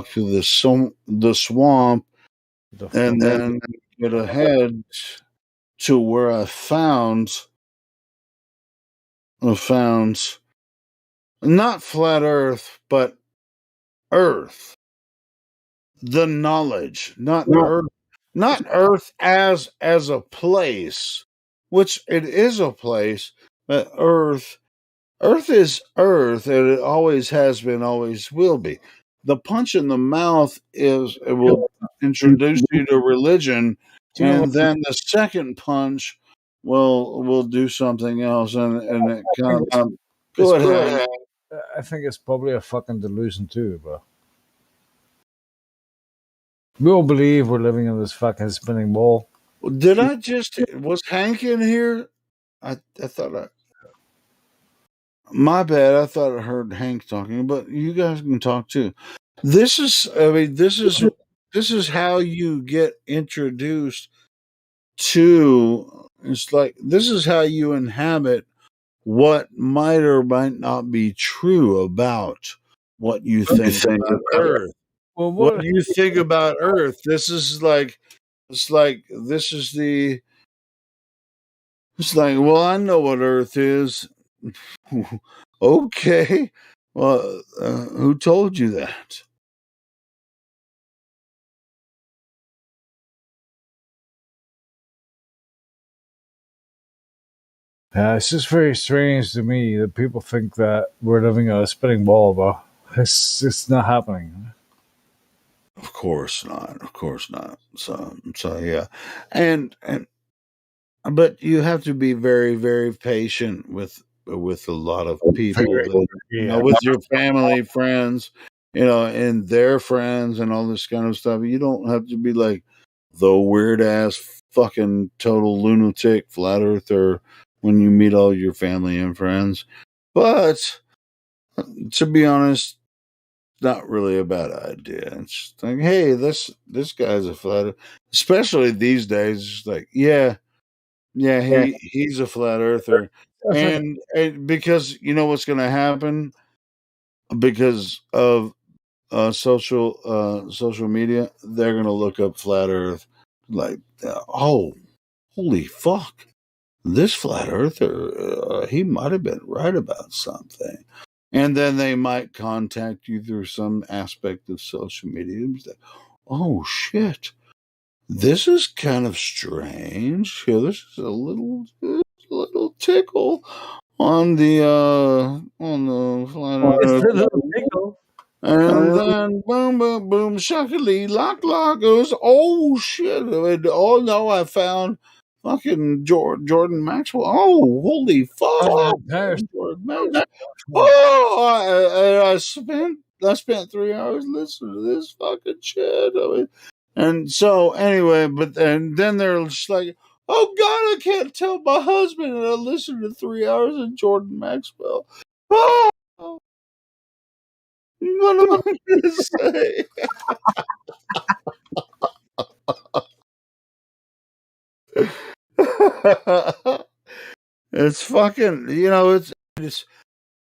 through the swamp, and then get ahead to where I found not flat Earth, but Earth, the knowledge, not Earth as a place, which it is a place, but Earth is Earth, and it always has been, always will be. The punch in the mouth is it will introduce you to religion, and then the second punch will do something else, and it kind of go ahead. I think it's probably a fucking delusion too, bro. We all believe we're living in this fucking spinning ball. Did I just was Hank in here? I thought my bad. I thought I heard Hank talking, but you guys can talk too. This is how you get introduced to. It's like this is how you inhabit what might or might not be true about what you think about Earth. Well, What do you think about Earth? This is like it's like this is the. It's like, well, I know what Earth is. Okay. Well, who told you that? It's just very strange to me that people think that we're living in a spinning ball, bro. It's not happening. Of course not. Of course not. So yeah, and but you have to be very, very patient with a lot of people, with your family, friends, and their friends, and all this kind of stuff. You don't have to be like the weird ass fucking total lunatic flat earther when you meet all your family and friends. But to be honest, not really a bad idea. It's like, hey, this guy's a flat earther. Especially these days, it's like, yeah, he's a flat earther. And because you know what's going to happen because of social media, they're going to look up flat earth like, oh, holy fuck, this flat earther, he might have been right about something. And then they might contact you through some aspect of social media and say, oh shit, this is kind of strange. Yeah, this is a little tickle on the flat earth. And then boom, boom, boom, shuckily, lock goes, oh shit. Oh no, I found fucking Jordan Maxwell. Oh, holy fuck. Jordan Maxwell. Oh, I spent 3 hours listening to this fucking shit. And so anyway, but then they're just like, oh God, I can't tell my husband, and I listened to 3 hours of Jordan Maxwell. Oh, what am I gonna say? It's fucking,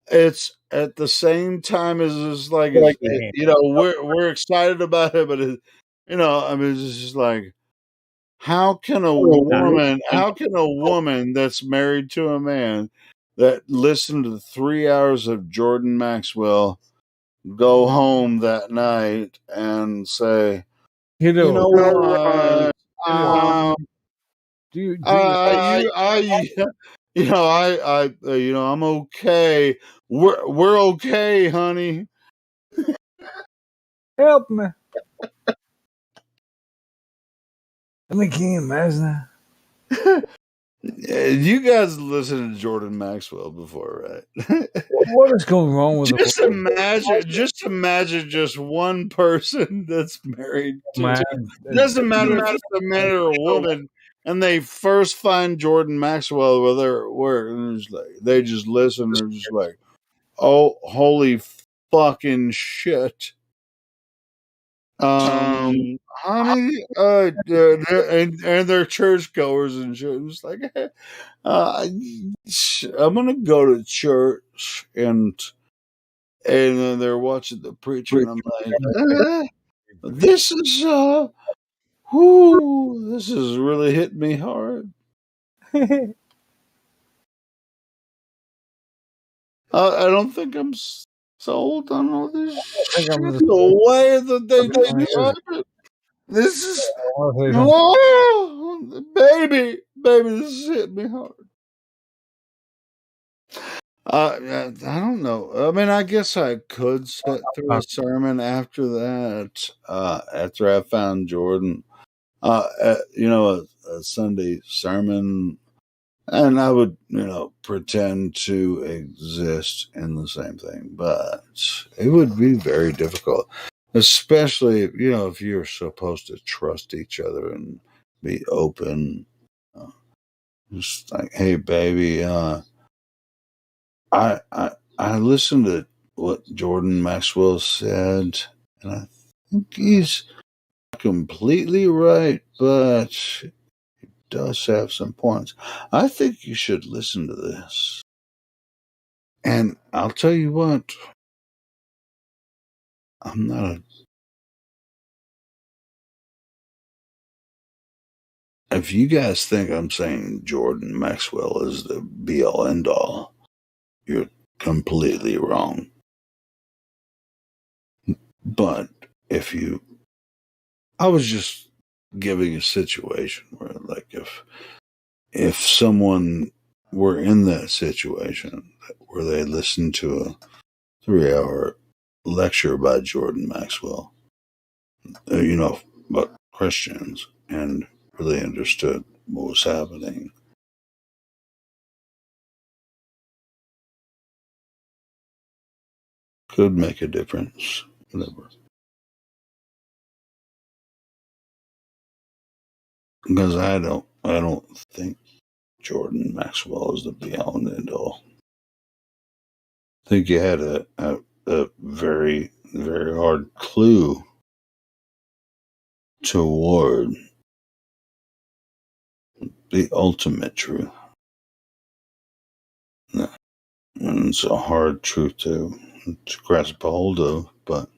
it's at the same time as it's like, we're excited about it, but I mean, it's just like, how can a woman that's married to a man that listened to 3 hours of Jordan Maxwell go home that night and say, you know what? I'm okay. We're okay, honey. Help me. I mean, can you imagine that? You guys listened to Jordan Maxwell before, right? What is going wrong with just imagine just one person that's married to doesn't matter if it's a man or a woman, and they first find Jordan Maxwell where they're work, and they just listen, they're just like, oh, holy fucking shit. Honey, and they're churchgoers and shit. It's like, I'm gonna go to church, and And then they're watching the preacher, and I'm like, this is this is really hitting me hard. I don't think I'm sold on all this shit. The way that they describe it. This is baby, this is hitting me hard. I don't know. I mean, I guess I could sit through a sermon after that. After I found Jordan, a Sunday sermon, and I would, pretend to exist in the same thing, but it would be very difficult, especially if you're supposed to trust each other and be open. Uh, just like, hey, baby, I listened to what Jordan Maxwell said, and I think he's completely right, but he does have some points. I think you should listen to this. And I'll tell you what, I'm not a. If you guys think I'm saying Jordan Maxwell is the be all end all, you're completely wrong. But I was just giving a situation where, like, if someone were in that situation where they listened to a 3-hour lecture by Jordan Maxwell, about Christians, and really understood what was happening, could make a difference. Whatever. Because I don't think Jordan Maxwell is the be all and end all. I think you had a very, very hard clue toward the ultimate truth. And it's a hard truth to grasp a hold of, but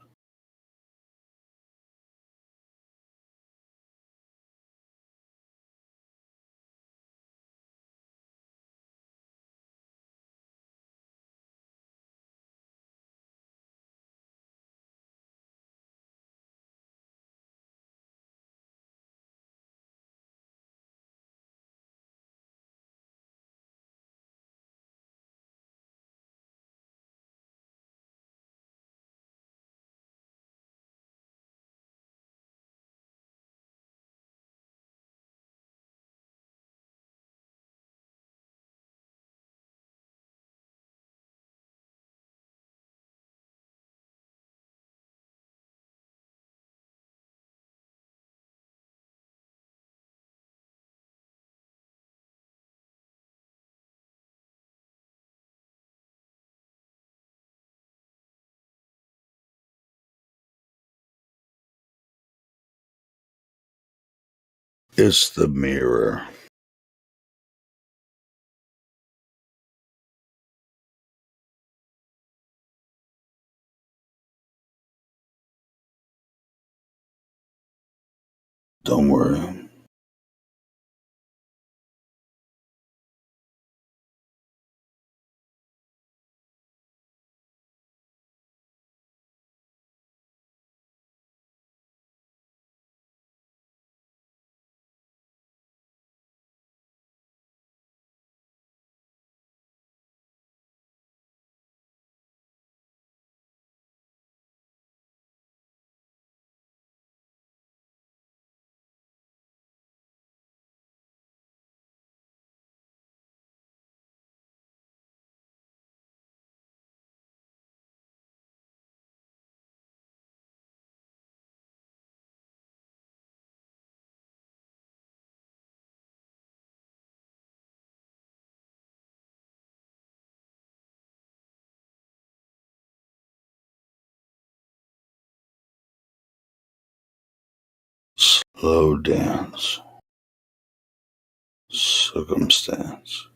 it's the mirror. Don't worry. Slow dance. Circumstance.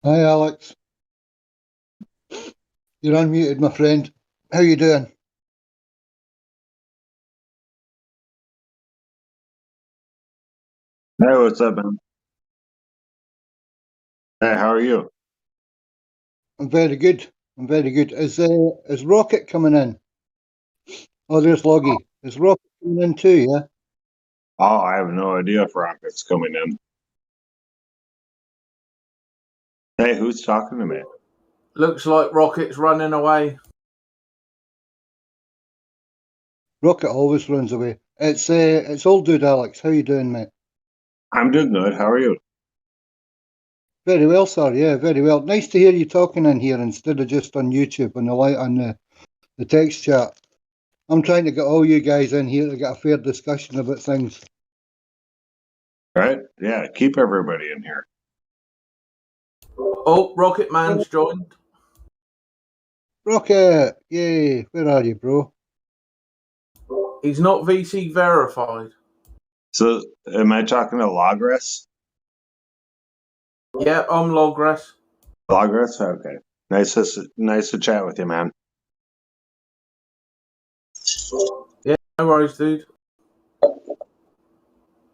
Hi, Alex. You're unmuted, my friend. How you doing? Hey, what's up, man? Hey, how are you? I'm very good. I'm very good. Is Rocket coming in? Oh, there's Loggy. Is Rocket coming in too? Yeah. Oh, I have no idea if Rocket's coming in. Hey, who's talking to me? Looks like Rocket's running away. Rocket always runs away. It's old dude Alex. How you doing, mate? I'm doing good. How are you? Very well, sir. Yeah, very well. Nice to hear you talking in here instead of just on YouTube on the text chat. I'm trying to get all you guys in here to get a fair discussion about things. Right? Yeah, keep everybody in here. Oh, Rocket Man's joined. Rocket, yay! Where are you, bro? He's not VC verified. So, am I talking to Logress? Yeah, I'm Logress. Logress? Okay. Nice to chat with you, man. Yeah, no worries, dude.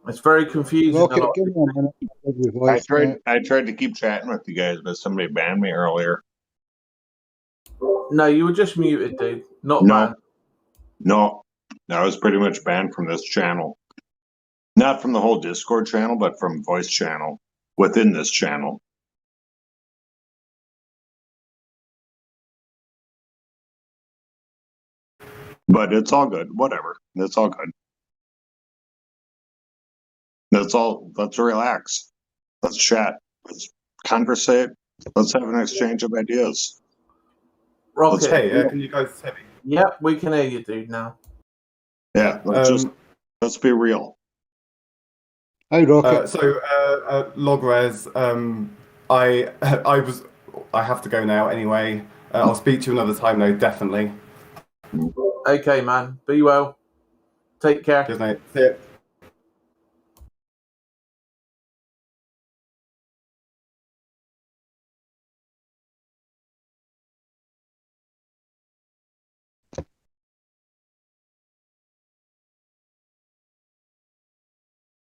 It's very confusing. Rocket, give me a minute. I'll give you voice, mate. I tried to keep chatting with you guys, but somebody banned me earlier. No, you were just muted, dude. Not banned. No, I was pretty much banned from this channel. Not from the whole Discord channel, but from voice channel within this channel. But it's all good. Whatever. It's all good. Let's relax. Let's chat. Let's conversate. Let's have an exchange of ideas. Rocket. Hey, can you guys hear me? Yep, we can hear you, dude, now. Yeah, let's be real. Hi, Rocket. Logres, I have to go now anyway. I'll speak to you another time though, definitely. Okay, man. Be well. Take care. Cheers, mate. See ya.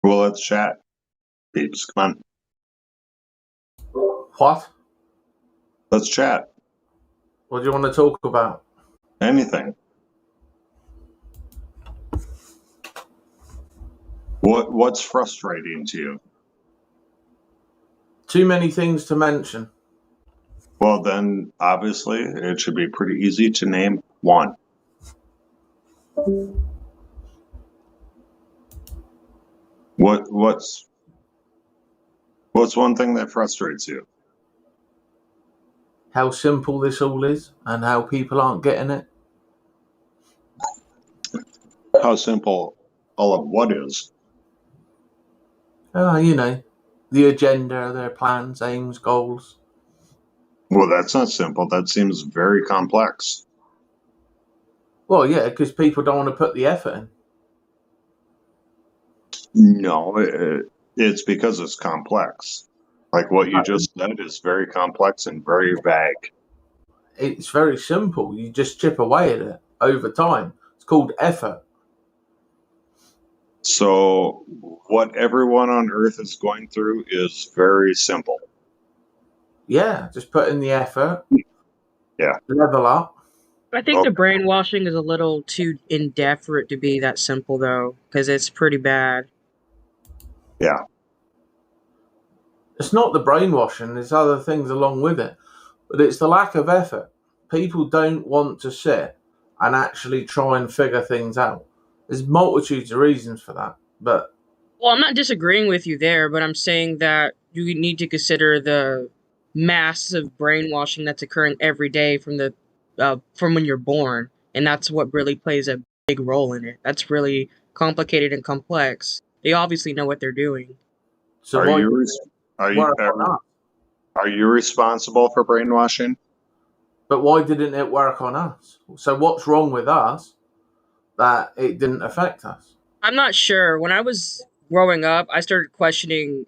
Well, let's chat. Peeps, come on. What? Let's chat. What do you want to talk about? Anything. What's frustrating to you? Too many things to mention. Well, then obviously it should be pretty easy to name one. What's one thing that frustrates you? How simple this all is and how people aren't getting it. How simple all of what is? You know, the agenda, their plans, aims, goals. Well, that's not simple. That seems very complex. Well, yeah, because people don't want to put the effort in. No, it's because it's complex. Like what you just said is very complex and very vague. It's very simple. You just chip away at it over time. It's called effort. So what everyone on Earth is going through is very simple. Yeah, just put in the effort. Yeah. Level up. I think the brainwashing is a little too in-depth for it to be that simple, though, because it's pretty bad. Yeah. It's not the brainwashing, there's other things along with it. But it's the lack of effort. People don't want to sit and actually try and figure things out. There's multitudes of reasons for that. But well, I'm not disagreeing with you there, but I'm saying that you need to consider the massive brainwashing that's occurring every day from when you're born, and that's what really plays a big role in it. That's really complicated and complex. They obviously know what they're doing. So are you responsible for brainwashing? But why didn't it work on us? So what's wrong with us that it didn't affect us? I'm not sure. When I was growing up, I started questioning,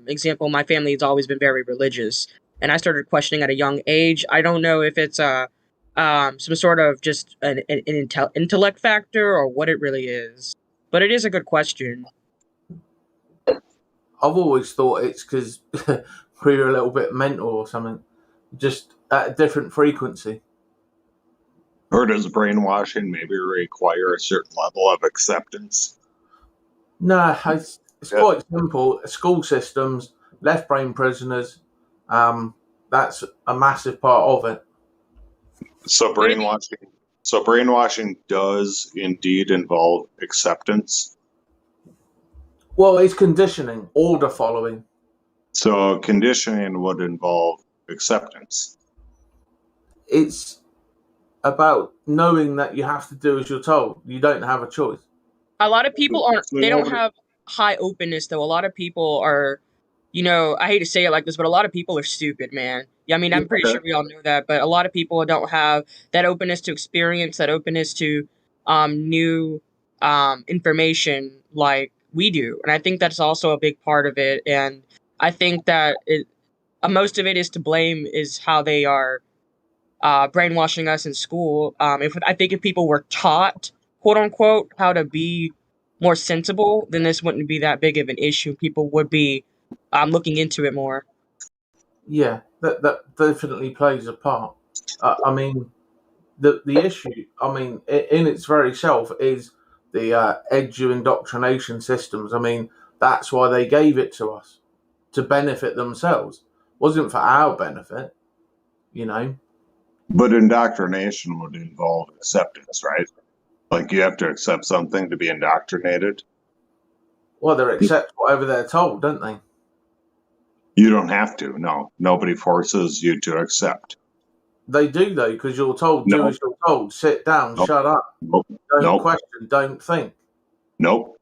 example, my family has always been very religious. and I started questioning at a young age. I don't know if it's some sort of just an intellect factor or what it really is, but it is a good question. I've always thought it's because we're a little bit mental or something, just at a different frequency. Or does brainwashing maybe require a certain level of acceptance? No, it's Yeah. quite simple. School systems, left brain prisoners, that's a massive part of it. So brainwashing does indeed involve acceptance. Well, it's conditioning, order following. So conditioning would involve acceptance. It's about knowing that you have to do as you're told. You don't have a choice. A lot of people aren't. So They don't nobody- have high openness though. A lot of people are, I hate to say it like this, but a lot of people are stupid, man. Yeah, I mean, I'm pretty Okay. sure we all know that, but a lot of people don't have that openness to experience, that openness to new information like we do, and I think that's also a big part of it. And I think that most of it is to blame is how they are brainwashing us in school. If I think if people were taught, quote unquote, how to be more sensible, then this wouldn't be that big of an issue. People would be looking into it more. Yeah, that definitely plays a part. I mean, the issue, I mean, in its very self, is the edu indoctrination systems. I mean, that's why they gave it to us, to benefit themselves. It wasn't for our benefit, you know. But indoctrination would involve acceptance, right? Like you have to accept something to be indoctrinated. Well, they accept whatever they're told, don't they? You don't have to. No, nobody forces you to accept. They do, though, because you're told, do No. as you're told, sit down, Nope. shut up, Nope. don't Nope. question, don't think. Nope.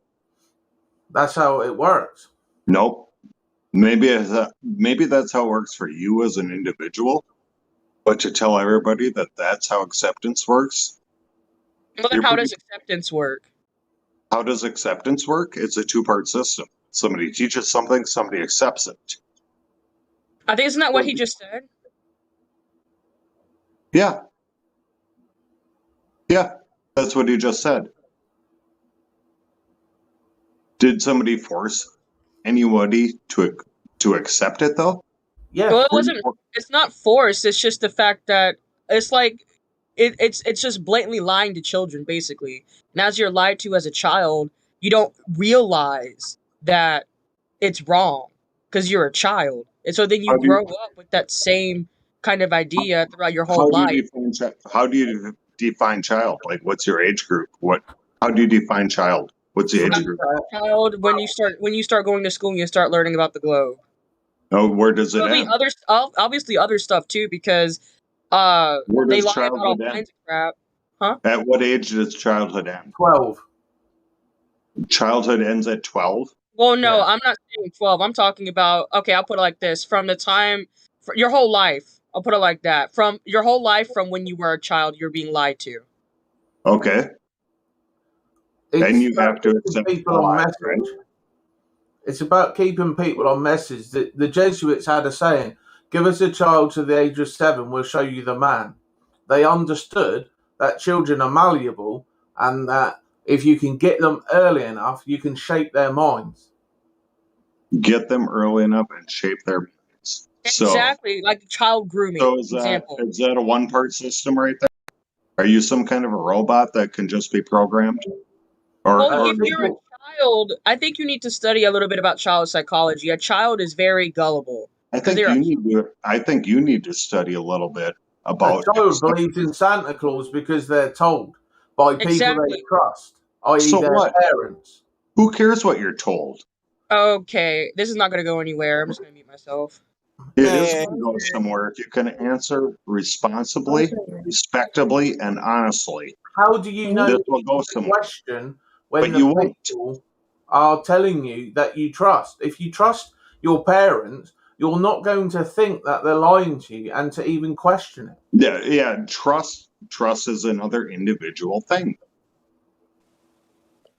That's how it works. Nope. Maybe that's how it works for you as an individual, but to tell everybody that that's how acceptance works. Well, then how does acceptance work? How does acceptance work? It's a two-part system. Somebody teaches something, somebody accepts it. I think isn't that what he just said? Yeah. Yeah, that's what he just said. Did somebody force anybody to accept it though? Yeah. Well, it wasn't. It's not forced. It's just the fact that it's like it's just blatantly lying to children, basically. And as you're lied to as a child, you don't realize that it's wrong because you're a child, and so then you grow up with that same kind of idea throughout your whole life. How do you define child? Like, what's your age group? How do you define child? What's the age group? Child, when you start going to school and you start learning about the globe. Oh, where does it Probably end? obviously other stuff too, because Where they does lie about all childhood end? kinds of crap. Huh? At what age does childhood end? 12. Childhood ends at 12? Well, no, Yeah. I'm not saying 12. I'm talking about, okay, I'll put it like this. From the time, for your whole life, I'll put it like that. From your whole life, from when you were a child, you're being lied to. Okay. And you have to accept people on lies, message. right? It's about keeping people on message. The Jesuits had a saying, give us a child to the age of 7, we'll show you the man. They understood that children are malleable and that if you can get them early enough, you can shape their minds. Get them early enough and shape their minds. Exactly, like child grooming. So is example. that a one-part system right there? Are you some kind of a robot that can just be programmed? Well, if you're a child, I think you need to study a little bit about child psychology. A child is very gullible. I think you need to study a little bit about. A child believes in Santa Claus because they're told by people they trust, i.e. their parents. Who cares what you're told? Okay, this is not going to go anywhere. I'm just going to mute myself. It is going to go somewhere if you can answer responsibly, respectably, and honestly. How do you know this will go somewhere? Question when the people are telling you that you trust? If you trust your parents, you're not going to think that they're lying to you and to even question it. Yeah. Trust is another individual thing.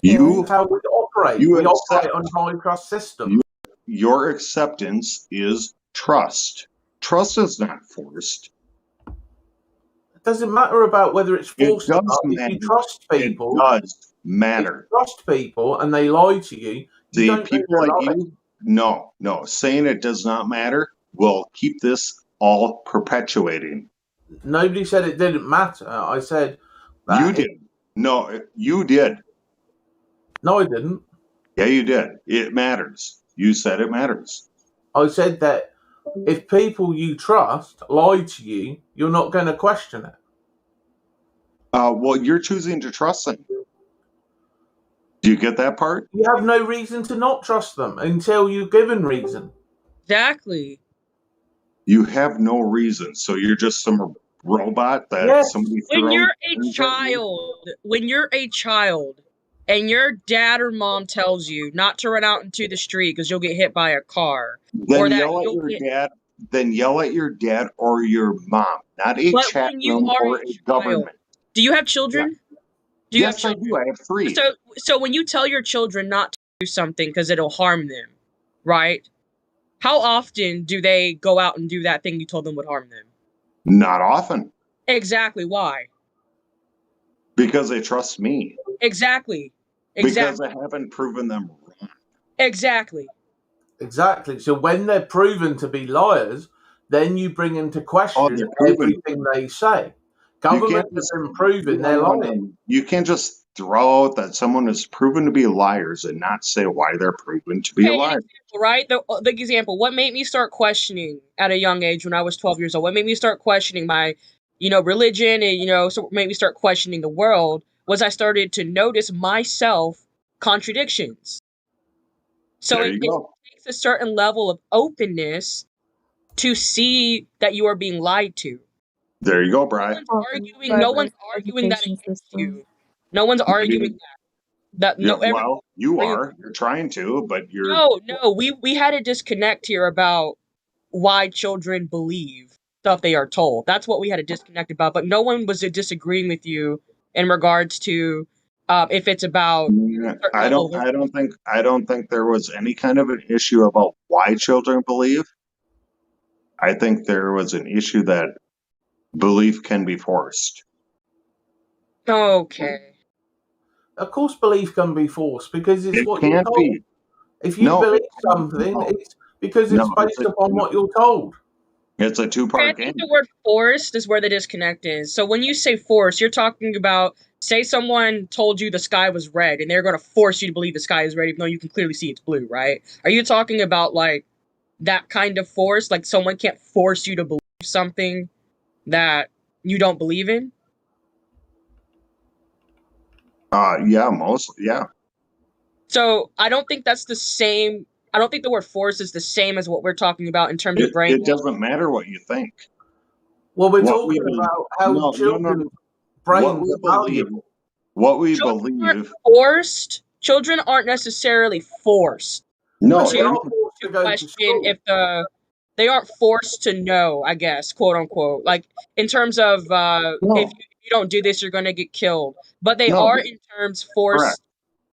That's how we operate. We operate on a high trust system. Your acceptance is trust. Trust is not forced. It doesn't matter about whether it's It forced or does not. If matter. you trust It people, does if matter. you trust people and they lie to you, you See, don't know people they're like lying. you, no, saying it does not matter will keep this all perpetuating. Nobody said it didn't matter. I said that You did. No, you did. No, I didn't. Yeah, you did. It matters. You said it matters. I said that if people you trust lie to you, you're not going to question it. Well, you're choosing to trust them. Do you get that part? You have no reason to not trust them until you're given reason. Exactly. You have no reason. So you're just some robot that Yes. somebody When throws. you're a child, and your dad or mom tells you not to run out into the street because you'll get hit by a car, Then or that yell at you'll your get. dad. Then yell at your dad or your mom, not a But chat when you room are or a a child, government. do you have children? Do you have Yes, I children? do. I have 3. So when you tell your children not to do something because it'll harm them, right? How often do they go out and do that thing you told them would harm them? Not often, Exactly. Why? because they trust me. Exactly. Because Exactly. I haven't proven them wrong. Exactly. Exactly. So when they're proven to be liars, then you bring into question they're proven. everything they say. You Government can't has just been proven they're lying. You can't just throw out that someone is proven to be liars and not say why they're proven to be a Okay, an liar. example, right? The example. What made me start questioning at a young age when I was 12 years old? What made me start questioning my, religion and, so what made me start questioning the world was I started to notice myself contradictions. So There it you go. takes a certain level of openness to see that you are being lied to. There you go, Brian. No one's arguing that against you. No one's arguing that. Yeah, No, well, you everyone. are. You're trying to, but you're. No. We had a disconnect here about why children believe stuff they are told. That's what we had a disconnect about. But no one was disagreeing with you in regards to if it's about. I don't think there was any kind of an issue about why children believe. I think there was an issue that belief can be forced. Okay. Of course, belief can be forced because it's It what you're can't told. be. If you No, believe something, no. it's because it's No, based upon what you're told. It's a I two-part think game. the word forced is where the disconnect is. So when you say force, you're talking about, say someone told you the sky was red and they're going to force you to believe the sky is red even though you can clearly see it's blue, right? Are you talking about like that kind of force? Like someone can't force you to believe something that you don't believe in? Yeah, mostly, yeah. So I don't think that's the same. I don't think the word force is the same as what we're talking about in terms of brain. It doesn't matter what you think. Well, we're What we talking believe- about how no. children's What brains we are believe, valuable. what we Children aren't believe. forced. Children aren't necessarily forced. No, But they they're are not. forced to go to Question school. if they aren't forced to know, I guess, quote unquote, like in terms of if you don't do this you're going to get killed, but they No, are in terms correct. forced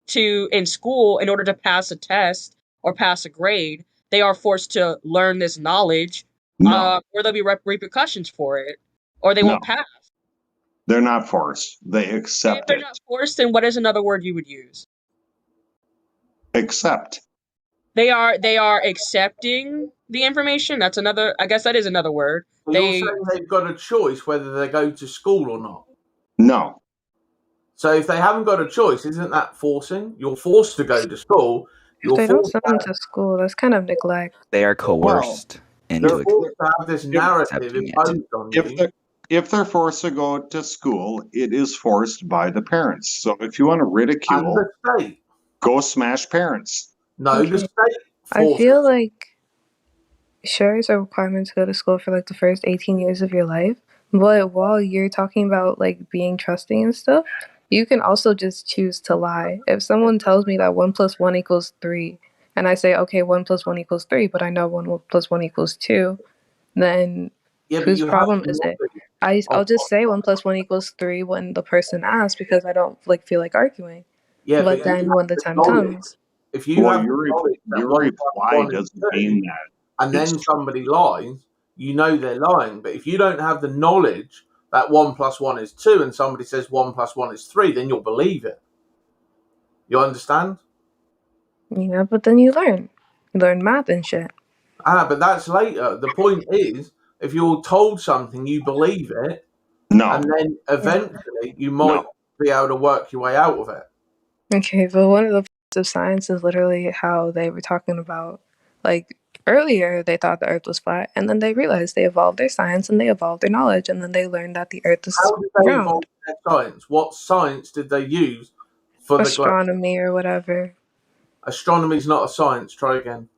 to in school in order to pass a test or pass a grade. They are forced to learn this knowledge, No, or there'll be repercussions for it, or they no, won't pass. they're not forced. They And if accept they're it. not forced, then what is another word you would use? Accept. They are accepting the information. That's another. I guess that is another word. So you're saying they've got a choice whether they go to school or not. No. So if they haven't got a choice, isn't that forcing? You're forced to go to school. If they don't send them to school, that's kind of neglect. They are coerced into You're forced to have this narrative accepting it. imposed on you. If they're forced to go to school, it is forced by the parents. So if you want to ridicule, And the state. Go smash parents. No, the Okay. state I forces. feel like sure it's a requirement to go to school for like the first 18 years of your life, but while you're talking about like being trusting and stuff, you can also just choose to lie. If someone tells me that 1 + 1 = 3, and I say, okay, 1 + 1 = 3, but I know 1 + 1 = 2, then Yeah, but whose you have problem is it? I'll just say 1 + 1 = 3 when the person asks because I don't like feel like arguing. Yeah, but then when the time comes, if you Well, have your knowledge that your 1 + reply 1 is doesn't 2, mean that. and then somebody lies, you know they're lying. But if you don't have the knowledge that 1 + 1 is 2 and somebody says 1 + 1 is 3, then you'll believe it. You understand? Yeah, but then you learn math and shit. But that's later. The point is, if you're told something, you believe it, No, and then eventually you might be able to work your way out of it. Okay, but one of the parts of science is literally how they were talking about, like, earlier they thought the earth was flat, and then they realized they evolved their science and they evolved their knowledge, and then they learned that the earth is How did they evolve round. their science? What science did they use for the globe? Astronomy or whatever. Astronomy is not a science. Try again.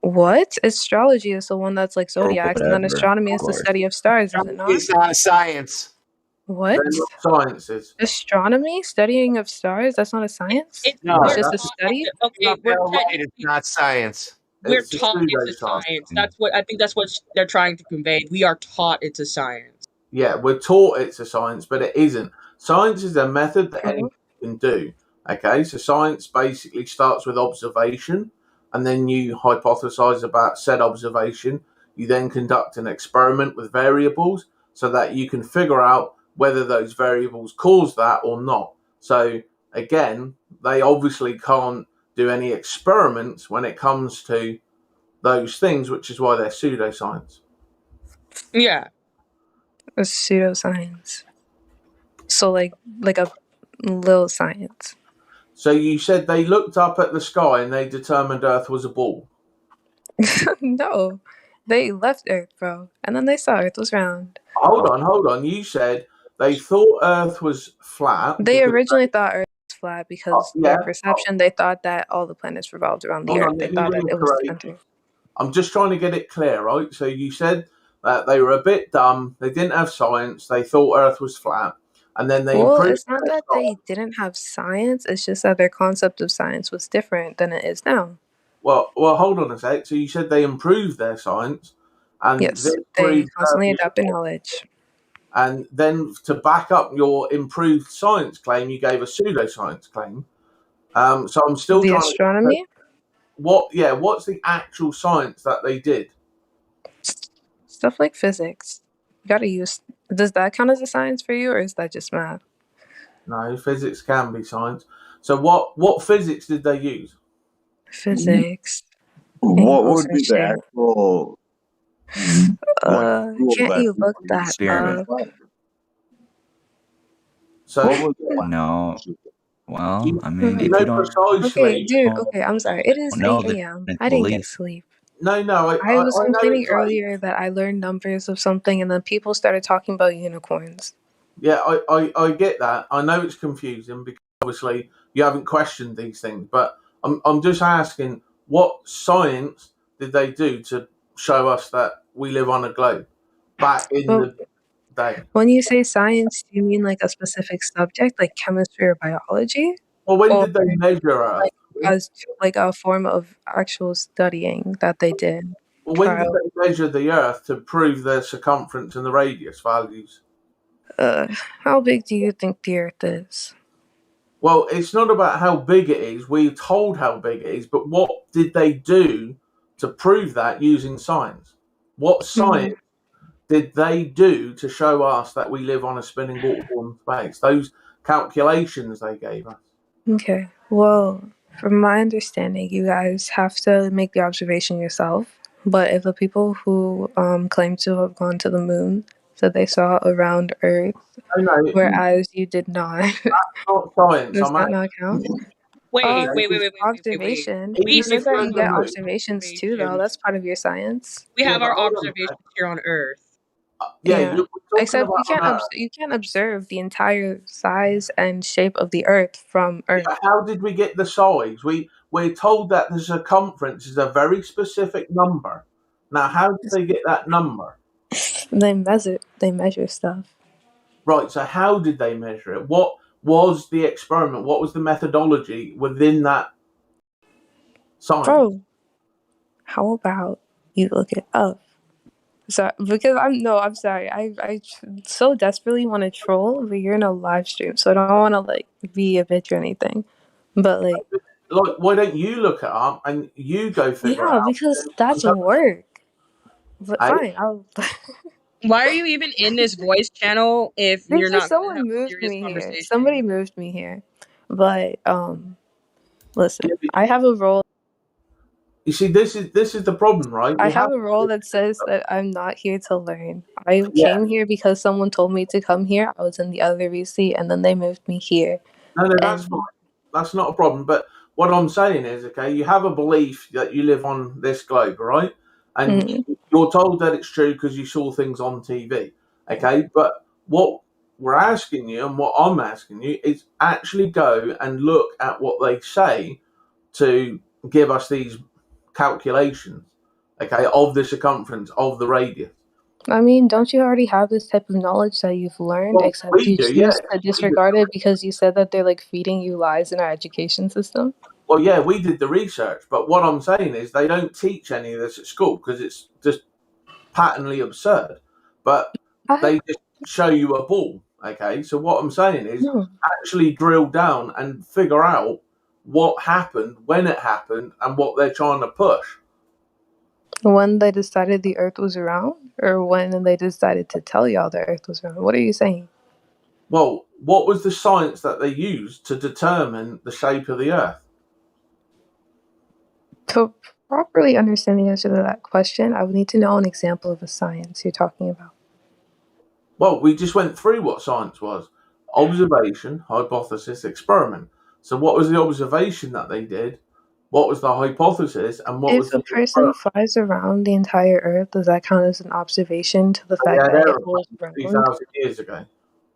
What? Astrology is the one that's like zodiacs, and then whatever, astronomy of is the course. study of stars, is it not? It's not a science. What? They're not sciences. Astronomy? Studying of stars? That's not a science? No, It's just that- a study? Okay, we're right. It's technically not science. we're It's a taught it's a pseudoscience. science. That's what I think. That's what they're trying to convey. We are taught it's a science. Yeah, we're taught it's a science, but it isn't. Science is a method that True. anyone can do. Okay, so science basically starts with observation, and then you hypothesize about said observation. You then conduct an experiment with variables so that you can figure out whether those variables cause that or not. So, again, they obviously can't do any experiments when it comes to those things, which is why they're pseudoscience. Yeah. It's pseudoscience. So like a little science. So you said they looked up at the sky and they determined Earth was a ball. No. They left Earth, bro. And then they saw Earth was round. Hold on. You said they thought Earth was flat. They originally thought Earth was flat because yeah. their perception, they thought that all the planets revolved around the Hold Earth. on, They let me thought that it was the reiterate. center. I'm just trying to get it clear, right? So you said that they were a bit dumb. They didn't have science. They thought Earth was flat. And then they Well, improved it's not their that they didn't have science. It's just that their concept of science was different than it is now. Well, hold on a sec. So you said they improved their science, and Yes, this they proved constantly Earth was adapt their a ball. knowledge. And then to back up your improved science claim, you gave a pseudoscience claim. So I'm still The trying astronomy? to what's the actual science that they did? Stuff like physics. You gotta use. Does that count as a science for you, or is that just math? No, physics can be science. So what physics did they use? Physics. what would and be the shit. actual? Can't you look that Experiment. up? So What was the No. Well, you, I mean, you if know you don't precisely. Okay, dude. Okay, I'm sorry. It is know 8 the a.m. tenets I didn't get belief, sleep. No, I was know complaining it's like, earlier that I learned numbers of something, and then people started talking about unicorns. yeah, I get that. I know it's confusing because obviously you haven't questioned these things, but I'm just asking, what science did they do to show us that we live on a globe back in Well, the day? when you say science, do you mean like a specific subject, like chemistry or biology, Well, when or did they measure Earth? like as like a form of actual studying that they did? Well, when did Trial. they measure the Earth to prove the circumference and the radius values? How big do you think the Earth is? Well, it's not about how big it is. We're told how big it is, but what did they do to prove that using science? What science did they do to show us that we live on a spinning ball in space? Those calculations they gave us. Okay. Well, from my understanding, you guys have to make the observation yourself. But if the people who claim to have gone to the moon said they saw a round Earth, No, whereas you did not, not science. does that not count? Wait. Observation. Even You We said if you're that on you the get moon, observations too, though. That's part of your science. we Yeah, have but our hold on a sec. observations here on Earth. Yeah, we're talking Except about on Earth. you can't observe the entire size and shape of the Earth from Earth. How did we get the size? We're told that the circumference is a very specific number. Now, how did they get that number? They measure stuff. Right. So, how did they measure it? What was the experiment? What was the methodology within that science? Bro, how about you look it up? So because I'm sorry. I so desperately want to troll, but you're in a live stream, so I don't want to like be a bitch or anything. But like, Why don't you look it up and you go figure it yeah, out? because that's work. But Hey, fine, I'll. Why are you even in this voice channel if you're Because not going to someone have a moved serious me here. conversation? Somebody moved me here. But listen, I have a role. you see, this is the problem, right? I You have have a role that says that I'm not here to learn. I yeah. came here because someone told me to come here. I was in the other VC, and then they moved me here. No, that's And fine. That's not a problem. But what I'm saying is, okay, you have a belief that you live on this globe, right? And you're told that it's true because you saw things on TV, okay? But what we're asking you and what I'm asking you is actually go and look at what they say to give us these calculations, okay, of the circumference, of the radius. I mean, don't you already have this type of knowledge that you've learned, Well, except we you do, yeah. choose to disregard it because you said that they're like feeding you lies in our education system? Well, yeah, we did the research, but what I'm saying is they don't teach any of this at school because it's just patently absurd. But they just show you a ball, okay? So what I'm saying is actually drill down and figure out what happened, when it happened, and what they're trying to push. When they decided the Earth was round, or when they decided to tell y'all the Earth was round? What are you saying? Well, what was the science that they used to determine the shape of the Earth? To properly understand the answer to that question, I would need to know an example of a science you're talking about. Well, we just went through what science was. Observation, hypothesis, experiment. So what was the observation that they did? What was the hypothesis? And what was If a the person experiment? flies around the entire Earth, does that count as an observation to the They fact had that it was aeroplanes round? 2,000 years ago.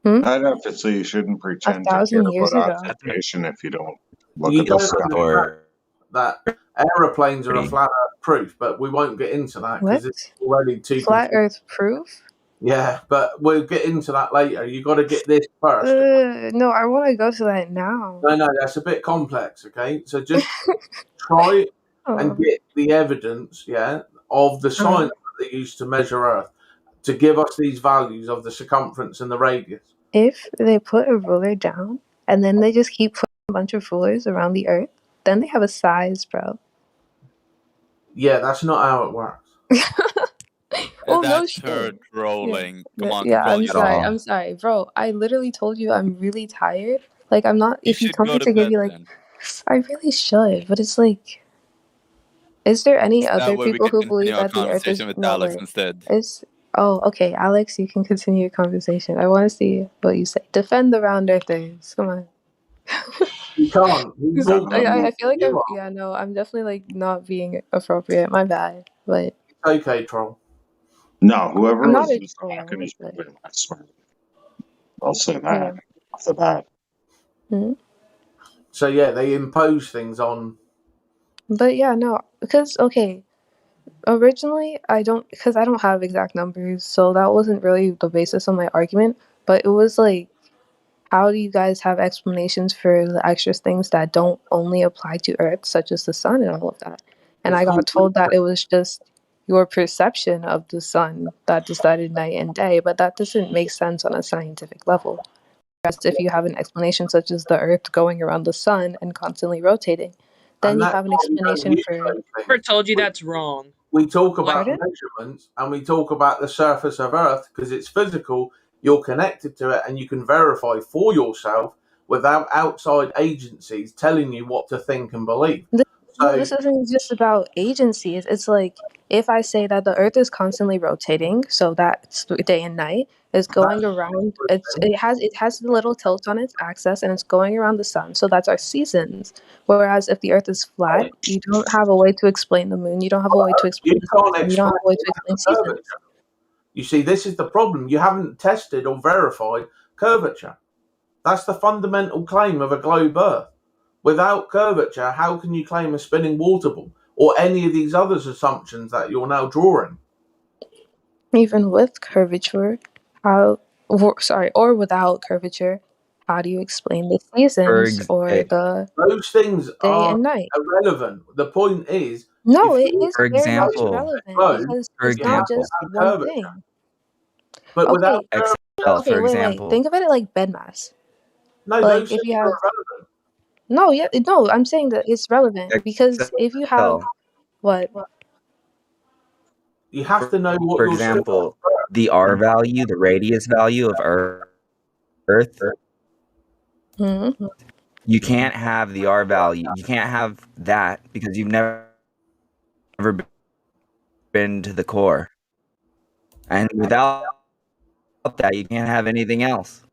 I'd have to say you shouldn't pretend to care 1,000 years about ago. observation if you don't look You at the don't sky. understand that aeroplanes are a flat Earth proof, but we won't get into that because What? it's already too Flat confusing. Earth proof? Yeah, but we'll get into that later. You got to get this first. No, I want to go to that now. No, that's a bit complex. Okay, so just try and get the evidence, of the science that they use to measure Earth to give us these values of the circumference and the radius. If they put a ruler down and then they just keep putting a bunch of rulers around the Earth, then they have a size, bro. Yeah, that's not how it works. Oh, no That's shit. her trolling. Come on, Yeah, control I'm yourself. sorry, bro. I literally told you I'm really tired. Like, I'm not. You If you should tell go me to to give bed you, like, then. I really should, but it's like, is there any That other way we people can who continue believe our that the Earth is conversation with no Alex way? instead. Oh, okay, Alex, you can continue your conversation. I want to see what you say. Defend the round earthers. Come on. You can't. I feel like I'm definitely like not being appropriate. My bad, but It's okay, troll. No, whoever I'm not was a just troll. talking is But, probably not smart. I'll say that. yeah. After that. So yeah, they impose things on. But yeah, no, because okay, originally I don't have exact numbers, so that wasn't really the basis of my argument. But it was like, how do you guys have explanations for the extra things that don't only apply to Earth, such as the sun and all of that? And I got told that it was just your perception of the sun that decided night and day, but that doesn't make sense on a scientific level. Whereas if you have an explanation such as the Earth going around the sun and constantly rotating, then you have an explanation for. Never told you that's wrong. We talk about Pardon? measurements and we talk about the surface of Earth because it's physical. You're connected to it and you can verify for yourself without outside agencies telling you what to think and believe. This isn't just about agencies. It's like, if I say that the Earth is constantly rotating, so that's day and night, is going around. It has the little tilt on its axis, and it's going around the sun. So that's our seasons. Whereas if the Earth is flat, you don't have a way to explain the moon. You don't have a way to explain the sun. You don't have a way to explain seasons. You see, this is the problem. You haven't tested or verified curvature. That's the fundamental claim of a globe Earth. Without curvature, how can you claim a spinning water ball or any of these other assumptions that you're now drawing? Even with curvature, or without curvature, how do you explain the seasons or the those things day are and night? irrelevant. The point is, No, if it you're is very much relevant because it's not just one curvature. thing. But without Okay, wait. Think of it like bedmass. No, Like those if things you are have no, I'm saying that it's relevant because if you have what? You have to know what For you're stood on example, first. the R value, the radius value of Earth, Mhm. you can't have the R value. You can't have that because you've never been to the core. And without that, you can't have anything else.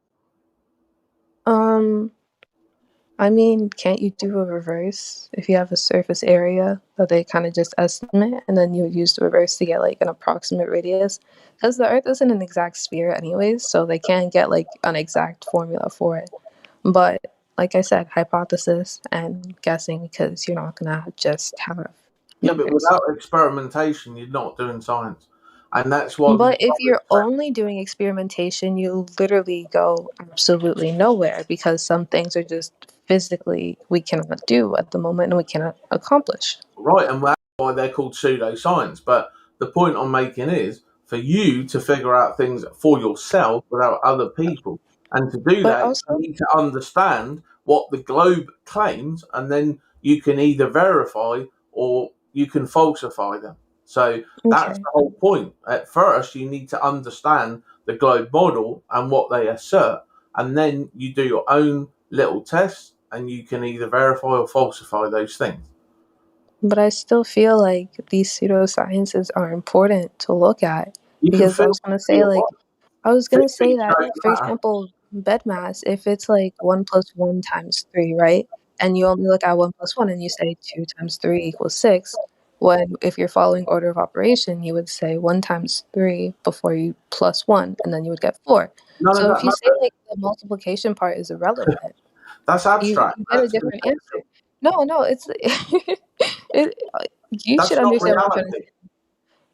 I mean, can't you do a reverse if you have a surface area that they kind of just estimate, and then you would use the reverse to get like an approximate radius? Because the Earth isn't an exact sphere, anyways, so they can't get like an exact formula for it. But like I said, hypothesis and guessing, because you're not gonna just have Yeah, but numbers. without experimentation, you're not doing science, and that's what. But if you're only doing experimentation, you literally go absolutely nowhere because some things are just physically we cannot do at the moment and we cannot accomplish. Right, and that's why they're called pseudoscience. But the point I'm making is for you to figure out things for yourself without other people. And to do But that, also, you need to understand what the globe claims, and then you can either verify or you can falsify them. So that's okay. the whole point. At first, you need to understand the globe model and what they assert, and then you do your own little tests, and you can either verify or falsify those things. But I still feel like these pseudosciences are important to look at You can because I feel, was gonna say like that, don't for matter. example, bed mass, if it's like 1 plus 1 times 3, right? And you only look at 1 plus 1 and you say 2 times 3 equals 6, when if you're following order of operation, you would say 1 times 3 before you plus 1, and then you would get 4. None of So that if you say matters. like the multiplication part is irrelevant, That's you abstract. get a That's different answer. No, it's it, you should that's not understand what I'm trying to reality. say.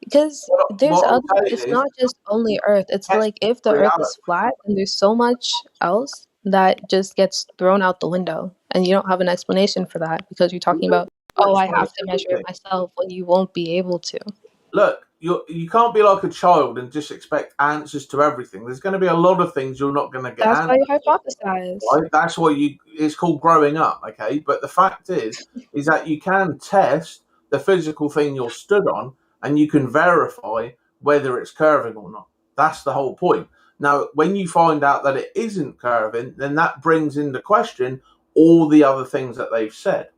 Because there's What I'm other, saying it's is, not just only Earth. It's that's like if the Earth reality. is flat and there's so much else that just gets thrown out the window, and you don't have an explanation for that because you're talking about, oh, I have to measure it myself when you won't be able to. Look, you can't be like a child and just expect answers to everything. There's going to be a lot of things you're not going to get That's why answers. you hypothesize. Right? That's why it's called growing up, okay? But the fact is that you can test the physical thing you're stood on and you can verify whether it's curving or not. That's the whole point. Now, when you find out that it isn't curving, then that brings into question all the other things that they've said.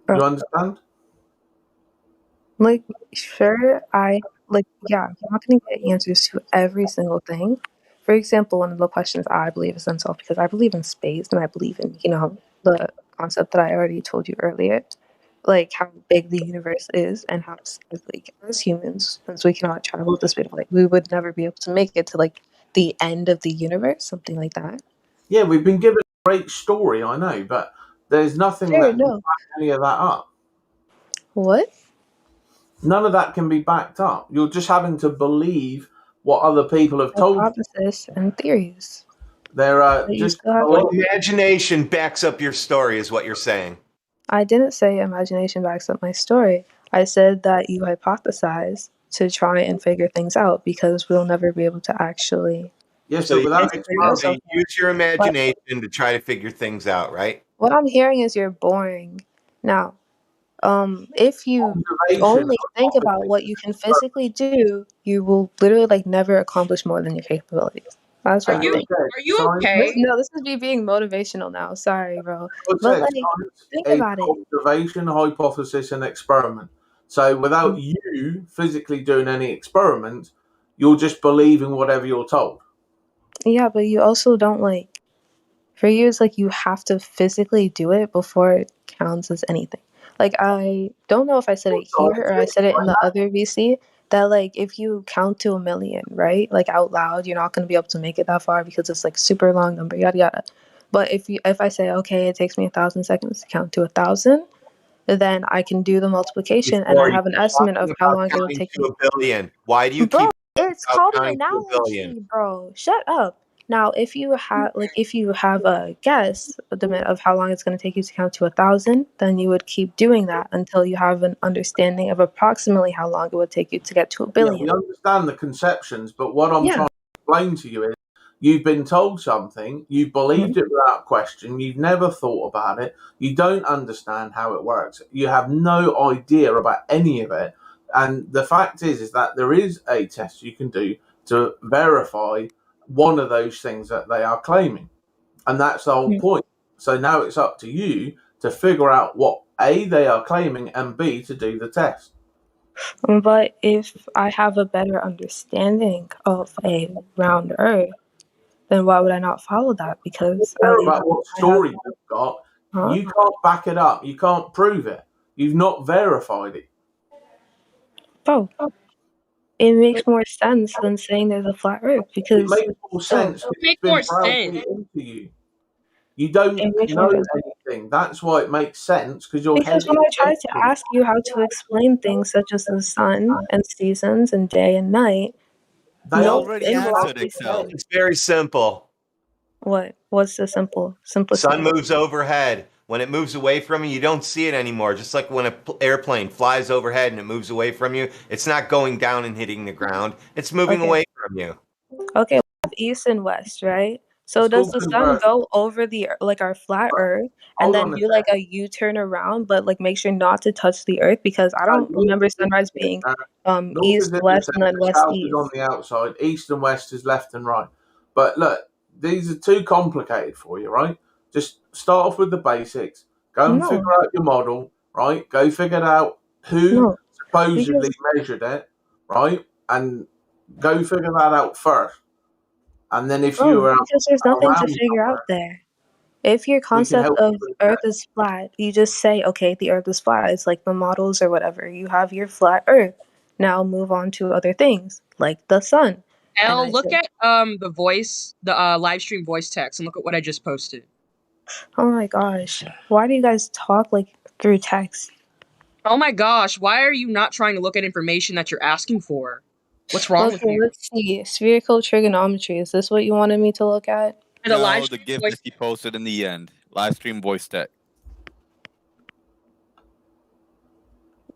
You understand? Like, sure, yeah, you're not going to get answers to every single thing. For example, one of the questions I believe is unsolved because I believe in space and I believe in, the concept that I already told you earlier, like how big the universe is and how, like, as humans, since we cannot travel at the speed of light, we would never be able to make it to, like, the end of the universe, something like that. Yeah, we've been given a great story, I know, but there's nothing Sure, that can no. back any of that up. What? None of that can be backed up. You're just having to believe what other people have told you. Hypothesis and theories. They're But you just still have Well, imagination backs up your story, is what you're saying. I didn't say imagination backs up my story. I said that you hypothesize to try and figure things out because we'll never be able to actually. Yes, So but without you use your imagination to try to figure things out, right? What I'm hearing is you're boring. Now, if you only think about what you can physically do, you will literally like never accomplish more than your capabilities. That's what Are I'm you thinking. okay? This is me being motivational now. Sorry, bro. What's But it? like, think about it. Observation, hypothesis, and experiment. So without you physically doing any experiment, you'll just believe in whatever you're told. Yeah, but you also don't like. For you, it's like you have to physically do it before it counts as anything. Like, I don't know if I said it here or I said it in the other VC, that like if you count to 1 million, right? Like out loud, you're not gonna be able to make it that far because it's like super long number, yada yada. But if I say, okay, it takes me 1,000 seconds to count to 1,000, then I can do the multiplication and I Before have an you're estimate of talking how about long it would counting take to me. 1 billion. Why do you Bro, keep it's about called an counting to 1 billion? analogy, bro. Shut up. Now, if you have a guess of how long it's going to take you to count to 1,000, then you would keep doing that until you have an understanding of approximately how long it would take you to get to 1 billion. Yeah, we understand the conceptions, but what I'm trying to explain to you is You've been told something, you've believed it without question, you've never thought about it, you don't understand how it works, you have no idea about any of it. And the fact is that there is a test you can do to verify one of those things that they are claiming. And that's the whole point. So now it's up to you to figure out what A, they are claiming, and B, to do the test. But if I have a better understanding of a round Earth, then why would I not follow that? Because Care at least about what I have. story you've got. Huh? You can't back it up. You can't prove it. You've not verified it. Bro, it makes more sense than saying there's a flat Earth It because makes more sense. It It's makes been more browbeat sense. into you. You don't it makes more know sense. anything. That's why it makes sense, because your head Because when is I try to empty. ask you how to explain things such as the sun and seasons and day and night, They You no, already incorrectly answered, said. It's very simple. What? What's the simplicity? Sun moves overhead. When it moves away from you, you don't see it anymore. Just like when an airplane flies overhead and it moves away from you, it's not going down and hitting the ground. It's moving Okay. away from you. Okay, we have east and west, right? So It's does called the sun conversion. go over the like our flat Earth and Hold then on a do like sec. a U-turn around, but like make sure not to touch the Earth? Because I don't remember sunrise being North is east in the west and then centre, west south is east. on the outside, east and west is left and right. But look, these are too complicated for you, right? Just start off with the basics. Go and No, figure out your model, right? Go figure out who no, supposedly because measured it, right? And go figure that out first. And then if you are because there's nothing to around figure out somewhere, there. If your we can concept help of you with Earth that. is flat, you just say, okay, the Earth is flat. It's like the models or whatever. You have your flat Earth. Now move on to other things like the sun. And I Look say, at the voice, the live stream voice text, and look at what I just posted. oh my gosh, why do you guys talk like through text? Oh my gosh, why are you not trying to look at information that you're asking for? What's wrong with Okay, you? let's see. Spherical trigonometry. Is this what you wanted me to look at? The live No, the stream gift voice. that he posted in the end. Live stream voice tech.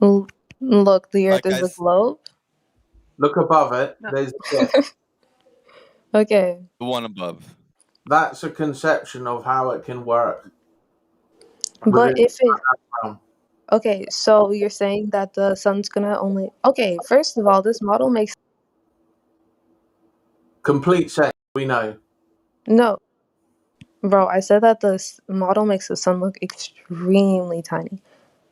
Look, the Earth Like is I a s- globe. Look above it. There's gift. Okay, the one above. That's a conception of how it can work but within if it that realm. okay, so you're saying that the sun's gonna only okay. First of all, this model makes Complete sense, we know. no, bro. I said that the model makes the sun look extremely tiny.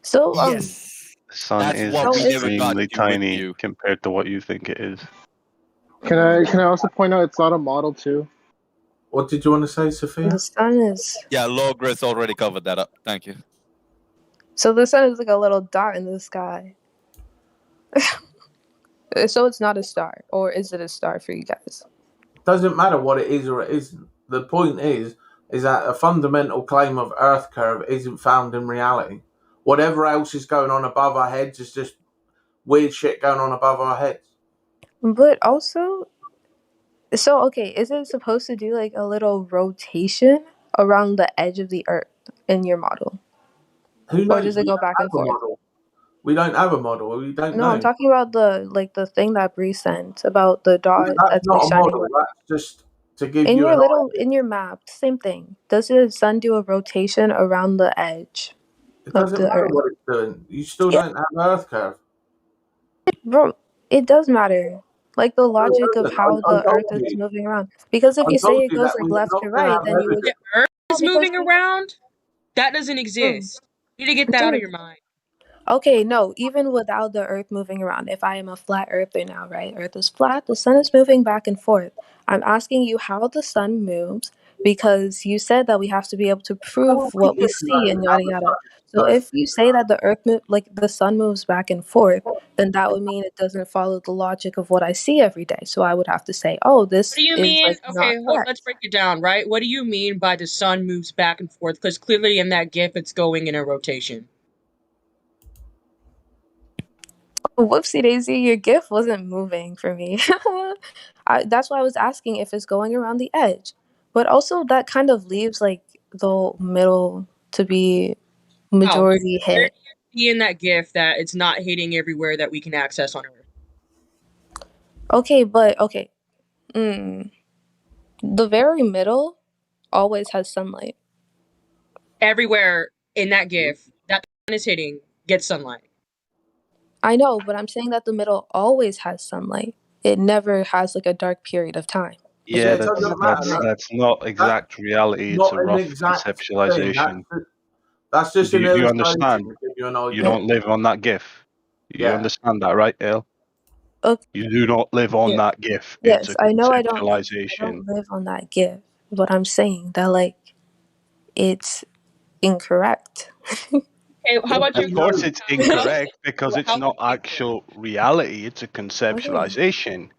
So Yes. The sun That's is what so we is never got extremely to with tiny you. compared to what you think it is. Can I also point out it's not a model too? What did you want to say, Sophia? the sun is Yeah, Logris already covered that up. Thank you. so the sun is like a little dot in the sky. So it's not a star, or is it a star for you guys? Doesn't matter what it is or it isn't. The point is that a fundamental claim of Earth curve isn't found in reality. Whatever else is going on above our heads is just weird shit going on above our heads. But also, so okay, is it supposed to do like a little rotation around the edge of the Earth in your model, Who or knows? does it We go don't back have and a forth? model. We don't have a model. We don't No, I'm know. talking about the thing that Bree sent about the dot That's that's like not a shining model. light. That's just to give In you your an little idea. in your map, same thing. Does the sun do a rotation around the edge It of doesn't the matter Earth? what it's doing. You still Yeah, don't have Earth curve. bro, it does matter. Like the No, logic it of doesn't. how I the told Earth is you. moving around. Because if I you say told it you goes that like we're left not to going to right, have then you would The evidence. Earth no, is because moving around? That doesn't exist. You need to get that out of dude, your mind. okay, no, even without the Earth moving around, if I am a flat earther now, right? Earth is flat, the sun is moving back and forth. I'm asking you how the sun moves because you said that we have to be able to prove We what do we see know and how yada the yada. sun So does if move you say that the Earth like the sun moves back and forth, then that would mean it doesn't follow the logic of what I see every day. So I would have to say, oh, What this do you is mean? like not Okay, correct. let's break it down, right? What do you mean by the sun moves back and forth? Because clearly in that GIF, it's going in a rotation. Whoopsie daisy, your GIF wasn't moving for me. That's why I was asking if it's going around the edge. But also that kind of leaves like the middle to be majority Where hit. do you see in that GIF that it's not hitting everywhere that we can access on Earth? Okay, but okay. Mm. The very middle always has sunlight. Everywhere in that GIF that the sun is hitting gets sunlight. I know, but I'm saying that the middle always has sunlight. It never has like a dark period of time. Yeah, It doesn't matter. that's not exact reality. It's Not a an rough exact thing. conceptualization. That's just an Do you illustration understand? to give you an You idea. don't live on that GIF. You Yeah. understand that, right, El? Okay. You do not live on Yes. that GIF. It's Yes, a I know I don't conceptualization. live on that GIF, but I'm saying that like it's incorrect. Okay, how about Of you? course, it's incorrect because it's How not about you? actual reality. It's a Okay. conceptualization.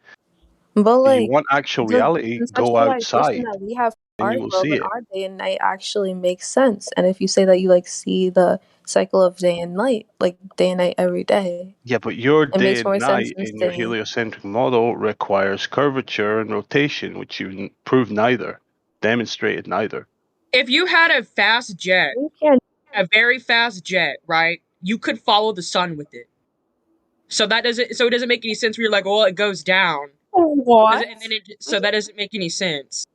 But If you like want actual the reality, go conceptualization outside that we have for and our you will world see and it. our day and night actually makes sense. And if you say that you like see the cycle of day and night, like day and night every day, Yeah, but your it day makes and more sense night than in your saying, heliocentric model requires curvature and rotation, which you proved neither, demonstrated neither. If you had a fast jet, you can't. a very fast jet, right? You could follow the sun with it. So that doesn't. So it doesn't make any sense. Where you're like, well, it goes down. What? And then so that doesn't make any sense.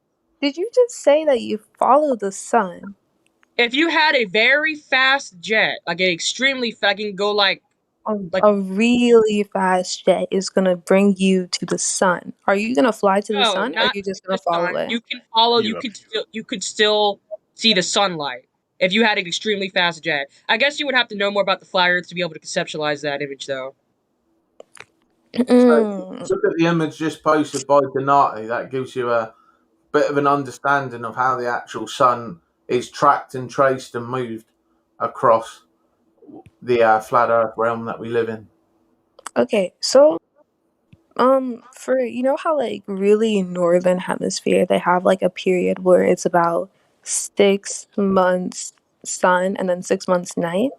Did you just say that you follow the sun? If you had a very fast jet, like an extremely, I can go like A really fast jet is gonna bring you to the sun. Are you gonna fly to the no, sun, or are not you just the gonna follow sun. it? You can follow. You You could still see the sunlight if you had an extremely fast jet. I guess you would have to know more about the flat Earth to be able to conceptualize that image, though. So look at the image just posted by Donati. That gives you a bit of an understanding of how the actual sun is tracked and traced and moved across the flat Earth realm that we live in. Okay, so for you know how like really northern hemisphere they have like a period where it's about 6 months sun and then 6 months night.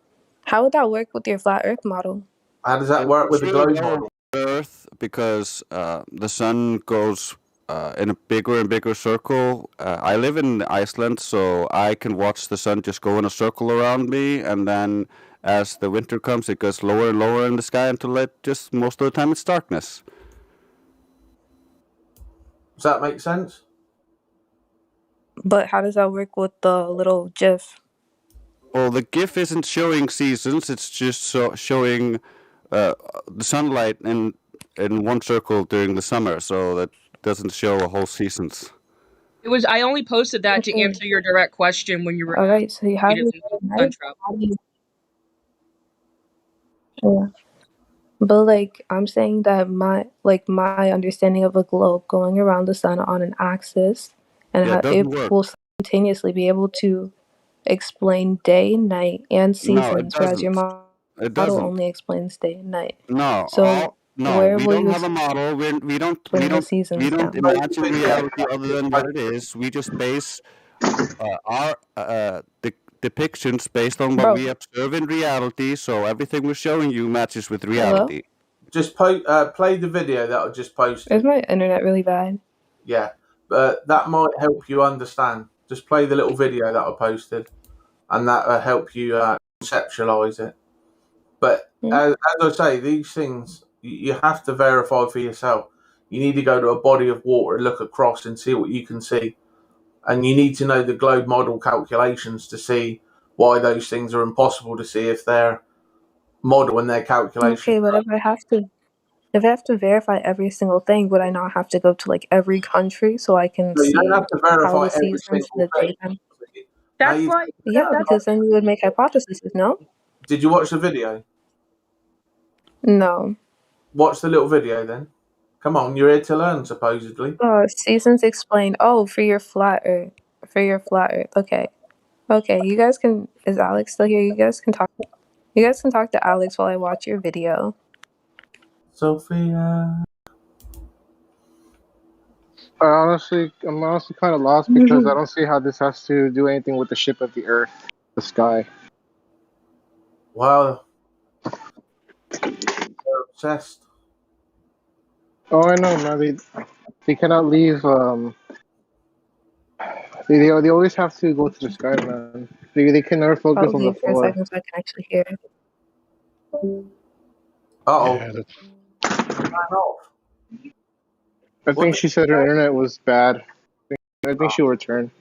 How would that work with your flat Earth model? How does that work with the Really globe better model? Earth because the sun goes in a bigger and bigger circle. I live in Iceland, so I can watch the sun just go in a circle around me, and then as the winter comes, it goes lower and lower in the sky until it just most of the time it's darkness. Does that make sense? But how does that work with the little GIF? Well, the GIF isn't showing seasons; it's just showing the sunlight in one circle during the summer, so that doesn't show a whole seasons. It was. I only posted that to answer your direct question when you were All right, so you have your sun travel. Yeah. But like I'm saying that my understanding of a globe going around the sun on an axis and Yeah, how it doesn't it work. will simultaneously be able to explain day, night, and No, it seasons, whereas your doesn't. It model doesn't. only explains day and night. No, So no, where we will don't you have a model. explain the seasons now? Imagine reality other than what it is. We just base our depictions based on what Bro, we observe in reality. So everything we're showing you matches with hello? reality. Just play the video that I just posted. Is my internet really bad? Yeah, that might help you understand. Just play the little video that I posted, and that will help you conceptualize it. But as I say, these things you have to verify for yourself. You need to go to a body of water and look across and see what you can see. And you need to know the globe model calculations to see why those things are impossible to see if their model and their calculations. Okay, but if I have to verify every single thing, would I not have to go to like every country so I can So you don't see have to how verify the every seasons in single the thing. daytime? That's like Yeah, because then you would make hypotheses, no? Did you watch the video? No. Watch the little video then. Come on, you're here to learn, supposedly. Seasons explain. Oh, for your flat Earth. For your flat Earth. Okay. Okay, you guys can. Is Alex still here? You guys can talk. You guys can talk to Alex while I watch your video. Sophia. I'm honestly kind of lost because I don't see how this has to do anything with the shape of the Earth, the sky. Wow. They're obsessed. Oh, I know, man. They cannot leave. They always have to go to the sky, man. They can never focus on the Leave for a floor. second so I can actually hear it. Uh-oh. Yeah, I think she said her internet was bad. I think she'll return.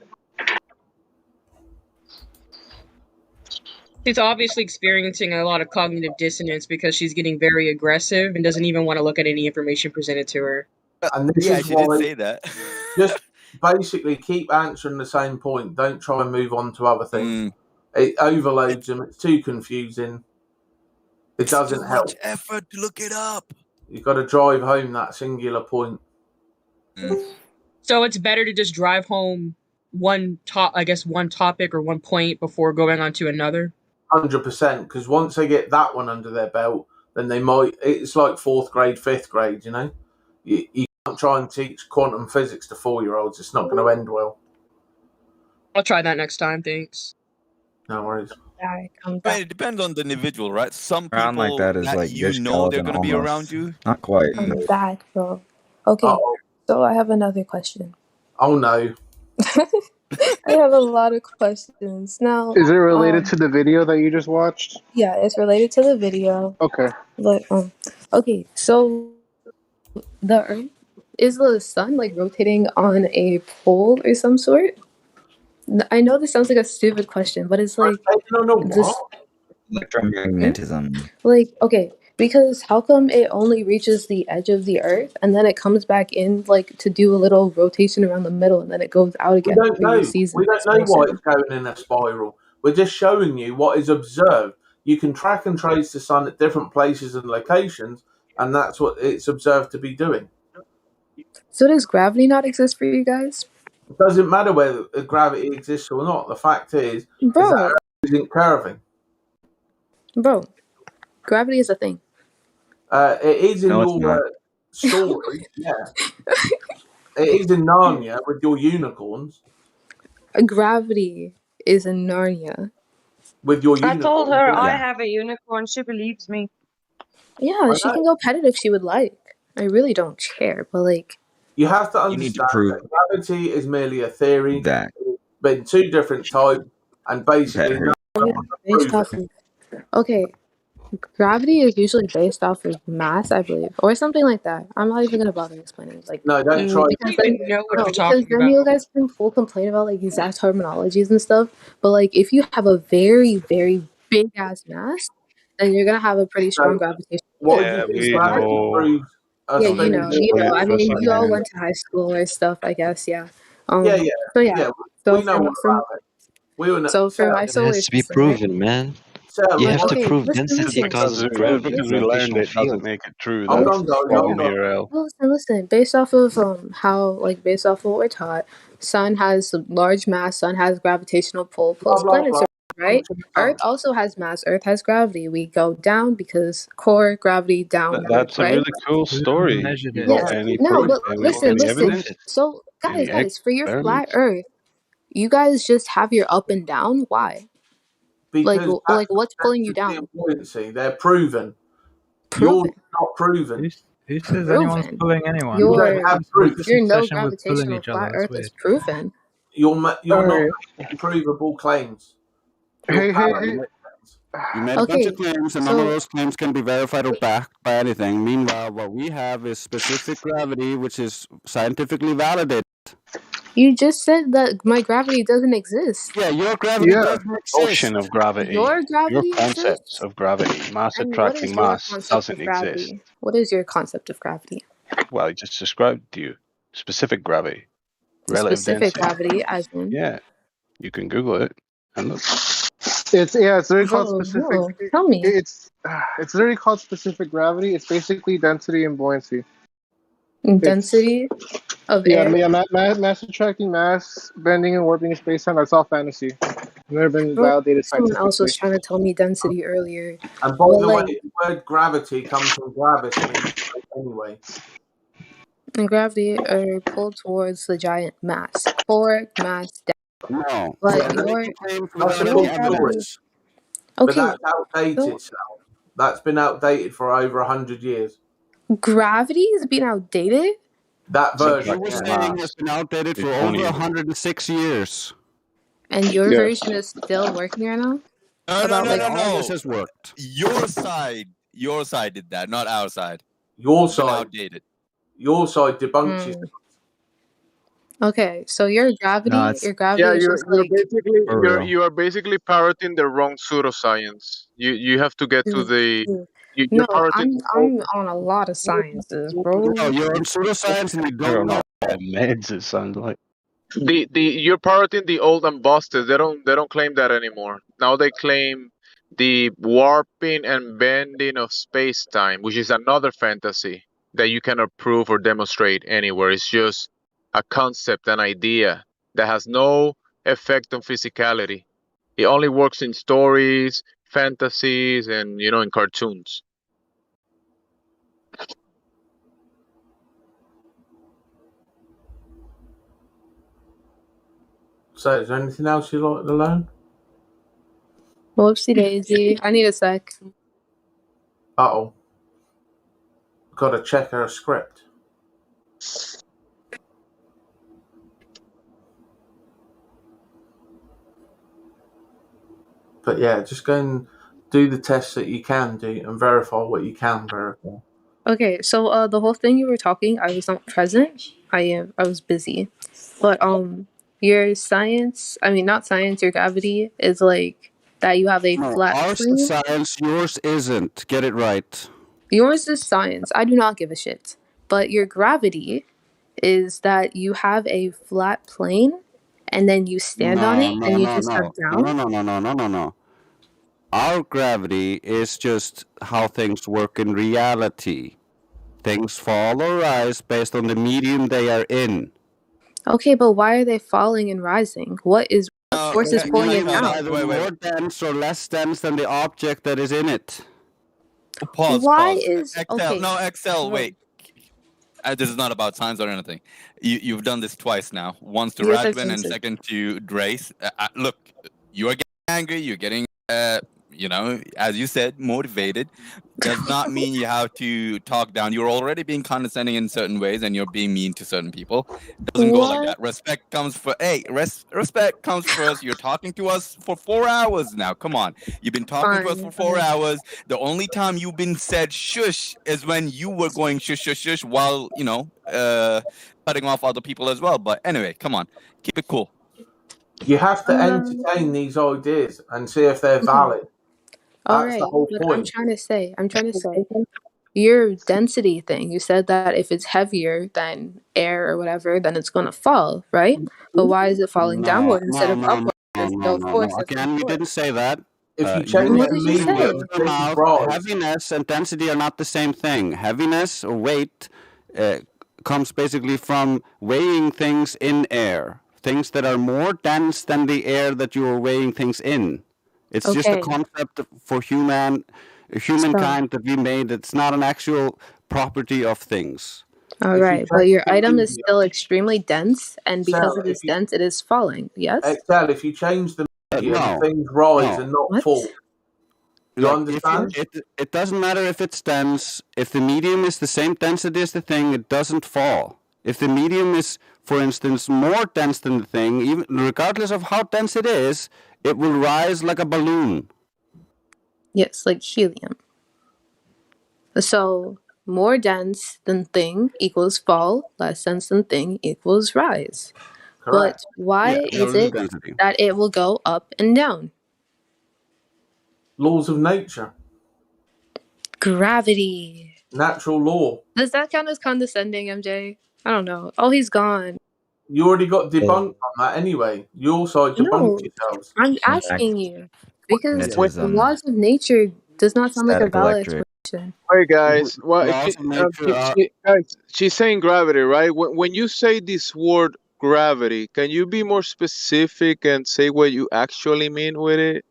She's obviously experiencing a lot of cognitive dissonance because she's getting very aggressive and doesn't even want to look at any information presented to her. And this Yeah, is she did why say that. just basically keep answering the same point. Don't try and move on to other things. It overloads them. It's too confusing. It doesn't help. Much effort to look it up. You've got to drive home that singular point. So it's better to just drive home one topic or one point before going on to another. 100%, because once they get that one under their belt, then they might. It's like 4th grade, 5th grade. You know, you can't try and teach quantum physics to 4-year-olds. It's not going to end well. I'll try that next time. Thanks. No worries. I come I mean, it depends on the individual, right? Some Around people like that is like you your know they're skeleton going to be almost. around you. Not quite. I'm back, bro. Okay, so I have another question. Oh no. I have a lot of questions now. Is it related to the video that you just watched? Yeah, it's related to the video. Okay. But okay, so the Earth, is the sun like rotating on a pole or some sort? I know this sounds like a stupid question, but it's like this, Electromagnetism. like, okay, because how come it only reaches the edge of the Earth and then it comes back in like to do a little rotation around the middle and then it goes out We again? don't know. Season We don't know why it's going in a spiral. We're just showing you what is observed. You can track and trace the sun at different places and locations, and that's what it's observed to be doing. So does gravity not exist for you guys? It doesn't matter whether gravity exists or not. The fact is that Earth isn't curving. Bro, gravity is a thing. It is in No, it's not. your story, yeah. It is in Narnia with your unicorns. Gravity is in Narnia. With your I unicorns. told her I yeah. have a unicorn. She believes me. Yeah, she can go pet it if she would like. I really don't care, but like... You have to You need to understand prove that gravity is merely a theory. that. It's been 2 different types, and basically based off of, okay, gravity is usually based off of mass, I believe, or something like that. I'm not even gonna bother explaining. Like, no, don't try. because then, because then you guys can full complain about like exact terminologies and stuff. But like, if you have a very, very big ass mass, then you're gonna have a pretty strong gravitation. Yeah, we know. Yeah, you know. I mean, you all went to high school or stuff, I guess. Yeah. Yeah. So yeah. So we know all about it. We were so for my It solar has to be system, right? proven, man. You have to prove density because causes we learned it doesn't make it true. Hold That's on, the hold problem on. here, El. Listen. Based off of based off of what we're taught, sun has a large mass. Sun has gravitational pull. Plus planets, right? Earth also has mass. Earth has gravity. We go down because core gravity down. That's a right? really cool story. You got any proof? but Any listen. evidence? So guys, for your experiments? flat Earth, you guys just have your up and down. Why? Because like what's pulling you down? Buoyancy. They're proven. You're not proven. Who says anyone's pulling anyone? Your no Obsession with pulling gravitational each other, flat that's Earth weird. is proven. You're not making provable claims. Hey. You made a bunch of claims, and none of those claims can be verified or backed by anything. Meanwhile, what we have is specific gravity, which is scientifically validated. You just said that my gravity doesn't exist. Yeah, your gravity doesn't exist. Notion of gravity. Your gravity concepts exists? of gravity, mass And what is attracting your mass, concept doesn't of gravity? exist. What is your concept of gravity? Well, I just described to you specific gravity, relative Specific density. gravity, as in. Yeah, you can Google it and look. It's very called specific. No, tell me. It's literally called specific gravity. It's basically density and buoyancy. Density of air. Yeah, mass attracting mass, bending and warping space time. That's all fantasy. Never been validated Someone scientifically. else was trying to tell me density earlier. And by the way, the word gravity comes from gravis, means anyway. And gravity are pulled towards the giant mass. Forward mass down. No. But But that's outdated, Sal. That's been outdated for over 100 years. Gravity has been outdated? That version. You were saying it's been outdated for over 106 years. And your version is still working right now? No. This has worked. Your side did that, not our side. Your It's been side. outdated. Your side debunks yourself. Okay, so your gravity, No, it's your gravity Yeah, is just you're like basically for real. you are basically parroting the wrong pseudoscience. You have to get to mm, the mm. you're No, parroting the old. I'm on a lot of sciences, No, bro. you're on pseudoscience and you They're don't on know. meds, it sounds like. The you're parroting the old and busted. They don't claim that anymore. Now they claim the warping and bending of space time, which is another fantasy that you cannot prove or demonstrate anywhere. It's just a concept, an idea that has no effect on physicality. It only works in stories, fantasies, and in cartoons. So, is there anything else you'd like to learn? Whoopsie daisy. I need a sec. Uh-oh. Got to check her script. But yeah, just go and do the tests that you can do and verify what you can verify. Okay, so the whole thing you were talking, I was not present. I was busy. But your science, I mean not science, your gravity is like that you have a No, flat ours is plane. science, yours isn't. Get it right. Yours is science. I do not give a shit. But your gravity is that you have a flat plane and then you stand on No, it no, and you no, just no, come no, down. no, no, no, no, no, no. Our gravity is just how things work in reality. Things fall or rise based on the medium they are in. Okay, but why are they falling and rising? What force is The pulling it medium is down? either more dense or less dense than the object that is in it. Pause. Why Pause. is okay? Excel. bro, Wait. This is not about science or anything. You've done this twice now. Once to You're Radwin and defensive. second to Drace. Look, you are getting angry. You're getting, as you said, motivated. Does not mean you have to talk down. You're already being condescending in certain ways, and you're being mean to certain people. Doesn't go like What? that. Respect comes respect comes first. You're talking to us for 4 hours now. Come on, you've been talking to us for Fine. 4 hours. The only time you've been said shush is when you were going shush shush shush while cutting off other people as well. But anyway, come on, keep it cool. You have to entertain these ideas and see if they're valid. All That's right, the whole but point. I'm trying to say, your density thing. You said that if it's heavier than air or whatever, then it's gonna fall, right? But why is it falling downward instead of upward? There's no force. That's Again, we didn't say that. If you You change What the did you say? medium, your things mouth, rise. heaviness and density are not the same thing. Heaviness or weight comes basically from weighing things in air. Things that are more dense than the air that you are weighing things in. It's just a Okay. concept for humankind that we made. It's not an actual property of things. All If you right, but change your the item is medium, still extremely dense, and because Excel, it is dense, it is falling. Yes. Excel, if you change the medium, No, things rise no. and not What? fall. You Like understand? it doesn't matter if it's dense. If the medium is the same density as the thing, it doesn't fall. If the medium is, for instance, more dense than the thing, even regardless of how dense it is, it will rise like a balloon. Yes, like helium. So more dense than thing equals fall, less dense than thing equals rise. Correct. But why Yeah, is it density. that it will go up and down? Laws of nature. Gravity. Natural law. Does that count as condescending, MJ? I don't know. Oh, he's gone. You already got debunked on that anyway. You also debunked No, yourselves. I'm asking you because Magnetism. laws of nature does not sound like a Static valid electric. explanation. Hey guys, well, Laws of nature guys, she's saying gravity, right? When you say this word gravity, can you be more specific and say what you actually mean with it?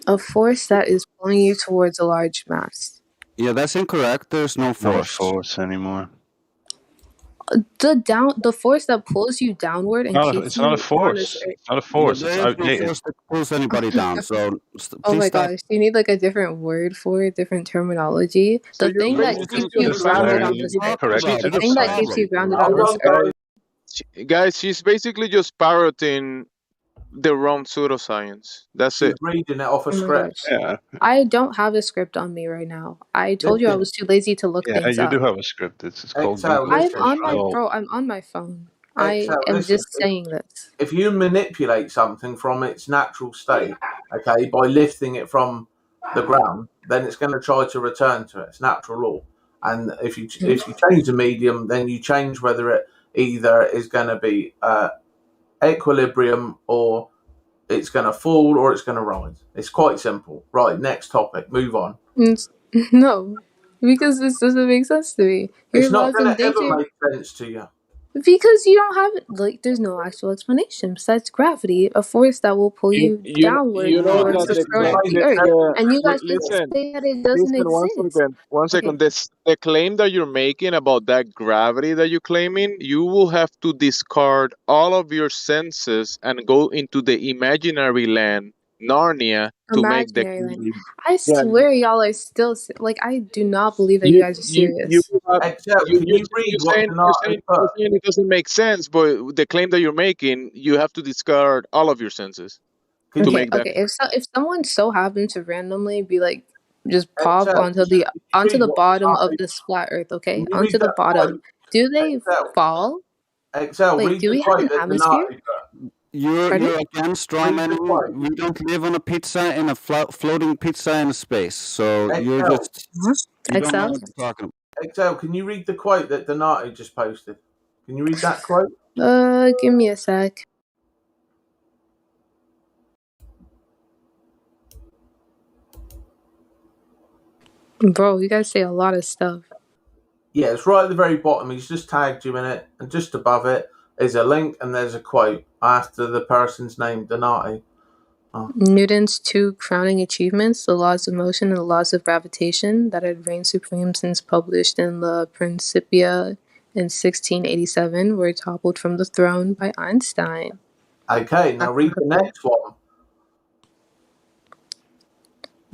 A force that is pulling you towards a large mass. Yeah, that's incorrect. There's no Not a force. force anymore. The force that pulls you downward and keeps It's you not a on this force. earth. It's not a force. It's There is no outdated. force that pulls anybody down. So Oh please my stop. gosh, you need like a different word for it, different terminology. So The you're thing that basically keeps you just grounded on Larry, this you earth. corrected The us thing that finally. keeps you grounded on Hold this on, earth. guys. Guys, she's basically just parroting the wrong pseudoscience. That's She's it. reading it off a Oh my script. gosh. I don't have a script on me right now. I told you I Listen, was too lazy to look Yeah, things you up. do have a script. It's called Excel, Google. I'm listen. on my Control. I'm on my phone. I am listen, just saying this. if you manipulate something from its natural state, okay, by lifting it from the ground, then it's going to try to return to its natural law. And if you change the medium, then you change whether it either is going to be equilibrium, or it's going to fall, or it's going to rise. It's quite simple. Right, next topic. Move on. No, because this doesn't make sense to me. Your It's not laws going of to ever nature. make sense to you. Because you don't have like, there's no actual explanation besides gravity, a force that will pull you downward You know towards that the center of the earth, and you guys just listen. say that it doesn't Listen, exist. one Okay, second. The claim that you're making about that gravity that you're claiming, you will have to discard all of your senses and go into the imaginary land, Narnia, to make the imaginary land. claim. I Yeah, swear, y'all are still like, I do not believe that you guys are you serious. have, Excel, can you read what the Nazi you're put? saying it doesn't make sense, but the claim that you're making, you have to discard all of your senses to Okay, make that. okay. If someone so happened to randomly be like, just pop Excel, onto can you read the what the bottom of Nazi? this flat Earth, okay, Can you onto read the that quote? bottom, do they Excel, fall? Excel, Wait, read do the we have quote an that the atmosphere? Nazi put. Pardon? You're again straw Read the manning. quote. We don't live on a pizza in a floating pizza in space. So you're Excel, just you don't know Excel? what you're talking about. Excel, can you read the quote that Donato just posted? Can you read that quote? Give me a sec. Bro, you guys say a lot of stuff. Yeah, it's right at the very bottom. He's just tagged you in it, and just above it is a link, and there's a quote after the person's name, Donati. Newton's two crowning achievements, the laws of motion and the laws of gravitation, that had reigned supreme since published in the Principia in 1687, were toppled from the throne by Einstein. Okay, now read the next one.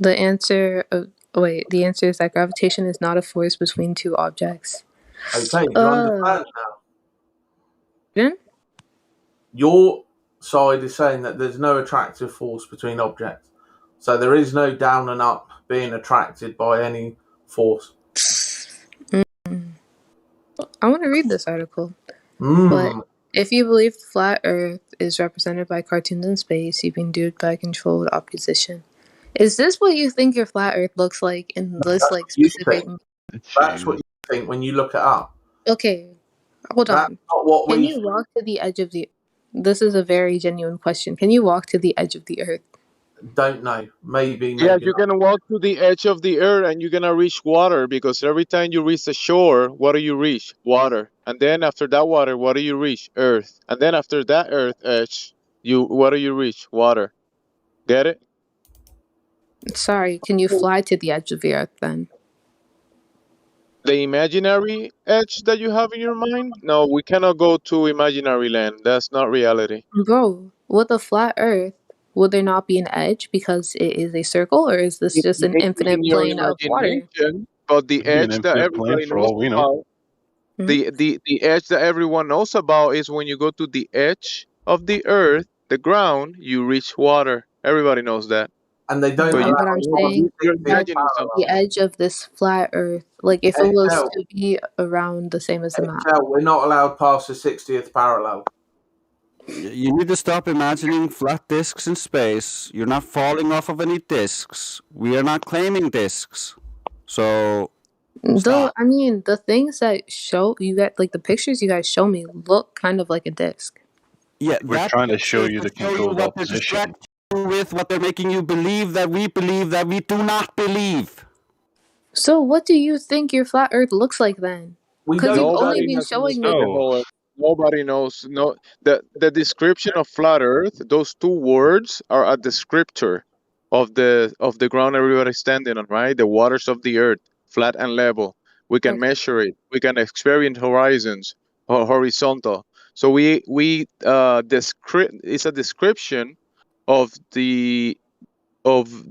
The answer is that gravitation is not a force between two objects. Okay, do you understand now? Yeah? Your side is saying that there's no attractive force between objects. So there is no down and up being attracted by any force. I want to read this article. Mm. But if you believe the flat Earth is represented by cartoons in space, you've been duped by controlled opposition. Is this what you think your flat Earth looks like in this like specific? That's what you think when you look it up. Okay, hold That's on. not what Can we you walk to the edge of the? This is a very genuine question. Can you walk to the edge of the Earth? don't know. Maybe Yeah, you're not. gonna walk to the edge of the earth and you're gonna reach water, because every time you reach the shore, what do you reach? Water. And then after that water, what do you reach? Earth. And then after that earth edge, what do you reach? Water. Get it? Sorry, can you fly to the edge of the Earth then? The imaginary edge that you have in your mind? No, we cannot go to imaginary land. That's not reality. Bro, with a flat Earth, would there not be an edge because it is a circle, or is this just an infinite In your plane of water? imagination, but the Could be an edge that infinite plane everybody for knows all we know. about, the edge that everyone knows about is when you go to the edge of the earth, the ground, you reach water. Everybody knows that. And they don't But No, allow but I'm saying you're that's imagining something. the edge of this flat Earth. Like if it was to be around the same as the map. We're not allowed past the 60th parallel. You need to stop imagining flat discs in space. You're not falling off of any discs. We are not claiming discs. So stop. I mean, the things that show you got, like the pictures you guys show me, look kind of like a disc. Yeah, We're that trying to show is you the to show you controlled what they're opposition. distracting you with, what they're making you believe that we do not believe. So what do you think your flat Earth looks like then? Because you've only been showing me. Nobody knows. No, the description of flat Earth. Those two words are a descriptor of the ground everybody's standing on. Right, the waters of the earth, flat and level. We can measure it. We can experience horizons or horizontal. So it's a description of the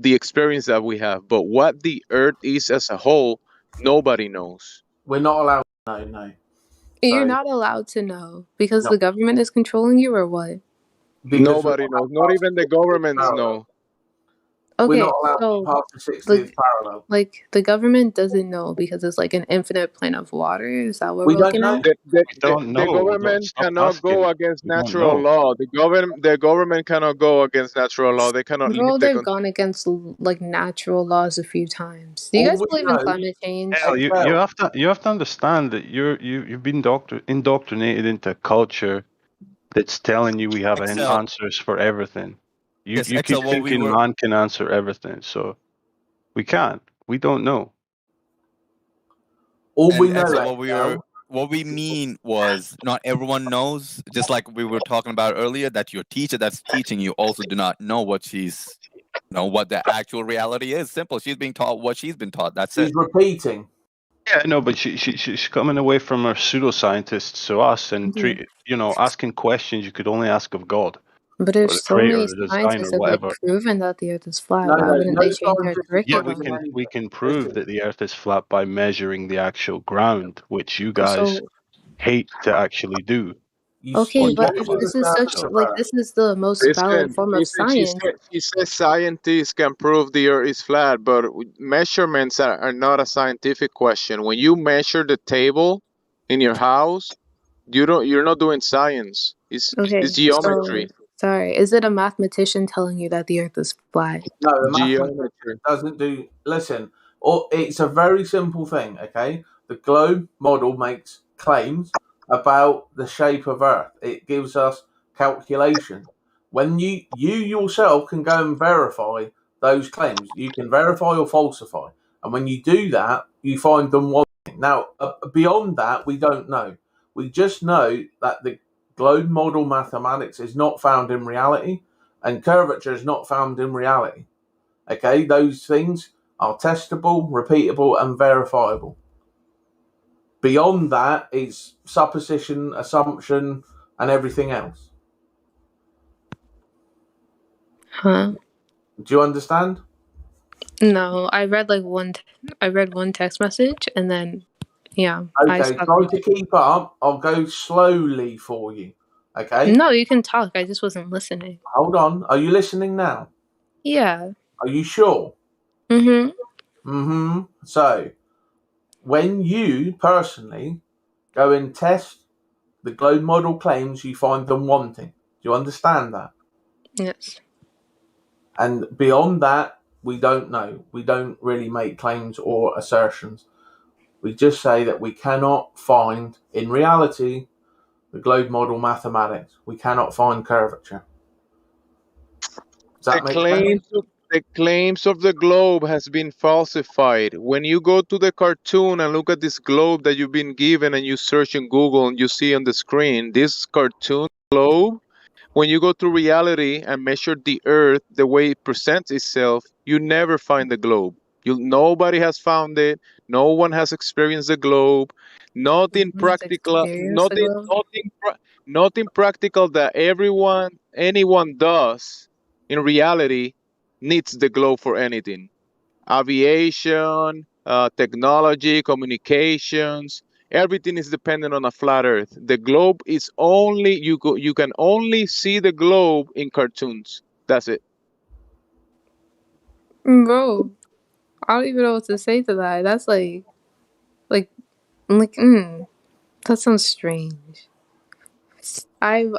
experience that we have. But what the earth is as a whole, nobody knows. We're not allowed to know, no. You're not allowed to know because the government is controlling you, or what? Nobody knows. Not even the governments know. We're Okay, not allowed to so pass the 60th parallel. like the government doesn't know because it's like an infinite plane of water. Is that what We we're don't looking know. at? We don't know. The government Stop cannot go asking. against We don't natural know. law. The government cannot go against natural law. They cannot Bro, lift the they've gone against like natural laws a few times. Do you All guys we believe in know, climate change? Hell, you have to understand that you've been indoctrinated into a culture that's telling you we have Excel. answers for everything. You Yes, keep Excel, what we thinking were man can answer everything, so we can't. We don't know. all we and know, Excel, Excel, what we mean was not everyone knows, just like we were talking about earlier, that your teacher that's teaching you also do not know what what the actual reality is. Simple. She's being taught what she's been taught. That's she's it. repeating. Yeah, no, but she's coming away from her pseudoscientists to us and asking questions you could only ask of God But or if the so creator, many or the designer, scientists have like whatever. proven that the Earth is flat, No, why wouldn't no they change their scientific Yeah, curriculum? we can prove that the Earth is flat by measuring the actual ground, which you Oh, guys so hate to actually do. okay, Or but talk if about. this is such So like this is the most valid Listen, form of science. she said scientists can prove the Earth is flat, but measurements are not a scientific question. When you measure the table in your house, you're not doing science. It's Okay, so geometry. sorry, is it a mathematician telling you that the Earth is flat? No, the mathematician Geometry. doesn't do. Listen, or it's a very simple thing. Okay, the globe model makes claims about the shape of Earth. It gives us calculation. When you yourself can go and verify those claims, you can verify or falsify, and when you do that, you find them one thing. Now, beyond that, we don't know. We just know that the globe model mathematics is not found in reality, and curvature is not found in reality. Okay, those things are testable, repeatable, and verifiable. Beyond that is supposition, assumption, and everything else. Huh? Do you understand? No, I read I read one text message and then yeah, I Okay, stopped try to reading. keep up. I'll go slowly for you. Okay? No, you can talk. I just wasn't listening. Hold on. Are you listening now? Yeah. Are you sure? Mm-hmm. Mm-hmm. So, when you personally go and test the globe model claims, you find them wanting. Do you understand that? Yes. And beyond that, we don't know. We don't really make claims or assertions. We just say that we cannot find, in reality, the globe model mathematics. We cannot find curvature. Does that make sense? The claims of the globe has been falsified. When you go to the cartoon and look at this globe that you've been given and you search in Google and you see on the screen, this cartoon globe, when you go to reality and measure the Earth the way it presents itself, you never find the globe. Nobody has found it. No one has experienced the globe. Nothing Let's practical. experience the globe. Nothing practical that anyone does in reality needs the globe for anything. Aviation, technology, communications, everything is dependent on a flat Earth. The globe is only you can only see the globe in cartoons. That's it. Bro, I don't even know what to say to that. That's like that sounds strange. I'm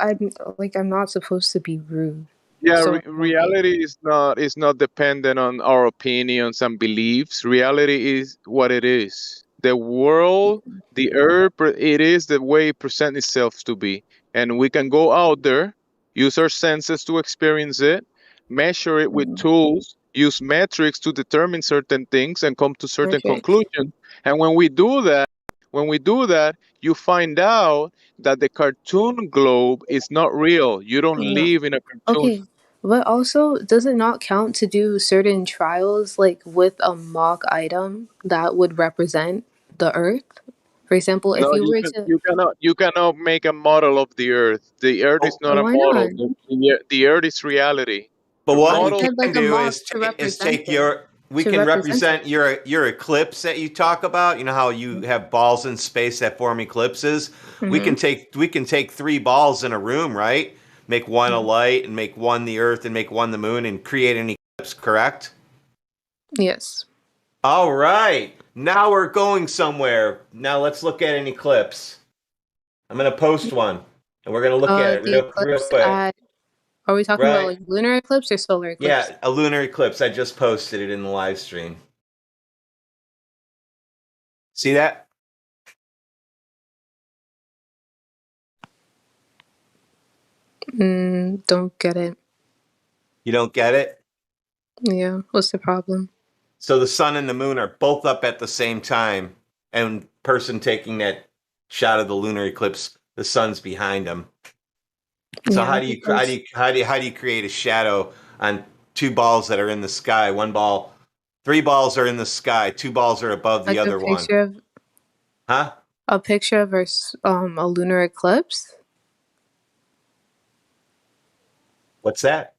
not supposed to be rude. Yeah, So reality is not dependent on our opinions and beliefs. Reality is what it is. The world, the earth, it is the way it presents itself to be. And we can go out there, use our senses to experience it, measure it with tools, use metrics to determine certain things and come to certain metrics. conclusions. And when we do that, you find out that the cartoon globe is not real. You don't No. live in a cartoon. Okay. But also, does it not count to do certain trials like with a mock item that would represent the Earth? For example, if No, you were to you cannot make a model of the Earth. The Earth is not a why model. not? The Earth is reality. But The what we model. can Like a do mock is to is represent take it. we To can represent represent your eclipse that you talk about. You know how you have balls in space that form eclipses. We can take three balls in a room, right? Make one a light and make one the Earth and make one the moon and create an eclipse eclipse, correct? Yes. All right. Now we're going somewhere. Now let's look at an eclipse. I'm going to post one, and we're going to look at it The real eclipse quick. are we talking about Right? like lunar eclipse or solar eclipse? Yeah, a lunar eclipse. I just posted it in the live stream. See that? Don't get it. You don't get it? Yeah, what's the problem? So the sun and the moon are both up at the same time, and person taking that shot of the lunar eclipse, the sun's behind them. So Yeah, how do you create a shadow on two balls that are in the sky? One ball, three balls are in the sky, two balls are above the like other one. Huh? A picture of a lunar eclipse? What's that?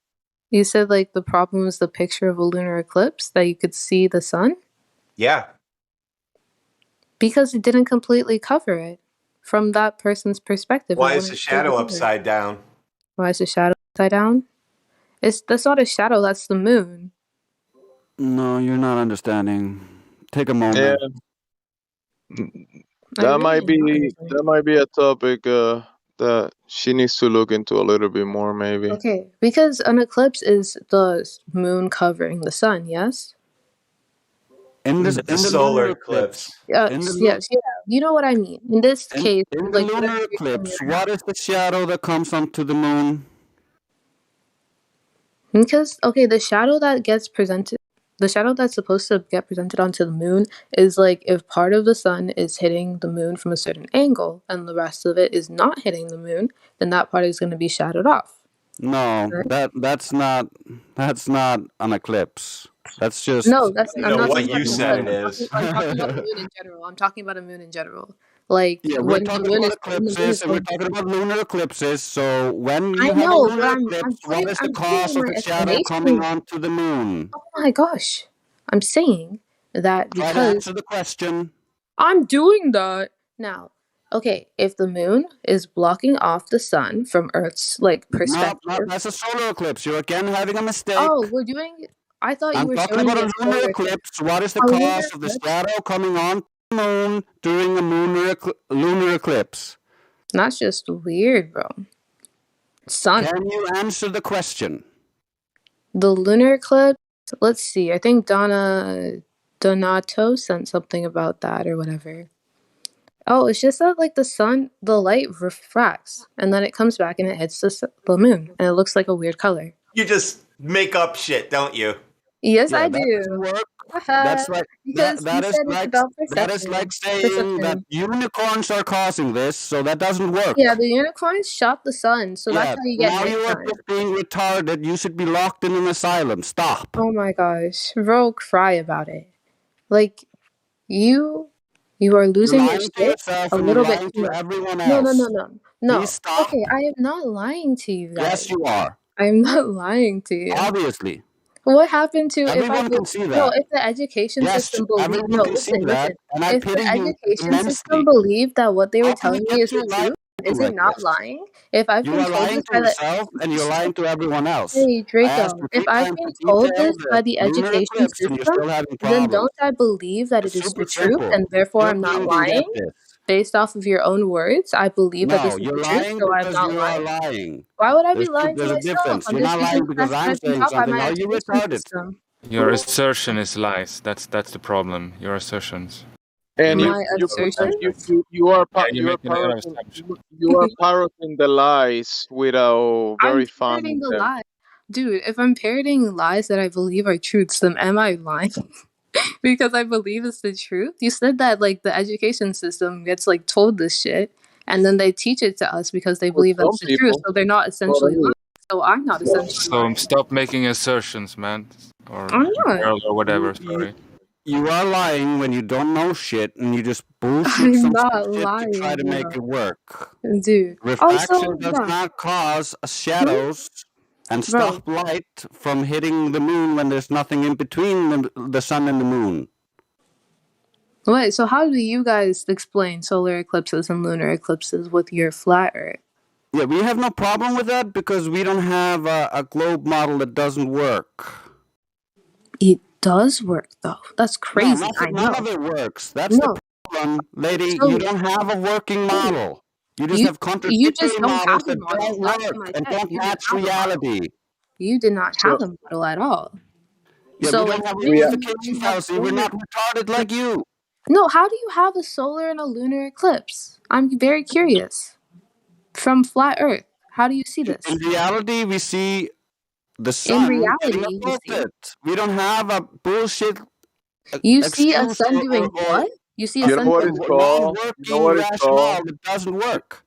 You said like the problem was the picture of a lunar eclipse that you could see the sun? Yeah. Because it didn't completely cover it. From that person's perspective. Why is the shadow upside down? Why is the shadow upside down? That's not a shadow, that's the moon. No, you're not understanding. Take a moment. Yeah. That might be a topic that she needs to look into a little bit more, maybe. Okay, because an eclipse is the moon covering the sun, yes? In the solar eclipse. Yes, yeah. You know what I mean. In this case, in the lunar eclipse, what is the shadow that comes onto the moon? Because the shadow that gets presented, the shadow that's supposed to get presented onto the moon is like if part of the sun is hitting the moon from a certain angle and the rest of it is not hitting the moon, then that part is going to be shadowed off. No, that's not an eclipse. That's just no. That's I'm not what you said it is. I'm talking about the moon in general. I'm talking about a moon in general. Like yeah, we're talking about eclipses and we're talking about lunar eclipses. So when you have a lunar eclipse, what is the cause of the shadow coming onto the moon? Oh my gosh. I'm saying that because... Try to answer the question. I'm doing that. Now, okay, if the moon is blocking off the sun from Earth's perspective... No, that's a solar eclipse. You're again having a mistake. Oh, we're doing... I thought you were talking showing about me a lunar eclipse. What is the cause of the shadow coming on the moon during a lunar eclipse? That's just weird, bro. Sun. Can you answer the question? The lunar eclipse? Let's see. I think Donato sent something about that or whatever. Oh, it's just that the light refracts and then it comes back and it hits the moon and it looks like a weird color. You just make up shit, don't you? Yes, I do. That's like because that is like saying that unicorns are causing this, so that doesn't work. Yeah, the unicorns shot the sun, so that's how you get now you are just being retarded. You should be locked in an asylum. Stop. Oh my gosh, bro, cry about it. Like you are losing your shit a little bit too much. Everyone else. No. Please stop. Okay, I am not lying to you guys. Yes, you are. I am not lying to you. Obviously. What happened to everyone can see that? No, if the education system believed listen. If the education system believed that what they were telling me is the truth, is it not lying? If I've been told lying to yourself and you're lying to everyone else. Hey Draco, if I've been told this by the education system, then don't I believe that it is the truth and therefore I'm not lying? Based off of your own words, I believe that this is the truth, so I'm not lying. Why would I be lying to myself? You're not lying because I'm saying something. Are you retarded? Your assertion is lies. That's the problem. Your assertions. And you are parroting the lies without verifying them. Lies. Dude, if I'm parroting lies that I believe are truths, then am I lying? Because I believe it's the truth. You said that the education system gets told this shit and then they teach it to us because they believe that's the truth, so they're not essentially lying. So I'm not essentially lying. So stop making assertions, man. Or I'm not. Girl or whatever, sorry. You are lying when you don't know shit and you just bullshit some shit to try to make it work. Dude. Refraction does not cause shadows and stop light from hitting the moon when there's nothing in between the sun and the moon. Wait, so how do you guys explain solar eclipses and lunar eclipses with your flat Earth? Yeah, we have no problem with that because we don't have a globe model that doesn't work. It does work though. That's crazy. No, I none know. of it works. That's the problem, lady. So You don't have a working model. You just have you just contradictory don't models have a that model. don't Last work time I and checked, don't you didn't match have a model. reality. You did not So have a model at all. Yeah, So we don't have explain to me how reification you have fallacy. We're solar. not retarded like you. No, how do you have a solar and a lunar eclipse? I'm very curious. From flat Earth, how do you see this? In reality, we see the In sun getting reality, you see. assaulted. We don't have a bullshit You see a excuse sun or doing what? You see a you know sun what doing it's what? called? You know non-working what it's called? rationale that doesn't work.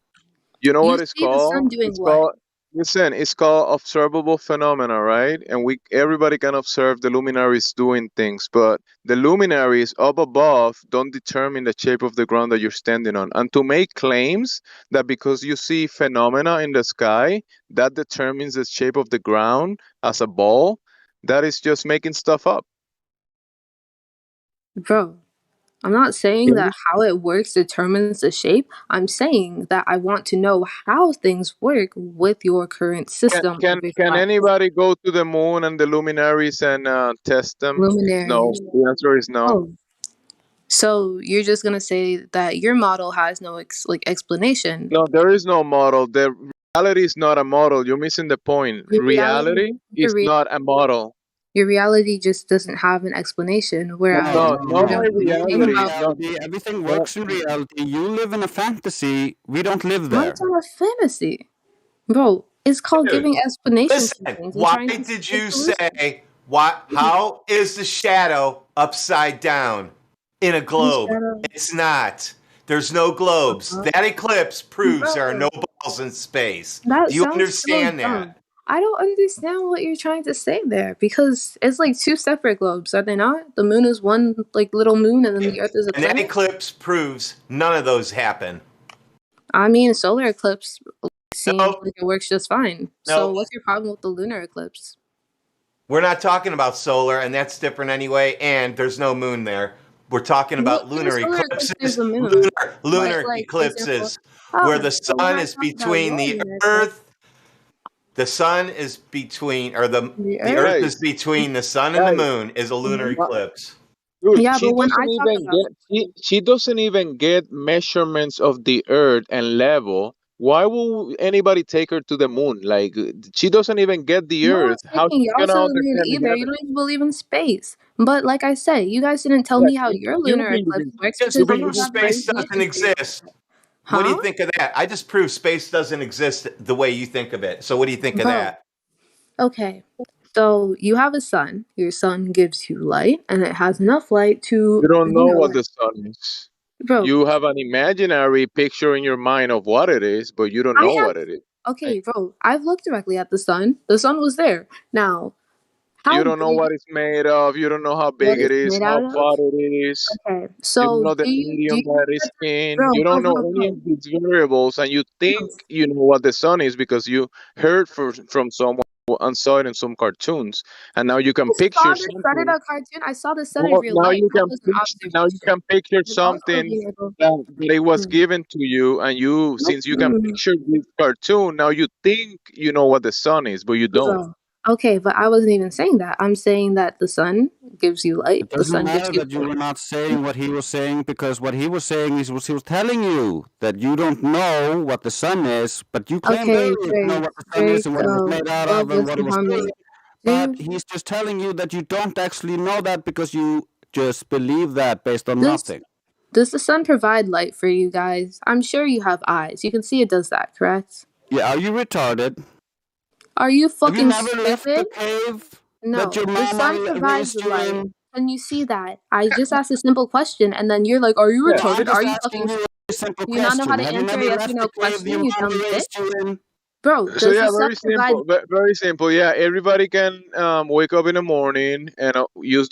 You know You what it's see the sun called? doing It's what? called listen, it's called observable phenomena, right? And everybody can observe the luminaries doing things, but the luminaries up above don't determine the shape of the ground that you're standing on. And to make claims that because you see phenomena in the sky, that determines the shape of the ground as a ball, that is just making stuff up. Bro, I'm not saying that how it works determines the shape. I'm saying that I want to know how things work with your current system. Can anybody go to the moon and the luminaries and test them? Luminaries. No. The answer is no. Oh. So you're just gonna say that your model has no explanation. No, there is no model. The reality is not a model. You're missing the point. Your Reality is not a model. Your reality just doesn't have an explanation. Whereas No, not my We live in reality. No. reality. Everything works in reality. You live in a fantasy. We don't live Mine's there. not a fantasy, bro. It's called Dude, giving explanations to listen, things and why trying to did make you solutions. say how is the shadow upside down in a globe? shadow? It's not. There's no globes. That eclipse proves there are no balls in space. That Do you sounds so understand dumb. that? I don't understand what you're trying to say there because it's like two separate globes, are they not? The moon is one like little moon, and then the Earth is a And that planet. eclipse proves none of those happen. I mean, a solar eclipse seems like it works just fine. So Nope. what's your problem with the lunar eclipse? We're not talking about solar, and that's different anyway, and there's no moon there. We're talking about In the lunar solar eclipse, there's eclipses, a moon. lunar Like, for example, eclipses, where the but we're sun not is talking about between your the lunar eclipse. Earth. The sun is between, or the Earth? Earth is between the sun and the moon is a lunar Mhm. eclipse. Dude, Yeah, she but when doesn't I talk even about she doesn't even get measurements of the earth and level. Why will anybody take her to the moon? Like she doesn't even get the no earth. one's How's taking she y'all to gonna the moon understand the either. You heaven? don't even believe in space. But like I said, you guys didn't tell Yeah, me how your you lunar believe eclipse in works Just because you prove don't have space radiation doesn't for your exist. What do you think of that? I just proved space doesn't exist the way you think of it. So what do you think of Bro. that? Okay. So you have a sun. Your sun gives you light, and it has enough light to, You don't know what like, the sun is. bro. You have an imaginary picture in your mind of what it is, but you don't I know have what it is. okay, bro. I've looked directly at the sun. The sun was there. Now, You how don't know big what it's made of. You don't know how what big it it's is, made how out of? far it is. Okay. You So don't know the do you medium that it's in. bro, You bro, don't know bro, any bro. of these variables, and you think you know what the sun is because you heard from someone and saw it in some cartoons, and now you can I picture saw the sun in something. a cartoon. I saw the sun in Well, real now life. you That can was an picture observation. It's also something being able that it was given to you, and you since you can Mm, picture this cartoon, now you think you know what the sun is, but you don't. bro. Okay, but I wasn't even saying that. I'm saying that the sun gives you light. It The doesn't sun gives matter you that you were not saying what he was saying because what he was saying is what he was telling you that you don't know what the sun is, but you claimed Okay, earlier to know what the sun is Drake, and what it was made out well, of and what it listen, was doing. homie. But Dude, he's just telling you that you don't actually know that because you just believe that based on this nothing. does the sun provide light for you guys? I'm sure you have eyes. You can see it does that, correct? Yeah, are you retarded? Are you Have you fucking never left the stupid? cave that No, your the sun mama provides raised the you light. in? Can you see that? I just asked a simple question, and then you're like, "Are you No, I'm retarded? just Are you asking fucking? you a simple Do you not know how question. to Have you answer a never yes or left the no cave question? your You mama dumb bitch, raised you in? bro. So Does yeah, the sun very provide? simple. Very simple. Yeah, everybody can wake up in the morning and use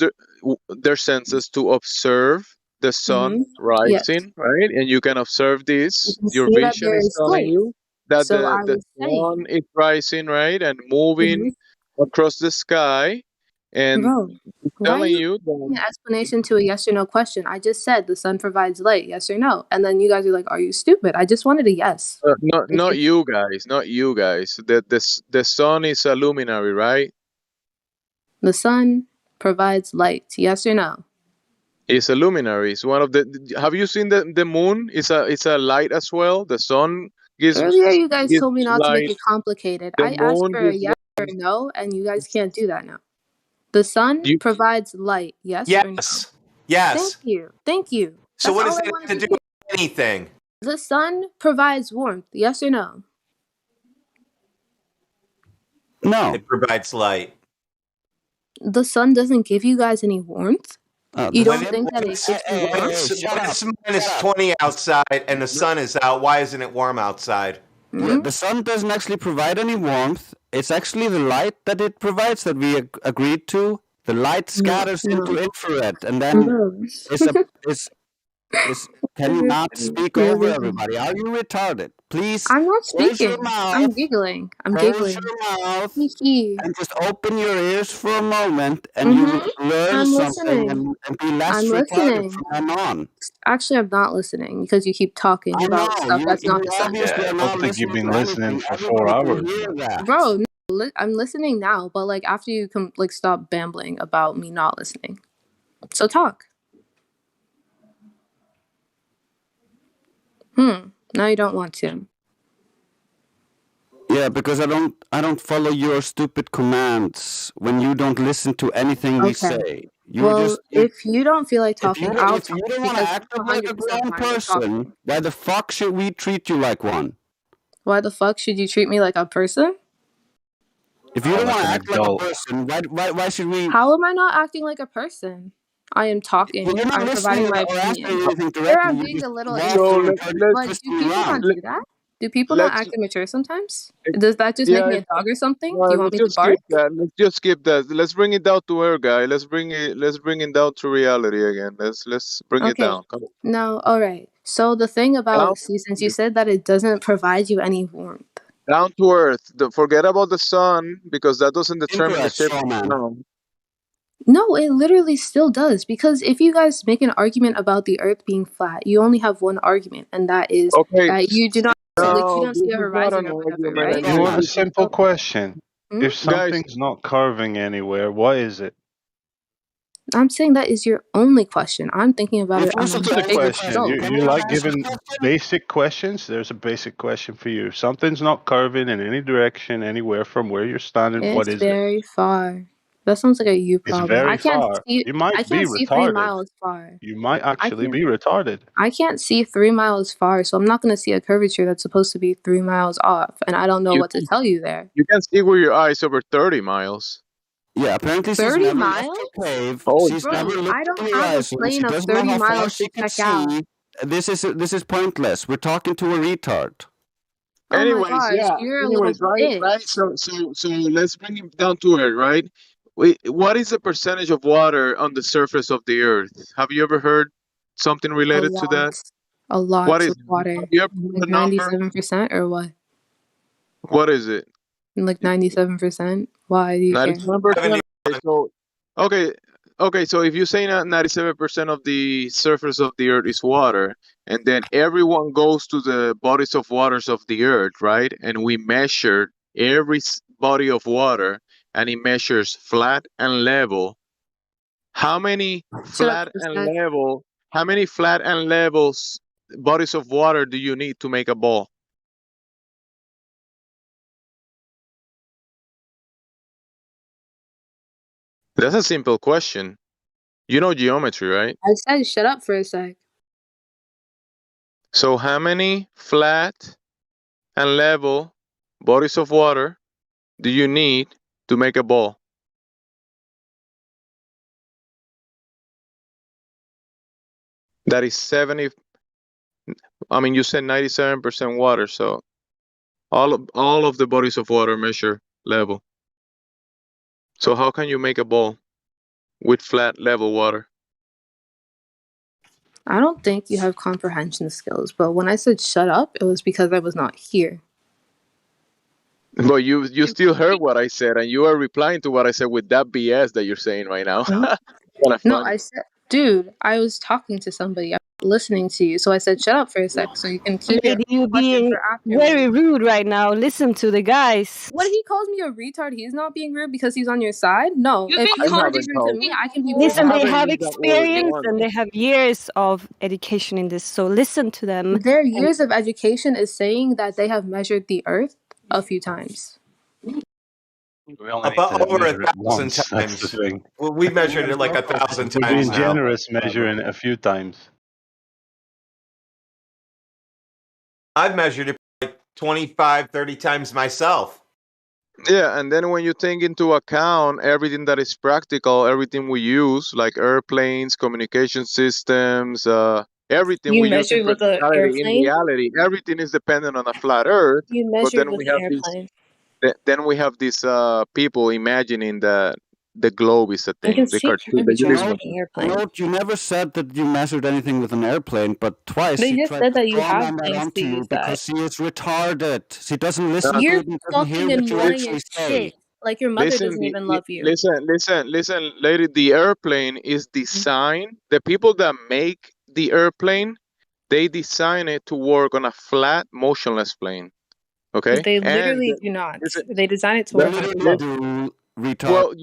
their senses to observe the sun Yes, rising, right? And you can observe you this. can Your see that vision there is is telling light. you that So I the was sun saying, is rising, right, and moving across the sky, and bro, it's why are telling you you giving that. an explanation to a yes or no question? I just said the sun provides light, yes or no, and then you guys are like, "Are you stupid?" I just wanted a yes. Not you guys, not you guys. The sun is a luminary, right? The sun provides light? Yes or no? It's a luminary. It's one of the. Have you seen the moon? It's a light as well. The sun gives Earlier, you guys gives told me not to make light. it complicated. The I asked moon for a gives yes or a no, and you guys can't do that now. The sun you. provides light. Yes or no? Yes. Thank Yes. you. Thank you. So That's what all does I that wanted have to to do hear. with anything? The sun provides warmth. Yes or no? No. It provides light. The sun doesn't give you guys any warmth. You don't think that it gives you When warmth? it's minus 20 outside and the sun is out, why isn't it warm outside? Yeah, the sun doesn't actually provide any warmth. It's actually the light that it provides that we agreed to. The light scatters into infrared, and then can you not speak over everybody? Are you retarded? Please I'm not close your speaking. mouth. I'm giggling. I'm Close giggling. your mouth and just open your ears for a moment, and you learn I'm something listening. and be less I'm retarded listening. from then on. Actually, I'm not listening because you keep talking I about know stuff that's you not the obviously subject. I don't think you've been listening for 4 Everybody hours. can hear that. Bro, no, I'm listening now, but like after you stop bambling about me not listening. So talk. Now you don't want to. Yeah, because I don't follow your stupid commands when you don't listen to anything we say. If you don't feel like If you talking, don't, I'll if you talk don't want to because act I'm like a 100% grown fine with talking. person, why the fuck should we treat you like one? Why the fuck should you treat me like a person? If you don't like want to an act like a adult. person, why should we? How am I not acting like a person? I am talking. Well, you're not I'm listening providing my or asking opinion. anything Here directly. I'm You being just a little walk So through immature. and But do twisting people around. not do that? Do people not act immature sometimes? Does that just make me a dog or something? Do you want Let's me to just skip bark? that. Let's just skip that. Let's bring it down to earth, guy. Let's bring it down to reality again. Let's bring it Okay. down. Come on. No, alright. So the thing about seasons, you said that it doesn't provide you any warmth. Down to earth. Forget about the sun because that doesn't determine the Incorrect, shape of the strawman. ground. No, it literally still does. Because if you guys make an argument about the earth being flat, you only have one argument, and that is Okay. that you do not you don't see This a is not horizon an or whatever, argument right? You want anymore. a simple question? If Guys, something's not curving anywhere, what is it? I'm saying that is your only question. I'm thinking about it on Answer a the bigger question. scope. You like giving basic questions? There's a basic question for you. If something's not curving in any direction, anywhere from where you're standing, what It's is it? very far. That sounds like a you It's problem. very far. You might I be can't see 3 retarded. miles far. You might I actually can't be retarded. I can't see 3 miles far, so I'm not gonna see a curvature that's supposed to be 3 miles off, and I don't know what to tell you there. you can see with your eyes over 30 miles. Yeah, apparently she's 30 never left miles? her cave. Oh, She's Bro, never I looked don't in the have a horizon. She plane of doesn't know 30 how far miles she to can check out. see. This is pointless. We're talking to a retard. Oh my Anyways, gosh, yeah. you're a little Right. So let's bring it down to earth, right? What is the percentage of water on the surface of the earth? Have you ever heard something A related to that? lot What is of it? water. Have you ever heard Like a number? 97% or what? What is it? Like 97%? Why do you care? 97%. Okay. So if you say 97% of the surface of the earth is water, and then everyone goes to the bodies of waters of the earth, right? And we measured every body of water, and it measures flat and level. How many flat and level? How many flat and levels bodies of water do you need to make a ball? That's a simple question. You know geometry, right? I said shut up for a sec. So how many flat and level bodies of water do you need to make a ball? That is 70. I mean, you said 97% water, so all of the bodies of water measure level. So how can you make a ball with flat level water? I don't think you have comprehension skills, but when I said shut up, it was because I was not here. But you still heard what I said, and you are replying to what I said with that BS that you're saying right now. Kinda No, funny. I said, dude, I was talking to somebody. listening to you. So I said, shut up for a sec so you can keep your Lady, you question being for after very me. rude right now. Listen to the guys. What, he calls me a retard? He's not being rude because he's on your side? No. You've If been he's not called being rude to me, I can be rude Listen, back. they have used that word experience once. and they have years of education in this. So listen to them. Their years of education is saying that they have measured the earth a few times. We only need About to over measure it 1,000 once. That's the times. thing. Well, we measured it like 1,000 We're times being now. generous, measuring it a few times. I've measured it like 25, 30 times myself. Yeah, and then when you take into account everything that is practical, everything we use, like airplanes, communication systems, everything You we use in measured with an practicality, in airplane? reality, everything is dependent on a flat Earth. You But measured then with we an have these, airplane. then we have these people imagining that the globe is a I can thing. The see cartoon, the curvatures universe. with an airplane. Note, you never said that you measured anything with an airplane, but twice They he just tried said to that you have strawman that things to onto you use that. because he is retarded. He doesn't listen to You're it. He doesn't hear fucking what you annoying actually as say. shit. Like your mother doesn't even love you. Listen, lady. The airplane is designed. The people that make the airplane, they design it to work on a flat, motionless plane. Okay, They and literally do not. listen, They design it to the- work on a Literally plane. do, retard. well,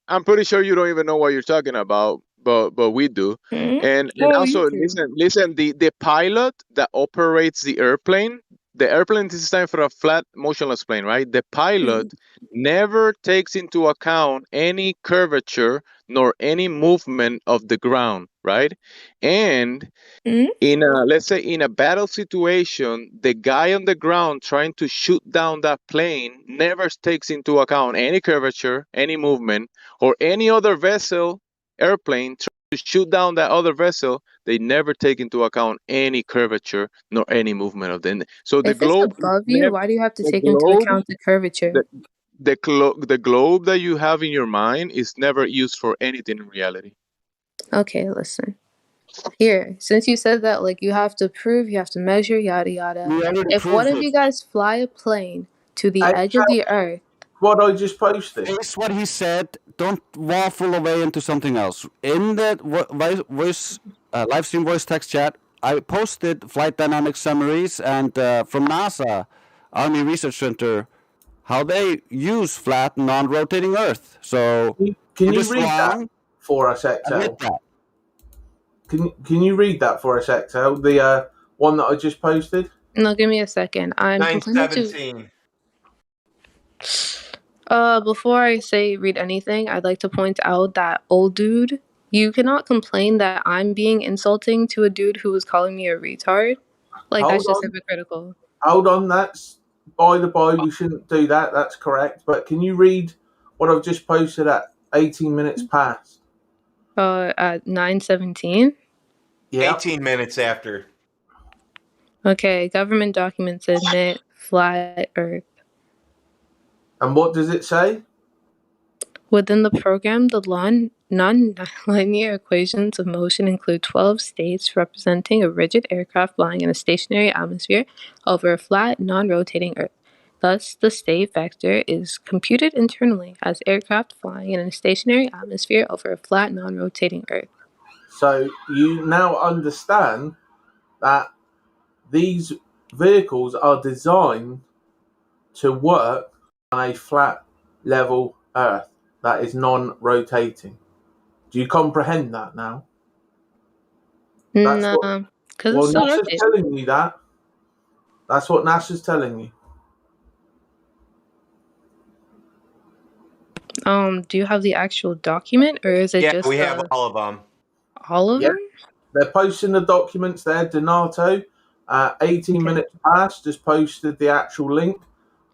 I'm pretty sure you don't even know what you're talking about, but we do. And Oh, also you do. listen. The pilot that operates the airplane is designed for a flat, motionless plane, right? The pilot never takes into account any curvature nor any movement of the ground, right? And in a, let's say in a battle situation, the guy on the ground trying to shoot down that plane never takes into account any curvature, any movement, or any other vessel, airplane trying to shoot down that other vessel. They never take into account any curvature nor any movement of the. So the If it's globe, above you, why do you have to take into globe, account the curvature? the globe that you have in your mind is never used for anything in reality. Okay, listen. Here, since you said that, like, you have to prove, you have to measure, yada yada. We already If one proved of it. you guys fly a plane to the edge of the earth, what I just posted. Face what he said. Don't waffle away into something else. In the live stream voice text chat, I posted flight dynamics summaries and from NASA, Army Research Center, how they use flat, non-rotating Earth. So Can he you was read that wrong. for us, XL? Admit that. Can you read that for us, XL? The one that I just posted. no, give me a second. I'm complaining to. 917. Before I say read anything, I'd like to point out that old dude, you cannot complain that I'm being insulting to a dude who was calling me a retard. Like, that's just hypocritical. Hold on, that's by the by. We shouldn't do that. That's correct. But can you read what I've just posted at 18 minutes past? At 9:17. Yeah. 18 minutes after. Okay, government documents admit flat Earth. And what does it say? Within the program, the non-linear equations of motion include 12 states representing a rigid aircraft flying in a stationary atmosphere over a flat, non-rotating Earth. Thus, the state vector is computed internally as aircraft flying in a stationary atmosphere over a flat, non-rotating Earth. So you now understand that these vehicles are designed to work on a flat, level Earth that is non-rotating. Do you comprehend that now? That's No, what. because Well, it's still NASA's rotating. telling you that. That's what NASA's telling you. Do you have the actual document, or is it Yeah, just we have all of them. all of them? They're posting the documents there. Donato, 18 minutes past, just posted the actual link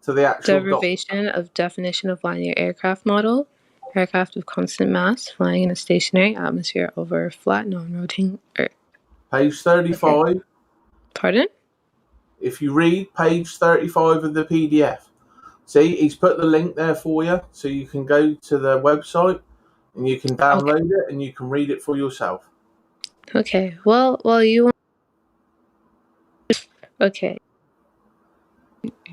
to the actual document. Derivation of definition of linear aircraft model. Aircraft of constant mass flying in a stationary atmosphere over a flat, non-rotating Earth. Page 35. Okay. Pardon? If you read page 35 of the PDF, see, he's put the link there for you, so you can go to the website and you can download it and you can read it for yourself. Okay. Well, you. Okay.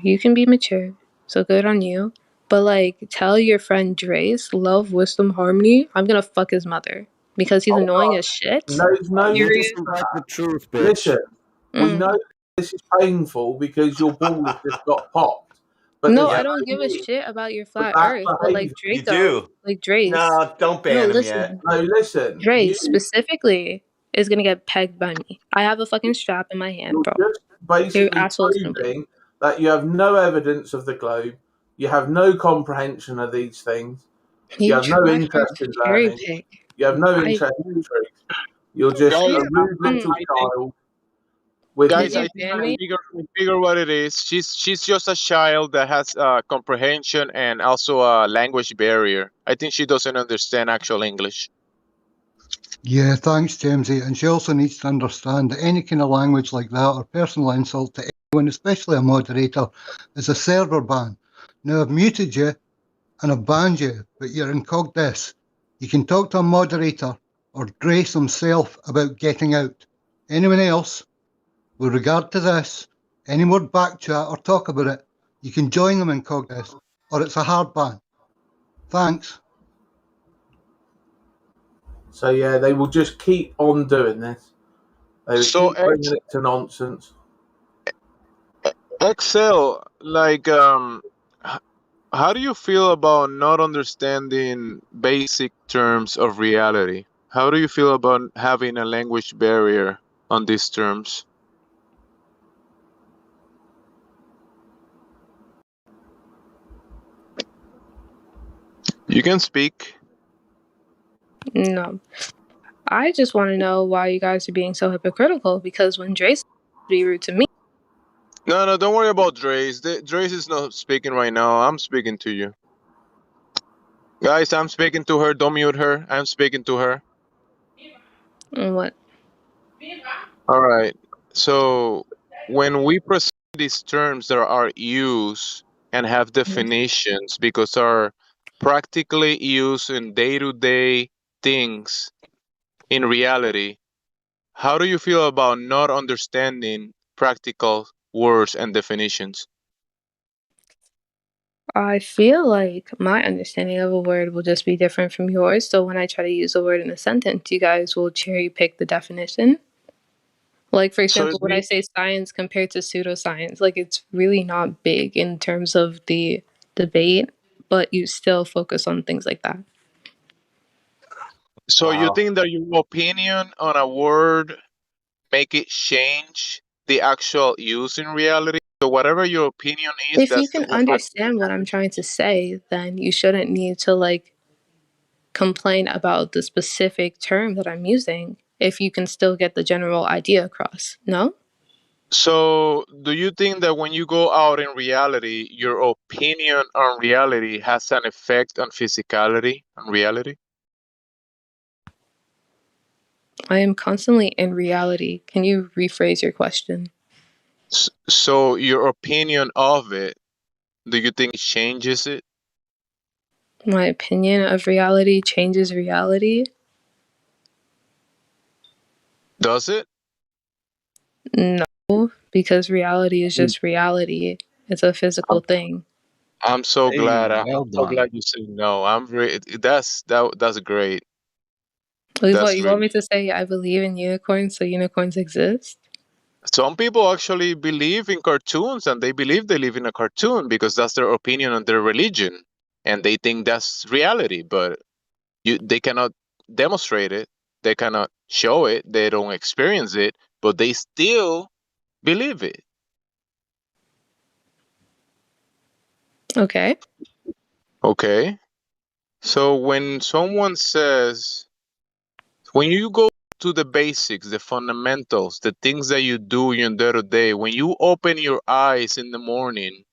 You can be mature, so good on you. But like, tell your friend Dre's love, wisdom, harmony. I'm gonna fuck his mother. because he's Hold annoying on. as shit. There's no You reason just for like the that. truth, bitch. Listen, we Mm. know this is painful because your ball has just got popped. But No, there's I don't give a need shit about your for flat that Earth, but like behaviour. You Draco, do. like Drace. No, don't No, ban him listen. yet. No, listen. Drace You, specifically is gonna get pegged by me. I have a fucking strap in my hand, you're bro. just Your basically asshole's gonna proving that you have no evidence of the globe. You have no comprehension of these things. You You have no try hard interest to in cherry learning. pick. You have no I interest in truth. You're just Guys, a rude little child with guys, you I think ban me? I figure what it is. She's just a child that has comprehension and also a language barrier. I think she doesn't understand actual English. Yeah, thanks, Jamesy. And she also needs to understand that any kind of language like that or personal insult to anyone, especially a moderator, is a server ban. Now, I've muted you and I've banned you, but you're incognito. You can talk to a moderator or Grace himself about getting out. Anyone else, with regard to this, any more back chat or talk about it, you can join them incognito, or it's a hard ban. Thanks. So yeah, they will just keep on doing this. They will So keep bringing it to nonsense. Excel, like how do you feel about not understanding basic terms of reality? How do you feel about having a language barrier on these terms? You can speak. No. I just want to know why you guys are being so hypocritical, because when Drace be rude to me. No, don't worry about Drace. Drace is not speaking right now. I'm speaking to you. Guys, I'm speaking to her. Don't mute her. I'm speaking to her. What? All right. So when we present these terms that are used and have definitions because are practically used in day-to-day things in reality, how do you feel about not understanding practical words and definitions? I feel like my understanding of a word will just be different from yours. So when I try to use a word in a sentence, you guys will cherry pick the definition. Like, for example, when I say science compared to pseudoscience, like it's really not big in terms of the debate, but you still focus on things like that. So you think that your opinion on a word make it change the actual use in reality? So whatever your opinion is, If you that's can what understand what I'm trying to say, then you shouldn't need to like complain about the specific term that I'm using if you can still get the general idea across. No? So, do you think that when you go out in reality, your opinion on reality has an effect on physicality, on reality? I am constantly in reality. Can you rephrase your question? So, your opinion of it, do you think it changes it? My opinion of reality changes reality? Does it? No, because reality is just reality. It's a physical thing. I'm so glad. I'm well so done. glad you said no. That's great. Like, That's what, you want really. me to say I believe in unicorns, so unicorns exist? Some people actually believe in cartoons and they believe they live in a cartoon because that's their opinion on their religion and they think that's reality, but they cannot demonstrate it, they cannot show it, they don't experience it, but they still believe it. Okay. Okay. So when you go to the basics, the fundamentals, the things that you do in your day to day, when you open your eyes in the morning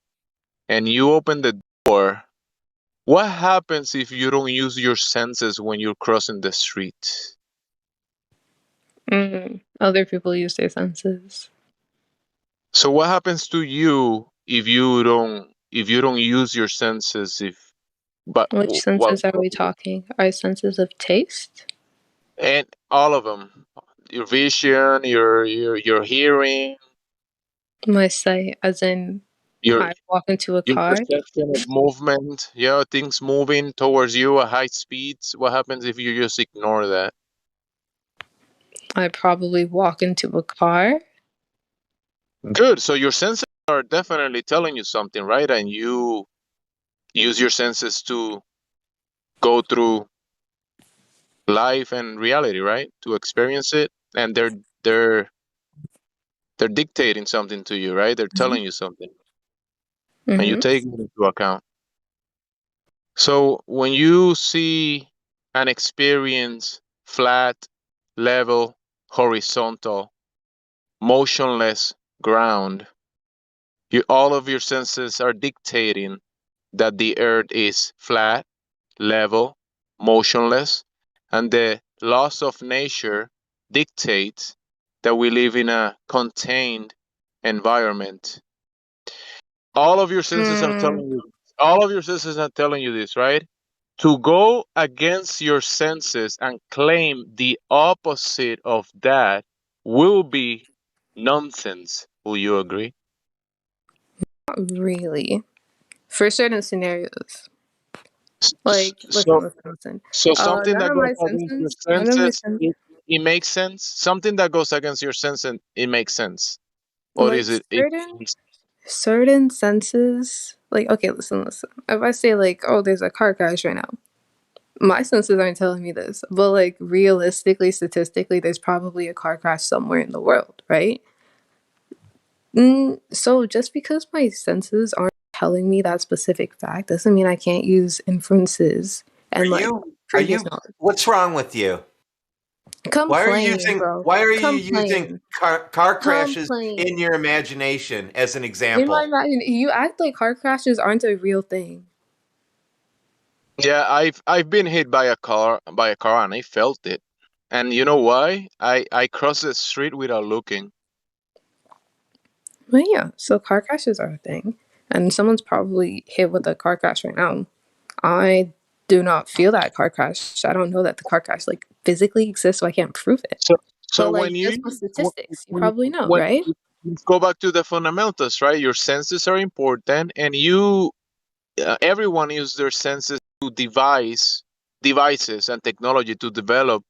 and you open the door, what happens if you don't use your senses when you're crossing the street? Other people use their senses. So what happens to you if you don't use your senses? Which senses are we talking? Our senses of taste? And all of them, your vision, your hearing, My sight, as in your I walk into a your car? perception of movement, things moving towards you at high speeds. What happens if you just ignore that? I probably walk into a car. Good. So your senses are definitely telling you something, right? And you use your senses to go through life and reality, right? To experience it, and they're dictating something to you, right? They're telling you something, and you Mm-hmm. take it into account. So when you see and experience flat, level, horizontal, motionless ground, all of your senses are dictating that the earth is flat, level, motionless, and the laws of nature dictate that we live in a contained environment. All of your senses are telling you. All of your senses are telling you this, right? To go against your senses and claim the opposite of that will be nonsense. Will you agree? Not really. For certain scenarios. Like, So, listen. so something None that of goes my against your senses, none of my senses, senses, it makes sense. Something that goes against your senses, it makes sense, or like is it? certain senses, like, okay, listen. If I say, like, oh, there's a car crash right now, my senses aren't telling me this, but, like, realistically, statistically, there's probably a car crash somewhere in the world, right? So just because my senses aren't telling me that specific fact doesn't mean I can't use inferences and, like, previous knowledge. What's wrong with you? Why are you Complain, using bro. why are you using Complain. car crashes Complain. in your imagination as an In my example? imagination, you act like car crashes aren't a real thing. Yeah, I've been hit by a car and I felt it. And you know why? I crossed the street without looking. Well, yeah, so car crashes are a thing. And someone's probably hit with a car crash right now. I do not feel that car crash. I don't know that the car crash, like, physically exists, so I can't prove it. So But, like, when just you with statistics, you probably know, when right? let's go back to the fundamentals, right? Your senses are important, and everyone uses their senses to devices and technology to develop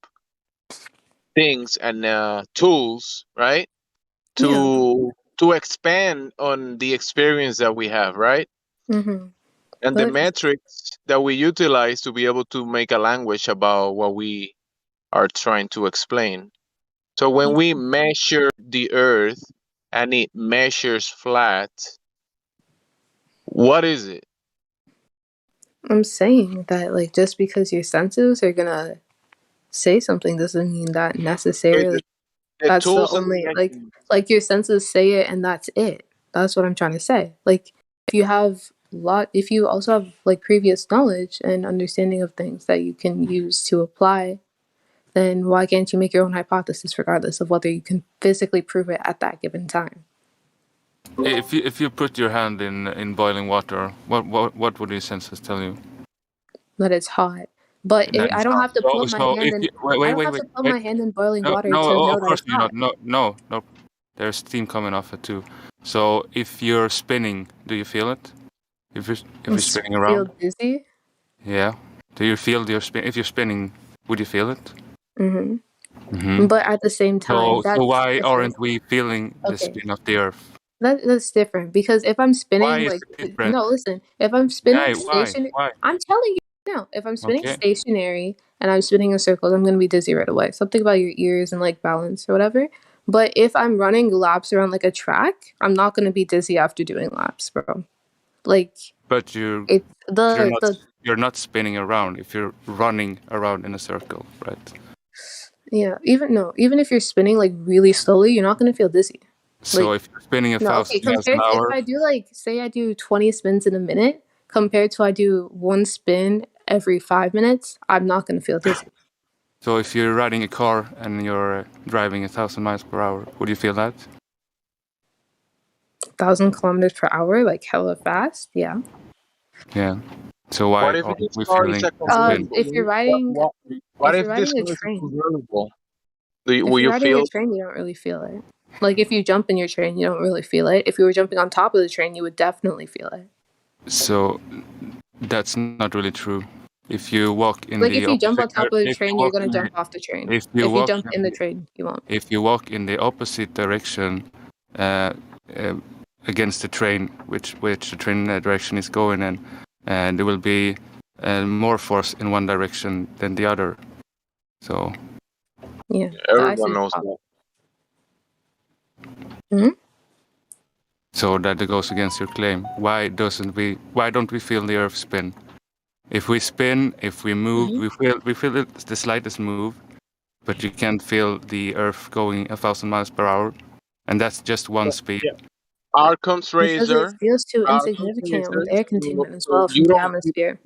things and tools, right? Yeah. To expand on the experience that we have, right? Mm-hmm. And the But metrics that we utilize to be able to make a language about what we are trying to explain. So when we measure the earth and it measures flat, what is it? I'm saying that, like, just because your senses are gonna say something doesn't mean that necessarily The that's the tools and the only, measurements. like your senses say it and that's it. That's what I'm trying to say. Like, if you also have, like, previous knowledge and understanding of things that you can use to apply, then why can't you make your own hypothesis regardless of whether you can physically prove it at that given time? If you put your hand in boiling water, what would your senses tell you? That it's hot. But That I is don't hot. have to put my So hand if in you I don't have to put wait. my hand in boiling No, water no, to know of that course it's you're hot. not. No. There's steam coming off it too. So if you're spinning, do you feel it? If you're spinning Feel around, dizzy? yeah. Do you feel your spin? If you're spinning, would you feel it? Mm-hmm. Mm-hmm. But at the same time, So why okay. aren't we feeling the Okay. spin of the Earth? That's different because if I'm Why spinning, is like, it different? no, listen, if I'm spinning Why? stationary, Why? I'm telling you now, if I'm spinning Okay. stationary and I'm spinning in circles, I'm gonna be dizzy right away. Something about your ears and, like, balance or whatever. But if I'm running laps around, like, a track, I'm not gonna be dizzy after doing laps, bro. Like, But you're it's you're not the you're not spinning around if you're running around in a circle, right? yeah, even if you're spinning, like, really slowly, you're not gonna feel dizzy. So Like, if you're spinning no, okay, 1,000 miles an compared to if hour, I do, like, say I do 20 spins in a minute compared to I do one spin every 5 minutes, I'm not gonna feel dizzy. so if you're riding a car and you're driving 1,000 miles per hour, would you feel that? 1,000 kilometers per hour, like, hella fast, yeah. Yeah. So why What if aren't this we car is feeling a the spin? If you're riding What if if you're this riding a car is a train convertible? if Will you're you riding a feel? train, you don't really feel it. Like, if you jump in your train, you don't really feel it. If you were jumping on top of the train, you would definitely feel it. So that's not really true. If you walk in Like the if you jump on opposite, top of the if you train, you're walk gonna in jump the, off the train. if you If you walk jump in the train, you won't. if you walk in the opposite direction against the train, which the train direction is going in, and there will be more force in one direction than the other. So Yeah, Everyone knows that. Hmm? so that it goes against your claim. Why don't we feel the Earth spin? If we spin, if we move, we feel it, the slightest move, but you can't feel the Earth going 1,000 miles per hour, and that's just one speed. Arcum's Because it razor. feels too Arcum's insignificant with razor. air So, containment as well from you the don't. atmosphere.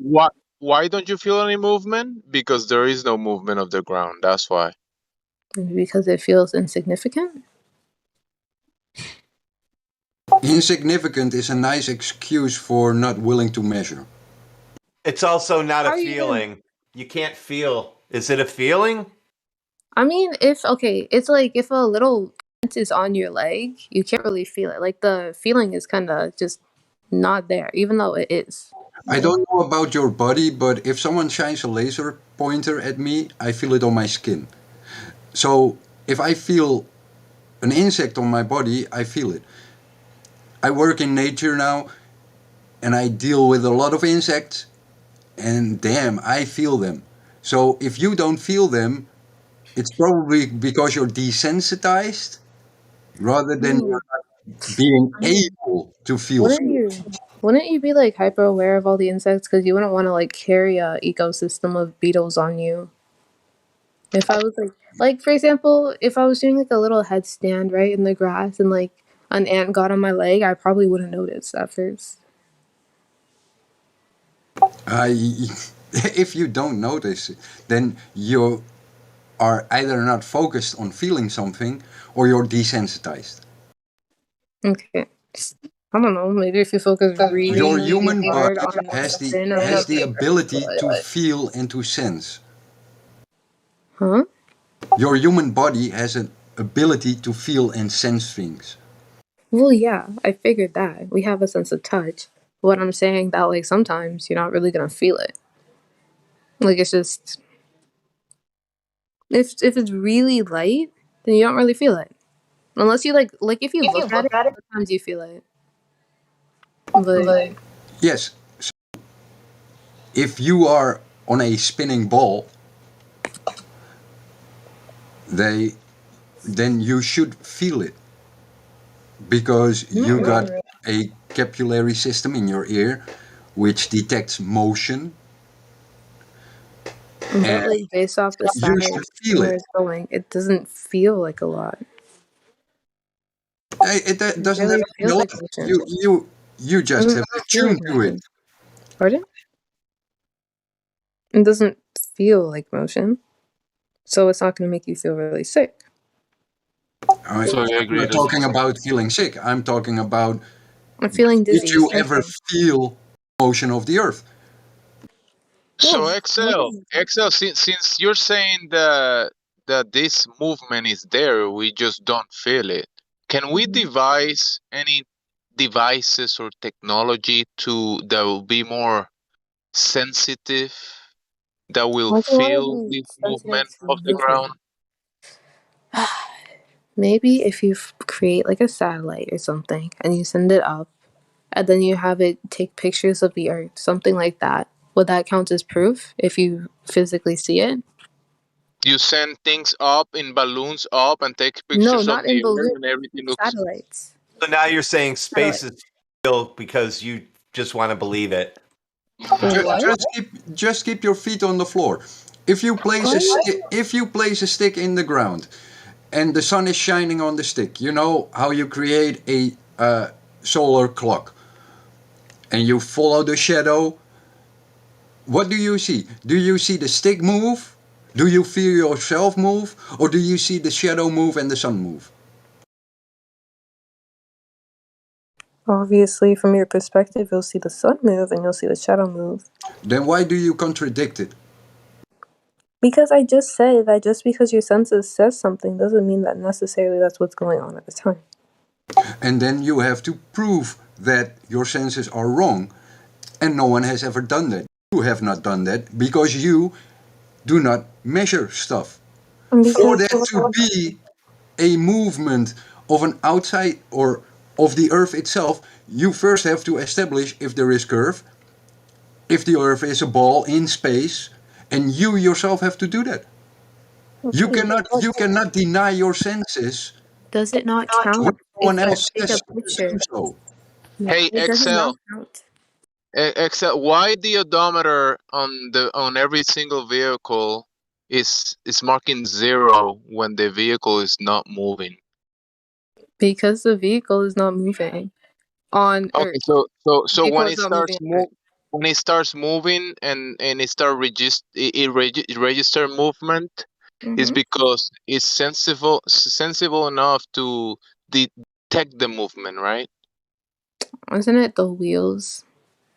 Why don't you feel any movement? Because there is no movement of the ground. That's why. Because it feels insignificant? Insignificant is a nice excuse for not willing to measure. It's also not a How are you gonna- feeling. You can't feel. Is it a feeling? I mean, it's like if a little dent is on your leg, you can't really feel it. Like the feeling is kind of just not there, even though it is. I don't know about your body, but if someone shines a laser pointer at me, I feel it on my skin. So if I feel an insect on my body, I feel it. I work in nature now, and I deal with a lot of insects, and damn, I feel them. So if you don't feel them, it's probably because you're desensitized rather than you're not being able to feel Wouldn't you be like hyper aware of all the insects because you wouldn't want to like carry a ecosystem of beetles on you? If I was like for example, if I was doing like a little headstand right in the grass and like an ant got on my leg, I probably wouldn't notice at first. If you don't notice, then you are either not focused on feeling something or you're desensitized. Okay. I don't know. Maybe if you focus really, Your really human body hard on one has sin or the something. ability to feel and to sense. Huh? Your human body has an ability to feel and sense things. Well, yeah, I figured that. We have a sense of touch. What I'm saying that like sometimes you're not really gonna feel it. Like it's just if it's really light, then you don't really feel it. Unless you like if you look at it, sometimes you feel it. But Yes. So if you are on a spinning ball, then you should feel it because you got a capillary system in your ear which detects motion. but like based off the You should science feel where it. it's going, it doesn't feel like a lot. It doesn't Really have to be a feels lot. like motion. You just have to Feel like tune to it. motion. Pardon? It doesn't feel like motion, so it's not going to make you feel really sick. So you I'm agree not that talking about feeling sick. I'm talking about I'm feeling did dizzy. you Same ever thing. feel motion of the earth? So Yeah, Excel, since you're saying that this movement is there, we just don't feel it. Can we devise any devices or technology that will be more sensitive, that will why do you feel want to be this sensitive movement to of the ground? movement? Maybe if you create like a satellite or something and you send it up, and then you have it take pictures of the Earth, something like that. Would that count as proof if you physically see it? You send things up in balloons up and take No, pictures of not in the earth balloons. and everything looks. Satellites. So now you're saying space Satellite. is real because you just want to believe it. Just keep your feet on the floor. If you place a stick in the ground, and the sun is shining on the stick, you know how you create a solar clock, and you follow the shadow. What do you see? Do you see the stick move? Do you feel yourself move? Or do you see the shadow move and the sun move? Obviously, from your perspective, you'll see the sun move and you'll see the shadow move. Then why do you contradict it? Because I just said that just because your senses says something doesn't mean that necessarily that's what's going on at the time. And then you have to prove that your senses are wrong, and no one has ever done that. have not done that because you do not measure stuff. For that to be a movement of an outside or of the Earth itself, you first have to establish if there is curve, if the Earth is a ball in space, and you yourself have to do that. You cannot deny your senses Does it not count? when no one If I else take says a picture, do so. Hey, it does not Excel. count. Excel. Why the odometer on every single vehicle is marking 0 when the vehicle is not moving? Because the vehicle is not moving on Okay, Earth. so Vehicle when is it not starts moving on Earth. when it starts moving and it register movement is because it's sensible enough to detect the movement, right? Isn't it the wheels,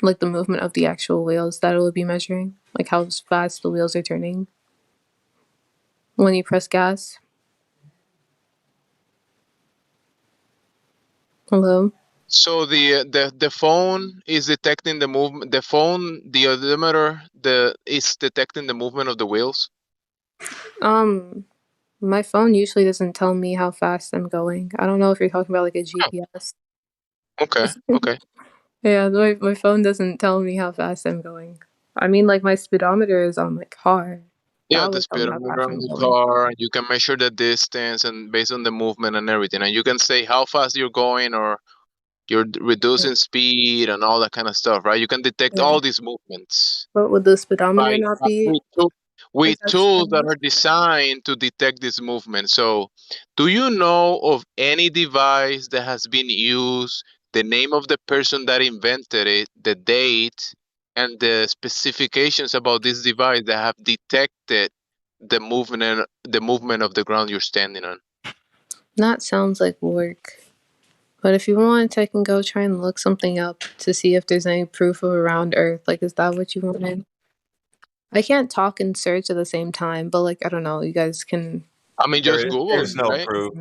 like the movement of the actual wheels that it would be measuring? Like how fast the wheels are turning when you press gas? Hello? So the phone is detecting the movement. The odometer, is detecting the movement of the wheels. My phone usually doesn't tell me how fast I'm going. I don't know if you're talking about like a GPS. Okay, okay. Yeah, my phone doesn't tell me how fast I'm going. I mean, like my speedometer is on my car. Yeah, That the would tell me how speedometer fast on I'm the going. car, and you can measure the distance and based on the movement and everything, and you can say how fast you're going or you're reducing speed and all that kind of stuff, right? You can detect Yeah. all these movements But would the speedometer by not be? with Is that tools that speedometer? are designed to detect this movement. So, do you know of any device that has been used, the name of the person that invented it, the date, and the specifications about this device that have detected the movement of the ground you're standing on? That sounds like work. But if you want, I can go try and look something up to see if there's any proof of around Earth. Like, is that what you wanted? I can't talk and search at the same time, but like, I don't know. You guys can. I mean, just Google There's it, no right? proof.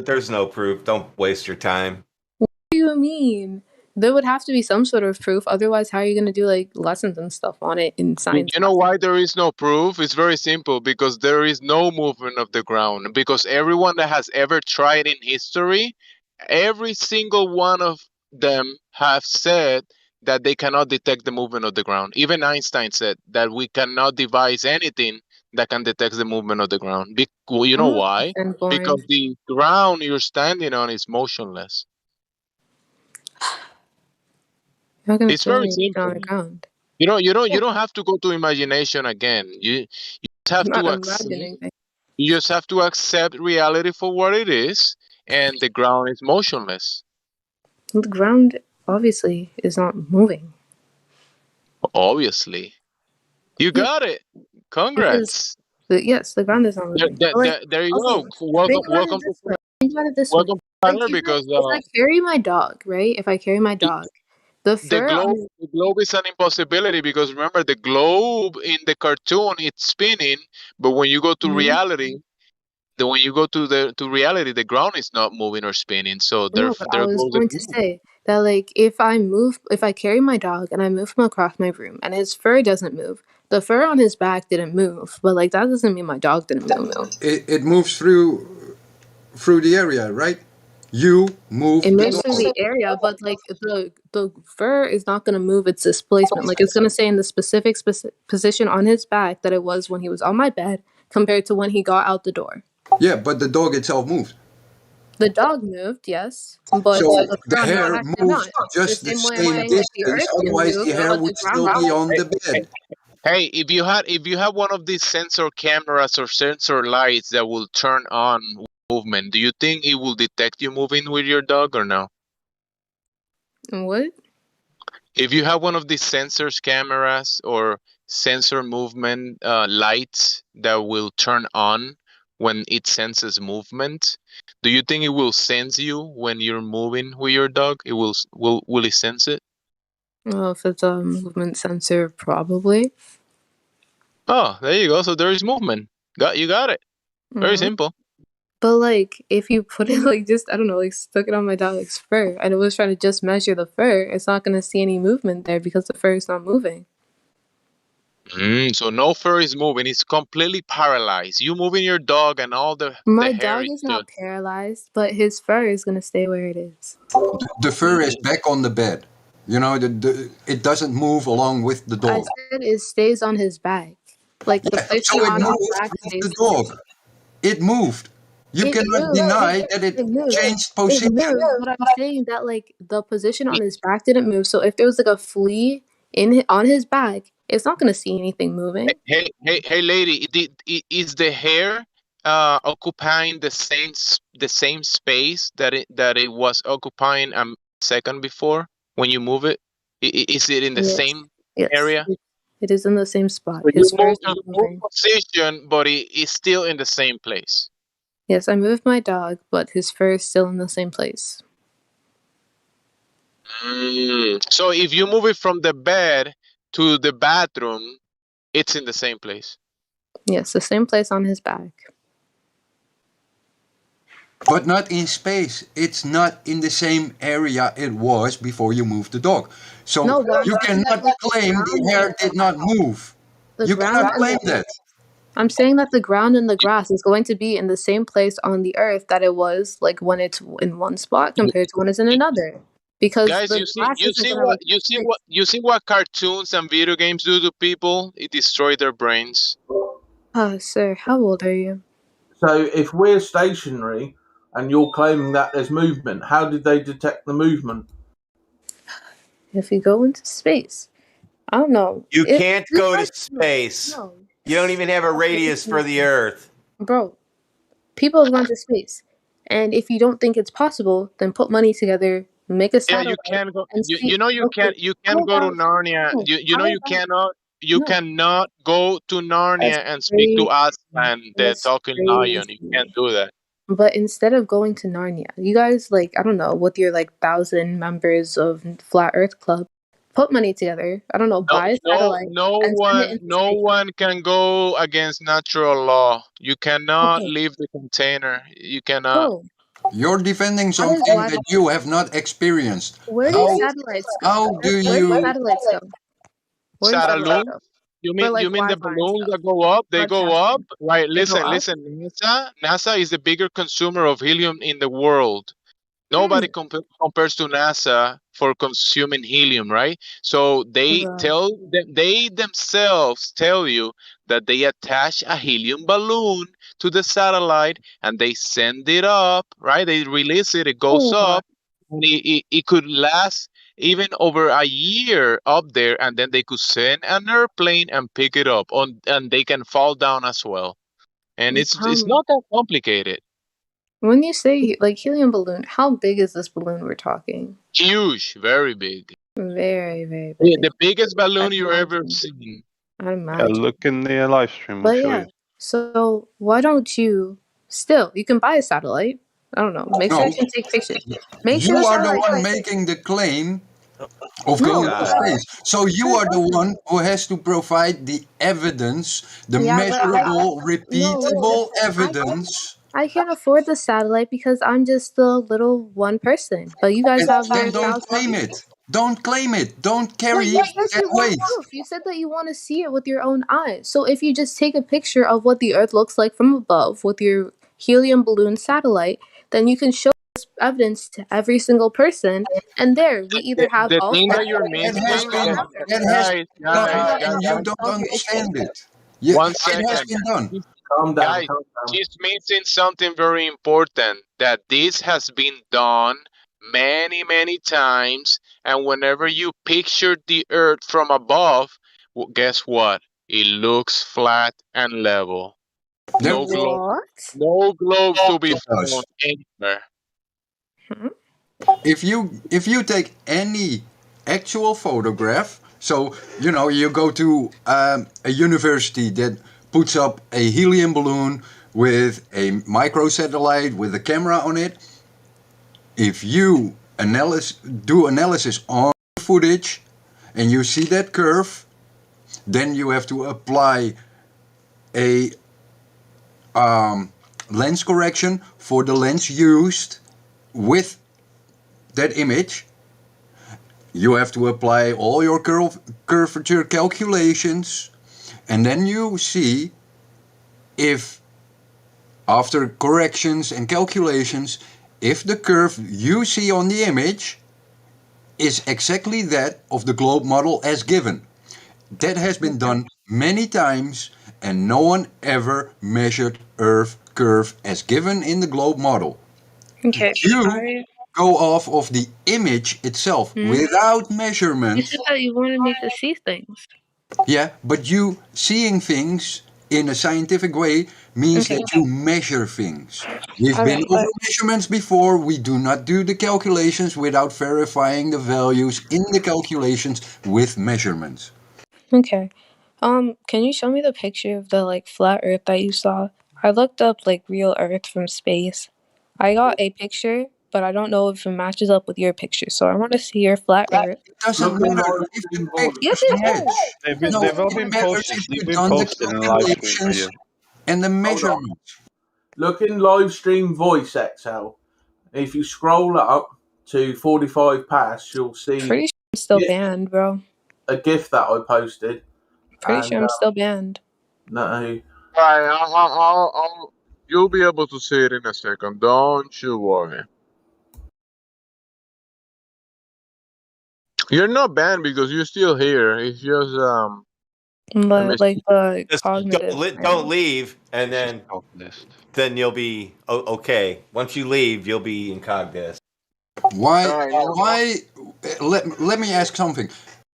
There's no proof. Don't waste your time. What do you mean? There would have to be some sort of proof. Otherwise, how are you going to do like lessons and stuff on it in science You know classes? why there is no proof? It's very simple because there is no movement of the ground. Because everyone that has ever tried in history, every single one of them have said that they cannot detect the movement of the ground. Even Einstein said that we cannot devise anything that can detect the movement of the ground. You know I'm why? not boring. Because the ground you're standing on is motionless. You're not going to It's throw very anything on simple. the ground. You don't have to go to imagination again. You just have I'm not to accept. imagining things. You just have to accept reality for what it is, and the ground is motionless. The ground obviously is not moving. Obviously, you Yeah, got it. because Congrats. yes, the ground is not moving. But like, There you also go. Welcome, think about it welcome to this way. Think about it this way. welcome to Like Planet because if I carry my dog, right? If I carry my dog, the fur on his the globe is an impossibility because remember the globe in the cartoon it's spinning, but when you go to reality, when you go to reality, the ground is not moving or spinning. So no, but I there was goes the going to globe. say that like if I carry my dog and I move him across my room and his fur doesn't move, the fur on his back didn't move, but like that doesn't mean my dog didn't move. It moves through the area, right? You move It the moves through dog. the area, but like the fur is not going to move its displacement. Like it's going to stay in the specific position on his back that it was when he was on my bed compared to when he got out the door. Yeah, but the dog itself moves. The dog moved, yes, but So the the fur on his hair back did moves not. The just the same same way that the distance, earth can otherwise move, the hair but the would ground still be cannot. on the bed. Hey, if you have one of these sensor cameras or sensor lights that will turn on movement, do you think it will detect you moving with your dog or no? What? If you have one of these sensors cameras or sensor movement lights that will turn on when it senses movement, do you think it will sense you when you're moving with your dog? It will it sense it? Well, if it's a movement sensor, probably. Oh, there you go. So there is movement. You got it. Very Mhm. simple. But like, if you put it like just I don't know, like stuck it on my dog's fur, and it was trying to just measure the fur, it's not gonna see any movement there because the fur is not moving. So no fur is moving. It's completely paralyzed. You moving your dog and all the My hair dog is is just. not paralyzed, but his fur is gonna stay where it is. The fur is back on the bed. You know, it doesn't move along with the I dog. said it stays on his back. Like the Yeah, placement so it on his moved back with the stays. dog. It moved. You It cannot moved. deny that it It moved. changed It position. moved. But I'm saying that like the position on his back didn't move. So if there was like a flea on his back, it's not gonna see anything moving. Hey, lady! Is the hair occupying the same space that it was occupying a second before when you move it? Is it in the Yes. same Yes. area? It is in the same spot. So His fur is not you move moving. position, but it is still in the same place. Yes, I moved my dog, but his fur is still in the same place. So if you move it from the bed to the bathroom, it's in the same place. Yes, the same place on his back. But not in space. It's not in the same area it was before you moved the dog. So No, but I'm you saying that cannot like the claim the ground hair and did not move. the You ground cannot and claim the that. I'm saying that the ground and the grass is going to be in the same place on the earth that it was like when it's in one spot compared to when it's in another. Because Guys, the grass isn't gonna like you see what cartoons and video games do to people? It destroys their brains. Sir, how old are you? So if we're stationary and you're claiming that there's movement, how did they detect the movement? If you go into space. I don't know. You If can't this go to has space. no. You don't even have a radius for the Earth. Bro, people have gone to space. And if you don't think it's possible, then put money together, make a Yeah, you satellite, can go. and You see. know you Okay, can how go to about Narnia. no? You know How about you no? cannot go to That's Narnia and speak to crazy. Aslan, the That's talking lion. You can't crazy. do that. But instead of going to Narnia, you guys like I don't know, with your like 1,000 members of Flat Earth Club, put money together. I don't know, buy a satellite and send it into No space. one can go against natural law. You cannot Okay, leave the container. You cannot. bro. You're defending That is something why. that you have not experienced. Where do How satellites go? how do Where do you satellites go? Where do satellites Satellites? go? For like You mean the Wi-Fi and balloons stuff, that go up? They go up, broadcasting. right? They go up. Listen. NASA is the bigger consumer of helium in the world. Nobody compares to NASA for consuming helium, right? So they themselves tell you that they attach a helium balloon to the satellite and they send it up, right? They release it, it goes Oh, up, and it could last even over a year up there, and then they could send an airplane and pick it up on, and they can fall down as well. And it's not that complicated. when you say like helium balloon, how big is this balloon we're talking? Huge, very big. Very, very Yeah, big. the biggest balloon I'd you ever imagine. seen. I'd imagine. Look in the live stream. We'll But show yeah, you. so why don't you still? You can buy a satellite. I don't know. Make sure No, it can take pictures. Make sure you the are the satellite one can take. making the claim of No, going to space. So you are the one who has to provide the evidence, the yeah, but measurable, no, listen. repeatable evidence. I can't afford the satellite because I'm just a little one person. But you guys And have then your don't thousands of claim people. it. Don't claim it. Don't But carry yes, that you want weight. proof. You said that you want to see it with your own eyes. So if you just take a picture of what the Earth looks like from above with your helium balloon satellite, then you can show this evidence to every single person. And there, we either have The all thing that flat you're earthers That or has missing, we don't been have that earthers. has guys, been done, and you And don't solve your issue. understand it. Yeah, one it has second. been done. Calm down, Guys, calm down. she's missing something very important, that this has been done many, many times. And whenever you picture the earth from above, guess what? It looks flat and level. No globe, What? no globe to be It does. found anywhere. If you take any actual photograph, so you know you go to a university that puts up a helium balloon with a microsatellite with a camera on it. If you do analysis on the footage and you see that curve, then you have to apply a lens correction for the lens used with that image. You have to apply all your curvature calculations. And then you see if, after corrections and calculations, if the curve you see on the image is exactly that of the globe model as given. That has been done many times, and no one ever measured Earth curve as given in the globe model. Okay. You go off of the image itself without You measurements. said that you wanted me to see things. Yeah, but you seeing things in a scientific way means Okay. that you measure things. We've All been right, over but measurements before. We do not do the calculations without verifying the values in the calculations with measurements. okay. Can you show me the picture of the like flat Earth that you saw? I looked up like real Earth from space. I got a picture, but I don't know if it matches up with your picture. So I want to see your flat Earth. It doesn't matter if the Yes, pictures it match. does. No, They've all it been matters posted. if They've you've been done the posted in live stream for calculations you. and the Hold on. measurements. Look in Livestream voice Excel. If you scroll up to 45 past, you'll see Pretty sure I'm still banned, bro. a GIF that I posted. Pretty And sure I'm still banned. no, Right, you'll be able to see it in a second. Don't you worry. You're not banned because you're still here. It's just But like the Just cognitive. don't leave, and then you'll be okay. Once you leave, you'll be incognito. Why? Let me ask something.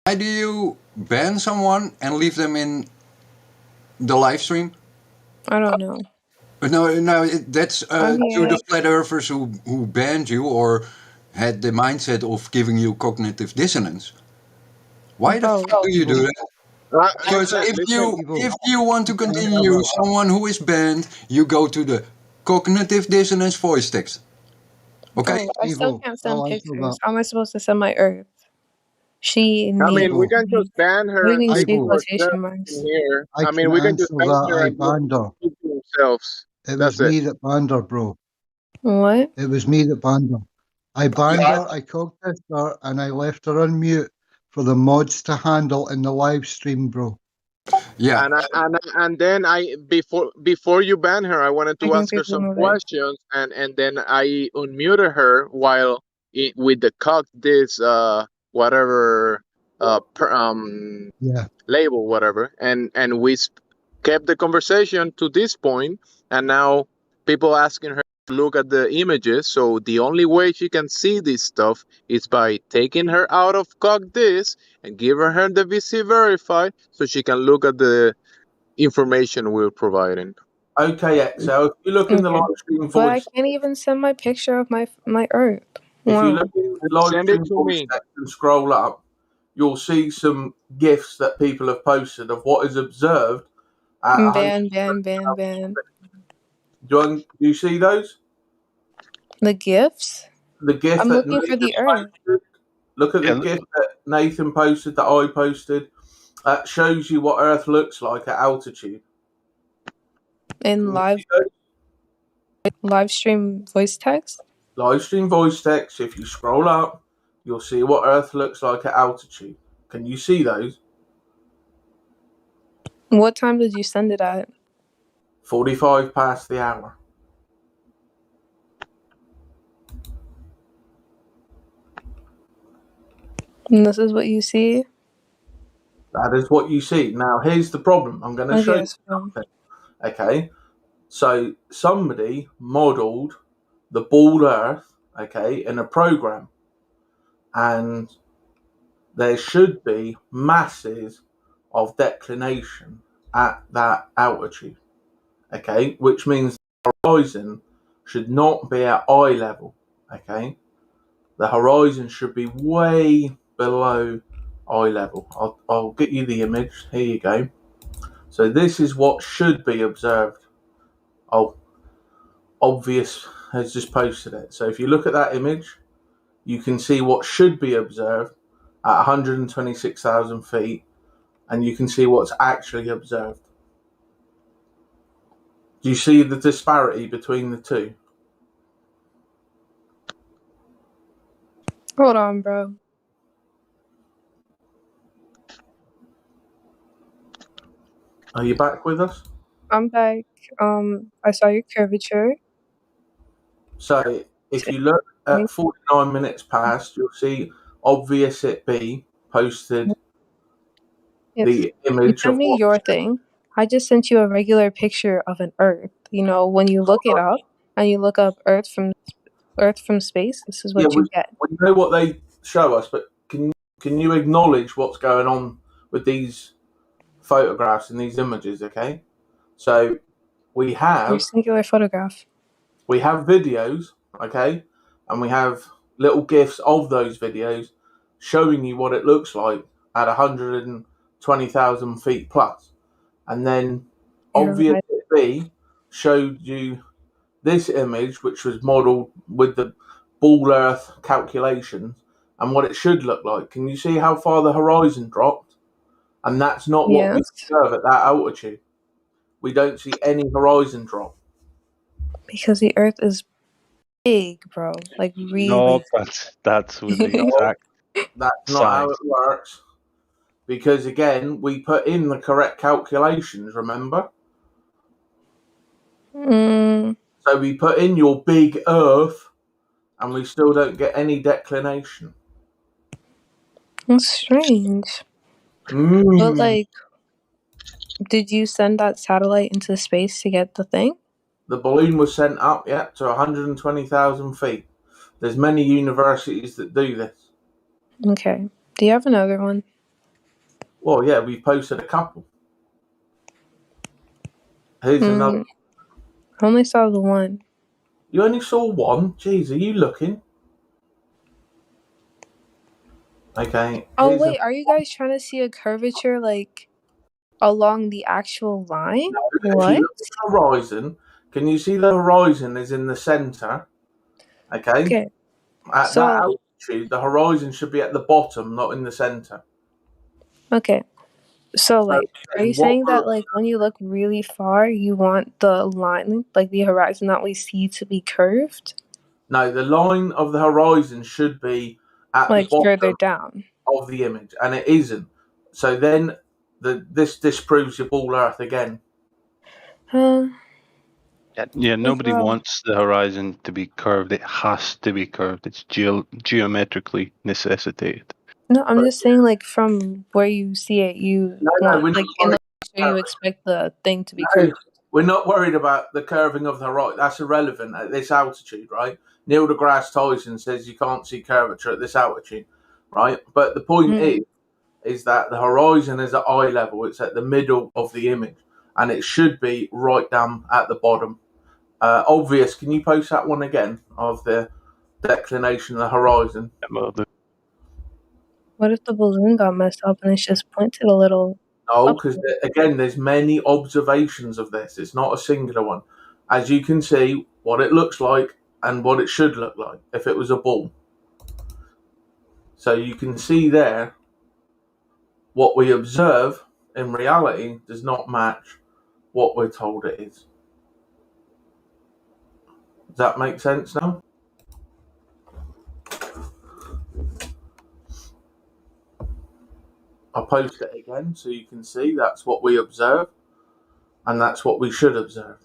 Why do you ban someone and leave them in the live stream? I don't know. No, that's I'm to here. the flat earthers who banned you or had the mindset of giving you cognitive dissonance. Why the Bro. fuck do you do that? Because if you want to continue someone who is banned, you go to the cognitive dissonance voice text. Okay? Bro, I still can't send pictures. How am I supposed to send my Earth? She I mean, we needs can just ban her and using leave three her quotation herself marks. in here. I I mean, can we can just answer ban that. her I and banned her. keep to themselves. It That's was it. me that banned her, bro. What? It was me that banned her. I banned her, I contested her, and I left her on mute for the mods to handle in the live stream, bro. Yeah. And then before you ban her, I wanted to Making ask her people some move it. questions, and then I unmuted her while with the cock this whatever Yeah. label whatever, and we kept the conversation to this point, and now people asking her to look at the images. So the only way she can see this stuff is by taking her out of cock this and giving her the VC verify so she can look at the information we're providing. Okay, Excel. If you look in the Okay. live stream But I voice, can't even send my picture of my Earth. if you Wow. look in live Send it stream to voice me. text and scroll up, you'll see some GIFs that people have posted of what is observed at 100. Ban. Do you see those? The gifts? The GIF I'm that looking for Nathan the Earth. posted. Look at the GIF that Nathan posted, that I posted. That shows you what Earth looks like at altitude. In live stream voice text? Live stream voice text. If you scroll up, you'll see what Earth looks like at altitude. Can you see those? What time did you send it at? 45 past the hour. And this is what you see? That is what you see. Now, here's the problem. I'm going to show Okay, you so something. Okay, so somebody modelled the bald Earth, okay, in a program, and there should be masses of declination at that altitude, okay, which means the horizon should not be at eye level, okay. The horizon should be way below eye level. I'll get you the image. Here you go. So this is what should be observed. Oh, Obvious has just posted it. So if you look at that image, you can see what should be observed at 126,000 feet, and you can see what's actually observed. Do you see the disparity between the two? hold on, bro. Are you back with us? I'm back. I saw your curvature. So if you look at 49 minutes past, you'll see obvious it be posted Yes. the You image sent of me what. your thing. I just sent you a regular picture of an Earth. You know, when you look it up and you look up Earth from space, this is Yeah, what you get. we know what they show us, but can you acknowledge what's going on with these photographs and these images? Okay, so we Your have singular photograph. videos, okay, and we have little gifs of those videos showing you what it looks like at 120,000 feet plus, and then You're obvious right. it be showed you this image, which was modelled with the ball Earth calculations and what it should look like. Can you see how far the horizon dropped? And that's not what we Yes. observe at that altitude. We don't see any horizon drop. Because the Earth is big, bro. Like No, really. that's with the No, exact that's not size. how it works. Because again, we put in the correct calculations, remember? Mm, So we put in your big Earth and we still don't get any declination. that's strange. But like, did you send that satellite into space to get the thing? The balloon was sent up, to 120,000 feet. There's many universities that do this. Okay. Do you have another one? Well, yeah, we've posted a couple. Here's another. I only saw the one. You only saw one? Jeez, are you looking? Okay. Oh wait, are you guys trying to see a curvature like along the actual line? No, if What? you look at the horizon, can you see the horizon is in the center? Okay. Okay. At So that altitude, the horizon should be at the bottom, not in the center. okay. So like, are you what saying that like when you look really far, you want the line, like the horizon that we see, to be curved? No, the line of the horizon should be at the Like bottom further down. of the image, and it isn't. So then this disproves your ball Earth again. Yeah, nobody wants the horizon to be curved. It has to be curved. It's geometrically necessitated. No, I'm just saying like from where you see it, you want we're like not in the worried picture you expect the thing to be No, curved. we're not worried about the curving of the horizon. That's irrelevant at this altitude, right? Neil deGrasse Tyson says you can't see curvature at this altitude, right? But the point is that the horizon is at eye level. It's at the middle of the image, and it should be right down at the bottom. Obvious. Can you post that one again of the declination of the horizon? What if the balloon got messed up and it's just pointed a little? No, because again, there's many observations of this. It's not a singular one. As you can see, what it looks like and what it should look like if it was a ball. So you can see there what we observe in reality does not match what we're told it is. Does that make sense now? I'll post it again so you can see that's what we observe and that's what we should observe.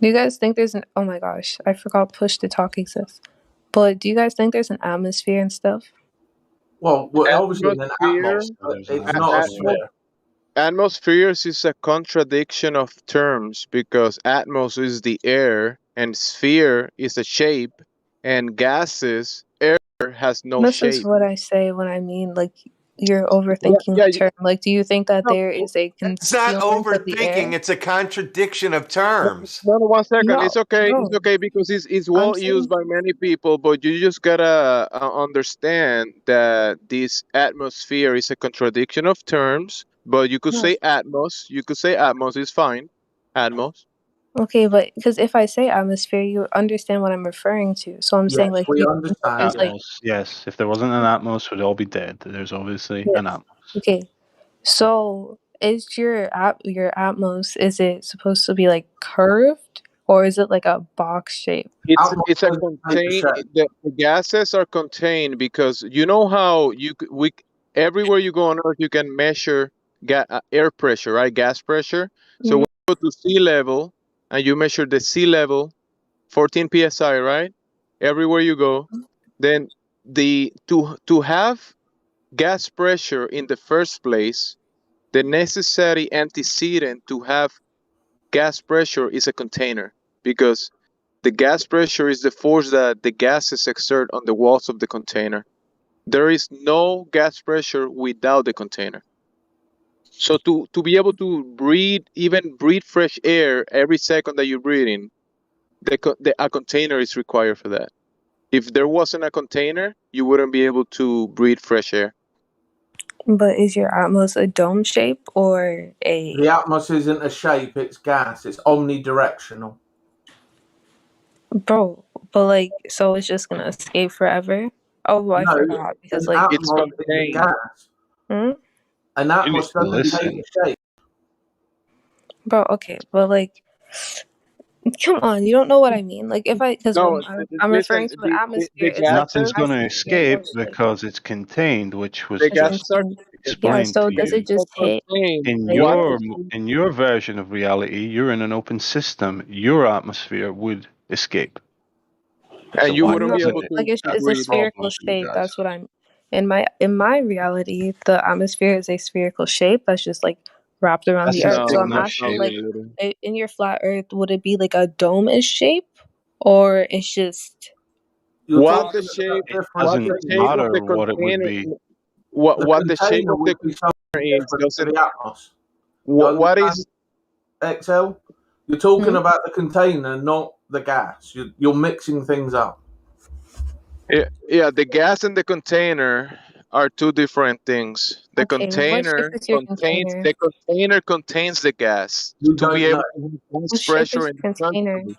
Do you guys think there's an? Oh my gosh, I forgot push to talk exists. But do you guys think there's an atmosphere and stuff? Well, obviously in an atmosphere, it's not a sphere. Atmospheres is a contradiction of terms because atmos is the air and sphere is a shape and gases air has no This is shape. what I say when I mean like you're overthinking the term. Like, do you think that there is a It's not concealment of the overthinking. air? It's a contradiction of terms. No, 1 second. No, it's okay. no. It's okay because it's well used by many people, but you just gotta understand that this atmosphere is a contradiction of terms. But you could No. say atmos. You could say atmos is fine. Atmos. Okay, but because if I say atmosphere, you understand what I'm referring to. So I'm saying Yes, like we you think that understand. there's like Atmos, yes. If there wasn't an Atmos, we'd all be dead. There's obviously an Atmos. okay. So is your atmos, is it supposed to be like curved or is it like a box shape? It's a contain. The gases are contained because you know how everywhere you go on Earth you can measure air pressure, right? Gas pressure. So when you go to sea level and you measure the sea level, 14 psi, right? Everywhere you go, then to have gas pressure in the first place, the necessary antecedent to have gas pressure is a container, because the gas pressure is the force that the gases exert on the walls of the container. There is no gas pressure without the container. So to be able to even breathe fresh air every second that you're breathing, a container is required for that. If there wasn't a container, you wouldn't be able to breathe fresh air. But is your Atmos a dome shape or a... The Atmos isn't a shape, it's gas. It's omnidirectional. Bro, but like, so it's just gonna escape forever? Oh, I forgot, because an like... Atmos is a gas. Hmm? An Atmos doesn't take a shape. Bro, okay, but like... Come on, you don't know what I mean. Like, if I... Because No, I'm listen, referring to an atmosphere, it's like... Nothing's going to I escape see, like, because it's contained, which was the just gases are yeah, explained so to does you. it just hit? In your version of reality, you're in an open system. Your atmosphere would escape. And you wouldn't No, be able like to it's a breathe. spherical shape. That's what I'm... In my reality, the atmosphere is a spherical shape that's just like wrapped around the Earth. So I'm asking, like, in your flat Earth, would it be like a dome-ish shape, or it's just... What the shape It of doesn't matter the what it would container? be. What the shape of the container is doesn't. What is XL? You're talking about the container, not the gas. You're mixing things up. Yeah, the gas and the container are two different things. The Okay, what shape container is your contains container? the gas We to be don't able know. to have gas What shape pressure is in your the container? country.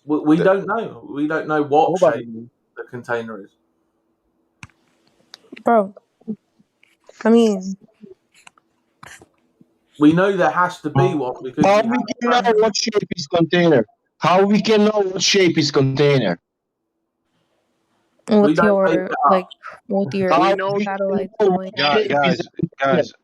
We don't know. We don't know what Nobody shape the container is. Bro, I mean... We know there has to be one because How we we have can know what shape is container? How we can know what shape is container? With don't make your, it like, with your satellites going... Guys,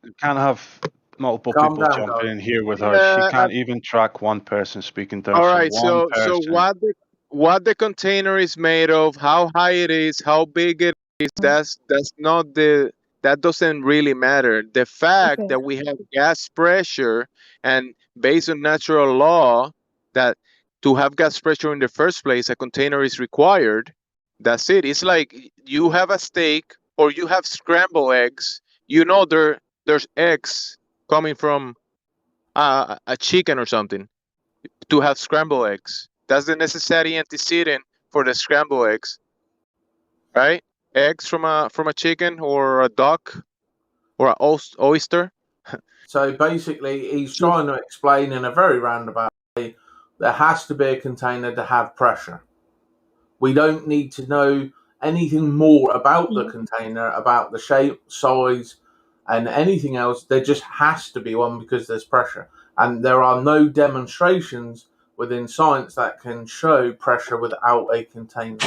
we can't have multiple Calm people down, jumping guys. in here with her. She Yeah, can't even track one person speaking to her. all So right, one so person. what the container is made of, how high it is, how big it is, that's not that doesn't really matter. The fact that we have gas pressure, and based on natural law, that to have gas pressure in the first place, a container is required. That's it. It's like you have a steak or you have scrambled eggs. You know there's eggs coming from a chicken or something to have scrambled eggs. That's the necessary antecedent for the scrambled eggs, right? Eggs from a chicken or a duck or an oyster. So basically, he's trying to explain in a very roundabout way there has to be a container to have pressure. We don't need to know anything more about the container, about the shape, size, and anything else. There just has to be one because there's pressure. And there are no demonstrations within science that can show pressure without a container.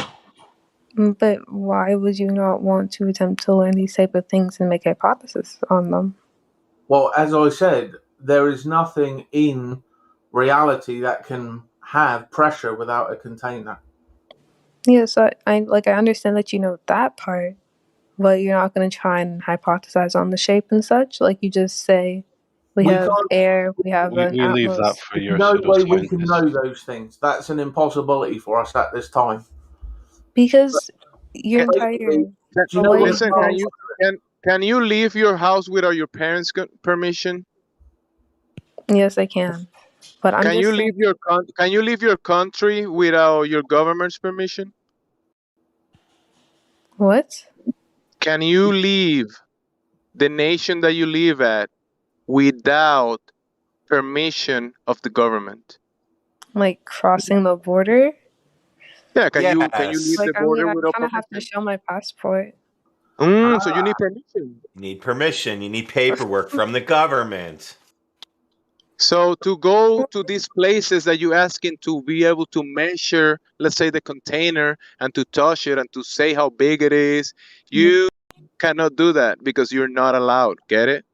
But why would you not want to attempt to learn these type of things and make hypotheses on them? Well, as I said, there is nothing in reality that can have pressure without a container. Yes, I understand that you know that part, but you're not going to try and hypothesize on the shape and such. Like, you just say, we have can't- air, we have an We leave that atmos. for your no way we can pseudoscientists. know those things. That's an impossibility for us at this time. Because your Basically, entire... do you know what Listen, can you leave your house without your parents' permission? Yes, I can. But I'm Can you just saying... leave your country without your government's permission? What? Can you leave the nation that you live at without permission of the government? Like, crossing the border? Yeah, can you leave Like, the I mean, border I without kind of have to permission? show my passport. So you need permission. You need permission. You need paperwork from the government. So to go to these places that you asking to be able to measure, let's say the container, and to touch it and to say how big it is, you cannot do that because you're not allowed. Get it?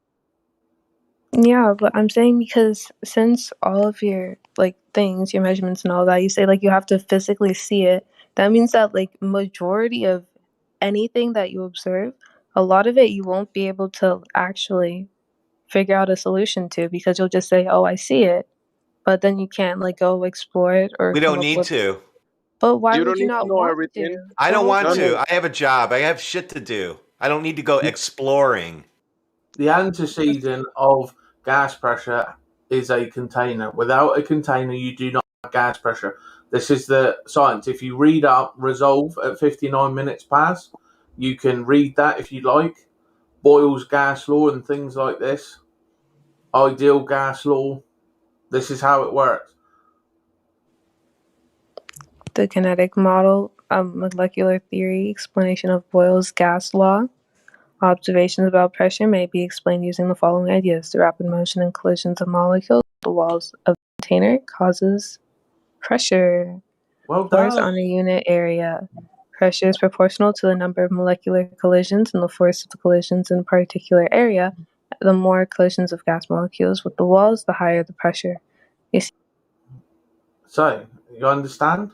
Yeah, but I'm saying because since all of your like things, your measurements and all that, you say like you have to physically see it. That means that like majority of anything that you observe, a lot of it you won't be able to actually figure out a solution to because you'll just say, "Oh, I see it," but then you can't like go explore it or We come don't up need with. to. But why You would don't you need to not know want everything. to? I don't Go want for to. it. I have a job. I have shit to do. I don't need to go exploring. The antecedent of gas pressure is a container. Without a container, you do not have gas pressure. This is the science. If you read up Resolve at 59 minutes past, you can read that if you like. Boyle's gas law and things like this. Ideal gas law. This is how it works. The kinetic model, molecular theory, explanation of Boyle's gas law. Observations about pressure may be explained using the following ideas. The rapid motion and collisions of molecules, the walls of the container causes pressure. Well Force done. on a unit area. Pressure is proportional to the number of molecular collisions and the force of the collisions in a particular area. The more collisions of gas molecules with the walls, the higher the pressure. You see, So, you understand?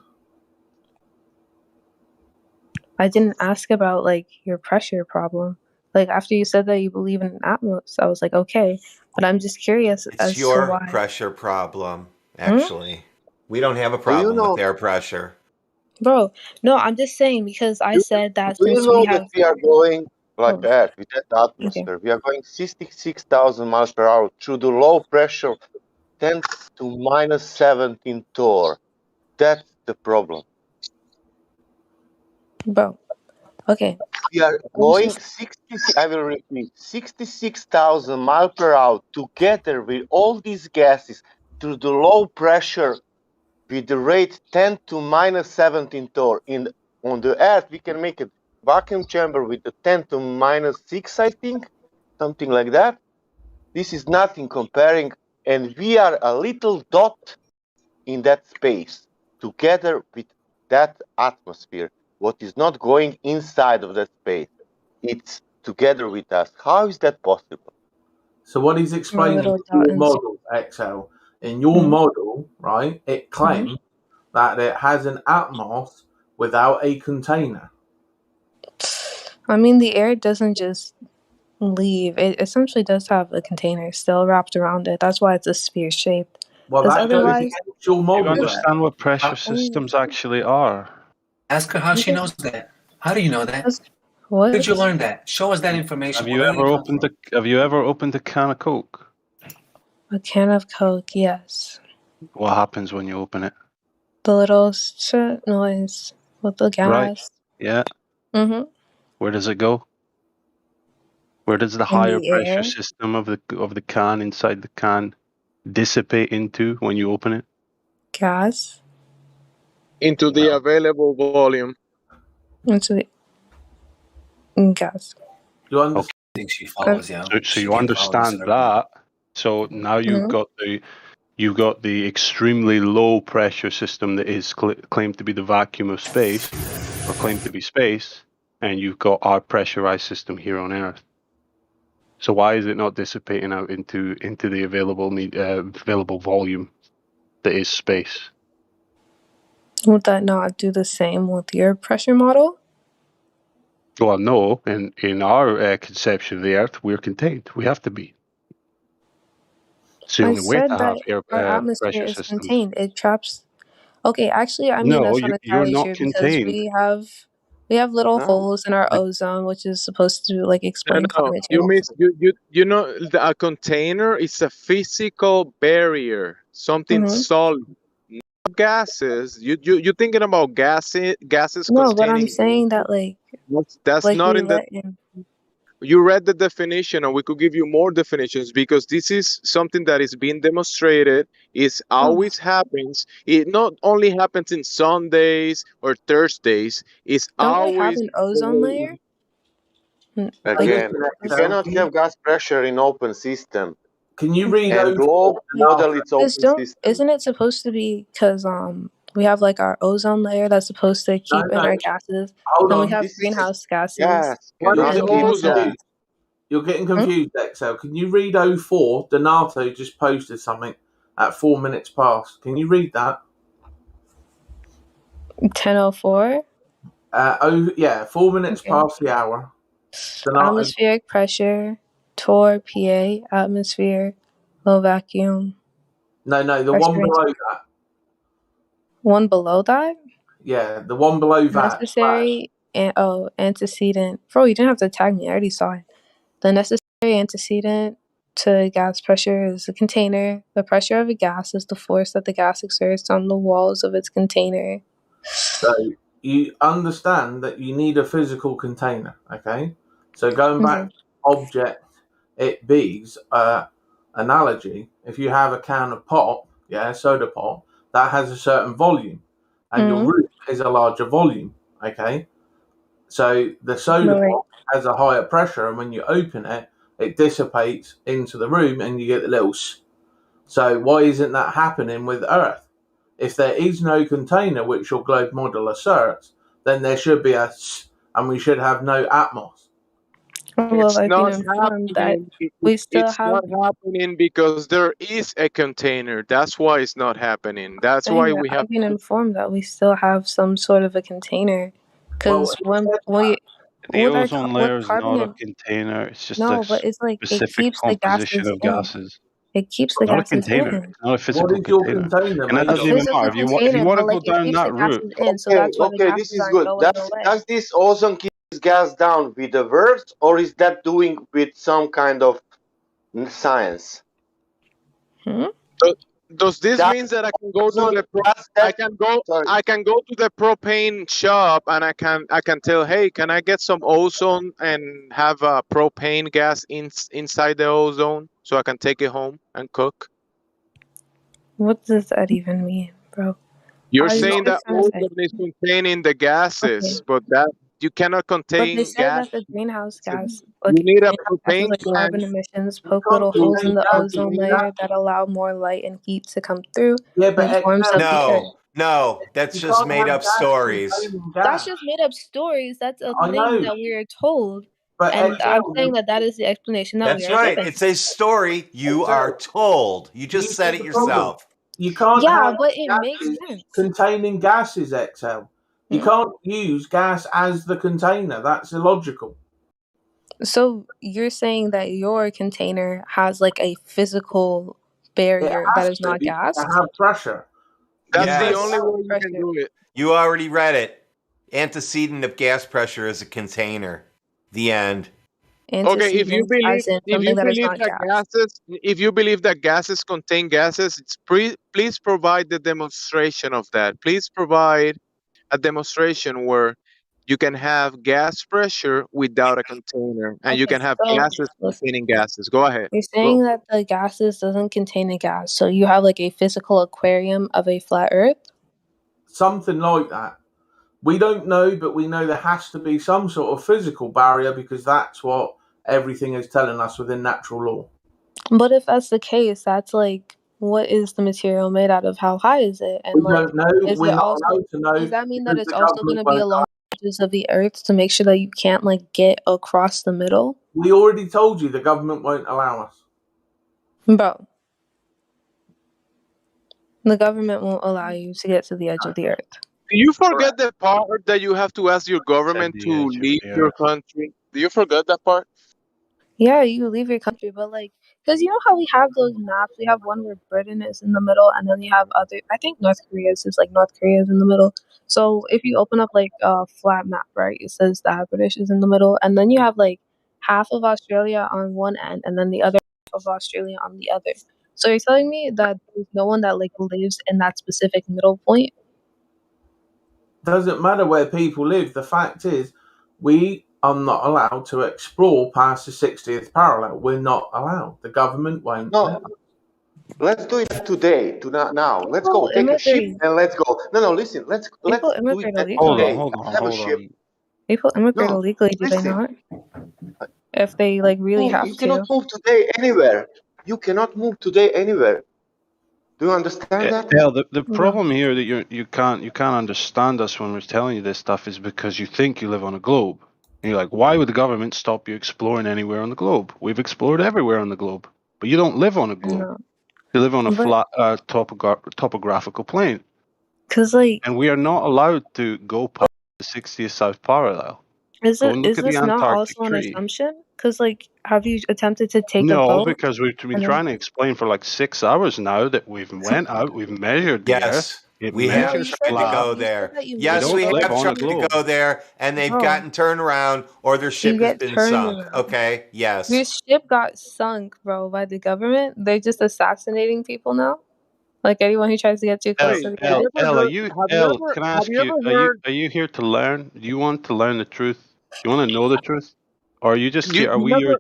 I didn't ask about like your pressure problem. Like after you said that you believe in atmos, I was like, okay, but I'm just curious It's as to your why. pressure problem, Hmm? actually. We don't have a Do you problem with know? air pressure. Bro, no, I'm just saying because I Do, said that do you since we know that have. we are going like Oh, that with that okay. atmosphere? We are going 66,000 miles per hour through the low pressure 10 to minus 17 torr. That's the problem. Bro, okay. We are I was going just 66, I will repeat, 66,000 miles per hour together with all these gases through the low pressure with the rate 10 to minus 17 torr. On the Earth, we can make a vacuum chamber with the 10 to minus 6, I think, something like that. This is nothing comparing, and we are a little dot in that space together with that atmosphere. What is not going inside of that space, it's together with us. How is that possible? So what he's a explaining little is dot your in. model, Excel. In your Mhm. model, right, it Mhm. claims that it has an atmos without a container. I mean, the air doesn't just leave. It essentially does have a container still wrapped around it. That's why it's a sphere shaped. Well, Because that goes otherwise, against your Do you model there. understand what pressure I mean, systems actually are? Ask her how she because knows that. How do you know that? what? Where did you learn that? Show us that information. Have Where you did it ever come opened from? a Have you ever opened a can of Coke? A can of Coke, yes. What happens when you open it? The little noise with the Right? gas. Yeah. Mm-hmm. Where does it go? Where does the In higher the pressure air. system of the can inside the can dissipate into when you open it? Gas. Into the available volume. Into the gas. You understand? I think she follows, yeah. So She you can follow this understand in her brain. that. So now Mhm. you've got the extremely low pressure system that is claimed to be the vacuum of space, or claimed to be space, and you've got our pressurized system here on Earth. So why is it not dissipating out into the available volume that is space? Would that not do the same with your pressure model? Well, no. In our conception of the Earth, we're contained. We have to be. It's the I only way to said have that air our atmosphere pressure is systems. contained. It traps. Okay, actually, I mean No, that's not you're entirely not true because contained. we have little No. holes in our ozone, which is supposed to like No, explain no, climate you change. miss you know a container is a physical barrier, something Mm-hmm. solid. Not gases. You thinking about gases No, but I'm containing. saying that That's like not we in the. let in. You read the definition, and we could give you more definitions because this is something that is being demonstrated. Is Oh, always happens. It not only happens in Sundays or Thursdays. It's don't we have always. an ozone layer? Like, Again, you let's, cannot have gas pressure in open system. Can you read And over globe model its open Because system. isn't it supposed to be because we have like our ozone layer that's supposed to keep in our gases, Hold then we on. have This is greenhouse gases. gas. What is Cannot the keep ozone? that. You're getting confused, Excel. Can you read 04? Donato just posted something at 4 minutes past. Can you read that? 10:04. 4 minutes Okay. past the hour. Donato. Atmospheric pressure, TOR, PA, atmosphere, low vacuum. No, the pressure one below that. One below that? Yeah, the one below that. Necessary and antecedent. Bro, you didn't have to tag me. I already saw it. The necessary antecedent to gas pressure is a container. The pressure of a gas is the force that the gas exerts on the walls of its container. So you understand that you need a physical container, okay? So going back to object it be's analogy, if you have a can of pop, soda pop, that has a certain volume, and your room is a larger volume, okay? So the soda pop has a higher pressure, and when you open it, it dissipates into the room, and you get the little. So why isn't that happening with Earth? If there is no container, which your globe model asserts, then there should be and we should have no atmos. Well, It's I've been not informed that happening. we still It's have. not happening because there is a container. That's why it's not happening. That's why we have. I've been informed that we still have some sort of a container, because when we The with our ozone with layer is carbon not a and container. It's just no, a but it's like it specific keeps the composition gases of in. gases. It keeps the Not a gases container. in. It's not a physical What is your container. container And that made A doesn't even physical matter. If container, you want but to go like it down keeps the that route, gases in, so Okay, that's why the okay, gases this is aren't good. going away. Does this ozone keep this gas down with the words, or is that doing with some kind of science? Does this That mean that I can go to the sorry. I can go to the propane shop and I can tell, hey, can I get some ozone and have a propane gas inside the ozone so I can take it home and cook? What does that even mean, bro? You're Are you saying that just trying to say? ozone is containing the gases, but that you cannot But they contain say gas. that the greenhouse gas, You need a greenhouse gases propane like carbon tank. emissions poke little to- holes in the to ozone do layer that. that allow more light and heat to come through, Yeah, and it forms up the earth. No, that's You just can't made have up gas stories. containing That's gas. just made up stories. That's a I thing know. that we are told, But and I'm Excel, saying that is the explanation that we That's are right. given. It's a story you are told. You just said it the problem. yourself. You can't Yeah, have but it makes gases sense. containing gases, Excel. You can't use gas as the container. That's illogical. So you're saying that your container has like a physical barrier that is not gas? To have pressure. That's the Yes. only way you can do it. You already read it. Antecedent of gas pressure is a container. The end. Okay, if you Antecedent, believe as in something that is not that gas. if you believe that gases contain gases, please provide the demonstration of that. Please provide a demonstration where you can have gas pressure without a container, and you Okay, can have so gases containing gases. Go ahead. you're saying that the gases doesn't contain a gas, so you have like a physical aquarium of a flat Earth? Something like that. We don't know, but we know there has to be some sort of physical barrier because that's what everything is telling us within natural law. But if that's the case, that's like, what is the material made out of? How high is it? And We don't know. is We're it not also, allowed to know. does that mean that because it's the also going government to be won't along the edges of the Earth to make sure that you can't like get across the middle? We already told you the government won't allow us. Bro, the government won't allow you to get to the edge of the Earth. Do you forget the part that you have to ask your government to leave your country? Do you forget that part? Yeah, you leave your country, but like, because you know how we have those maps? We have one where Britain is in the middle, and then you have other, I think North Korea is just like North Korea is in the middle. So if you open up like a flat map, right, it says that British is in the middle, and then you have like half of Australia on one end, and then the other half of Australia on the other. So you're telling me that there's no one that like lives in that specific middle point? Doesn't matter where people live. The fact is, we are not allowed to explore past the 60th parallel. We're not allowed. The government won't. No, let's do it today. Now, let's go. Take a ship immigrate. and let's go. No, listen. Let's do it Immigrate today. illegally. Have a ship. People immigrate No, illegally, do they listen. not? If they like really No, have you cannot to. move today anywhere. You cannot move today anywhere. Do you understand that? Yeah, the problem here that you can't understand us when we're telling you this stuff is because you think you live on a globe. And you're like, why would the government stop you exploring anywhere on the globe? We've explored everywhere on the globe, but you don't live on a globe. No. You live on a But- flat topographical plane. 'Cause, like, and we are not allowed to go past the 60th south parallel. Go and look is at the this not Antarctic also an treaty. assumption? Because, like, have you attempted to take a No, boat? because we've been and then- trying to explain for like 6 hours now that we've went out, we've measured the Earth. Yes, It we have measures tried to flat. go you said there. that you Yes, don't we live have on a tried to globe. go there, and they've No. gotten turned around, or their ship has get been turned sunk. around. Okay, yes. Your ship got sunk, bro, by the government. They're just assassinating people now. Like anyone who tries to get too close to the El, edge. can I ask you, are you here to learn? Do you want to learn the truth? Do you want to know the truth? Or are you just here, are we your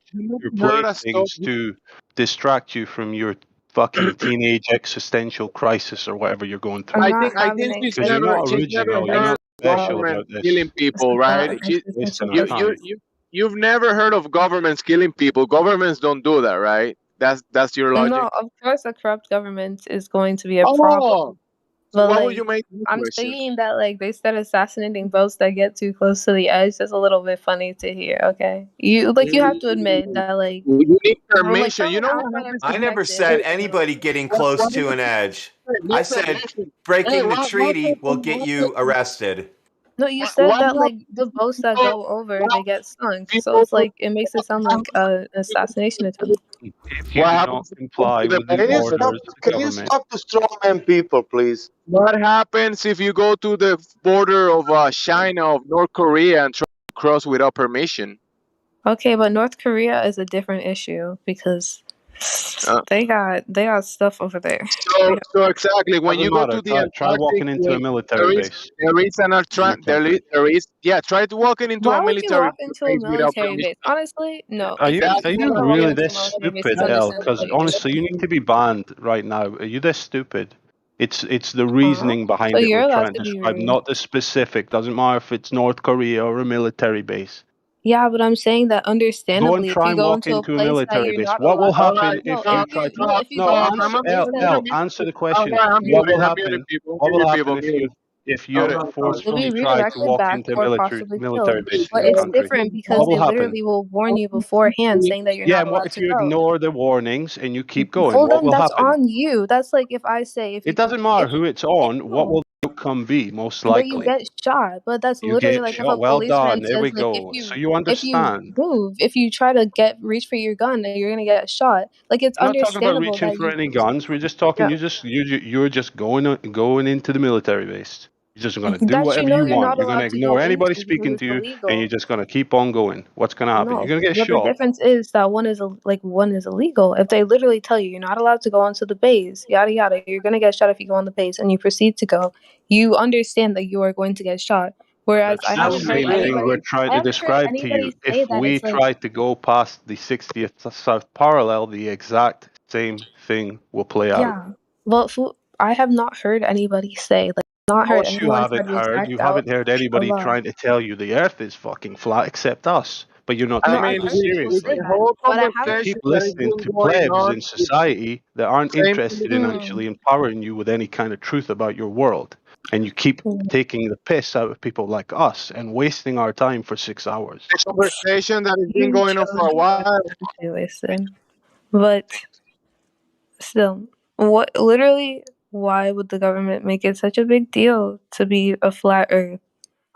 playthings to distract you from your fucking teenage existential crisis or whatever you're going through? I think she's Because you're not original, you're not special government about this. killing people, right? Wasting our time. You've never heard of governments killing people. Governments don't do that, right? That's your logic. No, of course a corrupt government is going to be a Oh, problem. so But why like, would you make this I'm question? saying that like they start assassinating boats that get too close to the edge. That's a little bit funny to hear. Okay, you have to admit that like You need from, like, permission. You know from an what outsider happens? I never perspective, said anybody getting close to an edge. I said breaking the treaty will get you arrested. No, you said that like the boats that go over they get sunk. So it's like it makes it sound like an assassination attempt. If you do not comply with the orders of the Can you government. stop to strawman people, please? What happens if you go to the border of China, of North Korea, and try to cross without permission? Okay, but North Korea is a different issue because they got stuff over there. So exactly when Doesn't you go matter. to the Try walking into a military base. there is try to walking into Why a would you military walk into a base without military permission. base? Honestly, no. Are If you if you're gonna walk really into a this military base, stupid, then El? understand Because what you're honestly, you doing. need to be banned right now. Are you this stupid? It's the reasoning behind So it you're we're allowed trying to to be describe, rude. not the specific. Doesn't matter if it's North Korea or a military base. Yeah, but I'm saying that Go and understandably, if try you and go walk into a into a place that military you're base. not What will allowed. happen No, if you try to? if you go into a place that Answer the question. I'm What will muting happen? people. What will Muting happen people. if you you'll forcefully be try to redirected walk back into a or military possibly military killed. base in But your it's country? different because What will they happen? literally will warn you beforehand, saying that you're Yeah, not and what allowed if to you go. ignore the warnings and you keep going? Well, What then will that's happen? on you. That's like if I say if you It doesn't matter who it's on. What no. will the outcome be? Most But you likely, get shot. But that's you literally get like if shot. a Well policeman done. There says we like go. So you understand. move, if you try to reach for your gun, you're gonna get shot. Like it's I'm not talking about understandable reaching that for you. any guns. We're just talking. Yeah. You're just going into the military base. You're just gonna do That you whatever know you you're want. not You're gonna allowed to go ignore anybody into because speaking it's to you, and illegal. you're just gonna keep on going. What's gonna happen? You're No, gonna get but the shot. difference is that one is illegal. If they literally tell you you're not allowed to go onto the base, yada yada, you're gonna get shot if you go on the base, and you proceed to go. You understand that you are going to get shot. Whereas That's the same thing we're trying to describe to you. say If that we it's like try to go past the 60th south parallel, the exact same thing will play out. yeah. Well, I have not heard anybody say like not Of heard course you anyone haven't try to heard. act You out haven't heard a anybody lie. trying to tell you the Earth is fucking flat except us. But you're not No, taking I've us heard people seriously. say that, but I You haven't. keep listening to plebs in society that aren't interested in actually empowering you with any kind of truth about your world. And you keep taking the piss out of people like us and wasting our time for 6 hours. A conversation that has been going on for a while. Listen, but still, why would the government make it such a big deal to be a flat Earth?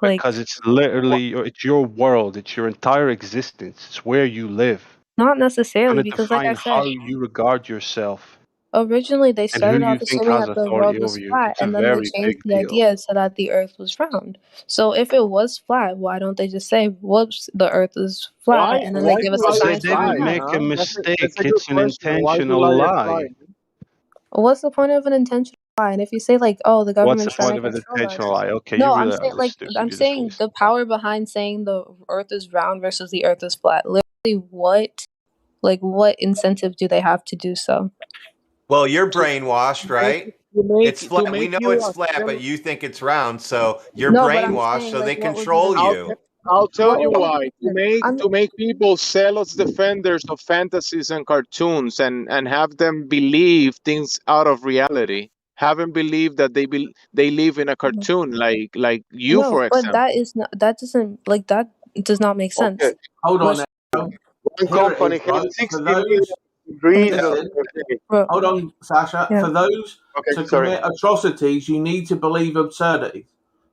Like, Because it's literally, it's your world. It's your entire existence. It's where you live. not It's necessarily, going to because like I define said, how you regard yourself. originally they And who started do you off think assuming has that the world authority was over you? flat, It's a and then they very changed big the deal. idea so that the Earth was round. So if it was flat, why don't they just say, "Whoops, the Earth is flat," and then they give us a Because they scientific didn't reply? make a mistake. That's a good It's an question. Why do intentional liars lie. What's the point of an intentional lie? And if you say like, "Oh, the What's the government's trying point to of an control us," intentional lie? Okay, you no, I'm really saying are like stupid. I'm You just saying waste. the power behind saying the Earth is round versus the Earth is flat. Literally, what incentive do they have to do so? Well, you're brainwashed, right? It's flat. We know it's flat, assume- but you think it's round, so you're No, but I'm brainwashed, saying so like they what was control the you. I'll tell you Well, why. To make people zealous defenders of fantasies and cartoons and have them believe things out of reality. Have them believe that they live in a cartoon, like you, no, for but example. that is not. That doesn't like that does not make sense. Okay. Hold on Much- now. One Here it company is, has right? For 60 million those, reasons listen, per day. Bro. hold on, Sasha. Yeah. For those Okay, to sorry. commit atrocities, you need to believe absurdities.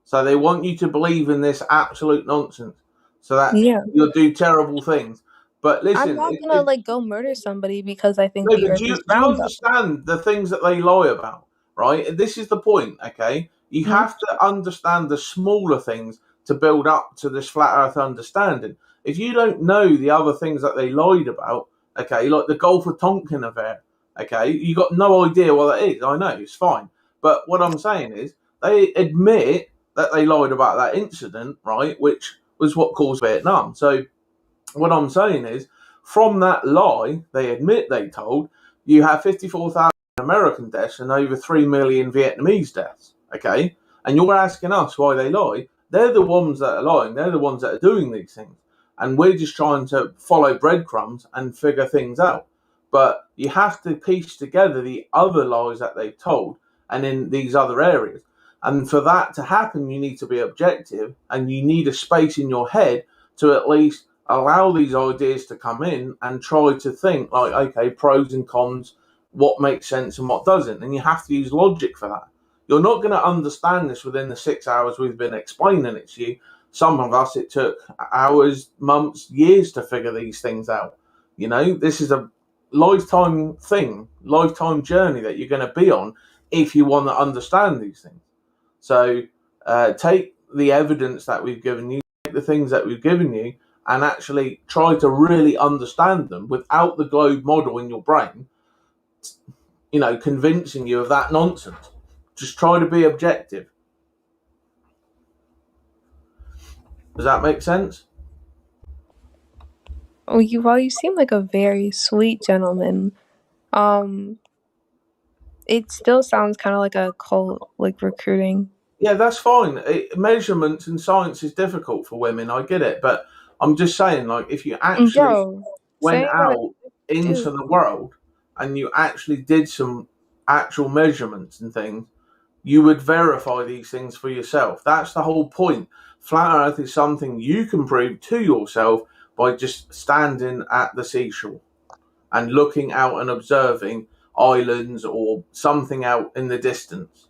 So they want you to believe in this absolute nonsense, so that Yeah. you'll do terrible things. But I'm listen, not gonna like go murder somebody because I think no, the but Earth do is you round, though. understand the things that they lie about, right? This is the point, okay? You Mhm. have to understand the smaller things to build up to this flat Earth understanding. If you don't know the other things that they lied about, okay, like the Gulf of Tonkin affair, okay, you got no idea what that is. I know it's fine, but what I'm saying is they admit that they lied about that incident, right, which was what caused Vietnam. So what I'm saying is, from that lie, they admit they told, you have 54,000 American deaths and over 3 million Vietnamese deaths. Okay? And you're asking us why they lie. They're the ones that are lying. They're the ones that are doing these things. And we're just trying to follow breadcrumbs and figure things out. But you have to piece together the other lies that they've told and in these other areas. And for that to happen, you need to be objective and you need a space in your head to at least allow these ideas to come in and try to think like, okay, pros and cons, what makes sense and what doesn't. And you have to use logic for that. You're not going to understand this within the 6 hours we've been explaining it to you. Some of us, it took hours, months, years to figure these things out. You know, this is a lifetime thing, lifetime journey that you're going to be on if you want to understand these things. So take the evidence that we've given you, take the things that we've given you, and actually try to really understand them without the globe model in your brain, you know, convincing you of that nonsense. Just try to be objective. Does that make sense? Oh, while you seem like a very sweet gentleman, it still sounds kind of like a cult, like recruiting. Yeah, that's fine. Measurements and science is difficult for women. I get it, but I'm just saying, like, if you actually Bro, went saying that, out into dude. the world and you actually did some actual measurements and things, you would verify these things for yourself. That's the whole point. Flat Earth is something you can prove to yourself by just standing at the seashore and looking out and observing islands or something out in the distance.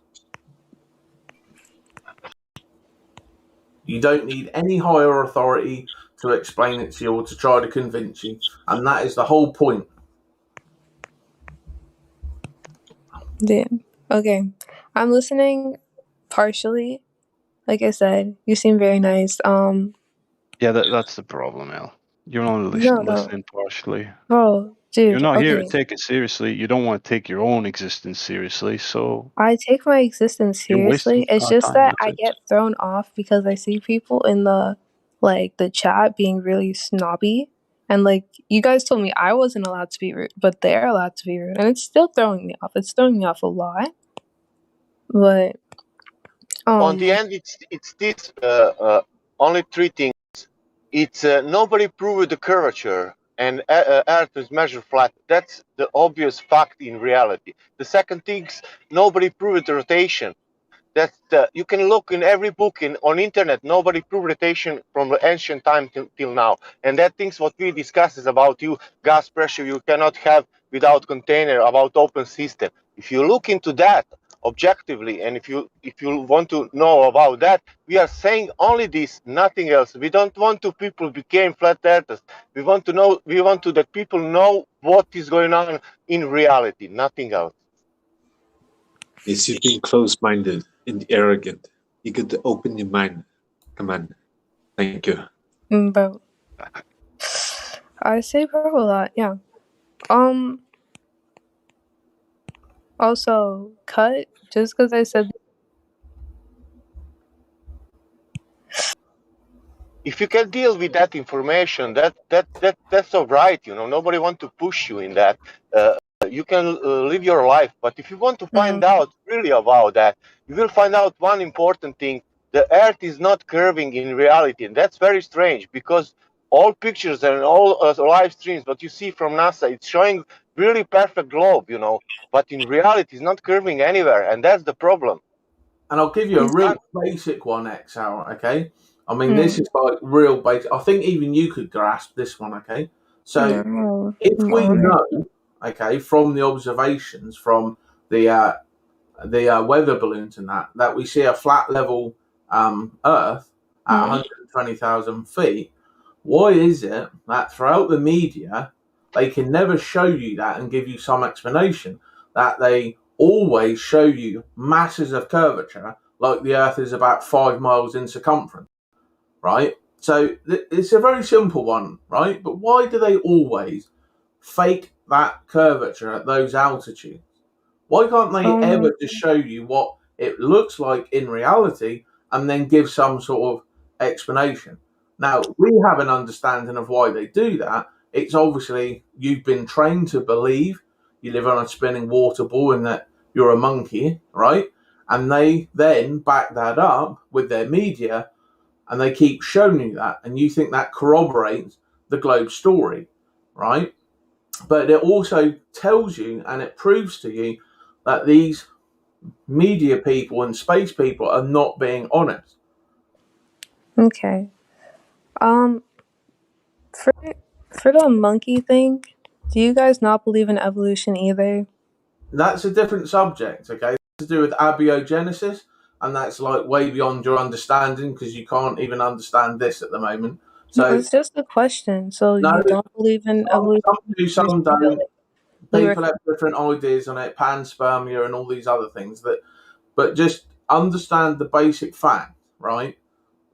You don't need any higher authority to explain it to you or to try to convince you. And that is the whole point. Yeah. Okay. I'm listening partially. Like I said, you seem very nice. Yeah, that's the problem, Al. You're only No, listening partially. bro, You're dude. not here to Okay, take it seriously. You don't want to take your own existence seriously, so I take my existence you're wasting seriously. It's our just time. that That's I it. get thrown off because I see people in the chat being really snobby. And like you guys told me I wasn't allowed to be rude, but they're allowed to be rude, and it's still throwing me off. It's throwing me off a lot. But On the end, it's this only three things. It's nobody proved the curvature, and Earth is measured flat. That's the obvious fact in reality. The second thing is nobody proved the rotation. That you can look in every book on internet. Nobody proved rotation from the ancient time till now. And that things what we discuss is about gas pressure you cannot have without container, about open system. If you look into that objectively, and if you want to know about that, we are saying only this, nothing else. We don't want to people became flat earthers. We want to know. We want to that people know what is going on in reality, nothing else. Is you being close-minded and arrogant? You got to open your mind. Come on. Thank you. bro, I say bro a lot. Yeah. Also, cut just because I said. If you can deal with that information, that's all right. You know, nobody want to push you in that. You can live your life, but if you want to find out really about that, you will find out one important thing. the Earth is not curving in reality, and that's very strange because all pictures and all live streams, what you see from NASA, it's showing really perfect globe, but in reality, it's not curving anywhere, and that's the problem. And I'll give you a real basic one, XL, okay? I mean, this is like real basic. I think even you could grasp this one, okay? So if we know, okay, from the observations from the weather balloons and that we see a flat level Earth at 120,000 feet, why is it that throughout the media they can never show you that and give you some explanation, that they always show you masses of curvature like the Earth is about 5 miles in circumference, right? So it's a very simple one, right? But why do they always fake that curvature at those altitudes? Why can't they ever just show you what it looks like in reality and then give some sort of explanation? Now, we have an understanding of why they do that. It's obviously you've been trained to believe you live on a spinning water ball and that you're a monkey, right? And they then back that up with their media and they keep showing you that. And you think that corroborates the globe story, right? But it also tells you and it proves to you that these media people and space people are not being honest. Okay. For the monkey thing, do you guys not believe in evolution either? That's a different subject, okay? It's to do with abiogenesis, and that's like way beyond your understanding because you can't even understand this at the moment. So it's just a question. So no, you don't believe in evolution? some do, some don't. we were- People have different ideas on it, panspermia and all these other things. But just understand the basic fact, right?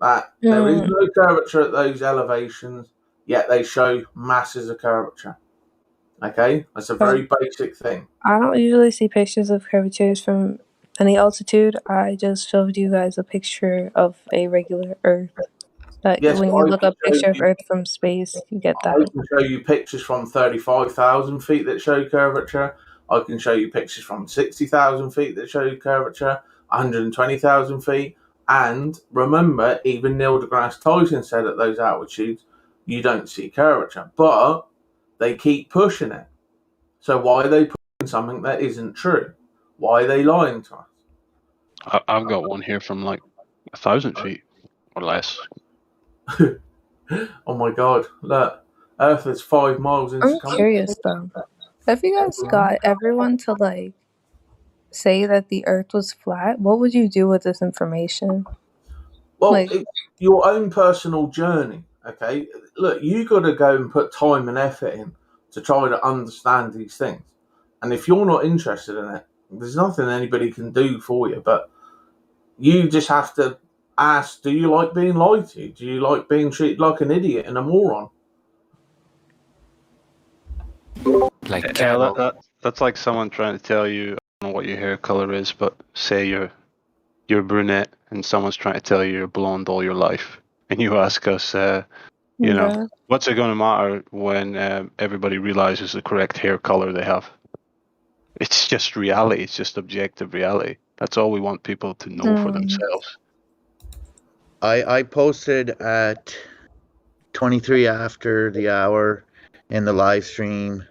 That there is no curvature at those elevations, yet they show masses of curvature. Okay? That's a very basic thing. I don't usually see pictures of curvatures from any altitude. I just showed you guys a picture of a regular Earth. That Yes, when I you look can up show picture of you- Earth from space, you get I that. can show you pictures from 35,000 feet that show curvature. I can show you pictures from 60,000 feet that show curvature, 120,000 feet. And remember, even Neil deGrasse Tyson said at those altitudes, you don't see curvature. But they keep pushing it. So why are they pushing something that isn't true? Why are they lying to us? I've got one here from like 1,000 feet or less. Oh my god, look. Earth is 5 miles in I'm circumference. curious though. If you guys got everyone to like say that the Earth was flat, what would you do with this information? Well, it's your own personal journey, okay? Look, you got to go and put time and effort in to try to understand these things. And if you're not interested in it, there's nothing anybody can do for you. But you just have to ask, do you like being lied to? Do you like being treated like an idiot and a moron? Like that's like someone trying to tell you, I don't know what your hair color is, but say you're brunette and someone's trying to tell you you're blonde all your life. And you ask us, what's it going to matter when everybody realizes the correct hair color they have? It's just reality. It's just objective reality. That's all we want people to know for themselves. I posted at 23 after the hour in the live stream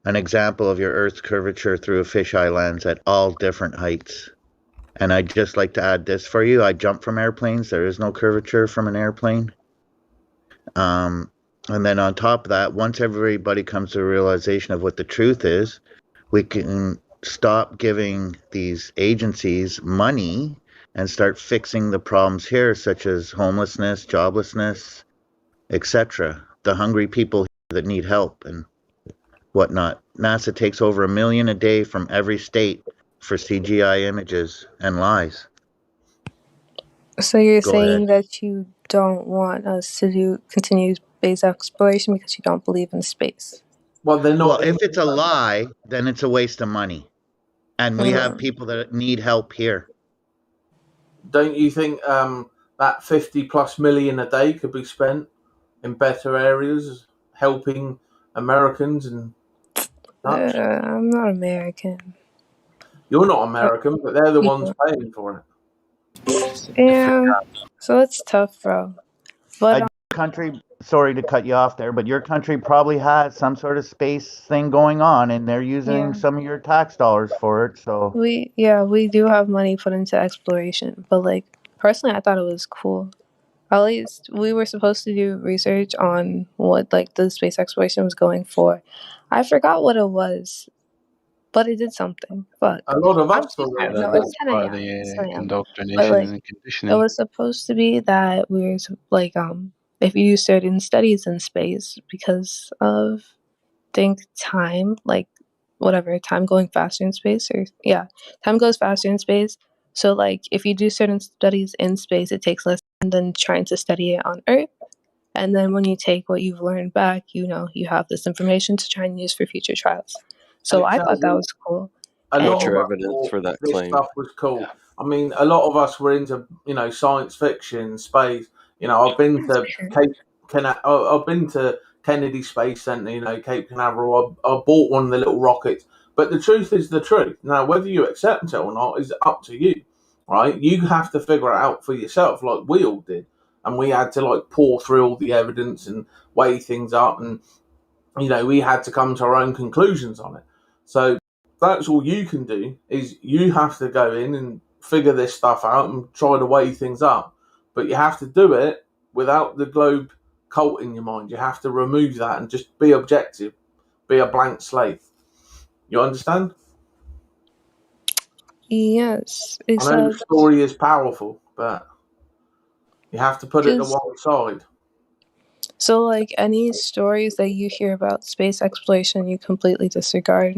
an example of your Earth's curvature through a fisheye lens at all different heights. And I'd just like to add this for you. I jump from airplanes. There is no curvature from an airplane. And then on top of that, once everybody comes to a realization of what the truth is, we can stop giving these agencies money and start fixing the problems here, such as homelessness, joblessness, etc. The hungry people that need help and whatnot. NASA takes over $1 million a day from every state for CGI images and lies. So you're saying that you don't want us to do continued space exploration because you don't believe in space? Well, they're not. Well, if it's a lie, then it's a waste of money. And we have people that need help here. Don't you think that 50 plus million a day could be spent in better areas helping Americans and such? I'm not American. You're not American, but they're the ones paying for it. Yeah. So it's tough, bro. But Country, sorry to cut you off there, but your country probably has some sort of space thing going on, and they're using yeah, some of your tax dollars for it. So we do have money put into exploration. But like personally, I thought it was cool. At least we were supposed to do research on what like the space exploration was going for. I forgot what it was, but it did something. Fuck. A lot of I'm us too thought tired. it was No, it's cool. That's 10 part of a.m. the It's 10 a.m. But indoctrination like and it conditioning. was supposed to be that we were like if you do certain studies in space because of think time, like whatever, time going faster in space or yeah, time goes faster in space. So like if you do certain studies in space, it takes less time than trying to study it on Earth. And then when you take what you've learned back, you know, you have this information to try and use for future trials. And So it I tells thought that you was cool. a lot And of Future us evidence thought for that this claim. stuff was cool. I mean, a lot of us were into, science fiction, space. I've been to I've been to Kennedy Space Center, Cape Canaveral. I bought one of the little rockets. But the truth is the truth. Now, whether you accept it or not is up to you, right? You have to figure it out for yourself, like we all did, and we had to like pour through all the evidence and weigh things up, and we had to come to our own conclusions on it. So that's all you can do is you have to go in and figure this stuff out and try to weigh things up. But you have to do it without the globe cult in your mind. You have to remove that and just be objective, be a blank slate. You understand? yes, I know the except story is powerful, but you have to put it to because one side. so like any stories that you hear about space exploration, you completely disregard.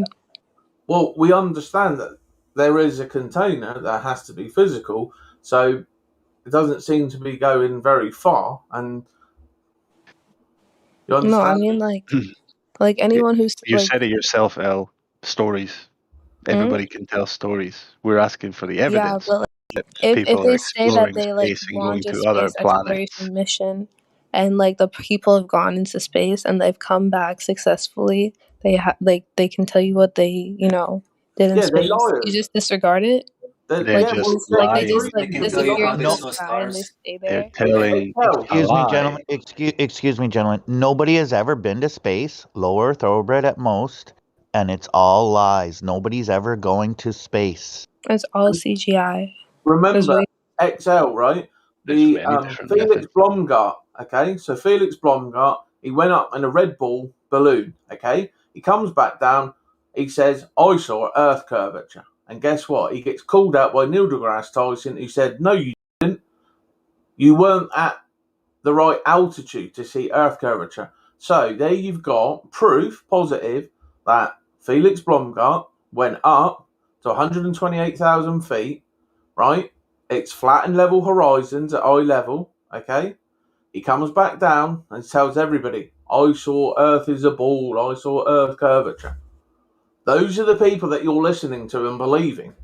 Well, we understand that there is a container that has to be physical, so it doesn't seem to be going very far. And you No, I understand? mean like anyone who's You like said it yourself, El. Stories. mm? Everybody can tell stories. We're asking for the Yeah, evidence but like, that if people are they say that exploring they like space and going launched a to other space planets. exploration mission and like the people have gone into space and they've come back successfully, they can tell you what they did in Yeah, they're space. You liars. just disregard it. They're Like just We'll say like the they lying. just truth like and They can you'll tell be you disappear how into they liars. the saw sky and they stars. stay They're there. telling Tell. a excuse me, lie. gentlemen. Excuse me, gentlemen. Nobody has ever been to space, low Earth orbit at most, and it's all lies. Nobody's ever going to space. It's all CGI. Because Remember, we XL, right? There's The many different Felix methods. Blomgart, okay? So Felix Blomgart, he went up in a Red Bull balloon, okay? He comes back down. He says, I saw Earth curvature. And guess what? He gets called out by Neil deGrasse Tyson, who said, no, you didn't. You weren't at the right altitude to see Earth curvature. So there you've got proof positive that Felix Blomgart went up to 128,000 feet, right? It's flat and level horizons at eye level, okay? He comes back down and tells everybody, I saw Earth is a ball, I saw Earth curvature. Those are the people that you're listening to and believing.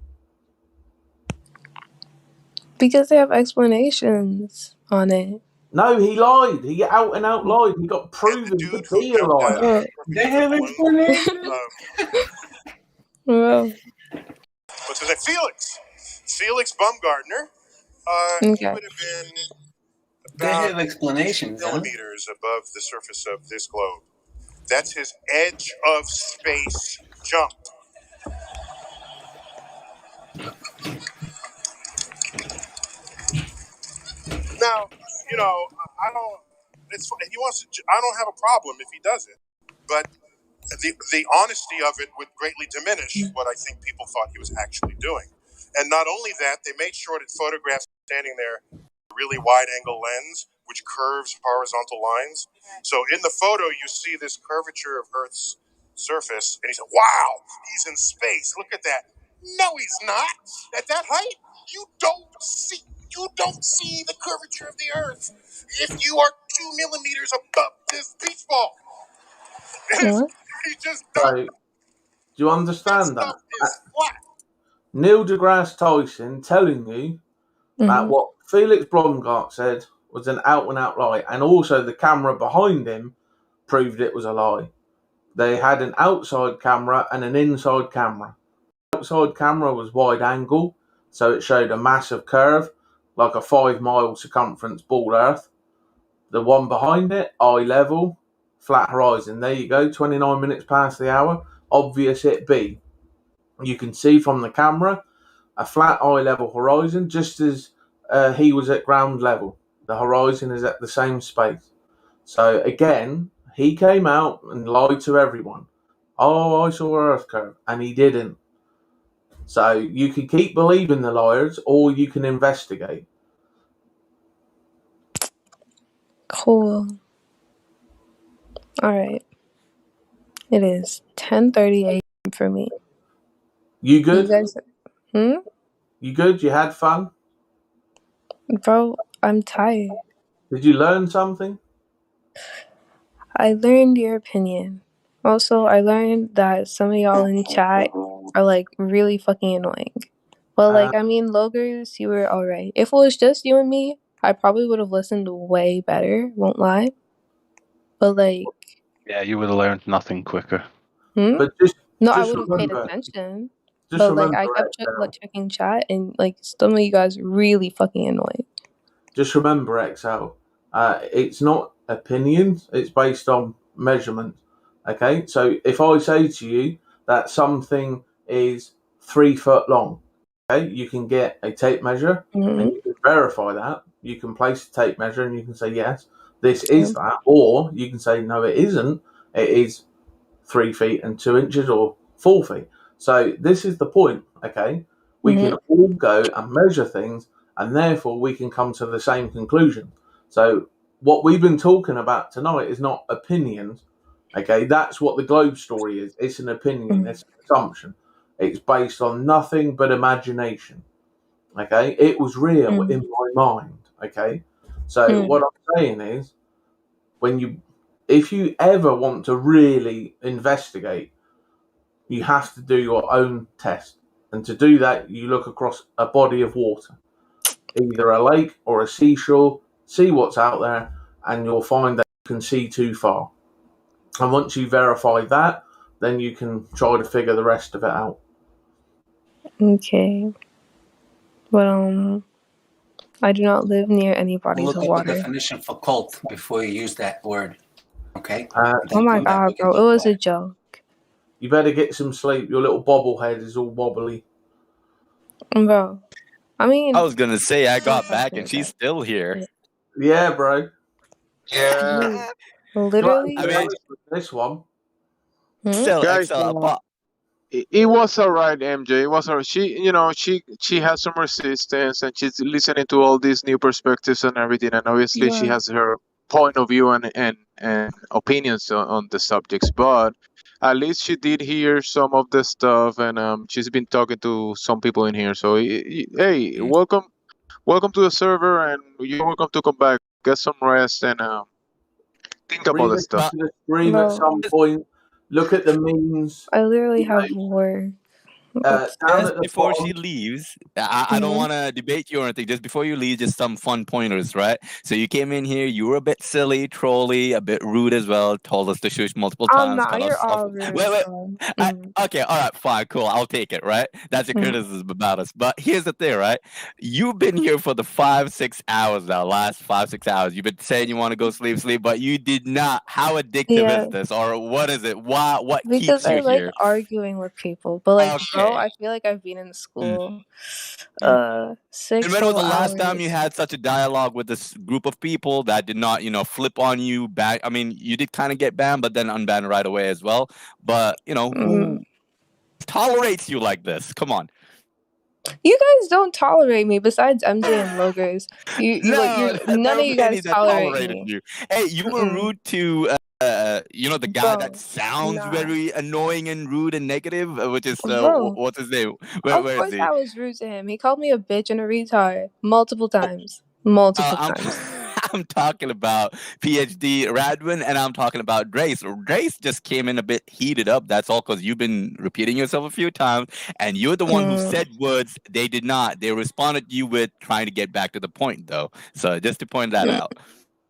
because they have explanations on it. No, he lied. He out and out lied. He got proven to be a liar. Oh. They have explanations. Well, What's his name? Felix Baumgartner. He okay. would have been They about have explanations, 2 huh? millimeters above the surface of this globe. That's his edge of space jump. Now, I don't. He wants to. I don't have a problem if he does it, but the honesty of it would greatly diminish what I think people thought he was actually doing. And not only that, they made sure that photographs standing there a really wide angle lens, which curves horizontal lines. So in the photo, you see this curvature of Earth's surface, and he said, "Wow, he's in space. Look at that." No, he's not. At that height, you don't see the curvature of the Earth if you are 2 millimeters above this beach ball. What? You just So, don't. do you understand that? Stuff is flat. Neil deGrasse Tyson telling you that Mm-hmm. what Felix Blomgart said was an out and out lie, and also the camera behind him proved it was a lie. They had an outside camera and an inside camera. The outside camera was wide angle, so it showed a massive curve. like a 5-mile circumference ball Earth. The one behind it, eye level, flat horizon. There you go, 29 minutes past the hour. Obvious it be. You can see from the camera a flat eye level horizon, just as he was at ground level. The horizon is at the same space. So again, he came out and lied to everyone. Oh, I saw Earth curve, and he didn't. So you can keep believing the liars, or you can investigate. Cool. All right. It is 10:30 a.m. for me. You good? You guys, You good? You had fun? bro, I'm tired. Did you learn something? I learned your opinion. Also, I learned that some of y'all in chat are like really fucking annoying. But like, I mean, Logers, you were alright. If it was just you and me, I probably would have listened way better, won't lie. But like, Yeah, you would have learned nothing quicker. But just no, I would have paid remember, attention. just But like, remember, I kept checking chat, and like, some of you guys really fucking annoying. Just remember, XL. It's not opinions; it's based on measurement. Okay, so if I say to you that something is 3 foot long, okay, you can get a tape measure and you can verify that. You can place a tape measure and you can say yes, this is that, or you can say no, it isn't. It is 3 feet and 2 inches or 4 feet. So this is the point. Okay, we can all go and measure things, and therefore we can come to the same conclusion. So what we've been talking about tonight is not opinions. Okay, that's what the globe story is. It's an opinion. It's an assumption. It's based on nothing but imagination. Okay, it was real in my mind. Okay, so what I'm saying is, if you ever want to really investigate, you have to do your own test. And to do that, you look across a body of water, either a lake or a seashore, see what's out there, and you'll find that you can see too far. And once you verify that, then you can try to figure the rest of it out. Okay. But I do not live near any bodies Look of up water. the definition for cult before you use that word. Okay? Oh my god, bro, it was a joke. You better get some sleep. Your little bobblehead is all wobbly. Bro, I mean, I was gonna say I got back and she's still here. Yeah, bro. Yeah. Literally. I mean, this one. Still, Guys, XL, it was alright, MJ. It was alright. She has some resistance, and she's listening to all these new perspectives and everything. And obviously, she Yeah. has her point of view and opinions on the subjects. But at least she did hear some of the stuff, and she's been talking to some people in here. So hey, welcome to the server, and you're welcome to come back, get some rest, and think about the Re-listen stuff. to the stream at some point. Look at the memes. I literally have work. Down just at the before bottom. she leaves, I don't want to debate you or anything. Just before you leave, just some fun pointers, right? So you came in here, you were a bit silly, trolly, a bit rude as well. Told us to shush multiple times. Nah, Called us you're stuff. all rude. Wait. Okay, all right, fine, cool. I'll take it, right? That's your criticism about us. But here's the thing, right? You've been here for the 5-6 hours now, last 5-6 hours. You've been saying you want to go sleep, but you did not. How addictive is this, or what is it? Why? What Because keeps you I like here? arguing with people. But like, bro, Okay. I feel like I've been in school 6 And when was whole the last time you hours. had such a dialogue with this group of people that did not, flip on you back? I mean, you did kind of get banned, but then unbanned right away as well. But, who tolerates you like this? Come on. You guys don't tolerate me besides MJ and Logers. None of you guys tolerate me. You. Hey, you were rude to the guy that sounds very annoying and rude and negative, which is Bro. what's his name? Of Where is course he? I was rude to him. He called me a bitch and a retard multiple times. Multiple times. I'm talking about PhD Radwin, and I'm talking about Drace. Drace just came in a bit heated up. That's all because you've been repeating yourself a few times, and you're the one who said words. They did not. They responded to you with trying to get back to the point, though. So just to point that out.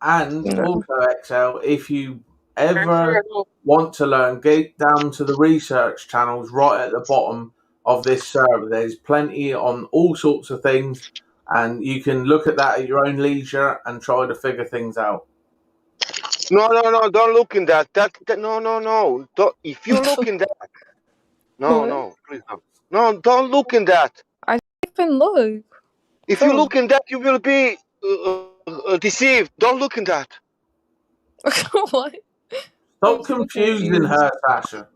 And also, XL, if you ever want to learn, get down to the research channels right at the bottom of this server. There's plenty on all sorts of things. and you can look at that at your own leisure and try to figure things out. No, don't look in that. No. If you look in that, no, please don't. No, don't look in that. I even look. If you look in that, you will be deceived. Don't look in that. What? Stop confusing her, Sasha.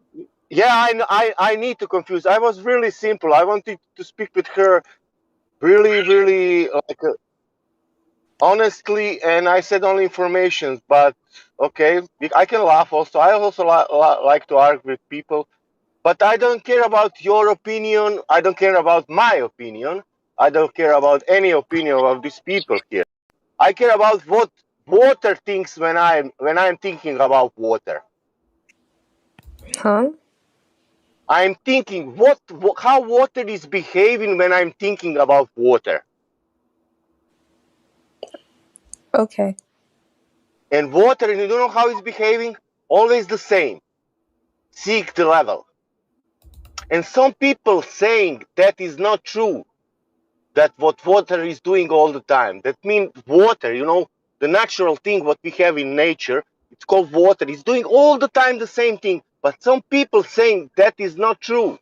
Yeah, I need to confuse. I was really simple. I wanted to speak with her really like honestly, and I said only information. But okay, I can laugh also. I also like to argue with people, but I don't care about your opinion. I don't care about my opinion. I don't care about any opinion of these people here. I care about what water thinks when I'm thinking about water. Huh? I'm thinking how water is behaving when I'm thinking about water. Okay. And water, and you don't know how it's behaving? Always the same. Seek the level. And some people saying that is not true. That what water is doing all the time. That means water, the natural thing what we have in nature, it's called water. It's doing all the time the same thing. But some people saying that is not true.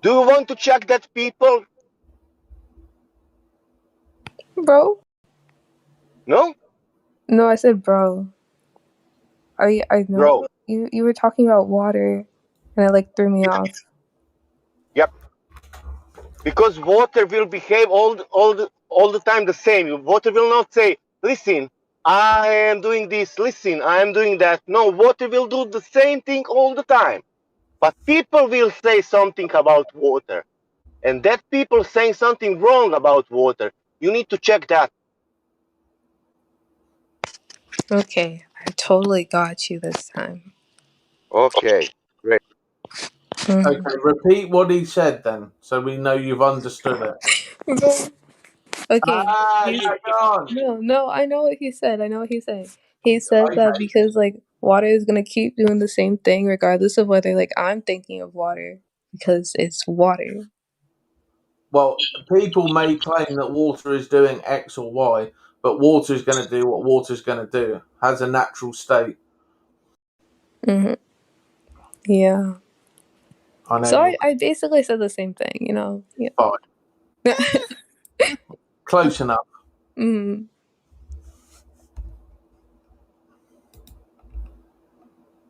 Do you want to check that, people? Bro? No? No, I said bro. I know. Bro. You were talking about water, and it like threw me off. Yep. Because water will behave all the time the same. Water will not say, listen, I am doing this, listen, I am doing that. No, water will do the same thing all the time. But people will say something about water. And that people saying something wrong about water. You need to check that. Okay, I totally got you this time. Okay, great. Okay, repeat what he said then, so we know you've understood it. Okay. You're gone. No, I know what he said. He said that because like water is gonna keep doing the same thing regardless of whether like I'm thinking of water because it's water. Well, people may claim that water is doing X or Y, but water is going to do what water is going to do. Has a natural state. Hmm. Yeah. I know So you. I basically said the same thing, Yeah. Fine. Close enough. Mm.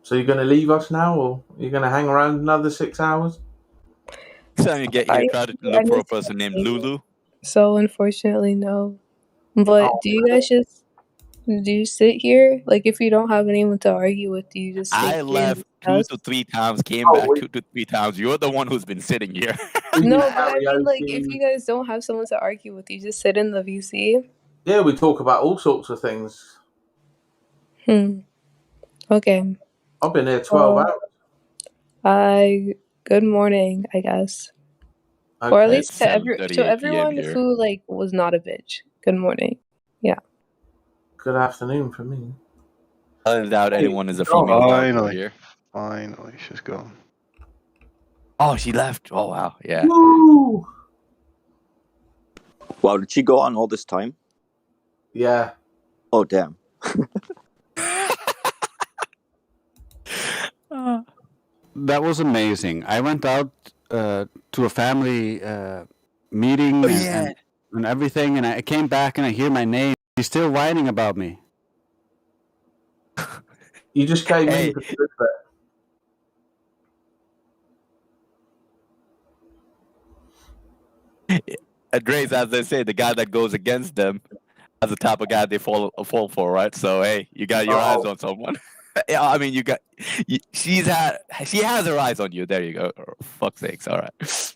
So you're going to leave us now, or you're going to hang around another 6 hours? Next time you get here, try to look for a person named Lulu. So unfortunately, no. But do you sit here? Like if you don't have anyone to argue with, do you just sit I here left and 2 to 3 times, came back 2 to 3 times. You're the one who's been sitting here. No, but I mean, like, if you guys don't have someone to argue with, you just sit in the VC. Yeah, we talk about all sorts of things. Okay. I've been here 12 hours. Good morning, I guess. Okay. Or at least It's to 7:38 p.m. everyone here. who like was not a bitch. Good morning. Yeah. Good afternoon for me. I doubt anyone is a female barber here. Finally, she's gone. Oh, she left. Oh, wow. Yeah. Woo! Wow, did she go on all this time? Yeah. Oh, damn. That was amazing. I went out to a family meeting and everything, and I came back and I hear my name. He's still whining about me. You just came in for the Dre's, as they say, the guy that goes against them as the type of guy they fall for, right? So hey, you got your eyes on someone. Yeah, I mean, she has her eyes on you. There you go. Oh, fuck's sakes! All right.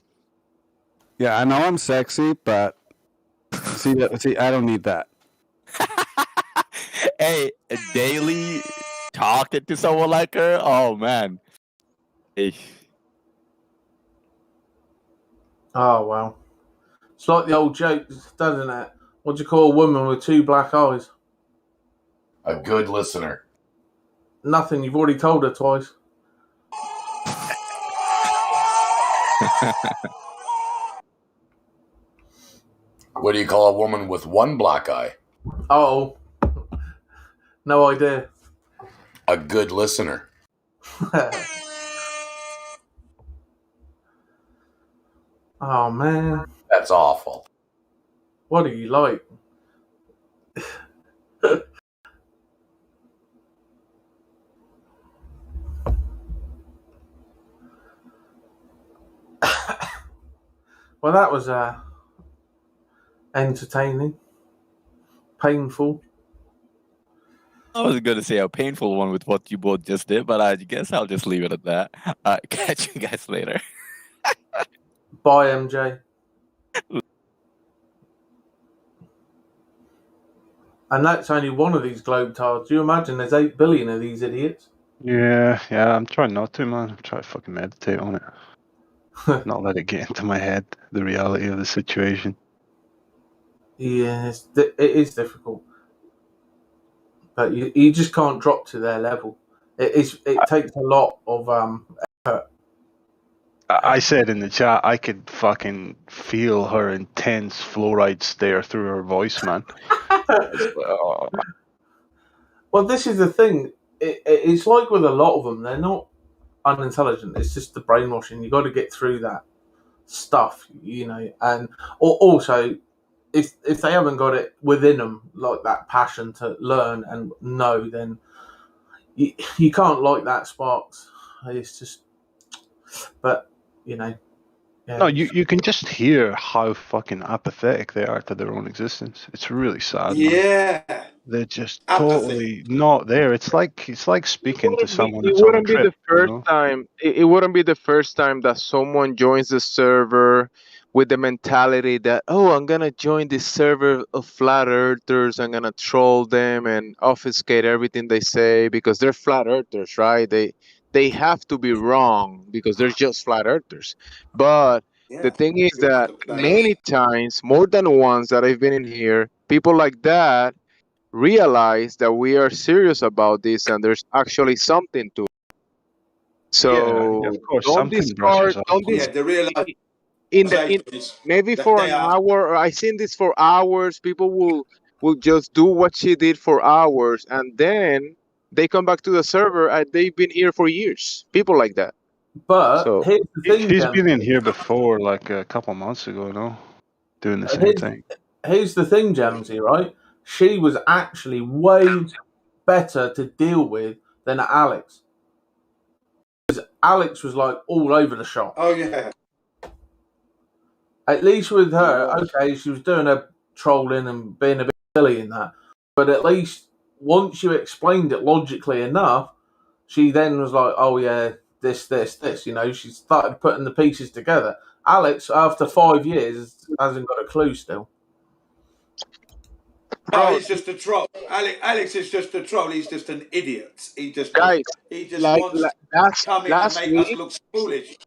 Yeah, I know I'm sexy, but see, I don't need that. Hey, daily talking to someone like her. Oh man. Hey. Oh, wow. It's like the old joke, doesn't it? What do you call a woman with 2 black eyes? A good listener. Nothing. You've already told her twice. What do you call a woman with one black eye? Oh, no idea. A good listener. Oh man, That's awful. what are you like? Well, that was entertaining, painful. I was going to say a painful one with what you both just did, but I guess I'll just leave it at that. Catch you guys later. Bye, MJ. And that's only one of these globetards. Do you imagine there's 8 billion of these idiots? Yeah, I'm trying not to, man. I'm trying to fucking meditate on it. Not let it get into my head, the reality of the situation. Yes, it is difficult. But you just can't drop to their level. It takes a lot of effort. I said in the chat, I could fucking feel her intense fluoride stare through her voice, man. Well, this is the thing. It's like with a lot of them, they're not unintelligent. It's just the brainwashing. You got to get through that stuff, and also if they haven't got it within them, like that passion to learn and know, then you can't like that sparks. It's just, but yeah. No, you can just hear how fucking apathetic they are to their own existence. It's really sad, man. Yeah. They're just Apathy. totally not there. It's like speaking to someone It that's on a wouldn't be trip. the first time. It wouldn't be the first time that someone joins the server with the mentality that, oh, I'm gonna join this server of flat earthers. I'm gonna troll them and obfuscate everything they say because they're flat earthers, right? They have to be wrong because they're just flat earthers. But the thing is that many times, more than once that I've been in here, people like that realize that we are serious about this and there's actually something to it. So Yeah, of course, don't something brushes discard, off. don't Yeah, the realization in maybe that for they an are. hour, or I seen this for hours, people will just do what she did for hours and then they come back to the server and they've been here for years. People like that. But So here's the thing, He's Jem. been in here before, like a couple months ago, no? Doing the same Here's, thing. here's the thing, Jamsy, right? She was actually way better to deal with than Alex. Because Alex was like all over the shop. Oh yeah. At least with her, was. okay, she was doing her trolling and being a bit silly in that. But at least once you explained it logically enough, she then was like, oh yeah, this. She started putting the pieces together. Alex, after 5 years, hasn't got a clue still. No, he's just a troll. Alex is just a troll. He's just an idiot. He just guys, wants to come in and last make us week, look foolish.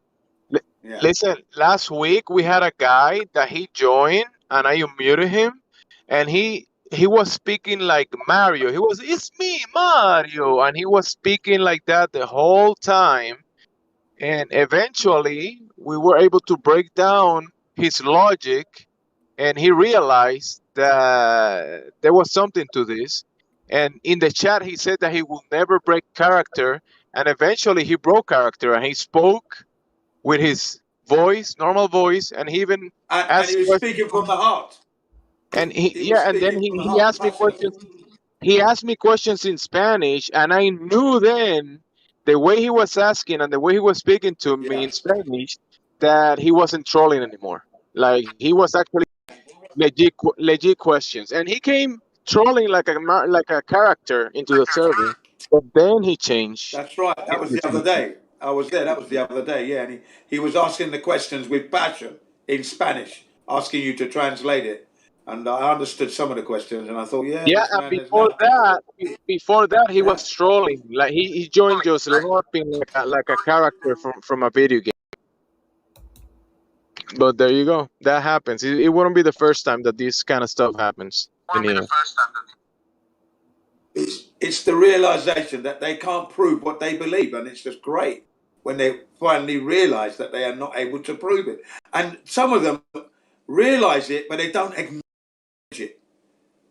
Yeah. listen, last week we had a guy that he joined and I unmuted him and he was speaking like Mario. It's me, Mario, and he was speaking like that the whole time. And eventually we were able to break down his logic and he realized that there was something to this. And in the chat he said that he will never break character, and eventually he broke character and he spoke with his voice, normal voice, and he even And asked he was questions. speaking from the heart. And He was and then speaking from the he heart, asked me passionately. questions. He asked me questions in Spanish, and I knew then the way he was asking and the way he was speaking to me in Spanish that he wasn't trolling anymore. Like he was actually legit questions, and he came trolling like a character into the server. But then he changed. That's right. That was the other day. I was there. That was the other day. Yeah, and he was asking the questions with passion in Spanish, asking you to translate it. And I understood some of the questions, and I thought, yeah, Yeah, this and man is nothing. before that, he was trolling. Like he joined just LARPing like a character from a video game. But there you go. That happens. It wouldn't be the first time that this kind of stuff happens in here. It's the realization that they can't prove what they believe, and it's just great when they finally realize that they are not able to prove it. And some of them realize it, but they don't acknowledge it.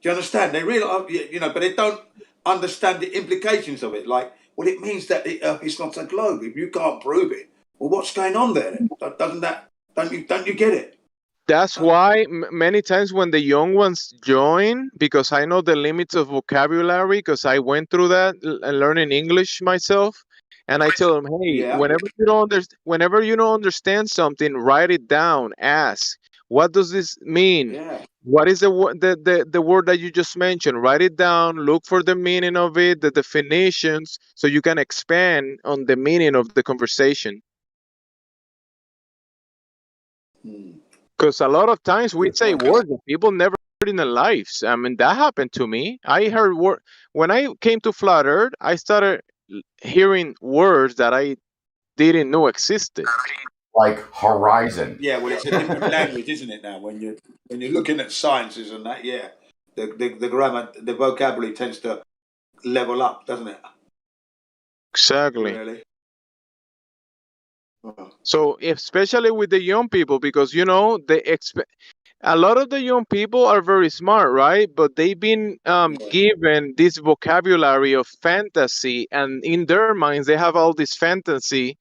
Do you understand? They realize, but they don't understand the implications of it. Like, well, it means that the Earth is not a globe. If you can't prove it, well, what's going on there? Then? Don't you get it? That's why many times when the young ones join, because I know the limits of vocabulary, because I went through that learning English myself, and I tell them, hey, Yeah. whenever you don't understand something, write it down. Ask, what does this mean? Yeah. What is the word that you just mentioned? Write it down. Look for the meaning of it, the definitions, so you can expand on the meaning of the conversation. Because a lot of times we say words that people never heard in their lives. I mean, that happened to me. I heard when I came to Flat Earth, I started hearing words that I didn't know existed. Like horizon. Yeah, well, it's a different language, isn't it? Now, when you're looking at sciences and that, yeah, the grammar, the vocabulary tends to level up, doesn't it? Exactly. Really. So, especially with the young people, because a lot of the young people are very smart, right? But they've been given this vocabulary of fantasy, and in their minds, they have all this fantasy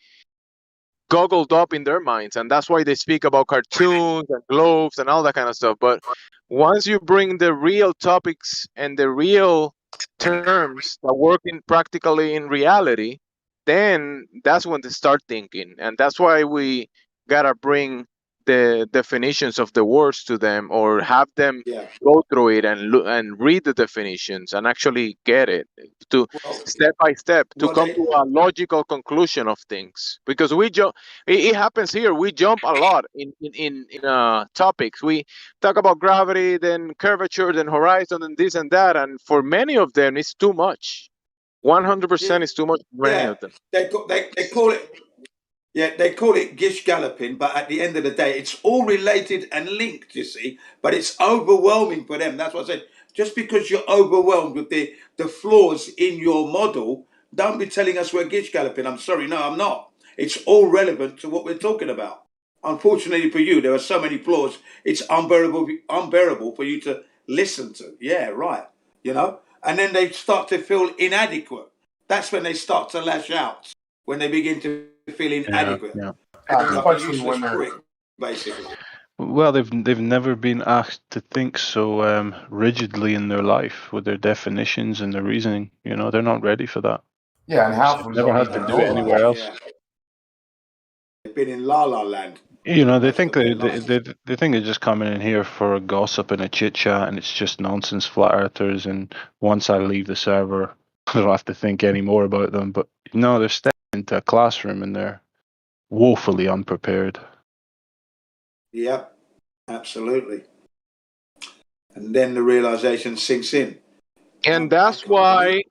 goggled up in their minds, and that's why they speak about cartoons and globes and all that kind of stuff. But once you bring the real topics and the real terms that work in practically in reality, then that's when they start thinking, and that's why we gotta bring the definitions of the words to them, or have them Yeah. go through it and look and read the definitions and actually get it to step by step to come to a logical conclusion of things. Because we jump, it happens here. We jump a lot in topics. We talk about gravity, then curvature, then horizon, and this and that, and for many of them, it's too much. 100% is too much for many Yeah, of them. they call it. Yeah, they call it gish galloping, but at the end of the day, it's all related and linked, you see. But it's overwhelming for them. That's what I said. Just because you're overwhelmed with the flaws in your model, don't be telling us we're gish galloping. I'm sorry, no, I'm not. It's all relevant to what we're talking about. Unfortunately for you, there are so many flaws. It's unbearable for you to listen to. Yeah, right. And then they start to feel inadequate. That's when they start to lash out. When they begin to feel inadequate. Yeah. Like a Especially useless when they're prick, basically. Well, they've never been asked to think so rigidly in their life with their definitions and their reasoning. They're not ready for that. and half of They've them never don't had to even do it know anywhere that. else. Yeah. They've been in la la land. They most think of their they life. think they're just coming in here for a gossip and a chit chat, and it's just nonsense, flat earthers. And once I leave the server, I don't have to think any more about them. But no, they're stepping into a classroom and they're woefully unprepared. Yep, absolutely. And then the realization sinks in. And that's why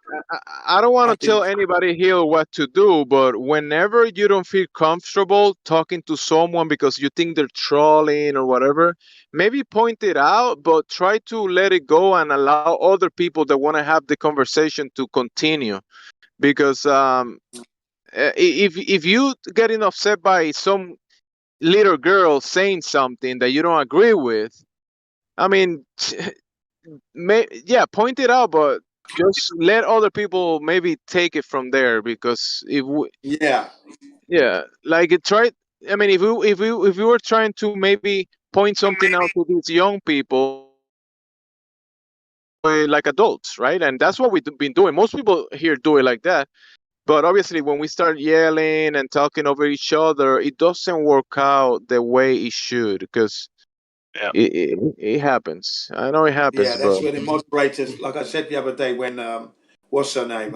I don't want to tell anybody here what to do, but whenever you don't feel comfortable talking to someone because you think they're trolling or whatever, maybe point it out, but try to let it go and allow other people that want to have the conversation to continue. Because if you getting upset by some little girl saying something that you don't agree with, I mean, point it out, but just let other people maybe take it from there. Because like it tried. I mean, if we were trying to maybe point something out to these young people, like adults, right? And that's what we've been doing. Most people here do it like that. But obviously, when we start yelling and talking over each other, it doesn't work out the way it should. Because it happens. I know it happens, Yeah, that's but where the moderators, like I said the other day when, what's her name?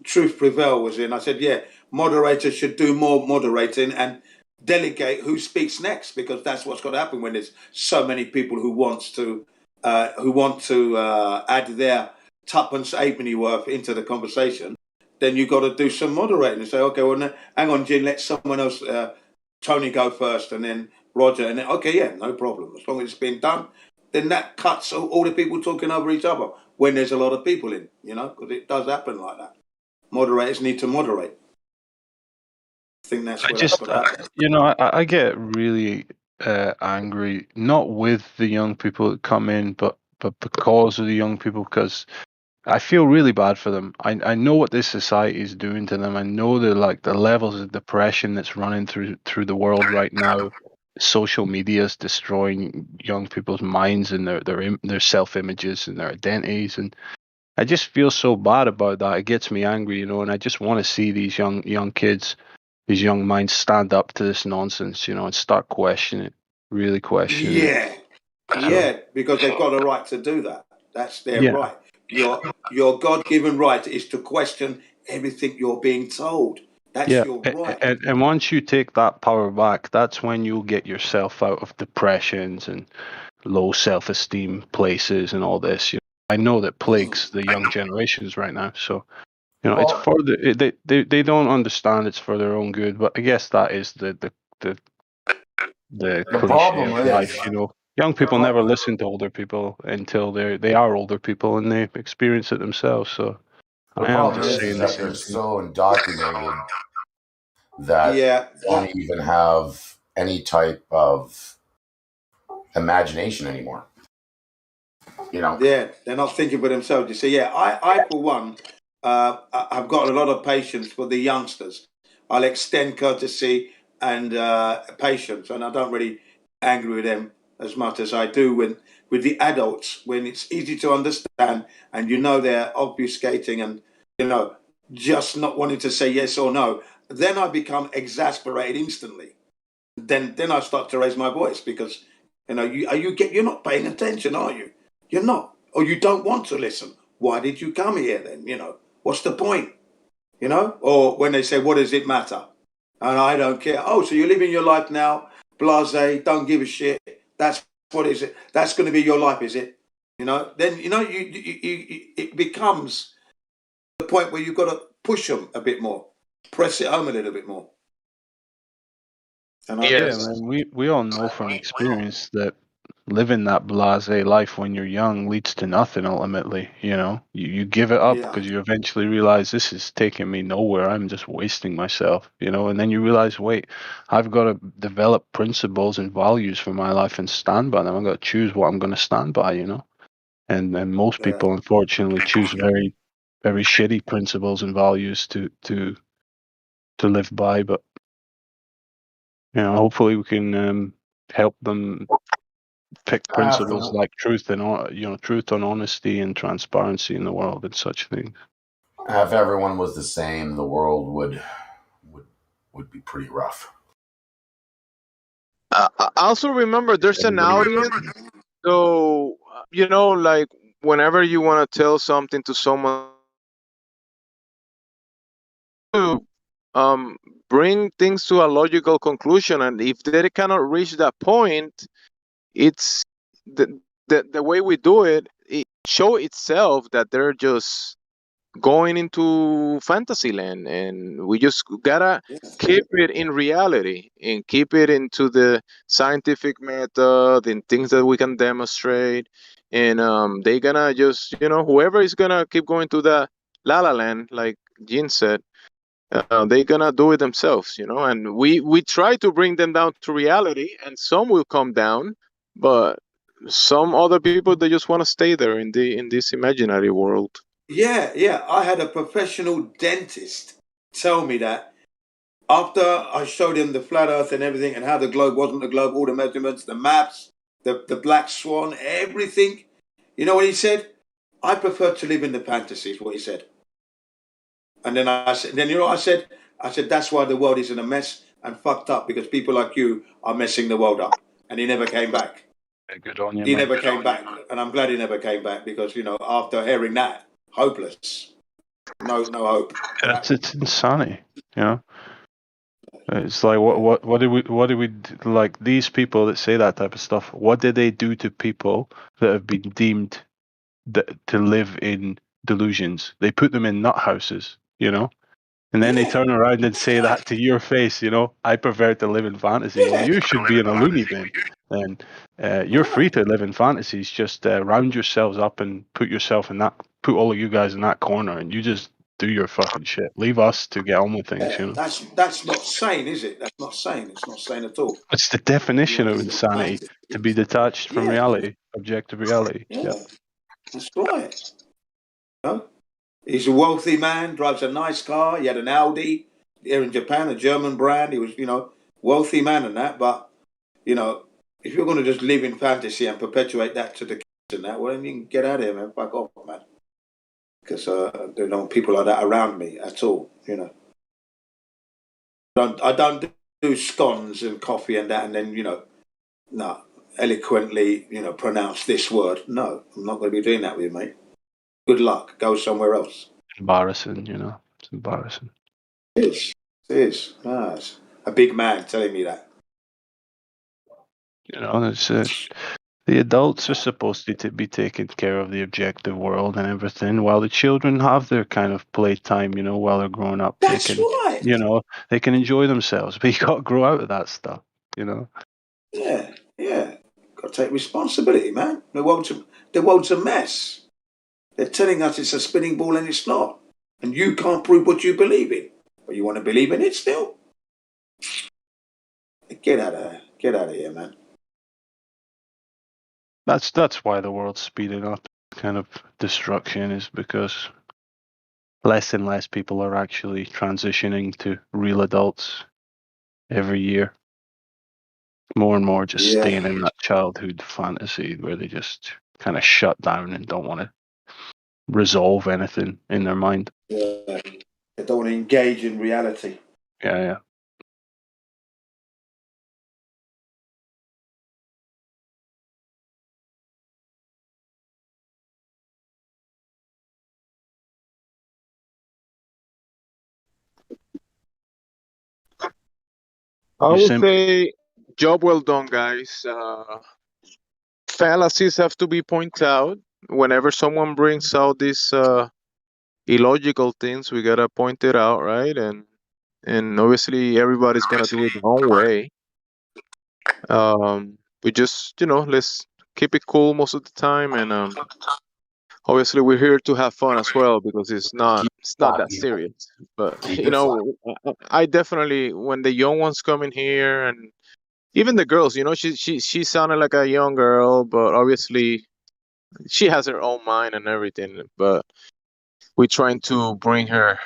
Truth Prevail was in. I said, yeah, moderators should do more moderating and delegate who speaks next, because that's what's going to happen when there's so many people who want to add their tuppence halfpenny worth into the conversation. Then you've got to do some moderating and say, okay, well, no, hang on, Jin, let someone else, Tony go first, and then Roger, and then, okay, yeah, no problem. As long as it's been done, then that cuts all the people talking over each other when there's a lot of people in, because it does happen like that. Moderators need to moderate. I think that's what that's got to happen. I get really angry, not with the young people that come in, but but because of the young people, because I feel really bad for them. I know what this society is doing to them. I know the levels of depression that's running through the world right now. Social media is destroying young people's minds and their self images and their identities, and I just feel so bad about that. It gets me angry, and I just want to see these young kids, these young minds stand up to this nonsense, and start questioning it, really questioning it. Yeah, So yeah, because they've got a right to do that. That's their yeah, right. Your God-given right is to question everything you're being told. That's yeah, your right. and once you take that power back, that's when you'll get yourself out of depressions and low self-esteem places and all this. I know that plagues the young generations right now. So it's Well, for they don't understand it's for their own good. But I guess that is the the cliche problem of life. is Young the people never pro- listen to older people until they are older people and they experience it themselves. So the I am problem just is saying the that they're same thing. so indoctrinated that Yeah, they don't even have any type of imagination anymore. yeah, they're not thinking for themselves. You see, yeah, I for one, I've got a lot of patience for the youngsters. I'll extend courtesy and patience, and I don't really angry with them as much as I do with the adults when it's easy to understand and they're obfuscating and just not wanting to say yes or no. Then I become exasperated instantly. Then I start to raise my voice because you're not paying attention, are you? You're not, or you don't want to listen. Why did you come here then? What's the point? Or when they say, "What does it matter?" and I don't care. Oh, so you're living your life now, blase, don't give a shit. That's what is it? That's going to be your life, is it? Then it becomes the point where you've got to push them a bit more, press it home a little bit more. Yeah, man, we all know from experience that living that blasé life when you're young leads to nothing ultimately. You give it up Yeah. because you eventually realize this is taking me nowhere. I'm just wasting myself, and then you realize, wait, I've got to develop principles and values for my life and stand by them. I've got to choose what I'm going to stand by. And most Yeah. people unfortunately choose very, very shitty principles and values to live by, but hopefully we can help them pick if principles the like truth and truth and honesty and transparency in the world and such things. if everyone was the same, the world would be pretty rough. I also remember there's an audience. So, like whenever you want to tell something to someone, um, bring things to a logical conclusion. And if they cannot reach that point, it's the way we do it, it show itself that they're just going into fantasy land, and we just gotta keep it in reality and keep it into the scientific method and things that we can demonstrate. And they gonna just whoever is gonna keep going to the la la land, like Jean said, they gonna do it themselves, and we try to bring them down to reality, and some will come down, but some other people, they just want to stay there in this imaginary world. Yeah, yeah. I had a professional dentist tell me that after I showed him the flat earth and everything and how the globe wasn't the globe, all the measurements, the maps, the black swan, everything. You know what he said? I prefer to live in the fantasy, is what he said. And then I said, what I said? I said, that's why the world is in a mess and fucked up because people like you are messing the world up. And he never came back. Good on you, He man. never came back. And I'm glad he never came back because, after hearing that, hopeless. No hope. It's insanity. It's like what do we like these people that say that type of stuff? What did they do to people that have been deemed to live in delusions? They put them in nut houses, and then they turn around and say that to your face. I prefer to live in fantasy. Well, you should be in a loony bin. And you're free to live in fantasies. Just round yourselves up and put all of you guys in that corner, and you just do your fucking shit. Leave us to get on with things, you know? That's not sane, is it? That's not sane. It's not sane at all. It's the You definition want of to be insanity, to be detached from Yeah, reality, objective reality. yeah, that's right. You know? He's a wealthy man, drives a nice car. He had an Audi here in Japan, a German brand. He was, wealthy man and that. But, if you're going to just live in fantasy and perpetuate that to the kids and that, well, then you can get out of here, man. Fuck off, man. Because there are no people like that around me at all, I don't do scones and coffee and that and then, no, eloquently, pronounce this word. No, I'm not going to be doing that with you, mate. Good luck. Go somewhere else. Embarrassing, It's embarrassing. It is. It is. It's a big man telling me that. It's the adults are supposed to be taking care of the objective world and everything, while the children have their kind of playtime, while they're growing up. That's they can, right. They can enjoy themselves, but you got to grow out of that stuff, Yeah. Got to take responsibility, man. The world's a mess. They're telling us it's a spinning ball and it's not. And you can't prove what you believe in. But you want to believe in it still? Get out of there. Get out of here, man. That's why the world's speeding up. Kind of destruction is because less and less people are actually transitioning to real adults every year. More and more just staying in that childhood fantasy where they just kind of shut down and don't want to resolve anything in their mind. Yeah. They don't want to engage in reality. Yeah. I would say, job well done, guys. Fallacies have to be pointed out. Whenever someone brings out these illogical things, we gotta point it out, right? And obviously everybody's gonna do it their own way. We just let's keep it cool most of the time, and obviously we're here to have fun as well because it's not that serious. But I definitely, when the young ones come in here, and even the girls, she sounded like a young girl, but obviously she has her own mind and everything. But we're trying to bring her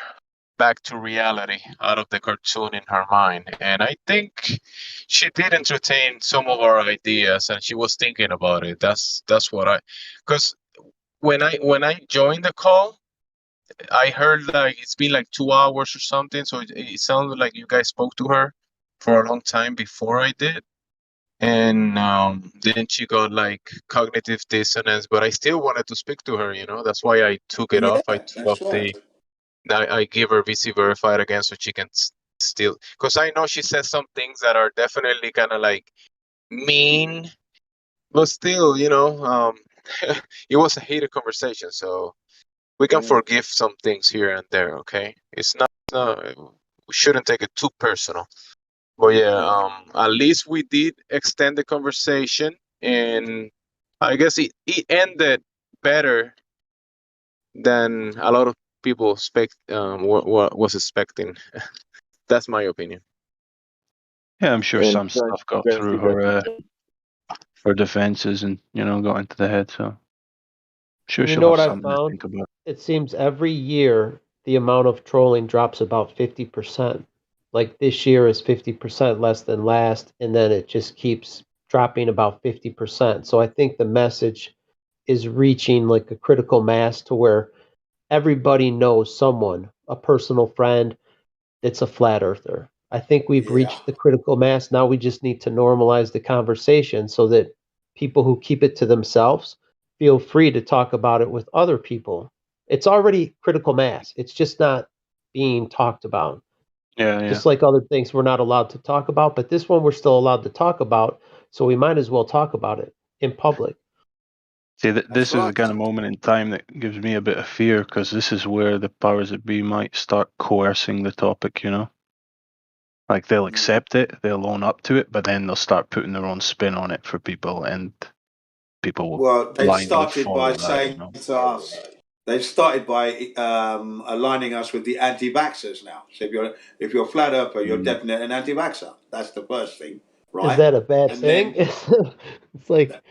back to reality out of the cartoon in her mind. And I think she did entertain some of our ideas, and she was thinking about it. That's what because when I joined the call, I heard like it's been like 2 hours or something. So it sounded like you guys spoke to her for a long time before I did. And then she got like cognitive dissonance, but I still wanted to speak to her. That's why I took it off. I took off the. I give her VC verified again so she can still, because I know she says some things that are definitely kind of like mean, but still, it was a heated conversation, so we can forgive some things here and there. Okay, it's not. We shouldn't take it too personal. But yeah, at least we did extend the conversation, and I guess it ended better than a lot of people expect was expecting. That's my opinion. Yeah, I'm sure And some stuff got through her defenses and got into the head. So sure, You she'll know have what I something to found? think about. It seems every year the amount of trolling drops about 50%. Like this year is 50% less than last, and then it just keeps dropping about 50%. So I think the message is reaching like a critical mass to where everybody knows someone, a personal friend, that's a flat earther. I think we've reached the critical mass. Now we just need to normalize the conversation so that people who keep it to themselves feel free to talk about it with other people. It's already critical mass. It's just not being talked about. Yeah. Just like other things we're not allowed to talk about, but this one we're still allowed to talk about, so we might as well talk about it in public. See, this is the kind of moment in time that gives me a bit of fear, because this is where the powers that be might start coercing the topic, Like they'll accept it, they'll own up to it, but then they'll start putting their own spin on it for people, and people will Well, they blindly started by follow that, saying to us, They've started by aligning us with the anti-vaxxers now. So if you're a flat earther, you're definitely an anti-vaxxer. That's the first thing, right? Is that a bad And thing? then It's like,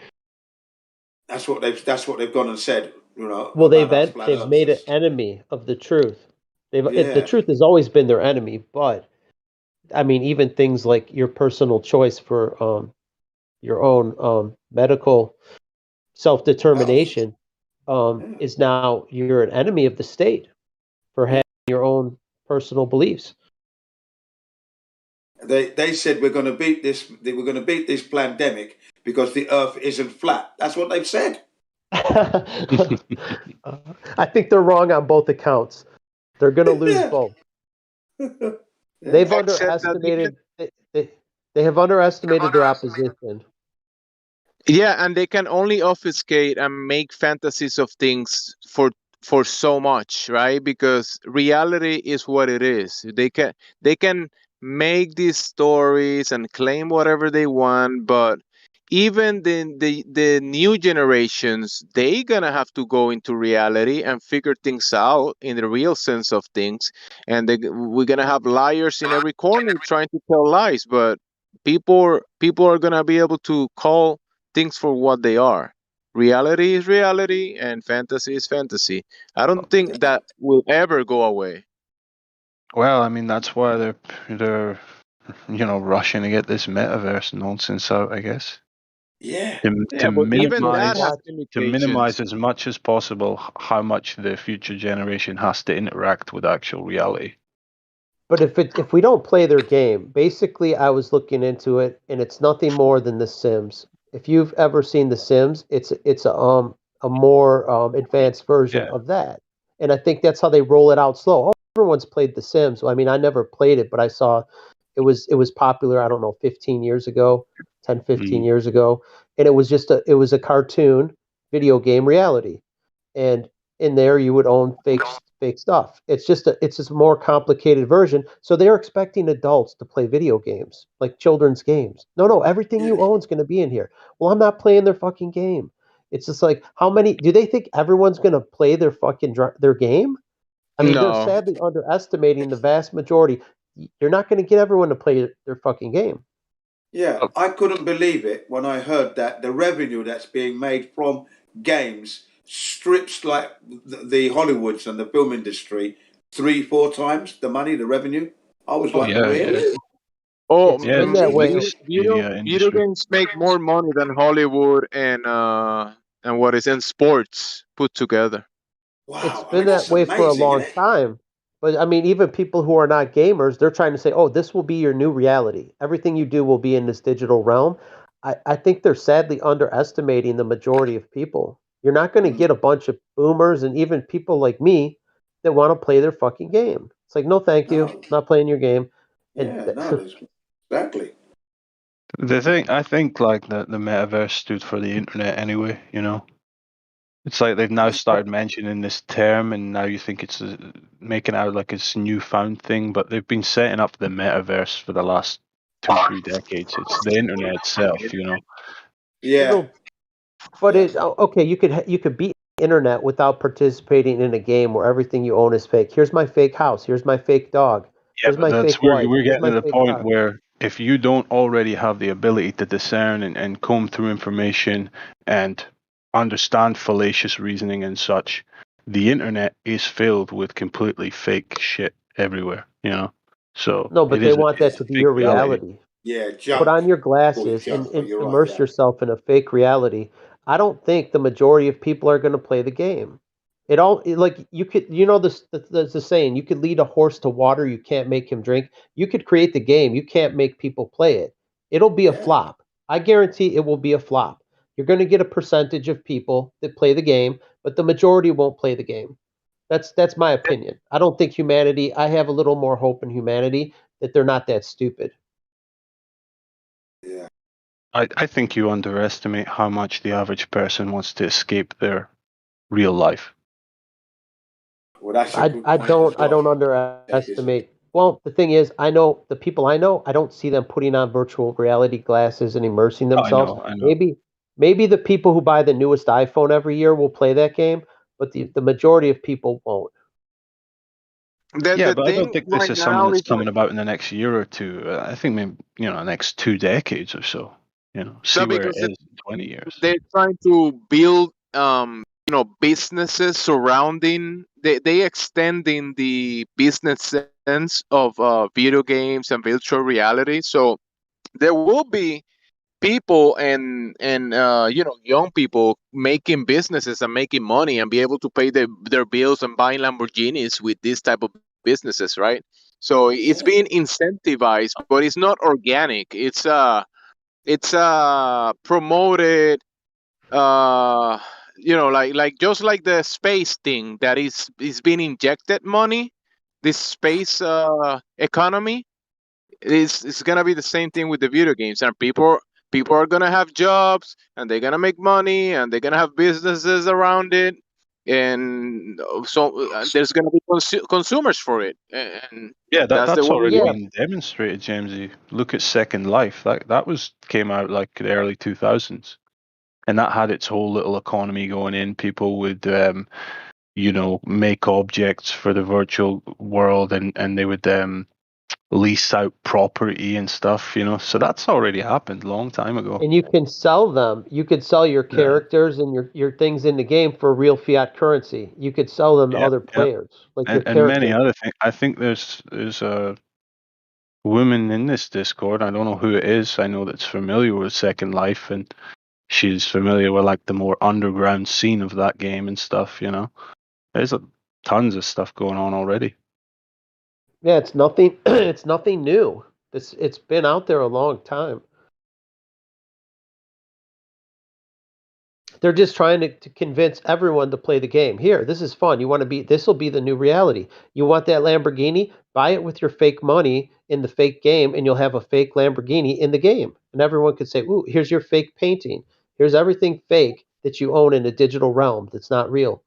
that's what they've gone and said, you know, well, about us flat they've made an earthers. enemy of the truth. The Yeah, truth has always been their enemy, but I mean, even things like your personal choice for your own medical self determination is now you're an enemy of the state for having your own personal beliefs. they said we're going to beat this. We're going to beat this pandemic because the Earth isn't flat. That's what they've said. I think they're wrong on both accounts. They're going to lose both. They've Except that underestimated. They have underestimated their opposition. yeah, and they can only obfuscate and make fantasies of things for so much, right? Because reality is what it is. They can make these stories and claim whatever they want, but even the new generations, they gonna have to go into reality and figure things out in the real sense of things. And we're gonna have liars in every corner trying to tell lies, but people are gonna be able to call things for what they are. Reality is reality, and fantasy is fantasy. I don't think that will ever go away. Well, I mean that's why they're rushing to get this metaverse nonsense out, I guess. Yeah. To Yeah, but even that minimize has limitations. as much as possible how much the future generation has to interact with actual reality. But if we don't play their game, basically, I was looking into it, and it's nothing more than The Sims. If you've ever seen The Sims, it's a more advanced version Yeah. of that, and I think that's how they roll it out slow. Oh, everyone's played The Sims. I mean, I never played it, but I saw it was popular. I don't know, 15 years ago, 10, 15 years ago, and it was a cartoon video game reality, and in there you would own fake stuff. It's just a more complicated version. So they're expecting adults to play video games, like children's games. No, everything you own is going to be in here. Well, I'm not playing their fucking game. It's just like, how many do they think everyone's going to play their their game? I mean, they're No. sadly underestimating the vast majority. You're not going to get everyone to play their fucking game. Yeah, I couldn't believe it when I heard that the revenue that's being made from games strips like the Hollywoods and the film industry 3-4 times the money, the revenue. I was like, really? Oh, It's been that way. video games make more money than Hollywood and what is in sports put together. It's been that way for a long time. But I mean, even people who are not gamers, they're trying to say, oh, this will be your new reality. Everything you do will be in this digital realm. I think they're sadly underestimating the majority of people. You're not going to get a bunch of boomers and even people like me that want to play their fucking game. It's like, no, thank you. Not playing your game. And Yeah, no, exactly. I think like the metaverse stood for the internet anyway, It's like they've now started mentioning this term, and now you think it's making it out like it's a newfound thing, but they've been setting up the metaverse for the last 2-3 decades. It's the internet itself, Yeah. But okay, you could beat the internet without participating in a game where everything you own is fake. Here's my fake house. Here's my fake dog. Yeah, Here's but my that's fake where wife. we're Here's getting my to the fake point car. where if you don't already have the ability to discern and comb through information and understand fallacious reasoning and such, the internet is filled with completely fake shit everywhere, So No, but it they is want that it's to a be fake your reality. reality. Yeah, Put on your Fully glasses and, junk, but you're right, immerse yeah. yourself in a fake reality. I don't think the majority of people are going to play the game. Like you could, this there's a saying, you could lead a horse to water, you can't make him drink. You could create the game, you can't make people play it. It'll be a flop. I guarantee it will be a flop. You're going to get a percentage of people that play the game, but the majority won't play the game. That's my opinion. I don't think humanity. I have a little more hope in humanity that they're not that stupid. Yeah. I think you underestimate how much the average person wants to escape their real life. Well, that's a I good I point as don't I well. don't underestimate. Well, the thing is, I know the people I know. I don't see them putting on virtual reality glasses and immersing I themselves. know. Maybe the people who buy the newest iPhone every year will play that game, but the majority of people won't. Yeah, The but I don't thing think this right is something now that's is like, coming about in the next year or two. I think maybe, the next 2 decades or so. See no, where it because is in 20 years. they're trying to build businesses surrounding they extending the business sense of video games and virtual reality. So there will be people and young people making businesses and making money and be able to pay their bills and buying Lamborghinis with this type of businesses, right? So it's being incentivized, but it's not organic. It's promoted, like just like the space thing that is being injected money. This space economy it's gonna be the same thing with the video games, and people are gonna have jobs and they're gonna make money and they're gonna have businesses around it, and so there's gonna be consumers for it, and Yeah, that's the that's way it already Yeah, works. been demonstrated, Jamesy. Look at Second Life. That came out like the early 2000s, and that had its whole little economy going in. People would make objects for the virtual world, and they would lease out property and stuff. So that's already happened a long time ago. and you can sell them. You could sell your Yeah, characters and your things in the game for real fiat currency. You could sell them to yeah, other yeah, players, like your and many character. other things. I think there's a woman in this Discord. I don't know who it is. I know that's familiar with Second Life, and she's familiar with like the more underground scene of that game and stuff. There's tons of stuff going on already. Yeah, it's nothing. It's nothing new. It's been out there a long time. They're just trying to convince everyone to play the game. Here, this is fun. You want to be, this will be the new reality. You want that Lamborghini? Buy it with your fake money in the fake game, and you'll have a fake Lamborghini in the game. And everyone could say, ooh, here's your fake painting. Here's everything fake that you own in a digital realm that's not real.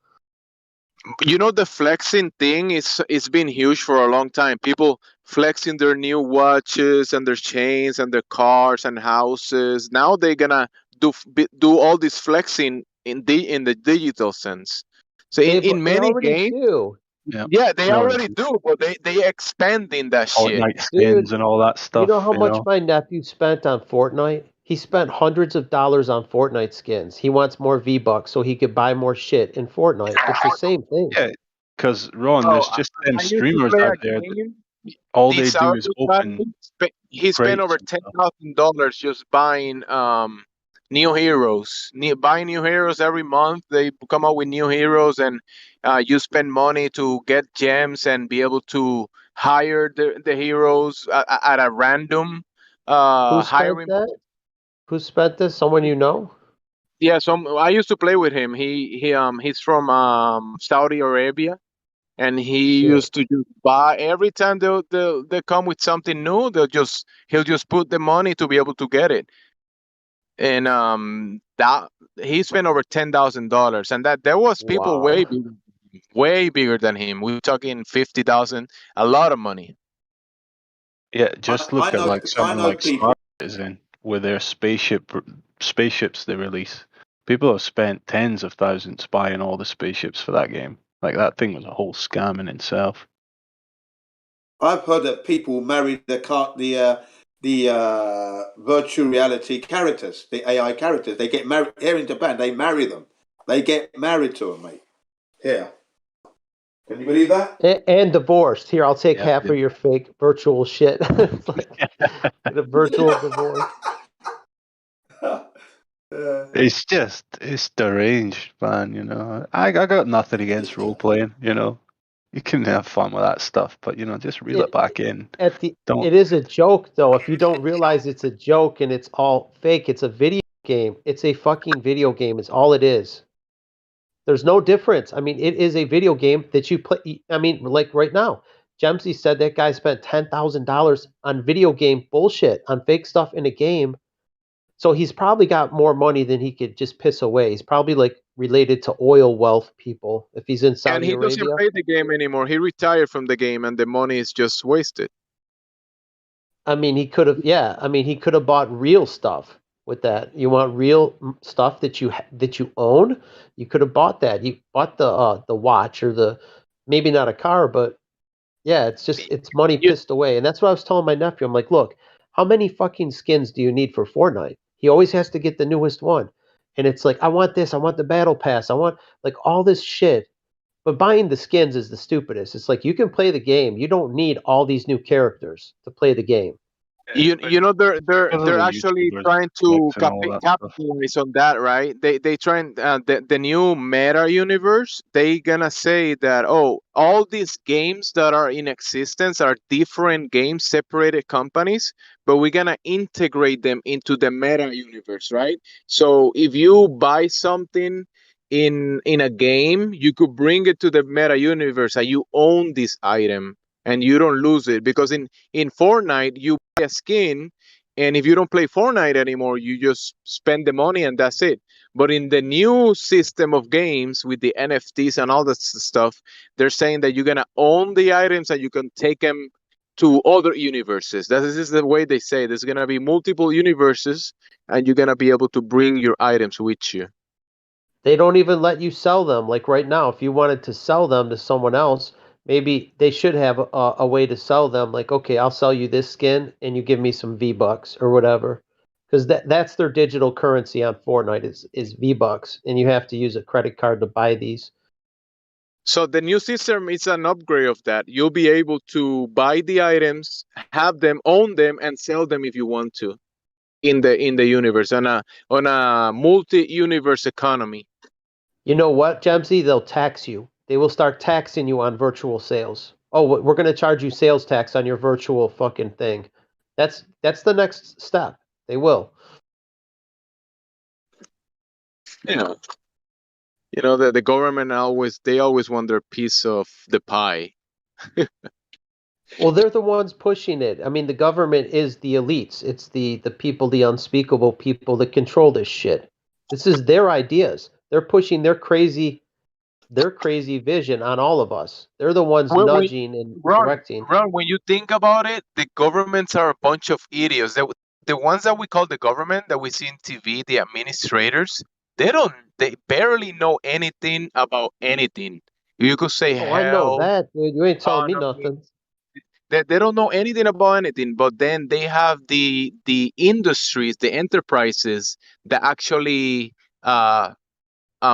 The flexing thing it's been huge for a long time. People flexing their new watches and their chains and their cars and houses. Now they're gonna do all this flexing in the digital sense. So in They many already games, do. Yeah, yeah, they no, already do, but they expanding that shit. Fortnite Dude, skins and all that you know stuff. how much my nephew spent on Fortnite? He spent hundreds of dollars on Fortnite skins. He wants more V-Bucks so he could buy more shit in Fortnite. It's the same thing. Yeah, because Ron, Oh, there's just them I used to streamers play out a there that game. all they This do is artist guy, open he spent crates over and stuff. $10,000 just buying new heroes. Buying new heroes every month. They come out with new heroes, and you spend money to get gems and be able to hire the heroes at a random Who spent hiring. that? Who spent this? Someone you know? Yeah, so I used to play with him. He's from Saudi Arabia, and he Shit. used to just buy every time they come with something new. He'll just put the money to be able to get it, and that he spent over $10,000, and that there was people Wow. way bigger than him. We're talking 50,000, a lot of money. Yeah, just I look at know like I something know like people. Star Citizen with their spaceships they release. People have spent tens of thousands buying all the spaceships for that game. Like that thing was a whole scam in itself. I've heard that people marry the virtual reality characters, the AI characters. They get married here in Japan. They marry them. They get married to them, mate. Here, can you believe that? And divorced. Here, I'll take Yeah, half of your fake virtual shit. It's like the virtual divorce. It's deranged, man. I got nothing against role playing. You can have fun with that stuff, but just reel it back in. Don't. It is a joke though. If you don't realize it's a joke and it's all fake, it's a video game. It's a fucking video game. It's all it is. There's no difference. I mean, it is a video game that you play. I mean, like right now, Jemsy said that guy spent $10,000 on video game bullshit, on fake stuff in a game. So he's probably got more money than he could just piss away. He's probably like related to oil wealth people if he's in And Saudi he doesn't Arabia. play the game anymore. He retired from the game, and the money is just wasted. I mean, he could have, yeah. I mean, he could have bought real stuff. with that. You want real stuff that you own. You could have bought that. You bought the watch or the maybe not a car, but yeah, it's money You, pissed away. And that's what I was telling my nephew. I'm like, look, how many fucking skins do you need for Fortnite? He always has to get the newest one. And it's like, I want this, I want the battle pass, I want like all this shit. But buying the skins is the stupidest. It's like you can play the game. You don't need all these new characters to play the game. you know Because of they're the actually YouTubers, trying clicks, to and all that stuff. capitalize on that, right? They trying the new meta universe. They gonna say that, oh, all these games that are in existence are different games, separated companies, but we're gonna integrate them into the meta universe, right? So if you buy something in a game, you could bring it to the meta universe and you own this item and you don't lose it, because in Fortnite you buy a skin, and if you don't play Fortnite anymore, you just spend the money and that's it. But in the new system of games with the NFTs and all that stuff, they're saying that you're gonna own the items and you can take them to other universes. That is the way they say. There's gonna be multiple universes, and you're gonna be able to bring your items with you. They don't even let you sell them. Like right now, if you wanted to sell them to someone else, maybe they should have a way to sell them. Like, okay, I'll sell you this skin and you give me some V-Bucks or whatever. Because that's their digital currency on Fortnite is V-Bucks, and you have to use a credit card to buy these. So the new system is an upgrade of that. You'll be able to buy the items, have them, own them, and sell them if you want to in the universe on a multi-universe economy. You know what, Jemsy? They'll tax you. They will start taxing you on virtual sales. Oh, we're going to charge you sales tax on your virtual fucking thing. That's the next step. They will. You know, the government always want their piece of the pie. Well, they're the ones pushing it. I mean, the government is the elites. It's the people, the unspeakable people that control this shit. This is their ideas. They're pushing their crazy vision on all of us. They're the ones When nudging and Ron, directing. when you think about it, the governments are a bunch of idiots. The ones that we call the government that we see in TV, the administrators, they barely know anything about anything. You could say Oh, I know health, that, dude. You ain't telling me economy. nothing. They don't know anything about anything, but then they have the industries, the enterprises that actually uh,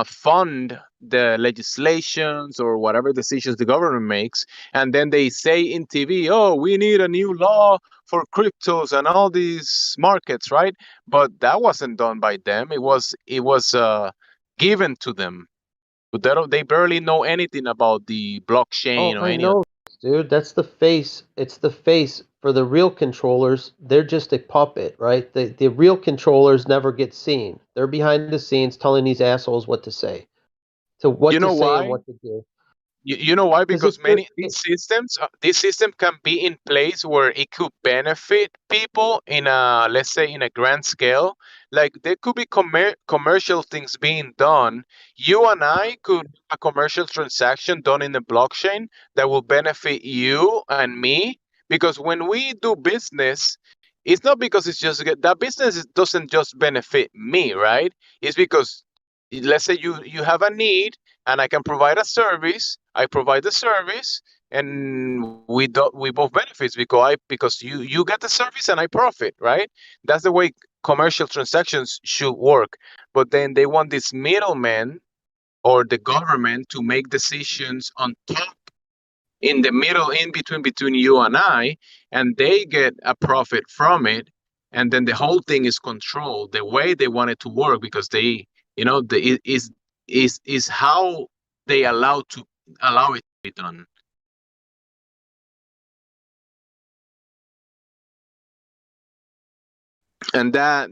fund the legislations or whatever decisions the government makes, and then they say in TV, "Oh, we need a new law for cryptos and all these markets," right? But that wasn't done by them. It was given to them. But they barely know anything about the blockchain Oh, or I any of. know, dude. That's the face. It's the face for the real controllers. They're just a puppet, right? The real controllers never get seen. They're behind the scenes telling these assholes what to say, to what You to know say and why? what to do. You know why? Because Because many this system can be in place where it could benefit people in a, let's say, in a grand scale. Like there could be commercial things being done. You and I could a commercial transaction done in the blockchain that will benefit you and me. Because when we do business, it's not because it's just that business doesn't just benefit me, right? It's because let's say you have a need and I can provide a service. I provide the service, and we both benefits because you get the service and I profit, right? That's the way commercial transactions should work. But then they want this middleman or the government to make decisions on top in the middle in between you and I, and they get a profit from it, and then the whole thing is controlled the way they want it to work because they, it is how they allow it to be done. And that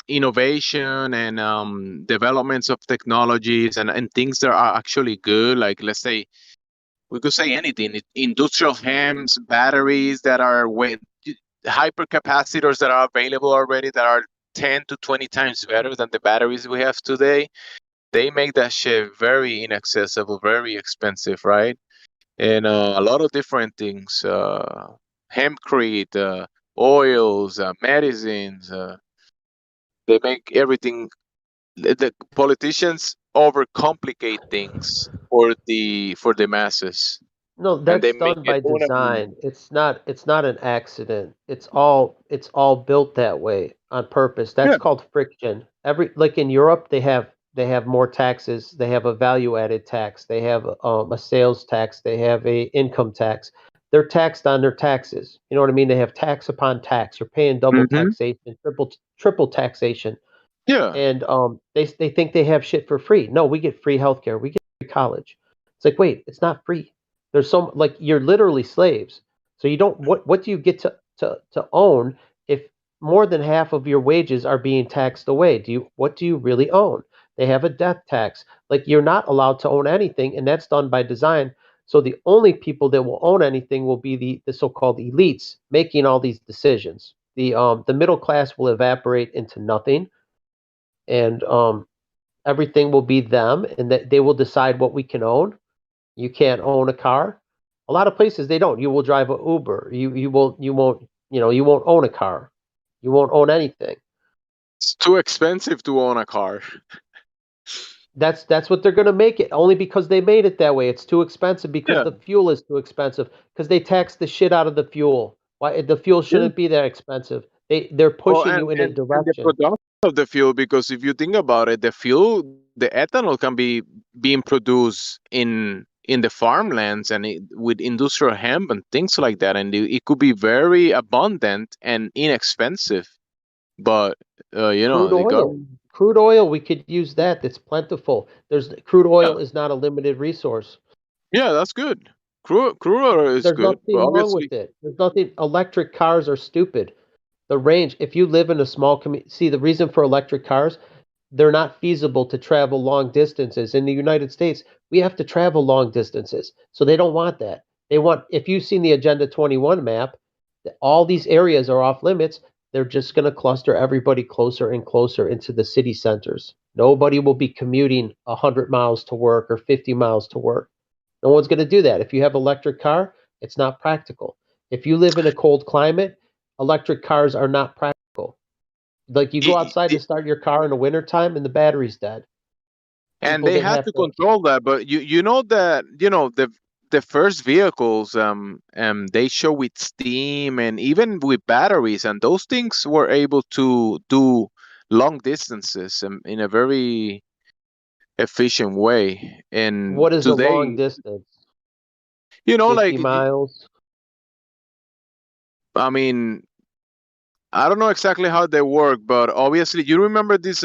innovation and developments of technologies and things that are actually good, like let's say we could say anything, industrial hems, batteries that are hypercapacitors that are available already that are 10 to 20 times better than the batteries we have today. They make that shit very inaccessible, very expensive, right? And a lot of different things, hempcrete, oils, medicines, They make everything. The politicians overcomplicate things for the masses, No, and they that's make done it by unanimous. design. It's not an accident. It's all built that way on purpose. That's Yeah. called friction. Every like in Europe, they have more taxes. They have a value added tax. They have a sales tax. They have a income tax. They're taxed on their taxes. You know what I mean? They have tax upon tax. You're paying double Hmm. taxation, triple taxation, Yeah. and they think they have shit for free. No, we get free healthcare. We get free college. It's like, wait, it's not free. There's some like you're literally slaves. So you don't what do you get to own if more than half of your wages are being taxed away? What do you really own? They have a death tax. Like you're not allowed to own anything, and that's done by design. So the only people that will own anything will be the so-called elites making all these decisions. The middle class will evaporate into nothing, and everything will be them, and that they will decide what we can own. You can't own a car. A lot of places they don't. You will drive a Uber. You won't own a car. You won't own anything. It's too expensive to own a car. That's what they're going to make it, only because they made it that way. It's too expensive because Yeah. the fuel is too expensive, because they tax the shit out of the fuel. Why the fuel Yeah. shouldn't be that expensive. They're Well, pushing you in a and the direction. production of the fuel, because if you think about it, the fuel, the ethanol can be being produced in the farmlands and with industrial hemp and things like that, and it could be very abundant and inexpensive. But Crude the oil. government. Crude oil, we could use that. That's plentiful. There's crude Yeah, oil is not a limited resource. yeah, that's good. Crude oil is There's good, but nothing wrong obviously, with it. There's nothing. Electric cars are stupid. The range, if you live in a small community, see the reason for electric cars, they're not feasible to travel long distances. In the United States, we have to travel long distances. So they don't want that. They want, if you've seen the Agenda 21 map, all these areas are off limits. They're just going to cluster everybody closer and closer into the city centers. Nobody will be commuting 100 miles to work or 50 miles to work. No one's going to do that. If you have electric car, it's not practical. If you live in a cold climate, electric cars are not practical. Like you go outside to start your car in the wintertime and the battery's dead. and People they that have have to to control that. But you know that the first vehicles they show with steam and even with batteries, and those things were able to do long distances in a very efficient way. And what is a long today, distance? like 50 miles. I mean, I don't know exactly how they work, but obviously you remember this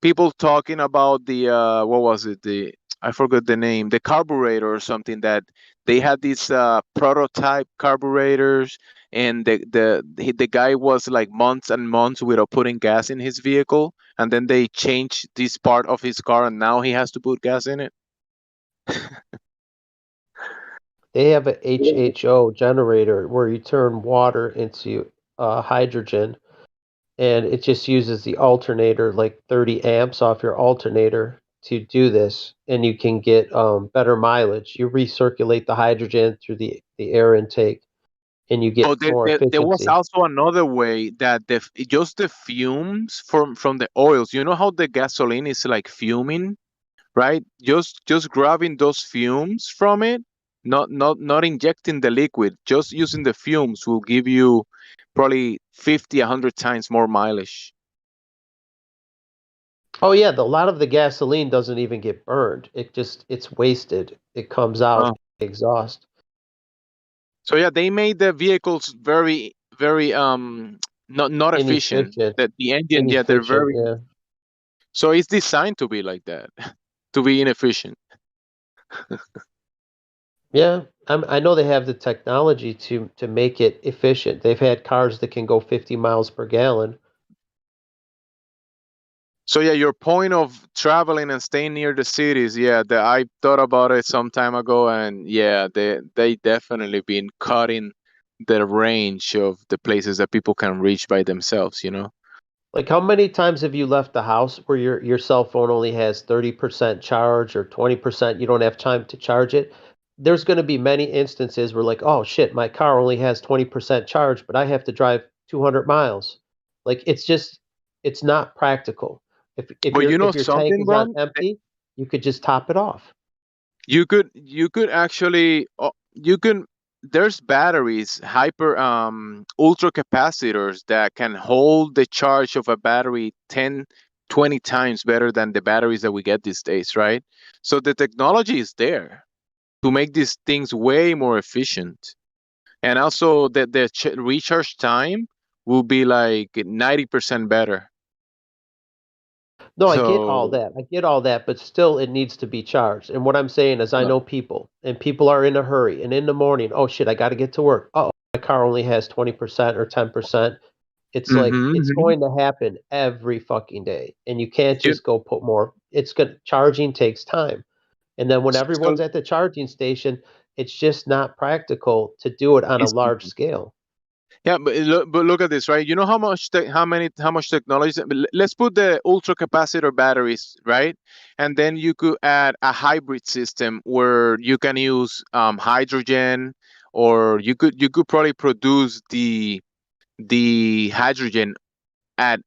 people talking about the what was it, the I forgot the name, the carburetor or something, that they had these prototype carburetors, and the guy was like months and months without putting gas in his vehicle, and then they changed this part of his car and now he has to put gas in it. They have a HHO generator where you turn water into hydrogen, and it just uses the alternator, like 30 amps off your alternator to do this, and you can get better mileage. You recirculate the hydrogen through the air intake, and you get But there, more there was efficiency. also another way that just the fumes from the oils. You know how the gasoline is like fuming, right? Just grabbing those fumes from it, not injecting the liquid, just using the fumes will give you probably 50, 100 times more mileage. Oh yeah, a lot of the gasoline doesn't even get burned. It's wasted. It comes out Uh, exhaust. so yeah, they made the vehicles very, very not efficient. Inefficient. That the engine, yeah, they're Inefficient, very. yeah. So it's designed to be like that, to be inefficient. Yeah, I know they have the technology to make it efficient. They've had cars that can go 50 miles per gallon. So yeah, your point of traveling and staying near the cities, yeah, I thought about it some time ago, and yeah, they definitely been cutting the range of the places that people can reach by themselves. Like how many times have you left the house where your cell phone only has 30% charge or 20%, you don't have time to charge it? There's going to be many instances where like, oh shit, my car only has 20% charge, but I have to drive 200 miles. Like it's just It's not practical. If But you know your tank something, is on Ron? empty, you could just top it off. You could actually you can there's batteries, ultra capacitors that can hold the charge of a battery 10, 20 times better than the batteries that we get these days, right? So the technology is there to make these things way more efficient. And also the recharge time will be like 90% better. No, I get all So that. I get all that, but still it needs to be charged. And what I'm saying is I know people and people are in a hurry and in the morning, oh shit, I got to get to work. Oh, my car only has 20% or 10%. It's like it's going to happen every fucking day. And you can't just go put more. It's good. Charging takes time. And then when everyone's at the charging station, it's just not practical to do it on a large scale. Yeah, but look at this, right? You know how much how much technology. Let's put the ultra capacitor batteries, right? And then you could add a hybrid system where you can use hydrogen, or you could probably produce the hydrogen at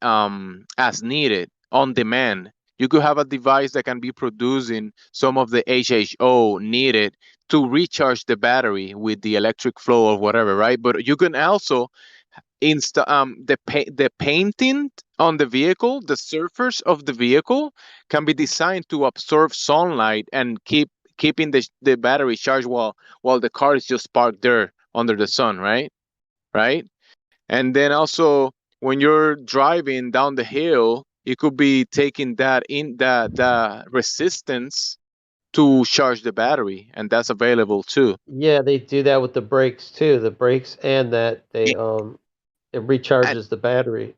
as needed on demand. You could have a device that can be producing some of the HHO needed to recharge the battery with the electric flow or whatever, right? But you can also the painting on the vehicle, the surface of the vehicle can be designed to absorb sunlight and keeping the battery charged while the car is just parked there under the sun, right. And then also when you're driving down the hill, you could be taking that in the resistance to charge the battery, and that's available too. Yeah, they do that with the brakes too. The brakes and that it recharges the battery.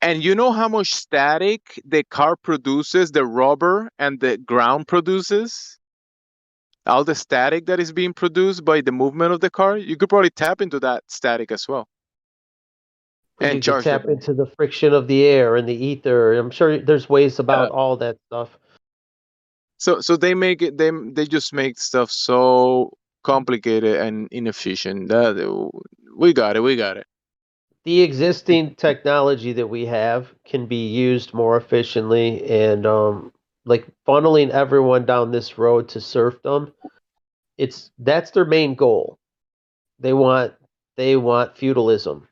And you know how much static the car produces, the rubber and the ground produces? All the static that is being produced by the movement of the car, you could probably tap into that static as well. You And could charge the tap battery. into the friction of the air and the ether. I'm sure there's ways about all that stuff. So they make it they just make stuff so complicated and inefficient. That we got it. The existing technology that we have can be used more efficiently and like funneling everyone down this road to serfdom. That's their main goal. They want feudalism.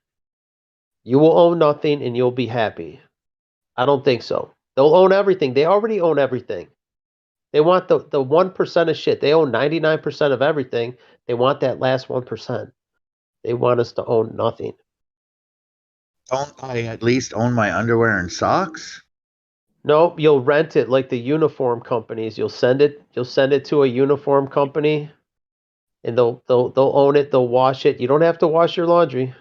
You will own nothing and you'll be happy. I don't think so. They'll own everything. They already own everything. They want the 1% of shit. They own 99% of everything. They want that last 1%. They want us to own nothing. Don't I at least own my underwear and socks? Nope, you'll rent it like the uniform companies. You'll send it to a uniform company and they'll own it, they'll wash it. You don't have to wash your laundry.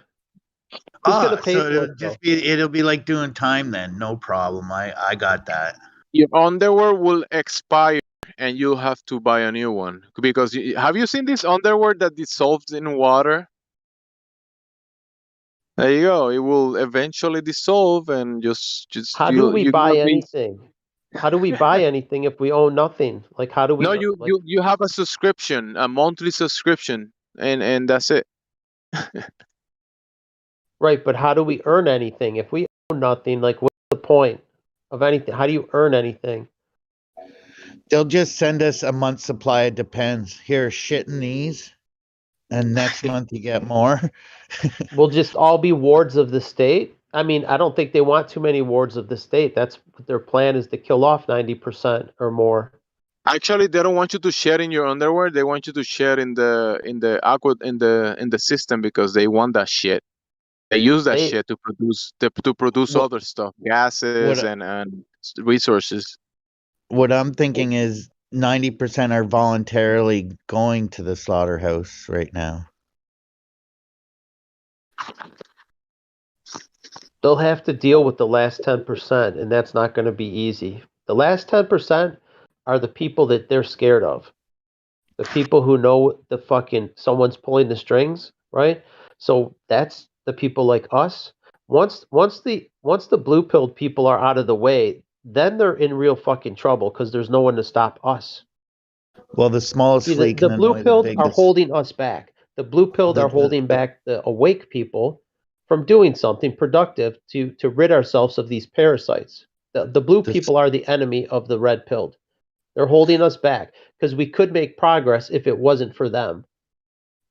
Who's gonna pay So for it though? it'll be like doing time then. No problem. I got that. Your underwear will expire and you'll have to buy a new one because have you seen this underwear that dissolves in water? There you go. It will eventually dissolve and just How do we you're buy gonna be. anything? How do we buy anything if we own nothing? Like how do we No, like you have a subscription, a monthly subscription, and that's it. right, but how do we earn anything? If we own nothing, like what's the point of anything? How do you earn anything? They'll just send us a month's supply. It depends. Here, shit in these, and next month you get more. We'll just all be wards of the state. I mean, I don't think they want too many wards of the state. That's what their plan is to kill off 90% or more. Actually, they don't want you to share in your underwear. They want you to share in the aqua in the system because they want that shit. They use that shit to produce other stuff, gases what and resources. what I'm thinking is 90% are voluntarily going to the slaughterhouse right now. They'll have to deal with the last 10%, and that's not going to be easy. The last 10% are the people that they're scared of. The people who know the fucking someone's pulling the strings, right? So that's the people like us. Once the blue pilled people are out of the way, then they're in real fucking trouble because there's no one to stop us. Well, the smallest See, flea the can blue annoy the pilled are biggest. holding us back. The blue pilled are holding back the awake people, from doing something productive to rid ourselves of these parasites. The blue people are the enemy of the red pilled. They're holding us back because we could make progress if it wasn't for them.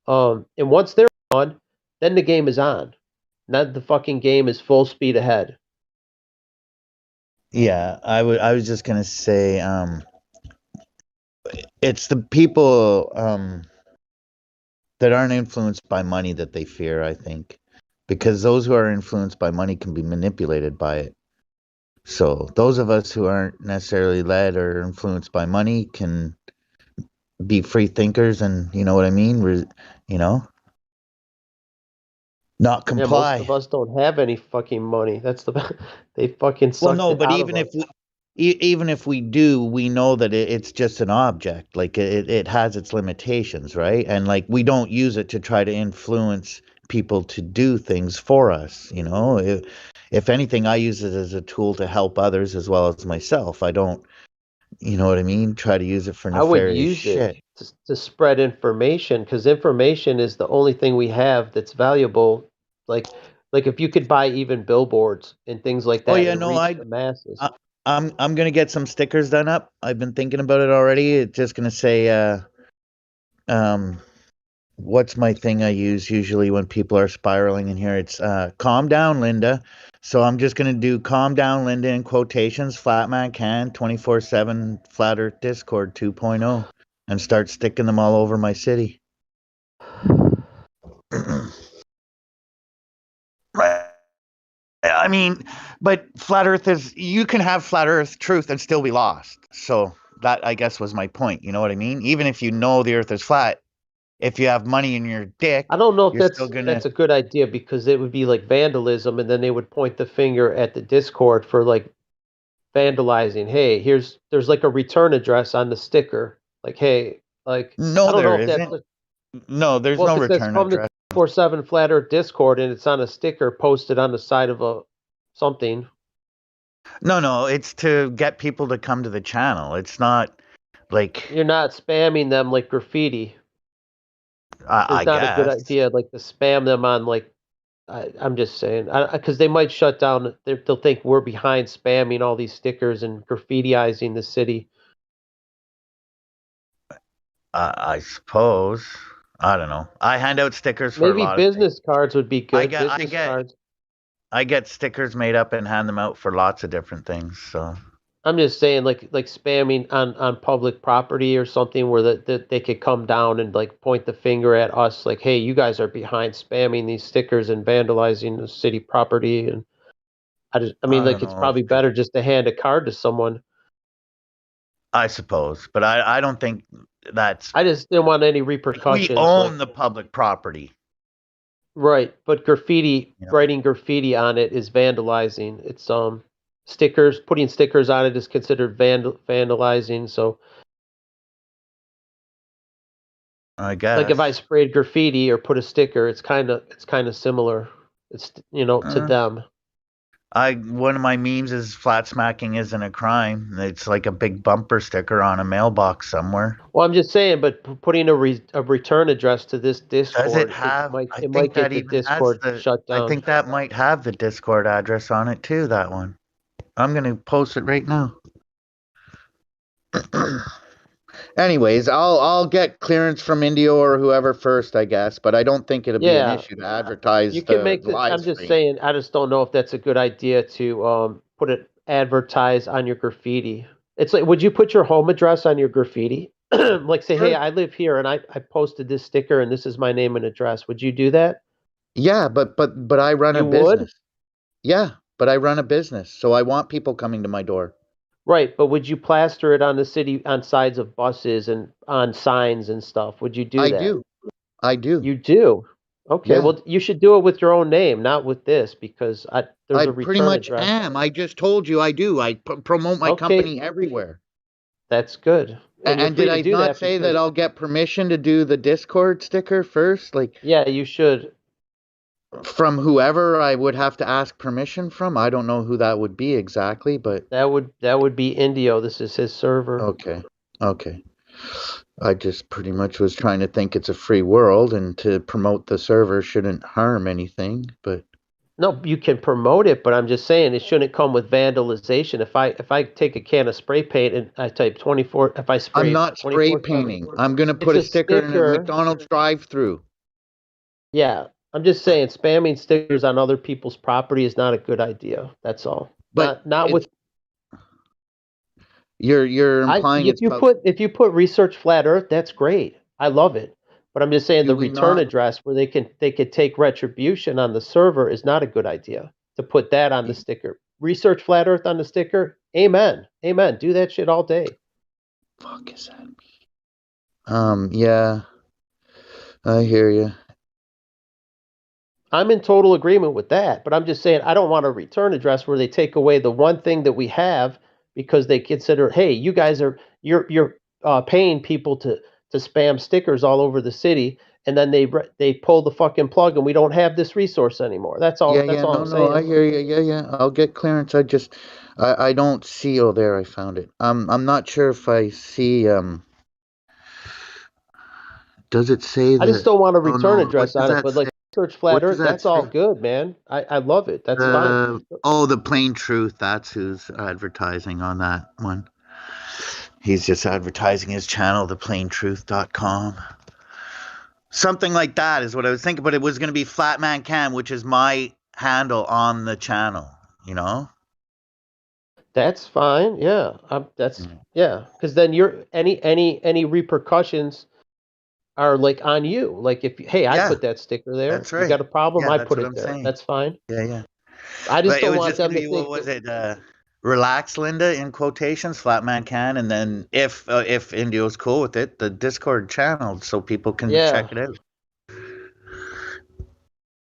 And once they're on, then the game is on. Now the fucking game is full speed ahead. Yeah, I was just gonna say, it's the people that aren't influenced by money that they fear, I think, because those who are influenced by money can be manipulated by it. So those of us who aren't necessarily led or influenced by money can be free thinkers, and you know what I mean. You know, not Yeah, most comply. of us don't have any fucking money. That's the they fucking Well, sucked no, it but out of us. even if we do, we know that it's just an object. Like it has its limitations, right? And like we don't use it to try to influence people to do things for us. You know, if anything, I use it as a tool to help others as well as myself. I don't, you know what I mean? Try to use it for I would nefarious use it shit. to spread information because information is the only thing we have that's valuable. Like, like if you could buy even billboards and things like Oh that yeah, and no, reach the masses. I'm gonna get some stickers done up. I've been thinking about it already. It's just gonna say um what's my thing I use usually when people are spiraling in here? It's calm down, Linda. So I'm just gonna do calm down, Linda, in quotations, Flatman can 24/7 Flat Earth Discord 2.0 and start sticking them all over my city. Right. I mean, but flat Earth is, you can have flat Earth truth and still be lost. So that, I guess, was my point. You know what I mean? Even if you know the Earth is flat, if you have money in your dick, I don't know if you're still gonna. that's a good idea because it would be like vandalism, and then they would point the finger at the Discord for like vandalizing. Hey, there's like a return address on the sticker. Like, hey, like I No, don't know there if that's isn't. No, there's well, if no it says return come to address. 24/7 Flat Earth Discord and it's on a sticker posted on the side of a something. No, it's to get people to come to the channel. It's not like You're not spamming them like graffiti. I It's not a good guess. idea like to spam them on like I'm just saying because they might shut down. They'll think we're behind spamming all these stickers and graffitiizing the city. I suppose. I don't know. I hand out stickers for a Maybe lot of things. business cards would be I good. get I Business get cards. I get stickers made up and hand them out for lots of different things. So I'm just saying, like spamming on public property or something where that they could come down and like point the finger at us, like, hey, you guys are behind spamming these stickers and vandalizing the city property. And I mean, I like, don't it's know. probably better just to hand a card to someone. I suppose, but I don't think that's. I just didn't want any We repercussions, like, own the public property. right? But graffiti, You know? writing graffiti on it is vandalizing. It's stickers, putting stickers on it is considered vandalizing. So I like if I guess. sprayed graffiti or put a sticker, it's kind of similar. It's to Uh, them. One of my memes is flat smacking isn't a crime. It's like a big bumper sticker on a mailbox somewhere. Well, I'm just saying, but putting a return address to this Does it Discord, have? I it think might get that the even has Discord the. shut I down. think that might have the Discord address on it too. That one. I'm gonna post it right now. Anyways, I'll get clearance from Indio or whoever first, I guess. But I don't think it'll be an Yeah, issue to advertise you can the make the. live I'm just stream. saying, I just don't know if that's a good idea to put it advertise on your graffiti. It's like, would you put your home address on your graffiti? Like say, hey, Sure. I live here and I posted this sticker and this is my name and address. Would you do that? Yeah, but I run a You would? business. Yeah, but I run a business, so I want people coming to my door. Right, but would you plaster it on the city on sides of buses and on signs and stuff? Would you do I that? do. I do. You do. Okay, Yeah. well, you should do it with your own name, not with this, because there's I a pretty return much address. am. I just told you I do. I promote my Okay, company everywhere. that's good, and you're And free did to I do not that say that because I'll get permission to do the Discord sticker first? Like yeah, you should. from whoever I would have to ask permission from? I don't know who that would be exactly, but That would be Indio. This is his server. okay. Okay. I just pretty much was trying to think it's a free world and to promote the server shouldn't harm anything, but No, you can promote it, but I'm just saying it shouldn't come with vandalization. If I take a can of spray paint and I type 24, if I spray I'm not spray 24/7, painting. I'm gonna it's put a a sticker in a sticker. McDonald's drive-through. Yeah, I'm just saying spamming stickers on other people's property is not a good idea. That's all. But Not with you're implying it's about if you put research flat Earth, that's great. I love it. But I'm just saying the doing return not. address where they could take retribution on the server is not a good idea to put that on the sticker. Research flat Earth on the sticker. Amen. Amen. Do that shit all day. Fuck is that? Yeah, I hear you. I'm in total agreement with that, but I'm just saying I don't want a return address where they take away the one thing that we have because they consider, hey, you guys are you're paying people to spam stickers all over the city, and then they pull the fucking plug and we don't have this resource anymore. That's all. Yeah, That's yeah, all no, I'm no, I saying. hear you. Yeah, yeah, I'll get clearance. I don't see. Oh, there, I found it. I'm not sure if I see. Does it say I just the? don't want a Oh return no, what address does on it, that but say? like search flat What does Earth, that that's all say? good, man. I love it. That's fine. The Plain Truth. That's who's advertising on that one. He's just advertising his channel, theplaintruth.com. Something like that is what I was thinking, but it was going to be Flatman Cam, which is my handle on the channel, you know? That's fine. Yeah. That's yeah. Because then you're any repercussions are like on you. Like if hey, I Yeah, put that sticker there. that's You right. got a problem? Yeah, I that's put what it I'm there. saying. That's fine. Yeah, yeah. I just But it don't was want just going them to to be, what think was that. it? Relax, Linda, in quotations, Flatman Can, and then if Indio's cool with it, the Discord channel so people can check Yeah. it out.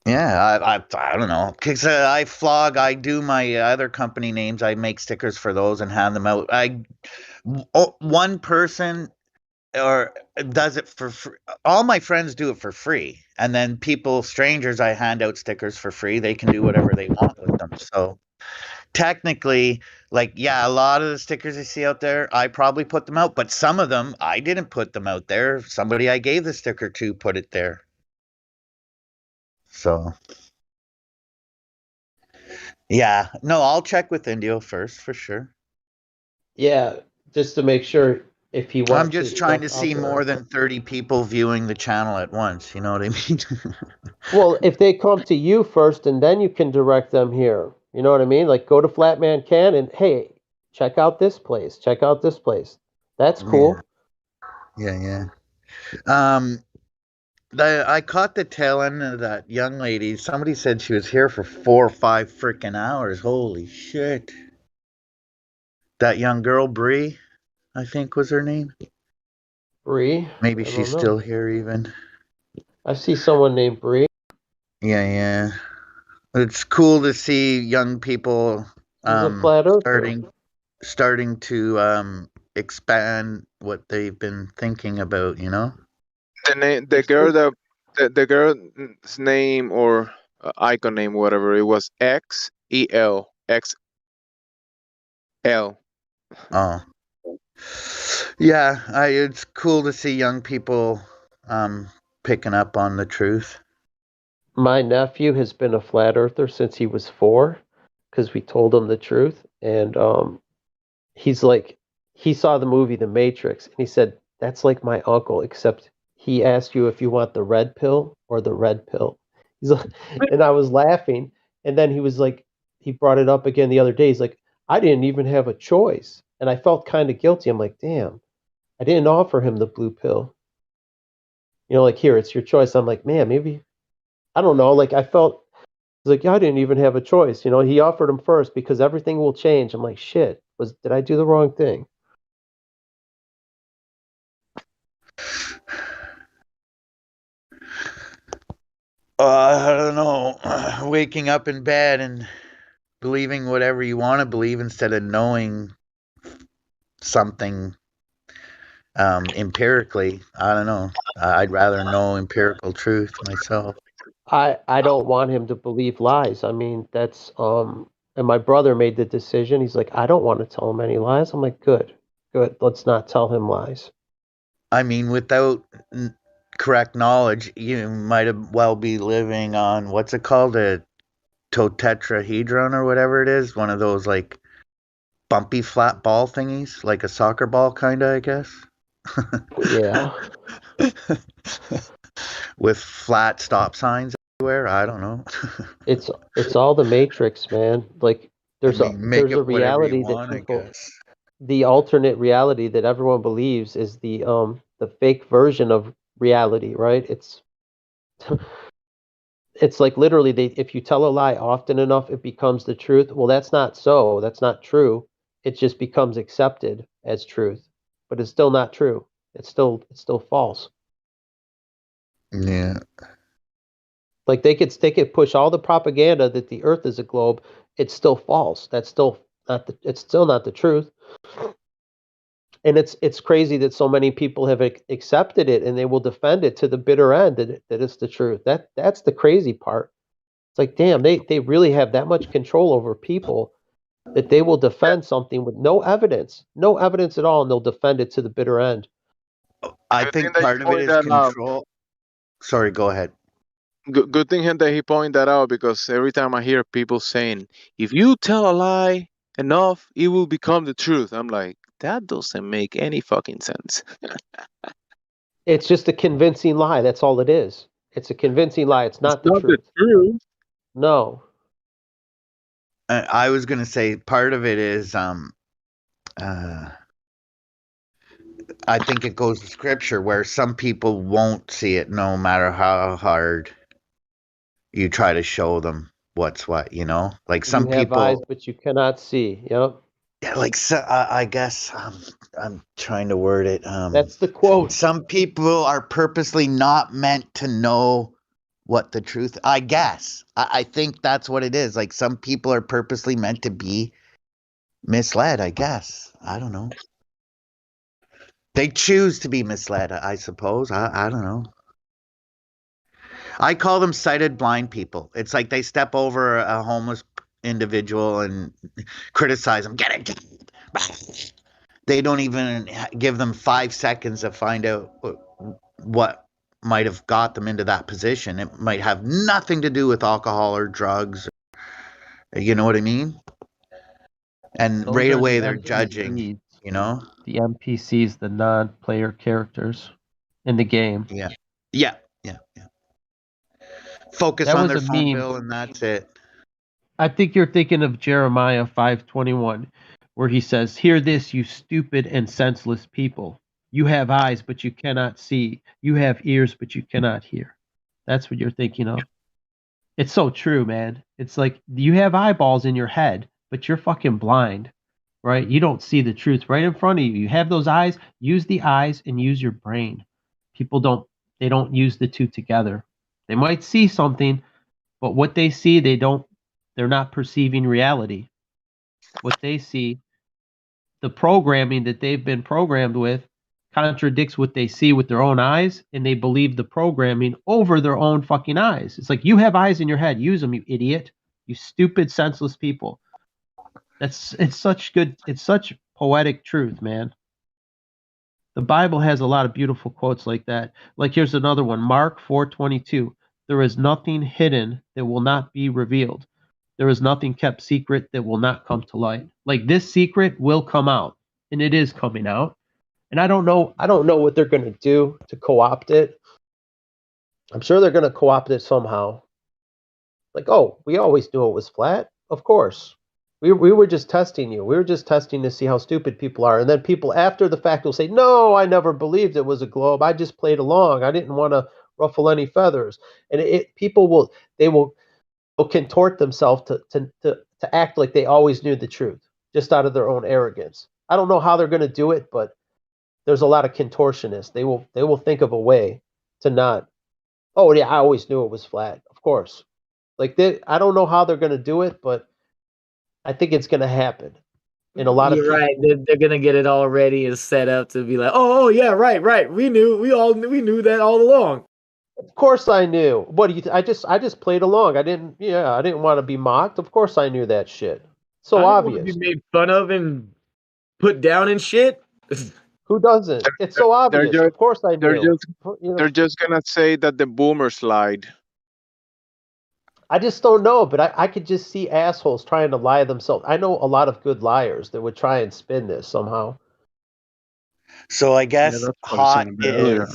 Yeah, I don't know, because I do my other company names. I make stickers for those and hand them out. One person or does it for free. All my friends do it for free, and then strangers, I hand out stickers for free. They can do whatever they want with them. So technically, like, yeah, a lot of the stickers you see out there, I probably put them out, but some of them I didn't put them out there. Somebody I gave the sticker to put it there. So yeah, no, I'll check with Indio first for sure. Yeah. Just to make sure if he I'm wants just his trying stuff to out see there. more than 30 people viewing the channel at once. You know what I mean? Well, if they come to you first and then you can direct them here. You know what I mean? Like go to Flatman Can and hey, check out this place. Check out this place. That's Yeah, cool. yeah, yeah. I caught the tail end of that young lady. Somebody said she was here for 4 or 5 freaking hours. Holy shit! That young girl, Bree, I think was her name. Bree? Maybe I she's don't still know. here even. I see someone named Bree. Yeah, yeah. It's cool to see young people She's a flat earther. starting to expand what they've been thinking about, you know? The girl that the girl's name or icon name, whatever it was, XEL. Oh. Yeah, it's cool to see young people picking up on the truth. My nephew has been a flat earther since he was 4 because we told him the truth. And he's like, he saw the movie The Matrix and he said, that's like my uncle, except he asked you if you want the red pill or the red pill. He's like, and I was laughing. And then he was like, he brought it up again the other day. He's like, I didn't even have a choice. And I felt kind of guilty. I'm like, damn, I didn't offer him the blue pill. You know, like, here, it's your choice. I'm like, man, maybe, I don't know. Like, I felt, like, yeah, I didn't even have a choice. You know, he offered him first because everything will change. I'm like, shit, did I do the wrong thing? I don't know. Waking up in bed and believing whatever you want to believe instead of knowing something empirically. I don't know. I'd rather know empirical truth myself. I don't want him to believe lies. I mean, that's and my brother made the decision. He's like, I don't want to tell him any lies. I'm like, good. Good. Let's not tell him lies. I mean, without correct knowledge, you might well be living on what's it called? octotetrahedron or whatever it is, one of those like bumpy flat ball thingies, like a soccer ball kind of, I guess. Yeah. With flat stop signs everywhere. I don't know. It's all the Matrix, man. Like I mean, make there's a it whatever you reality that want, I people, guess. the alternate reality that everyone believes is the fake version of reality, right? It's like literally if you tell a lie often enough it becomes the truth. Well, that's not so. That's not true. It just becomes accepted as truth. But it's still not true. It's still false. Yeah. Like they could push all the propaganda that the earth is a globe, it's still false. That's still not it's still not the truth. And it's crazy that so many people have accepted it and they will defend it to the bitter end that it's the truth. That's the crazy part. It's like, damn, they really have that much control over people that they will defend something with no evidence at all, and they'll defend it to the bitter end. I Good thing think that you part of it point is that out. control. Sorry, go ahead. Good thing that he pointed that out, because every time I hear people saying, if you tell a lie enough, it will become the truth. I'm like, that doesn't make any fucking sense. It's just a convincing lie. That's all it is. It's a convincing lie. It's not the Not the truth. truth. No. I was gonna say part of it is I think it goes to scripture where some people won't see it no matter how hard you try to show them what's what, you know? Like You some have eyes, people, but you cannot see. Yep. yeah, like so, I guess I'm trying to word it. That's the quote. Some people are purposely not meant to know what the truth. I guess I think that's what it is. Like some people are purposely meant to be misled. I guess I don't know. They choose to be misled. I suppose. I don't know. I call them sighted blind people. It's like they step over a homeless individual and criticize them. Get it. They don't even give them 5 seconds to find out what might have got them into that position. It might have nothing to do with alcohol or drugs. You know what I mean? And Those right are away the they're judging, NPCs. you know? The NPCs, the non-player characters in the game. Yeah. Yeah. Yeah. Yeah. Focus That on was their a phone meme. bill and that's it. I think you're thinking of Jeremiah 5:21, where he says, "Hear this, you stupid and senseless people. You have eyes, but you cannot see. You have ears, but you cannot hear." That's what you're thinking of. It's so true, man. It's like you have eyeballs in your head, but you're fucking blind, right? You don't see the truth right in front of you. You have those eyes, use the eyes and use your brain. People don't use the two together. They might see something, but what they see, they're not perceiving reality. What they see, the programming that they've been programmed with contradicts what they see with their own eyes, and they believe the programming over their own fucking eyes. It's like, you have eyes in your head, use them, you idiot. You stupid, senseless people. It's such poetic truth, man. The Bible has a lot of beautiful quotes like that. Like here's another one, Mark 4:22. There is nothing hidden that will not be revealed. There is nothing kept secret that will not come to light. Like this secret will come out, and it is coming out. And I don't know what they're going to do to co-opt it. I'm sure they're going to co-opt it somehow. Like, oh, we always knew it was flat. Of course. We were just testing you. We were just testing to see how stupid people are. And then people after the fact will say, no, I never believed it was a globe. I just played along. I didn't want to ruffle any feathers. And people will contort themselves to act like they always knew the truth, just out of their own arrogance. I don't know how they're going to do it, but there's a lot of contortionists. They will think of a way to not. Oh yeah, I always knew it was flat. Of course. Like I don't know how they're going to do it, but I think it's going to happen. And a lot of You're people. right. They're gonna get it all ready and set up to be like, oh yeah, right. We knew that all along. Of course I knew. What do you? I just played along. I didn't want to be mocked. Of course I knew that shit. So I don't want to obvious. be made fun of and put down and shit. Who doesn't? It's so They're obvious. just Of course I they're knew. just they're just gonna say that the boomers lied. I just don't know, but I could just see assholes trying to lie themselves. I know a lot of good liars that would try and spin this somehow. So I Yeah, guess that's what I was saying a bit earlier.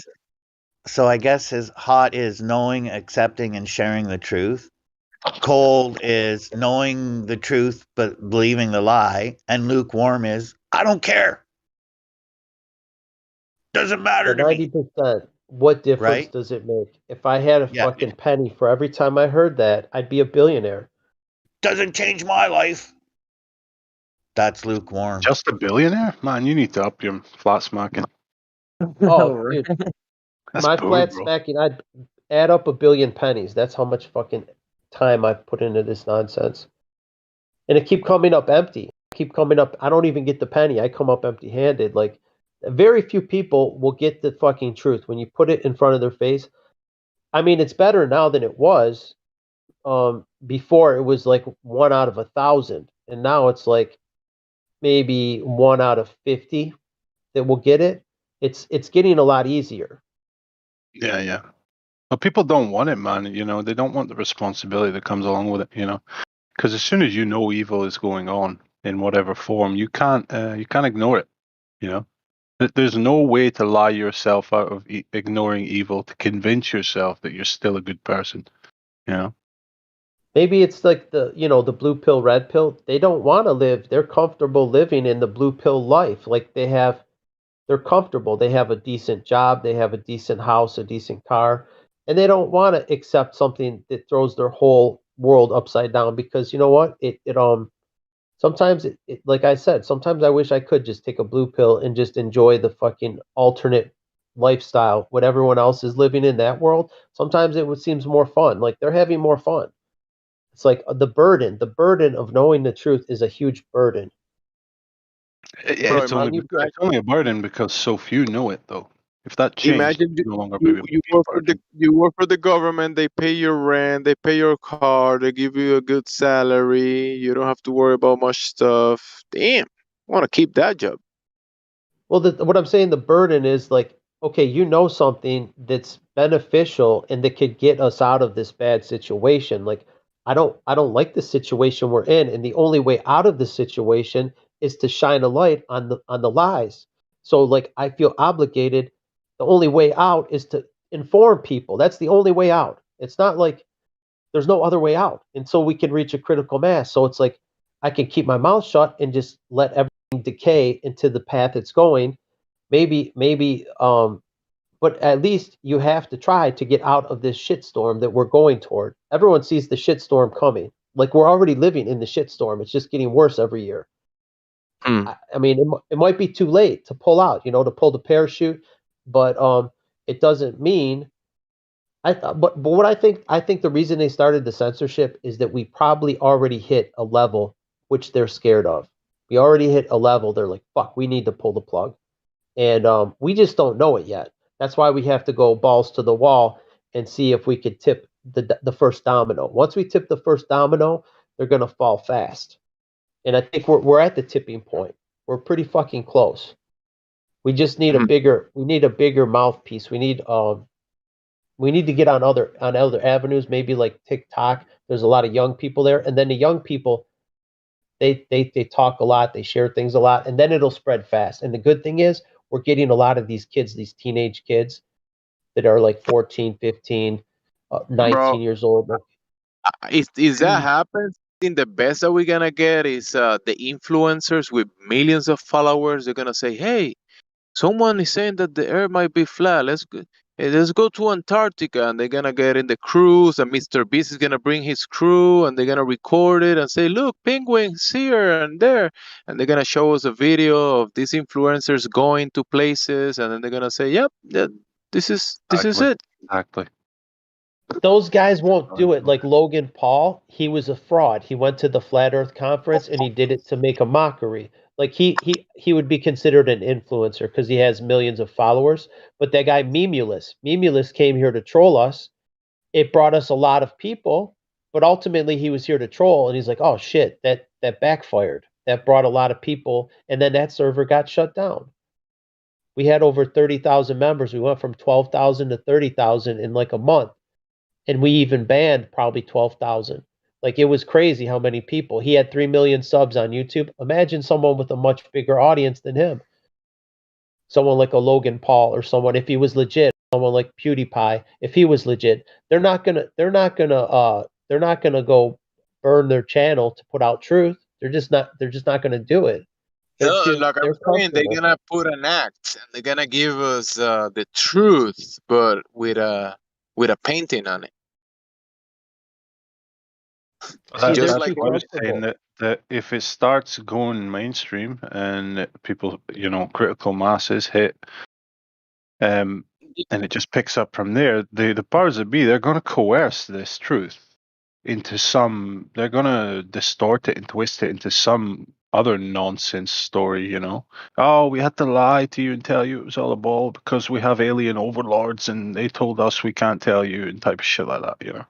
his hot is knowing, accepting, and sharing the truth. Cold is knowing the truth but believing the lie, and lukewarm is I don't care. Doesn't matter The to me. 90%, what difference Right? does it make? If I had a Yeah. fucking penny for every time I heard that, I'd be a billionaire. Doesn't change my life. That's lukewarm. Just a billionaire? Man, you need to up your flat smacking. Oh, dude. That's My poor, flat bro. smacking, I'd add up 1 billion pennies. That's how much fucking time I've put into this nonsense. And it keep coming up empty. Keep coming up. I don't even get the penny. I come up empty handed. Like, very few people will get the fucking truth when you put it in front of their face. I mean, it's better now than it was. Before it was like 1 out of 1,000, and now it's like maybe 1 out of 50 that will get it. It's getting a lot easier. Yeah, yeah. But people don't want it, man. You know, they don't want the responsibility that comes along with it. You know, because as soon as you know evil is going on in whatever form, you can't ignore it. You know, there's no way to lie yourself out of ignoring evil to convince yourself that you're still a good person. You know. Maybe it's like the blue pill, red pill. They don't want to live. They're comfortable living in the blue pill life. Like they're comfortable. They have a decent job. They have a decent house, a decent car, and they don't want to accept something that throws their whole world upside down. Because you know what? It sometimes like I said, sometimes I wish I could just take a blue pill and just enjoy the fucking alternate lifestyle, what everyone else is living in that world. Sometimes it would seems more fun. Like they're having more fun. It's like the burden of knowing the truth is a huge burden. Yeah, Bro, it's only a burden because so few know it, though. If that changed, imagine it'd no longer be a burden. you work for the government. They pay your rent, they pay your car, they give you a good salary. You don't have to worry about much stuff. Damn, I want to keep that job. Well, what I'm saying, the burden is like, okay, you know something that's beneficial and that could get us out of this bad situation. Like, I don't like the situation we're in, and the only way out of the situation is to shine a light on the lies. So, like, I feel obligated. The only way out is to inform people. That's the only way out. It's not like there's no other way out until we can reach a critical mass. So it's like I can keep my mouth shut and just let everything decay into the path it's going. Maybe, but at least you have to try to get out of this shitstorm that we're going toward. Everyone sees the shitstorm coming. Like we're already living in the shitstorm. It's just getting worse every year. I mean, it might be too late to pull out, to pull the parachute, but it doesn't mean but what I think the reason they started the censorship is that we probably already hit a level which they're scared of. We already hit a level they're like, fuck, we need to pull the plug. And we just don't know it yet. That's why we have to go balls to the wall and see if we could tip the first domino. Once we tip the first domino, they're gonna fall fast. And I think we're at the tipping point. We're pretty fucking close. We just need a bigger mouthpiece. We need to get on other avenues, maybe like TikTok. There's a lot of young people there, and then the young people, they talk a lot, they share things a lot, and then it'll spread fast. And the good thing is, we're getting a lot of these kids, these teenage kids that are like 14, 15, 19 Bro, years old. if that happens, I think the best that we're gonna get is the influencers with millions of followers. They're gonna say, "Hey, someone is saying that the Earth might be flat. Let's go to Antarctica," and they're gonna get in the cruise, and Mr. Beast is gonna bring his crew, and they're gonna record it and say, "Look, penguins here and there," and they're gonna show us a video of these influencers going to places, and then they're gonna say, "Yep, this is it." Exactly. Those guys won't do it. Like Logan Paul, he was a fraud. He went to the Flat Earth conference and he did it to make a mockery. Like he would be considered an influencer because he has millions of followers. But that guy Memulus came here to troll us. It brought us a lot of people, but ultimately he was here to troll. And he's like, oh shit, that backfired. That brought a lot of people, and then that server got shut down. We had over 30,000 members. We went from 12,000 to 30,000 in like a month. and we even banned probably 12,000. Like, it was crazy how many people. He had 3 million subs on YouTube. Imagine someone with a much bigger audience than him. Someone like a Logan Paul, or someone, if he was legit, someone like PewDiePie, if he was legit, they're not gonna go burn their channel to put out truth. They're just not gonna do it. No, like I'm They're saying, they're comfortable. gonna put an act and they're gonna give us the truth, but with a painting on it. See, That, they're Just that's like too what I was saying. comfortable. That if it starts going mainstream and people, critical masses hit, and it just picks up from there, the powers that be, they're going to coerce this truth into some. They're going to distort it and twist it into some other nonsense story. Oh, we had to lie to you and tell you it was all a ball because we have alien overlords and they told us we can't tell you, and type of shit like that.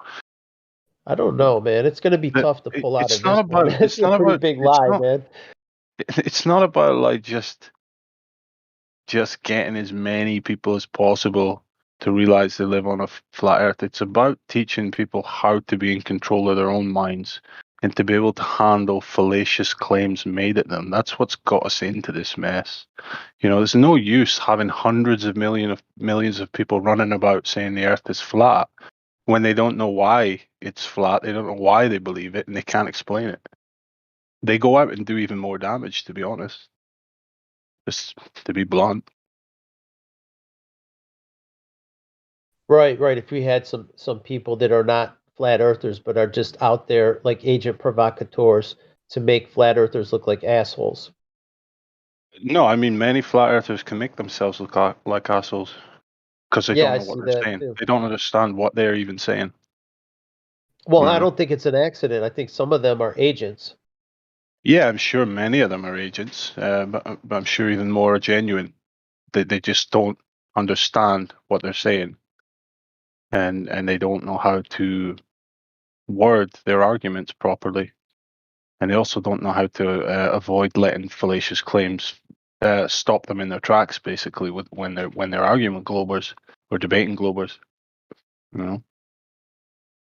I don't know, man. It's gonna be But tough to pull out it's of not this one. about. It's a pretty big lie, man. It's not about like just getting as many people as possible to realize they live on a flat earth. It's about teaching people how to be in control of their own minds and to be able to handle fallacious claims made at them. That's what's got us into this mess. There's no use having hundreds of millions of people running about saying the earth is flat when they don't know why it's flat. They don't know why they believe it, and they can't explain it. They go out and do even more damage, to be honest. Just to be blunt. Right, right. If we had some people that are not flat earthers but are just out there like agent provocateurs to make flat earthers look like assholes. No, I mean, many flat earthers can make themselves look like assholes because they Yeah, don't I know what see they're that saying. too. They don't understand what they're even saying. Well, You I know? don't think it's an accident. I think some of them are agents. Yeah, I'm sure many of them are agents, but I'm sure even more are genuine. They just don't understand what they're saying, and they don't know how to word their arguments properly, and they also don't know how to avoid letting fallacious claims stop them in their tracks. Basically, when they're arguing with globers or debating globers,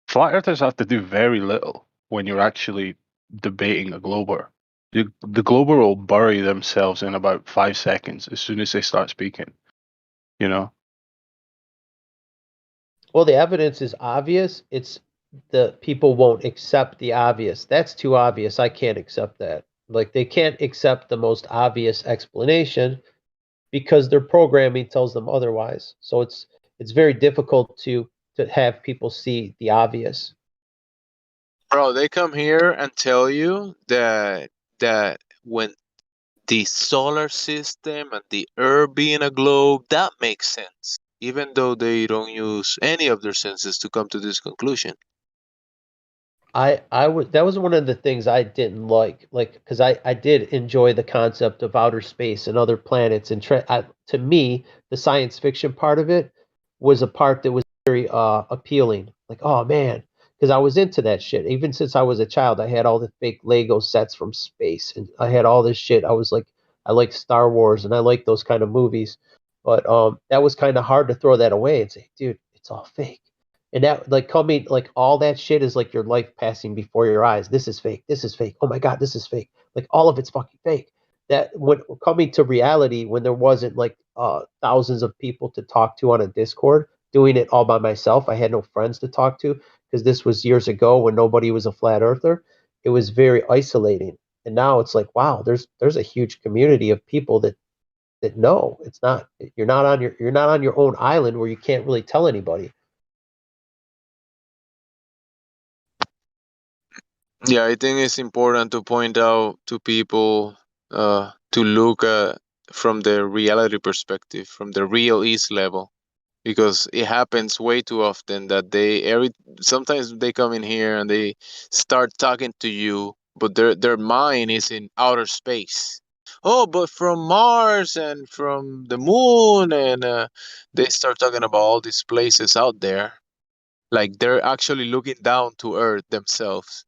flat earthers have to do very little when you're actually debating a glober. The glober will bury themselves in about 5 seconds as soon as they start speaking. You know. Well, the evidence is obvious. It's the people won't accept the obvious. That's too obvious. I can't accept that. Like, they can't accept the most obvious explanation because their programming tells them otherwise. So it's very difficult to have people see the obvious. bro, they come here and tell you that when the solar system and the Earth being a globe, that makes sense, even though they don't use any of their senses to come to this conclusion. I would that was one of the things I didn't like because I did enjoy the concept of outer space and other planets and to me the science fiction part of it was a part that was very appealing. Like, oh man, because I was into that shit even since I was a child. I had all the fake Lego sets from space and I had all this shit. I was like, I like Star Wars and I like those kind of movies, but that was kind of hard to throw that away and say, dude, it's all fake. And that, like, coming, like, all that shit is like your life passing before your eyes. This is fake. This is fake. Oh my God, this is fake. Like, all of it's fucking fake. That when coming to reality, when there wasn't like thousands of people to talk to on a Discord, doing it all by myself, I had no friends to talk to because this was years ago when nobody was a flat earther. It was very isolating. And now it's like, wow, there's a huge community of people that know it's not you're not on your own island where you can't really tell anybody. Yeah, I think it's important to point out to people to look at from the reality perspective, from the real ease level, because it happens way too often that sometimes they come in here and they start talking to you, but their mind is in outer space. Oh, but from Mars and from the moon, and they start talking about all these places out there, like they're actually looking down to Earth themselves.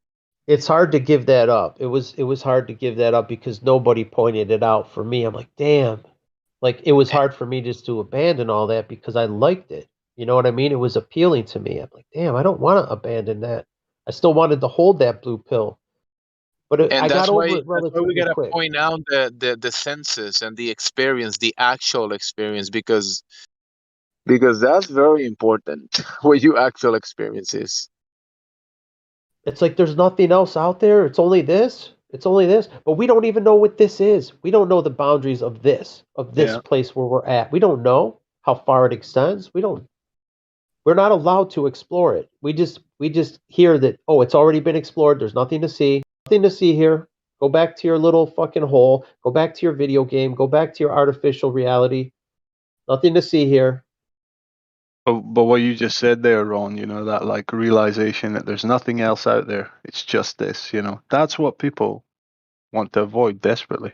It's hard to give that up. It was hard to give that up because nobody pointed it out for me. I'm like, damn. Like, it was hard for me just to abandon all that because I liked it. You know what I mean? It was appealing to me. I'm like, damn, I don't want to abandon that. I still wanted to hold that blue pill, but And I got over it that's why we relatively gotta quick. point out the senses and the experience, the actual experience, because that's very important. What your actual experience is. It's like there's nothing else out there. It's only this. It's only this. But we don't even know what this is. We don't know the boundaries of this Yeah. place where we're at. We don't know how far it extends. We're not allowed to explore it. We just hear that, oh, it's already been explored. There's nothing to see. Nothing to see here. Go back to your little fucking hole. Go back to your video game. Go back to your artificial reality. Nothing to see here. But what you just said there, Ron, you know, that like realization that there's nothing else out there. It's just this, you know. That's what people want to avoid desperately.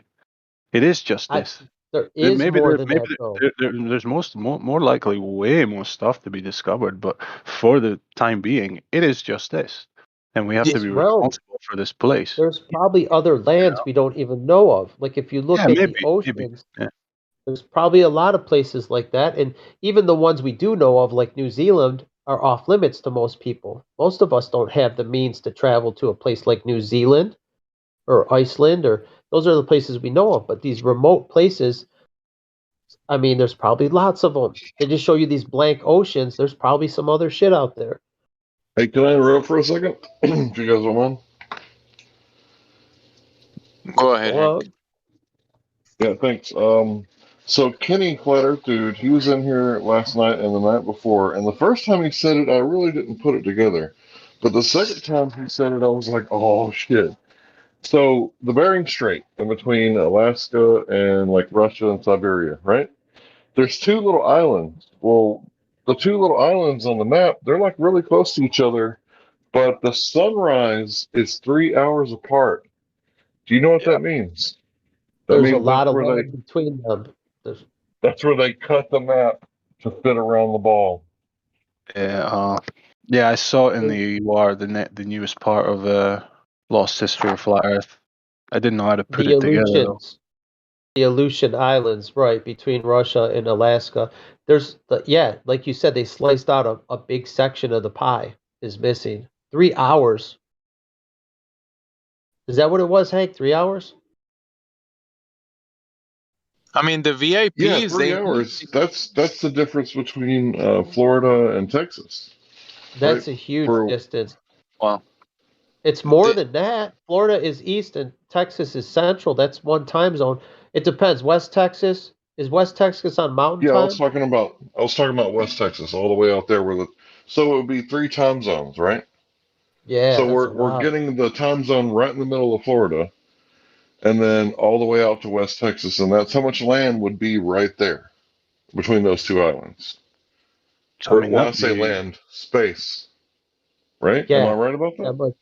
It is just this. There is more than that, though. There's more likely way more stuff to be discovered, but for the time being, it is just this, and we have to This be realm, responsible for this place. there's probably other lands we don't even know of. Like if you look Yeah, at the maybe. oceans, Yeah. there's probably a lot of places like that. And even the ones we do know of, like New Zealand, are off limits to most people. Most of us don't have the means to travel to a place like New Zealand or Iceland, or those are the places we know of. But these remote places, I mean, there's probably lots of them. They just show you these blank oceans. There's probably some other shit out there. Hey, can I interrupt for a second? If you guys don't mind. Go ahead, Hank. Well, Yeah, thanks. So Kenny Flat Earth Dude, he was in here last night and the night before, and the first time he said it, I really didn't put it together. But the second time he said it, I was like, oh shit. So the Bering Strait in between Alaska and like Russia and Siberia, right? There's two little islands. Well, the two little islands on the map, they're like really close to each other, but the sunrise is 3 hours apart. Do you know what that means? That there's a means lot of land between them. There's, that's where they cut the map to fit around the ball. Yeah, I saw it in the UR, the newest part of Lost History of Flat Earth. I didn't know how to put the it together though. Aleutians, the Aleutian Islands, right, between Russia and Alaska. There's yeah, like you said, they sliced out a big section of the pie is missing. 3 hours. Is that what it was, Hank? 3 hours? I mean, the VIPs, Yeah, 3 hours. That's the difference between Florida and Texas. That's right? a huge For, distance. Wow. It's more than that. Florida is east and Texas is central. That's one time zone. It depends. West Texas, is West Texas on mountain yeah, I time? was talking about West Texas, all the way out there so it would be 3 time zones, right? Yeah, So that's a we're lot. getting the time zone right in the middle of Florida, and then all the way out to West Texas, and that's how much land would be right there between those two islands. So, I mean, When I that'd say be land, space, right? Am I Yeah, right about that?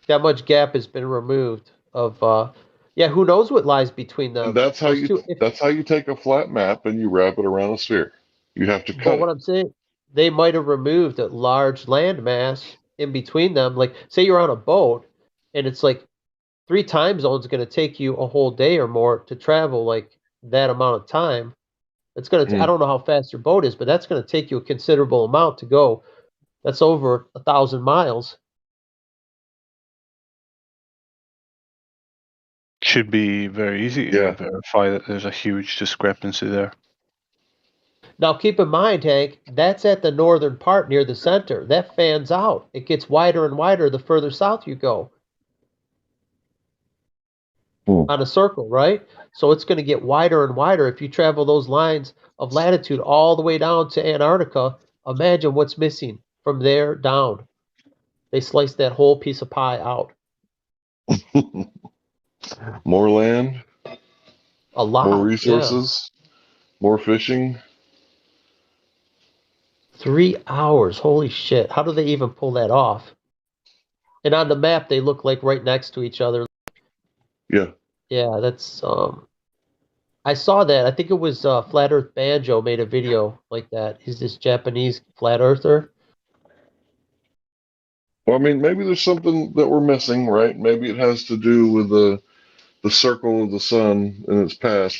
that much gap has been removed of yeah, who knows what lies between And them. that's how Those you two if that's how you take a flat map and you wrap it around a sphere. You have to but cut what it. I'm saying, they might have removed a large land mass in between them. Like say you're on a boat and it's like 3 time zones going to take you a whole day or more to travel like that amount of time. It's going to I don't know how fast your boat is, but that's going to take you a considerable amount to go. That's over 1,000 miles. should be very easy to verify that there's a huge discrepancy there. Now, keep in mind, Hank, that's at the northern part near the center. That fans out. It gets wider and wider the further south you go on a circle, right? So it's going to get wider and wider if you travel those lines of latitude all the way down to Antarctica. Imagine what's missing from there down. They sliced that whole piece of pie out. More land, a lot, more resources, more fishing. 3 hours. Holy shit. How do they even pull that off? And on the map, they look like right next to each other. Yeah. Yeah, that's I saw that. I think it was Flat Earth Banjo made a video like that. He's this Japanese flat earther. Well, I mean, maybe there's something that we're missing, right? Maybe it has to do with the circle of the sun in its path.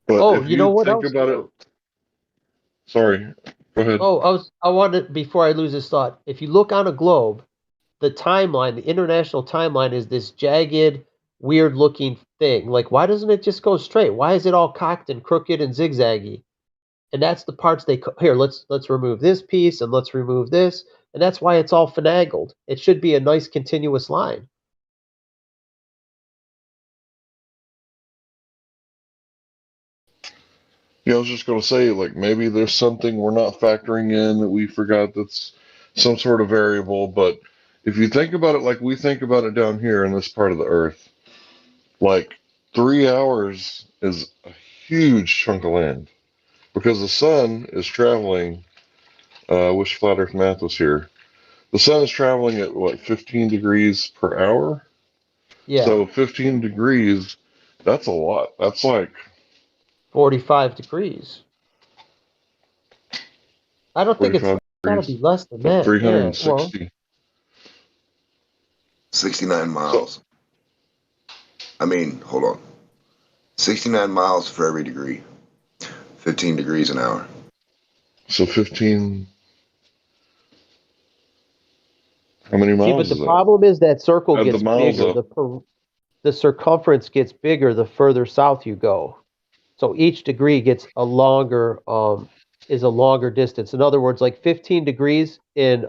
But Oh, if you know you what think else about it, too? sorry. Go ahead. Oh, I wanted, before I lose this thought, if you look on a globe, the timeline, the international timeline is this jagged, weird looking thing. Like, why doesn't it just go straight? Why is it all cocked and crooked and zigzaggy? And that's the parts here, let's remove this piece and let's remove this. And that's why it's all finagled. It should be a nice continuous line. Yeah, I was just going to say, like, maybe there's something we're not factoring in that we forgot that's some sort of variable. But if you think about it like we think about it down here in this part of the earth, like 3 hours is a huge chunk of land because the sun is traveling. I wish Flat Earth Math was here. The sun is traveling at what, 15 degrees per hour? Yeah. So 15 degrees, that's a lot. That's like 45 degrees. I don't think it's 45 gotta degrees, be less than like that. Yeah. Well, 360. 69 So, miles. I mean, hold on. 69 miles for every degree. 15 degrees an hour. so 15, how many see, but miles the is that? problem is that circle Add the gets miles bigger. up. The circumference gets bigger the further south you go. So each degree gets a longer is a longer distance. In other words, like 15 degrees in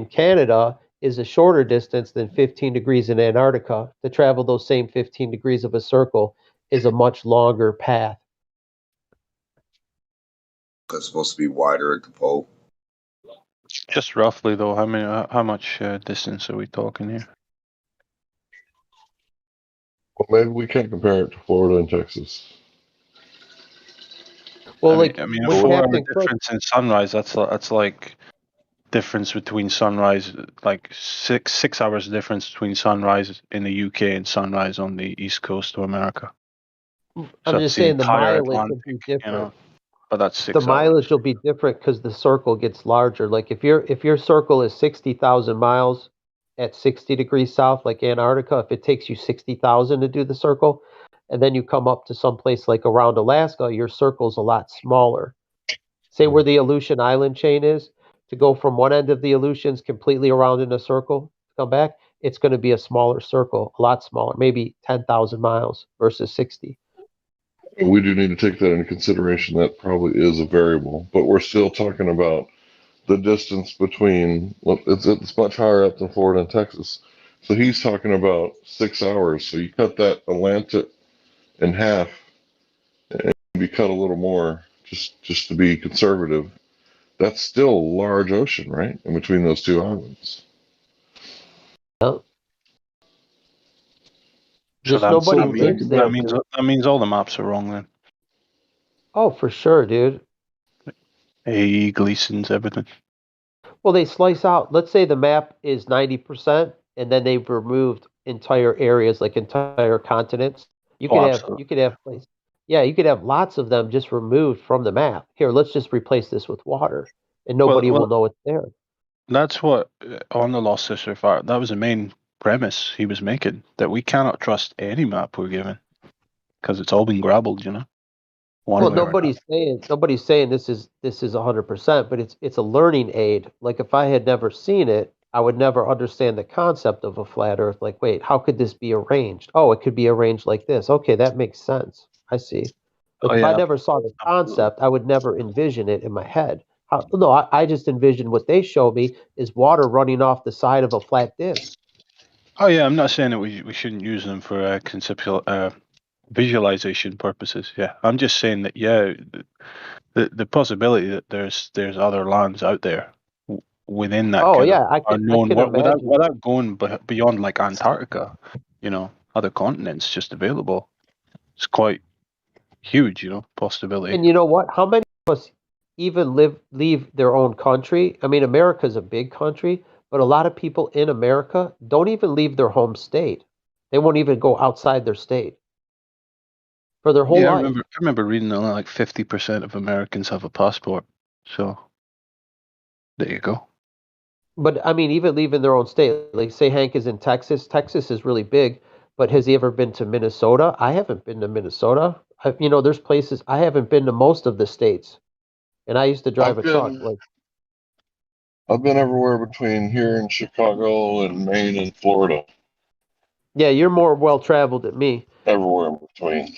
Canada is a shorter distance than 15 degrees in Antarctica. To travel those same 15 degrees of a circle is a much longer path. It's supposed to be wider at the pole. Just roughly though, how much distance are we talking here? Well, maybe we can't compare it to Florida and Texas. Well, I mean, a when 4 hour Captain Cook, difference in sunrise. That's like difference between sunrise, like six hours difference between sunrise in the UK and sunrise on the east coast of America. So I'm that's just the saying the entire mileage will Atlantic, be you different. know. But that's The 6 hours. mileage will be different because the circle gets larger. Like if your circle is 60,000 miles at 60 degrees south, like Antarctica, if it takes you 60,000 to do the circle, and then you come up to some place like around Alaska, your circle's a lot smaller. Say where the Aleutian Island chain is, to go from one end of the Aleutians completely around in a circle, come back, it's going to be a smaller circle, a lot smaller, maybe 10,000 miles versus 60. We do need to take that into consideration. That probably is a variable, but we're still talking about the distance between, it's much higher up than Florida and Texas. So he's talking about 6 hours. So you cut that Atlantic in half and maybe cut a little more just to be conservative. That's still a large ocean, right? In between those two islands. No. So Just nobody So lives there. that means all the maps are wrong then. Oh, for sure, dude. AE, Gleason's, everything. Well, they slice out. Let's say the map is 90%, and then they've removed entire areas, like entire continents. Oh, absolutely. You could have place. Yeah, you could have lots of them just removed from the map. Here, let's just replace this with water, and nobody will know it's there. That's what on the Lost Sister Fire. That was the main premise he was making, that we cannot trust any map we're given because it's all been grabbled, you know. Well, nobody's saying this is 100%, but it's a learning aid. Like if I had never seen it, I would never understand the concept of a flat Earth. Like, wait, how could this be arranged? Oh, it could be arranged like this. Okay, that makes sense. I see. Like Oh, if I yeah. never saw the concept, I would never envision it in my head. No, I just envisioned what they show me is water running off the side of a flat disc. Oh yeah, I'm not saying that we shouldn't use them for conceptual visualization purposes. Yeah, I'm just saying that the possibility that there's other lands out there within that Oh kind yeah, of I unknown can imagine. without going beyond like Antarctica, you know, other continents just available. It's quite huge, you know, possibility. And you know what? How many of us even leave their own country? I mean, America's a big country, but a lot of people in America don't even leave their home state. They won't even go outside their state for their whole Yeah, life. I remember reading that only like 50% of Americans have a passport. So there you go. But I mean, even leaving their own state, like say Hank is in Texas. Texas is really big, but has he ever been to Minnesota? I haven't been to Minnesota. There's places I haven't been to most of the states. And I used to drive I've a truck. been everywhere between here and Chicago and Maine and Florida. Yeah, you're more well traveled than me. Everywhere in between.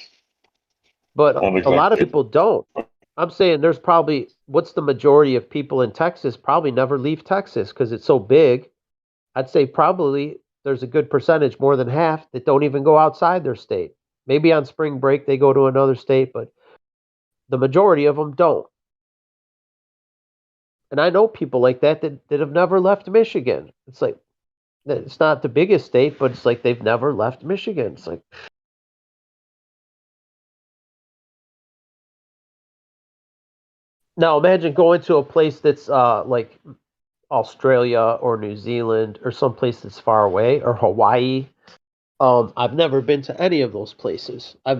But Not a lot of exactly. people don't. I'm saying there's probably, what's the majority of people in Texas probably never leave Texas because it's so big. I'd say probably there's a good percentage, more than half, that don't even go outside their state. Maybe on spring break they go to another state, but the majority of them don't. And I know people like that have never left Michigan. It's like, it's not the biggest state, but it's like they've never left Michigan. It's like, now imagine going to a place that's like Australia or New Zealand or someplace that's far away, or Hawaii. I've never been to any of those places. I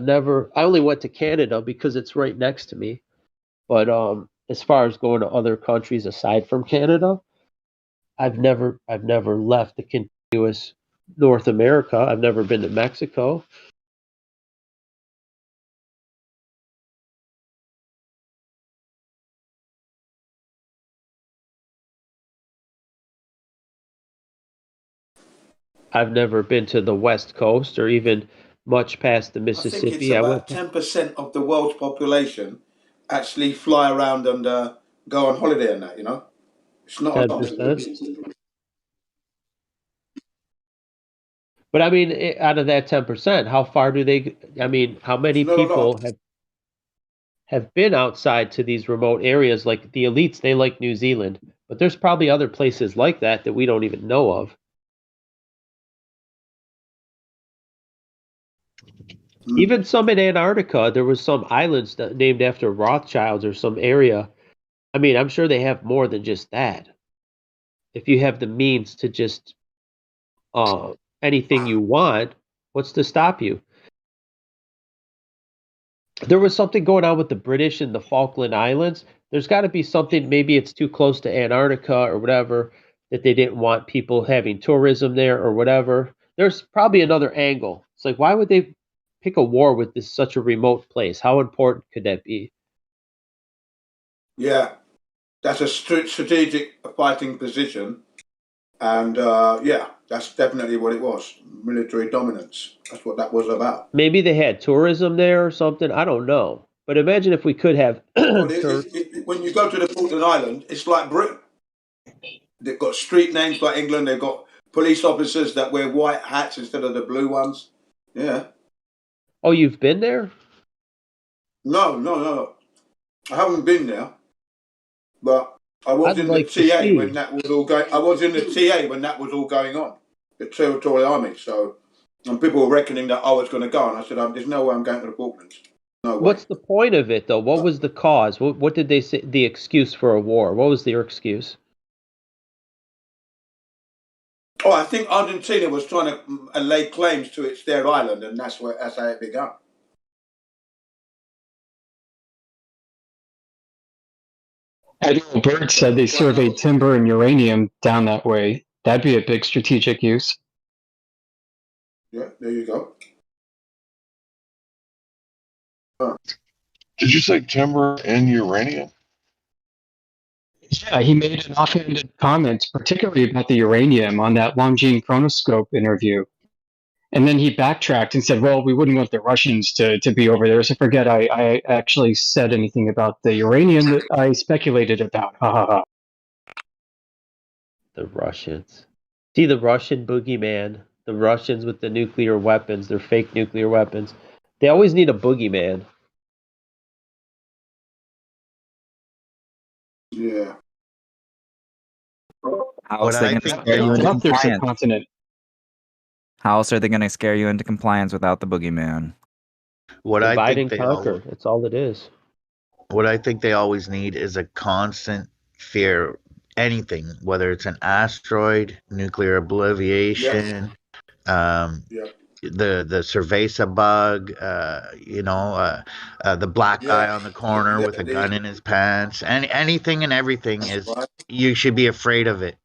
only went to Canada because it's right next to me. But as far as going to other countries aside from Canada, I've never left the contiguous North America. I've never been to Mexico. I've never been to the West Coast or even much past the I think it's Mississippi. I went about 10% of the world's population actually fly around and go on holiday and that, you know? It's not a lot. 10%. But I mean, out of that 10%, how far do they? I mean, how many It's not a people lot. have been outside to these remote areas? Like the elites, they like New Zealand, but there's probably other places like that we don't even know of. Even some in Antarctica, there was some islands named after Rothschilds or some area. I mean, I'm sure they have more than just that. If you have the means to just anything you want, what's to stop you? There was something going on with the British in the Falkland Islands. There's got to be something, maybe it's too close to Antarctica or whatever, that they didn't want people having tourism there or whatever. There's probably another angle. It's like, why would they pick a war with this such a remote place? How important could that be? Yeah, that's a strategic fighting position. And yeah, that's definitely what it was. Military dominance. That's what that was about. Maybe they had tourism there or something. I don't know. But imagine if we could have Well, tour. when you go to the Falkland Island, it's like Britain. They've got street names like England. They've got police officers that wear white hats instead of the blue ones. Yeah. Oh, you've been there? No. I haven't been there, but I was I'd in the like to TA when see. that was all going. I was in the TA when that was all going on, the Territorial Army. So, and people were reckoning that I was going to go, and I said, "There's no way I'm going to the Falklands. No way." What's the point of it, though? What was the cause? What did they say? The excuse for a war? What was their excuse? Oh, I think Argentina was trying to lay claims to it's their island, and that's how it began. Admiral Byrd said they surveyed timber and uranium down that way. That'd be a big strategic use. Yeah, there you go. Did you say timber and uranium? Yeah, he made an offhanded comment, particularly about the uranium on that Longines Chronoscope interview. And then he backtracked and said, well, we wouldn't want the Russians to be over there. So forget I actually said anything about the uranium that I speculated about. Ha ha ha. The Russians. See the Russian boogeyman. The Russians with the nuclear weapons, their fake nuclear weapons. They always need a boogeyman. Yeah. How else are they going to scare you into compliance? How else are they going to scare you into compliance without the boogeyman? What Divide I think and they conquer. That's all it is. What I think they always need is a constant fear. Anything, whether it's an asteroid, nuclear oblivion, the Cerveza bug, the black guy on the corner with a gun in his pants, and anything and everything is you should be afraid of it.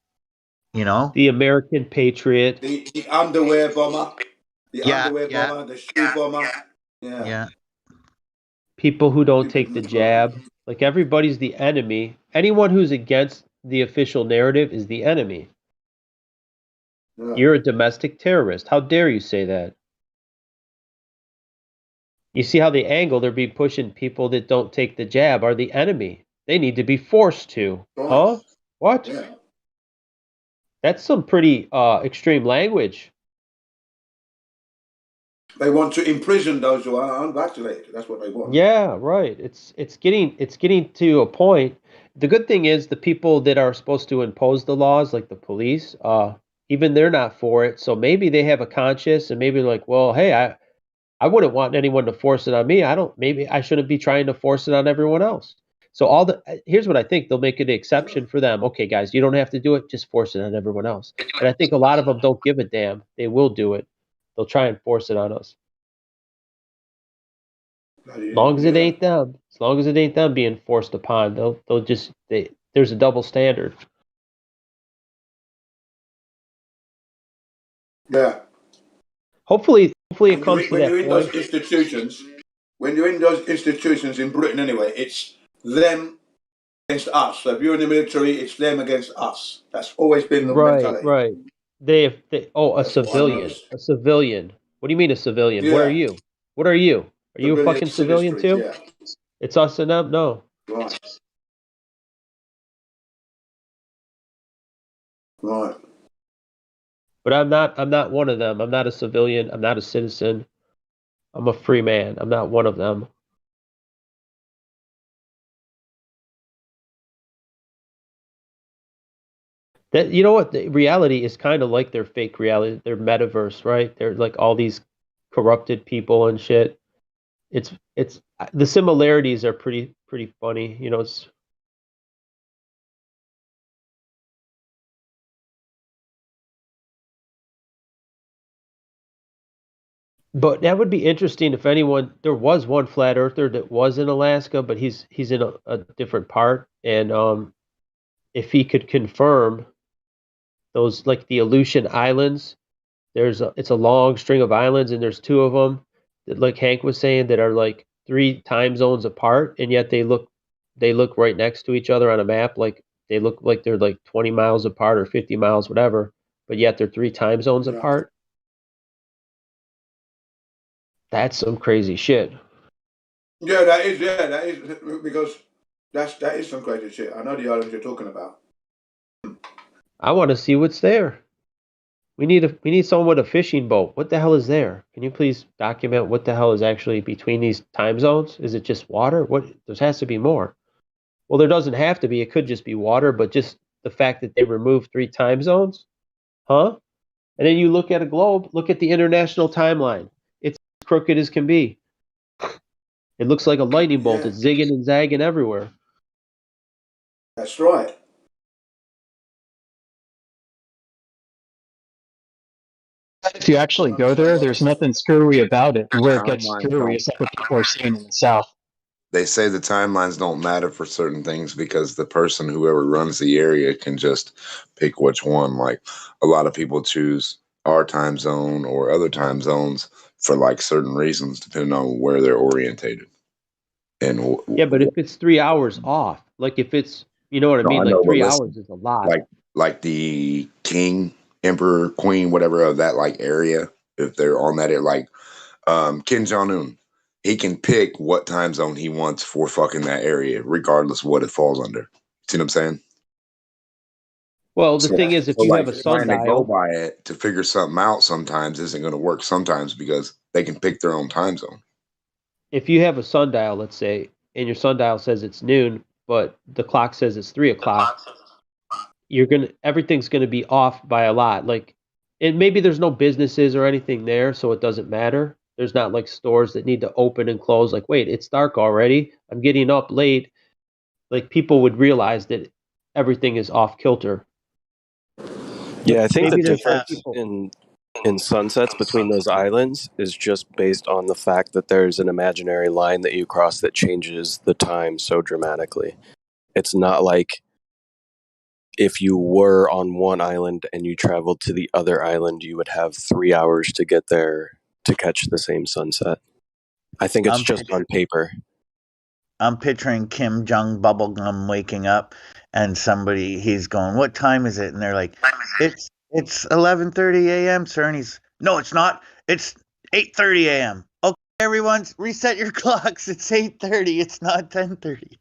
You know, the American Patriot, the underwear bomber, the shoe bomber. Yeah. People who don't take the jab. Like everybody's the enemy. Anyone who's against the official narrative is the enemy. Yeah. You're a domestic terrorist. How dare you say that? You see how the angle they're being pushing people that don't take the jab are the enemy. They need to be forced to. Huh? What? Yeah. That's some pretty extreme language. They want to imprison those who are unvaccinated. That's what they want. Yeah, right. It's getting to a point. The good thing is the people that are supposed to impose the laws, like the police, even they're not for it. So maybe they have a conscience and maybe like, well, hey, I wouldn't want anyone to force it on me. Maybe I shouldn't be trying to force it on everyone else. So here's what I think, they'll make it an exception for them. Okay, guys, you don't have to do it, just force it on everyone else. And I think a lot of them don't give a damn. They will do it. They'll try and force it on us. As long as it ain't them. As long as it ain't them being forced upon, they'll just there's a double standard. Yeah. Hopefully it comes to when that you're in point. those institutions, when you're in those institutions in Britain anyway, it's them against us. So if you're in the military, it's them against us. That's always been the mentality. Right. A civilian. A civilian. What do you mean a civilian? What are Yeah. you? What are you? Are you a Civilian fucking civilian citizens, too? yeah. It's us and them? No. Right. Right. But I'm not one of them. I'm not a civilian. I'm not a citizen. I'm a free man. I'm not one of them. That, you know what, the reality is kind of like their fake reality, their metaverse, right? They're like all these corrupted people and shit. It's the similarities are pretty funny, you know. But that would be interesting if anyone. There was one flat earther that was in Alaska, but he's in a different part, and if he could confirm those, like the Aleutian Islands, it's a long string of islands, and there's two of them that, like Hank was saying, that are like 3 time zones apart, and yet they look right next to each other on a map. Like they look like they're like 20 miles apart or 50 miles, whatever, but yet they're 3 time zones apart. That's some crazy shit. Yeah, that is because that is some crazy shit. I know the islands you're talking about. I want to see what's there. We need someone with a fishing boat. What the hell is there? Can you please document what the hell is actually between these time zones? Is it just water? What? There has to be more. Well, there doesn't have to be. It could just be water, but just the fact that they removed 3 time zones, huh? And then you look at a globe, look at the international timeline. It's as crooked as can be. It looks like a lightning bolt. It's zigging and zagging everywhere. That's right. If you actually go there, there's nothing screwy about it. And where it gets screwy is like what people are seeing in the South. They say the timelines don't matter for certain things because the person, whoever runs the area, can just pick which one. Like a lot of people choose our time zone or other time zones for like certain reasons, depending on where they're orientated. And yeah, but if it's 3 hours off, like if it's, you know what I mean, like 3 hours is a lot. Like the king, emperor, queen, whatever of that like area, if they're on that, like Kim Jong-un, he can pick what time zone he wants for fucking that area, regardless of what it falls under. See what I'm saying? Well, the thing is, if you have a trying to go sundial, by it to figure something out sometimes isn't going to work sometimes because they can pick their own time zone. if you have a sundial, let's say, and your sundial says it's noon, but the clock says it's 3 o'clock, everything's gonna be off by a lot. Like, and maybe there's no businesses or anything there, so it doesn't matter. There's not like stores that need to open and close. Like, wait, it's dark already. I'm getting up late. Like, people would realize that everything is off kilter. Yeah, I think the Maybe there's difference people. in sunsets between those islands is just based on the fact that there's an imaginary line that you cross that changes the time so dramatically. It's not like if you were on one island and you traveled to the other island, you would have 3 hours to get there to catch the same sunset. I think it's just on paper. I'm picturing Kim Jong Bubblegum waking up, and he's going, "What time is it?" And they're like, "It's 11:30 a.m., sir." And he's, "No, it's not. It's 8:30 a.m." Okay, everyone, reset your clocks. It's 8:30. It's not 10:30.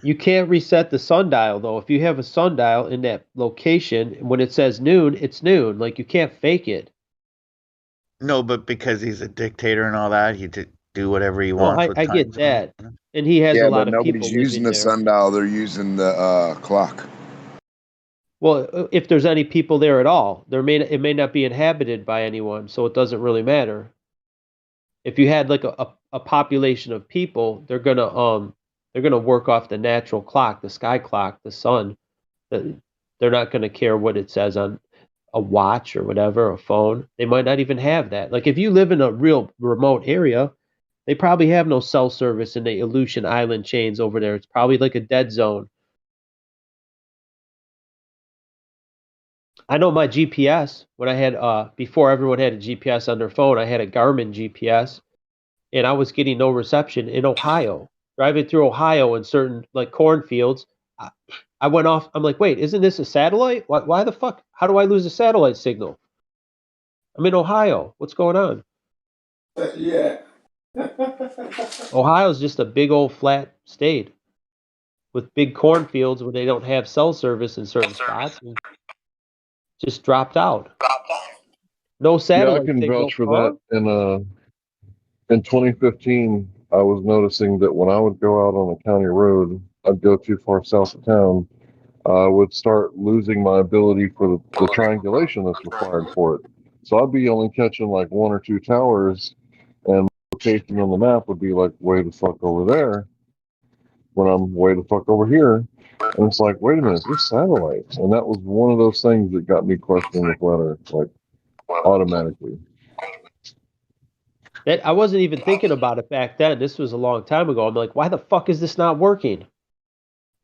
You can't reset the sundial though. If you have a sundial in that location, when it says noon, it's noon. Like you can't fake it. No, but because he's a dictator and all that, he did do whatever he No, wants with I time get zone. that, and he has a Yeah, but lot of nobody's people using living the there. sundial. They're using the clock. Well, if there's any people there at all, it may not be inhabited by anyone, so it doesn't really matter. If you had like a population of people, they're gonna work off the natural clock, the sky clock, the sun. They're not gonna care what it says on a watch or whatever, a phone. They might not even have that. Like if you live in a real remote area, they probably have no cell service in the Aleutian Island chains over there. It's probably like a dead zone. I know my GPS when I had before everyone had a GPS on their phone, I had a Garmin GPS and I was getting no reception in Ohio. Driving through Ohio in certain like cornfields, I went off. I'm like, wait, isn't this a satellite? Why the fuck? How do I lose a satellite signal? I'm in Ohio. What's going on? Yeah. Ohio's just a big old flat state with big cornfields where they don't have cell service in certain spots. And just dropped out. No Yeah, I satellite can signal, vouch for huh? that. In 2015, I was noticing that when I would go out on a county road, I'd go too far south of town. I would start losing my ability for the triangulation that's required for it. So I'd be only catching like one or two towers, and location on the map would be like way the fuck over there when I'm way the fuck over here. And it's like, wait a minute, there's satellites. And that was one of those things that got me questioning the weather, like automatically. That I wasn't even thinking about it back then. This was a long time ago. I'm like, why the fuck is this not working?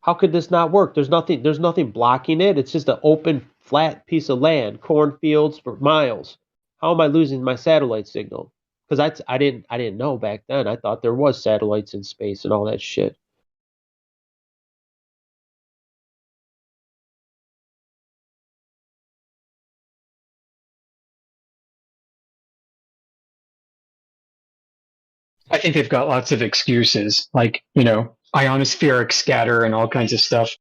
How could this not work? There's nothing blocking it. It's just an open, flat piece of land, cornfields for miles. How am I losing my satellite signal? Because I didn't know back then. I thought there was satellites in space and all that shit. I think they've got lots of excuses, like, ionospheric scatter and all kinds of stuff.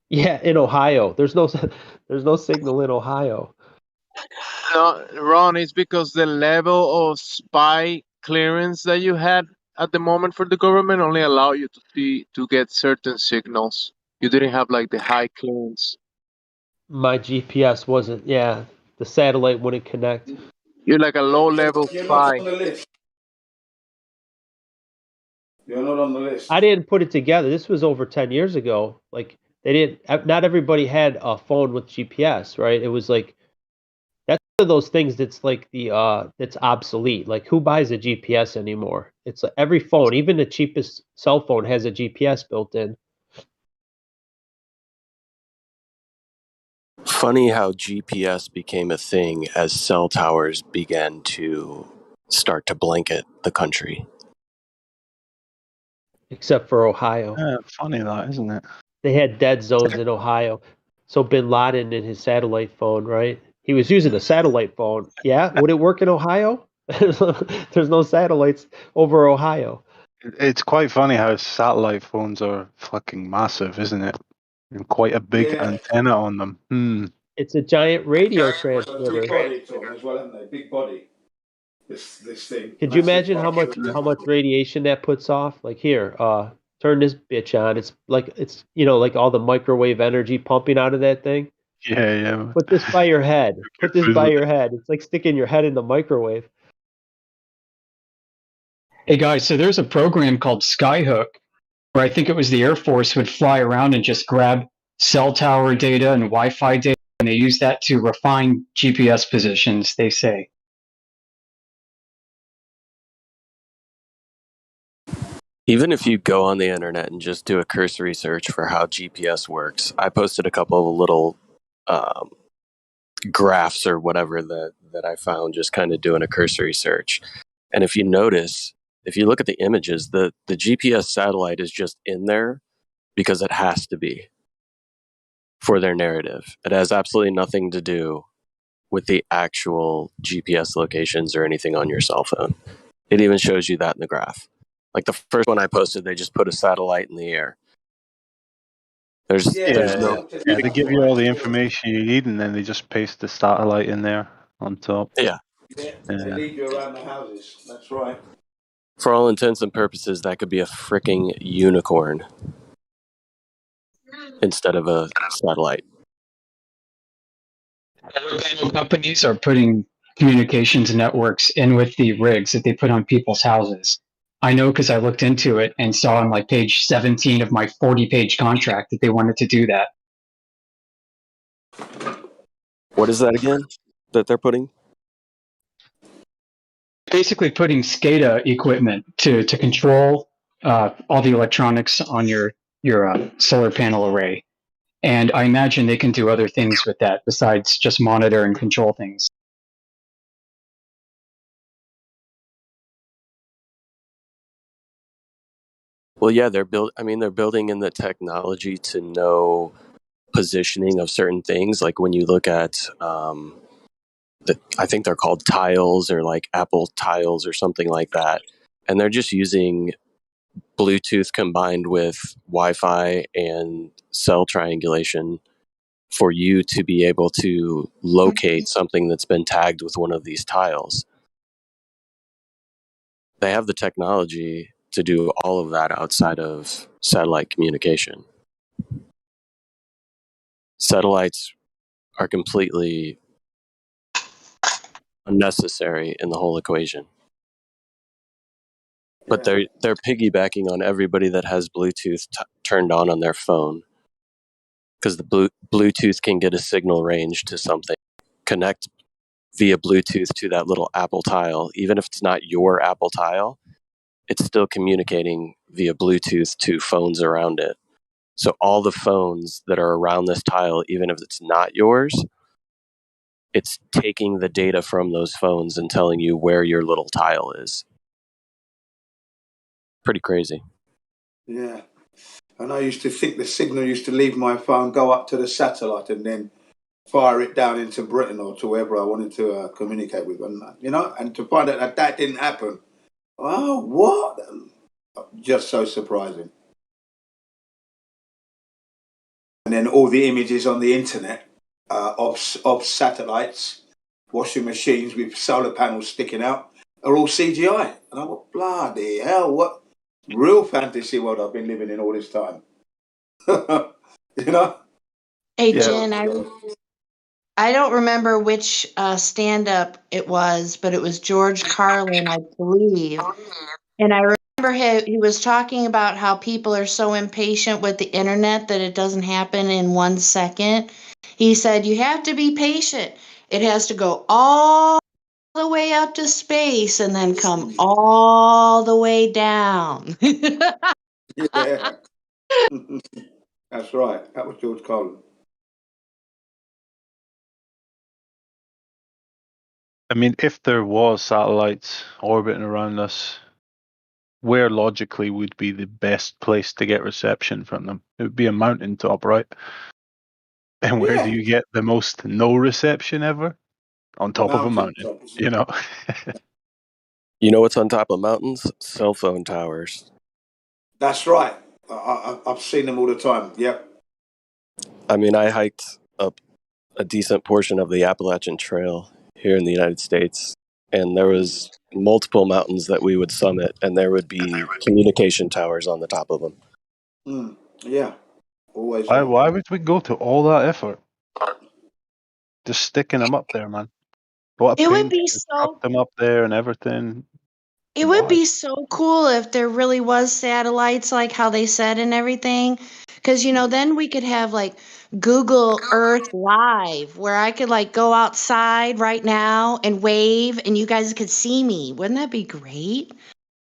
Yeah, in Ohio, there's no signal in Ohio. No, Ron, it's because the level of spy clearance that you had at the moment for the government only allow you to get certain signals. You didn't have like the high clearance. My GPS wasn't. Yeah, the satellite wouldn't connect. You're like a low level You're not spy. on the list. You're not on the list. I didn't put it together. This was over 10 years ago. Like they didn't. Not everybody had a phone with GPS, right? It was like that's one of those things that's like that's obsolete. Like who buys a GPS anymore? It's like every phone, even the cheapest cell phone, has a GPS built in. Funny how GPS became a thing as cell towers began to start to blanket the country. Except for Ohio. Funny that, isn't it? They had dead zones in Ohio. So Bin Laden in his satellite phone, right? He was using a satellite phone. Yeah, would it work in Ohio? There's no satellites over Ohio. It's quite funny how satellite phones are fucking massive, isn't it? And quite a big antenna on them. It's a giant radio Big transmitter. body, Tom, as well, haven't they? Big body. This thing. Could you Massive imagine body. how much radiation that puts off? Like here, turn this bitch on. It's like all the microwave energy pumping out of that thing. Yeah. Put this by your head. Put this by your head. It's like sticking your head in the microwave. Hey guys, so there's a program called Skyhook where I think it was the Air Force would fly around and just grab cell tower data and Wi-Fi data, and they use that to refine GPS positions, they say. Even if you go on the internet and just do a cursory search for how GPS works, I posted a couple of little graphs or whatever that I found just kind of doing a cursory search. And if you notice, if you look at the images, the GPS satellite is just in there because it has to be for their narrative. It has absolutely nothing to do with the actual GPS locations or anything on your cell phone. It even shows you that in the graph. Like the first one I posted, they just put a satellite in the air. There's no. Yeah, they give you all the information you need, and then they just paste the satellite in there on top. Yeah. They lead you around the houses. That's right. For all intents and purposes, that could be a freaking unicorn instead of a satellite. Companies are putting communications networks in with the rigs that they put on people's houses. I know because I looked into it and saw on like page 17 of my 40-page contract that they wanted to do that. What is that again that they're putting? Basically putting SCADA equipment to control all the electronics on your solar panel array. And I imagine they can do other things with that besides just monitor and control things. Well, yeah, they're building in the technology to know positioning of certain things. Like when you look at, I think they're called tiles or like Apple tiles or something like that, and they're just using Bluetooth combined with Wi-Fi and cell triangulation for you to be able to locate something that's been tagged with one of these tiles. They have the technology to do all of that outside of satellite communication. Satellites are completely unnecessary in the whole equation. But they're piggybacking on everybody that has Bluetooth turned on their phone, because the Bluetooth can get a signal range to something, connect via Bluetooth to that little Apple tile. Even if it's not your Apple tile, it's still communicating via Bluetooth to phones around it. So all the phones that are around this tile, even if it's not yours, it's taking the data from those phones and telling you where your little tile is. Pretty crazy. Yeah. And I used to think the signal used to leave my phone, go up to the satellite, and then fire it down into Britain or to wherever I wanted to communicate with. And, and to find out that didn't happen. Oh, what? Just so surprising. And then all the images on the internet of satellites, washing machines with solar panels sticking out, are all CGI. And I thought, bloody hell, what real fantasy world I've been living in all this time. Hey, Jen, I don't remember which stand-up it was, but it was George Carlin, I believe. And I remember he was talking about how people are so impatient with the internet that it doesn't happen in 1 second. He said, you have to be patient. It has to go all the way up to space and then come all the way down. Yeah. That's right. That was George Carlin. I mean, if there was satellites orbiting around us, where logically would be the best place to get reception from them? It would be a mountaintop, right? And where do you get the most no reception ever? On top of a mountain, you know? You know what's on top of mountains? Cell phone towers. That's right. I've seen them all the time. Yep. I mean, I hiked up a decent portion of the Appalachian Trail here in the United States, and there was multiple mountains that we would summit, and there would be communication towers on the top of them. Yeah. Always. Why would we go to all that effort? Just sticking them up there, man. What a It pain would be to cut them up there and everything. It would be so cool if there really was satellites like how they said and everything. Because, then we could have like Google Earth Live where I could like go outside right now and wave and you guys could see me. Wouldn't that be great?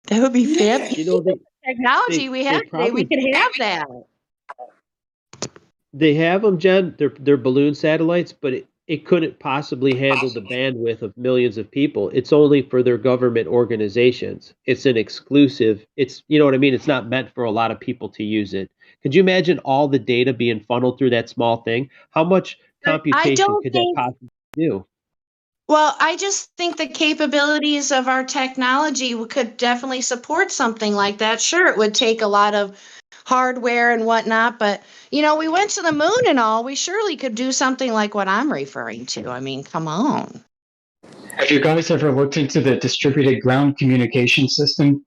That would be fabulous. Technology we have today, we could have that. They have them, Jen. They're balloon satellites, but it couldn't possibly handle the bandwidth of millions of people. It's only for their government organizations. It's an exclusive. It's, you know what I mean? It's not meant for a lot of people to use it. Could you imagine all the data being funneled through that small thing? How much I computation don't could that think. possibly do? Well, I just think the capabilities of our technology could definitely support something like that. Sure, it would take a lot of hardware and whatnot, but we went to the moon and all. We surely could do something like what I'm referring to. I mean, come on. Have you guys ever looked into the distributed ground communication system?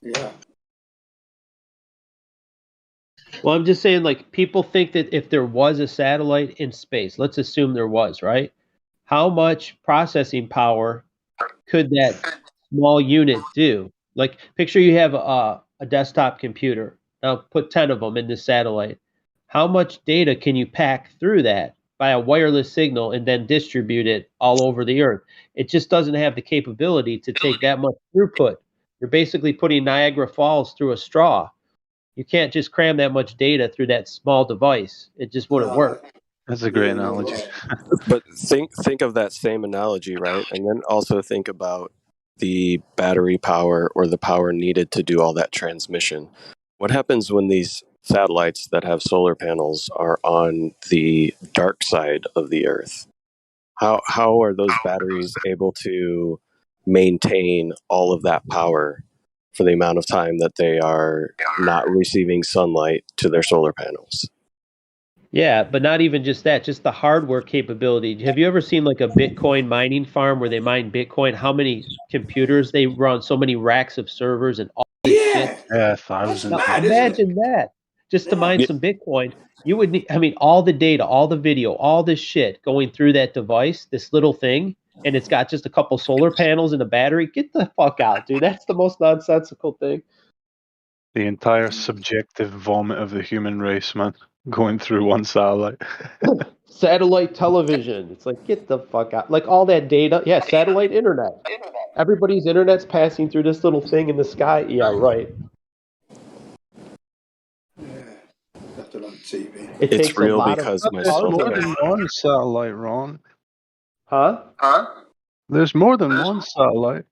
Yeah. Well, I'm just saying, like, people think that if there was a satellite in space, let's assume there was, right? How much processing power could that small unit do? Like, picture you have a desktop computer. Now, put 10 of them in this satellite. How much data can you pack through that by a wireless signal and then distribute it all over the earth? It just doesn't have the capability to take that much throughput. You're basically putting Niagara Falls through a straw. You can't just cram that much data through that small device. It just wouldn't work. That's a great analogy. But think of that same analogy, right? And then also think about the battery power or the power needed to do all that transmission. What happens when these satellites that have solar panels are on the dark side of the Earth? How are those batteries able to maintain all of that power for the amount of time that they are not receiving sunlight to their solar panels? Yeah, but not even just that, just the hardware capability. Have you ever seen like a Bitcoin mining farm where they mine Bitcoin? How many computers they run, so many racks of servers and all this shit? Yeah, That's thousands. Now mad, isn't it? imagine that. Just to mine Yeah. some Bitcoin, you would need, I mean, all the data, all the video, all this shit going through that device, this little thing, and it's got just a couple solar panels and a battery. Get the fuck out, dude. That's the most nonsensical thing. The entire subjective vomit of the human race, man, going through one satellite. Satellite television. It's like, get the fuck out. Like all that data. Yeah, satellite internet. Everybody's internet's passing through this little thing in the sky. Yeah, right. That's on TV. It It's takes a real lot of because my There's cell more phone. than one satellite, Ron. Huh? There's more than one satellite.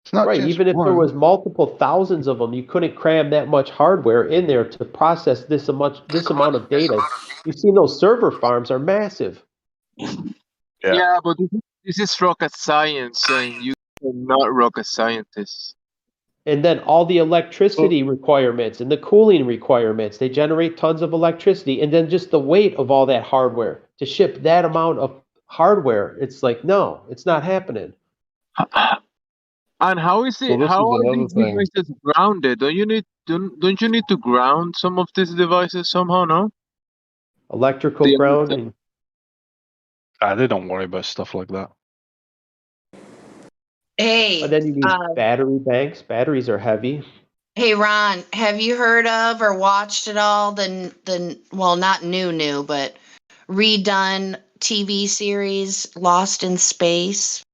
It's not Right. just Even if there one. was multiple thousands of them, you couldn't cram that much hardware in there to process this amount of data. You've seen those server farms are massive. Yeah, but this is rocket science, and you are not rocket scientists. And then all the electricity requirements and the cooling requirements, they generate tons of electricity. And then just the weight of all that hardware to ship that amount of hardware, it's like, no, it's not happening. And how is So it? this How is are another these thing. devices grounded? Don't you need to ground some of these devices somehow? No. Electrical The grounding. They don't worry about stuff like that. Hey, And then you need battery banks. Batteries are heavy. hey, Ron, have you heard of or watched at all the well, not new, but redone TV series Lost in Space?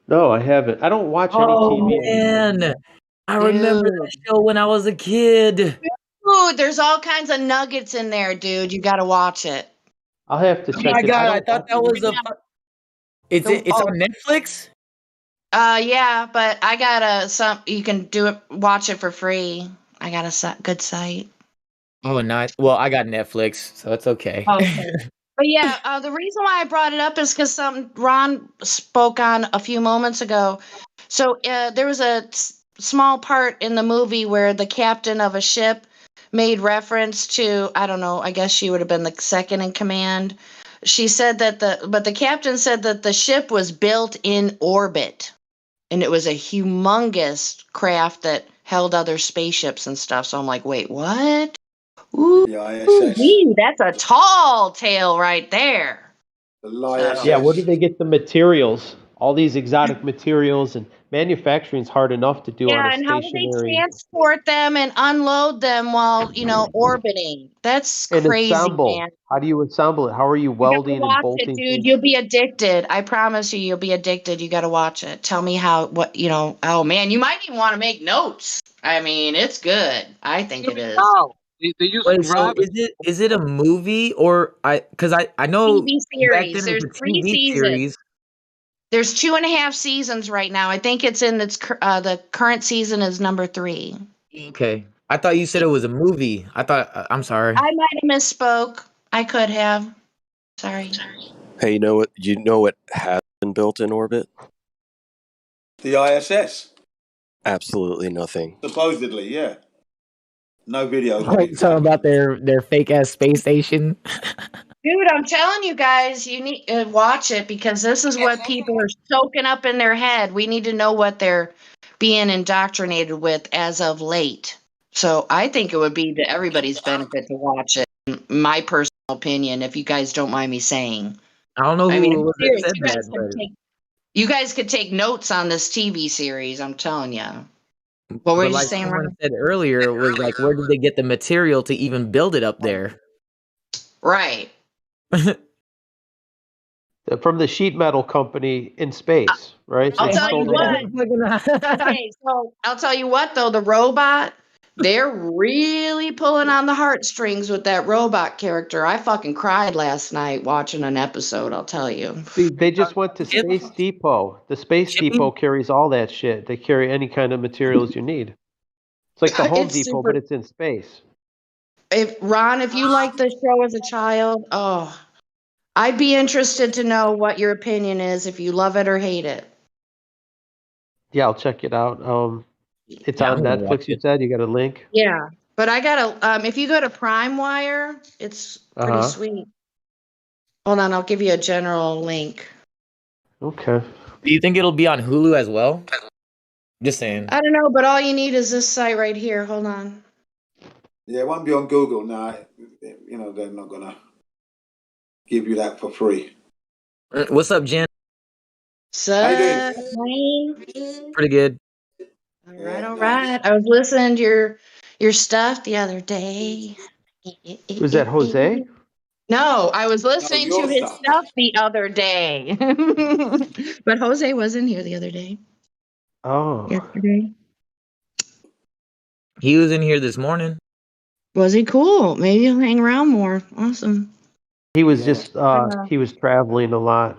No, I haven't. I don't watch any TV anymore. Man, I remember that show when I was a kid. Dude, there's all kinds of nuggets in there, dude. You got to watch it. I'll have to Oh check my it. god, I thought that was a. It's Oh. on Netflix. Yeah, but I got you can do it, watch it for free. I got a good site. Oh, nice. Well, I got Netflix, so it's okay. Okay. But yeah, the reason why I brought it up is because something Ron spoke on a few moments ago. So there was a small part in the movie where the captain of a ship made reference to, I don't know, I guess she would have been the second in command. She said that the captain said that the ship was built in orbit, and it was a humongous craft that held other spaceships and stuff. So I'm like, wait, what? Ooh, that's a tall tale right there. Yeah, where do they get the materials? All these exotic materials, and manufacturing's hard enough to do on Yeah, a and how do they stationary. transport them and unload them while, orbiting? That's And crazy, assemble. man. How do you assemble it? How are you You gotta welding and watch it, bolting dude. things? You'll be addicted. I promise you, you'll be addicted. You gotta watch it. Tell me oh man, you might even want to make notes. I mean, it's good. I think it is. How? They use Wait, so gravity. is it a movie or because I know TV back series. then it There's was a 3 TV seasons. series. There's 2.5 seasons right now. I think it's in the current season is number 3. Okay, I thought you said it was a movie. I thought I'm sorry. I might have misspoke. I could have. Sorry. Hey, you know what? You know what has been built in orbit? The ISS, Absolutely nothing. supposedly, yeah. No videos of Like it. talking about their fake ass space station. Dude, I'm telling you guys, you need to watch it because this is what people are soaking up in their head. We need to know what they're being indoctrinated with as of late. So I think it would be to everybody's benefit to watch it. My personal opinion, if you guys don't mind me saying. I don't know I mean, who it I'm was that serious. said that, but You guys could take notes on this TV series. I'm telling you. What were you like saying, someone Ron? said earlier was like, where did they get the material to even build it up there? Right. From the sheet metal company in space, right? So I'll he tell you sold it off. what. Okay, so I'll tell you what though, the robot, they're really pulling on the heartstrings with that robot character. I fucking cried last night watching an episode, I'll tell you. They just went to Space Depot. The Space Depot carries all that shit. They carry any kind of materials you need. It's like the Home It's Depot, super. but it's in space. If you liked the show as a child, oh, I'd be interested to know what your opinion is if you love it or hate it. Yeah, I'll check it out. It's Yeah, on I'm gonna watch Netflix. You it. said you got a link. Yeah. But I gotta if you go to Prime Wire, it's pretty Uh-huh. sweet. Hold on, I'll give you a general link. Okay. Do you think it'll be on Hulu as well? Just saying. I don't know, but all you need is this site right here. Hold on. Yeah, it won't be on Google now. You know, they're not gonna give you that for free. What's up, Jen? How you doing? Wayne? Pretty good. All right, all right. I was listening to your stuff the other day. Was that Jose? No, I was No, listening to your his stuff. stuff the other day. But Jose wasn't here the other day. Oh. Yesterday. He was in here this morning. Was he cool? Maybe he'll hang around more. Awesome. He was Yeah. just he was traveling a lot.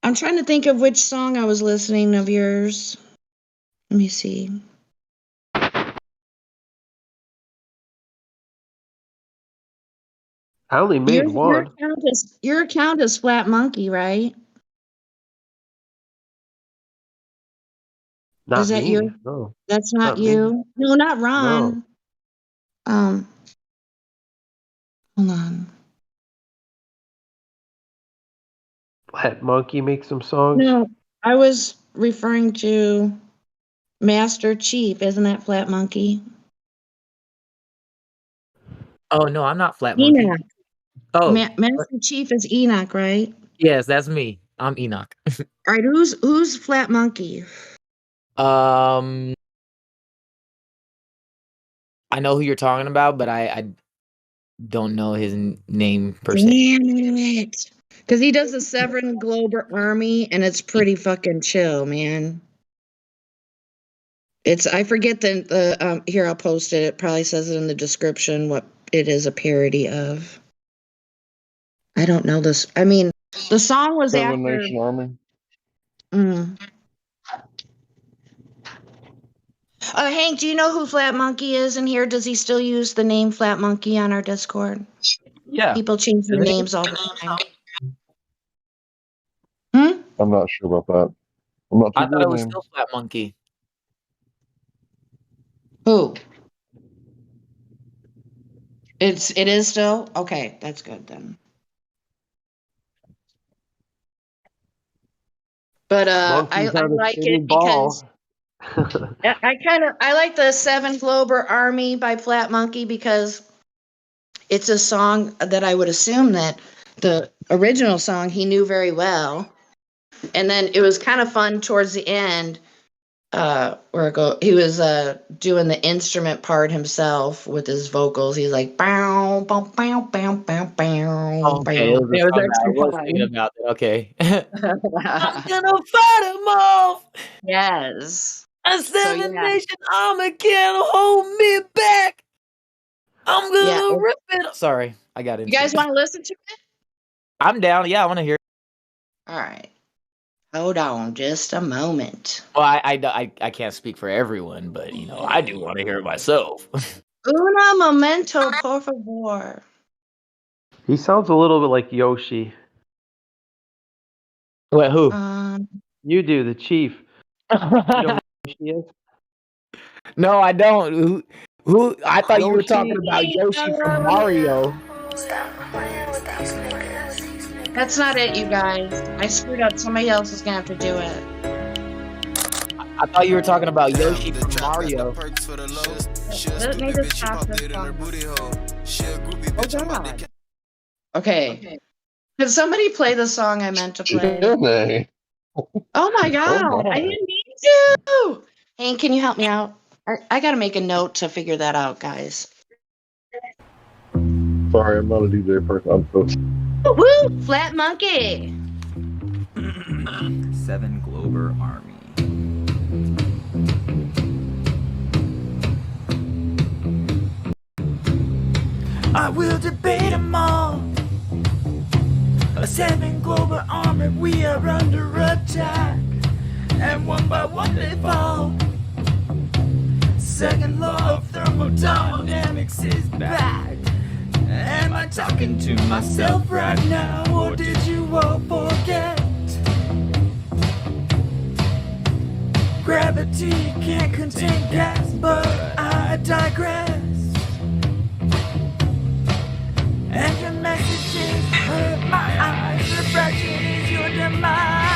I'm trying to think of which song I was listening of yours. Let me see. I only made one. Your account is Flat Monkey, right? Not Is that me. you? No. That's not Not me. you. No, not No. Ron. Hold on. Flat Monkey make some songs. No, I was referring to Master Chief. Isn't that Flat Monkey? Oh no, I'm not Flat Monkey. Enoch. Oh, Master Chief is Enoch, right? yes, that's me. I'm Enoch. All right, who's Flat Monkey? I know who you're talking about, but I don't know his name per se. Damn it. Because he does the Seven Global Army, and it's pretty fucking chill, man. I forget the here, I'll post it. It probably says it in the description what it is a parody of. I don't know this. I mean, the song was Seven after. Nation Army. Hank, do you know who Flat Monkey is in here? Does he still use the name Flat Monkey on our Discord? Yeah. People change their Isn't he? names all the time. I'm not sure about that. I'm not too I thought good it with was names. still Flat Monkey. Who? It is still? Okay, that's good then. But Monkey's I on a like spinning it because ball. I like the Seven Global Army by Flat Monkey because it's a song that I would assume that the original song he knew very well. And then it was kind of fun towards the end, he was doing the instrument part himself with his vocals. He's like bow bow bow bow bow bow Okay, it bow. was It a was song that I extra was thinking fun. about. Okay. I'm gonna fight him off. Yes. A So seven yeah. nation army can't hold me back. I'm gonna Yeah. rip it. Sorry, I got You into guys it. want to listen to it? I'm down. Yeah, I want to hear. All right. Hold on just a moment. Well, I can't speak for everyone, but you know, I do want to hear it myself. Una momento, por favor. He sounds a little bit like Yoshi. Wait, who? You do, the chief. You know who Yoshi is? No, I don't. Who? I thought you were Yoshi. talking about Yoshi from Mario. That's not it, you guys. I screwed up. Somebody else is going to have to do it. I thought you were talking about Yoshi from Mario. Let me just stop this song. Oh, God. Okay. Could somebody play the song I meant to play? Jimmy. Oh, my God. Oh, my. I didn't mean to. Hank, can you help me out? I got to make a note to figure that out, guys. Sorry, I'm not a DJ person. I'm so Woo! Flat Monkey. 7 Glober Army. I will debate them all. A 7 global army, we are under attack, and one by one they fall. Second law of thermodynamics is back. Am I talking to myself right now, or did you all forget? Gravity can't contain gas, but I digress. And your messages hurt my eyes. Refraction is your demise.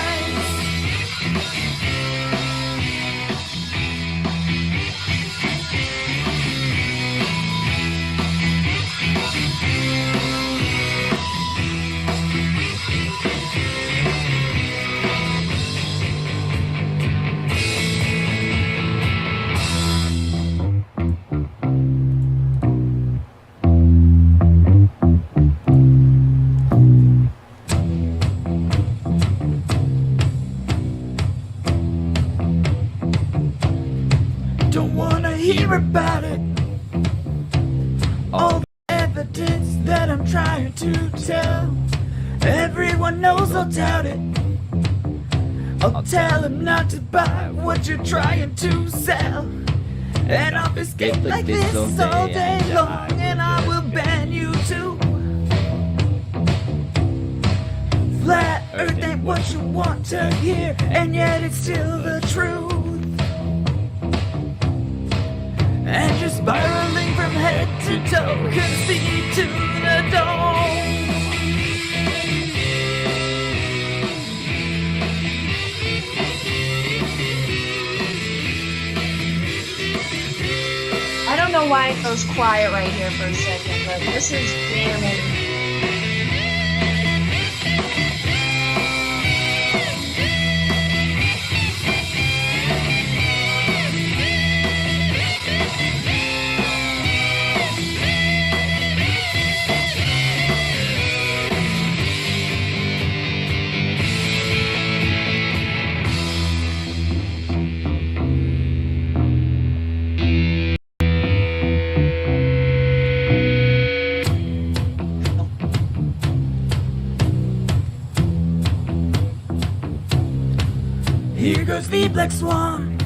Don't wanna hear about it. All the evidence that I'm trying to tell, everyone knows I'll doubt it. I'll tell them not to buy what you're trying to sell, and I'll escape like this all day long, and I will ban you too. Flat Earth ain't what you want to hear, and yet it's still the truth. And you're spiraling from head to toe, concede to the dome. I don't know why it goes quiet right here for a second, but this is jamming. Here goes the black swan.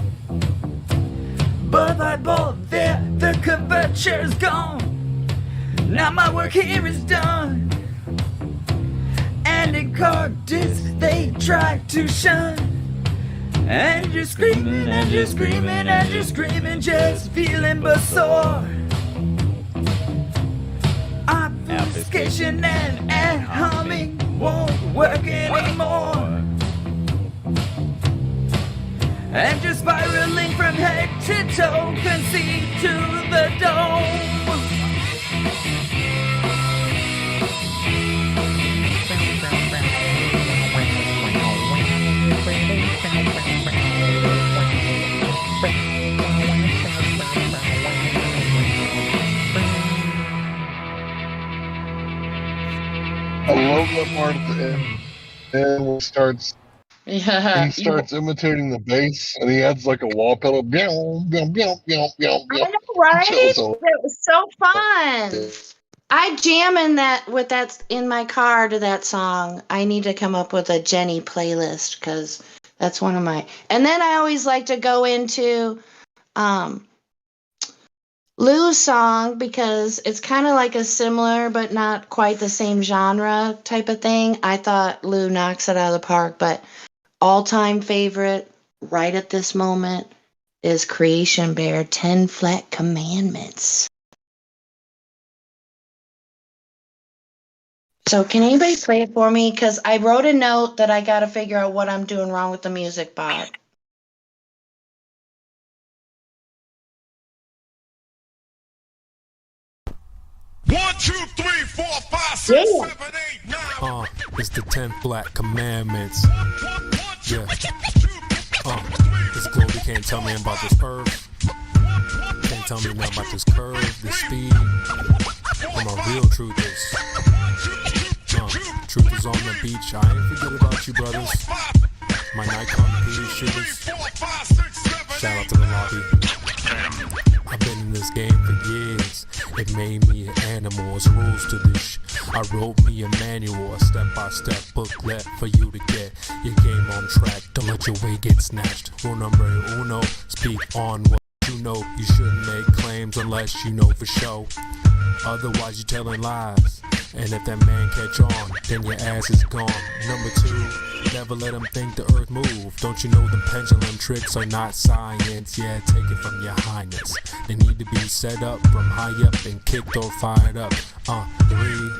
But I bolt there, the curvature's gone. Now my work here is done. And in Cardiff they try to shun. And you're screaming, and you're screaming, and you're screaming, just feeling but sore. Obfuscation and humming won't work anymore. And you're spiraling from head to toe, concede to the dome. I love that part at the end. And it starts. Yeah. He starts imitating the bass, and he adds like a wall pedal. Meow, meow, meow, meow, meow, I meow. know, right? Shit was so. It was so fun. I jam in that with that in my car to that song. I need to come up with a Jenny playlist because that's one of my. And then I always like to go into um, Lou's song because it's kind of like a similar but not quite the same genre type of thing. I thought Lou knocks it out of the park, but all-time favorite right at this moment is Creation Bear 10 Flat Commandments. So can anybody play it for me? Because I wrote a note that I got to figure out what I'm doing wrong with the music bot. One, two, three, four, five, six, 7, 8, 9. It's the 10 Black Commandments. Yeah. This Globy can't tell me about this earth. Can't tell me nothing about this curve, this speed. And my real truth is. Truth is on the beach. I ain't forget about you, brothers. My Nikon police shooters. Shout out to the lobby. I've been in this game for years. It made me an animal. It's rules to this. I wrote me a manual, a step-by-step booklet for you to get your game on track. Don't let your way get snatched. Rule number uno, speak on what you know. You shouldn't make claims unless you know for sure. Otherwise you're telling lies. And if that man catch on, then your ass is gone. Number 2, never let them think the earth move. Don't you know them pendulum tricks are not science? Yeah, take it from your highness. They need to be set up from high up and kicked or fired up. 3,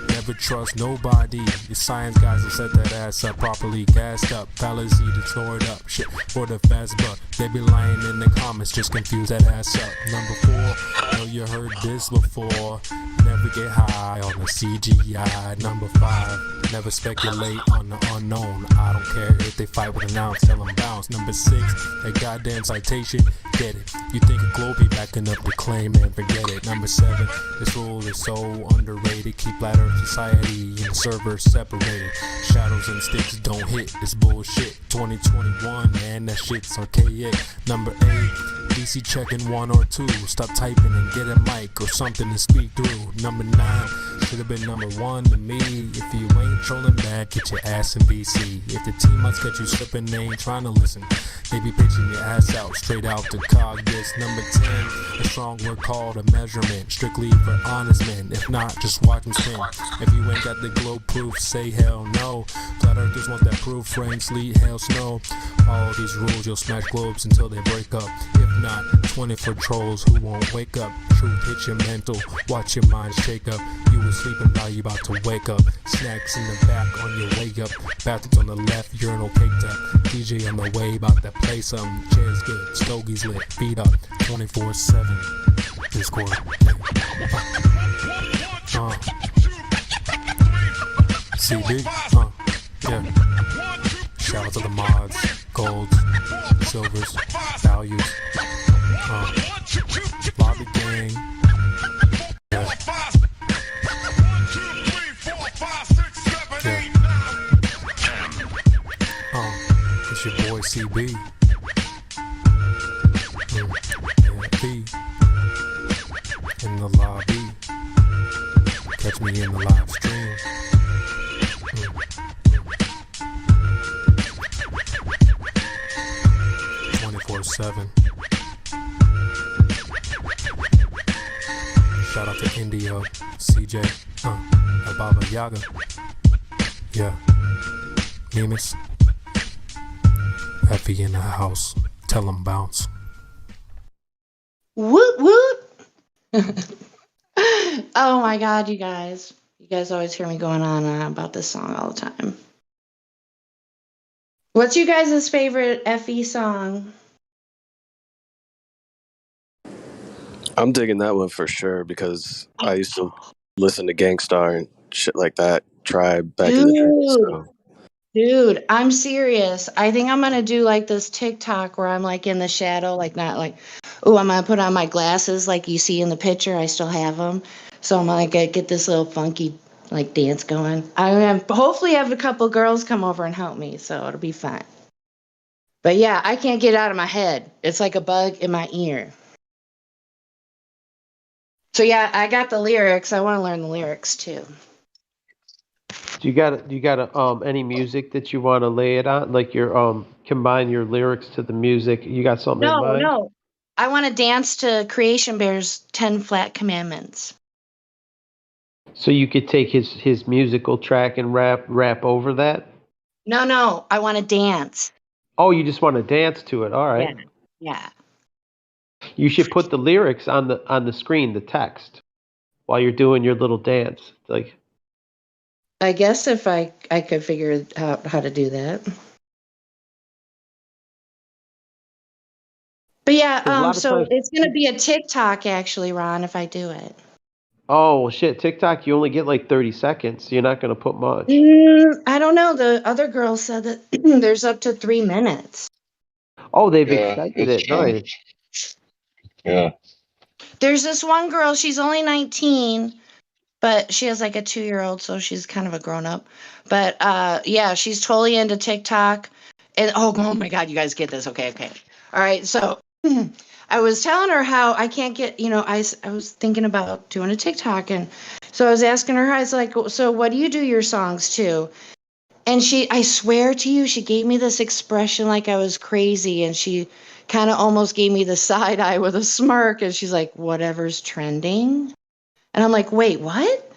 never trust nobody. The science guys will set that ass up properly gassed up. Fallacy to store it up. Shit for the fast buck. They be lying in the comments, just confuse that ass up. Number 4, know you heard this before. Never get high on the CGI. Number 5, never speculate on the unknown. I don't care if they fight with an ounce, tell them bounce. Number 6, that goddamn citation, get it. You think a Globy backing up the claim and forget it. Number 7, this rule is so underrated. Keep flat earth society and servers separated. Shadows and sticks don't hit, it's bullshit. 2021, man, that shit's archaic. Number 8, DC checking 1 or 2. Stop typing and get a mic or something to speak through. Number 9, should have been number 1 to me. If you ain't trolling back, get your ass in BC. If the team must get you slipping, they ain't trying to listen. They be pitching your ass out, straight out to cog this. Number 10, a strong word called a measurement. Strictly for honest men, if not, just watch them spin. If you ain't got the globe proof, say hell no. Flat earthers want that proof, rain, sleet, hail, snow. Follow these rules, you'll smash globes until they break up. If not, 24 trolls who won't wake up. Truth hits your mental, watch your mind shake up. You were sleeping, now you about to wake up. Snacks in the back on your way up. Bathrooms on the left, urinal caked up. DJ on the way, about to play some. Chairs good, stogies lit, feet up. 24/7. Discord. CB, yeah. Shout out to the mods, golds, silvers, values. Lobby gang. Yeah. It's your boy CB. B. In the lobby. Catch me in the live stream. 24/7. Shout out to Indio, CJ, Baba Yaga. Yeah. Nemus. Effie in the house. Tell him bounce. Woot woot. Oh my god, you guys. You guys always hear me going on and on about this song all the time. What's you guys' favorite FE song? I'm digging that one for sure because I used to listen to Gangstar and shit like that, Tribe back in the day. So. Dude, I'm serious. I think I'm gonna do like this TikTok where I'm like in the shadow, like not like, oh, I'm gonna put on my glasses like you see in the picture. I still have them, so I'm like get this little funky like dance going. I hopefully have a couple girls come over and help me, so it'll be fun. But yeah, I can't get it out of my head. It's like a bug in my ear. So yeah, I got the lyrics. I want to learn the lyrics too. Do you got any music that you want to lay it on? Like your combine your lyrics to the music. You got something in No, mind? no. I want to dance to Creation Bear's 10 Flat Commandments. So you could take his musical track and rap over that? No, no. I want to dance. Oh, you just want to dance to it. All Yeah. right. Yeah. You should put the lyrics on the screen, the text, while you're doing your little dance. Like I guess if I could figure out how to do that. But yeah, 'cause a lot of so times. it's gonna be a TikTok actually, Ron, if I do it. Oh shit, TikTok, you only get like 30 seconds. You're not gonna put much. I don't know. The other girl said that there's up to 3 minutes. Oh, they've Yeah, extended it's it. kind of, Nice. yeah. There's this one girl, she's only 19, but she has like a 2-year-old, so she's kind of a grown up. But yeah, she's totally into TikTok. And oh my God, you guys get this. Okay, okay. All right, so I was telling her how I can't get, I was thinking about doing a TikTok. And so I was asking her, I was like, so what do you do your songs to? And I swear to you, she gave me this expression like I was crazy. And she kind of almost gave me the side eye with a smirk. And she's like, whatever's trending. And I'm like, wait, what?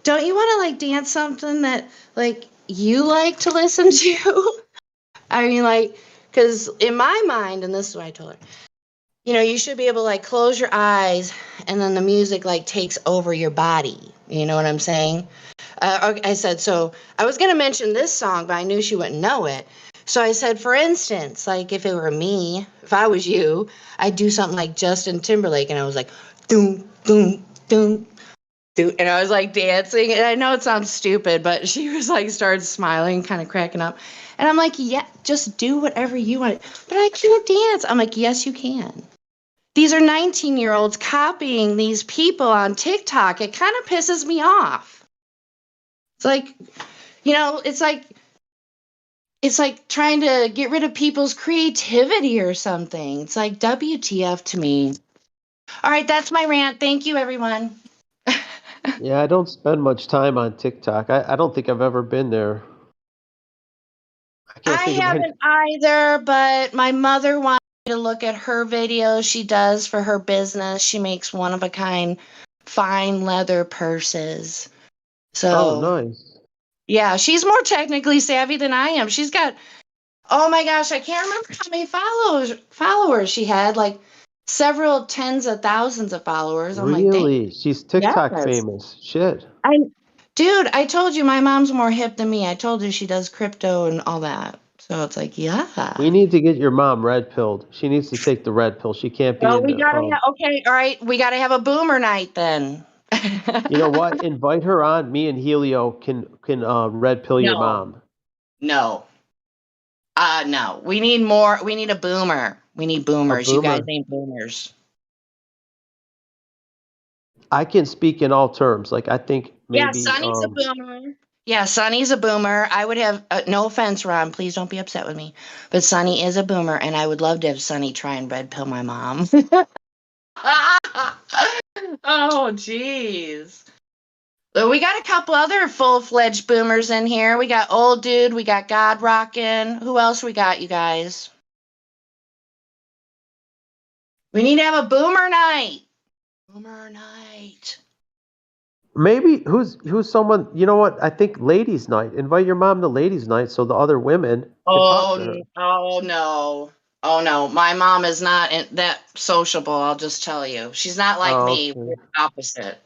Don't you want to like dance something that like you like to listen to? I mean, like, because in my mind, and this is what I told her, you should be able to like close your eyes and then the music like takes over your body. You know what I'm saying? I said, so I was going to mention this song, but I knew she wouldn't know it. So I said, for instance, like if it were me, if I was you, I'd do something like Justin Timberlake. And I was like, doom, doom, doom, doom. And I was like dancing. And I know it sounds stupid, but she was like, started smiling, kind of cracking up. And I'm like, yeah, just do whatever you want. But I can't dance. I'm like, yes, you can. These are 19-year-olds copying these people on TikTok. It kind of pisses me off. It's like, it's like trying to get rid of people's creativity or something. It's like WTF to me. All right, that's my rant. Thank you, everyone. Yeah, I don't spend much time on TikTok. I don't think I've ever been there. I can't I think of my. haven't either, but my mother wanted me to look at her videos she does for her business. She makes one of a kind fine leather purses. Oh, So, nice. yeah, she's more technically savvy than I am. She's got, oh my gosh, I can't remember how many followers she had, like several tens of thousands of followers. I'm like, dang, Really? She's TikTok yes. famous. Shit. Dude, I told you my mom's more hip than me. I told you she does crypto and all that. So it's like, yeah. We need to get your mom red pilled. She needs to take the red pill. She can't be Well, in we the gotta have, okay, all right, we gotta have a boomer night then. You know what? Invite her on. Me and Helio can red pill your No, mom. no, no. We need more. We need a boomer. We need A boomers. You guys boomer. ain't boomers. I can speak in all terms. Like I think Yeah, maybe Sonny's a boomer. Yeah, Sonny's a boomer. I would have no offense, Ron. Please don't be upset with me, but Sonny is a boomer, and I would love to have Sonny try and red pill my mom. Oh, jeez. So we got a couple other full-fledged boomers in here. We got Old Dude. We got God Rockin'. Who else we got, you guys? We need to have a boomer night. Boomer night. maybe who's someone, you know what? I think ladies' night. Invite your mom to ladies' night so the other women can talk to her. Oh no. Oh no. My mom is not that sociable, I'll just tell you. She's not like Oh, me. We're okay. the opposite.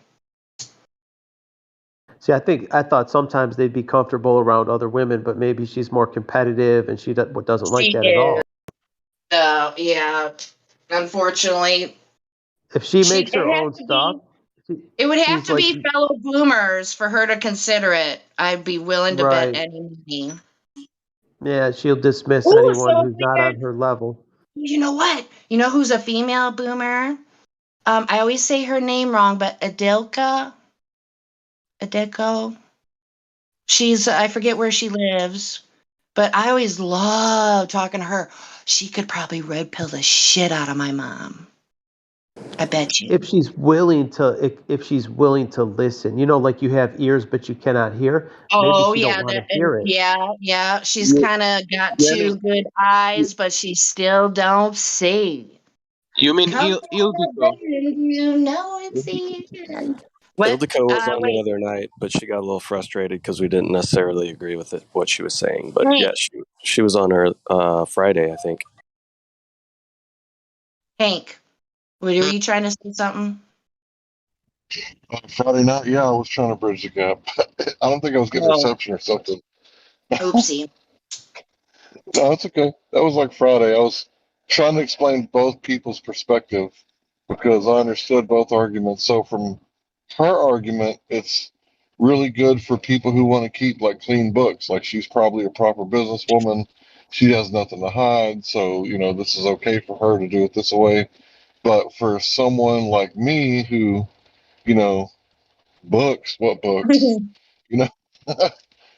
See, I thought sometimes they'd be comfortable around other women, but maybe she's more competitive and she doesn't like She that at is. all. Yeah. Unfortunately, If she she makes her it has own to stuff, be it would have she's to like, be fellow boomers for her to consider it. I'd be willing to bet right. any money. Yeah, she'll dismiss Oh, anyone so who's not on her level. you know what? You know who's a female boomer? I always say her name wrong, but Adeko. She's I forget where she lives, But I always love talking to her. She could probably red pill the shit out of my mom. I bet you. If she's willing to, if she's willing to listen, like you have ears but you cannot hear. Maybe Oh she don't yeah, want to hear it. yeah. She's You, kind of got Jenny, two good eyes, but she still don't see. You mean Come Ildiko? on, you know it's easy. What? Ildiko was on the Wait, other night, but she got a little frustrated because we didn't necessarily agree with what she was saying. But Hank. yeah, she was on her Friday, I think. Hank, were you trying to say something? Friday night, yeah, I was trying to bridge the gap. I don't think I was getting Oh, reception or something. oopsie. No, it's okay. That was like Friday. I was trying to explain both people's perspective because I understood both arguments. So from her argument, it's really good for people who want to keep like clean books. Like she's probably a proper businesswoman. She has nothing to hide. So, this is okay for her to do it this way. But for someone like me who, you know, books, what books? You know,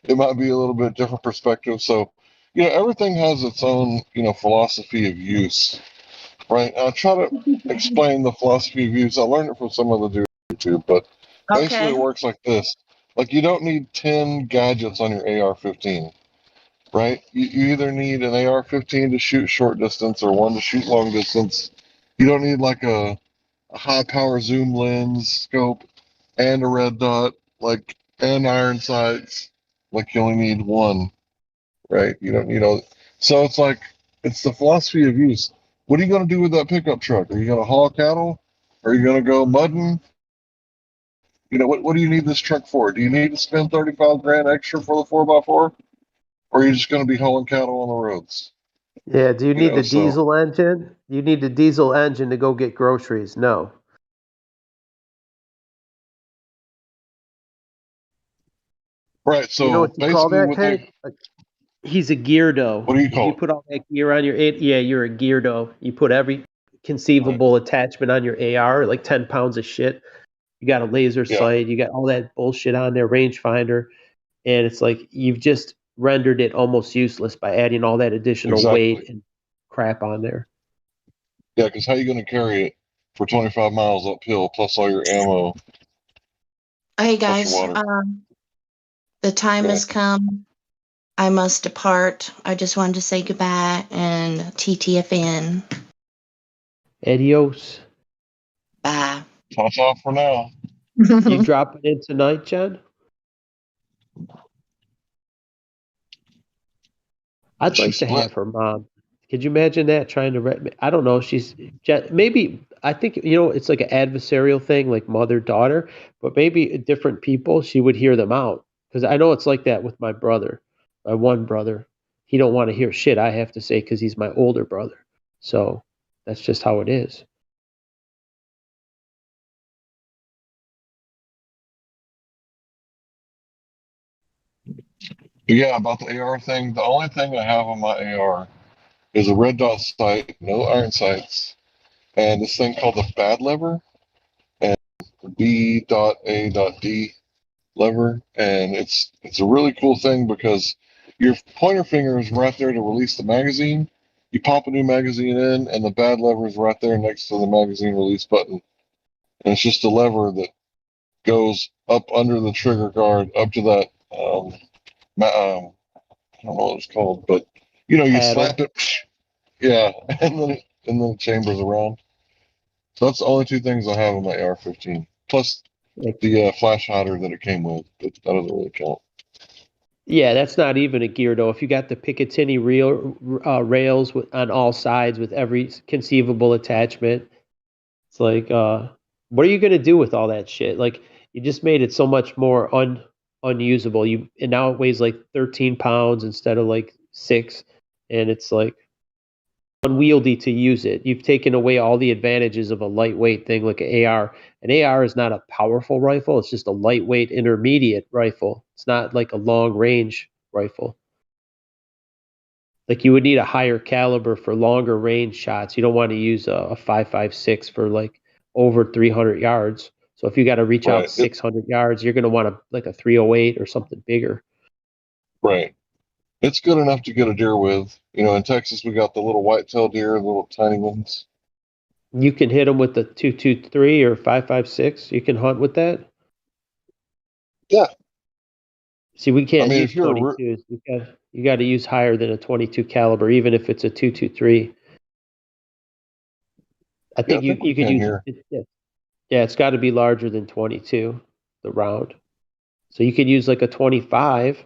it might be a little bit different perspective. So, everything has its own, philosophy of use, right? I'll try to explain the philosophy of use. I learned it from some other dude on YouTube, but basically Okay. it works like this. Like you don't need 10 gadgets on your AR-15, right? You either need an AR-15 to shoot short distance or one to shoot long distance. You don't need like a high power zoom lens scope and a red dot, like, and iron sights. Like you only need one, right? You don't, so it's like, it's the philosophy of use. What are you going to do with that pickup truck? Are you going to haul cattle? Are you going to go mudding? What do you need this truck for? Do you need to spend 35 grand extra for the 4x4? Or are you just going to be hauling cattle on the roads? Yeah. Do you need the So, diesel engine? You need the diesel engine to go get groceries? No. right. You know So what you call basically, that, what they, Hank? He's a geardo. what do you If you call it? put all that gear on your, yeah, you're a geardo. You put every conceivable attachment on your AR, like 10 pounds of shit. You got a laser Yeah, sight. You got all that bullshit on there, rangefinder, and it's like you've just rendered it almost useless by adding all that additional exactly. weight and crap on there. Yeah, because how are you going to carry it for 25 miles uphill plus all your ammo Hey plus your guys, water? the time Right. has come. I must depart. I just wanted to say goodbye and TTFN. Adios. Bye. Toss off for now. You dropping in tonight, Jen? I'd She like to split. have her mom. Could you imagine that trying to? I don't know. Maybe I think it's like an adversarial thing, like mother daughter. But maybe different people, she would hear them out because I know it's like that with my brother, my one brother. He don't want to hear shit I have to say because he's my older brother. So that's just how it is. But yeah, about the AR thing, the only thing I have on my AR is a red dot sight, no iron sights, and this thing called the bad lever and B.A.D lever. And it's a really cool thing because your pointer finger is right there to release the magazine. You pop a new magazine in, and the bad lever is right there next to the magazine release button. And it's just a lever that goes up under the trigger guard up to that I don't know what it's called, but you Paddle. slap it, yeah, and then it chambers around. So that's the only two things I have in my AR-15, plus Like, the flash hider that it came with, but that doesn't really count. yeah, that's not even a gear though. If you got the Picatinny rails on all sides with every conceivable attachment, it's like, what are you gonna do with all that shit? Like, you just made it so much more unusable. And now it weighs like 13 pounds instead of like 6, and it's like unwieldy to use it. You've taken away all the advantages of a lightweight thing like an AR. An AR is not a powerful rifle. It's just a lightweight intermediate rifle. It's not like a long range rifle. Like you would need a higher caliber for longer range shots. You don't want to use a 5.56 for like over 300 yards. So if you got to reach out Right. 600 yards, you're going to want like a 308 or something bigger. Right. It's good enough to get a deer with. You know, in Texas we got the little white-tailed deer, the little tiny ones. You can hit them with the 223 or 5.56. You can hunt with that. Yeah. See, we can't I mean, use if you're 22s. You got to use higher than a 22 caliber, even if it's a 223. I yeah, I think think we you could can use here. yeah, it's got to be larger than 22, the round. So you could use like a 25.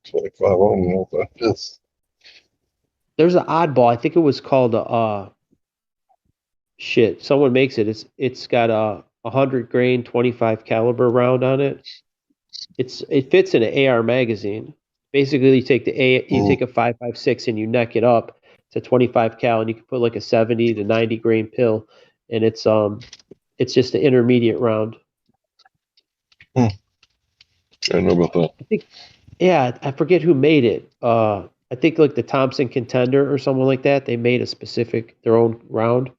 25. I don't even know what that is. There's an oddball. I think it was called a shit. Someone makes it. It's got a 100 grain 25 caliber round on it. It fits in an AR magazine. Basically, you take a 5.56 and you neck it up to 25 cal, and you can put like a 70 to 90 grain pill, and it's just an intermediate round. I don't know about that. I think, yeah, I forget who made it. I think like the Thompson Contender or someone like that. They made a specific their own round.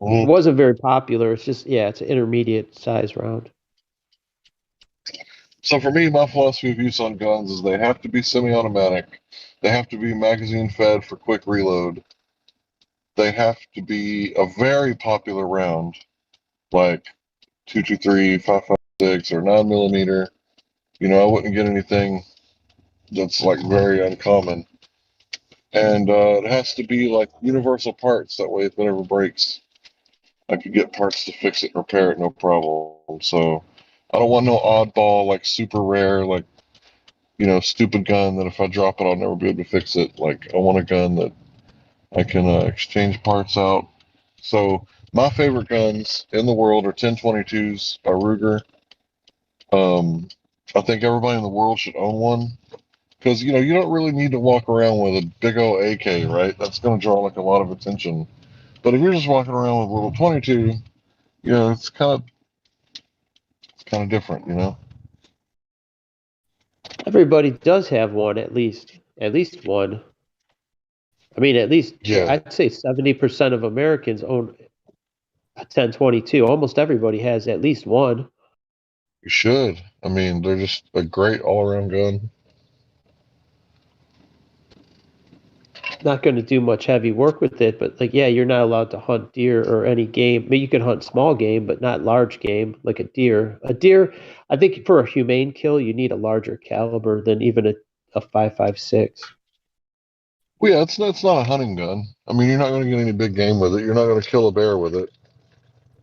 It wasn't very popular. It's just it's an intermediate size round. So for me, my philosophy of use on guns is they have to be semi-automatic. They have to be magazine fed for quick reload. They have to be a very popular round, like 223, 5.56, or 9mm. You know, I wouldn't get anything that's like very uncommon. And it has to be like universal parts. That way, if it ever breaks, I could get parts to fix it and repair it, no problem. So I don't want no oddball, like super rare, like, you know, stupid gun that if I drop it, I'll never be able to fix it. Like, I want a gun that I can exchange parts out. So my favorite guns in the world are 1022s by Ruger. I think everybody in the world should own one because you know you don't really need to walk around with a big old AK, right? That's going to draw like a lot of attention. But if you're just walking around with a little 22, you know, it's kind of different, you know. Everybody does have one at least one. I mean, at least Yeah, I'd say 70% of Americans own a 1022. Almost everybody has at least one. you should. I mean, they're just a great all-around gun. Not going to do much heavy work with it, but like, yeah, you're not allowed to hunt deer or any game. I mean, you can hunt small game, but not large game like a deer. A deer, I think for a humane kill, you need a larger caliber than even a 5.56. Well, yeah, it's not a hunting gun. I mean, you're not going to get any big game with it. You're not going to kill a bear with it.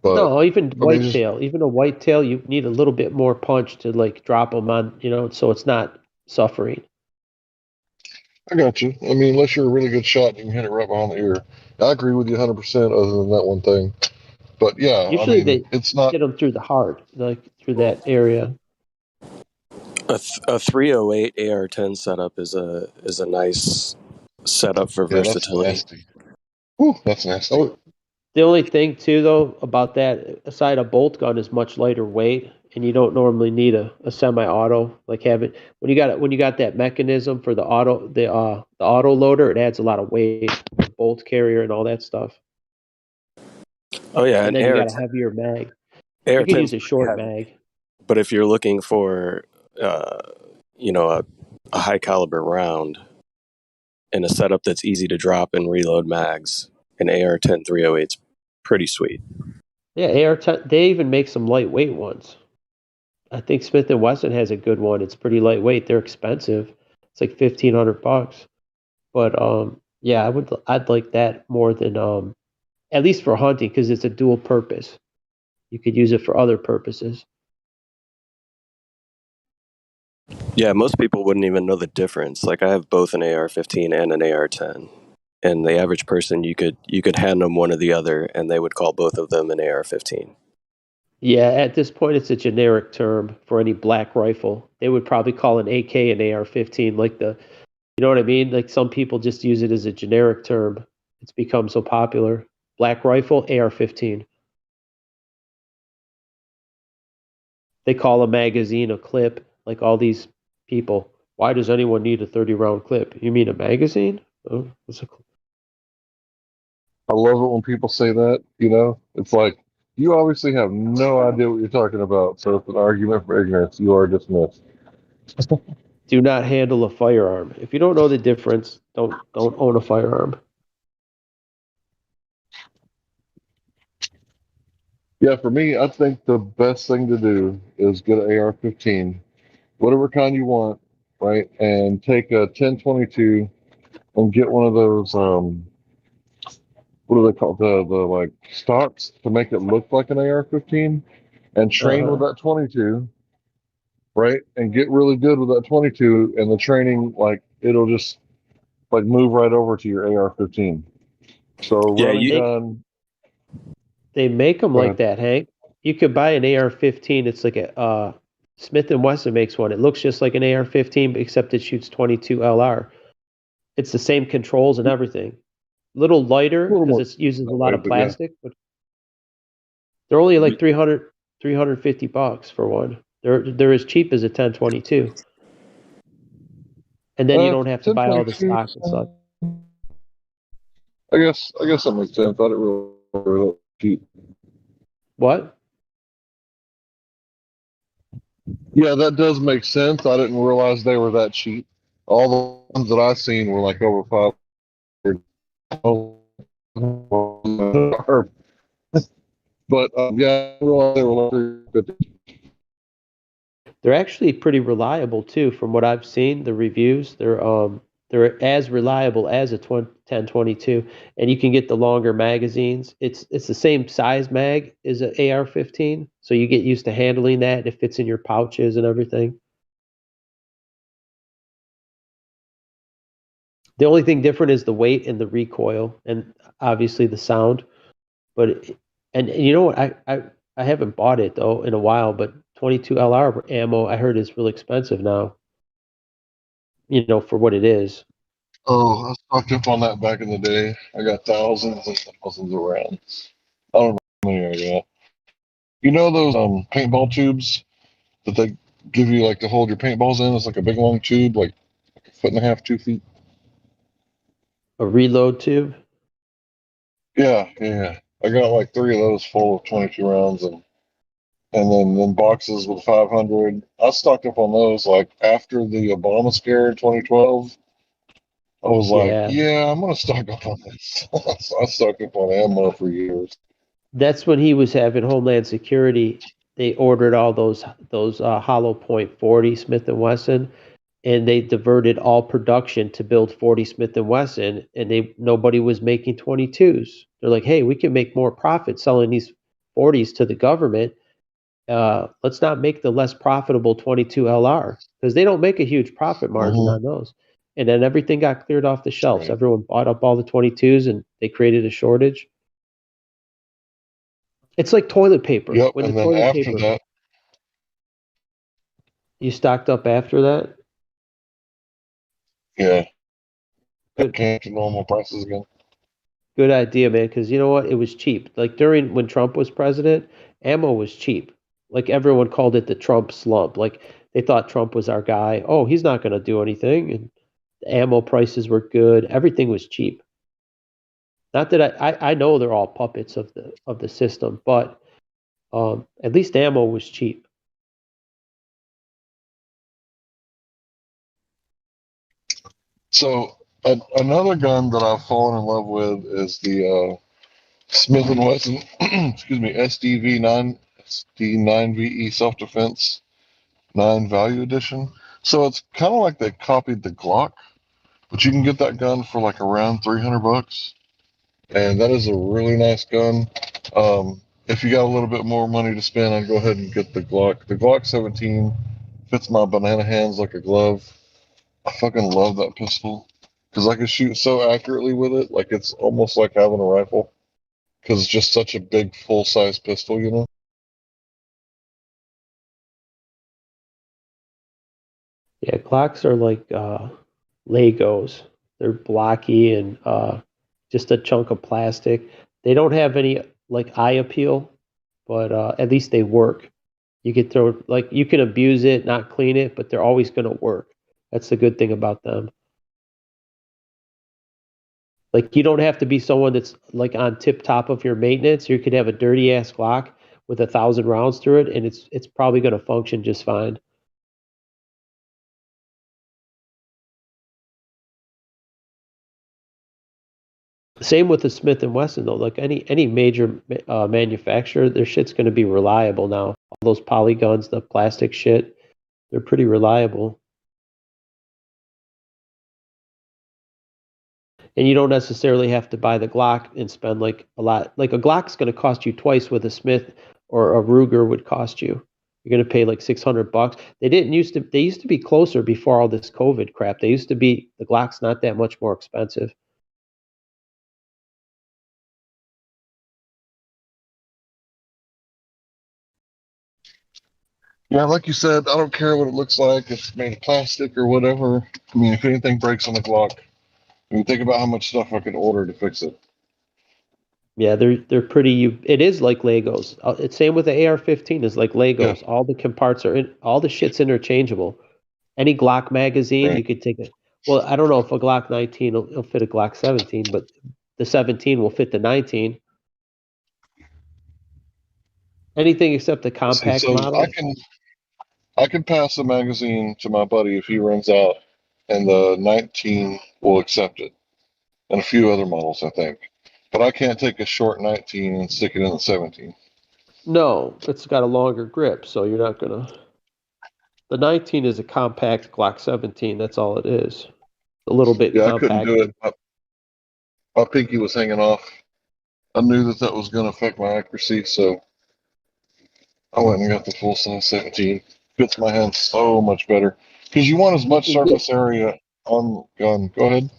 But No, even I mean, just whitetail, even a whitetail, you need a little bit more punch to like drop them on, so it's not suffering. I got you. I mean, unless you're a really good shot, you can hit it right behind the ear. I agree with you 100%. Other than that one thing, but yeah, I Usually mean, they it's not. hit them through the heart, like through that area. A 308 AR-10 setup is a nice setup for Yeah, that's versatility. nasty. Whew, that's nasty. The only thing too, though, about that, aside a bolt gun is much lighter weight, and you don't normally need a semi-auto like having when you got that mechanism for the auto loader. It adds a lot of weight, the bolt carrier, and all that stuff. Oh yeah, And an then you got a AR-10 heavier mag. You could use AR-10's a pretty short heavy, mag. but if you're looking for uh, a high caliber round and a setup that's easy to drop and reload mags, an AR-10 308's pretty sweet. Yeah, AR-10. They even make some lightweight ones. I think Smith and Wesson has a good one. It's pretty lightweight. They're expensive. It's like $1,500. But yeah, I'd like that more than at least for hunting because it's a dual purpose. You could use it for other purposes. Yeah, most people wouldn't even know the difference. Like I have both an AR-15 and an AR-10, and the average person you could hand them one or the other, and they would call both of them an AR-15. Yeah, at this point, it's a generic term for any black rifle. They would probably call an AK an AR-15, like you know what I mean? Like some people just use it as a generic term. It's become so popular. Black rifle, AR-15. They call a magazine a clip, like all these people. Why does anyone need a 30-round clip? You mean a magazine? Oh, what's a clip? I love it when people say that. You know, it's like you obviously have no idea what you're talking about. So it's an argument for ignorance. You are dismissed. Do not handle a firearm. If you don't know the difference, don't own a firearm. Yeah, for me, I think the best thing to do is get an AR-15, whatever kind you want, right? And take a 10-22 and get one of those, what do they call the like stocks to make it look like an AR-15, and train with Uh-huh. that 22, right? And get really good with that 22, and the training, like it'll just like move right over to your AR-15. So Yeah, run and you. gun. They make them Go like ahead. that, Hank. You could buy an AR-15. It's like a Smith and Wesson makes one. It looks just like an AR-15, except it shoots 22 LR. It's the same controls and everything. Little lighter A little because more it uses a that lot way, of but yeah. plastic, but they're only like 350 bucks for one. They're as cheap as a 1022. And then you don't have to buy all the 10-22. stock and stuff. I guess that makes sense. I didn't really cheap. What? Yeah, that does make sense. I didn't realize they were that cheap. All the ones that I seen were like over 500. But yeah, I realized they were like 350. They're actually pretty reliable too, from what I've seen. The reviews, they're as reliable as a 1022, and you can get the longer magazines. It's the same size mag as an AR-15, so you get used to handling that. It fits in your pouches and everything. The only thing different is the weight and the recoil, and obviously the sound. But and you know what? I haven't bought it though in a while, but 22 LR ammo I heard is really expensive now. You know, for what it is. Oh, I stocked up on that back in the day. I got thousands and thousands of rounds. I don't know how many I got. You know those paintball tubes that they give you like to hold your paintballs in? It's like a big long tube, like a foot and a half, 2 feet. A reload tube. Yeah, yeah. I got like three of those full of 22 rounds, and then boxes with 500. I stocked up on those like after the Obama scare in 2012. I was like, Yeah, yeah, I'm gonna stock up on this. So I stocked up on ammo for years. that's when he was having Homeland Security. They ordered all those hollow point 40 Smith and Wesson, and they diverted all production to build 40 Smith and Wesson, and nobody was making 22s. They're like, hey, we can make more profit selling these 40s to the government. Let's not make the less profitable 22 LR because they don't make a huge profit margin Mm-hmm. on those. And then everything got cleared off the shelves. Right. Everyone bought up all the 22s, and they created a shortage. It's like toilet paper. Yep. When the And then toilet after paper, that, you stocked up after that. yeah, it Good, came to normal prices again. good idea, man. Because you know what? It was cheap. Like during when Trump was president, ammo was cheap. Like everyone called it the Trump slump. Like they thought Trump was our guy. Oh, he's not going to do anything. And the ammo prices were good. Everything was cheap. Not that I know they're all puppets of the system, but at least ammo was cheap. So another gun that I've fallen in love with is the Smith and Wesson, excuse me, SD9VE Self Defense 9 Value Edition. So it's kind of like they copied the Glock, but you can get that gun for like around 300 bucks, and that is a really nice gun. If you got a little bit more money to spend, I'd go ahead and get the Glock. The Glock 17 fits my banana hands like a glove. I fucking love that pistol because I can shoot so accurately with it, like it's almost like having a rifle because it's just such a big full size pistol, you know. Yeah, Glocks are like Legos. They're blocky and just a chunk of plastic. They don't have any like eye appeal, but at least they work. You could throw like you can abuse it, not clean it, but they're always going to work. That's the good thing about them. Like you don't have to be someone that's like on tip top of your maintenance. You could have a dirty ass Glock with 1,000 rounds through it, and it's probably going to function just fine. Same with the Smith and Wesson though. Like any major manufacturer, their shit's going to be reliable now. All those polyguns, the plastic shit, they're pretty reliable. And you don't necessarily have to buy the Glock and spend like a lot. Like a Glock's going to cost you twice what a Smith or a Ruger would cost you. You're going to pay like $600. They used to be closer before all this COVID crap. The Glock's not that much more expensive. Yeah, like you said, I don't care what it looks like. If it's made of plastic or whatever. I mean, if anything breaks on the Glock, I mean, think about how much stuff I could order to fix it. Yeah, they're pretty. It is like Legos. It's same with the AR-15. Is like Legos. Yeah. All the comparts all the shit's interchangeable. Any Glock magazine, Right. you could take it. Well, I don't know if a Glock 19 will fit a Glock 17, but the 17 will fit the 19. Anything except the See, compact so model. I can pass a magazine to my buddy if he runs out, and the 19 will accept it, and a few other models, I think. But I can't take a short 19 and stick it in the 17. No, it's got a longer grip, so you're not gonna. The 19 is a compact Glock 17. That's all it is. A little bit Yeah, I couldn't compact. do it. My pinky was hanging off. I knew that was going to affect my accuracy, so I went and got the full size 17. Fits my hand so much better because you want as much surface area on gun. Go ahead.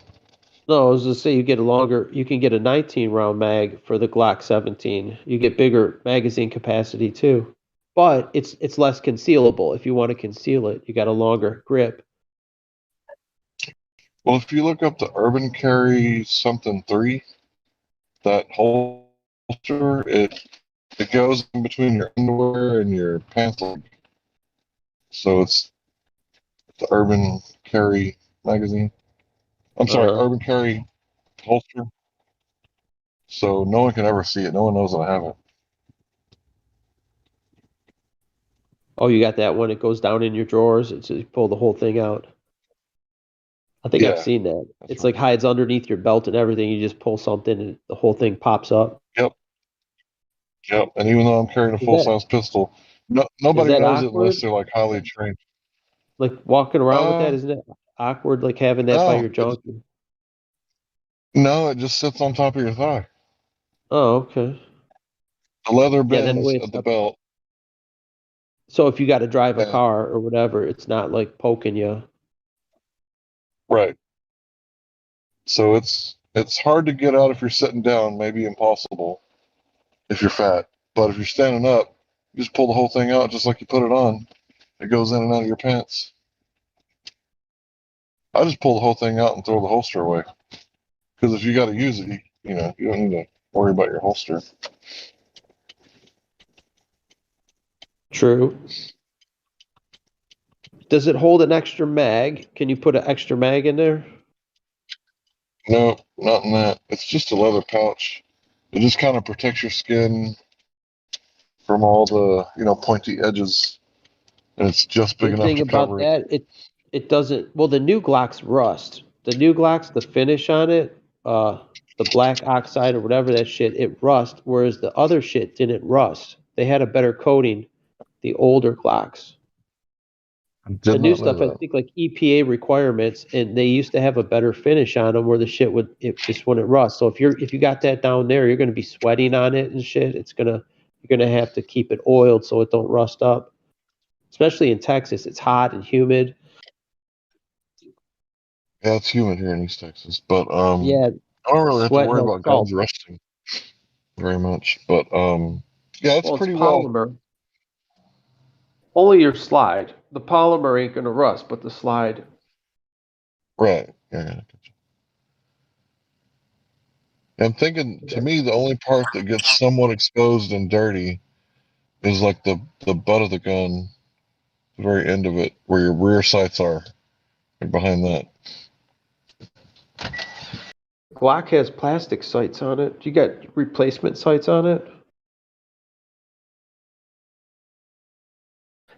No, I was just say you get a longer. You can get a 19 round mag for the Glock 17. You get bigger magazine capacity too, but it's less concealable. If you want to conceal it, you got a longer grip. Well, if you look up the Urban Carry something 3, that holster, it goes in between your underwear and your pants leg. So it's the Urban Carry magazine. I'm sorry, Urban Carry holster. So no one can ever see it. No one knows that I have it. Oh, you got that one? It goes down in your drawers. It's you pull the whole thing out. I think I've Yeah. seen that. It's like hides underneath your belt and everything. You just pull something and the whole thing pops up. Yep. Yep. And even though I'm carrying a Is full that size pistol, is nobody that knows it unless awkward? they're like highly trained. Like walking around with that, Uh, isn't it awkward? Like having that by no, your junk? no, it just sits on top of your thigh. Oh, okay. The leather Yeah, that bends way at it's the not. belt. So if you got to drive a And, car or whatever, it's not like poking you. right. So it's hard to get out if you're sitting down, maybe impossible if you're fat. But if you're standing up, you just pull the whole thing out just like you put it on. It goes in and out of your pants. I just pull the whole thing out and throw the holster away. Because if you got to use it, you don't need to worry about your holster. True. Does it hold an extra mag? Can you put an extra mag in there? No, not in that. It's just a leather pouch. It just kind of protects your skin from all the, pointy edges. And it's just big The enough thing to about cover it. that, it doesn't. Well, the new Glocks rust. The new Glocks, the finish on it, the black oxide or whatever that shit, it rust. Whereas the other shit didn't rust. They had a better coating. The older Glocks. I The did new not know stuff, I that. think, like EPA requirements, and they used to have a better finish on them, where the shit it just wouldn't rust. So if you got that down there, you're gonna be sweating on it and shit. You're gonna have to keep it oiled so it don't rust up. Especially in Texas, it's hot and humid. Yeah, it's humid here in East Texas, but Yeah, I don't really have to sweat worry has about guns salt. rusting very much. But yeah, it's Well, it's pretty well. polymer. Only your slide. The polymer ain't gonna rust, but the slide. Right. Yeah. I'm thinking, to me, the only part that gets somewhat exposed and dirty is like the butt of the gun, the very end of it, where your rear sights are, right behind that. Glock has plastic sights on it. You got replacement sights on it?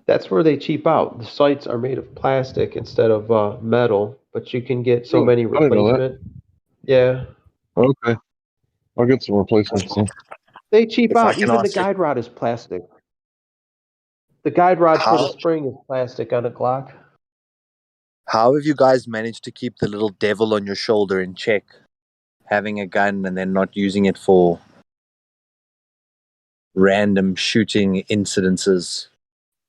That's where they cheap out. The sights are made of plastic instead of metal, but you can get so Really? many I didn't know that. replacement. Yeah. Okay. I'll get some replacements. Then. They cheap If I out. can Even the ask you, guide rod is plastic. The guide rod for the how spring is plastic on a Glock. how have you guys managed to keep the little devil on your shoulder in check, having a gun and then not using it for random shooting incidences?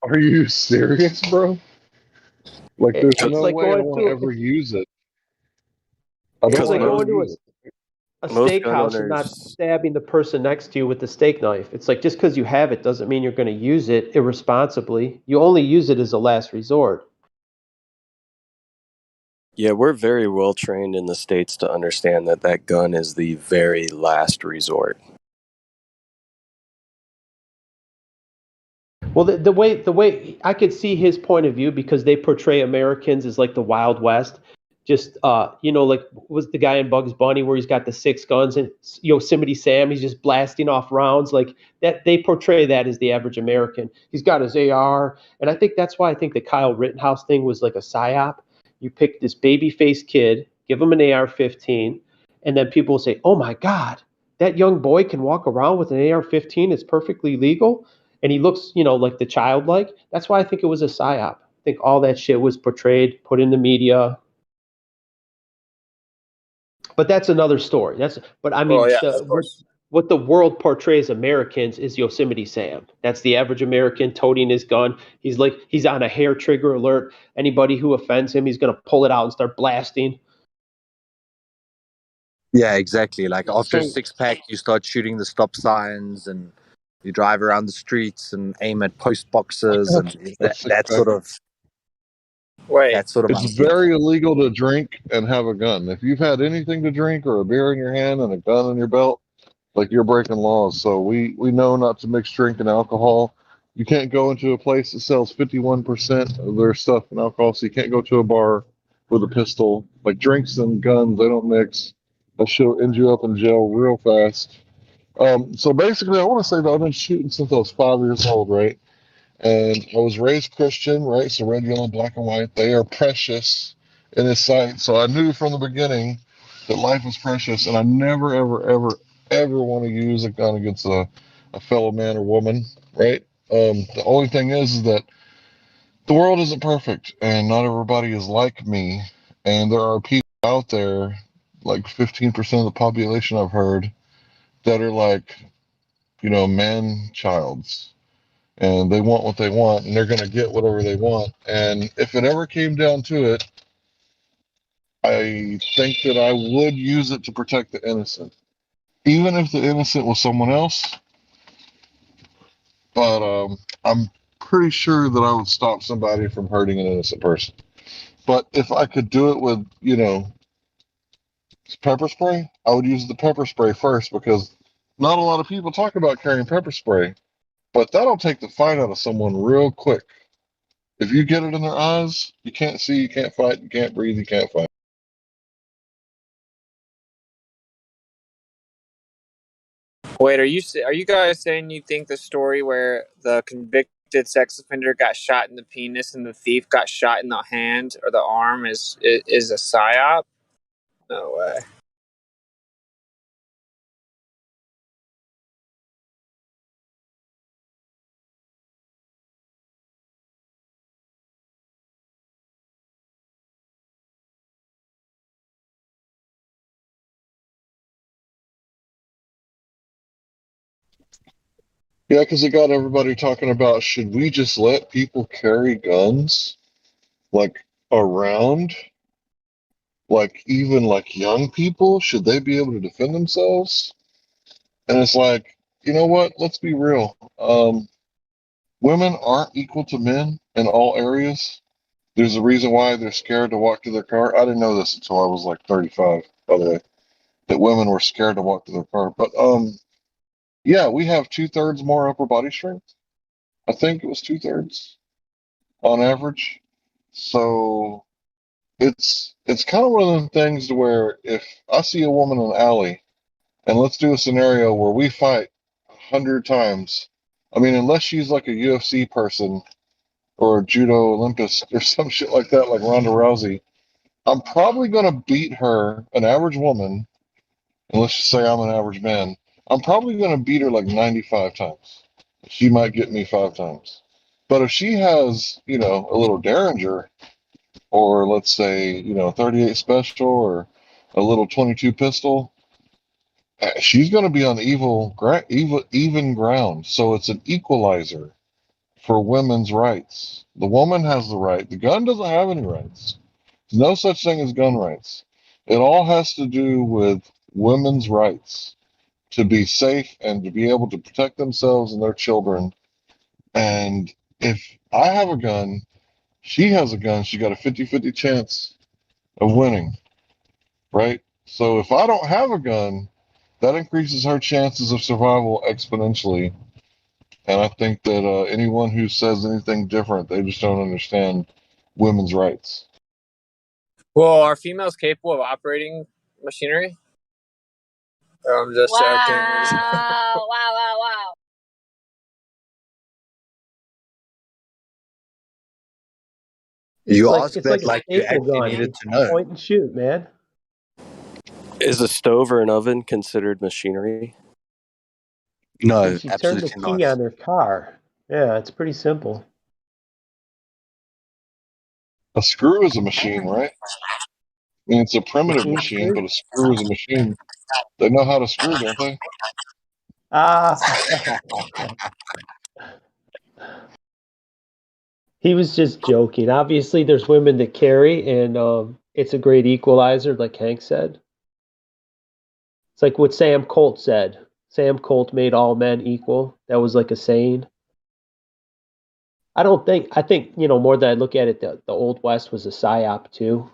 Are you serious, bro? Like, there's It's no like way I going want to to ever use it. I don't it's Because want like to ever going to use it. a most gun steakhouse and not owners, stabbing the person next to you with the steak knife. It's like just because you have it doesn't mean you're going to use it irresponsibly. You only use it as a last resort. yeah, we're very well trained in the States to understand that that gun is the very last resort. Well, the way I could see his point of view because they portray Americans as like the Wild West. Just like was the guy in Bugs Bunny where he's got the six guns and Yosemite Sam, he's just blasting off rounds like that. They portray that as the average American. He's got his AR, and I think that's why I think the Kyle Rittenhouse thing was like a psyop. You pick this baby faced kid, give him an AR-15, and then people will say, "Oh my God, that young boy can walk around with an AR-15. It's perfectly legal." And he looks, like the childlike. That's why I think it was a psyop. I think all that shit was portrayed, put in the media. But that's another story. But I Well, mean, yeah, of course. what the world portrays Americans is Yosemite Sam. That's the average American toting his gun. He's on a hair trigger alert. Anybody who offends him, he's gonna pull it out and start blasting. Yeah, exactly. Like after a So, six pack, you start shooting the stop signs and you drive around the streets and aim at post boxes and a that, six that pack. sort of Wait, that sort of It's idea. very illegal to drink and have a gun. If you've had anything to drink or a beer in your hand and a gun in your belt, like you're breaking laws. So we know not to mix drink and alcohol. You can't go into a place that sells 51% of their stuff in alcohol. So you can't go to a bar with a pistol. Like drinks and guns, they don't mix. That shit will end you up in jail real fast. So basically, I want to say that I've been shooting since I was 5 years old, right? And I was raised Christian, right? So red, yellow, black, and white, they are precious in His sight. So I knew from the beginning that life was precious, and I never, ever, ever, ever want to use a gun against a fellow man or woman, right? The only thing is that the world isn't perfect, and not everybody is like me. And there are people out there, like 15% of the population I've heard, that are like, man childs and they want what they want and they're going to get whatever they want. And if it ever came down to it, I think that I would use it to protect the innocent, even if the innocent was someone else. But I'm pretty sure that I would stop somebody from hurting an innocent person. But if I could do it with, pepper spray, I would use the pepper spray first because not a lot of people talk about carrying pepper spray, but that'll take the fight out of someone real quick. If you get it in their eyes, you can't see, you can't fight, you can't breathe, you can't fight. Wait, are you guys saying you think the story where the convicted sex offender got shot in the penis and the thief got shot in the hand or the arm is a psyop? No way. Yeah, because it got everybody talking about should we just let people carry guns like around, like even like young people? Should they be able to defend themselves? And it's like, you know what? Let's be real. Women aren't equal to men in all areas. There's a reason why they're scared to walk to their car. I didn't know this until I was like 35, by the way, that women were scared to walk to their car. But yeah, we have 2/3 more upper body strength. I think it was 2/3 on average. So it's kind of one of them things to where if I see a woman in the alley and let's do a scenario where we fight 100 times. I mean, unless she's like a UFC person or a judo Olympus or some shit like that, like Ronda Rousey, I'm probably gonna beat her, an average woman, and let's just say I'm an average man, I'm probably going to beat her like 95 times. She might get me 5 times. But if she has, a little Derringer, or let's say, 38 special, or a little 22 pistol, she's going to be on even ground. So it's an equalizer for women's rights. The woman has the right. The gun doesn't have any rights. There's no such thing as gun rights. It all has to do with women's rights to be safe and to be able to protect themselves and their children. And if I have a gun, she has a gun, she got a 50-50 chance of winning, right? So if I don't have a gun, that increases her chances of survival exponentially. And I think that anyone who says anything different, they just don't understand women's rights. Well, are females capable of operating machinery? I'm just joking. Wow. You Like ask it's that like a like you staple actually gun. needed You to know. point and shoot, man. Is a stove or an oven considered machinery? No, Makes you turn the absolutely not. key on their car. Yeah, it's pretty simple. A screw is a machine, right? I mean, it's a primitive Machine machine, but screw. a screw is a machine. They know how to screw, don't they? Ah. He was just joking. Obviously, there's women that carry, and it's a great equalizer, like Hank said. It's like what Sam Colt said. Sam Colt made all men equal. That was like a saying. I think, more than I look at it, the Old West was a psyop too,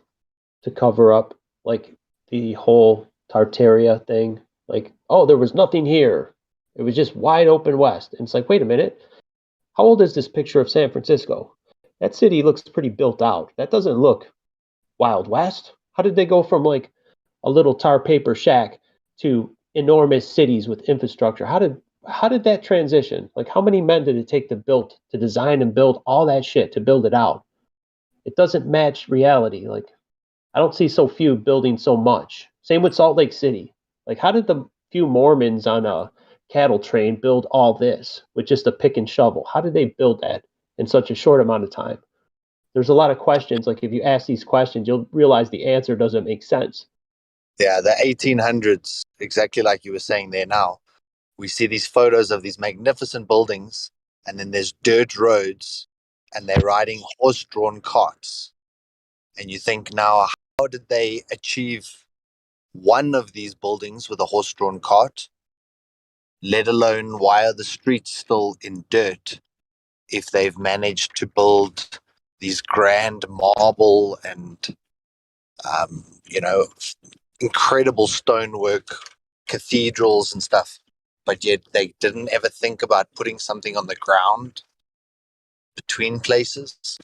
to cover up like the whole Tartaria thing. Like, oh, there was nothing here. It was just wide open West. And it's like, wait a minute. How old is this picture of San Francisco? That city looks pretty built out. That doesn't look Wild West. How did they go from like a little tar paper shack to enormous cities with infrastructure? How did that transition? Like how many men did it take to design and build all that shit to build it out? It doesn't match reality. Like I don't see so few building so much. Same with Salt Lake City. Like how did the few Mormons on a cattle train build all this with just a pick and shovel? How did they build that in such a short amount of time? There's a lot of questions. Like if you ask these questions, you'll realize the answer doesn't make sense. Yeah, the 1800s, exactly like you were saying there now. We see these photos of these magnificent buildings, and then there's dirt roads, and they're riding horse-drawn carts. And you think now, how did they achieve one of these buildings with a horse-drawn cart, let alone why are the streets still in dirt if they've managed to build these grand marble and, incredible stonework, cathedrals and stuff, but yet they didn't ever think about putting something on the ground between places.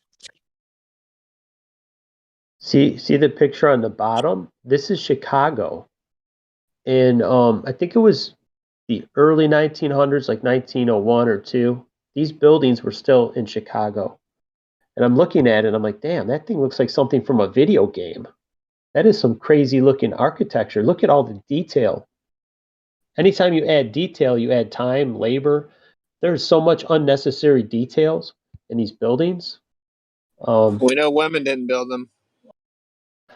See the picture on the bottom? This is Chicago. And I think it was the early 1900s, like 1901 or 2. These buildings were still in Chicago. And I'm looking at it, I'm like, damn, that thing looks like something from a video game. That is some crazy looking architecture. Look at all the detail. Anytime you add detail, you add time, labor. There's so much unnecessary details in these buildings. We know women didn't build them.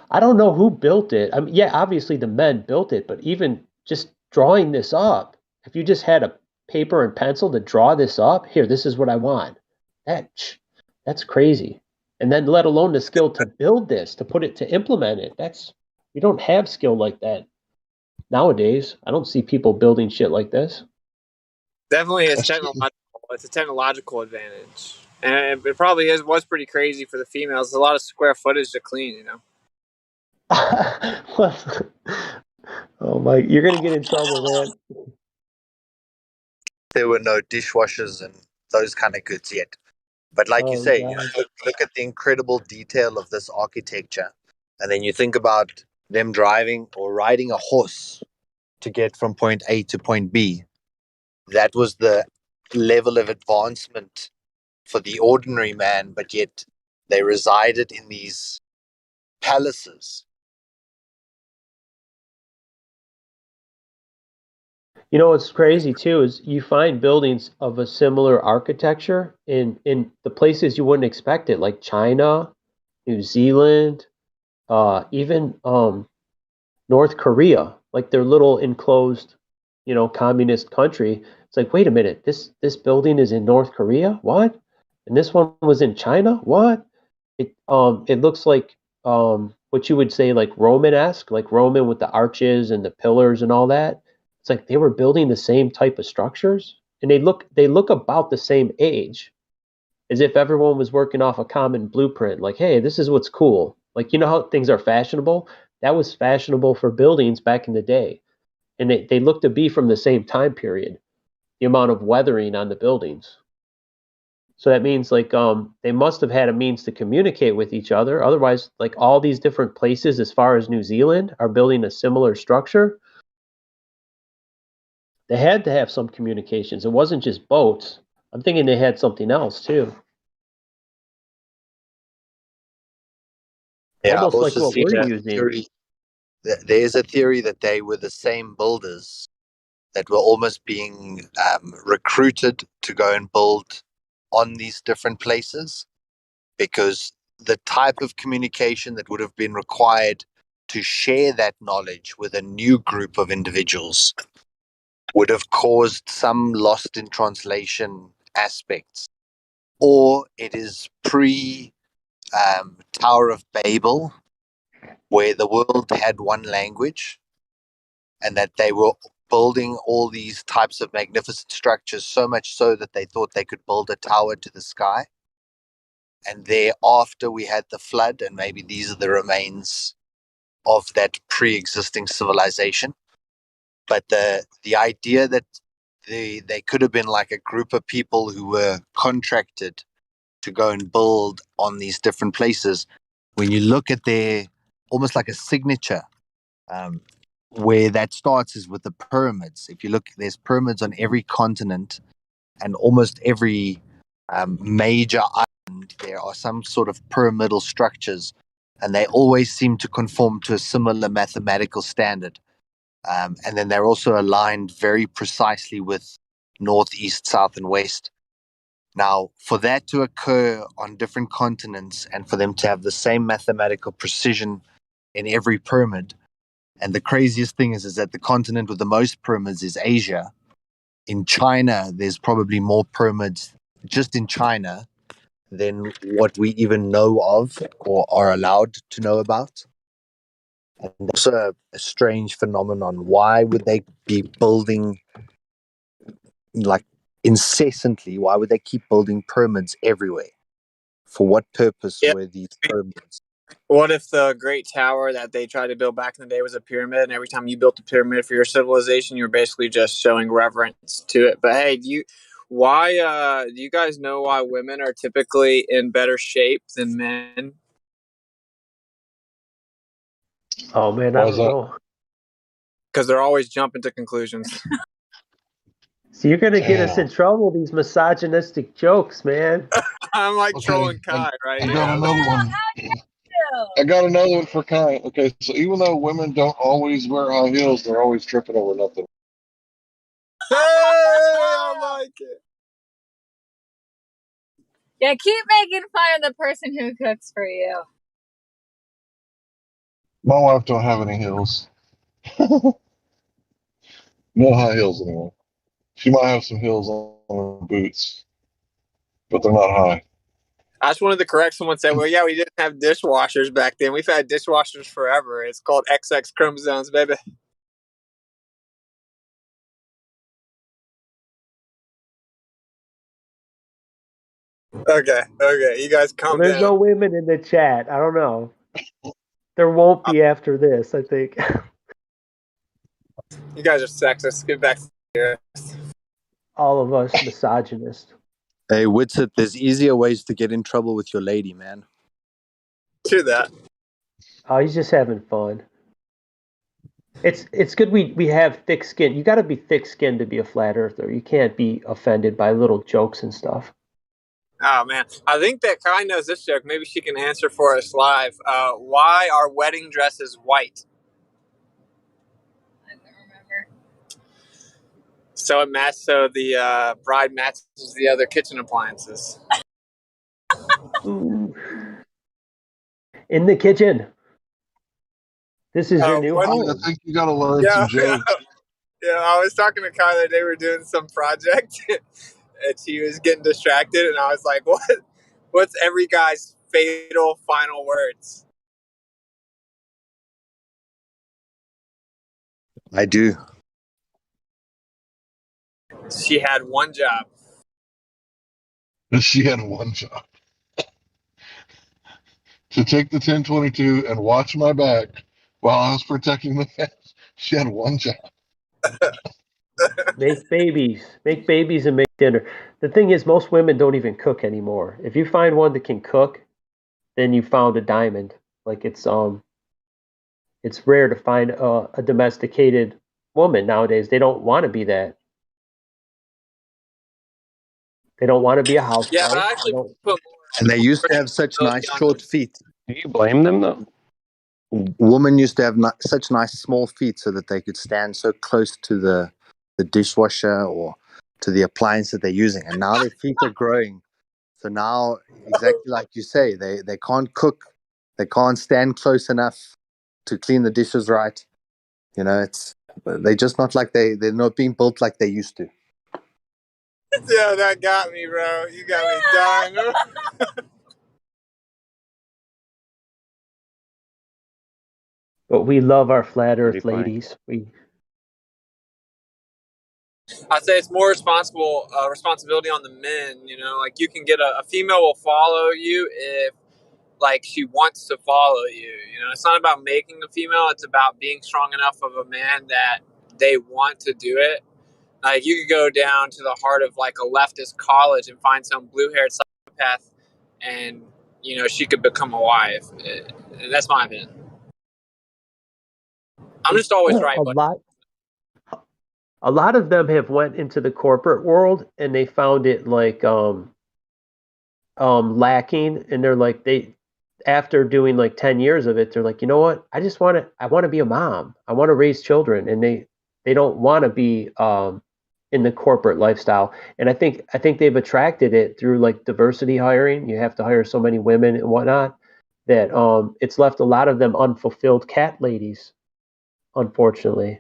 I don't know who built it. I mean, yeah, obviously the men built it, but even just drawing this up, if you just had a paper and pencil to draw this up, here, this is what I want. That's crazy. And then let alone the skill to build this, to put it, to implement it. We don't have skill like that nowadays. I don't see people building shit like this. Definitely is technological. It's a technological advantage. And it probably was pretty crazy for the females. There's a lot of square footage to clean, Oh my, you're gonna get in trouble, man. There were no dishwashers and those kind of goods yet. But like you Oh say, god. look at the incredible detail of this architecture. And then you think about them driving or riding a horse to get from point A to point B. That was the level of advancement for the ordinary man, but yet they resided in these palaces. You know what's crazy too is you find buildings of a similar architecture in the places you wouldn't expect it, like China, New Zealand, even North Korea, like their little enclosed, communist country. It's like, wait a minute, this building is in North Korea? What? And this one was in China? What? It looks like what you would say like Roman-esque, like Roman with the arches and the pillars and all that. It's like they were building the same type of structures, and they look about the same age, as if everyone was working off a common blueprint. Like, hey, this is what's cool. Like, you know how things are fashionable? That was fashionable for buildings back in the day, and they look to be from the same time period. The amount of weathering on the buildings. So that means like they must have had a means to communicate with each other. Otherwise, like all these different places as far as New Zealand are building a similar structure. They had to have some communications. It wasn't just boats. I'm thinking they had something else too. Yeah, I've Almost like also what seen we're a using. theory. There's a theory that they were the same builders that were almost being recruited to go and build on these different places, because the type of communication that would have been required to share that knowledge with a new group of individuals would have caused some lost in translation aspects. Or it is pre Tower of Babel, where the world had one language and that they were building all these types of magnificent structures, so much so that they thought they could build a tower to the sky. And thereafter we had the flood, and maybe these are the remains of that pre-existing civilization. But the idea that they could have been like a group of people who were contracted to go and build on these different places, when you look at their almost like a signature, where that starts is with the pyramids. If you look, there's pyramids on every continent, and almost every major island, there are some sort of pyramidal structures, and they always seem to conform to a similar mathematical standard. And then they're also aligned very precisely with north, east, south, and west. Now, for that to occur on different continents and for them to have the same mathematical precision in every pyramid, and the craziest thing is that the continent with the most pyramids is Asia. In China, there's probably more pyramids just in China than what we even know of or are allowed to know about. And also a strange phenomenon. Why would they be building like incessantly? Why would they keep building pyramids everywhere? For what purpose Yeah. were these pyramids? What if the Great Tower that they tried to build back in the day was a pyramid, and every time you built a pyramid for your civilization, you were basically just showing reverence to it? But hey, do you guys know why women are typically in better shape than men? Oh man, I don't know. Because they're always jumping to conclusions. So you're gonna get us Damn. in trouble, these misogynistic jokes, man. I'm like Okay, trolling Kai right I now. got another one. I got another one for Kai. Okay, so even though women don't always wear high heels, they're always tripping over nothing. Hey, I like it. Yeah, keep making fun of the person who cooks for you. My wife don't have any heels. No high heels anymore. She might have some heels on her boots, but they're not high. I just wanted to correct someone said, well, yeah, we didn't have dishwashers back then. We've had dishwashers forever. It's called XX chromosomes, baby. Okay. You guys Well, calm there's down. no women in the chat. I don't know. There won't be after this, I think. You guys are sexist. Get back to here. All of us misogynist. Hey, Witsit, there's easier ways to get in trouble with your lady, man. To that. Oh, he's just having fun. It's good we have thick skin. You got to be thick skinned to be a flat earther. You can't be offended by little jokes and stuff. Oh, man. I think that Kai knows this joke. Maybe she can answer for us live. Why are wedding dresses white? I don't remember. So the bride matches the other kitchen appliances. Ooh. In the kitchen. This is your new What? I home. think you got to learn Yeah, some jokes. yeah. I was talking to Kyler. They were doing some project, and she was getting distracted, and I was like, "What? What's every guy's fatal final words?" I do. She had one job. She had one job, to take the 1022 and watch my back while I was protecting the fence. She had one job. Make babies and make dinner. The thing is, most women don't even cook anymore. If you find one that can cook, then you found a diamond. Like it's rare to find a domesticated woman nowadays. They don't want to be that. They don't want to be a Yeah, but housewife. I They actually don't. put And they used to have such more nice on short feet. Do you blame them though? Women used to have such nice small feet so that they could stand so close to the dishwasher or to the appliance that they're using. And now their feet are growing. So now, exactly like you say, they can't cook. They can't stand close enough to clean the dishes right. You know, they're just not like they're not being built like they used to. Yeah, that got me, bro. You got me dying. But we love our flat Pretty Earth funny. ladies. I'd say it's more responsibility on the men. You know, like you can get a female will follow you if like she wants to follow you. You know, it's not about making a female. It's about being strong enough of a man that they want to do it. Like you could go down to the heart of like a leftist college and find some blue-haired psychopath, and you know she could become a wife. That's my opinion. I'm just always right, A but lot of them have went into the corporate world and they found it like lacking, and they're like they after doing like 10 years of it, they're like, you know what, I want to be a mom, I want to raise children, and they don't want to be in the corporate lifestyle. And I think they've attracted it through like diversity hiring. You have to hire so many women and whatnot that it's left a lot of them unfulfilled cat ladies, unfortunately.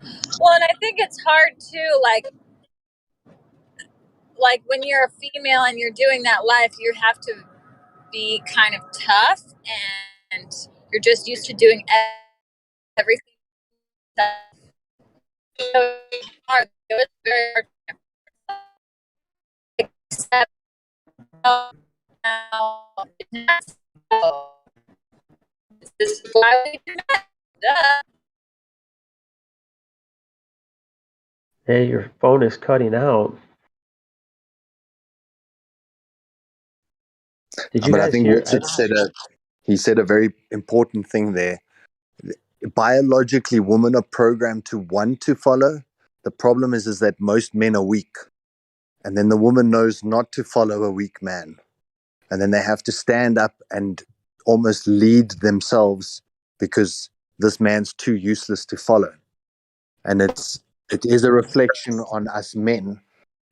Well, and I think it's hard too, like when you're a female and you're doing that life, you have to be kind of tough, and you're just used to doing everything. So it's hard. It was very hard. Except now, this is why we do that. Duh. Hey, your phone is cutting out. Did you But I guys think hear? Richard said a very important thing there. Biologically, women are programmed to want to follow. The problem is that most men are weak, and then the woman knows not to follow a weak man, and then they have to stand up and almost lead themselves because this man's too useless to follow. And it is a reflection on us men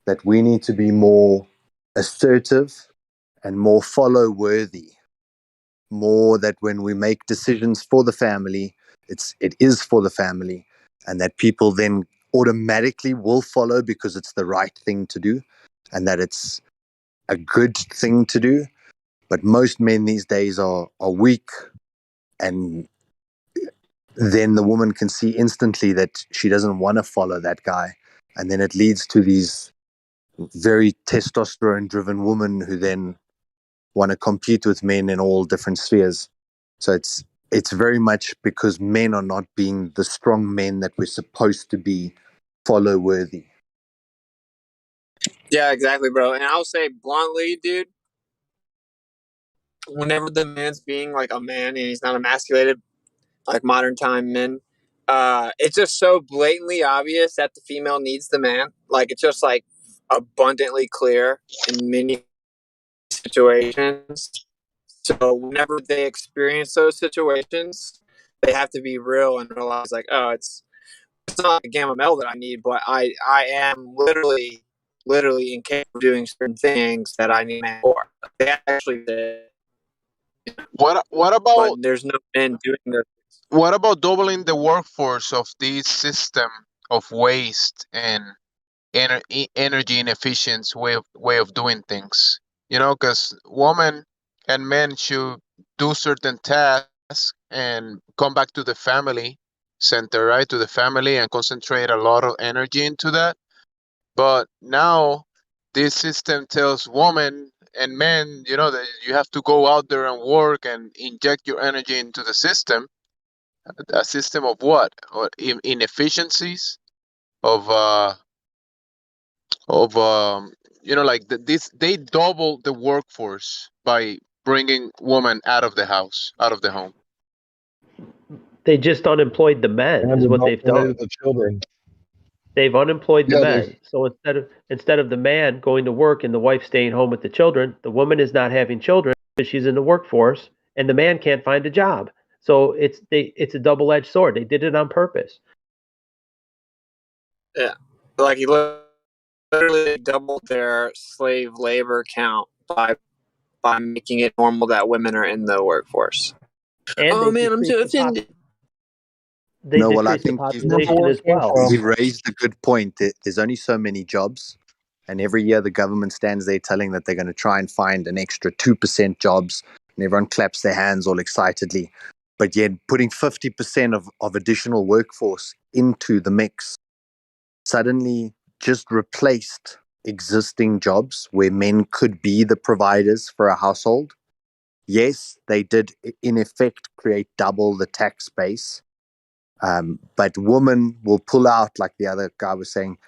that we need to be more assertive and more follow worthy, more that when we make decisions for the family, it is for the family, and that people then automatically will follow because it's the right thing to do and that it's a good thing to do. But most men these days are weak, and then the woman can see instantly that she doesn't want to follow that guy, and then it leads to these very testosterone driven women who then want to compete with men in all different spheres. So it's very much because men are not being the strong men that we're supposed to be, follow worthy. yeah, exactly, bro. And I'll say bluntly, dude, whenever the man's being like a man and he's not emasculated like modern time men, it's just so blatantly obvious that the female needs the man. Like it's just like abundantly clear in many situations. So whenever they experience those situations, they have to be real and realize like, oh, it's it's not the gamma male that I need, but I am literally incapable of doing certain things that I need men for. They actually did. What But about there's no men doing this. what about doubling the workforce of this system of waste and energy inefficient way of doing things? You know, because women and men should do certain tasks and come back to the family center, right? To the family and concentrate a lot of energy into that. But now this system tells women and men, you know, that you have to go out there and work and inject your energy into the system. A system of what? Or inefficiencies of you know, like this, they double the workforce by bringing women out of the house, out of the home. They just unemployed the men, And is what they've done. indoctrinated the children. They've unemployed the Yeah, men. So instead of the man going to work and the wife staying home with the children, the woman is not having children because she's in the workforce, and the man can't find a job. So it's a double-edged sword. They did it on purpose. Yeah, like he literally doubled their slave labor count by making it normal that women are in the workforce. And Oh they man, I'm so decreased offended. they No, well, I decreased the think population as well. he raised a good point. There's only so many jobs, and every year the government stands there telling that they're going to try and find an extra 2% jobs, and everyone claps their hands all excitedly. But yet, putting 50% of additional workforce into the mix suddenly just replaced existing jobs where men could be the providers for a household. Yes, they did, in effect, create double the tax base. But women will pull out, like the other guy was saying,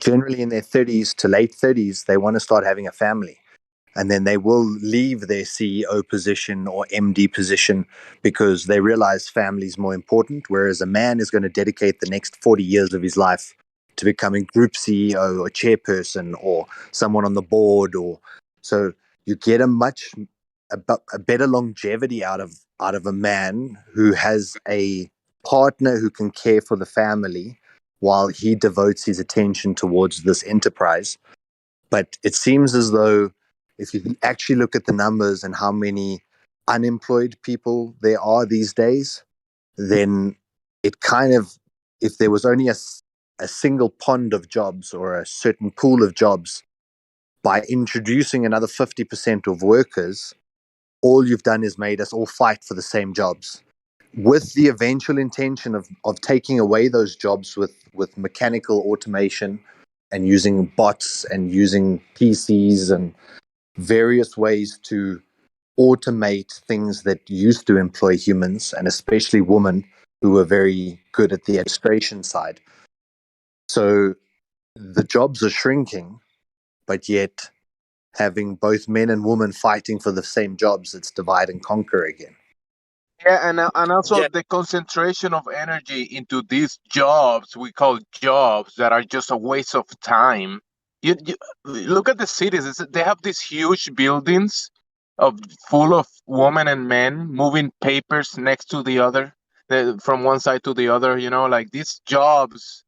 generally in their 30s to late 30s, they want to start having a family. And then they will leave their CEO position or MD position because they realize family is more important. Whereas a man is going to dedicate the next 40 years of his life to becoming group CEO or chairperson or someone on the board. Or so you get a better longevity out of a man who has a partner who can care for the family while he devotes his attention towards this enterprise. But it seems as though if you actually look at the numbers and how many unemployed people there are these days, then it kind of, if there was only a single pond of jobs or a certain pool of jobs, by introducing another 50% of workers, all you've done is made us all fight for the same jobs, with the eventual intention of taking away those jobs with mechanical automation and using bots and using PCs and various ways to automate things that used to employ humans, and especially women who were very good at the administration side. So the jobs are shrinking, but yet having both men and women fighting for the same jobs, it's divide and conquer again. Yeah, and also the concentration of energy into these jobs we call jobs that are just a waste of time. You look at the cities; they have these huge buildings of full of women and men moving papers next to the other, from one side to the other. You know, like these jobs,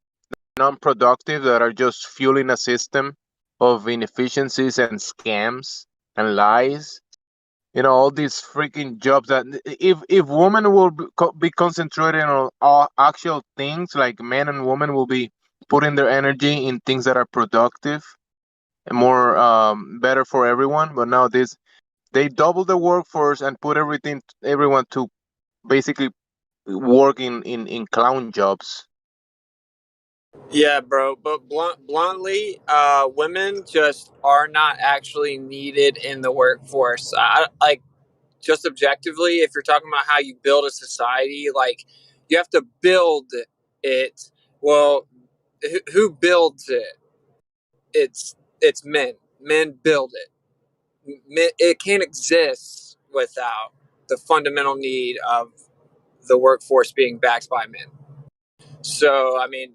non-productive, that are just fueling a system of inefficiencies and scams and lies. You know, all these freaking jobs that if women will be concentrating on all actual things, like men and women will be putting their energy in things that are productive and more better for everyone. But now this, they double the workforce and put everyone to basically work in clown jobs. Yeah, bro. But bluntly, women just are not actually needed in the workforce. Like, just objectively, if you're talking about how you build a society, like you have to build it. Well, who builds it? It's men. Men build it. It can't exist without the fundamental need of the workforce being backed by men. So, I mean,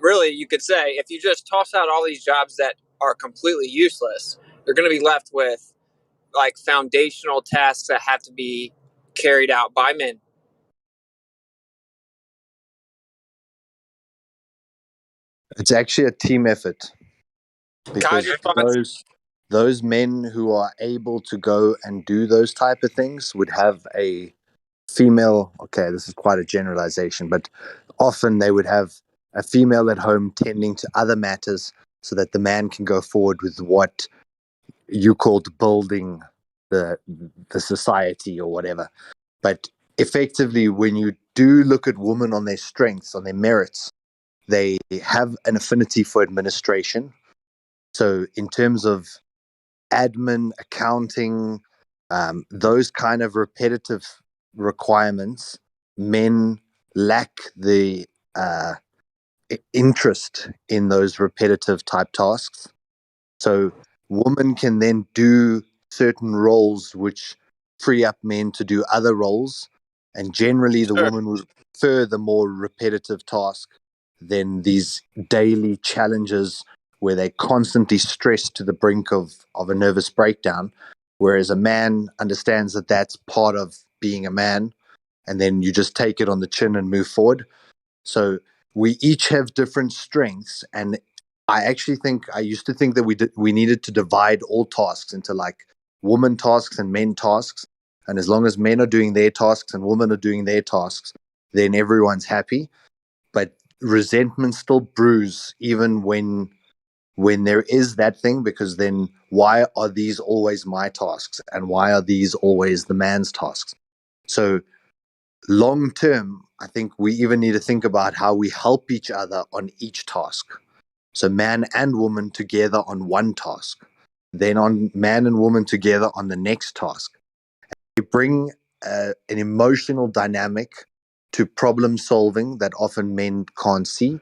really, you could say if you just toss out all these jobs that are completely useless, they're going to be left with like foundational tasks that have to be carried out by men. It's actually a team effort, because those men who are able to go and do those type of things would have a female. Okay, this is quite a generalization, but often they would have a female at home tending to other matters, so that the man can go forward with what you called building the society or whatever. But effectively, when you do look at women on their strengths, on their merits, they have an affinity for administration. So in terms of admin, accounting, those kind of repetitive requirements, men lack the interest in those repetitive type tasks. So women can then do certain roles which free up men to do other roles. And generally, the woman would prefer the more repetitive task than these daily challenges where they're constantly stressed to the brink of a nervous breakdown. Whereas a man understands that that's part of being a man, and then you just take it on the chin and move forward. So we each have different strengths, and I used to think that we needed to divide all tasks into like woman tasks and men tasks, and as long as men are doing their tasks and women are doing their tasks, then everyone's happy. But resentment still brews even when there is that thing, because then why are these always my tasks and why are these always the man's tasks? So long term, I think we even need to think about how we help each other on each task. So man and woman together on one task, then on man and woman together on the next task. We bring an emotional dynamic to problem solving that often men can't see.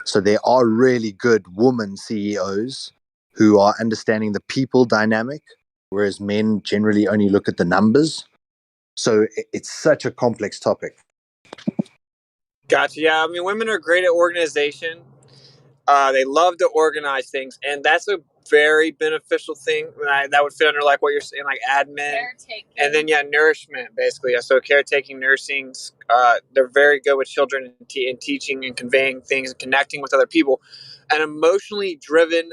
So there are really good woman CEOs who are understanding the people dynamic, whereas men generally only look at the numbers. So it's such a complex topic. Gotcha. Yeah, I mean, women are great at organization. They love to organize things, and that's a very beneficial thing. That would fit under like what you're saying, like admin, caretaking. And then nourishment, basically. Yeah, so caretaking, nursing. They're very good with children and teaching and conveying things and connecting with other people. An emotionally driven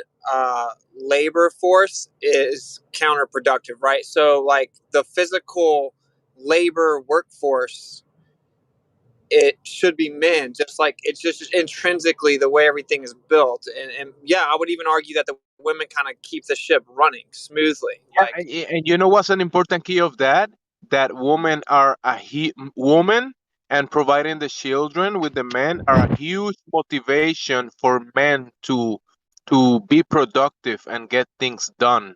labor force is counterproductive, right? So, like the physical labor workforce, it should be men, just like it's just intrinsically the way everything is built. And yeah, I would even argue that the women kind of keep the ship running smoothly. Like, And you know what's an important key of that? That women are woman, and providing the children with the men are a huge motivation for men to be productive and get things done.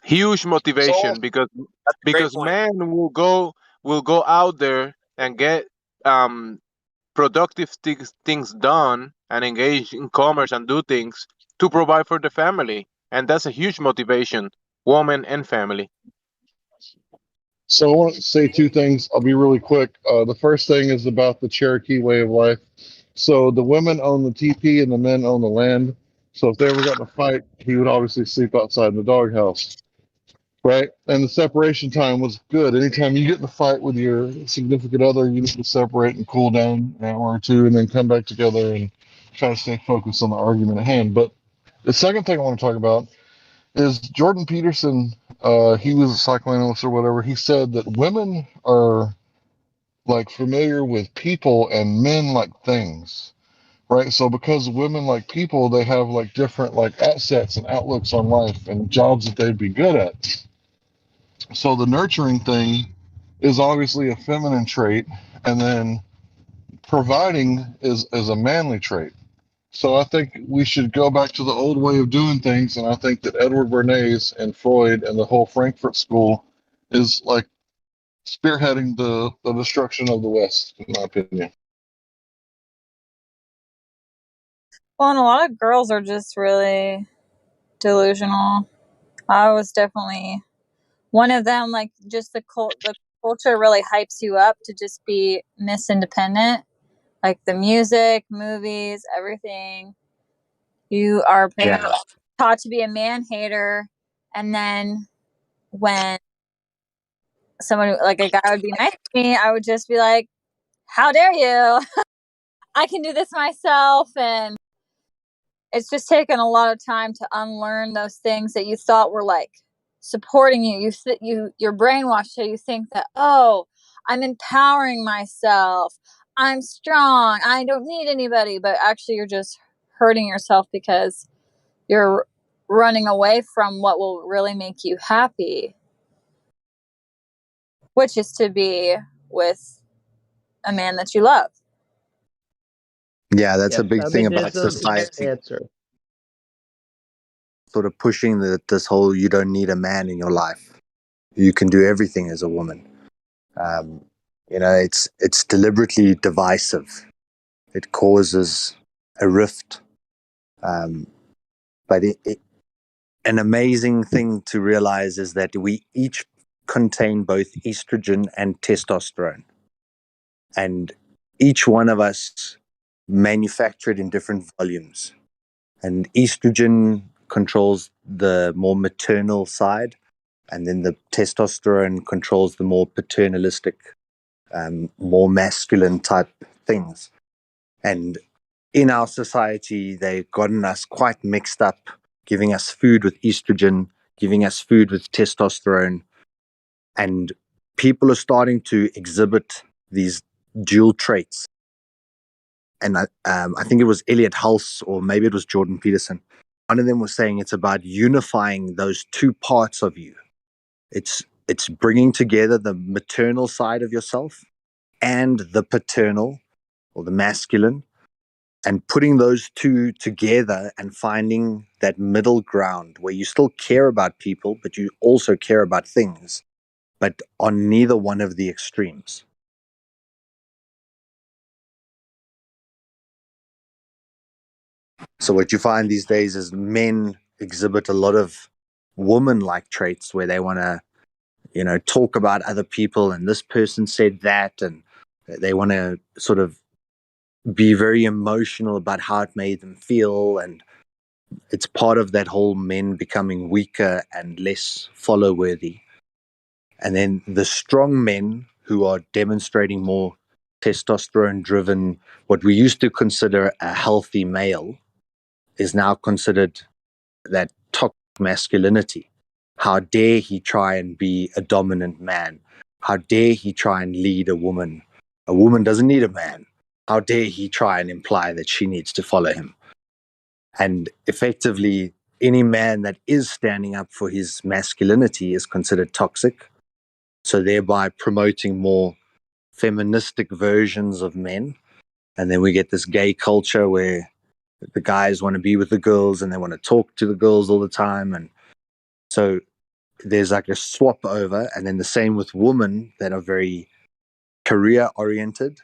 Huge motivation, because point. men will go out there and get productive things done and engage in commerce and do things to provide for the family, and that's a huge motivation, woman and family. So I want to say two things. I'll be really quick. The first thing is about the Cherokee way of life. So the women own the teepee and the men own the land. So if they ever got in a fight, he would obviously sleep outside in the doghouse, right? And the separation time was good. Anytime you get in a fight with your significant other, you need to separate and cool down an hour or two, and then come back together and try to stay focused on the argument at hand. But the second thing I want to talk about is Jordan Peterson. He was a psychoanalyst or whatever. He said that women are like familiar with people and men like things, right? So because women like people, they have like different like assets and outlooks on life and jobs that they'd be good at. So the nurturing thing is obviously a feminine trait, and then providing is a manly trait. So I think we should go back to the old way of doing things, and I think that Edward Bernays and Freud and the whole Frankfurt School is like spearheading the destruction of the West, in my opinion. Well, and a lot of girls are just really delusional. I was definitely one of them. Like, just the culture really hypes you up to just be Miss Independent. Like the music, movies, everything. You are pretty much taught to be a man hater, and then when someone like a guy would be nice to me, I would just be like, "How dare you?" I can do this myself. And it's just taken a lot of time to unlearn those things that you thought were like supporting you. You're brainwashed, so you think that, oh, I'm empowering myself, I'm strong, I don't need anybody. But actually, you're just hurting yourself because you're running away from what will really make you happy, which is to be with a man that you love. Yeah, that's Yeah, a big thing about feminism society. answer. Sort of pushing this whole you don't need a man in your life. You can do everything as a woman. It's deliberately divisive. It causes a rift. But an amazing thing to realize is that we each contain both estrogen and testosterone. And each one of us manufactured in different volumes. And estrogen controls the more maternal side, and then the testosterone controls the more paternalistic, more masculine type things. And in our society, they've gotten us quite mixed up, giving us food with estrogen, giving us food with testosterone. And people are starting to exhibit these dual traits. And I think it was Elliot Hulse, or maybe it was Jordan Peterson. One of them was saying it's about unifying those two parts of you. It's bringing together the maternal side of yourself and the paternal or the masculine, and putting those two together and finding that middle ground where you still care about people, but you also care about things, but on neither one of the extremes. So what you find these days is men exhibit a lot of woman-like traits where they want to, talk about other people, and this person said that, and they want to sort of be very emotional about how it made them feel. And it's part of that whole men becoming weaker and less follow worthy. And then the strong men who are demonstrating more testosterone driven, what we used to consider a healthy male, is now considered that toxic masculinity. How dare he try and be a dominant man? How dare he try and lead a woman? A woman doesn't need a man. How dare he try and imply that she needs to follow him? And effectively, any man that is standing up for his masculinity is considered toxic. So thereby promoting more feministic versions of men. And then we get this gay culture where the guys want to be with the girls and they want to talk to the girls all the time. And so there's like a swap over. And then the same with women that are very career oriented.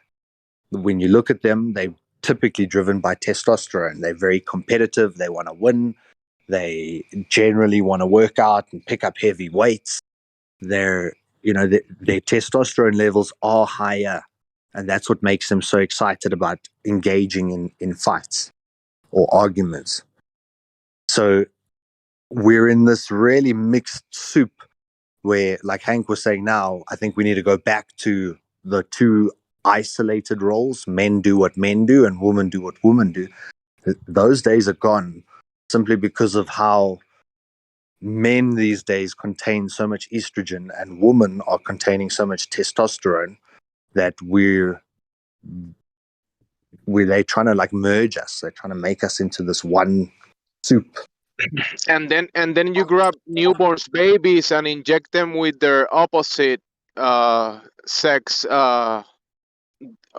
When you look at them, they're typically driven by testosterone. They're very competitive. They want to win. They generally want to work out and pick up heavy weights. Their testosterone levels are higher. And that's what makes them so excited about engaging in fights or arguments. So we're in this really mixed soup where, like Hank was saying now, I think we need to go back to the two isolated roles. Men do what men do and women do what women do. Those days are gone simply because of how men these days contain so much estrogen and women are containing so much testosterone that they're trying to like merge us. They're trying to make us into this one soup. And then you grab newborns babies and inject them with their opposite sex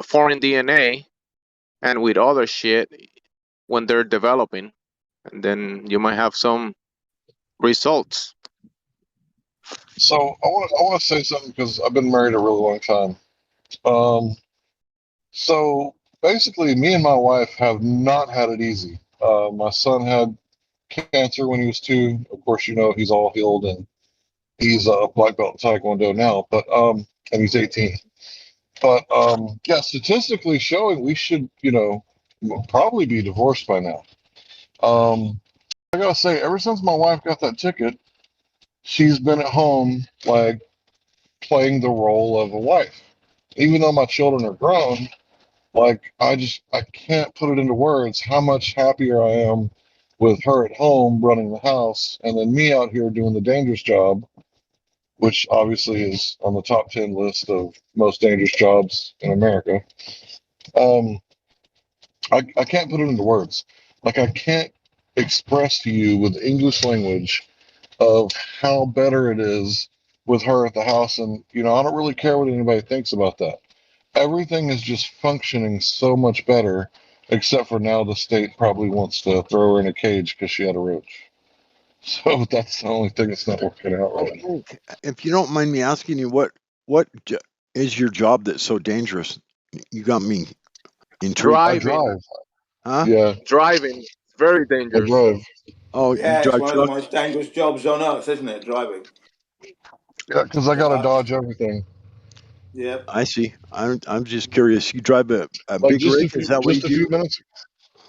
foreign DNA and with other shit when they're developing, and then you might have some results. So I want to say something because I've been married a really long time. So basically, me and my wife have not had it easy. My son had cancer when he was 2. Of course, he's all healed and he's a black belt in Taekwondo now. But and he's 18. But yeah, statistically showing we should probably be divorced by now. I gotta say, ever since my wife got that ticket, she's been at home like playing the role of a wife. Even though my children are grown, Like I can't put it into words how much happier I am with her at home running the house, and then me out here doing the dangerous job, which obviously is on the top 10 list of most dangerous jobs in America. Um, I can't put it into words. Like I can't express to you with English language of how better it is with her at the house. And, I don't really care what anybody thinks about that. Everything is just functioning so much better, except for now the state probably wants to throw her in a cage because she had a roach. So that's the only thing that's not working out right now. If you don't mind me asking you, what is your job that's so dangerous? You got me intrigued. I Driving, drive. Huh? Yeah, driving, very I dangerous. drive. Oh, you Yeah, it's drive one of the truck? most dangerous jobs on earth, isn't it? Driving. Yeah, because I got to dodge everything. Yeah. I see. I'm just curious. You drive a Like big rig? Is that what you just a few do? minutes.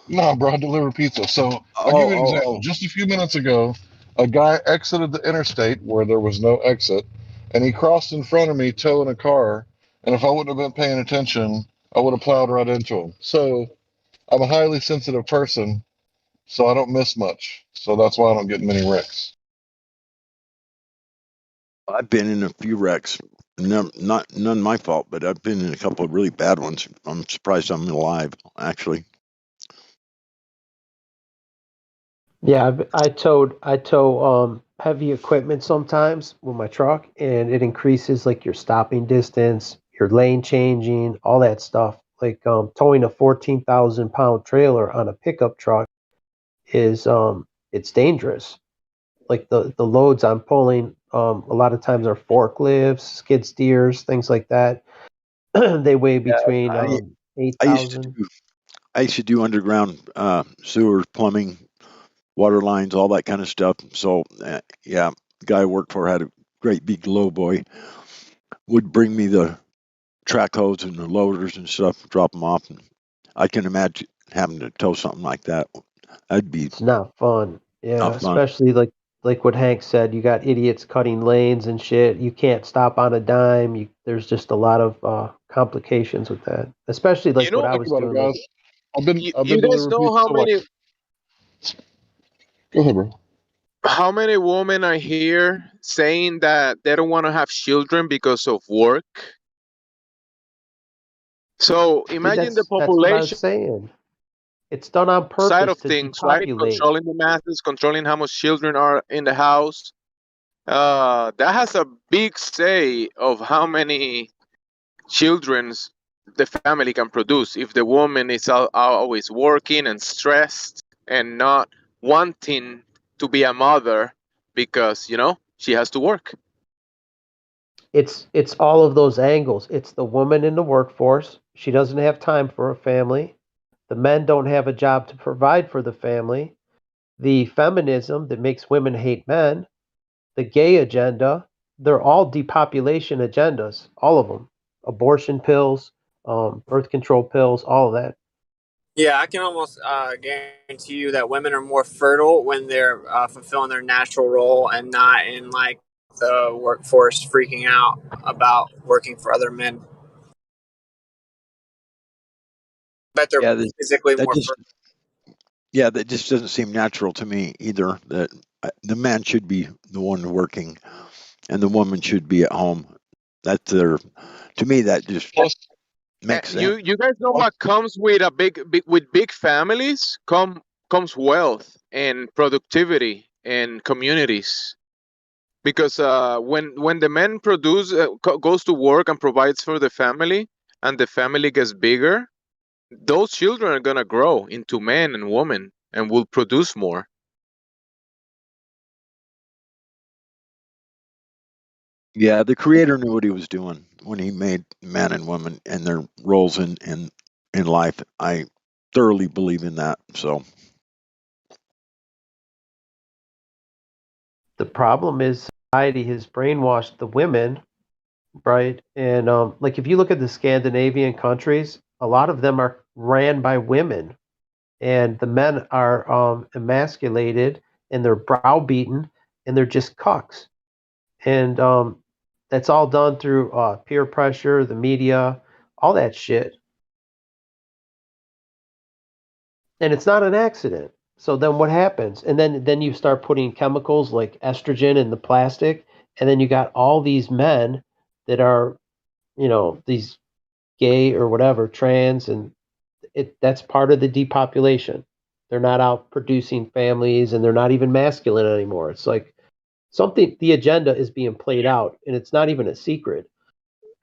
No, bro, I deliver pizza. So I'll give Oh, you an oh, example. oh. Just a few minutes ago, a guy exited the interstate where there was no exit, and he crossed in front of me towing a car. And if I wouldn't have been paying attention, I would have plowed right into him. So I'm a highly sensitive person, so I don't miss much. So that's why I don't get many wrecks. I've been in a few wrecks. None my fault, but I've been in a couple of really bad ones. I'm surprised I'm alive, actually. Yeah, I tow heavy equipment sometimes with my truck, and it increases like your stopping distance, your lane changing, all that stuff. Like towing a 14,000 pound trailer on a pickup truck is it's dangerous. Like the loads I'm pulling a lot of times are forklifts, skid steers, things like that. They weigh between I eight I used to thousand. do I used to do underground sewer plumbing, water lines, all that kind of stuff. So yeah, the guy I worked for had a great big low boy. Would bring me the track hose and the loaders and stuff, drop them off. And I can imagine having to tow something like that. That'd be It's not fun. Yeah, not fun. especially like what Hank said, you got idiots cutting lanes and shit. You can't stop on a dime. There's just a lot of complications with that. Especially You like what know, I Think was about it, doing. Like guys. I've been you guys delivering know pizza like. Go ahead, bro. how many women are here saying that they don't want to have children because of work? So see, imagine the that's what I was population saying. It's done on side purpose of to things, right? depopulate. Controlling the masses, controlling how much children are in the house. That has a big say of how many children's the family can produce. If the woman is always working and stressed and not wanting to be a mother because she has to work. It's all of those angles. It's the woman in the workforce. She doesn't have time for a family. The men don't have a job to provide for the family. The feminism that makes women hate men, the gay agenda, they're all depopulation agendas, all of them. Abortion pills, birth control pills, all of that. Yeah, I can almost guarantee you that women are more fertile when they're fulfilling their natural role and not in like the workforce freaking out about working for other men. Bet they're Yeah, physically that more just fertile. yeah, that just doesn't seem natural to me either. That the man should be the one working, and the woman should be at home. That's their. To me, that just Plus, makes sense. You guys know plus, what comes with a with big families comes wealth and productivity and communities. Because when the man goes to work and provides for the family, and the family gets bigger, those children are gonna grow into men and women and will produce more. Yeah, the creator knew what he was doing when he made man and woman and their roles in life. I thoroughly believe in that. So The problem is society has brainwashed the women, right? And like if you look at the Scandinavian countries, a lot of them are ran by women, and the men are emasculated and they're browbeaten and they're just cucks. And that's all done through peer pressure, the media, all that shit. and it's not an accident. So then what happens? And then you start putting chemicals like estrogen in the plastic, and then you got all these men that are, these gay or whatever, trans, and that's part of the depopulation. They're not out producing families, and they're not even masculine anymore. It's like the agenda is being played out, and it's not even a secret.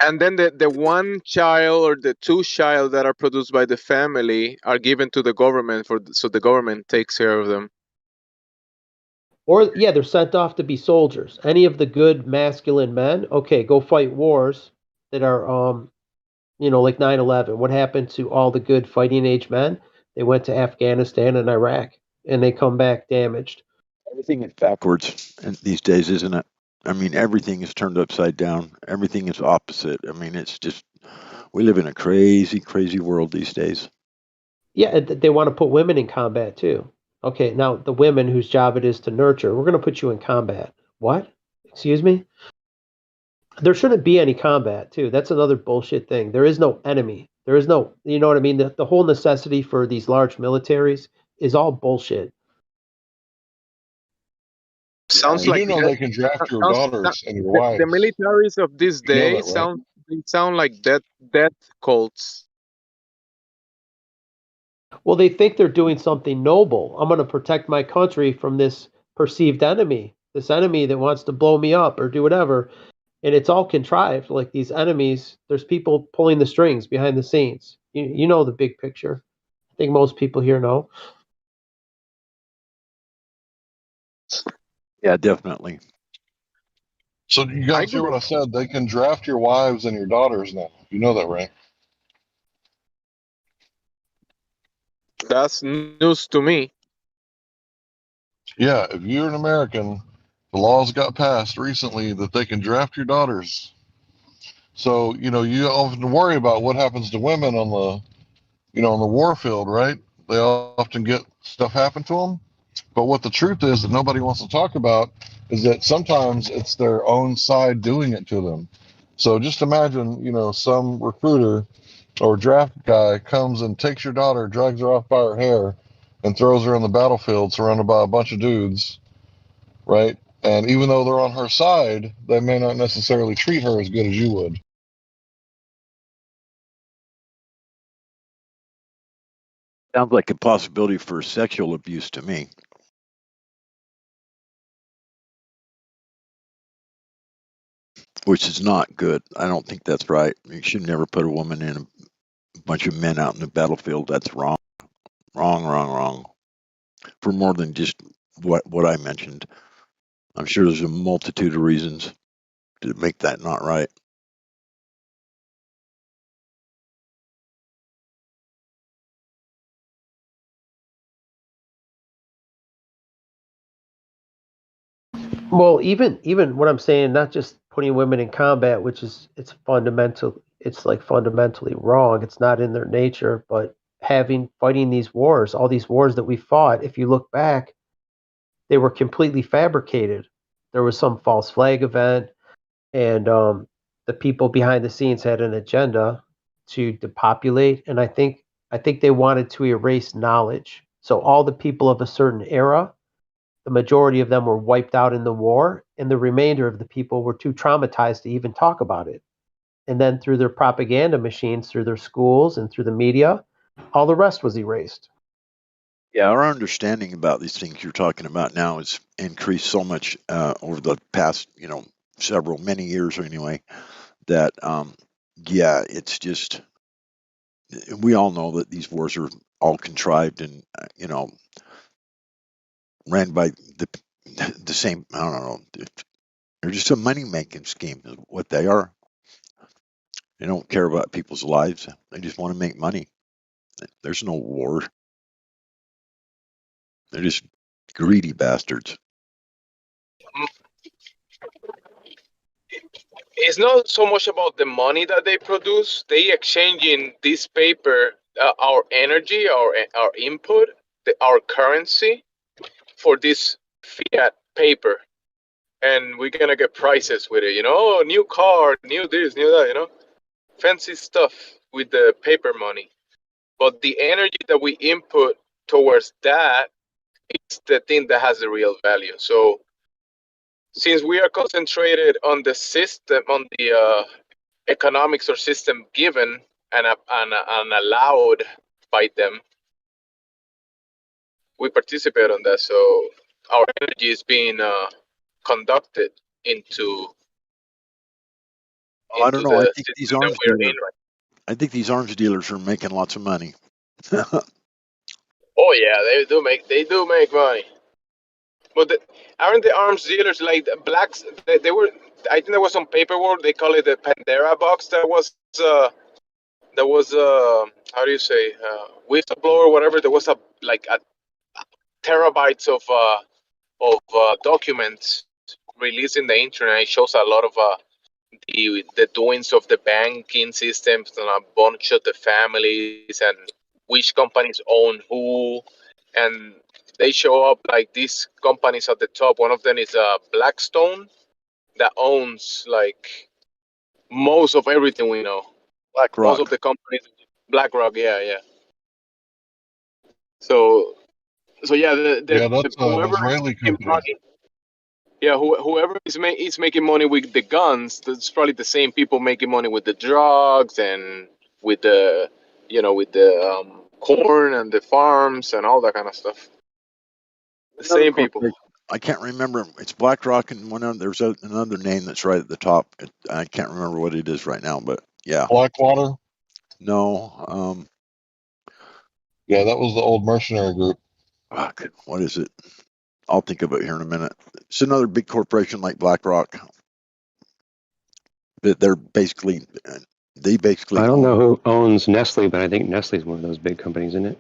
And then the one child or the two child that are produced by the family are given to the government so the government takes care of them. Or yeah, they're sent off to be soldiers. Any of the good masculine men, okay, go fight wars that are like 9/11. What happened to all the good fighting age men? They went to Afghanistan and Iraq, and they come back damaged. Everything is backwards these days, isn't it? I mean, everything is turned upside down. Everything is opposite. I mean, it's just, we live in a crazy, crazy world these days. Yeah, they want to put women in combat too. Okay, now the women whose job it is to nurture, we're going to put you in combat. What? Excuse me? There shouldn't be any combat too. That's another bullshit thing. There is no enemy. There is no, you know what I mean? The whole necessity for these large militaries is all bullshit. Sounds You like do know they can draft your daughters and your the wives. militaries of this You know day that, right? sound like death cults. Well, they think they're doing something noble. I'm going to protect my country from this perceived enemy, this enemy that wants to blow me up or do whatever. And it's all contrived. Like these enemies, there's people pulling the strings behind the scenes. You know the big picture. I think most people here know. Yeah, definitely. So you guys hear what I said? They can draft your wives and your daughters now. You know that, right? That's news to me. Yeah, if you're an American, the laws got passed recently that they can draft your daughters. So, you often worry about what happens to women on the war field, right? They often get stuff happen to them. But what the truth is that nobody wants to talk about is that sometimes it's their own side doing it to them. So just imagine, some recruiter or draft guy comes and takes your daughter, drags her off by her hair, and throws her on the battlefield surrounded by a bunch of dudes, right? And even though they're on her side, they may not necessarily treat her as good as you would. Sounds like a possibility for sexual abuse to me. Which is not good. I don't think that's right. You should never put a woman in a bunch of men out in the battlefield. That's wrong. Wrong, wrong, wrong. For more than just what I mentioned. I'm sure there's a multitude of reasons to make that not right. Well, even what I'm saying, not just putting women in combat, which is it's like fundamentally wrong. It's not in their nature, but fighting these wars, all these wars that we fought, if you look back, they were completely fabricated. There was some false flag event, and the people behind the scenes had an agenda to depopulate, and I think they wanted to erase knowledge. So all the people of a certain era, the majority of them were wiped out in the war, and the remainder of the people were too traumatized to even talk about it. And then through their propaganda machines, through their schools and through the media, all the rest was erased. Yeah, our understanding about these things you're talking about now has increased so much over the past, many years anyway, that, yeah, it's just, we all know that these wars are all contrived and, ran by the same, I don't know, they're just a money making scheme, is what they are. They don't care about people's lives. They just want to make money. There's no war. They're just greedy bastards. It's not so much about the money that they produce. They exchanging this paper, our energy, our input, our currency, for this fiat paper, and we're gonna get prices with it. Oh, new car, new this, new that. Fancy stuff with the paper money. But the energy that we input towards that, it's the thing that has the real value. So since we are concentrated on the system, on the economics or system given and allowed by them, we participate on that. So our energy is being conducted into Well, I don't know. I the think these system that arms we're in dealers. right I think these arms dealers are making lots of money. now. Oh yeah, they do make money. But aren't the arms dealers like the blacks? They were. I think there was some paperwork. They call it the Pandora box. That was how do you say whistleblower or whatever. There was a terabytes of documents released in the internet. It shows a lot of the doings of the banking systems and a bunch of the families and which companies own who, and they show up like these companies at the top. One of them is Blackstone that owns like most of everything we know. Most of BlackRock. the companies, BlackRock, yeah. So yeah, Yeah, that's an whoever is Israeli making company. money, yeah, whoever is making money with the guns, that's probably the same people making money with the drugs and with the, with the corn and the farms and all that kind of stuff. The Another same people. corporation. I can't remember. It's BlackRock and one other. There's another name that's right at the top. I can't remember what it is right now, but yeah. Blackwater. No. Yeah, that was the old mercenary group. Fuck. What is it? I'll think of it here in a minute. It's another big corporation like BlackRock. They're basically. They basically. I don't own, know who owns Nestle, but I think Nestle's one of those big companies, isn't it?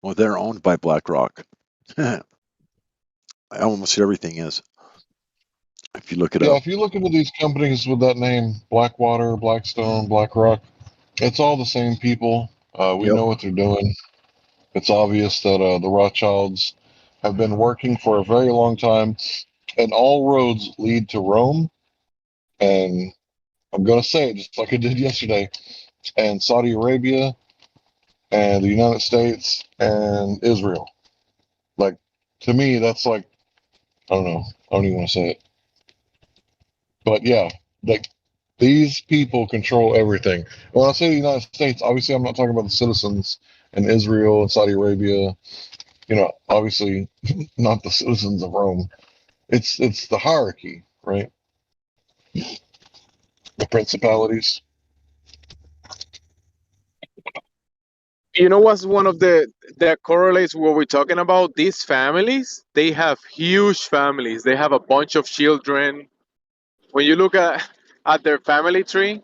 Well, they're owned by BlackRock. Almost everything is. If you look it Yeah, up. if you look into these companies with that name, Blackwater, Blackstone, BlackRock, it's all the same people. We Yep. know what they're doing. It's obvious that the Rothschilds have been working for a very long time, and all roads lead to Rome. And I'm going to say it just like I did yesterday, and Saudi Arabia, and the United States, and Israel. Like, to me, that's like, I don't know. I don't even want to say it. But yeah, like these people control everything. When I say the United States, obviously I'm not talking about the citizens in Israel and Saudi Arabia. Obviously not the citizens of Rome. It's the hierarchy, right? The principalities. You know what's one of the that correlates what we're talking about? These families, they have huge families. They have a bunch of children. When you look at their family tree,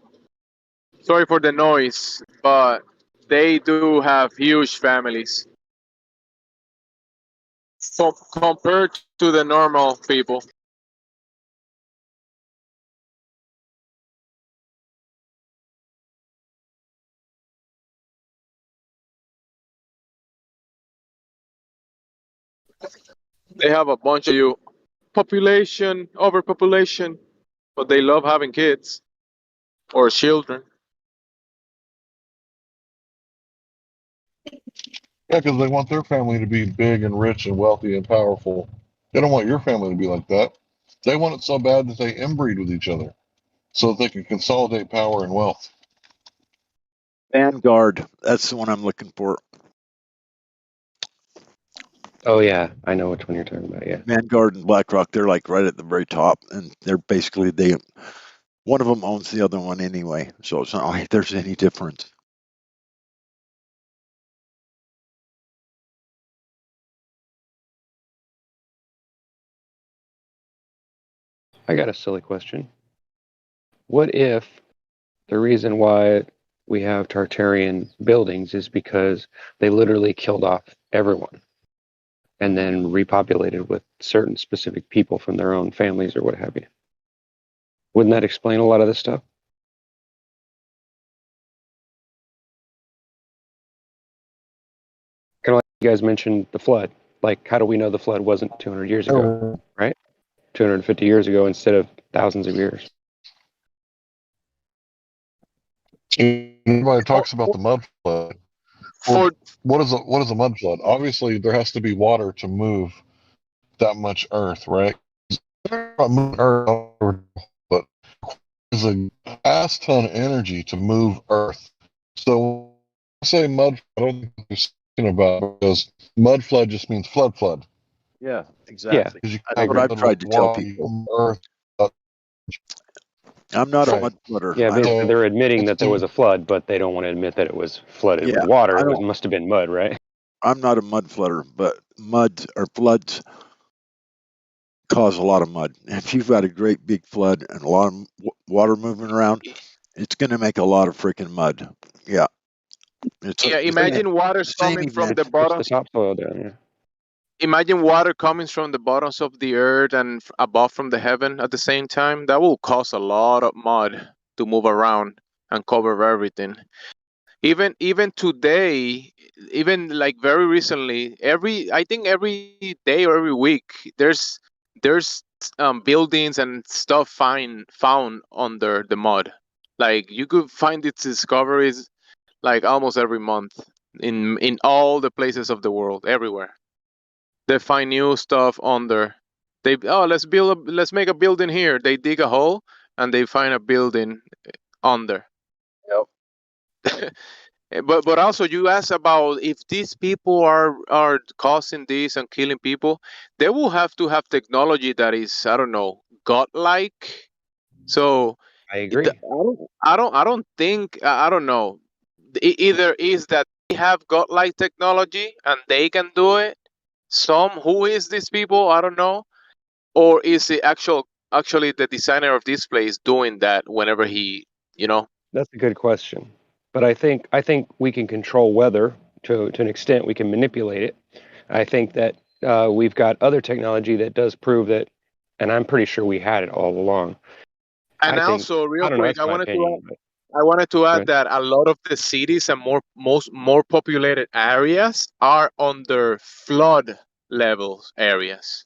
sorry for the noise, but they do have huge families compared to the normal people. They have a bunch of you population, overpopulation, but they love having kids or children. Yeah, because they want their family to be big and rich and wealthy and powerful. They don't want your family to be like that. They want it so bad that they inbreed with each other so that they can consolidate power and wealth. Vanguard. That's the one I'm looking for. Oh yeah, I know which one you're talking about. Yeah. Vanguard and BlackRock. They're like right at the very top, and they're basically one of them owns the other one anyway, so it's not like there's any difference. I got a silly question. What if the reason why we have Tartarian buildings is because they literally killed off everyone and then repopulated with certain specific people from their own families or what have you? Wouldn't that explain a lot of this stuff? Kind of like you guys mentioned the flood. Like, how do we know the flood wasn't 200 years ago, right? 250 years ago instead of thousands of years. Everybody talks about the mud flood. For What is a mud flood? Obviously, there has to be water to move that much earth, right? Not moving earth, but there's a ass ton of energy to move earth. So when I say mud, I don't think you're thinking about, because mud flood just means flood. Yeah, Yeah, exactly. Because you That's I can't what agree. I've flood with tried to tell water, people. earth. I'm not a Right. mud flooder. Yeah, I don't. basically they're admitting It's that there was a flood, but they don't want to admit that it was flooded with Yeah, water. I It don't. must have been mud, right? I'm not a mud flooder, but mud or floods cause a lot of mud. If you've got a great big flood and a lot of water moving around, it's going to make a lot of freaking mud. Yeah, it's yeah, the same. imagine water's Same coming from the event. It's the bottoms. topsoil down there. Imagine water coming from the bottoms of the earth and above from the heaven at the same time. That will cause a lot of mud to move around and cover everything. Even today, even like very recently, I think every day or every week, there's buildings and stuff found under the mud. Like you could find its discoveries like almost every month in all the places of the world, everywhere. They find new stuff under. Let's make a building here. They dig a hole and they find a building under. Yep. But also you asked about if these people are causing this and killing people, they will have to have technology that is, I don't know, godlike. So I agree. I don't think I don't know. Either is that they have godlike technology and they can do it. Who is these people? I don't know. Or is the actually the designer of this place doing that whenever he, you know? That's a good question. But I think we can control weather to an extent. We can manipulate it. I think that we've got other technology that does prove that, and I'm pretty sure we had it all along. And I think also, I real don't know. quick, That's my opinion. But I wanted to go add ahead. that a lot of the cities and more populated areas are under flood levels areas.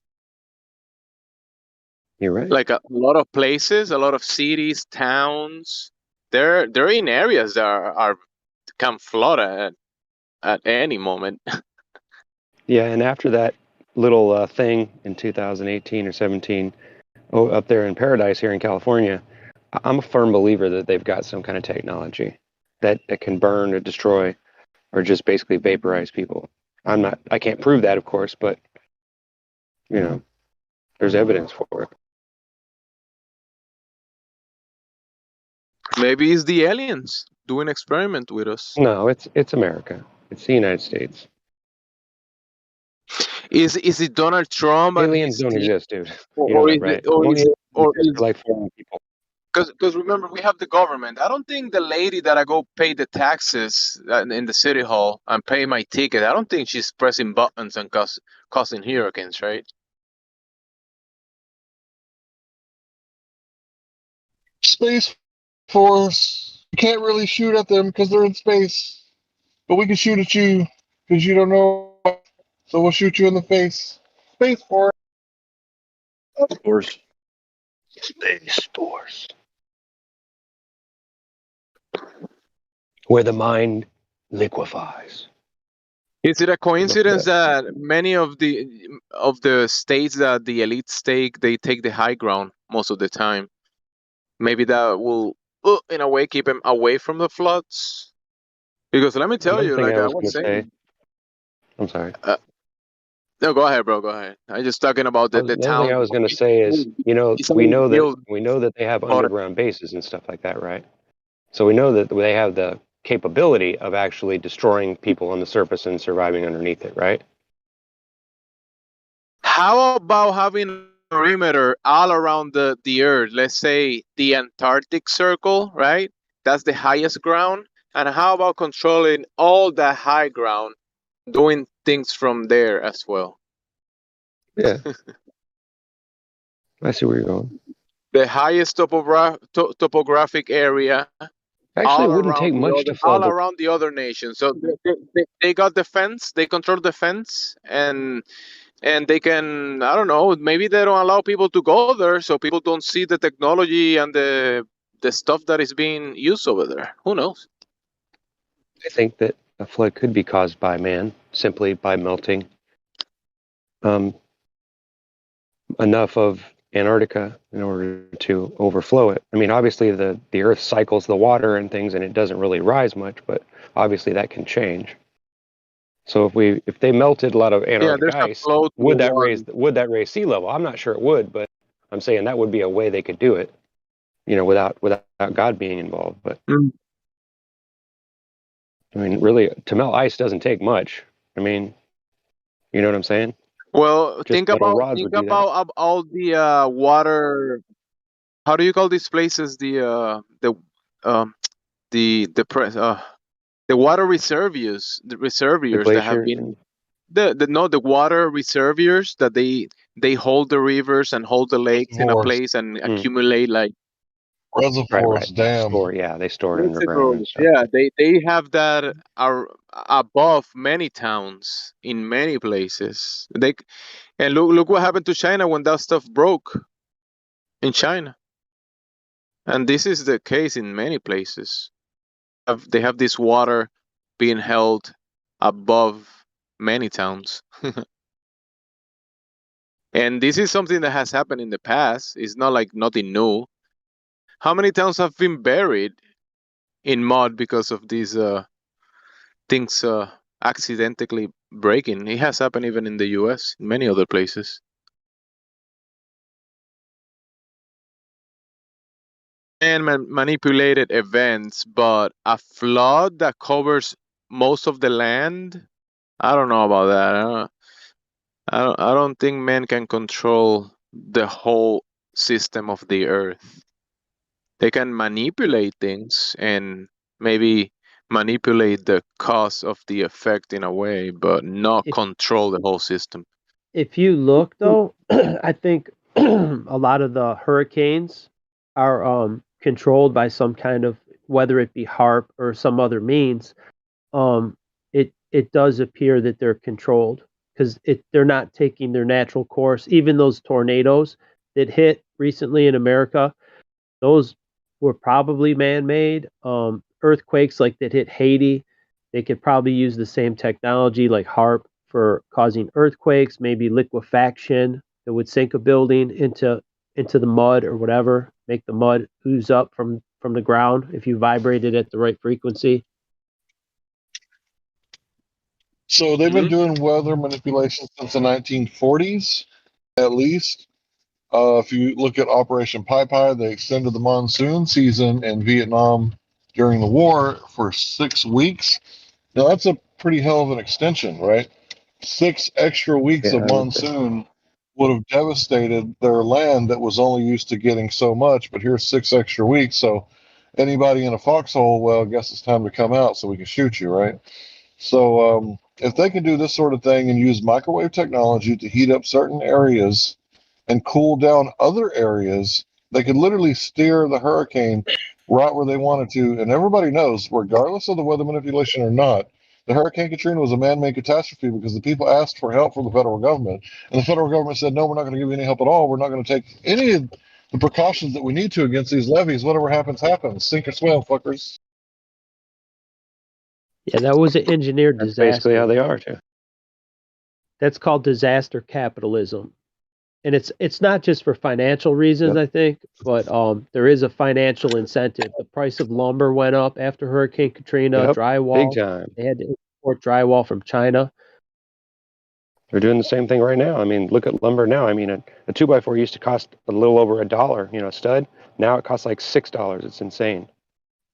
You're right. Like a lot of places, a lot of cities, towns, they're in areas that are can flood at any moment. Yeah, and after that little thing in 2018 or 17, up there in Paradise here in California, I'm a firm believer that they've got some kind of technology that can burn or destroy or just basically vaporize people. I can't prove that, of course, but you know, there's evidence for it. Maybe it's the aliens doing experiment with us. No, it's America. It's the United States. Is it Donald Trump and Aliens his don't team, exist, dude. You know or that, is it right? Aliens exist for is like 4 people. because remember we have the government. I don't think the lady that I go pay the taxes in the city hall and pay my ticket. I don't think she's pressing buttons and causing hurricanes, right? Space Force. You can't really shoot at them because they're in space. But we can shoot at you because you don't know. So we'll shoot you in the face. Space Force. Of course. Space Force. Where the mind liquefies. Is it a Look it coincidence up. that many of the states that the elites take the high ground most of the time? Maybe that will, in a way, keep them away from the floods. Because let me tell Another you, thing like I I was was going to say, saying. I'm sorry. No, go ahead, bro. Go ahead. I'm just talking about the Another thing town. I was going to say is, It's already built. we know that they have underground bases and stuff like that, right? So we know that they have the capability of actually destroying people on the surface and surviving underneath it, right? How about having a perimeter all around the Earth? Let's say the Antarctic Circle, right? That's the highest ground. And how about controlling all the high ground, doing things from there as well? Yeah, I see where you're going. The highest topographic area Actually, it wouldn't take much to flood all the. around the other nations. So they got the fence, they control the fence, and they can, I don't know, maybe they don't allow people to go there so people don't see the technology and the stuff that is being used over there. Who knows? I think that a flood could be caused by man simply by melting enough of Antarctica in order to overflow it. I mean, obviously the Earth cycles the water and things, and it doesn't really rise much, but obviously that can change. So if they melted a lot of Antarctic there's a ice, flow to the would that water. raise sea level? I'm not sure it would, but I'm saying that would be a way they could do it, without God being involved. But I mean, really, to melt ice doesn't take much. I mean, you know what I'm saying? Well, Just metal rods would do that. all the water. How do you call these places? Um the water reservoirs, the The reservoirs that have glaciers been and the water reservoirs that they hold the rivers and hold the lakes in a Reservoirs. place and accumulate like Reservoirs, dam. they store it underground and reservoirs. stuff. Yeah, they have that are above many towns in many places. And look what happened to China when that stuff broke in China. And this is the case in many places. They have this water being held above many towns. And this is something that has happened in the past. It's not like nothing new. How many towns have been buried in mud because of these things accidentally breaking? It has happened even in the US, in many other places. And manipulated events, but a flood that covers most of the land, I don't know about that. I don't think man can control the whole system of the earth. They can manipulate things and maybe manipulate the cause of the effect in a way, but not control the whole system. If you look though, I think a lot of the hurricanes are controlled by some kind of, whether it be HARP or some other means. It does appear that they're controlled because they're not taking their natural course. Even those tornadoes that hit recently in America, those were probably man-made. Earthquakes like that hit Haiti, they could probably use the same technology like HARP for causing earthquakes, maybe liquefaction that would sink a building into the mud or whatever, make the mud ooze up from the ground if you vibrate it at the right frequency. So they've been doing weather manipulation since the 1940s, at least. If you look at Operation Pai Pai, they extended the monsoon season in Vietnam during the war for 6 weeks. Now that's a pretty hell of an extension, right? 6 extra weeks Yeah, of I would say. monsoon would have devastated their land that was only used to getting so much, but here's 6 extra weeks. So anybody in a foxhole, well, I guess it's time to come out so we can shoot you, right? So if they can do this sort of thing and use microwave technology to heat up certain areas and cool down other areas, they could literally steer the hurricane right where they wanted to. And everybody knows, regardless of the weather manipulation or not, the Hurricane Katrina was a man-made catastrophe because the people asked for help from the federal government. And the federal government said, no, we're not going to give you any help at all. We're not going to take any of the precautions that we need to against these levees. Whatever happens, happens. Sink or swim, fuckers. Yeah, that was an engineered That's disaster. basically how they are too. That's called disaster capitalism. And it's not just for financial reasons, I think, but there is a financial incentive. The price of lumber went up after Hurricane Katrina. Yep, Drywall, big time. they had to import drywall from China. They're doing the same thing right now. I mean, look at lumber now. I mean, a 2x4 used to cost a little over $1, a stud. Now it costs like $6. It's insane.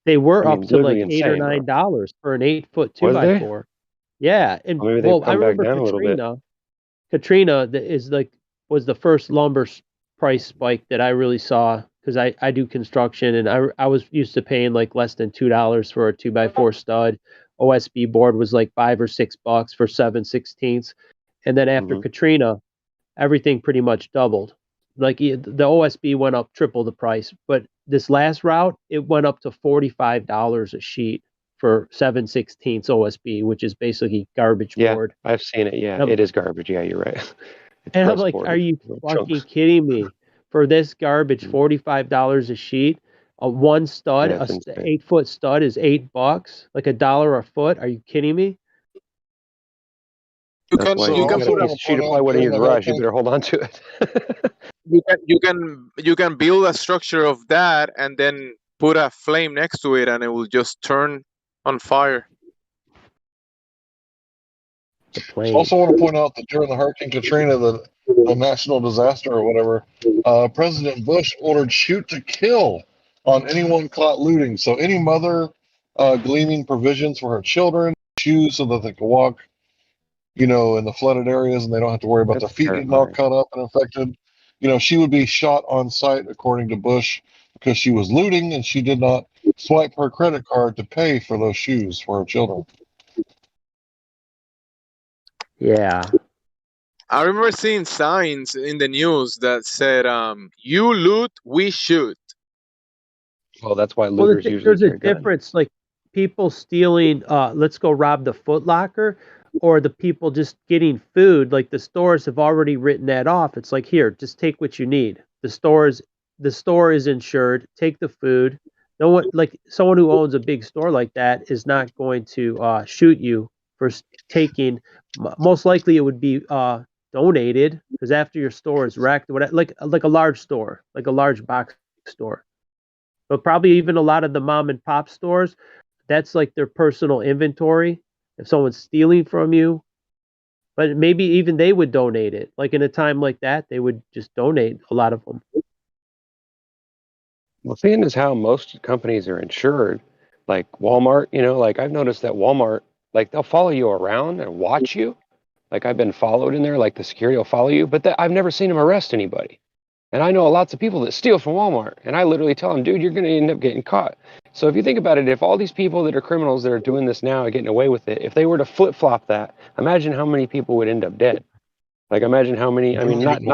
They were I mean, up to like literally $8 or insane, bro. $9 for an 8-foot Was they? 2x4. Yeah, and Well, maybe they've I come back remember down a little bit. Katrina was the first lumber price spike that I really saw because I do construction and I was used to paying like less than $2 for a 2x4 stud. OSB board was like $5 or $6 for 7/16. And then after Katrina, everything pretty much doubled. Like the OSB went up triple the price, but this last route it went up to $45 a sheet for 7/16 OSB, which is basically garbage board. I've seen it. Yeah, it is garbage. Yeah, you're right. It's And I'm press like, board, are you little fucking chunks. kidding me? For this garbage, $45 a sheet. one stud, That's insane. 8-foot stud is $8, like $1 a foot. Are you kidding me? That's why you you can got a put a piece of sheet of plywood in your garage. You better hold on to it. you can build a structure of that and then put a flame next to it and it will just turn on fire. The I plane. also want to point out that during the Hurricane Katrina, the national disaster or whatever, President Bush ordered shoot to kill on anyone caught looting. So any mother gleaning provisions for her children, shoes so that they can walk, in the flooded areas and they don't have to worry about their That's feet getting all terrifying. cut up and infected. She would be shot on sight, according to Bush, because she was looting and she did not swipe her credit card to pay for those shoes for her children. Yeah. I remember seeing signs in the news that said, "You loot, we shoot." Well, that's why Well, looters usually there's a carry guns. difference, like people stealing, let's go rob the Foot Locker, or the people just getting food. Like the stores have already written that off. It's like, here, just take what you need. The store is insured. Take the food. No one, like someone who owns a big store like that is not going to shoot you for taking. Most likely, it would be donated, because after your store is wrecked, like a large store, like a large box store. But probably even a lot of the mom and pop stores, that's like their personal inventory. If someone's stealing from you, but maybe even they would donate it. Like in a time like that, they would just donate a lot of them. Well, seeing as how most companies are insured, like Walmart, like I've noticed that Walmart, like they'll follow you around and watch you. Like I've been followed in there, like the security will follow you, but I've never seen them arrest anybody. And I know lots of people that steal from Walmart, and I literally tell them, dude, you're going to end up getting caught. So if you think about it, if all these people that are criminals that are doing this now are getting away with it, if they were to flip-flop that, imagine how many people would end up dead. Like imagine how many, I mean, not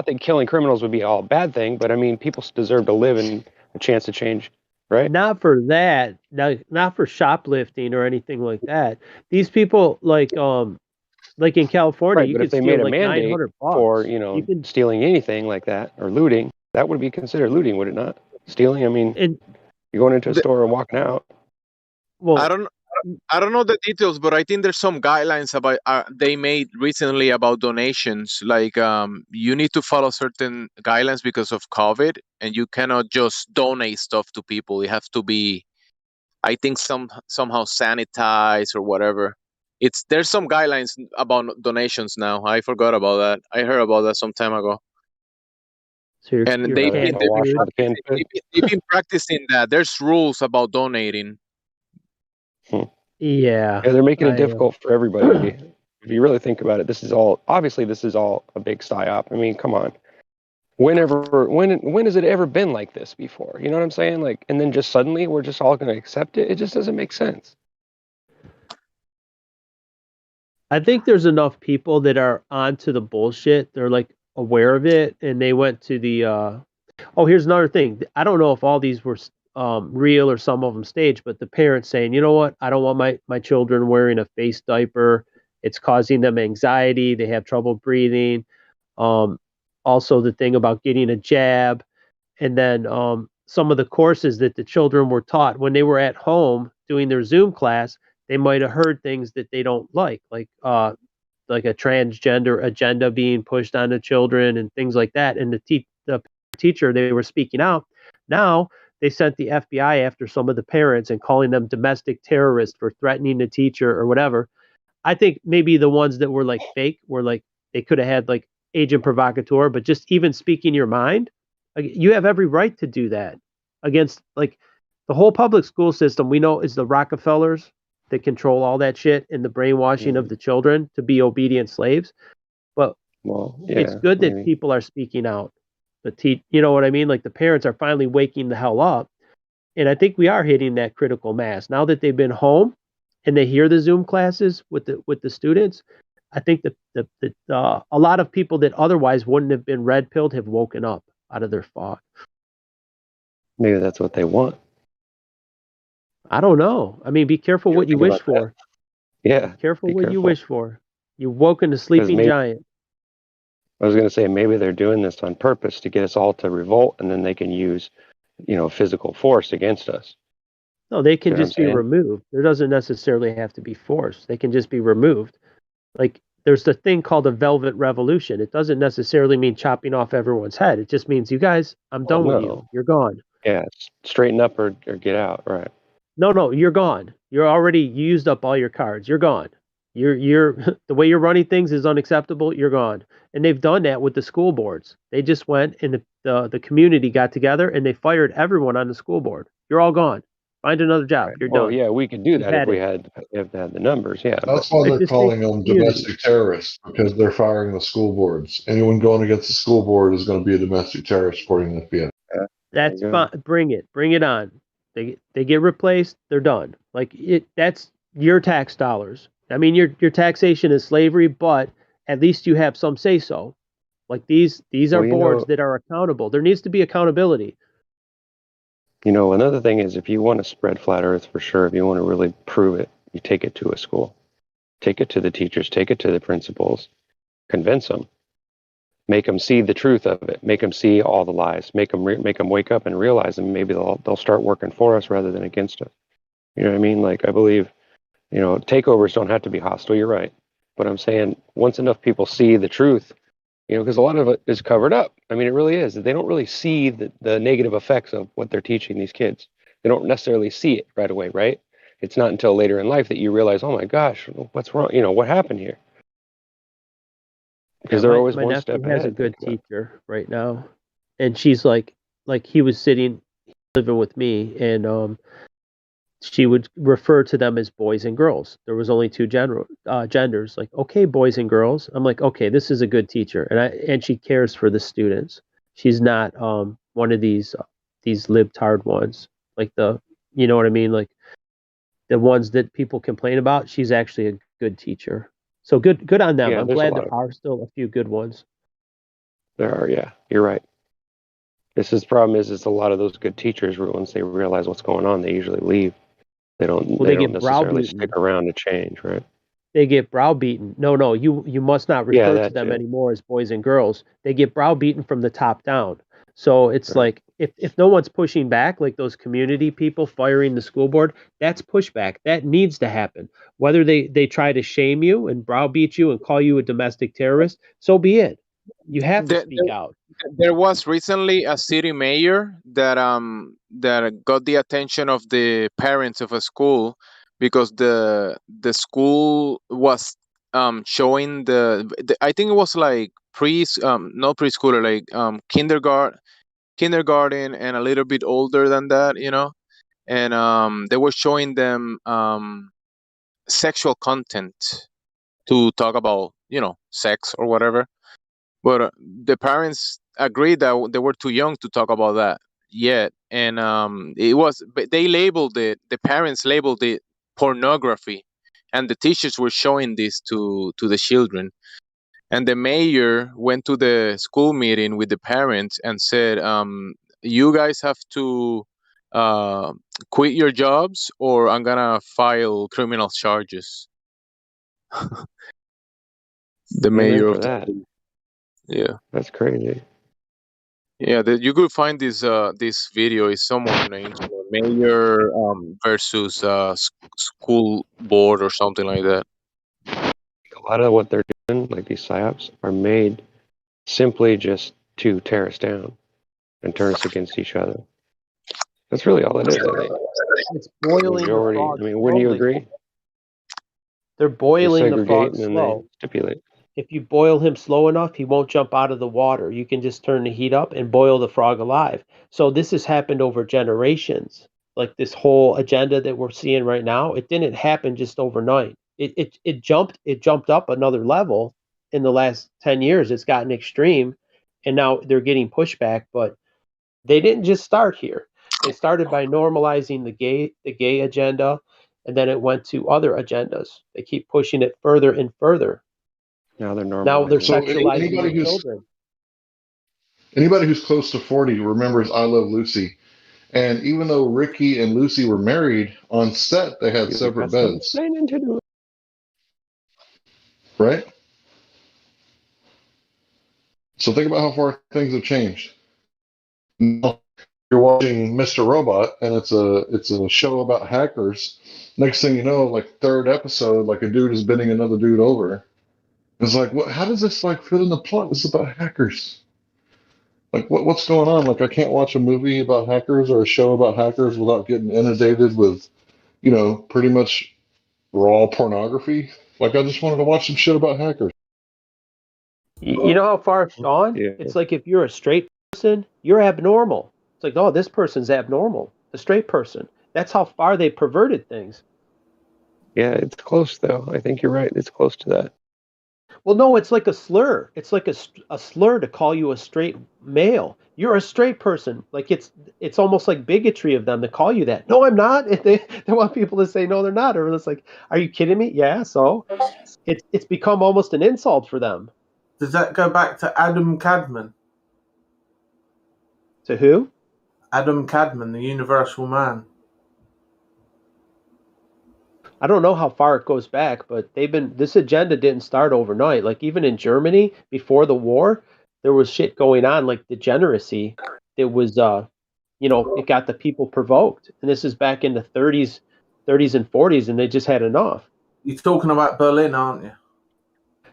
that killing criminals would be all a bad thing, but I mean, people deserve to live and a chance to change, right? Not for that, not for shoplifting or anything like that. These people, like in California, Right, you but if could they steal made a like mandate $900. for, You can, stealing anything like that or looting, that would be considered looting, would it not? Stealing, I mean, and you're going into a The- store and walking out. I well, don't I don't know the details, but I think there's some guidelines about they made recently about donations. Like you need to follow certain guidelines because of COVID, and you cannot just donate stuff to people. It has to be, I think, somehow sanitized or whatever. There's some guidelines about donations now. I forgot about that. I heard about that some time ago, so and your they've Rather been, have canned to wash all food. the canned food. they've been practicing that. There's rules about donating. Hmm. Yeah, Yeah, they're making it I difficult for everybody. If you really think about it, this is all a big psyop. I mean, come on. When has it ever been like this before? You know what I'm saying? Like, and then just suddenly we're just all going to accept it. It just doesn't make sense. I think there's enough people that are onto the bullshit. They're like aware of it, and they went to the. Oh, here's another thing. I don't know if all these were real or some of them staged, but the parents saying, you know what, I don't want my children wearing a face diaper. It's causing them anxiety. They have trouble breathing. Um, Also, the thing about getting a jab, and then some of the courses that the children were taught when they were at home doing their Zoom class, they might have heard things that they don't like a transgender agenda being pushed on the children and things like that. And the teacher, they were speaking out. Now they sent the FBI after some of the parents and calling them domestic terrorists for threatening the teacher or whatever. I think maybe the ones that were like fake were like they could have had like agent provocateur, but just even speaking your mind, like, you have every right to do that against like the whole public school system. We know is the Rockefellers that control all that shit and the brainwashing of the children to be obedient slaves. But Well, it's yeah, good that maybe. people are speaking out. You know what I mean? Like the parents are finally waking the hell up, and I think we are hitting that critical mass now that they've been home and they hear the Zoom classes with the students. I think that a lot of people that otherwise wouldn't have been red pilled have woken up out of their fog. Maybe that's what they want. I don't know. I mean, be careful what you Think wish about that. for. Yeah, Be careful be what you careful. wish for. You've woken a Because sleeping maybe giant. I was going to say maybe they're doing this on purpose to get us all to revolt, and then they can use physical force against us. No, they can You know what I'm just be saying? removed. There doesn't necessarily have to be forced. They can just be removed. Like there's the thing called a velvet revolution. It doesn't necessarily mean chopping off everyone's head. It just means, you guys, I'm Well, done with you. no. You're gone. Yeah, straighten up or get out. Right. No, you're gone. You used up all your cards. You're gone. You're the way you're running things is unacceptable. You're gone. And they've done that with the school boards. They just went and the community got together and they fired everyone on the school board. You're all gone. Find another job. You're Well, done. yeah, we could do You've that if had we it. had the numbers. Yeah, but That's why It they're just takes calling them community. domestic terrorists, because they're firing the school boards. Anyone going against the school board is going to be a domestic terrorist, according to the FBI. That's fine. Bring it on. They get replaced. They're done. Like it. That's your tax dollars. I mean, your taxation is slavery, but at least you have some say so. Like these are Well, boards that are accountable. There needs to be accountability. Another thing is, if you want to spread flat Earth for sure, if you want to really prove it, you take it to a school, take it to the teachers, take it to the principals, convince them, make them see the truth of it, make them see all the lies, make them wake up and realize, and maybe they'll start working for us rather than against us. You know what I mean? Like, I believe, takeovers don't have to be hostile. You're right, but I'm saying once enough people see the truth, because a lot of it is covered up. I mean, it really is. They don't really see the negative effects of what they're teaching these kids. They don't necessarily see it right away, right? It's not until later in life that you realize, oh my gosh, what's wrong? What happened here? Because they're always My one nephew step has a ahead. good teacher right now, and she's like he was living with me, and she would refer to them as boys and girls. There was only two genders. Like, okay, boys and girls. I'm like, okay, this is a good teacher, and she cares for the students. She's not one of these libtard ones, like you know what I mean, like the ones that people complain about. She's actually a good teacher. So good on them. Yeah, I'm there's a glad lot there of are still a few good ones. there are. Yeah, you're right. The problem is a lot of those good teachers, once they realize what's going on, they usually leave. They don't They don't get necessarily stick browbeaten. around to change, right? They get browbeaten. No, you must not Yeah, refer to that them too. anymore as boys and girls. They get browbeaten from the top down. So it's Right. like if no one's pushing back, like those community people firing the school board, that's pushback. That needs to happen. Whether they try to shame you and browbeat you and call you a domestic terrorist, so be it. You have to There, speak out. there was recently a city mayor that got the attention of the parents of a school because the school was showing the I think it was like not preschooler, like kindergarten and a little bit older than that, and they were showing them sexual content to talk about sex or whatever, but the parents agreed that they were too young to talk about that yet, and but they labeled it, the parents labeled it pornography, and the teachers were showing this to the children, and the mayor went to the school meeting with the parents and said, you guys have to uh, quit your jobs or I'm gonna file criminal charges. The Amen mayor for of the that. city. Yeah. That's crazy. Yeah, you could find this video. Is someone named Mayor versus school board or something like that. A lot of what they're doing, like these psyops, are made simply just to tear us down and turn us against each other. That's really all it is, I think. It's boiling the Majority. frog I mean, wouldn't you slowly. agree? They're They boiling the segregate frog and then they slow. stipulate. If you boil him slow enough, he won't jump out of the water. You can just turn the heat up and boil the frog alive. So this has happened over generations. Like this whole agenda that we're seeing right now, it didn't happen just overnight. It jumped up another level in the last 10 years. It's gotten extreme and now they're getting pushback, but they didn't just start here. They started by normalizing the gay agenda, and then it went to other agendas. They keep pushing it further and further. Now they're Now they're normalizing So it. sexualizing the children. anybody who's close to 40 remembers I Love Lucy. And even though Ricky and Lucy were married, on set they had You separate got something beds, saying into the right? So think about how far things have changed. No, you're watching Mr. Robot, and it's a show about hackers. Next thing you know, like third episode, like a dude is bending another dude over. It's like, what? How does this like fit in the plot? This is about hackers. Like, what's going on? Like, I can't watch a movie about hackers or a show about hackers without getting inundated with, pretty much raw pornography. Like, I just wanted to watch some shit about hackers. You know how far it's gone? Yeah. It's like if you're a straight person, you're abnormal. It's like, oh, this person's abnormal. The straight person. That's how far they perverted things. Yeah, it's close though. I think you're right. It's close to that. Well, no, it's like a slur. It's like a slur to call you a straight male. You're a straight person. Like it's almost like bigotry of them to call you that. No, I'm not. And they want people to say no, they're not. Or it's like, are you kidding me? Yeah. So it's become almost an insult for them. Does that go back to Adam Cadman? To who? Adam Cadman, the Universal Man. I don't know how far it goes back, but this agenda didn't start overnight. Like even in Germany before the war, there was shit going on like degeneracy. It was it got the people provoked. And this is back in the 30s and 40s, and they just had enough. You're talking about Berlin, aren't you?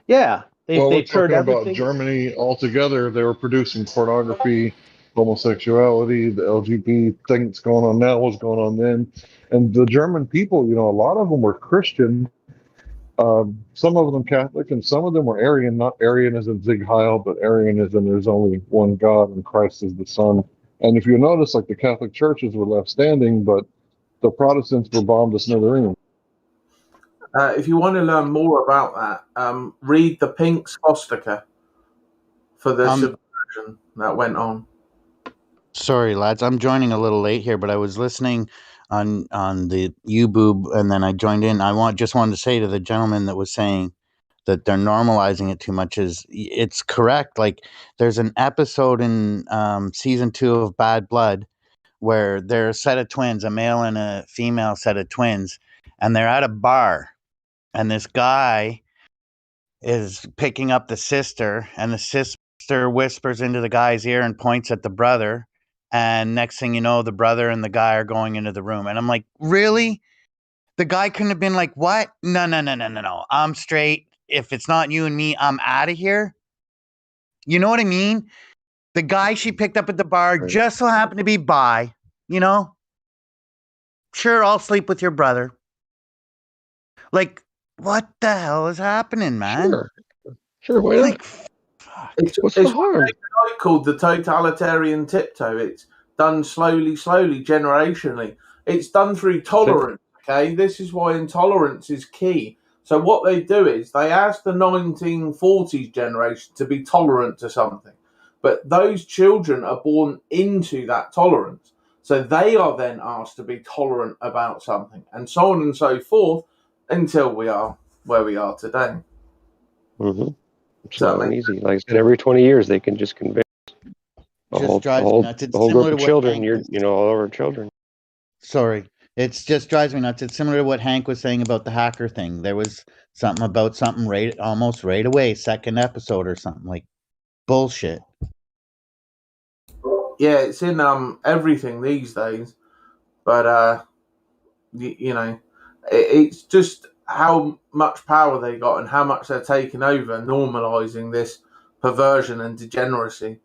Yeah. Well, They we're turned talking about everything. Germany altogether. They were producing pornography, homosexuality, the LGBT thing that's going on now was going on then. And the German people, a lot of them were Christian. Some of them Catholic, and some of them were Arian, not Arian as in Zig Heil, but Arian as in there's only one God and Christ is the Son. And if you notice, like the Catholic churches were left standing, but the Protestants were bombed to smithereens. If you want to learn more about that, read the Pink Swastika for the subversion that went on. Sorry, lads, I'm joining a little late here, but I was listening on the YouBoob, and then I joined in. Just wanted to say to the gentleman that was saying that they're normalizing it too much it's correct. Like there's an episode in season 2 of Bad Blood where they're a set of twins, a male and a female set of twins, and they're at a bar, and this guy is picking up the sister, and the sister whispers into the guy's ear and points at the brother. And next thing you know, the brother and the guy are going into the room. And I'm like, really? The guy couldn't have been like, what? No. I'm straight. If it's not you and me, I'm out of here. You know what I mean? The guy she picked up at the bar just so happened to be bi, Sure, I'll sleep with your brother. Like, what the hell is happening, man? Sure, why not? It's called the totalitarian tiptoe. It's done slowly, generationally. It's done through tolerance, okay? This is why intolerance is key. So what they do is they ask the 1940s generation to be tolerant to something. But those children are born into that tolerance. So they are then asked to be tolerant about something, and so on and so forth, until we are where we are today. Mm-hmm. It's not easy. Like I said, every 20 years they can just convince a whole group of children. All over children. Sorry, it just drives me nuts. It's similar to what Hank was saying about the hacker thing. There was something about something almost right away, second episode or something, like bullshit. Yeah, it's in everything these days, but it's just how much power they got and how much they're taking over, normalizing this perversion and degeneracy.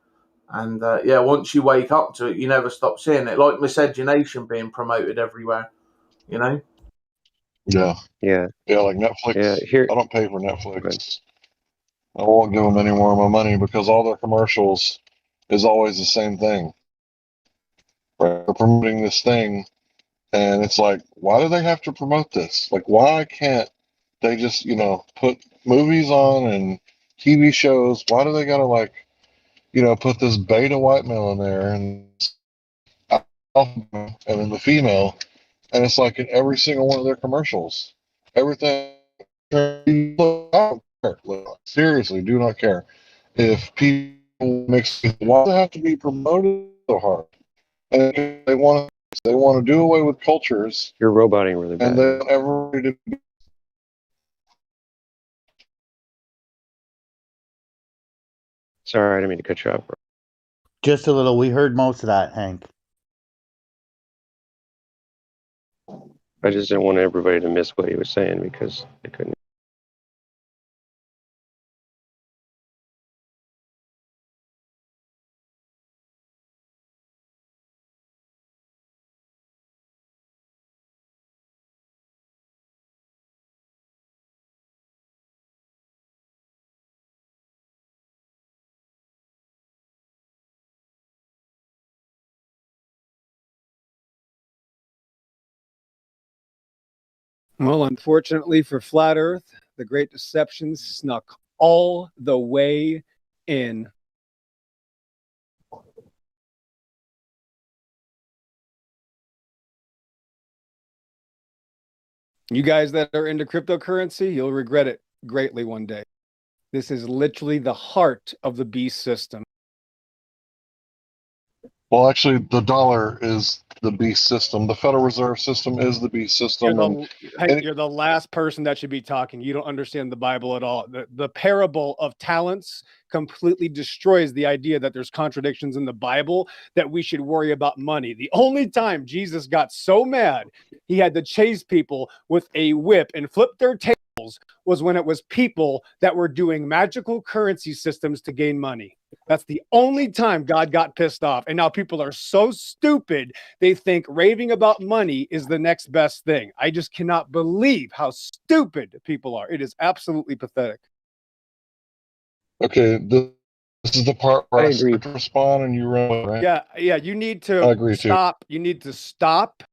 And once you wake up to it, you never stop seeing it. Like miscegenation being promoted everywhere, Yeah. Yeah. Yeah, like Netflix. Yeah, I don't pay for Netflix. I won't give them any more of my money because all their commercials is always the same thing. Right? They're promoting this thing, and it's like, why do they have to promote this? Like, why can't they just, put movies on and TV shows? Why do they gotta put this beta white male in there and then the female, and it's like in every single one of their commercials, everything. I don't care. Seriously, do not care if people mix. Why do they have to be promoted so hard? And they want to do away with cultures. You're roboting really bad. And they don't ever. Sorry, I didn't mean to cut you off. Just a little. We heard most of that, Hank. I just didn't want everybody to miss what he was saying because they couldn't. Well, unfortunately for Flat Earth, the Great Deception snuck all the way in. You guys that are into cryptocurrency, you'll regret it greatly one day. This is literally the heart of the beast system. Well, actually, the dollar is the beast system. The Federal Reserve System is the beast system. You're the last person that should be talking. You don't understand the Bible at all. The parable of talents completely destroys the idea that there's contradictions in the Bible, that we should worry about money. The only time Jesus got so mad he had to chase people with a whip and flip their tails was when it was people that were doing magical currency systems to gain money. That's the only time God got pissed off. And now people are so stupid, they think raving about money is the next best thing. I just cannot believe how stupid people are. It is absolutely pathetic. Okay, this is the part where I start to respond and you run, right? Yeah, you need to stop. You need to stop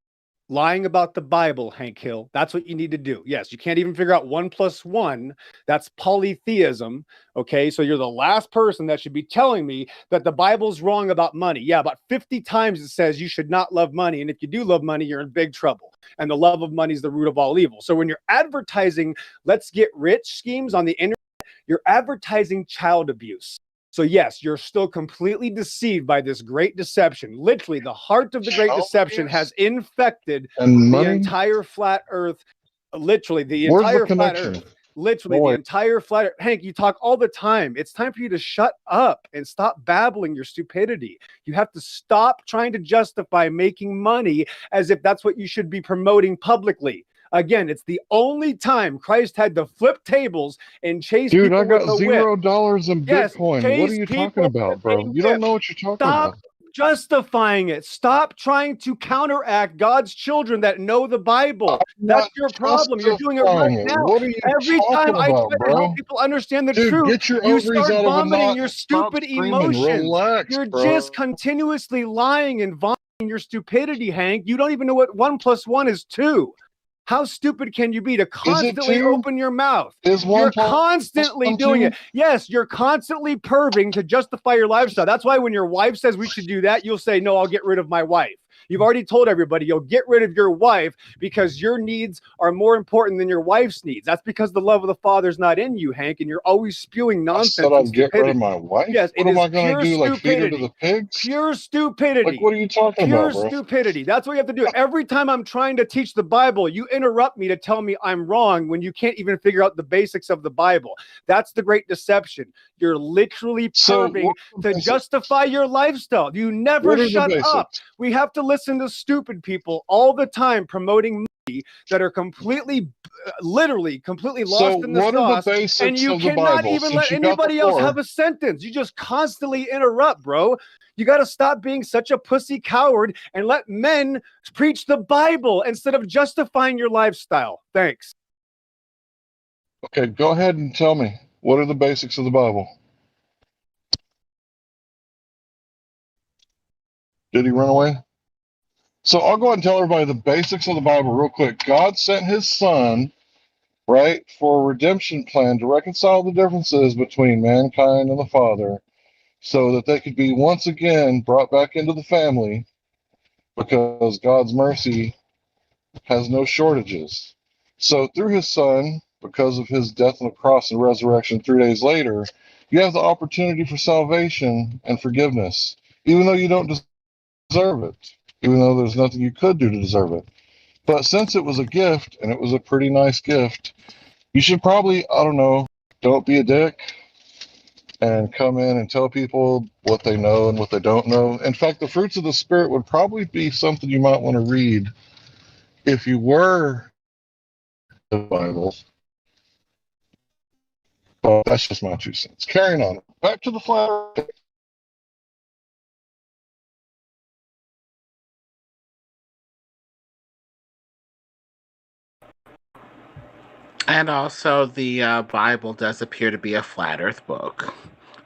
lying about the Bible, Hank Hill. That's what you need to do. Yes, you can't even figure out 1 + 1. That's polytheism. Okay, so you're the last person that should be telling me that the Bible's wrong about money. Yeah, about 50 times it says you should not love money. And if you do love money, you're in big trouble. And the love of money is the root of all evil. So when you're advertising let's get rich schemes on the internet, you're advertising child abuse. So yes, you're still completely deceived by this great deception. Literally, the heart of the great deception has infected the entire flat earth. Literally, the entire flat earth. Literally, the entire flat earth. Hank, you talk all the time. It's time for you to shut up and stop babbling your stupidity. You have to stop trying to justify making money as if that's what you should be promoting publicly. Again, it's the only time Christ had to flip tables and chase people with a whip. Dude, I got $0 in Bitcoin. What are you talking about, bro? You don't know what you're talking about. Stop justifying it. Stop trying to counteract God's children that know the Bible. That's your problem. You're doing it right now. What are you Every time I try to help people understand the truth, get your you ovaries start out of a vomiting knot. your Stop stupid screaming. emotions. Relax, You're bro. just continuously lying and vomiting your stupidity, Hank. You don't even know what 1 + 1 is 2. How stupid can you be to constantly open your mouth? You're constantly doing it. Yes, you're constantly perving to justify your lifestyle. That's why when your wife says we should do that, you'll say, no, I'll get rid of my wife. You've already told everybody you'll get rid of your wife because your needs are more important than your wife's needs. That's because the love of the Father's not in you, Hank, and you're always spewing nonsense. I said I'd get rid of my wife? Yes, what am I going to do, like feed her to the pigs? Pure stupidity. Like, what are you talking about, bro? Pure stupidity. That's what you have to do. Every time I'm trying to teach the Bible, you interrupt me to tell me I'm wrong when you can't even figure out the basics of the Bible. That's the great deception. You're literally perving to justify your lifestyle. You never shut up. We have to listen to stupid people all the time promoting money that are completely, literally, completely lost in the sauce. And you cannot even let anybody else have a sentence. You just constantly interrupt, bro. You got to stop being such a pussy coward and let men preach the Bible instead of justifying your lifestyle. Thanks. Okay, go ahead and tell me, what are the basics of the Bible? Did he run away? So I'll go ahead and tell everybody the basics of the Bible real quick. God sent his son, right, for a redemption plan to reconcile the differences between mankind and the Father so that they could be once again brought back into the family because God's mercy has no shortages. So through his son, because of his death on the cross and resurrection 3 days later, you have the opportunity for salvation and forgiveness, even though you don't deserve it, even though there's nothing you could do to deserve it. But since it was a gift, and it was a pretty nice gift, you should probably, I don't know, don't be a dick and come in and tell people what they know and what they don't know. In fact, the fruits of the Spirit would probably be something you might want to read if you were the Bible, but that's just my 2 cents. Carrying on. Back to the flat earth. And also, the Bible does appear to be a flat earth book,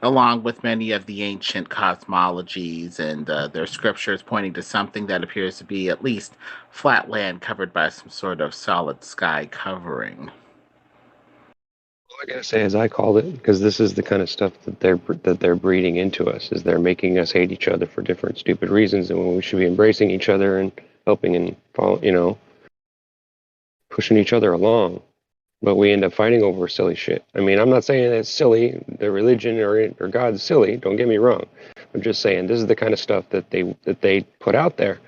along with many of the ancient cosmologies and their scriptures pointing to something that appears to be at least flat land covered by some sort of solid sky covering. All I gotta say is I called it because this is the kind of stuff that they're breeding into us. Is they're making us hate each other for different stupid reasons, and when we should be embracing each other and helping and pushing each other along. But we end up fighting over silly shit. I mean, I'm not saying it's silly, the religion or God's silly. Don't get me wrong. I'm just saying this is the kind of stuff that they put out there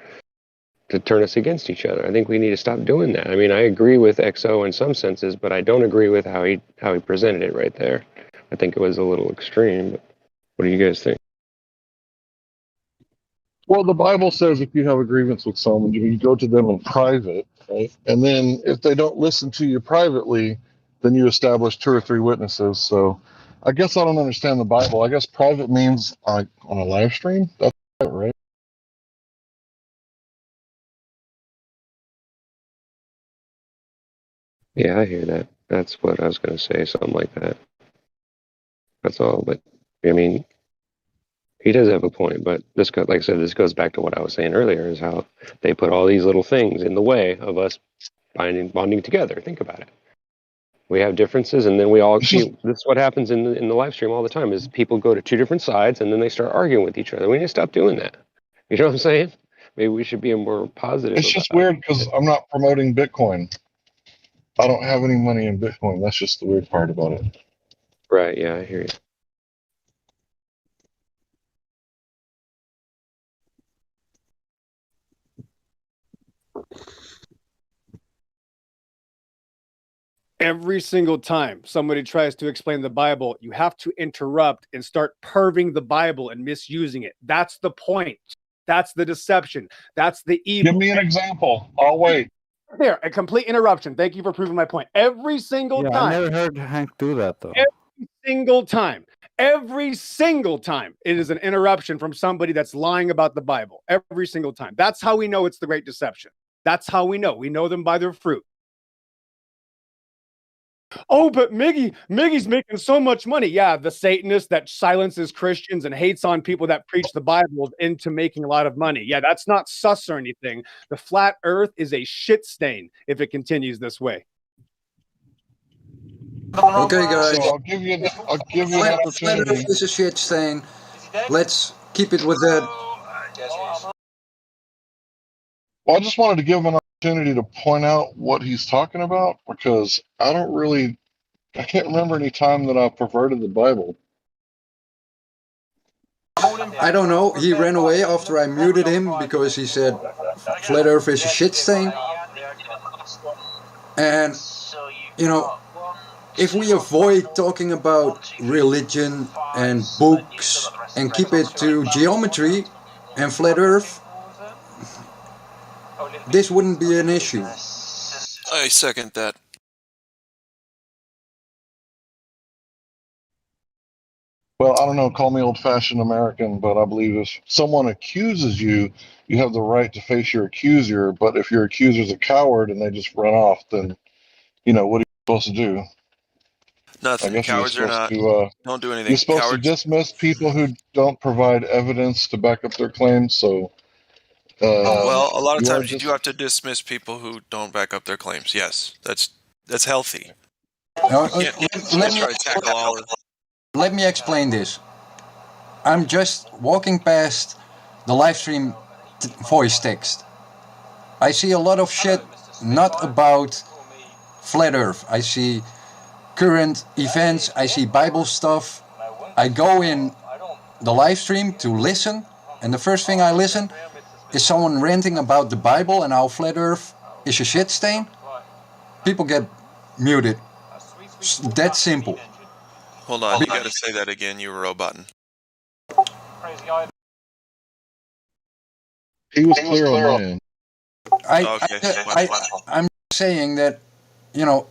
to turn us against each other. I think we need to stop doing that. I mean, I agree with XO in some senses, but I don't agree with how he presented it right there. I think it was a little extreme. But what do you guys think? Well, the Bible says if you have a grievance with someone, you go to them in private, right? And then if they don't listen to you privately, then you establish 2 or 3 witnesses. So I guess I don't understand the Bible. I guess private means like on a live stream. That's right. Yeah, I hear that. That's what I was going to say, something like that. That's all. But I mean, he does have a point. But like I said, this goes back to what I was saying earlier: is how they put all these little things in the way of us bonding together. Think about it. We have differences, and then we all see. This is what happens in the live stream all the time: is people go to 2 different sides, and then they start arguing with each other. We need to stop doing that. You know what I'm saying? Maybe we should be more positive. It's just weird because I'm not promoting Bitcoin. I don't have any money in Bitcoin. That's just the weird part about it. Right, yeah, I hear you. Every single time somebody tries to explain the Bible, you have to interrupt and start perving the Bible and misusing it. That's the point. That's the deception. That's the evil. Give me an example. I'll wait. There, a complete interruption. Thank you for proving my point. Every single time. I never heard Hank do that, though. Every single time. Every single time it is an interruption from somebody that's lying about the Bible. Every single time. That's how we know it's the great deception. That's how we know. We know them by their fruit. Oh, but Miggy's making so much money. Yeah, the Satanist that silences Christians and hates on people that preach the Bible into making a lot of money. Yeah, that's not sus or anything. The flat earth is a shit stain if it continues this way. Okay, guys. So I'll give you an opportunity. Flat Earth is a shit stain. Let's keep it with that. Well, I just wanted to give him an opportunity to point out what he's talking about because I can't remember any time that I perverted the Bible. I don't know. He ran away after I muted him because he said Flat Earth is a shit stain. And, if we avoid talking about religion and books and keep it to geometry and Flat Earth, this wouldn't be an issue. I second that. Well, I don't know, call me old-fashioned American, but I believe if someone accuses you, you have the right to face your accuser, but if your accuser's a coward and they just run off, then, what are you supposed to do? Nothing. I guess Cowards you're are not. supposed to, Don't do anything. you're supposed Cowards. to dismiss people who don't provide evidence to back up their claims, so... well, a lot of you are times you do have to dismiss people who don't back up their claims. Yes, that's healthy. Let me explain this. I'm just walking past the live stream voice text. I see a lot of shit not about Flat Earth. I see current events, I see Bible stuff. I go in the live stream to listen, and the first thing I listen is someone ranting about the Bible and how Flat Earth is a shit stain. People get muted. That simple. Hold on, you gotta say that again. You were roboting. He was clear on my end. I'm saying that, you know,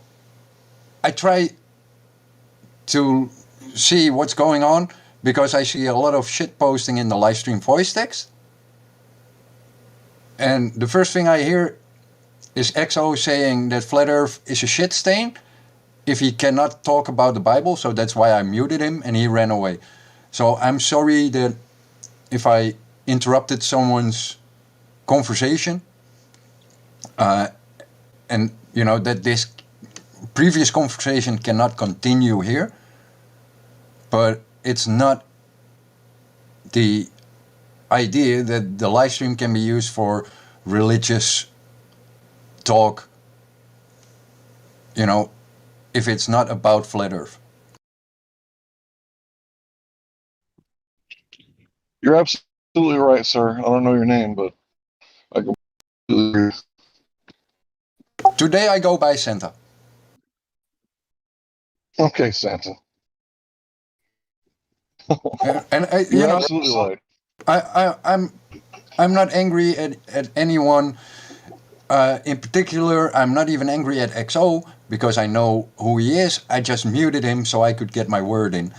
I try to see what's going on because I see a lot of shit posting in the Livestream voice text. And the first thing I hear is XO saying that Flat Earth is a shit stain if he cannot talk about the Bible, so that's why I muted him and he ran away. So I'm sorry that if I interrupted someone's conversation, and you know that this previous conversation cannot continue here, but it's not the idea that the live stream can be used for religious talk, you know, if it's not about Flat Earth. You're absolutely right, sir. I don't know your name, but I completely agree. Today I go by Santa. Okay, Santa. And You're you know, absolutely right. I'm not angry at anyone. In particular, I'm not even angry at XO because I know who he is. I just muted him so I could get my word in.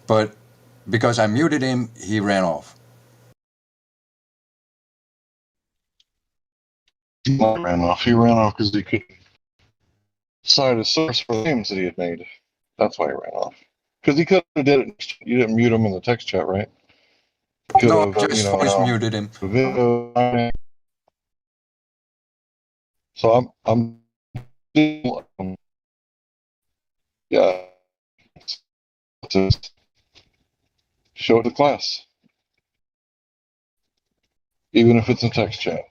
But because I muted him, he ran off. He ran off. He ran off because he couldn't cite a source for the claims that he had made. That's why he ran off. Because he could have did it. You didn't mute him in the text chat, right? Could No, have, I just voice muted him. So I'm yeah, to show it to class, even if it's in text chat.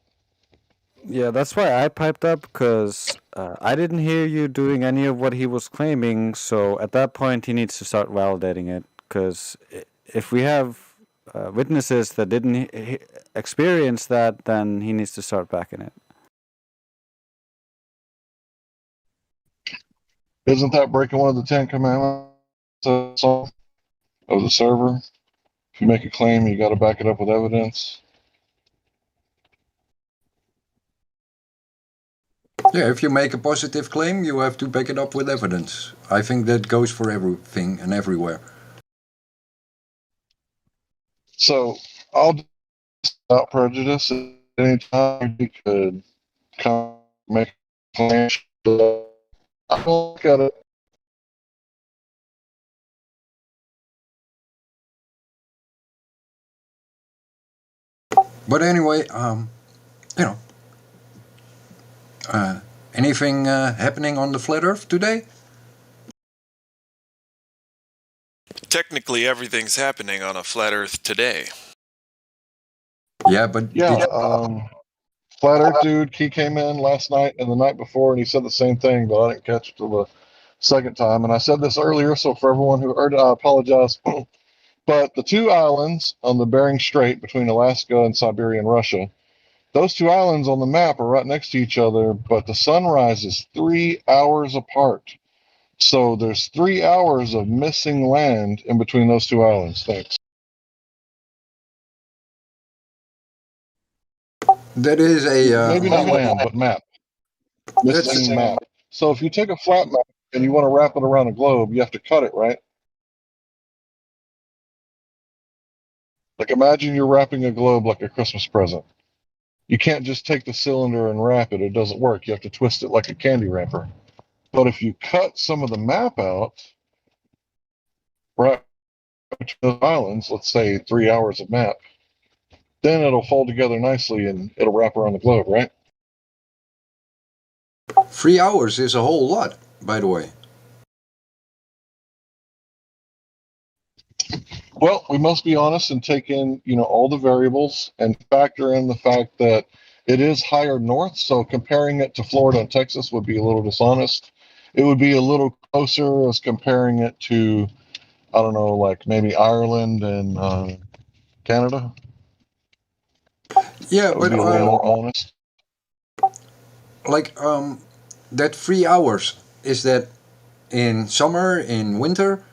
Yeah, that's why I piped up, because I didn't hear you doing any of what he was claiming, so at that point he needs to start validating it, because if we have witnesses that didn't experience that, then he needs to start backing it. Isn't that breaking one of the 10 Commandments of the server? If you make a claim, you got to back it up with evidence. Yeah, if you make a positive claim, you have to back it up with evidence. I think that goes for everything and everywhere. So I'll without prejudice at any time you could come make a claim. I don't look at it. But anyway, you know, anything happening on the Flat Earth today? Technically, everything's happening on a flat Earth today. Yeah, but Flat Earth dude, he came in last night and the night before, and he said the same thing, but I didn't catch it till the second time. And I said this earlier, so for everyone who heard it, I apologize. But the two islands on the Bering Strait between Alaska and Siberia and Russia, those two islands on the map are right next to each other, but the sunrise is 3 hours apart. So there's 3 hours of missing land in between those two islands. Thanks. that is a maybe not land, but map. Missing map. So if you take a flat map and you want to wrap it around a globe, you have to cut it, right? Like imagine you're wrapping a globe like a Christmas present. You can't just take the cylinder and wrap it. It doesn't work. You have to twist it like a candy wrapper. But if you cut some of the map out, right between those islands, let's say 3 hours of map, then it'll fold together nicely and it'll wrap around the globe, right? 3 hours is a whole lot, by the way. Well, we must be honest and take in, all the variables and factor in the fact that it is higher north. So comparing it to Florida and Texas would be a little dishonest. It would be a little closer as comparing it to, I don't know, like maybe Ireland and Canada. Yeah, that would be a little more honest. Like that 3 hours, is that in summer, in winter,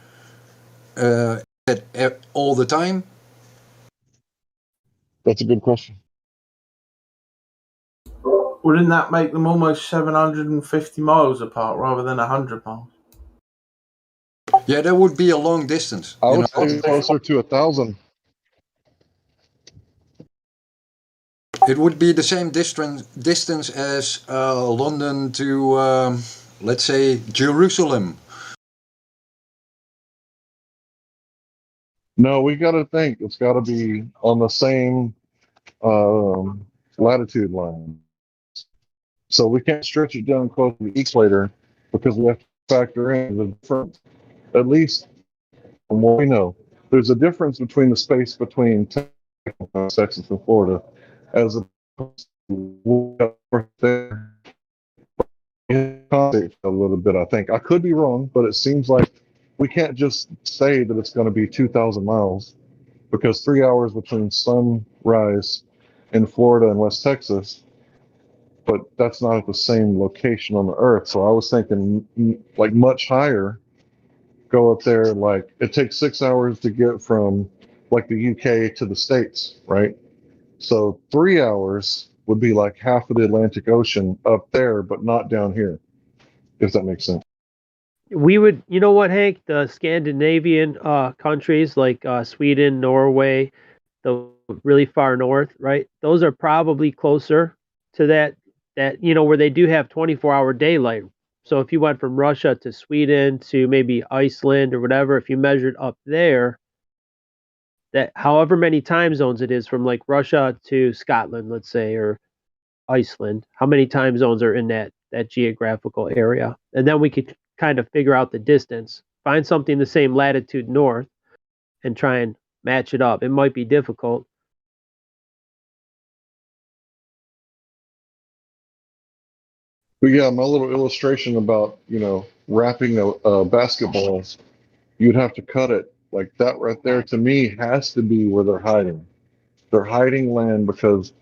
is that all the time? That's a good question. Wouldn't that make them almost 750 miles apart rather than 100 miles? Yeah, that would be a long distance. I You would know, say closer to 1,000. it would be the same distance as London to, let's say, Jerusalem. No, we got to think it's got to be on the same latitude line. So we can't stretch it down close to the equator because we have to factor in the difference. At least from what we know, there's a difference between the space between Texas and Florida as opposed to there. A little bit, I think. I could be wrong, but it seems like we can't just say that it's going to be 2,000 miles because 3 hours between sunrise in Florida and West Texas, but that's not at the same location on the Earth. So I was thinking like much higher, go up there. Like it takes 6 hours to get from like the UK to the States, right? So 3 hours would be like half of the Atlantic Ocean up there, but not down here, if that makes sense. We would, you know what, Hank? The Scandinavian countries like Sweden, Norway, the really far north, right? Those are probably closer to that where they do have 24-hour daylight. So if you went from Russia to Sweden to maybe Iceland or whatever, if you measured up there, that however many time zones it is from like Russia to Scotland, let's say, or Iceland, how many time zones are in that geographical area? And then we could kind of figure out the distance, find something the same latitude north, and try and match it up. It might be difficult. But yeah, my little illustration about, wrapping a basketball, you'd have to cut it like that right there to me has to be where they're hiding. They're hiding land because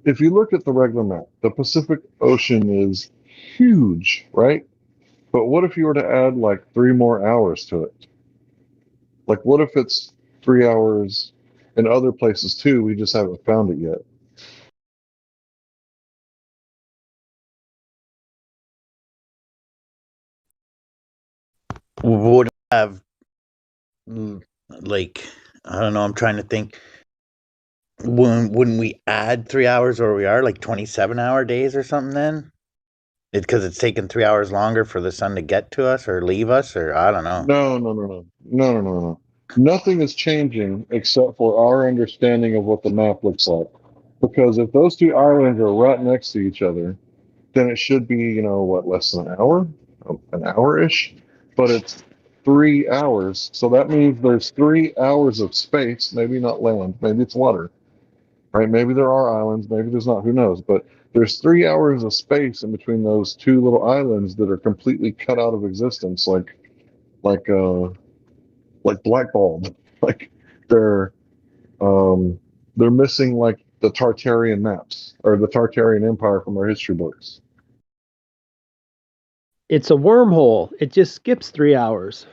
if you look at the regular map, the Pacific Ocean is huge, right? But what if you were to add like 3 more hours to it? Like, what if it's 3 hours in other places too? We just haven't found it yet. Would have like I don't know. I'm trying to think. Wouldn't we add 3 hours where we are, like 27-hour days or something? Then because it's taken 3 hours longer for the sun to get to us or leave us, or I don't know. No. Nothing is changing except for our understanding of what the map looks like. Because if those two islands are right next to each other, then it should be, less than an hour-ish, but it's 3 hours. So that means there's 3 hours of space, maybe not land, maybe it's water, right? Maybe there are islands, maybe there's not, who knows? But there's 3 hours of space in between those two little islands that are completely cut out of existence, like blackballed. Like they're they're missing like the Tartarian maps or the Tartarian Empire from our history books. It's a wormhole. It just skips 3 hours.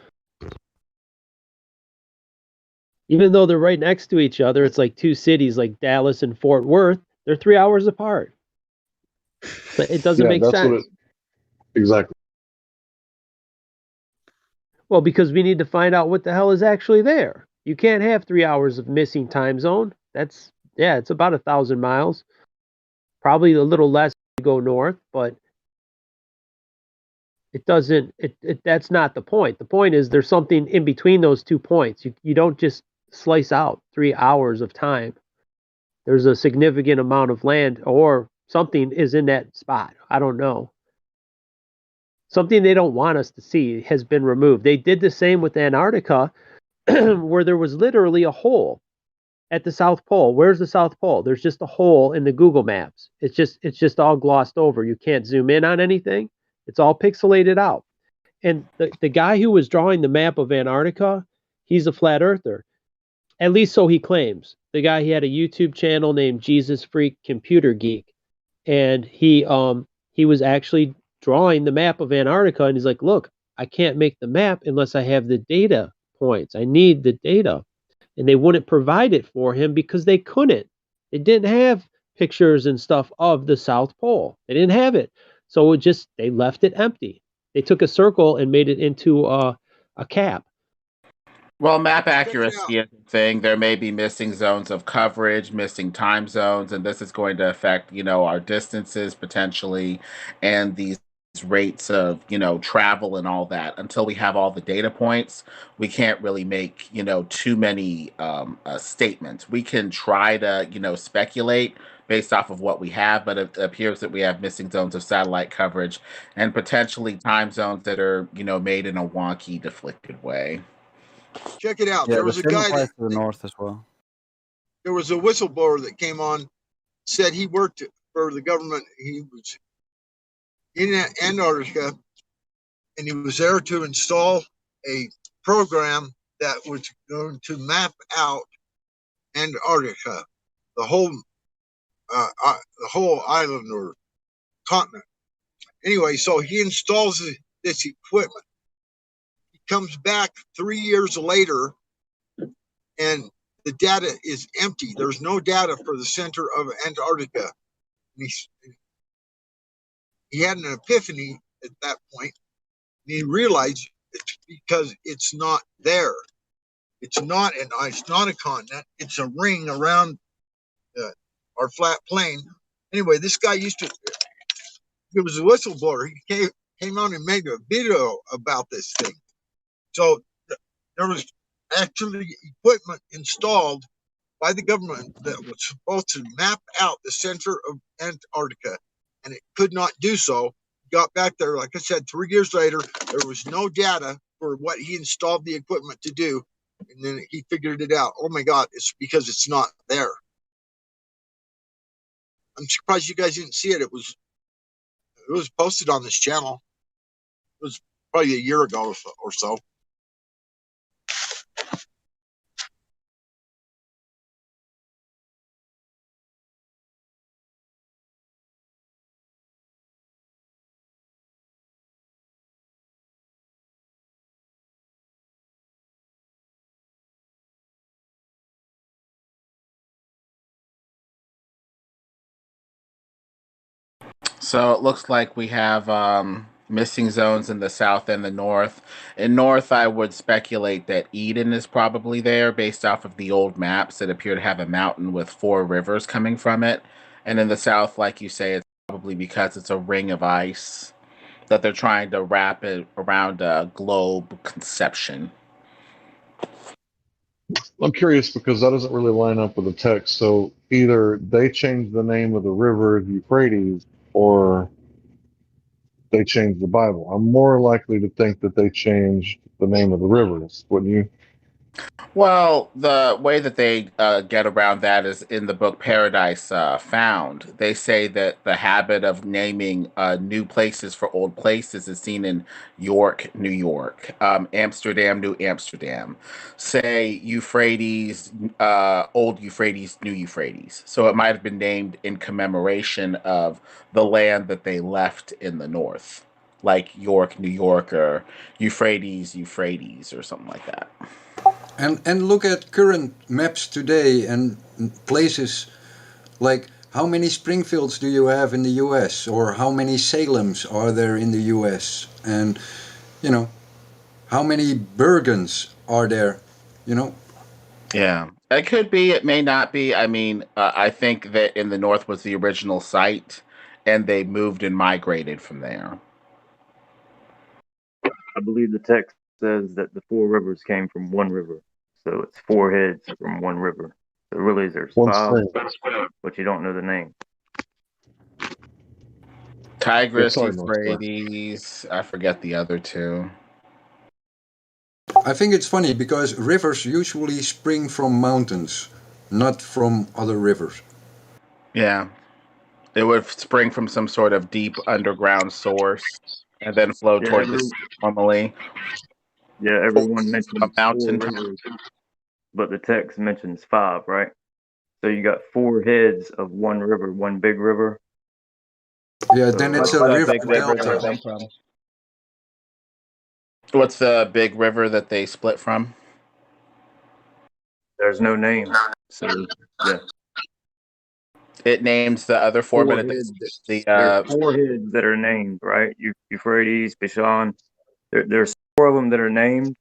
Even though they're right next to each other, it's like two cities like Dallas and Fort Worth. They're 3 hours apart. So it doesn't make sense. Exactly. Well, because we need to find out what the hell is actually there. You can't have 3 hours of missing time zone. It's about 1,000 miles. Probably a little less to go north, but it doesn't. That's not the point. The point is there's something in between those 2 points. You don't just slice out 3 hours of time. There's a significant amount of land, or something is in that spot. I don't know. Something they don't want us to see has been removed. They did the same with Antarctica, where there was literally a hole at the South Pole. Where's the South Pole? There's just a hole in the Google Maps. It's just all glossed over. You can't zoom in on anything. It's all pixelated out. And the guy who was drawing the map of Antarctica, he's a flat earther. At least so he claims. The guy, he had a YouTube channel named Jesus Freak Computer Geek, and he was actually drawing the map of Antarctica, and he's like, look, I can't make the map unless I have the data points. I need the data. And they wouldn't provide it for him because they couldn't. They didn't have pictures and stuff of the South Pole. They didn't have it. So they left it empty. They took a circle and made it into a cap. Well, map accuracy is a thing. There may be missing zones of coverage, missing time zones, and this is going to affect, our distances potentially and these rates of, travel and all that. Until we have all the data points, we can't really make, too many statements. We can try to, speculate based off of what we have, but it appears that we have missing zones of satellite coverage and potentially time zones that are, made in a wonky, deflected way. Check it out. Yeah, There the was a same guy applies that to the north as well. there was a whistleblower that came on, said he worked for the government. He was in Antarctica, and he was there to install a program that was going to map out Antarctica, the whole island or continent. Anyway, so he installs this equipment. He comes back 3 years later, and the data is empty. There's no data for the center of Antarctica. And he had an epiphany at that point, and he realized it's because it's not there. It's not a continent. It's a ring around our flat plane. Anyway, this guy he was a whistleblower. He came on and made a video about this thing. So there was actually equipment installed by the government that was supposed to map out the center of Antarctica, and it could not do so. Got back there, like I said, 3 years later, there was no data for what he installed the equipment to do, and then he figured it out. Oh my God, it's because it's not there. I'm surprised you guys didn't see it. It was posted on this channel. It was probably a year ago or so. So it looks like we have missing zones in the south and the north. In north, I would speculate that Eden is probably there based off of the old maps that appear to have a mountain with 4 rivers coming from it. And in the south, like you say, it's probably because it's a ring of ice that they're trying to wrap it around a globe conception. I'm curious because that doesn't really line up with the text. So either they changed the name of the river Euphrates or they changed the Bible. I'm more likely to think that they changed the name of the rivers, wouldn't you? Well, the way that they get around that is in the book Paradise Found. They say that the habit of naming new places for old places is seen in York, New York, Amsterdam, New Amsterdam. Say Euphrates, Old Euphrates, New Euphrates. So it might have been named in commemoration of the land that they left in the north, like York, New York, or Euphrates, Euphrates, or something like that. And look at current maps today and places like how many Springfields do you have in the US, or how many Salems are there in the US, and how many Bergens are there, Yeah, it could be, it may not be. I mean, I think that in the north was the original site and they moved and migrated from there. I believe the text says that the 4 rivers came from one river. So it's 4 heads from one river. So really there's 5, but you don't know the name. Tigris, sorry, Euphrates, I forget the other 2. I think it's funny because rivers usually spring from mountains, not from other rivers. Yeah, it would spring from some sort of deep underground source and then flow toward the sea normally. Yeah, everyone mentions a 4 mountain. rivers, but the text mentions 5, right? So you got 4 heads of one river, one big river. Yeah, then it's a river delta. What's the big river that they split from? There's no name. So, yeah. It names the other four, but There's four heads that are named, right? Euphrates, Bashan. There's four of them that are named,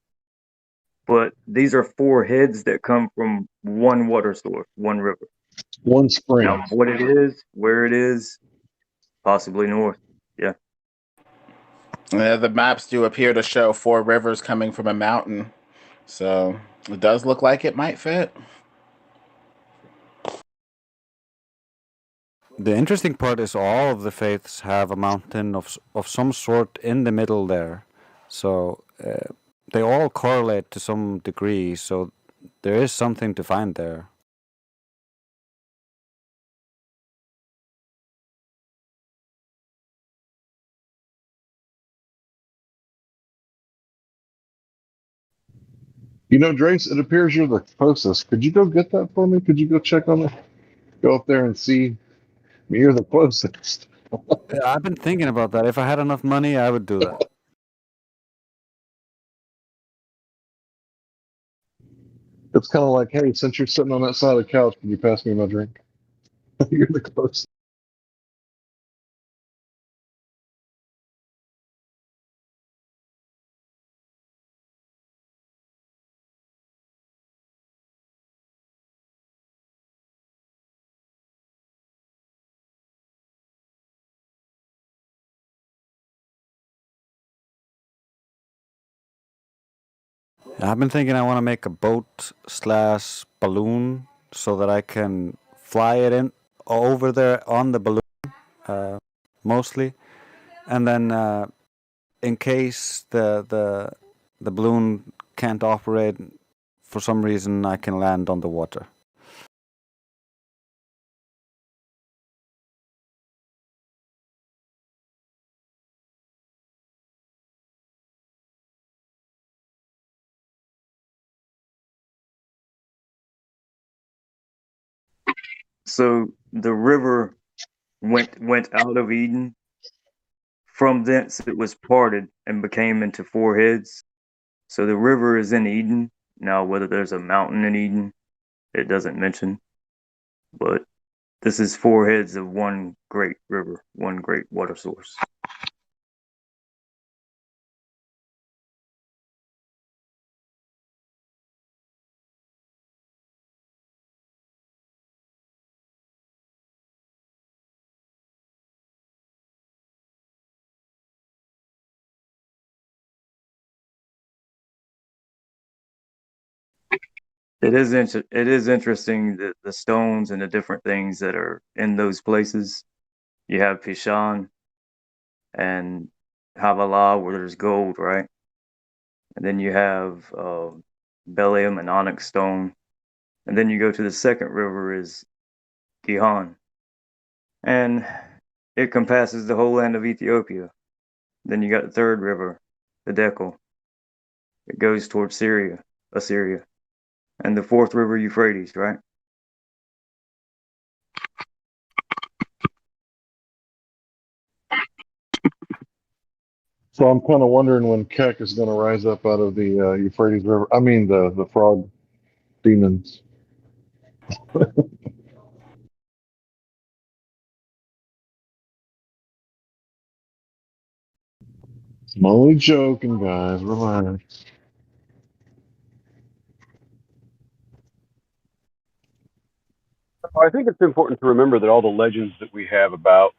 but these are four heads that come from one water source, one river. One spring. Now, what it is, where it is, possibly north. Yeah. The maps do appear to show four rivers coming from a mountain, so it does look like it might fit. The interesting part is all of the faiths have a mountain of some sort in the middle there, so they all correlate to some degree. So there is something to find there. You know, Drace, it appears you're the closest. Could you go get that for me? Could you go check on it? Go up there and see. You're the closest. Yeah, I've been thinking about that. If I had enough money, I would do that. It's kind of like, hey, since you're sitting on that side of the couch, can you pass me my drink? You're the closest. I've been thinking I want to make a boat / balloon so that I can fly it in over there on the balloon, mostly, and then in case the balloon can't operate for some reason, I can land on the water. So the river went out of Eden. From thence it was parted and became into four heads. So the river is in Eden. Now, whether there's a mountain in Eden, it doesn't mention. But this is four heads of one great river, one great water source. It is interesting that the stones and the different things that are in those places. You have Pishan and Havilah where there's gold, right? And then you have Belium and onyx stone. And then you go to the second river is Gihon. And it compasses the whole land of Ethiopia. Then you got the third river, the Dekel. It goes towards Assyria. And the fourth river, Euphrates, right? So I'm kind of wondering when Kek is going to rise up out of the Euphrates River. I mean, the frog demons. I'm only joking, guys. Relax. I think it's important to remember that all the legends that we have about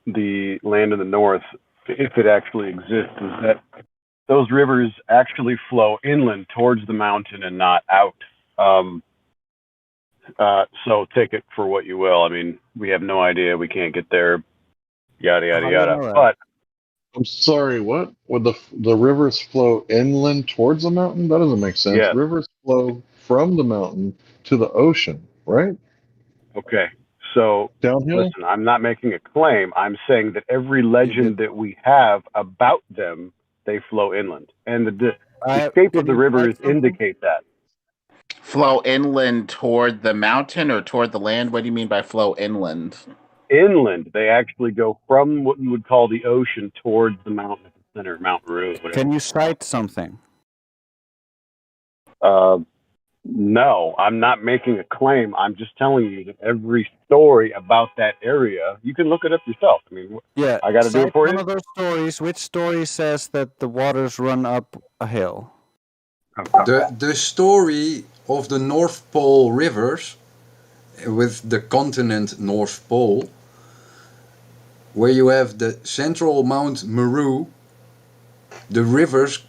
the land in the north, if it actually exists, is that those rivers actually flow inland towards the mountain and not out. So take it for what you will. I mean, we have no idea. We can't get there. Yada yada yada. But I'm sorry. What would the rivers flow inland towards the mountain? That doesn't make sense. yes. Rivers flow from the mountain to the ocean, right? Okay. So Downhill. listen, I'm not making a claim. I'm saying that every legend that we have about them, they flow inland, and the shape of the rivers indicate that. Flow inland toward the mountain or toward the land? What do you mean by flow inland? Inland, they actually go from what we would call the ocean towards the mountain at the center, Mount Meru. Can you cite something? No, I'm not making a claim. I'm just telling you that every story about that area, you can look it up yourself. I mean, Yeah, I got to do it cite for one you. of those stories. Which story says that the waters run up a hill? The story of the North Pole rivers with the continent North Pole, where you have the central Mount Meru, the rivers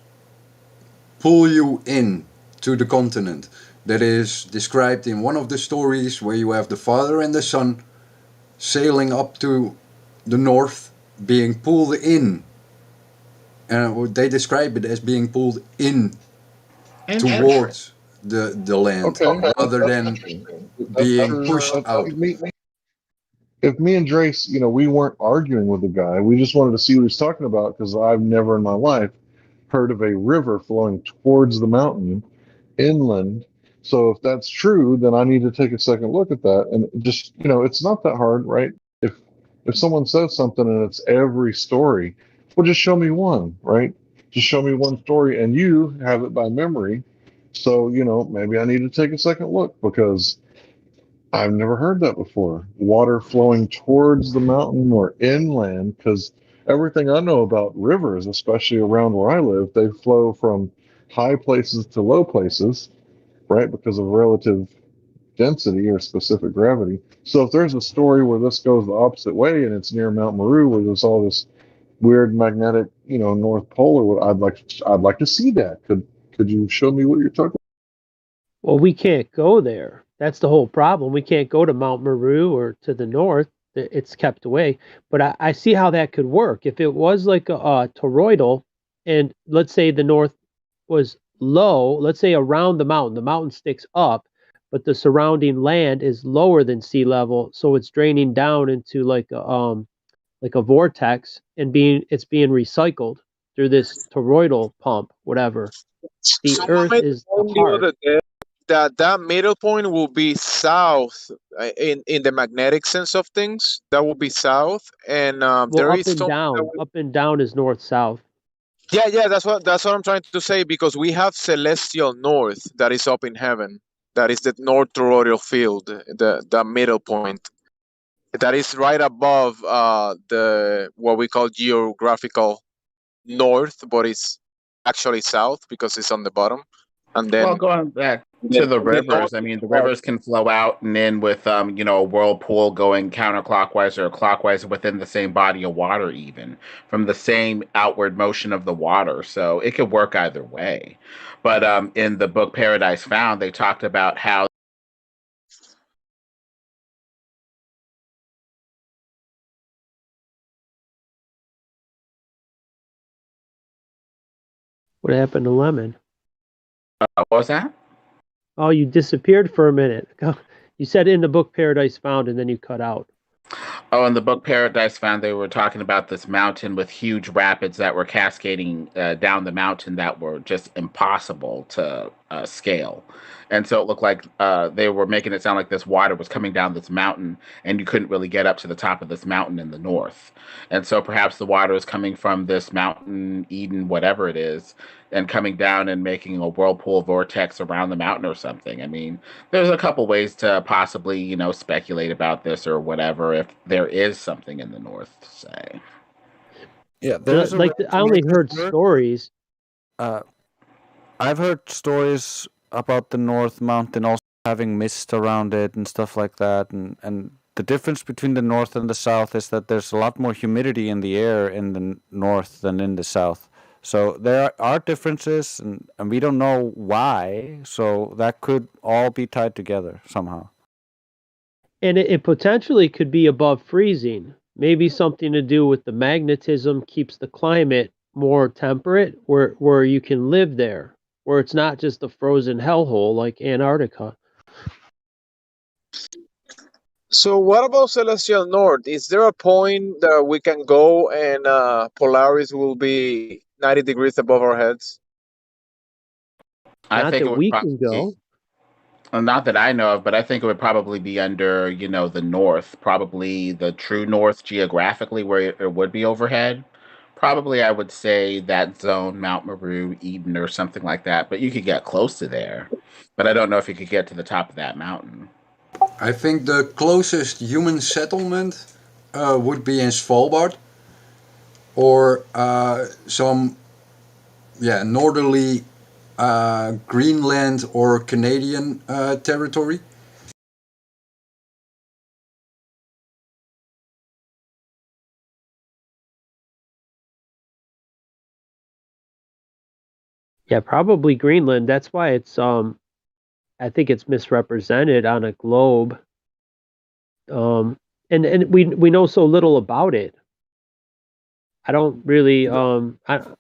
pull you in to the continent. That is described in one of the stories where you have the father and the son sailing up to the north, being pulled in. And they describe it as being pulled in towards the land, rather than That's being true. pushed out. If me and Drace, we weren't arguing with the guy, we just wanted to see what he's talking about because I've never in my life heard of a river flowing towards the mountain inland. So if that's true, then I need to take a second look at that. And just, it's not that hard, right? If someone says something and it's every story, well, just show me one, right? Just show me one story and you have it by memory. So, maybe I need to take a second look because I've never heard that before. Water flowing towards the mountain or inland, because everything I know about rivers, especially around where I live, they flow from high places to low places, right? Because of relative density or specific gravity. So if there's a story where this goes the opposite way and it's near Mount Meru where there's all this weird magnetic, North Pole or what, I'd like to see that. Could you show me what you're talking Well, we can't go there. That's the whole problem. We can't go to Mount Meru or to the north. It's kept away. But I see how that could work. If it was like a toroidal, and let's say the north was low, let's say around the mountain sticks up, but the surrounding land is lower than sea level, so it's draining down into like a vortex and it's being recycled through this toroidal pump, whatever. The Someone earth made is the the point the heart. other day that middle point will be south in the magnetic sense of things. That will be south, and Well, there is something that up and down is north south. yeah, that's what I'm trying to say, because we have celestial north that is up in heaven. That is the north toroidal field, the middle point. That is right above the what we call geographical north, but it's actually south because it's on the bottom. And Well, then going back to the the north rivers, I is mean, the above. rivers can flow out and in with, a whirlpool going counterclockwise or clockwise within the same body of water, even from the same outward motion of the water. So it could work either way. But in the book Paradise Found, they talked about how What happened to Lemon? what was that? Oh, you disappeared for a minute. You said in the book Paradise Found, and then you cut out. Oh, in the book Paradise Found, they were talking about this mountain with huge rapids that were cascading down the mountain that were just impossible to scale. And so it looked like they were making it sound like this water was coming down this mountain, and you couldn't really get up to the top of this mountain in the north. And so perhaps the water is coming from this mountain, Eden, whatever it is, and coming down and making a whirlpool vortex around the mountain or something. I mean, there's a couple ways to possibly, speculate about this or whatever if there is something in the north, say. Yeah, there's a way I to only make heard this work. stories. I've heard stories about the North Mountain also having mist around it and stuff like that, and the difference between the north and the south is that there's a lot more humidity in the air in the north than in the south. So there are differences, and we don't know why. So that could all be tied together somehow. And it potentially could be above freezing. Maybe something to do with the magnetism keeps the climate more temperate, where you can live there, where it's not just a frozen hellhole like Antarctica. So what about celestial north? Is there a point that we can go and Polaris will be 90 degrees above our heads? I Not think that it would we can probably, go. not that I know of, but I think it would probably be under, the north, probably the true north geographically where it would be overhead. Probably, I would say that zone, Mount Meru, Eden, or something like that. But you could get close to there. But I don't know if you could get to the top of that mountain. I think the closest human settlement would be in Svalbard or some northerly Greenland or Canadian territory. Yeah, probably Greenland. That's why it's I think it's misrepresented on a globe. And we know so little about it. I don't really I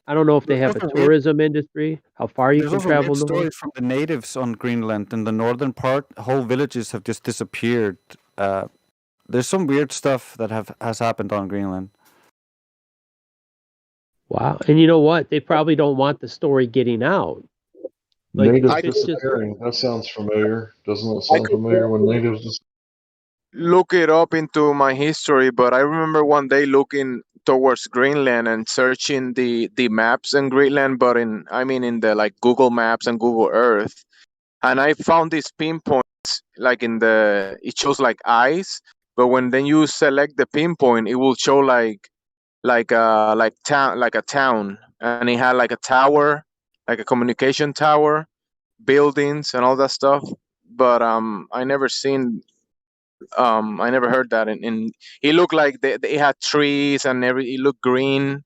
don't know if they have a tourism industry, how far you There's can also travel weird north. stories from the natives on Greenland. In the northern part, whole villages have just disappeared. There's some weird stuff that has happened on Greenland. Wow. And you know what? They probably don't want the story getting out. Like Natives if it's just disappearing. That sounds familiar. Doesn't it sound familiar when natives Look it up into my history, but I remember one day looking towards Greenland and searching the maps in Greenland, but in the like Google Maps and Google Earth, and I found these pinpoints like it shows like ice, but when then you select the pinpoint, it will show like a town, and it had like a tower, like a communication tower, buildings and all that stuff. But I never heard that. And it looked like they had trees and it looked green,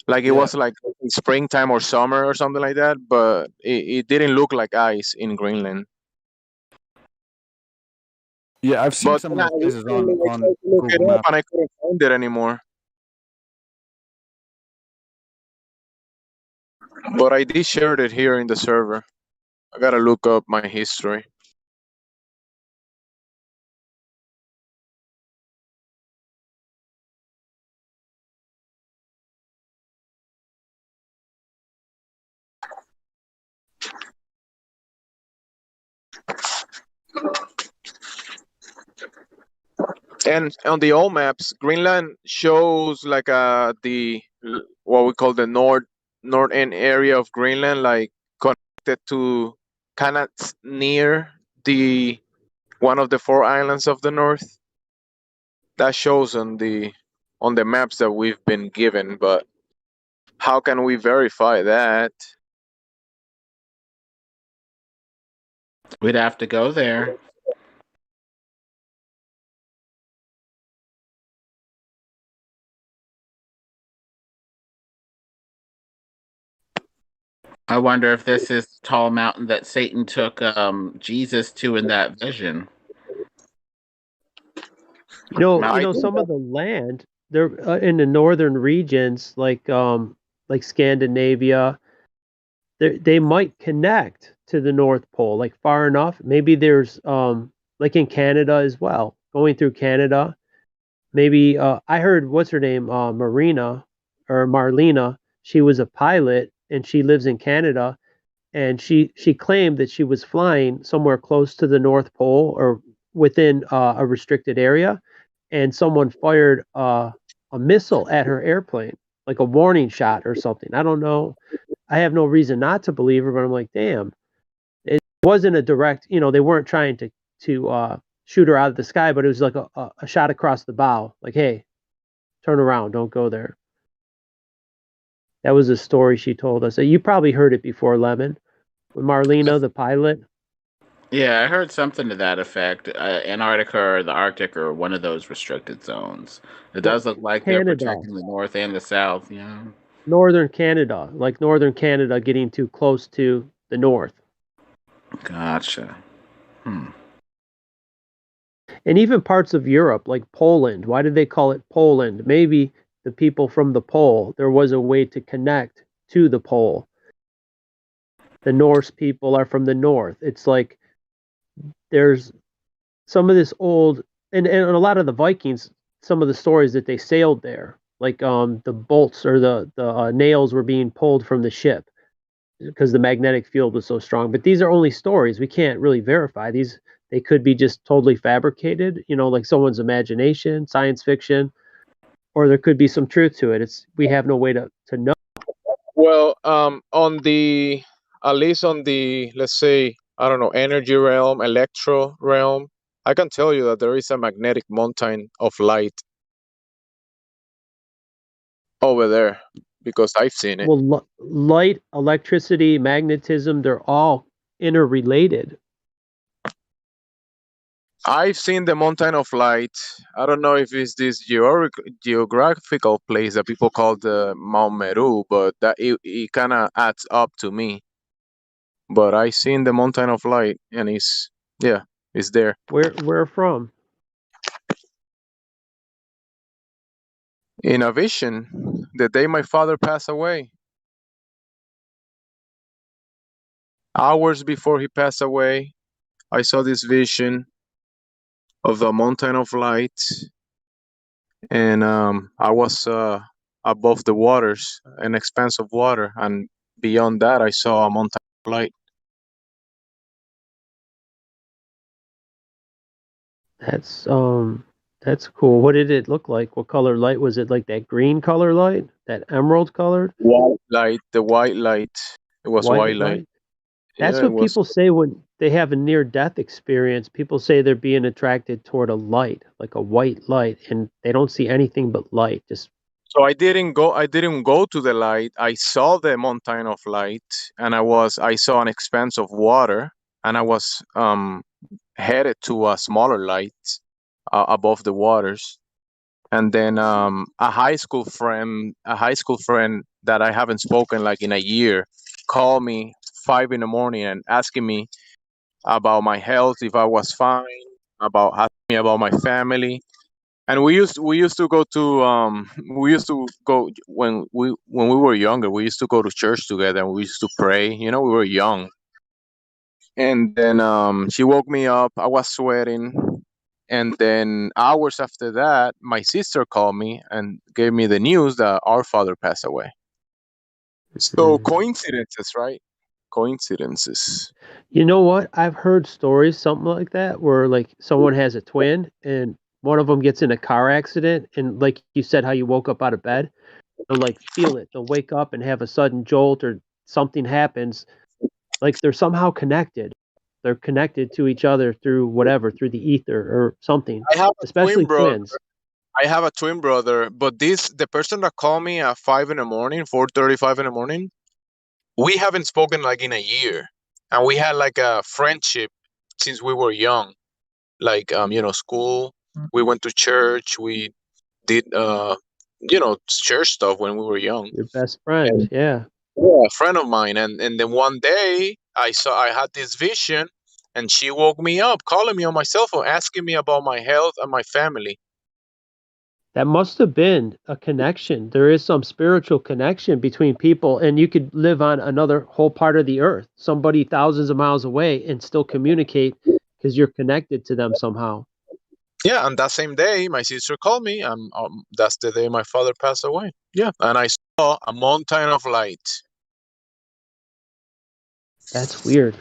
like it Yeah. was like in springtime or summer or something like that. But it didn't look like ice in Greenland. Yeah, I've seen But some of then I those places recently I on tried to look it Google up Maps. and I couldn't find it anymore. But I did share it here in the server. I gotta look up my history. And on the old maps, Greenland shows like what we call the north end area of Greenland, like connected to kind of near the one of the four islands of the north. That shows on the maps that we've been given, but how can we verify that? We'd have to go there. I wonder if this is the tall mountain that Satan took Jesus to in that vision. You know some of the land they're in the northern regions like Scandinavia, they might connect to the North Pole like far enough. Maybe there's like in Canada as well. Going through Canada, maybe I heard what's her name Marina or Marlena. She was a pilot and she lives in Canada, and she claimed that she was flying somewhere close to the North Pole or within a restricted area, and someone fired a missile at her airplane, like a warning shot or something. I don't know. I have no reason not to believe her, but I'm like, damn, it wasn't a direct. You know, they weren't trying to shoot her out of the sky, but it was like a shot across the bow. Like, hey, turn around, don't go there. That was a story she told us. You probably heard it before, Lemon. With Marlena, the pilot. Yeah, I heard something to that effect. Antarctica or the Arctic or one of those restricted zones. It does look like they're Canada. protecting the North and the South. Yeah. Northern Canada, like northern Canada getting too close to the north. Gotcha. And even parts of Europe, like Poland. Why did they call it Poland? Maybe the people from the pole, there was a way to connect to the pole. The Norse people are from the north. It's like there's some of this old, and a lot of the Vikings, some of the stories that they sailed there, like the bolts or the nails were being pulled from the ship because the magnetic field was so strong. But these are only stories. We can't really verify these. They could be just totally fabricated, you know, like someone's imagination, science fiction. or there could be some truth to it. We have no way to know. Well, on the at least on the, let's say, I don't know, energy realm, electro realm, I can tell you that there is a magnetic mountain of light over there because I've seen it. Well, light, electricity, magnetism, they're all interrelated. I've seen the mountain of light. I don't know if it's this geographical place that people call the Mount Meru, but that it kind of adds up to me. But I seen the mountain of light, and it's there. Where from? In a vision, the day my father passed away. Hours before he passed away, I saw this vision of the mountain of light, and I was above the waters, an expanse of water, and beyond that, I saw a mountain of light. That's cool. What did it look like? What color light was it? Like that green color light, that emerald colored? White light, the white light. It was white light. That's Yeah, it what was. people say when they have a near death experience. People say they're being attracted toward a light, like a white light, and they don't see anything but light. So I didn't go to the light. I saw the mountain of light, and I saw an expanse of water, and I was headed to a smaller light above the waters. And then a high school friend that I haven't spoken like in a year called me 5 in the morning and asking me about my health, if I was fine, about asking me about my family. And we used to go to we used to go when we were younger. We used to go to church together, and we used to pray. You know, we were young. And then she woke me up. I was sweating. And then hours after that, my sister called me and gave me the news that our father passed away. So coincidences, right? Coincidences. You know what? I've heard stories, something like that, where like someone has a twin and one of them gets in a car accident, and like you said, how you woke up out of bed, they'll like feel it. They'll wake up and have a sudden jolt, or something happens. Like they're somehow connected. They're connected to each other through whatever, through the ether or something. I have a Especially twin brother. twins. I have a twin brother, but the person that called me at 5 in the morning, 4:35 in the morning, we haven't spoken like in a year, and we had like a friendship since we were young. Like school. We went to church. We did church stuff when we were young. Your best friend, And yeah. yeah, a friend of mine, and then one day I had this vision, and she woke me up, calling me on my cell phone, asking me about my health and my family. That must have been a connection. There is some spiritual connection between people, and you could live on another whole part of the earth, somebody thousands of miles away, and still communicate because you're connected to them somehow. Yeah, and that same day, my sister called me, and that's the day my father passed away. Yeah, and I saw a mountain of light. That's weird.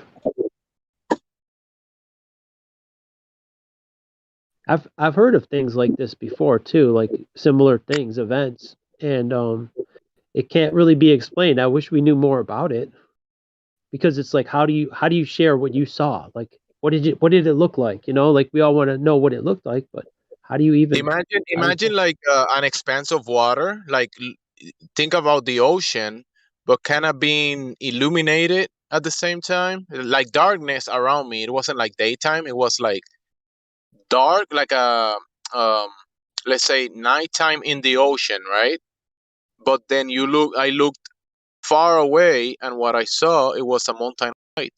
I've heard of things like this before too, like similar things, events, and it can't really be explained. I wish we knew more about it, because it's like how do you share what you saw? Like what did it look like? You know, like we all want to know what it looked like, but how do you even Imagine like an expanse of water. Like think about the ocean, but kind of being illuminated at the same time. Like darkness around me. It wasn't like daytime. It was like dark, like a um, let's say nighttime in the ocean, right? But then I looked far away, and what I saw, it was a mountain light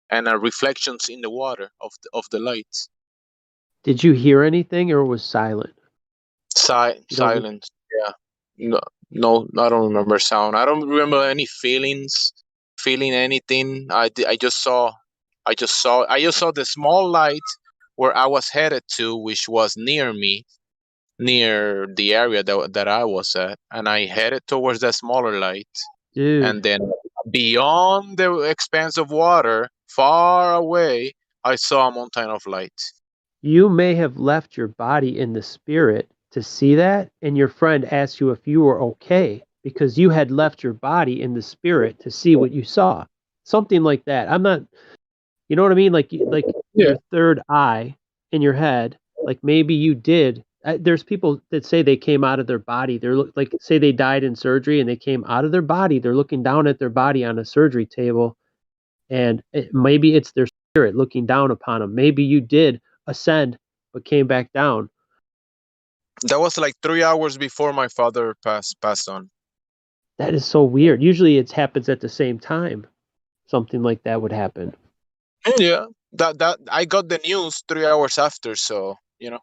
and reflections in the water of the lights. Did you hear anything, or it was silent? Silence. Yeah. No, no, I don't remember sound. I don't remember any feeling anything. I just saw the small light where I was headed to, which was near me, near the area that I was at, and I headed towards that smaller light. Dude. And then beyond the expanse of water, far away, I saw a mountain of light. You may have left your body in the spirit to see that, and your friend asked you if you were okay because you had left your body in the spirit to see what you saw. Something like that. I'm not, you know what I mean? Like your third eye in your head, like maybe you did. There's people that say they came out of their body. They're like, say they died in surgery and they came out of their body. They're looking down at their body on a surgery table, and maybe it's their spirit looking down upon them. Maybe you did ascend but came back down. That was like 3 hours before my father passed on. That is so weird. Usually it happens at the same time. Something like that would happen. Yeah, that I got the news 3 hours after, so you know.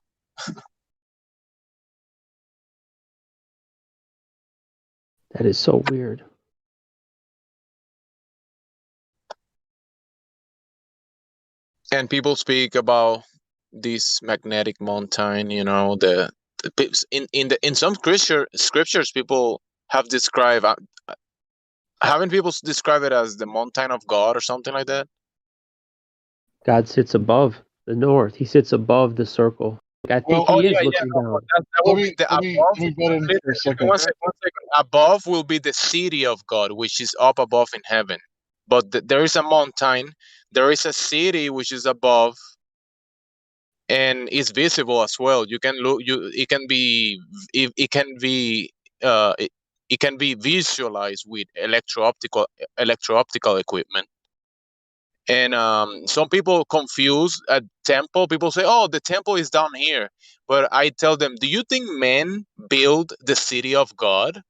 That is so weird. And people speak about this magnetic mountain, you know, in some scriptures people have described haven't people describe it as the mountain of God or something like that? God sits above the north. He sits above the circle. Like, I think he is looking down. That will be the above. Let me butt in for a second. One second. Above will be the city of God, which is up above in heaven. But there is a mountain, there is a city which is above, and it's visible as well. You can look. It can be it can be visualized with electro-optical equipment. And some people confuse a temple. People say, "Oh, the temple is down here," but I tell them, "Do you think men build the city of God?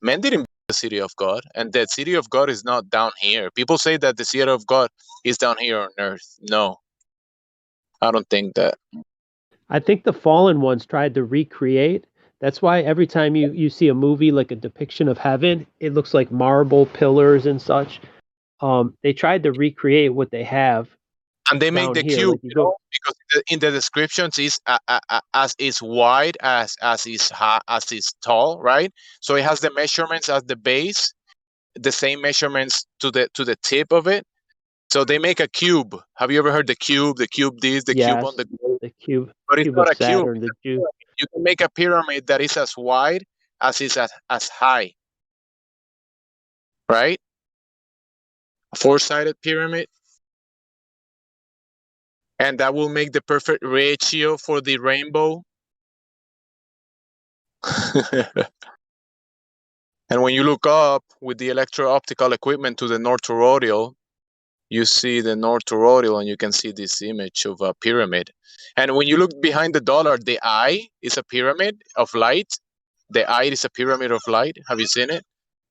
Men didn't build the city of God, and the city of God is not down here." People say that the city of God is down here on earth. No, I don't think that. I think the fallen ones tried to recreate. That's why every time you see a movie like a depiction of heaven, it looks like marble pillars and such. They tried to recreate what they have. And they make down the here. cube, Like you go, because in the descriptions is as is wide as is high, as is tall, right? So it has the measurements at the base, the same measurements to the tip of it. So they make a cube. Have you ever heard the cube? The cube this, the cube on yes, the cube, but it's cube not of a cube. Saturn, the Jew. You can make a pyramid that is as wide as is as high, right? A four-sided pyramid. And that will make the perfect ratio for the rainbow. And when you look up with the electro-optical equipment to the North Toroidal, you see the North Toroidal and you can see this image of a pyramid. And when you look behind the dollar, the eye is a pyramid of light. The eye is a pyramid of light. Have you seen it?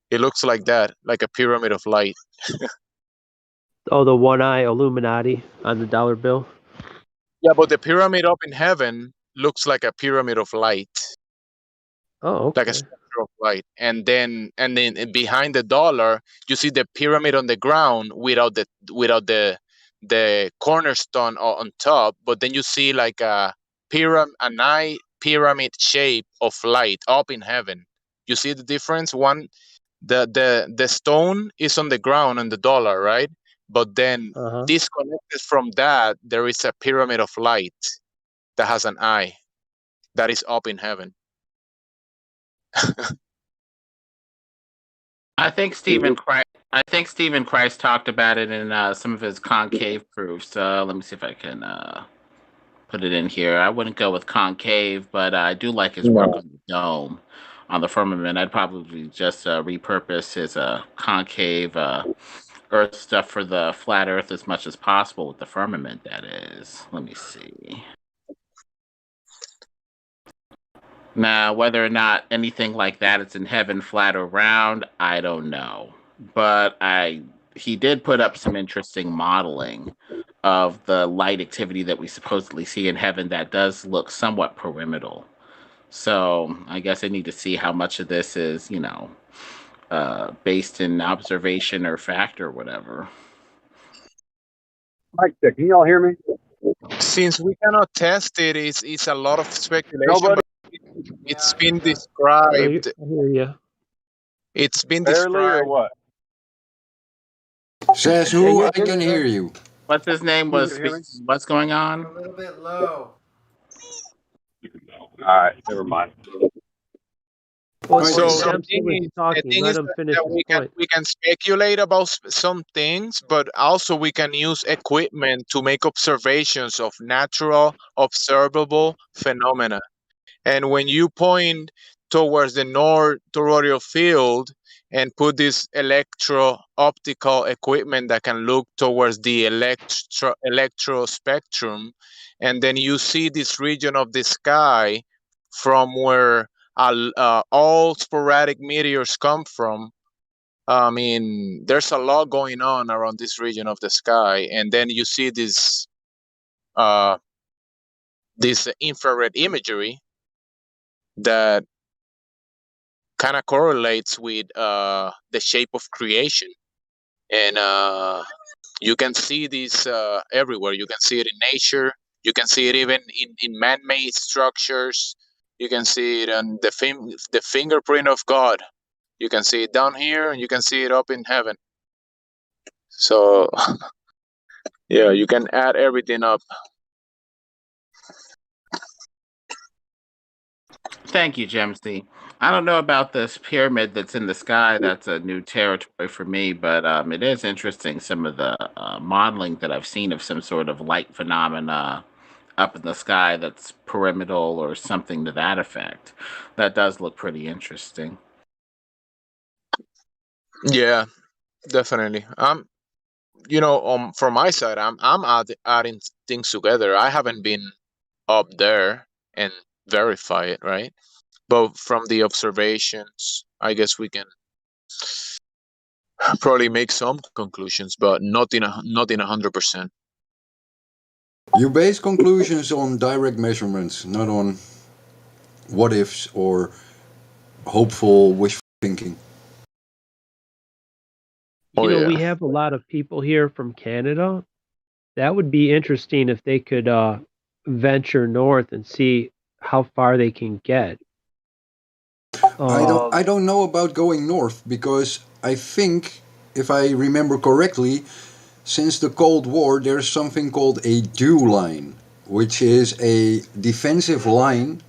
It looks like that, like a pyramid of light. Oh, the one eye Illuminati on the dollar bill. Yeah, but the pyramid up in heaven looks like a pyramid of light. Oh, okay. Like a structure of light. And then behind the dollar, you see the pyramid on the ground without the cornerstone on top. But then you see like an eye pyramid shape of light up in heaven. You see the difference? One, the stone is on the ground on the dollar, right? But then disconnected from that, there is a pyramid of light that has an eye that is up in heaven. I think Stephen Christ talked about it in some of his concave proofs. Let me see if I can put it in here. I wouldn't go with concave, but I do like his work on the dome, on the firmament. I'd probably just repurpose his concave Earth stuff for the flat Earth as much as possible with the firmament. That is. Let me see. Now, whether or not anything like that is in heaven, flat or round, I don't know. But he did put up some interesting modeling of the light activity that we supposedly see in heaven that does look somewhat pyramidal. So I guess I need to see how much of this is, based in observation or fact or whatever. Mike, can y'all hear me? Since we cannot test it, it's a lot of speculation. Nobody. But it's been described. I hear you. It's been Barely or described. what? Says who? I can hear you. What's his name? What's going on? A little bit low. All right, never mind. Well, So Dempsey was the talking. thing Let is him finish that his point. we can speculate about some things, but also we can use equipment to make observations of natural observable phenomena. And when you point towards the north toroidal field and put this electro-optical equipment that can look towards the electro spectrum, and then you see this region of the sky from where all sporadic meteors come from. I mean, there's a lot going on around this region of the sky, and then you see uh, this infrared imagery that kind of correlates with the shape of creation, and you can see this everywhere. You can see it in nature. You can see it even in man-made structures. You can see it on the fingerprint of God. You can see it down here, and you can see it up in heaven. So yeah, you can add everything up. Thank you, Gemsy. I don't know about this pyramid that's in the sky. That's a new territory for me, but it is interesting some of the modeling that I've seen of some sort of light phenomena up in the sky that's pyramidal or something to that effect. That does look pretty interesting. Yeah, definitely. From my side, I'm adding things together. I haven't been up there and verify it, right? But from the observations, I guess we can probably make some conclusions, but not in 100%. You base conclusions on direct measurements, not on what ifs or hopeful wishful thinking. You know, we have a lot of people here from Canada. That would be interesting if they could venture north and see how far they can get. I don't know about going north because I think, if I remember correctly, since the Cold War, there's something called a dew line, which is a defensive line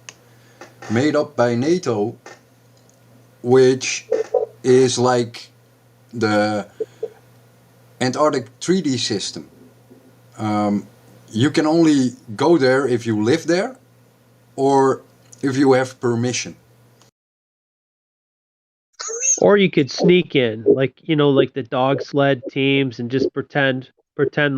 made up by NATO, which is like the Antarctic treaty system. You can only go there if you live there or if you have permission. Or you could sneak in, like like the dog sled teams, and just pretend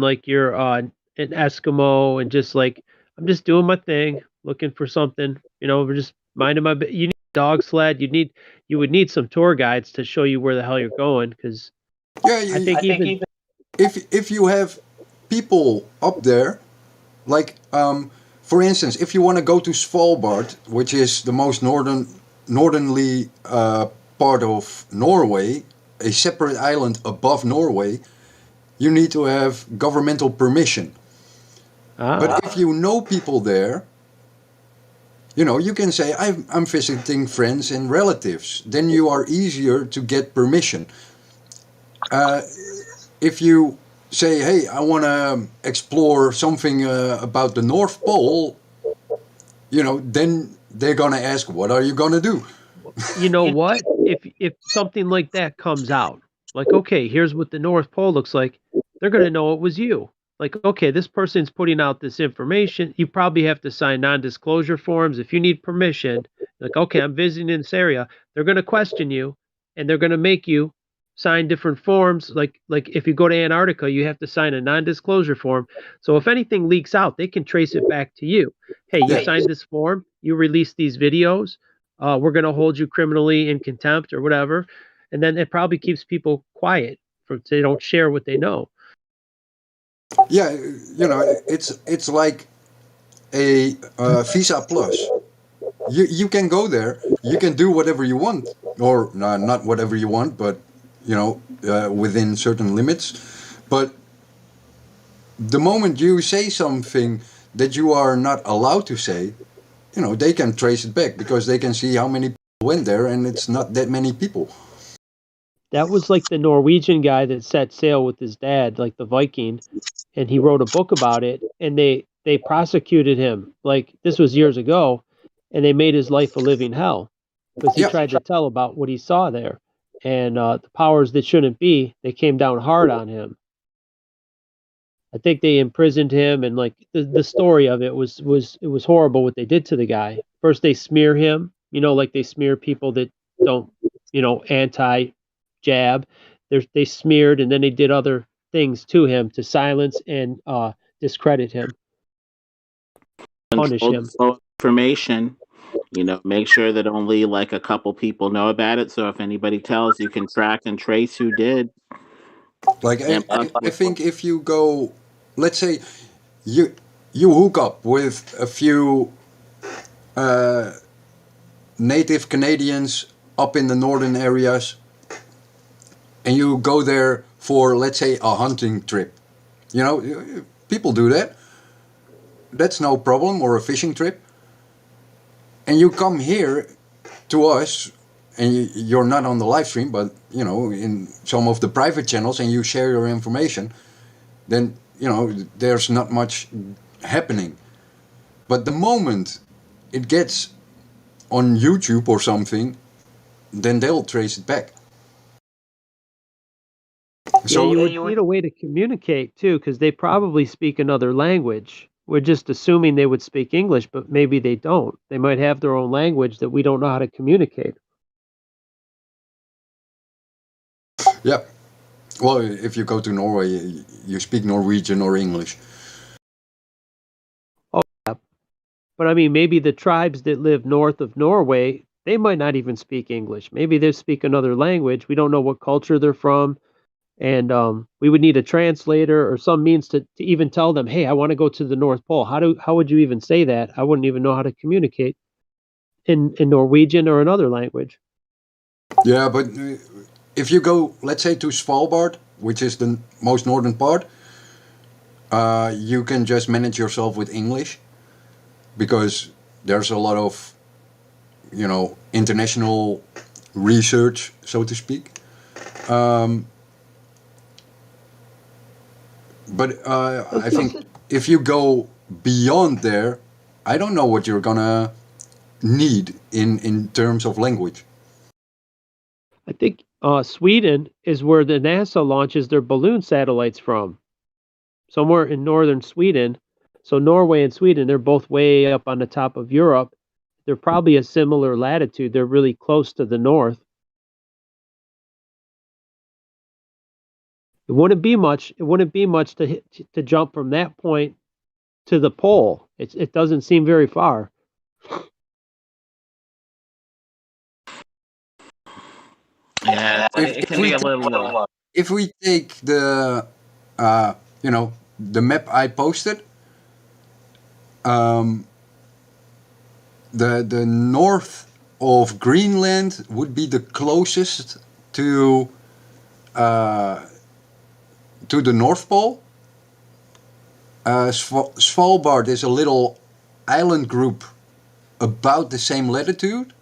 like you're an Eskimo, and just like, I'm just doing my thing, looking for something. We're just minding my. You need a dog sled. You would need some tour guides to show you where the hell you're going, because Yeah, I think even if you have people up there, like for instance, if you want to go to Svalbard, which is the most northernly part of Norway, a separate island above Norway, you need to have governmental permission. But if you know people there, you can say, I'm visiting friends and relatives. Then you are easier to get permission. If you say, hey, I want to explore something about the North Pole, then they're going to ask, what are you going to do? you know what? If something like that comes out, like, okay, here's what the North Pole looks like, they're gonna know it was you. Like, okay, this person's putting out this information. You probably have to sign non-disclosure forms if you need permission. Like, okay, I'm visiting in this area. They're gonna question you, and they're gonna make you sign different forms. Like if you go to Antarctica, you have to sign a non-disclosure form. So if anything leaks out, they can trace it back to you. Hey, you signed this form. You released these videos. We're going to hold you criminally in contempt or whatever. And then it probably keeps people quiet, so they don't share what they know. Yeah, it's like a Visa Plus. You can go there, you can do whatever you want, or not whatever you want, but within certain limits. But the moment you say something that you are not allowed to say, they can trace it back because they can see how many people went there, and it's not that many people. That was like the Norwegian guy that set sail with his dad, like the Viking, and he wrote a book about it, and they prosecuted him. Like, this was years ago, and they made his life a living hell because he tried to tell about what he saw there, and the powers that shouldn't be, they came down hard on him. I think they imprisoned him, and like the story of it was horrible what they did to the guy. First they smear him, like they smear people that don't, anti-jab. They smeared, and then they did other things to him to silence and discredit him, punish him. Information, make sure that only like a couple people know about it. So if anybody tells, you can track and trace who did. Like I think if you go, let's say you hook up with a few native Canadians up in the northern areas, and you go there for, let's say, a hunting trip. People do that. That's no problem, or a fishing trip. And you come here to us, and you're not on the live stream, but in some of the private channels, and you share your information, then there's not much happening. But the moment it gets on YouTube or something, then they'll trace it back. So you would need a way to communicate too, because they probably speak another language. We're just assuming they would speak English, but maybe they don't. They might have their own language that we don't know how to communicate. Yeah. Well, if you go to Norway, you speak Norwegian or English. Oh, yeah. But I mean, maybe the tribes that live north of Norway, they might not even speak English. Maybe they speak another language. We don't know what culture they're from. And we would need a translator or some means to even tell them, hey, I want to go to the North Pole. How would you even say that? I wouldn't even know how to communicate in Norwegian or another language. Yeah, but if you go, let's say, to Svalbard, which is the most northern part, you can just manage yourself with English, because there's a lot of, international research, so to speak. But I think if you go beyond there, I don't know what you're gonna need in terms of language. I think Sweden is where the NASA launches their balloon satellites from. Somewhere in northern Sweden. So Norway and Sweden, they're both way up on the top of Europe. They're probably a similar latitude. They're really close to the north. It wouldn't be much to jump from that point to the pole. It doesn't seem very far. Yeah, it can be a little. If we take the the map I posted, the north of Greenland would be the closest to the North Pole. Svalbard is a little island group about the same latitude,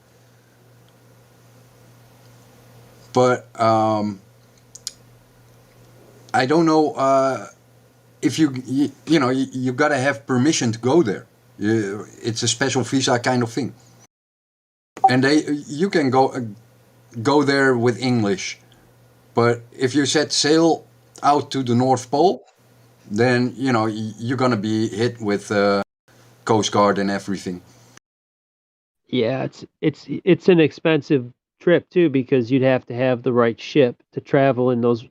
but I don't know if you gotta have permission to go there. It's a special visa kind of thing, and you can go there with English, but if you set sail out to the North Pole, then you're gonna be hit with Coast Guard and everything. Yeah, it's an expensive trip too, because you'd have to have the right ship to travel in those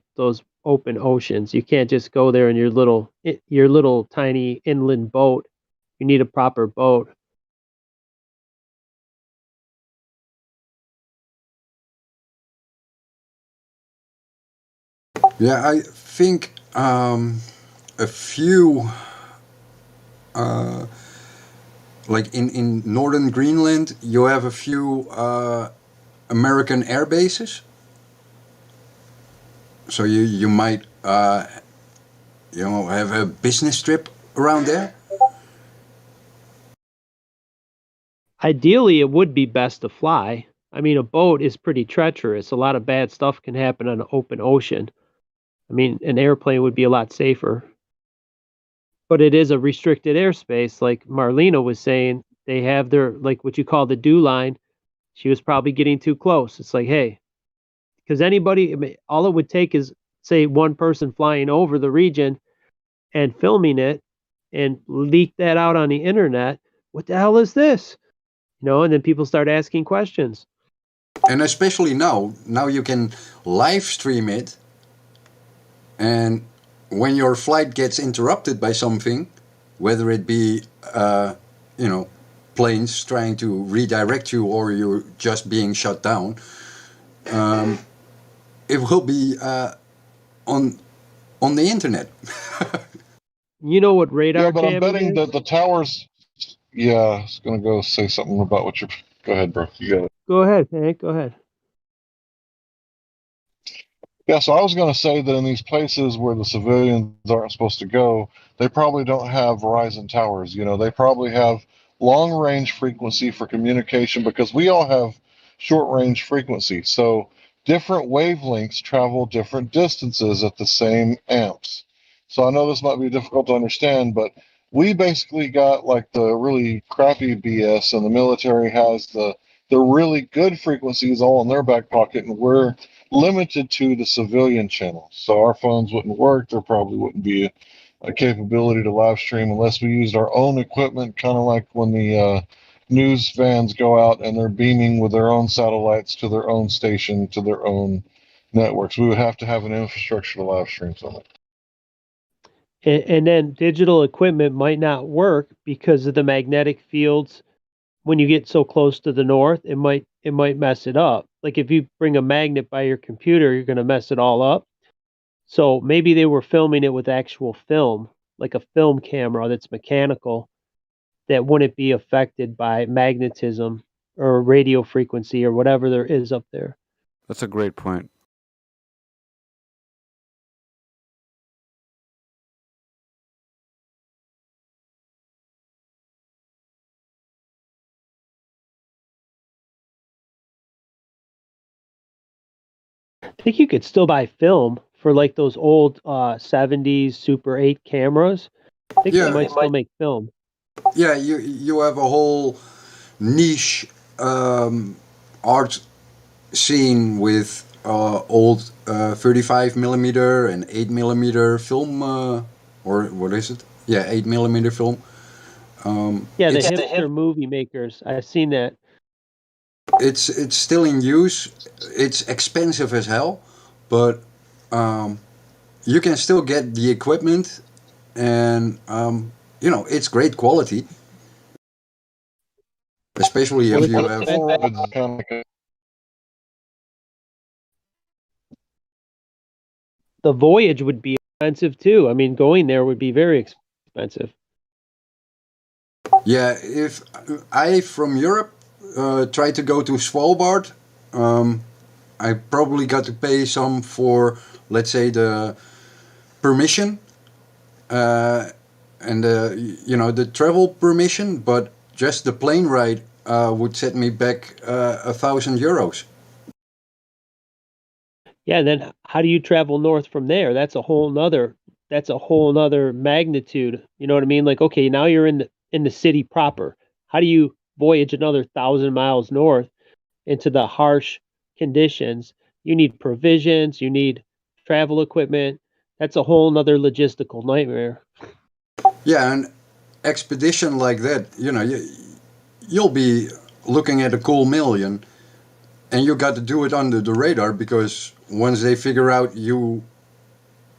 open oceans. You can't just go there in your little tiny inland boat. You need a proper boat. Yeah, I think a few, like in northern Greenland, you have a few American air bases. So you might have a business trip around there. Ideally, it would be best to fly. I mean, a boat is pretty treacherous. A lot of bad stuff can happen on an open ocean. I mean, an airplane would be a lot safer. But it is a restricted airspace, like Marlena was saying. they have their, like what you call the dew line. She was probably getting too close. It's like, hey, because anybody, I mean, all it would take is, say, one person flying over the region and filming it and leak that out on the internet. What the hell is this? You know, and then people start asking questions. And especially now you can live stream it, and when your flight gets interrupted by something, whether it be, you know, planes trying to redirect you or you're just being shut down, it will be on the internet. You know what radar Yeah, but I'm jamming betting is? that the towers. Yeah, I was gonna go say something about what you're. Go ahead, bro. You got it. Go ahead, Hank. Go ahead. Yeah, so I was going to say that in these places where the civilians aren't supposed to go, they probably don't have Verizon towers. You know, they probably have long range frequency for communication because we all have short range frequency. So different wavelengths travel different distances at the same amps. So I know this might be difficult to understand, but we basically got like the really crappy BS, and the military has the really good frequencies all in their back pocket, and we're limited to the civilian channel. So our phones wouldn't work. There probably wouldn't be a capability to live stream unless we used our own equipment, kind of like when the news vans go out and they're beaming with their own satellites to their own station, to their own networks. We would have to have an infrastructure to live stream something. And then digital equipment might not work because of the magnetic fields. When you get so close to the north, it might mess it up. Like if you bring a magnet by your computer, you're going to mess it all up. So maybe they were filming it with actual film, like a film camera that's mechanical, that wouldn't be affected by magnetism or radio frequency or whatever there is up there. That's a great point. I think you could still buy film for like those old 70s Super 8 cameras. I think they might still make film. Yeah, you have a whole niche art scene with old 35 millimeter and 8 millimeter film, or what is it? Yeah, 8 millimeter film. Yeah, the hipster movie makers. I've seen that. It's still in use. It's expensive as hell, but you can still get the equipment, and you know, it's great quality. Especially if you have. The voyage would be expensive too. I mean, going there would be very expensive. Yeah, if I from Europe try to go to Svalbard, I probably got to pay some for, let's say, the permission and you know, the travel permission, but just the plane ride would set me back €1,000. Yeah, and then how do you travel north from there? That's a whole nother magnitude. You know what I mean? Like, okay, now you're in the city proper. How do you voyage another 1,000 miles north into the harsh conditions? You need provisions, you need travel equipment. That's a whole nother logistical nightmare. Yeah, an expedition like that, you know, you'll be looking at a cool million, and you got to do it under the radar, because once they figure out you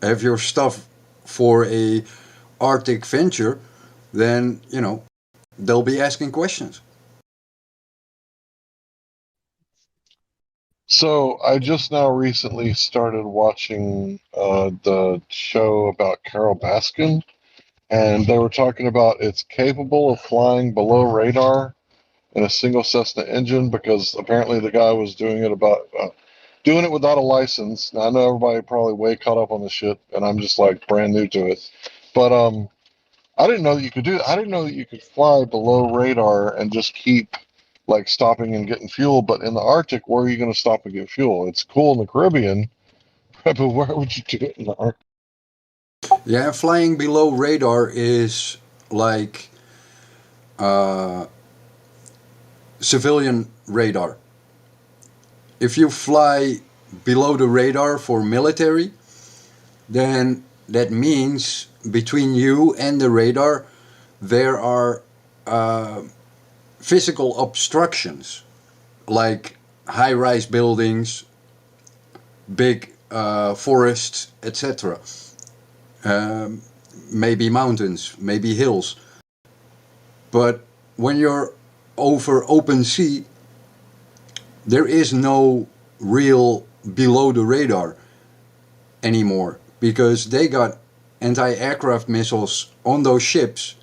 have your stuff for a Arctic venture, then, you know, they'll be asking questions. So I just now recently started watching the show about Carol Baskin, and they were talking about it's capable of flying below radar in a single Cessna engine, because apparently the guy was doing it without a license. Now I know everybody probably way caught up on this shit, and I'm just like brand new to it, but I didn't know that you could do that. I didn't know that you could fly below radar and just keep like stopping and getting fuel. But in the Arctic, where are you going to stop and get fuel? It's cool in the Caribbean, but where would you do it in the Arctic? Yeah, flying below radar is like civilian radar. If you fly below the radar for military, then that means between you and the radar there are physical obstructions like high-rise buildings, big forests, etc. Maybe mountains, maybe hills. But when you're over open sea, there is no real below the radar anymore because they got anti-aircraft missiles on those ships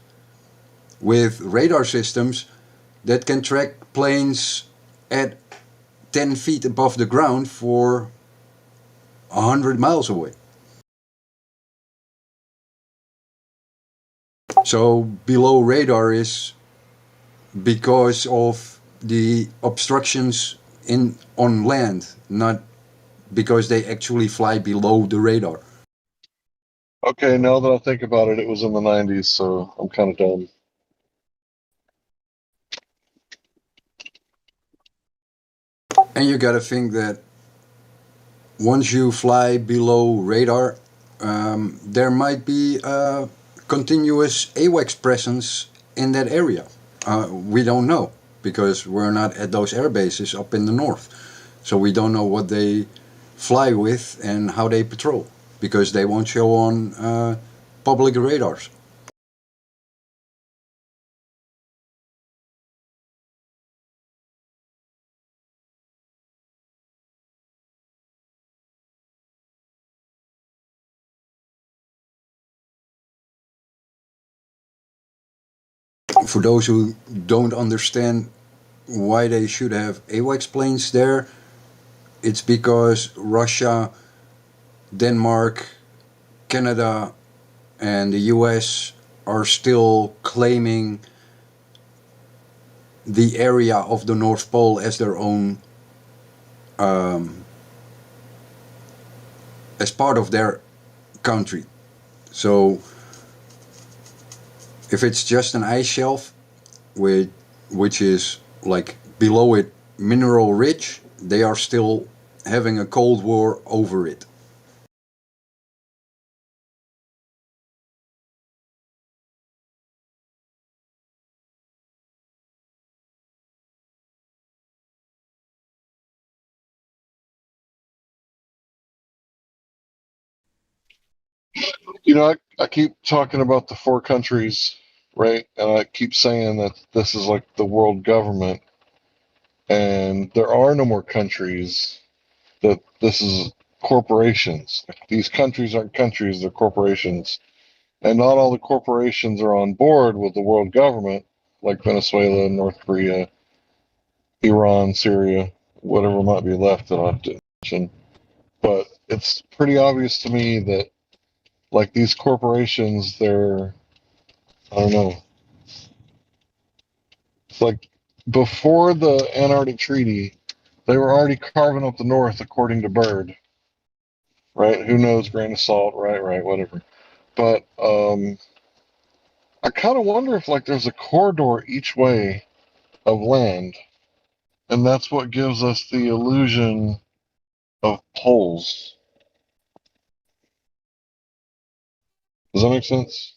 with radar systems that can track planes at 10 feet above the ground for 100 miles away. So below radar is because of the obstructions on land, not because they actually fly below the radar. Okay, now that I think about it, it was in the 90s, so I'm kind of dumb. And you gotta think that once you fly below radar, there might be a continuous AWACS presence in that area. We don't know because we're not at those air bases up in the north. So we don't know what they fly with and how they patrol because they won't show on public radars. For those who don't understand why they should have AWACS planes there, it's because Russia, Denmark, Canada, and the US are still claiming the area of the North Pole as their own, as part of their country. So if it's just an ice shelf, which is like below it mineral rich, they are still having a Cold War over it. You know, I keep talking about the four countries, right? And I keep saying that this is like the world government, and there are no more countries, that this is corporations. These countries aren't countries, they're corporations. And not all the corporations are on board with the world government, like Venezuela, North Korea, Iran, Syria, whatever might be left that I have to mention. But it's pretty obvious to me that, like, these corporations, they're, I don't know, it's like before the Antarctic Treaty, they were already carving up the North according to Byrd, right? Who knows, grain of salt, right, whatever. But I kind of wonder if, like, there's a corridor each way of land, and that's what gives us the illusion of poles. Does that make sense?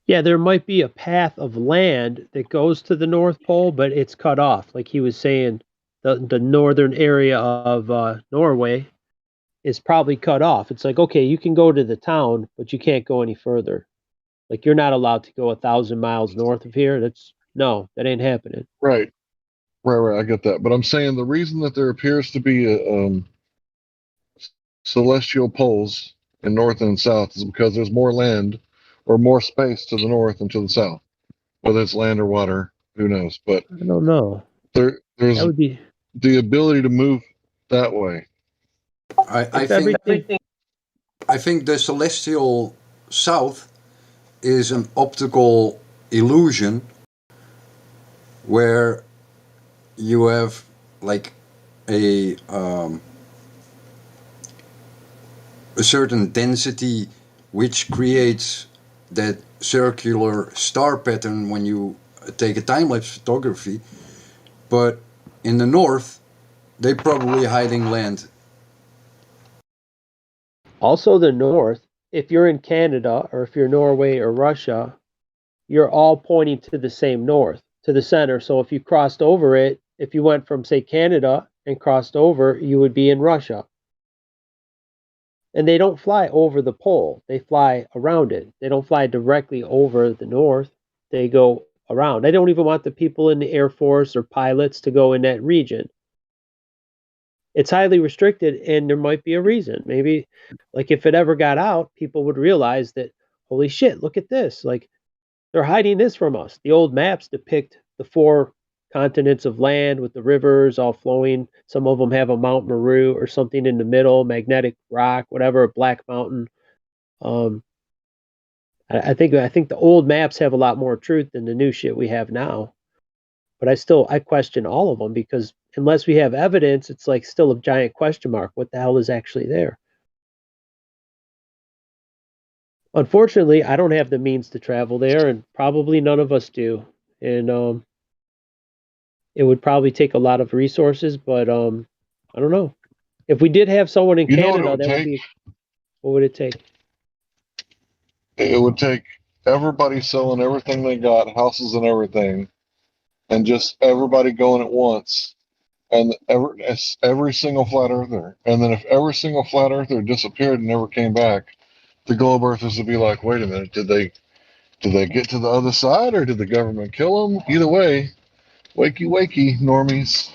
Yeah, there might be a path of land that goes to the North Pole, but it's cut off. Like he was saying, the northern area of Norway is probably cut off. It's like, okay, you can go to the town, but you can't go any further. Like you're not allowed to go 1,000 miles north of here. That ain't happening. Right. I get that. But I'm saying the reason that there appears to be a celestial poles in north and south is because there's more land or more space to the north and to the south. Whether it's land or water, who knows? But I don't know. there's That would be the ability to move that way. I think the celestial south is an optical illusion where you have like a certain density which creates that circular star pattern when you take a time-lapse photography. But in the north, they probably hiding land. Also, the north, if you're in Canada or if you're Norway or Russia, you're all pointing to the same north, to the center. So if you crossed over it, if you went from, say, Canada and crossed over, you would be in Russia. And they don't fly over the pole. They fly around it. They don't fly directly over the north. They go around. I don't even want the people in the Air Force or pilots to go in that region. It's highly restricted, and there might be a reason. Maybe, like, if it ever got out, people would realize that, holy shit, look at this. Like, they're hiding this from us. The old maps depict the 4 continents of land with the rivers all flowing. Some of them have a Mount Meru or something in the middle, magnetic rock, whatever, a black mountain. I think the old maps have a lot more truth than the new shit we have now. But I question all of them, because unless we have evidence, it's like still a giant question mark. What the hell is actually there? Unfortunately, I don't have the means to travel there, and probably none of us do. And it would probably take a lot of resources, but I don't know. If we did have someone in You know what it Canada, would that would take? be, what would it take? It would take everybody selling everything they got, houses and everything, and just everybody going at once, and every single flat earther. And then if every single flat earther disappeared and never came back, the globe earthers would be like, wait a minute, did they get to the other side, or did the government kill them? Either way, wakey wakey, normies.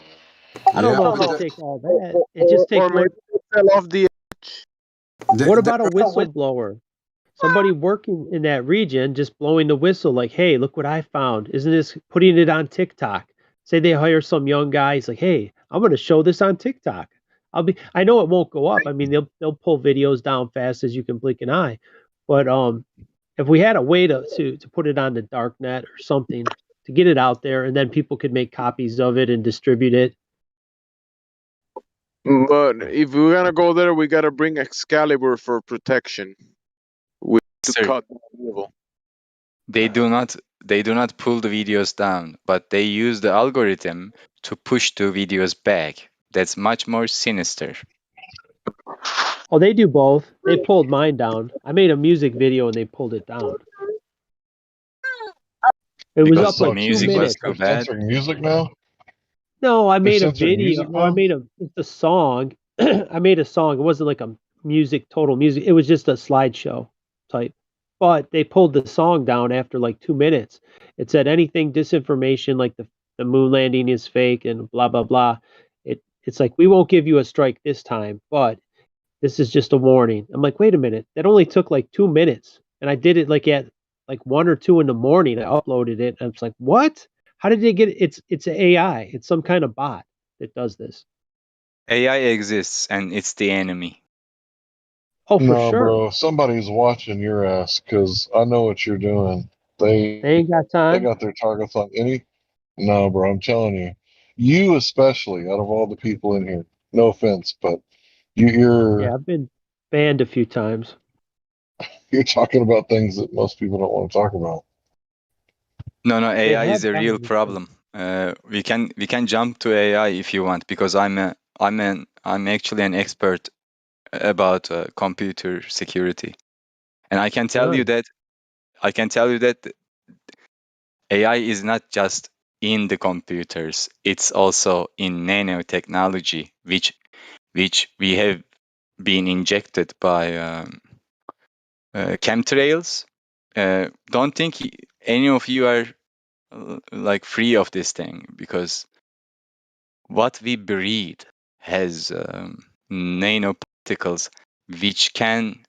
I don't know if it take all that. It just take Or maybe one. they fell off the edge. What about a whistleblower? Somebody working in that region just blowing the whistle, like, hey, look what I found. Isn't this putting it on TikTok? Say they hire some young guy, he's like, hey, I'm gonna show this on TikTok. I know it won't go up. I mean, they'll pull videos down fast as you can blink an eye. But if we had a way to put it on the dark net or something to get it out there, and then people could make copies of it and distribute it. But if we're gonna go there, we gotta bring Excalibur for protection. We to Sir, cut that evil. they do not pull the videos down, but they use the algorithm to push the videos back. That's much more sinister. Oh, they do both. They pulled mine down. I made a music video and they pulled it down. It was Because up the like 2 music was minutes. too bad. Censoring music now? No, I They're made a censoring video. music Oh, I now? made it's a song. I made a song. It wasn't like a total music. It was just a slideshow type. But they pulled the song down after like 2 minutes. It said anything disinformation, like the moon landing is fake and blah blah blah. It's like, we won't give you a strike this time, but this is just a warning. I'm like, wait a minute. That only took like 2 minutes, and I did it like at like 1 or 2 in the morning. I uploaded it, and I was like, what? How did they get it? It's an AI. It's some kind of bot that does this. AI exists and it's the enemy. Oh, for No, sure. bro. Somebody's watching your ass, because I know what you're doing. They ain't got They time. got their targets on any. No, bro. I'm telling you, you especially, out of all the people in here. No offense, but Yeah, you're I've been banned a few times. you're talking about things that most people don't want to talk about. No, They AI is have a real banned me. problem. We can jump to AI if you want, because I'm actually an expert about computer security, and I can tell you Nice. that AI is not just in the computers; it's also in nanotechnology, which we have been injected by chemtrails. Don't think any of you are like free of this thing, because what we breathe has nanoparticles which can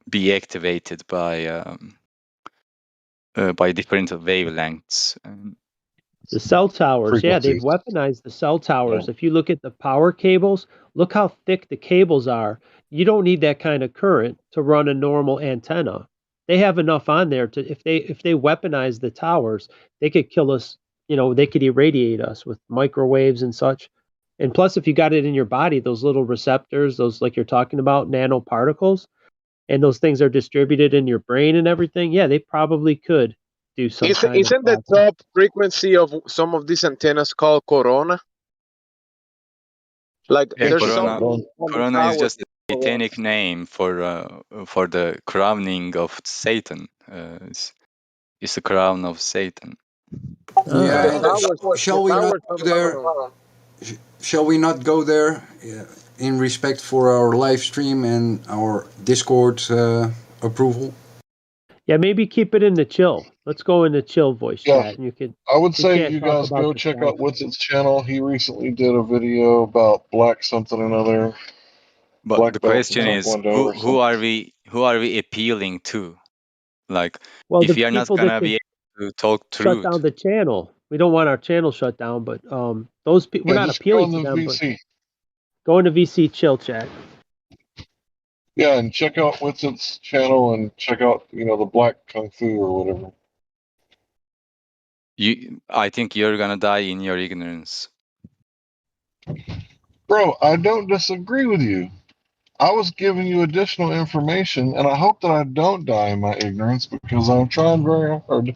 be activated by different wavelengths. The cell towers, yeah, they've Frequencies. weaponized the cell towers. Yeah. If you look at the power cables, look how thick the cables are. You don't need that kind of current to run a normal antenna. They have enough on there to, if they weaponize the towers, they could kill us, they could irradiate us with microwaves and such. And plus, if you got it in your body, those little receptors, those, like you're talking about, nanoparticles, and those things are distributed in your brain and everything, yeah, they probably could do some kind of Isn't the top frequency of some of these antennas called corona? Like Yeah, there's corona. something on the Corona is tower. just a satanic name for the crowning of Satan. It's the crown of Satan. Yeah, The shall we not towers on go there? Shall we not go there in respect for our live stream and our Discord approval? Yeah, maybe keep it in the chill. Let's go in the chill voice chat, and you could. I would we say can't you talk guys about go the check stuff. out Witsit's channel. He recently did a video about black something or another. But Black the belt in question is, Taekwondo or something. who are we appealing to? Like, Well, if the we are not people that gonna could be able to talk shut truth, down the channel. We don't want our channel shut down, but those people, we're Yeah, not just go appealing in to the them, but VC. go into VC chill chat. Yeah, and check out Witsit's channel and check out, the Black Kung Fu or whatever. I think you're gonna die in your ignorance. Bro, I don't disagree with you. I was giving you additional information, and I hope that I don't die in my ignorance because I'm trying very hard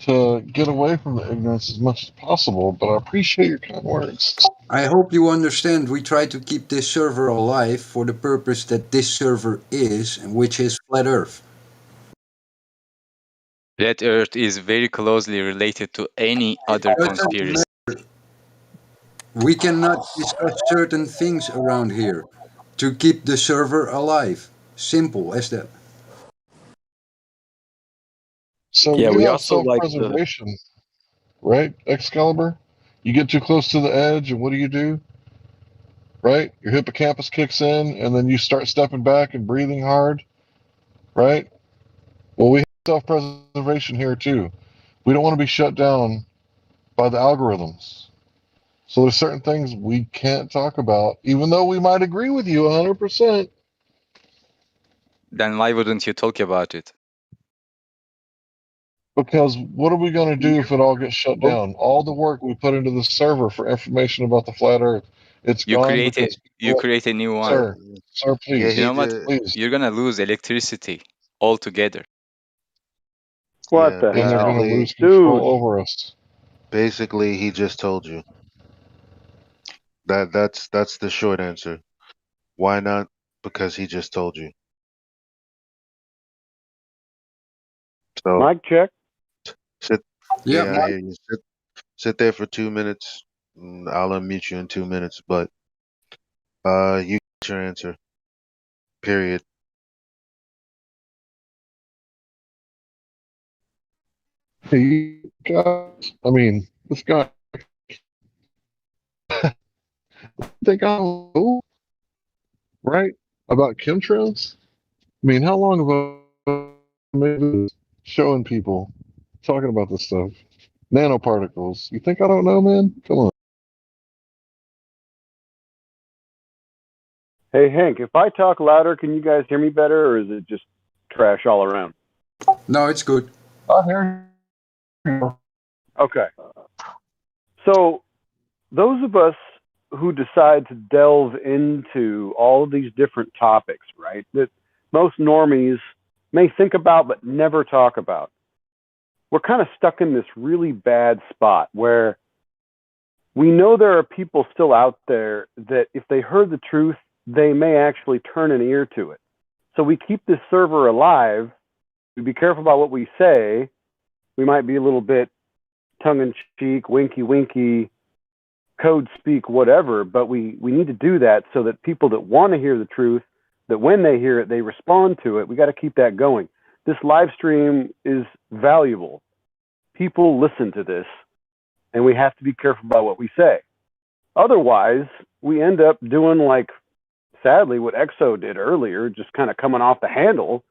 to get away from the ignorance as much as possible, but I appreciate your kind words. I hope you understand we try to keep this server alive for the purpose that this server is, which is Flat Earth. Flat Earth is very closely related to any other conspiracy. We cannot discuss certain things around here to keep the server alive. Simple as that. So Yeah, you we have also like the self-preservation, right, Excalibur? You get too close to the edge, and what do? Right? Your hippocampus kicks in, and then you start stepping back and breathing hard, right? Well, we have self-preservation here too. We don't want to be shut down by the algorithms. So there's certain things we can't talk about, even though we might agree with you 100%. Then why wouldn't you talk about it? Because what are we going to do if it all gets shut down? All the work we put into the server for information about the flat Earth, it's You gone create because a new one. sir, yeah, please, You know what? please. You're gonna lose electricity altogether. What yeah, the And they're going to hell? basically lose control Dude. over us. basically he just told you. That's the short answer. Why not? Because he just told you. So Mic check. sit Yeah, yeah, I hear you. Sit there for 2 minutes. I'll unmute you in 2 minutes, but you get your answer. Period. Hey, guys, I mean, this guy, think I know, right? About chemtrails? I mean, how long have I been showing people, talking about this stuff? Nanoparticles. You think I don't know, man? Come on. Hey, Hank, if I talk louder, can you guys hear me better, or is it just trash all around? no, it's good. I hear you. Okay. So, those of us who decide to delve into all of these different topics, right, that most normies may think about but never talk about, we're kind of stuck in this really bad spot where we know there are people still out there that if they heard the truth, they may actually turn an ear to it. So we keep this server alive. We be careful about what we say. We might be a little bit tongue-in-cheek, winky, code speak, whatever, but we need to do that so that people that want to hear the truth, that when they hear it, they respond to it. We got to keep that going. This live stream is valuable. People listen to this, and we have to be careful about what we say. Otherwise, we end up doing like, sadly, what Exo did earlier, just kind of coming off the handle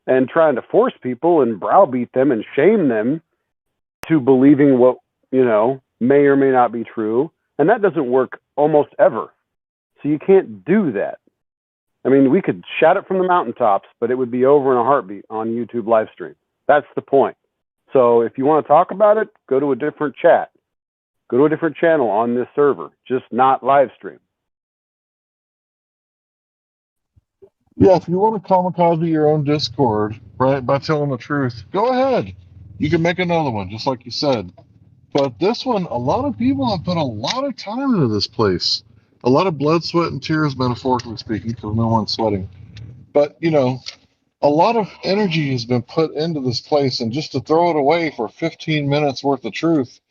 and trying to force people and browbeat them and shame them to believing what, may or may not be true. And that doesn't work almost ever. So you can't do that. I mean, we could shout it from the mountaintops, but it would be over in a heartbeat on YouTube live stream. That's the point. So if you want to talk about it, go to a different chat. Go to a different channel on this server, just not live stream. Yeah, if you want to kamikaze your own Discord, right, by telling the truth, go ahead. You can make another one, just like you said. But this one, a lot of people have put a lot of time into this place. A lot of blood, sweat, and tears, metaphorically speaking, because no one's sweating. But, you know, a lot of energy has been put into this place, and just to throw it away for 15 minutes worth of truth,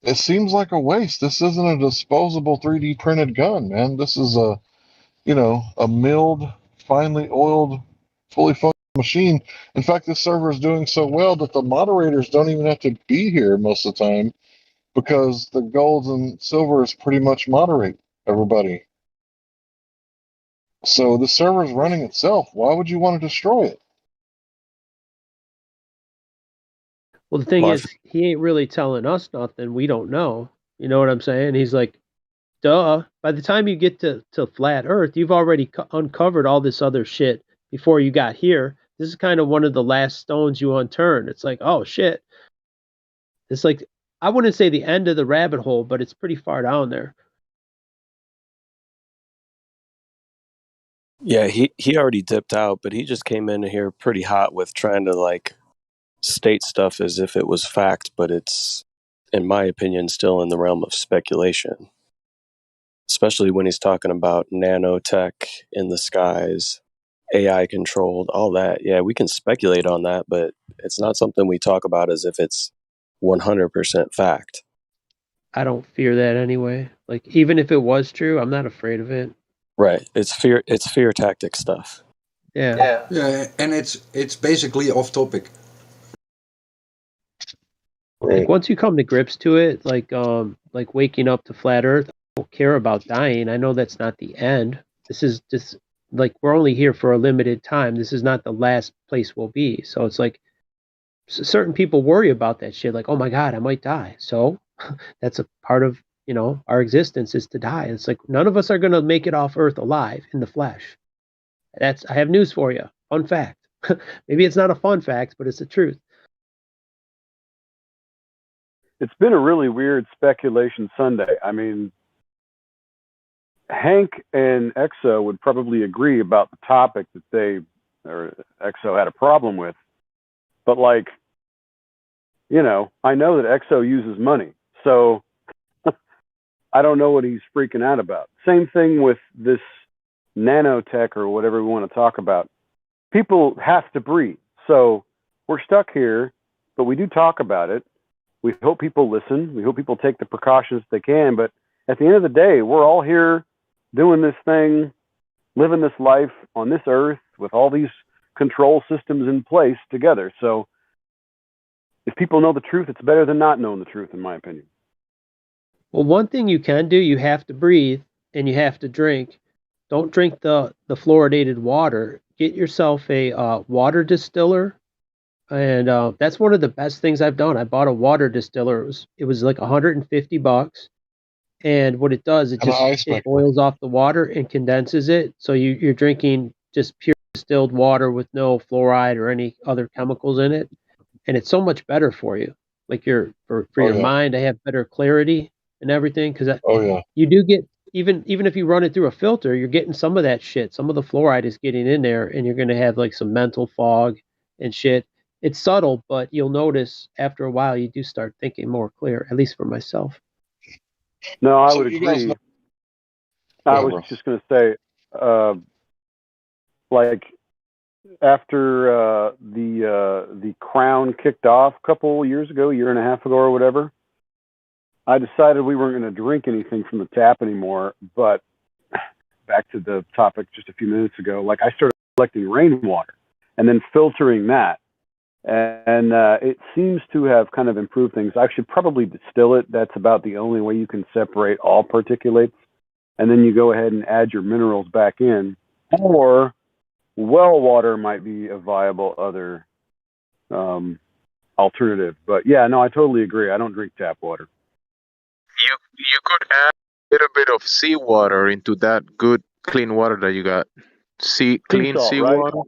it seems like a waste. This isn't a disposable 3D printed gun, man. This is a milled, finely oiled, fully functional machine. In fact, this server is doing so well that the moderators don't even have to be here most of the time because the golds and silvers pretty much moderate everybody. So the server is running itself. Why would you want to destroy it? Well, the thing is, he ain't really telling us nothing. We don't know. You know what I'm saying? He's like, duh. By the time you get to flat Earth, you've already uncovered all this other shit before you got here. This is kind of one of the last stones you unturned. It's like, oh shit. It's like, I wouldn't say the end of the rabbit hole, but it's pretty far down there. Yeah, he already dipped out, but he just came in here pretty hot with trying to like state stuff as if it was fact, but it's, in my opinion, still in the realm of speculation. Especially when he's talking about nanotech in the skies, AI controlled, all that. Yeah, we can speculate on that, but it's not something we talk about as if it's 100% fact. I don't fear that anyway. Like, even if it was true, I'm not afraid of it. Right. It's fear tactic stuff. Yeah. Yeah, and it's basically off topic. Like, once you come to grips to it, like waking up to flat Earth, I don't care about dying. I know that's not the end. This is just like, we're only here for a limited time. This is not the last place we'll be. So it's like, certain people worry about that shit. Like, oh my God, I might die. So that's a part of, our existence is to die. It's like, none of us are going to make it off Earth alive in the flesh. I have news for you. Fun fact. Maybe it's not a fun fact, but it's the truth. It's been a really weird speculation Sunday. I mean, Hank and Exo would probably agree about the topic that Exo had a problem with. But like, I know that Exo uses money. So I don't know what he's freaking out about. Same thing with this nanotech or whatever we want to talk about. People have to breathe. So we're stuck here, but we do talk about it. We hope people listen. We hope people take the precautions they can. But at the end of the day, we're all here doing this thing, living this life on this earth with all these control systems in place together. So if people know the truth, it's better than not knowing the truth, in my opinion. Well, one thing you can do, you have to breathe and you have to drink. Don't drink the fluoridated water. Get yourself a water distiller. And that's one of the best things I've done. I bought a water distiller. It was like $150. And what it does, it boils off the water and condenses it. So you're drinking just pure distilled water with no fluoride or any other chemicals in it. And it's so much better for you. Like for your mind, I have better clarity and everything. Because you do get, even if you run it through a filter, you're getting some of that shit. Some of the fluoride is getting in there, and you're going to have like some mental fog and shit. It's subtle, but you'll notice after a while you do start thinking more clear, at least for myself. No, I would agree. I was just going to say, like after the crown kicked off a couple years ago, year and a half ago or whatever, I decided we weren't going to drink anything from the tap anymore. But back to the topic just a few minutes ago, like I started collecting rainwater and then filtering that. And it seems to have kind of improved things. I should probably distill it. That's about the only way you can separate all particulates. And then you go ahead and add your minerals back in. Or well water might be a viable other alternative. But yeah, no, I totally agree. I don't drink tap water. You could add a little bit of seawater into that good clean water that you got. Clean salt, seawater. Right?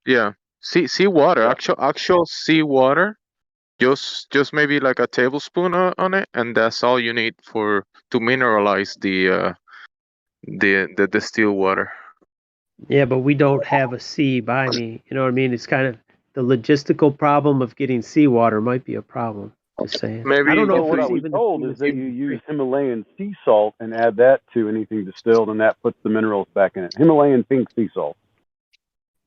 Yeah, seawater. Actual seawater. Just maybe like a tablespoon on it, and that's all you need to mineralize the distilled water. Yeah, but we don't have a sea by me. You know what I mean? It's kind of the logistical problem of getting seawater might be a problem. Just saying. I don't Maybe know Well, if what I it's was even the told is cleanest that you you can use drink. Himalayan sea salt and add that to anything distilled, and that puts the minerals back in it. Himalayan pink sea salt.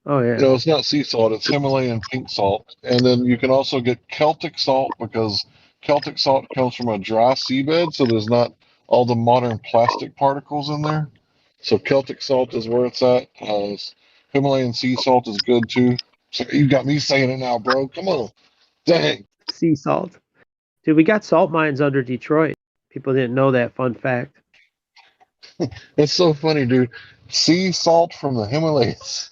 Oh yeah. No, it's not sea salt, it's Himalayan pink salt. And then you can also get Celtic salt because Celtic salt comes from a dry seabed, so there's not all the modern plastic particles in there. So Celtic salt is where it's at. Himalayan sea salt is good too. So you got me saying it now, bro. Come on. Dang. Sea salt. Dude, we got salt mines under Detroit. People didn't know that fun fact. That's so funny, dude. Sea salt from the Himalayas.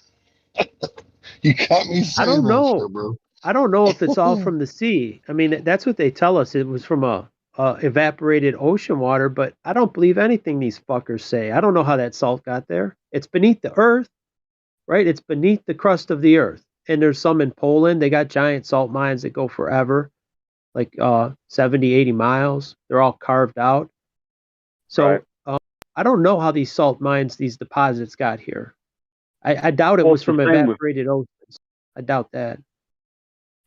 You got me I saying don't that shit, know. bro. I don't know if it's all from the sea. I mean, that's what they tell us. It was from a evaporated ocean water, but I don't believe anything these fuckers say. I don't know how that salt got there. It's beneath the earth, right? It's beneath the crust of the earth. And there's some in Poland. They got giant salt mines that go forever, like 70, 80 miles. They're all carved out. Right. So I don't know how these salt mines, these deposits got here. I doubt it Well, was it's the from same with evaporated oceans. I doubt that.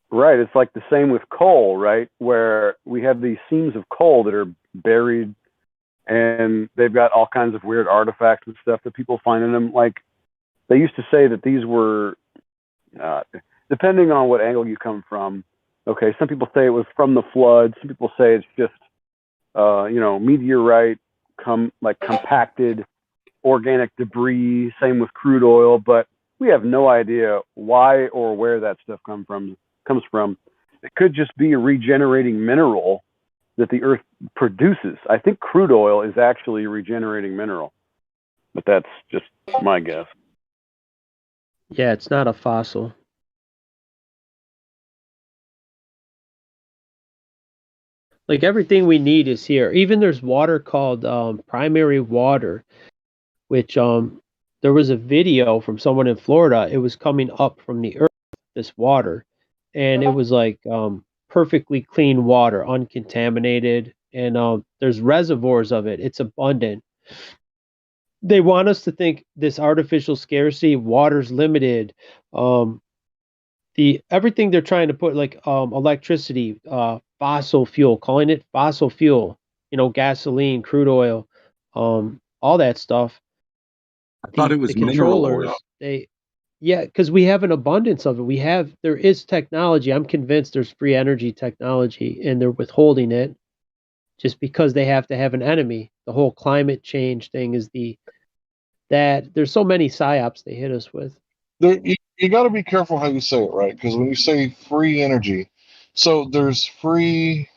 right. It's like the same with coal, right? Where we have these seams of coal that are buried, and they've got all kinds of weird artifacts and stuff that people find in them. Like they used to say that these were, uh, depending on what angle you come from. Okay, some people say it was from the flood. Some people say it's just, meteorite, compacted organic debris. Same with crude oil, but we have no idea why or where that stuff comes from. It could just be a regenerating mineral that the earth produces. I think crude oil is actually a regenerating mineral, but that's just my guess. Yeah, it's not a fossil. Like everything we need is here. Even there's water called primary water, which there was a video from someone in Florida. It was coming up from the earth, this water, and it was like perfectly clean water, uncontaminated, and there's reservoirs of it. It's abundant. They want us to think this artificial scarcity, water's limited. Um, the everything they're trying to put like electricity, fossil fuel, calling it fossil fuel, gasoline, crude oil, all that stuff. I thought it The was mineral controllers, oil. because we have an abundance of it. There is technology. I'm convinced there's free energy technology, and they're withholding it just because they have to have an enemy. The whole climate change thing is that there's so many psyops they hit us with. You got to be careful how you say it, right? Because when you say free energy, so there's free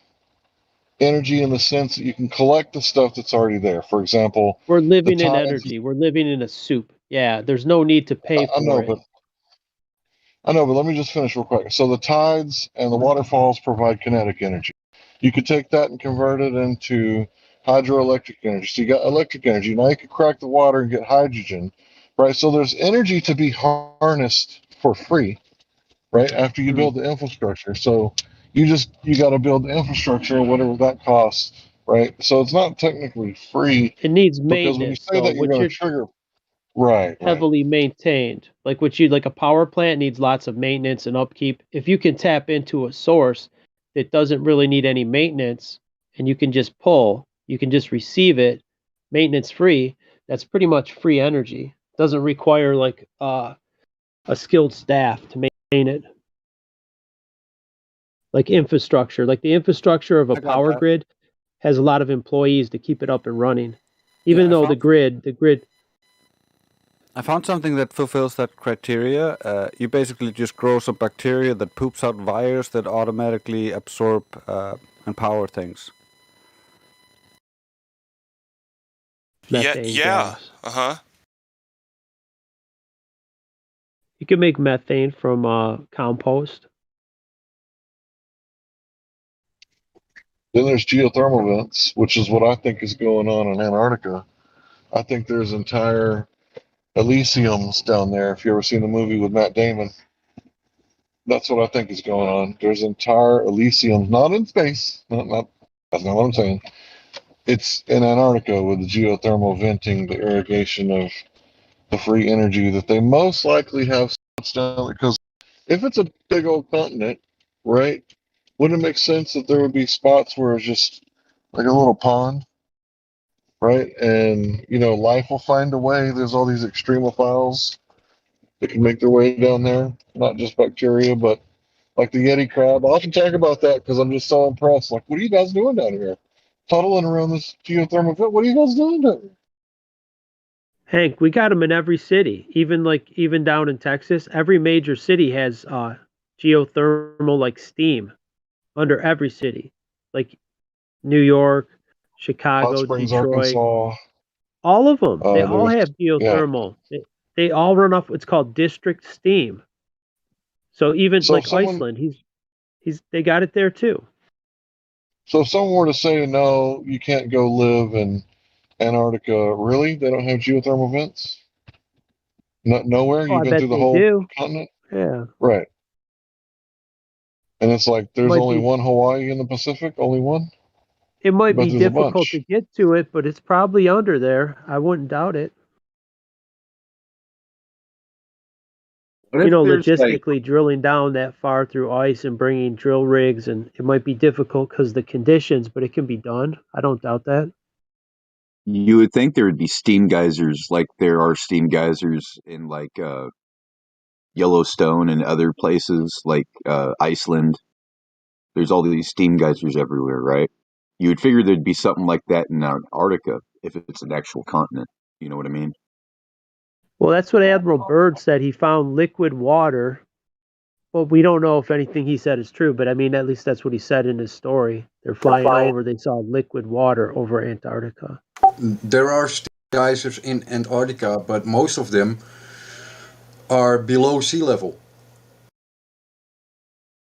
energy in the sense that you can collect the stuff that's already there. For example, We're the living in tides. energy. We're living in a soup. Yeah, there's no need to pay I for know, it. but let me just finish real quick. So the tides and the waterfalls provide kinetic energy. You could take that and convert it into hydroelectric energy. So you got electric energy. Now you could crack the water and get hydrogen, right? So there's energy to be harnessed for free, right? After you build the infrastructure. So you got to build the infrastructure, whatever that costs, right? So it's not technically free It needs because when you maintenance say though, that, you're which going you're to trigger. Right. heavily maintained. Like a power plant needs lots of maintenance and upkeep. If you can tap into a source that doesn't really need any maintenance and you can just pull, you can just receive it maintenance free, that's pretty much free energy. Doesn't require like a skilled staff to maintain it. Like infrastructure, like the infrastructure of a I got power that. grid has a lot of employees to keep it up and running. Yeah, Even though the grid I found something that fulfills that criteria. You basically just grow some bacteria that poops out virus that automatically absorb and power things. methane gas. Uh-huh. You can make methane from compost. Then there's geothermal vents, which is what I think is going on in Antarctica. I think there's entire Elysiums down there. If you ever seen the movie with Matt Damon, that's what I think is going on. There's entire Elysiums, not in space. Not that's not what I'm saying. It's in Antarctica with the geothermal venting, the irrigation of the free energy that they most likely have spots down, because if it's a big old continent, right, wouldn't it make sense that there would be spots where it's just like a little pond, right? And, life will find a way. There's all these extremophiles that can make their way down there, not just bacteria, but like the Yeti crab. I often talk about that because I'm just so impressed. Like, what are you guys doing down here? Puddling around this geothermal vent. What are you guys doing down here? Hank, we got them in every city, even down in Texas. Every major city has geothermal like steam under every city, like New York, Hot Chicago, Springs, Detroit. Arkansas. All of them. They all There's, have yeah. geothermal. They all run off what's called district steam. So even So if like someone, Iceland, they got it there too. so if someone were to say, no, you can't go live in Antarctica, really? They don't have geothermal vents? Nowhere? Oh, You've I been bet through the they whole do. continent? Yeah. Right. And it's like, there's Might only be one Hawaii in the Pacific? Only one? it I might bet be there's a difficult to bunch. get to it, but it's probably under there. I wouldn't doubt it. What if there's like, Logistically drilling down that far through ice and bringing drill rigs, and it might be difficult because the conditions, but it can be done. I don't doubt that. you would think there would be steam geysers like there are steam geysers in like Yellowstone and other places like Iceland. There's all these steam geysers everywhere, right? You would figure there'd be something like that in Antarctica if it's an actual continent. You know what I mean? Well, that's what Admiral Byrd said. He found liquid water. Well, we don't know if anything he said is true, but I mean, at least that's what he said in his story. They're flying over, they saw liquid water over Antarctica. There are steam geysers in Antarctica, but most of them are below sea level.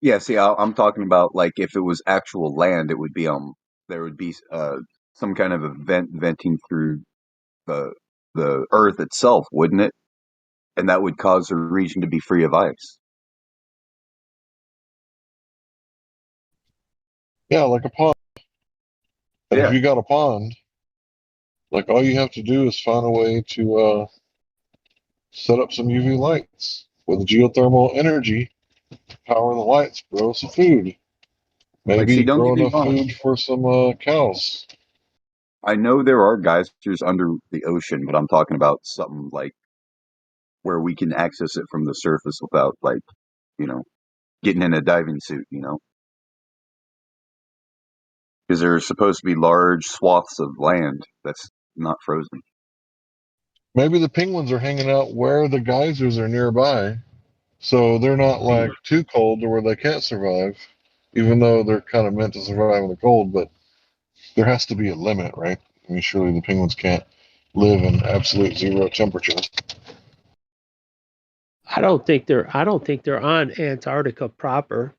Yeah. See, I'm talking about like if it was actual land, it would be there would be some kind of a venting through the the Earth itself, wouldn't it? And that would cause the region to be free of ice. Yeah, like a pond. And if Yeah. you got a pond, like all you have to do is find a way to set up some UV lights with geothermal energy, power the lights, grow some food. Like, see, Maybe don't grow get me enough wrong. food for some cows. I know there are geysers under the ocean, but I'm talking about something like where we can access it from the surface without, like, you know, getting in a diving suit, because there are supposed to be large swaths of land that's not frozen. Maybe the penguins are hanging out where the geysers are nearby, so they're not like too cold to where they can't survive, even though they're kind of meant to survive in the cold. But there has to be a limit, right? I mean, surely the penguins can't live in absolute zero temperature. I don't think they're on Antarctica proper.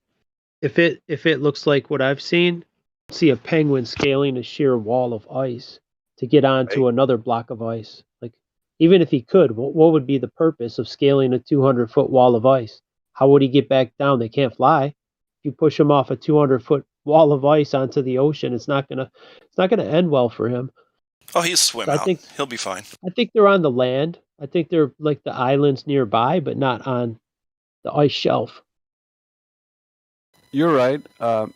If it looks like what I've seen, see a penguin scaling a sheer wall of ice to get onto another block of ice. Like, even if he could, what would be the purpose of scaling a 200-foot wall of ice? How would he get back down? They can't fly. If you push him off a 200-foot wall of ice onto the ocean, it's not gonna end well for him. Oh, he'll swim So out. He'll be fine. I think they're on the land. I think they're like the islands nearby, but not on the ice shelf. You're right.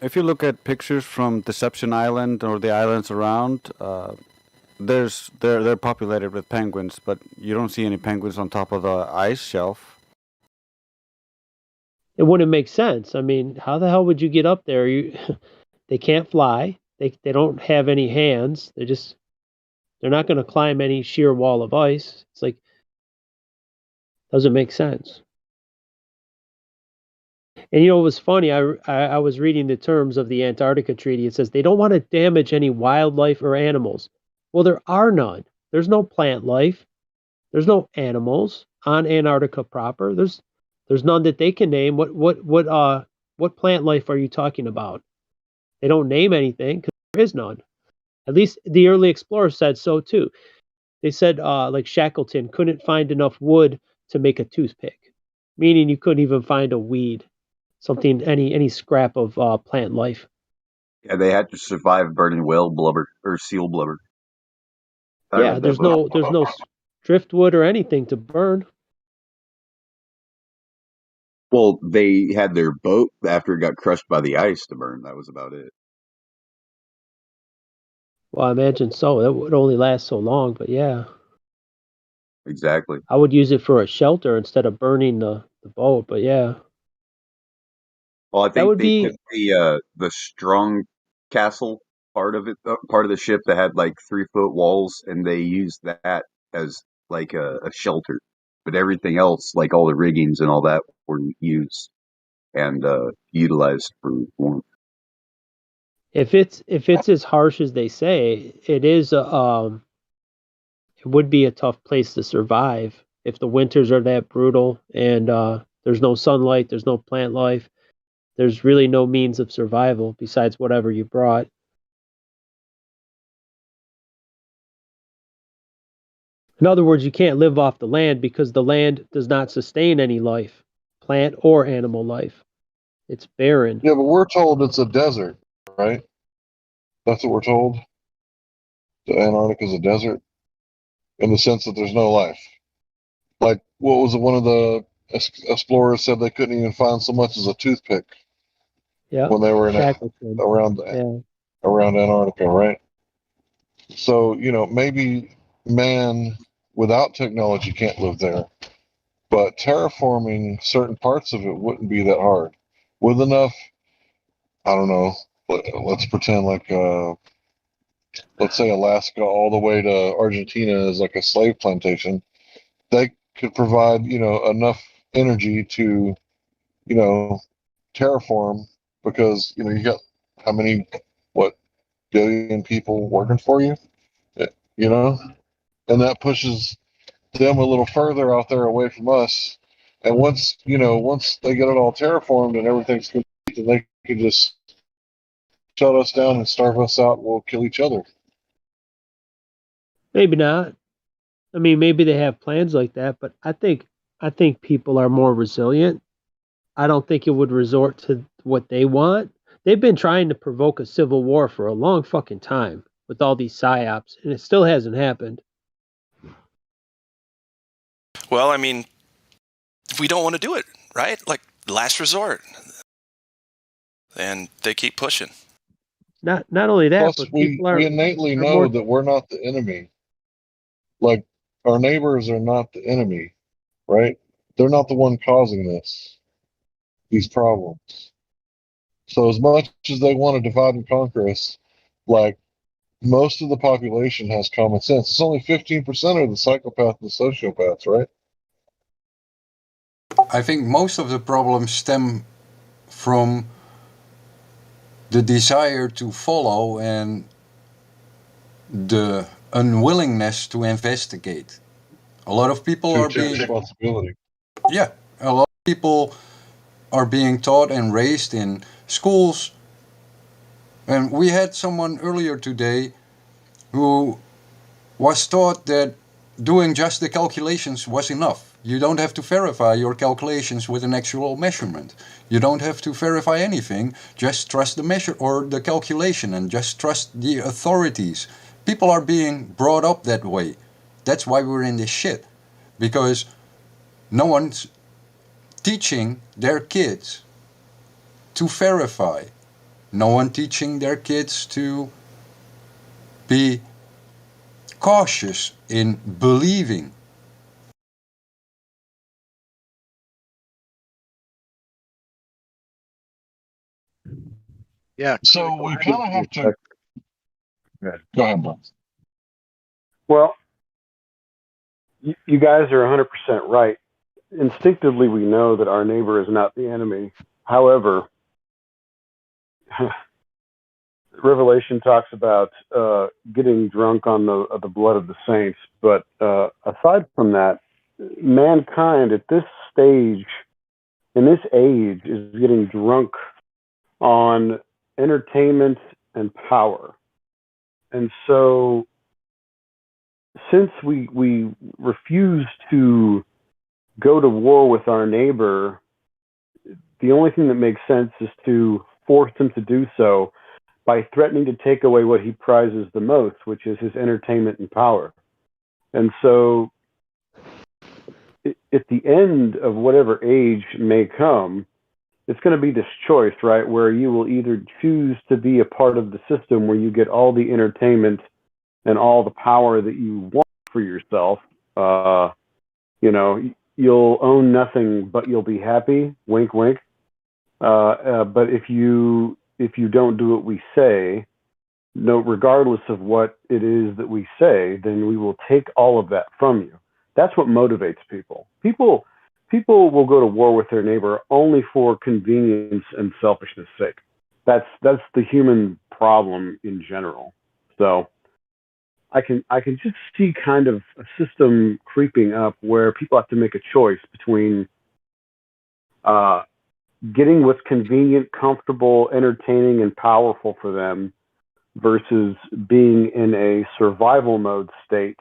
If you look at pictures from Deception Island or the islands around, they're populated with penguins, but you don't see any penguins on top of the ice shelf. It wouldn't make sense. I mean, how the hell would you get up there? They can't fly. They don't have any hands. They're not going to climb any sheer wall of ice. It's like, doesn't make sense. And it was funny. I was reading the terms of the Antarctica Treaty. It says they don't want to damage any wildlife or animals. Well, there are none. There's no plant life. There's no animals on Antarctica proper. There's none that they can name. What plant life are you talking about? They don't name anything because there is none. At least the early explorers said so too. They said like Shackleton couldn't find enough wood to make a toothpick, meaning you couldn't even find a weed, something, any scrap of plant life. Yeah, they had to survive burning whale blubber or seal blubber. I Yeah, read that book. there's no driftwood or anything to burn. Well, they had their boat after it got crushed by the ice to burn. That was about it. Well, I imagine so. It would only last so long, but yeah. Exactly. I would use it for a shelter instead of burning the boat, but yeah. Well, I That think would they be took the strong castle part of it, part of the ship that had like 3 foot walls, and they used that as like a shelter. But everything else, like all the riggings and all that, were used and utilized for warmth. if it's as harsh as they say, it would be a tough place to survive if the winters are that brutal and there's no sunlight, there's no plant life, there's really no means of survival besides whatever you brought. In other words, you can't live off the land because the land does not sustain any life, plant or animal life. It's barren. Yeah, but we're told it's a desert, right? That's what we're told. The Antarctica is a desert in the sense that there's no life. Like, what was it? One of the explorers said they couldn't even find so much as a toothpick Yeah. when they were around Antarctica, right? So, maybe man without technology can't live there, but terraforming certain parts of it wouldn't be that hard. With enough, I don't know, let's pretend like, let's say Alaska all the way to Argentina is like a slave plantation. They could provide, enough energy to, you know, terraform because, you got how many, what, billion people working for you, you know? And that pushes them a little further out there away from us. And once they get it all terraformed and everything's complete, then they can just shut us down and starve us out. And we'll kill each other. Maybe not. I mean, maybe they have plans like that, but I think people are more resilient. I don't think it would resort to what they want. They've been trying to provoke a civil war for a long fucking time with all these psyops, and it still hasn't happened. Well, I mean, we don't want to do it, right? Like last resort. And they keep pushing. Not only that, Plus, but we people are innately know more. that we're not the enemy. Like, our neighbors are not the enemy, right? They're not the one causing these problems. So as much as they want to divide and conquer us, like, most of the population has common sense. It's only 15% of the psychopaths and sociopaths, right? I think most of the problems stem from the desire to follow and the unwillingness to investigate. A lot of people To are take being responsibility. Yeah, a lot of people are being taught and raised in schools. And we had someone earlier today who was taught that doing just the calculations was enough. You don't have to verify your calculations with an actual measurement. You don't have to verify anything. Just trust the measure or the calculation and just trust the authorities. People are being brought up that way. That's why we're in this shit. Because no one's teaching their kids to verify. No one teaching their kids to be cautious in believing. Yeah. So we kind of have to. Go ahead, Bob. Well, you guys are 100% right. Instinctively, we know that our neighbor is not the enemy. However, Revelation talks about getting drunk on the blood of the saints. But aside from that, mankind at this stage, in this age, is getting drunk on entertainment and power. And so, since we refuse to go to war with our neighbor, the only thing that makes sense is to force him to do so by threatening to take away what he prizes the most, which is his entertainment and power. And so at the end of whatever age may come, it's going to be this choice, right? Where you will either choose to be a part of the system where you get all the entertainment and all the power that you want for yourself. You'll own nothing, but you'll be happy. Wink, wink. But if you don't do what we say, no, regardless of what it is that we say, then we will take all of that from you. That's what motivates people. People will go to war with their neighbor only for convenience and selfishness' sake. That's the human problem in general. So I can just see kind of a system creeping up where people have to make a choice between getting what's convenient, comfortable, entertaining, and powerful for them versus being in a survival mode state.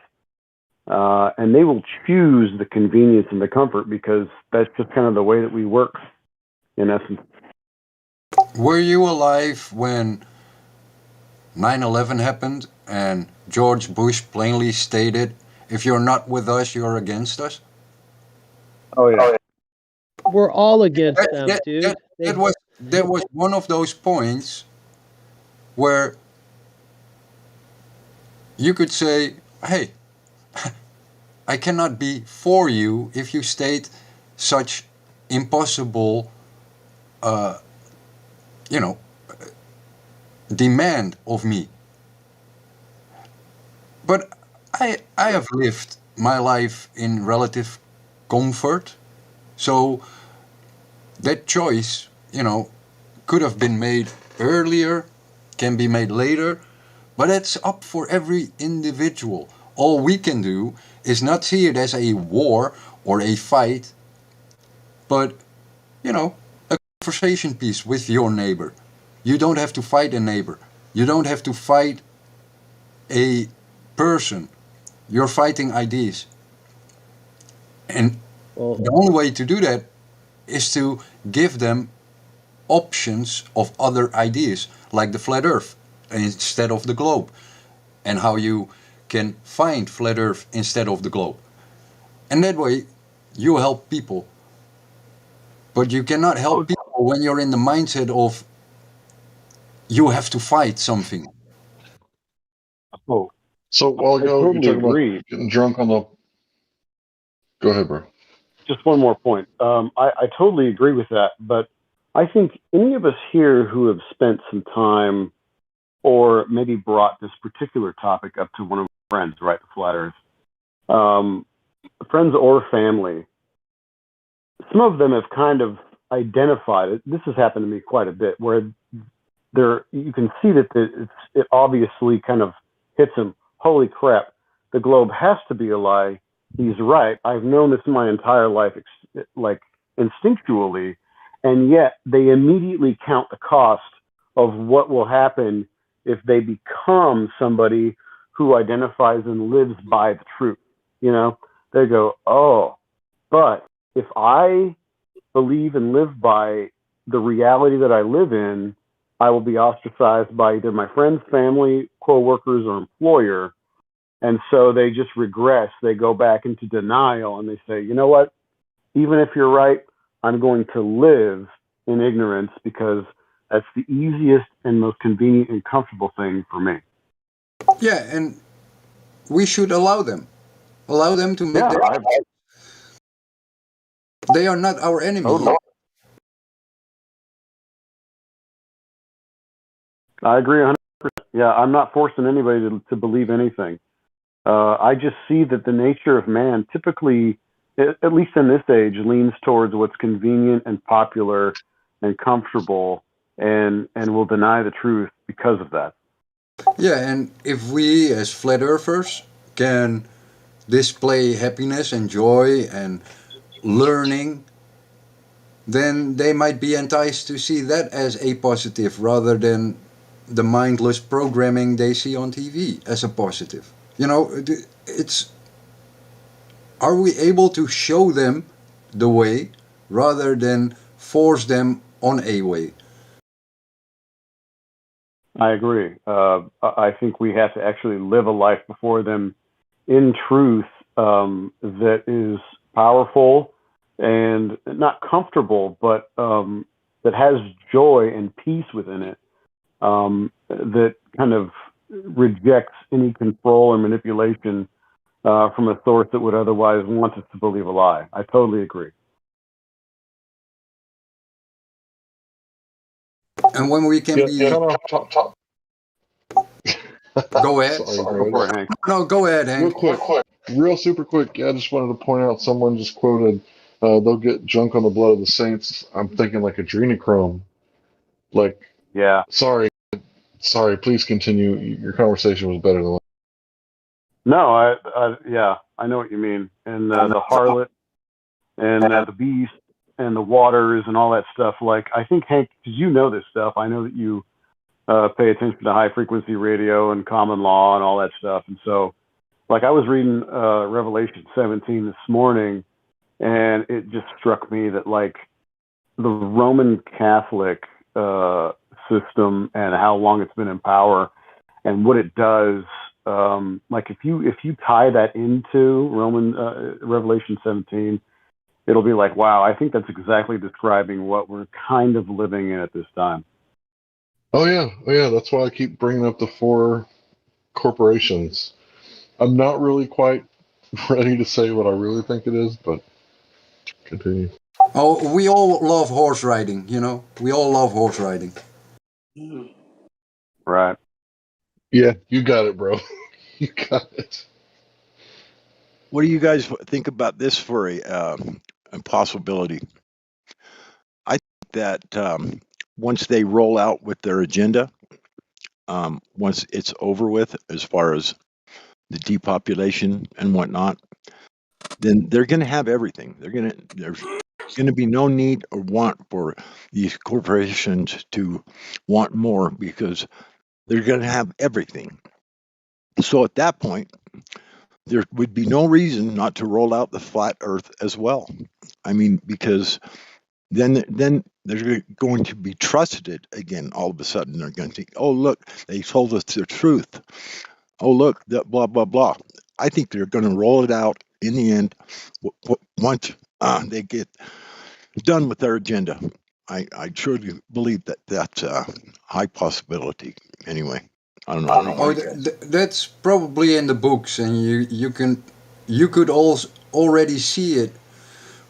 And they will choose the convenience and the comfort because that's just kind of the way that we work, in essence. Were you alive when 9/11 happened and George Bush plainly stated, if you're not with us, you're against us? Oh, yeah. We're all against them, dude. That was one of those points where you could say, hey, I cannot be for you if you state such impossible, demand of me. But I have lived my life in relative comfort, so that choice, could have been made earlier, can be made later, but it's up for every individual. All we can do is not see it as a war or a fight, but, a conversation piece with your neighbor. You don't have to fight a neighbor. You don't have to fight a person. You're fighting ideas. And the only way to do that is to give them options of other ideas, like the flat earth instead of the globe, and how you can find flat earth instead of the globe. And that way, you help people. But you cannot help people when you're in the mindset of you have to fight something. Oh, So while I ago totally you're talking agree. about getting drunk on the. Go ahead, bro. Just one more point. I totally agree with that, but I think any of us here who have spent some time or maybe brought this particular topic up to one of our friends, right, the flat earth, friends or family, some of them have kind of identified it. This has happened to me quite a bit, where you can see that it obviously kind of hits them. Holy crap, the globe has to be a lie. He's right. I've known this my entire life, like instinctually, and yet they immediately count the cost of what will happen if they become somebody who identifies and lives by the truth. They go, oh, but if I believe and live by the reality that I live in, I will be ostracized by either my friends, family, co-workers, or employer. And so they just regress. They go back into denial and they say, you know what? Even if you're right, I'm going to live in ignorance because that's the easiest and most convenient and comfortable thing for me. Yeah, and we should allow them. Allow them to make their. They are not our enemy. Totally. I agree 100%. Yeah, I'm not forcing anybody to believe anything. I just see that the nature of man typically, at least in this age, leans towards what's convenient and popular and comfortable, and will deny the truth because of that. Yeah, and if we as flat earthers can display happiness and joy and learning, then they might be enticed to see that as a positive rather than the mindless programming they see on TV as a positive. It's, are we able to show them the way rather than force them on a way? I agree. I think we have to actually live a life before them in truth that is powerful and not comfortable, but that has joy and peace within it, that kind of rejects any control or manipulation from a source that would otherwise want us to believe a lie. I totally agree. And when we can be... Go ahead. Sorry, Go for it, Hank. No, go ahead, Hank. Real super quick. Yeah, I just wanted to point out someone just quoted, they'll get drunk on the blood of the saints. I'm thinking like adrenochrome. Like, yeah. Sorry, please continue. Your conversation was better than No, yeah, I know what you mean. And the harlot and the beast and the waters and all that stuff. Like, I think, Hank, because you know this stuff, I know that you pay attention to high frequency radio and common law and all that stuff. And so, like, I was reading Revelation 17 this morning, and it just struck me that, like, the Roman Catholic system and how long it's been in power and what it does, like, if you tie that into Revelation 17, it'll be like, wow, I think that's exactly describing what we're kind of living in at this time. Oh yeah. That's why I keep bringing up the 4 corporations. I'm not really quite ready to say what I really think it is, but continue. Oh, we all love horse riding, you know? We all love horse riding. Right. Yeah, you got it, bro. You got it. What do you guys think about this for a possibility? I think that once they roll out with their agenda, once it's over with, as far as the depopulation and whatnot, then they're going to have everything. There's going to be no need or want for these corporations to want more because they're going to have everything. So at that point, there would be no reason not to roll out the flat Earth as well. I mean, because then they're going to be trusted again. All of a sudden, they're going to think, "Oh, look, they told us the truth. Oh, look, that blah blah blah." I think they're going to roll it out in the end once they get done with their agenda. I truly believe that that's a high possibility. Anyway, I don't know. Oh, that's probably in the books, and you could also already see it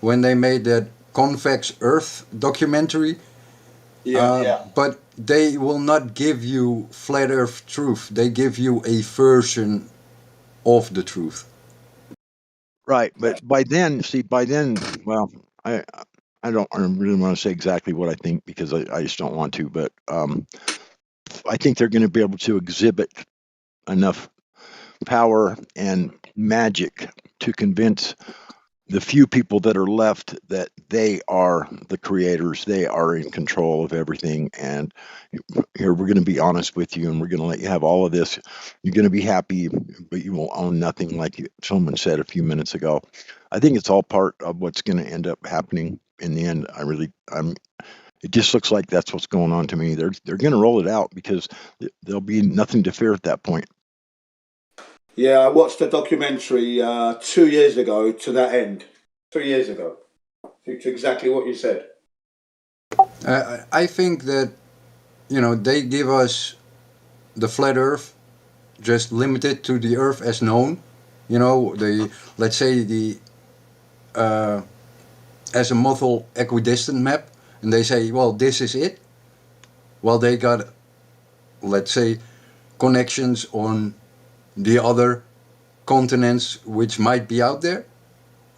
when they made that Convex Earth documentary. But they will not give you flat Earth truth. They give you a version of the truth. Right, but by then, well, I don't really want to say exactly what I think because I just don't want to. But I think they're going to be able to exhibit enough power and magic to convince the few people that are left that they are the creators, they are in control of everything. And here we're going to be honest with you, and we're going to let you have all of this. You're going to be happy, but you will own nothing, like someone said a few minutes ago. I think it's all part of what's going to end up happening in the end. It just looks like that's what's going on to me. They're going to roll it out because there'll be nothing to fear at that point. Yeah, I watched a documentary 2 years ago to that end. 2 years ago. It's exactly what you said. I think that, they give us the flat Earth just limited to the Earth as known. Let's say azimuthal equidistant map, and they say, well, this is it. Well, they got, let's say, connections on the other continents which might be out there,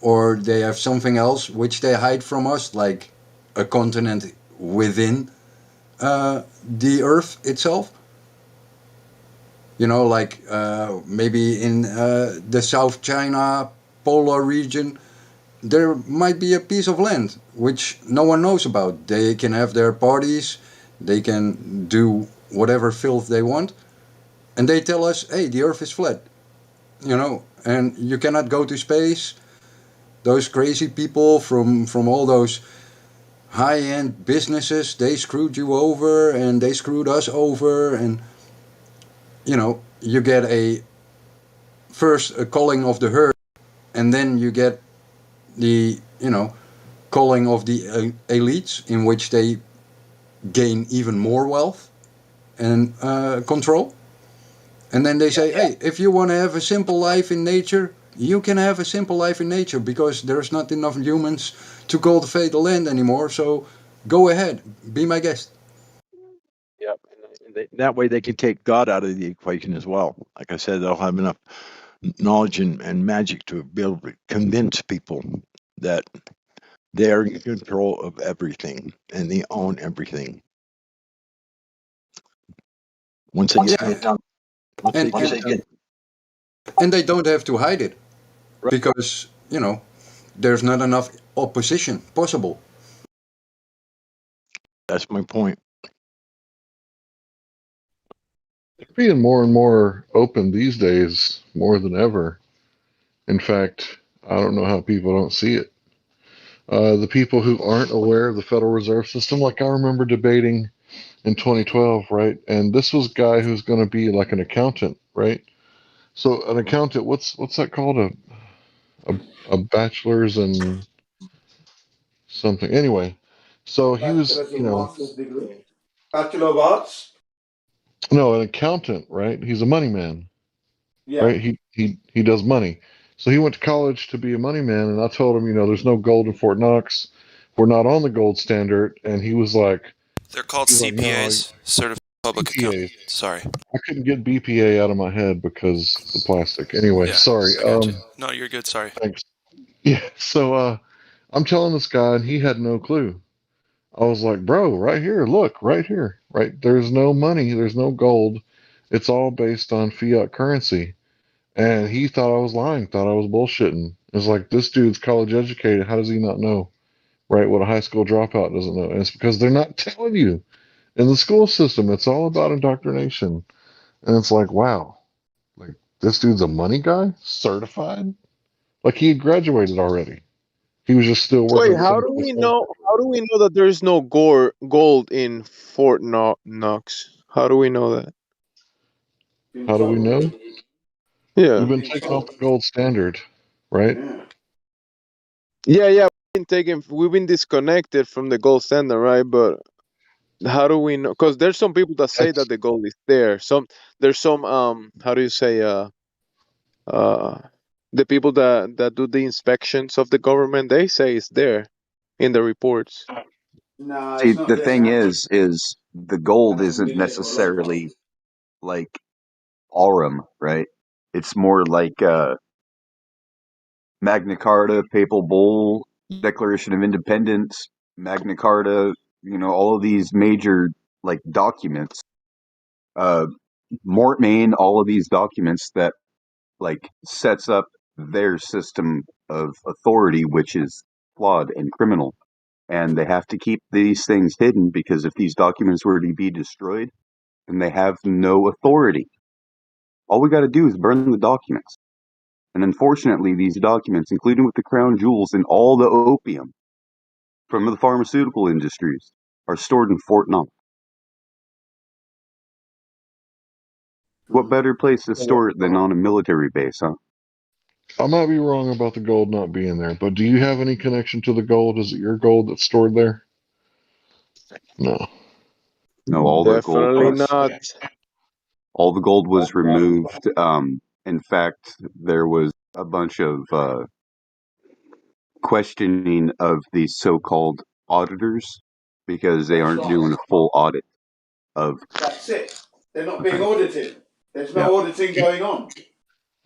or they have something else which they hide from us, like a continent within the Earth itself. Like maybe in the South China polar region, there might be a piece of land which no one knows about. They can have their parties, they can do whatever filth they want, and they tell us, hey, the Earth is flat, and you cannot go to space. Those crazy people from all those high-end businesses, they screwed you over and they screwed us over, and you get first a calling of the herd, and then you get the calling of the elites, in which they gain even more wealth and control. And then they say, hey, if you want to have a simple life in nature, you can have a simple life in nature because there's not enough humans to cultivate the land anymore. So go ahead, be my guest. Yep. That way they can take God out of the equation as well. Like I said, they'll have enough knowledge and magic to be able to convince people that they're in control of everything and they own everything. Once they get that down, and they don't have to hide it because, there's not enough opposition possible. That's my point. They're being more and more open these days, more than ever. In fact, I don't know how people don't see it. The people who aren't aware of the Federal Reserve System, like I remember debating in 2012, right? And this was a guy who's going to be like an accountant, right? So an accountant, what's that called? A bachelor's in something. Anyway, so he was, Bachelor's and master's degree. Bachelor of Arts. no, an accountant, right? He's a money man, Yeah. right? He does money. So he went to college to be a money man, and I told him, there's no gold in Fort Knox. We're not on the gold standard. And he was like, They're called no, CPAs, Certified Public Accountant. BPA. Sorry. I couldn't get BPA out of my head because the plastic. Anyway, Yeah, sorry. I got you. No, you're good. Sorry. Thanks. Yeah. So I'm telling this guy, and he had no clue. I was like, bro, right here, look, right here, right? There's no money, there's no gold. It's all based on fiat currency. And he thought I was lying, thought I was bullshitting. It's like, this dude's college educated. How does he not know, right? What a high school dropout doesn't know. And it's because they're not telling you in the school system. It's all about indoctrination. And it's like, wow, like this dude's a money guy, certified. Like he had graduated already. He was just still working. Wait, how do we know? How do we know that there is no gold in Fort Knox? How do we know that? How do we know? Yeah. We've been taking off the gold standard, right? Yeah. We've been disconnected from the gold standard, right? But how do we know? Because there's some people that say that the gold is there. There's some how do you say the people that do the inspections of the government, they say it's there in the reports. No, See, it's not the there thing now. is the gold Hasn't isn't been there for a long time. necessarily like aurum, right? It's more like Magna Carta, Papal Bull, Declaration of Independence, Magna Carta, all of these major like documents, Mortmain, all of these documents that like sets up their system of authority, which is flawed and criminal. And they have to keep these things hidden because if these documents were to be destroyed, then they have no authority. All we got to do is burn the documents. And unfortunately, these documents, including with the crown jewels and all the opium from the pharmaceutical industries, are stored in Fort Knox. What better place to store it than on a military base, huh? I might be wrong about the gold not being there, but do you have any connection to the gold? Is it your gold that's stored there? No. No, all the gold Definitely was not. all the gold was removed. In fact, there was a bunch of questioning of these so-called auditors because they aren't doing a full audit of. That's it. They're not being audited. There's Yeah. no auditing going on.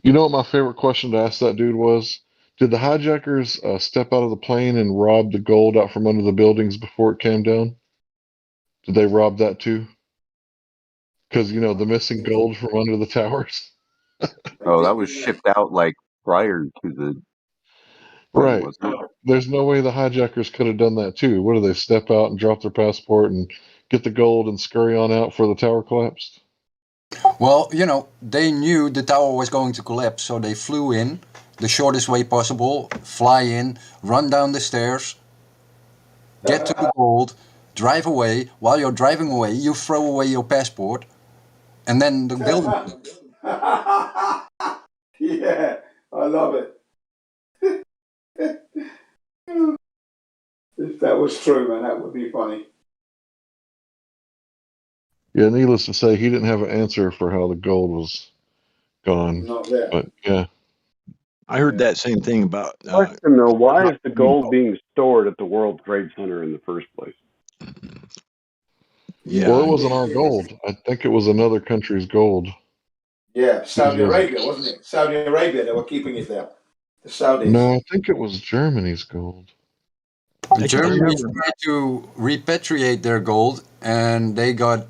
You know what my favorite question to ask that dude was? Did the hijackers step out of the plane and rob the gold out from under the buildings before it came down? Did they rob that too? Because, the missing gold from under the towers? Oh, that was shipped out like prior to the thing, Right. wasn't it? There's no way the hijackers could have done that too. What do they step out and drop their passport and get the gold and scurry on out before the tower collapsed? Well, they knew the tower was going to collapse, so they flew in the shortest way possible, fly in, run down the stairs, get to the gold, drive away. While you're driving away, you throw away your passport, and then the building. Yeah, I love it. If that was true, man, that would be funny. Yeah, needless to say, he didn't have an answer for how the gold was gone. Not there. But yeah, I heard that same thing about Question though, why not is the being gold being stored at the World Trade Center in the first place? well, Yeah, it wasn't our gold. I think it was another country's gold. Yeah, These Saudi guys. Arabia, wasn't it? Saudi Arabia, they were keeping it there. The Saudis. No, I think it was Germany's gold. I can Germany remember. tried to repatriate their gold, and they got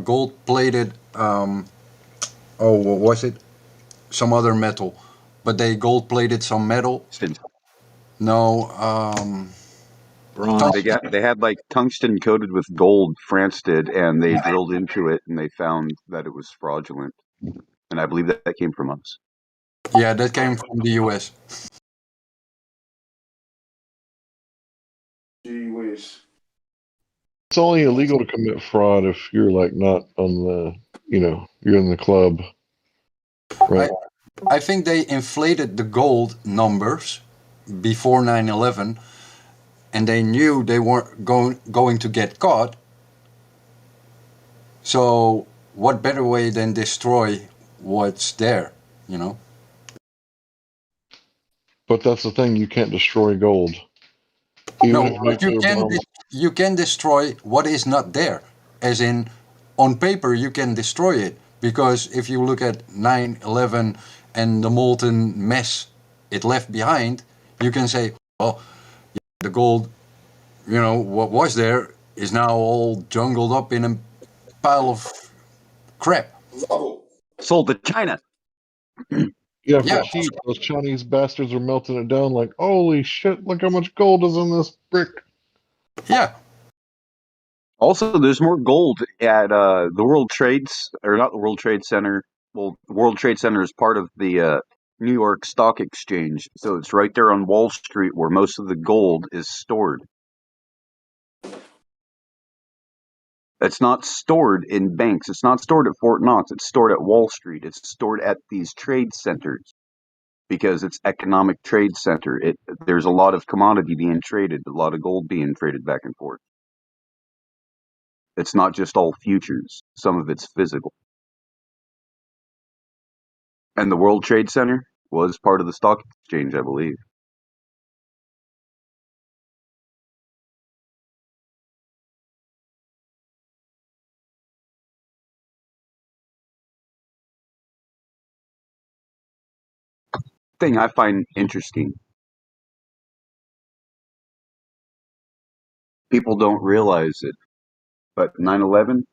gold-plated. Oh, what was it? Some other metal, but they gold-plated some metal. No, Bronze. They had like tungsten coated with gold. France did, and they drilled into it, and they found that it was fraudulent. And I believe that came from us. yeah, that came from the U.S. Gee whiz. It's only illegal to commit fraud if you're like not on the, you're in the club, right? I think they inflated the gold numbers before 9/11, and they knew they weren't going to get caught. So what better way than destroy what's there, you know? But that's the thing, you can't destroy gold. Even No, if but nuclear bombs. you can destroy what is not there. As in, on paper you can destroy it, because if you look at 9/11 and the molten mess it left behind, you can say, well, the gold, what was there is now all jungled up in a pile of crap. Sold to China. Yeah, for Yeah. cheap. Those Chinese bastards are melting it down like, holy shit, look how much gold is in this brick. Yeah. Also, there's more gold at the World Trades, or not the World Trade Center. Well, the World Trade Center is part of the New York Stock Exchange, so it's right there on Wall Street where most of the gold is stored. It's not stored in banks. It's not stored at Fort Knox. It's stored at Wall Street. It's stored at these trade centers because it's economic trade center. There's a lot of commodity being traded, a lot of gold being traded back and forth. It's not just all futures. Some of it's physical. And the World Trade Center was part of the stock exchange, I believe. Thing I find interesting. People don't realize it, but 9/11,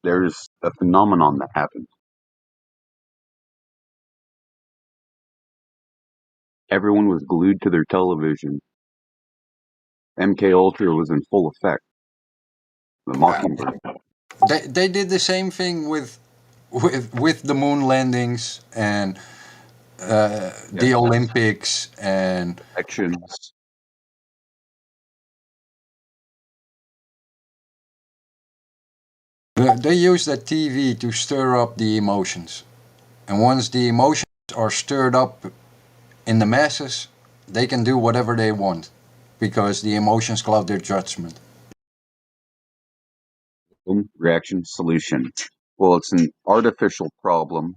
there's a phenomenon that happened. Everyone was glued to their television. MK Ultra was in full effect. The Mockingbird. They did the same thing with the moon landings and the Olympics and Actions. they use that TV to stir up the emotions. And once the emotions are stirred up in the masses, they can do whatever they want because the emotions cloud their judgment. Reaction, solution. Well, it's an artificial problem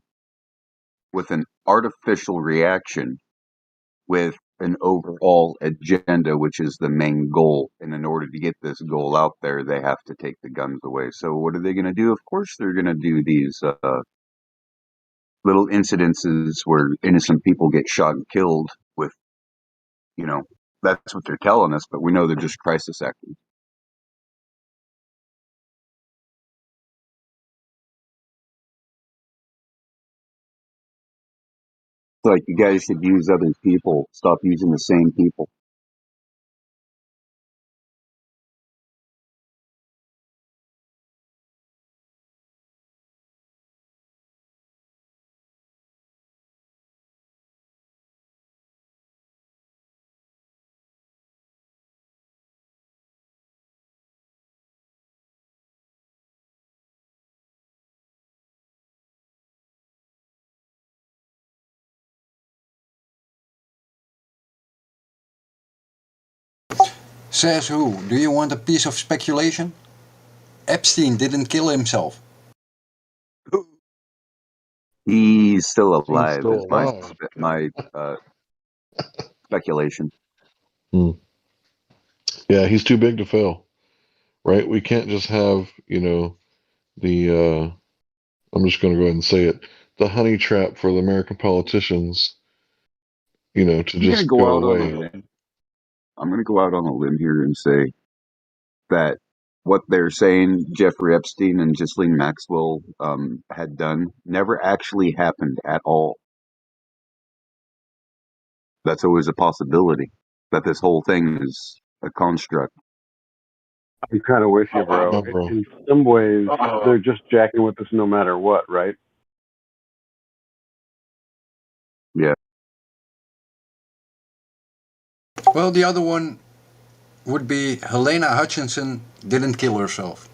with an artificial reaction with an overall agenda, which is the main goal. And in order to get this goal out there, they have to take the guns away. So what are they going to do? Of course, they're going to do these little incidences where innocent people get shot and killed with, that's what they're telling us, but we know they're just crisis actors. It's like, you guys should use other people. Stop using the same people. Says who? Do you want a piece of speculation? Epstein didn't kill himself. He's still He's alive. still Is my alive. my uh, speculation. Hmm. Yeah, he's too big to fail, right? We can't just have, the, I'm just going to go ahead and say it, the honey trap for the American politicians, to I'm gonna just go go out on a away. limb. I'm gonna go out on a limb here and say that what they're saying Jeffrey Epstein and Ghislaine Maxwell had done never actually happened at all. That's always a possibility that this whole thing is a construct. I'm kind of with you, bro. No, bro. In some ways, they're just jacking with us no matter what, right? Yeah. Well, the other one would be Helena Hutchinson didn't kill herself.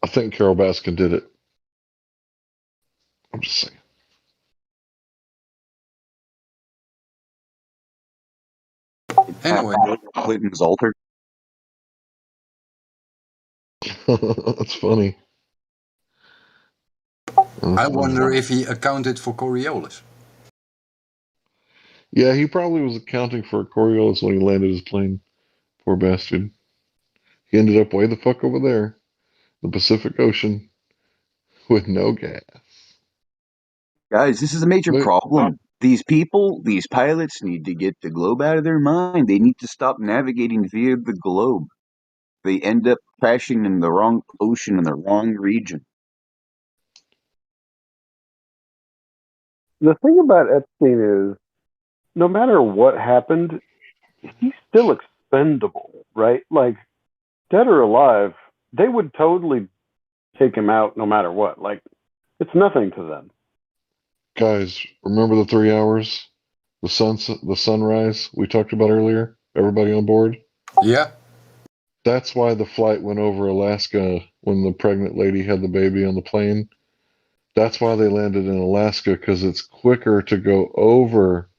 I think Carol Baskin did it. I'm just saying. Anyway, Clinton's altar. That's funny. I That's wonder funny. if he accounted for Coriolis. Yeah, he probably was accounting for Coriolis when he landed his plane. Poor bastard. He ended up way the fuck over there, the Pacific Ocean, with no gas. Guys, this is a major But problem. These people, these pilots need to get the globe out of their mind. They need to stop navigating via the globe. They end up crashing in the wrong ocean in the wrong region. The thing about Epstein is, no matter what happened, he's still expendable, right? Like, dead or alive, they would totally take him out no matter what. Like, it's nothing to them. guys, remember the 3 hours? The sunrise we talked about earlier? Everybody on board? Yeah. That's why the flight went over Alaska when the pregnant lady had the baby on the plane. That's why they landed in Alaska, because it's quicker to go over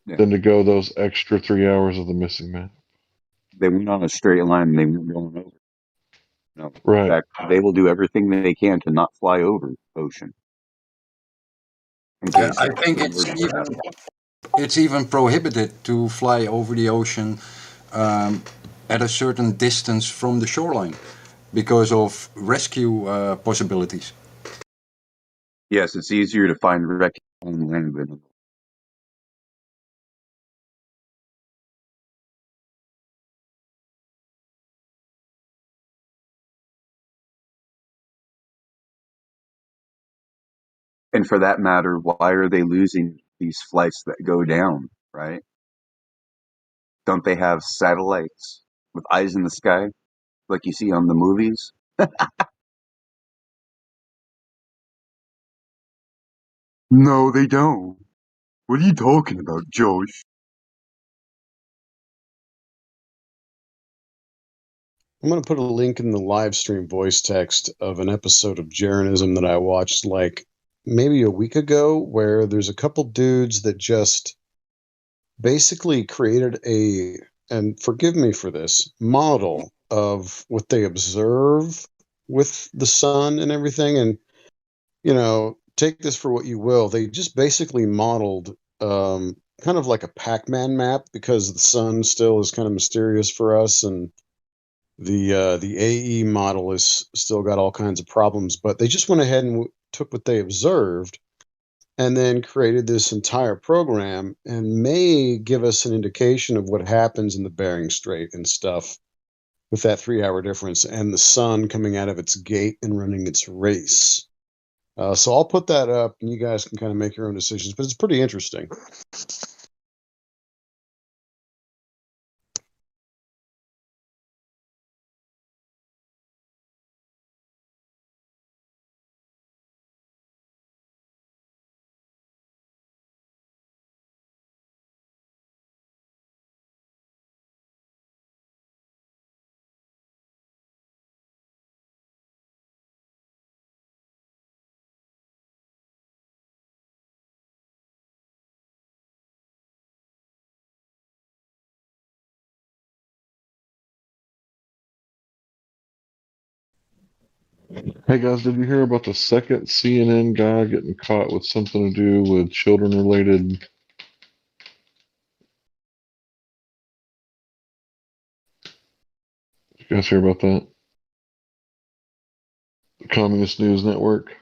Yeah. than to go those extra 3 hours of the missing man. They went on a straight line and they weren't going over. No. In Right. fact, they will do everything they can to not fly over ocean. In case I think something were to happen. it's even prohibited to fly over the ocean at a certain distance from the shoreline because of rescue possibilities. Yes, it's easier to find wreckage on land than and for that matter, why are they losing these flights that go down, right? Don't they have satellites with eyes in the sky like you see on the movies? No, they don't. What are you talking about, Josh? I'm going to put a link in the live stream voice text of an episode of Jeranism that I watched like maybe a week ago, where there's a couple dudes that just basically created and forgive me for this, model of what they observe with the sun and everything. And, take this for what you will. They just basically modeled kind of like a Pac-Man map, because the sun still is kind of mysterious for us, and the AE model is still got all kinds of problems, but they just went ahead and took what they observed and then created this entire program, and may give us an indication of what happens in the Bering Strait and stuff with that 3 hour difference and the sun coming out of its gate and running its race. So I'll put that up and you guys can kind of make your own decisions, but it's pretty interesting. Hey guys, did you hear about the second CNN guy getting caught with something to do with children related? Did you guys hear about that? The Communist News Network.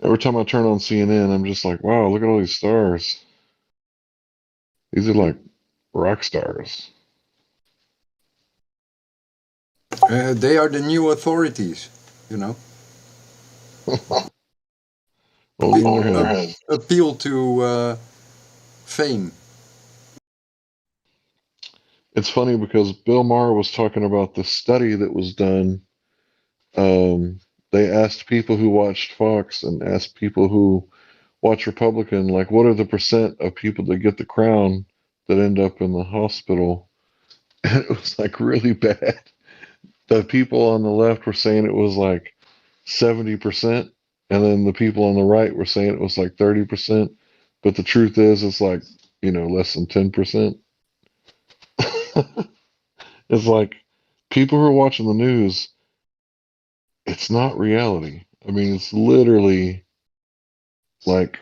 Every time I turn on CNN, I'm just like, wow, look at all these stars. These are like rock stars. They are the new authorities, you know. Only in their heads. Appeal to fame. It's funny because Bill Maher was talking about the study that was done. They asked people who watched Fox and asked people who watch Republican, like, what are the percent of people that get the crown that end up in the hospital? And it was like really bad. The people on the left were saying it was like 70%, and then the people on the right were saying it was like 30%. But the truth is, it's like, less than 10%. It's like people who are watching the news, it's not reality. I mean, it's literally like,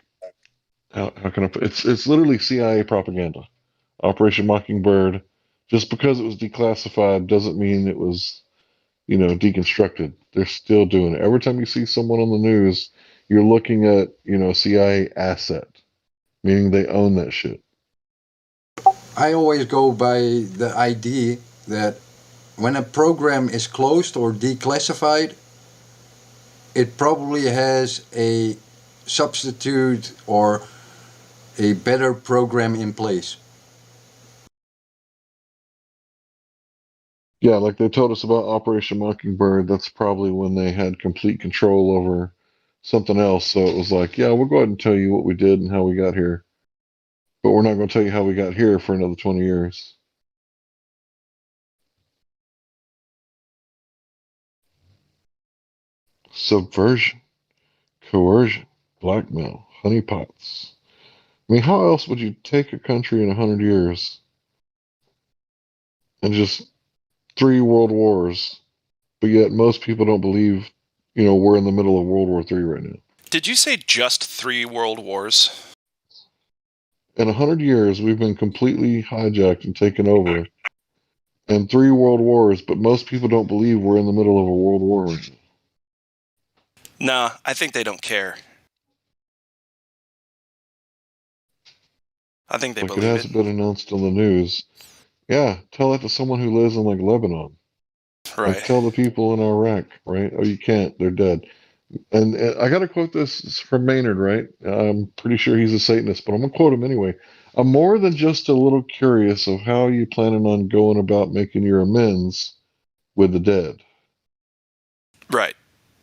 how can I put it's literally CIA propaganda. Operation Mockingbird. Just because it was declassified doesn't mean it was, deconstructed. They're still doing it. Every time you see someone on the news, you're looking at, a CIA asset, meaning they own that shit. I always go by the idea that when a program is closed or declassified, it probably has a substitute or a better program in place. Yeah, like they told us about Operation Mockingbird, that's probably when they had complete control over something else. So it was like, yeah, we'll go ahead and tell you what we did and how we got here. But we're not going to tell you how we got here for another 20 years. Subversion, coercion, blackmail, honeypots. I mean, how else would you take a country in 100 years and just 3 world wars, but yet most people don't believe, we're in the middle of World War III right now. Did you say just 3 world wars? In 100 years, we've been completely hijacked and taken over, and 3 world wars, but most people don't believe we're in the middle of a world war right now. Nah, I think they don't care. I think they Like, it believe it. hasn't been announced on the news. Yeah, tell that to someone who lives in, like, Lebanon. Right. Like, tell the people in Iraq, right? Oh, you can't. They're dead. And I got to quote this from Maynard, right? I'm pretty sure he's a Satanist, but I'm going to quote him anyway. I'm more than just a little curious of how you planning on going about making your amends with the dead. Right.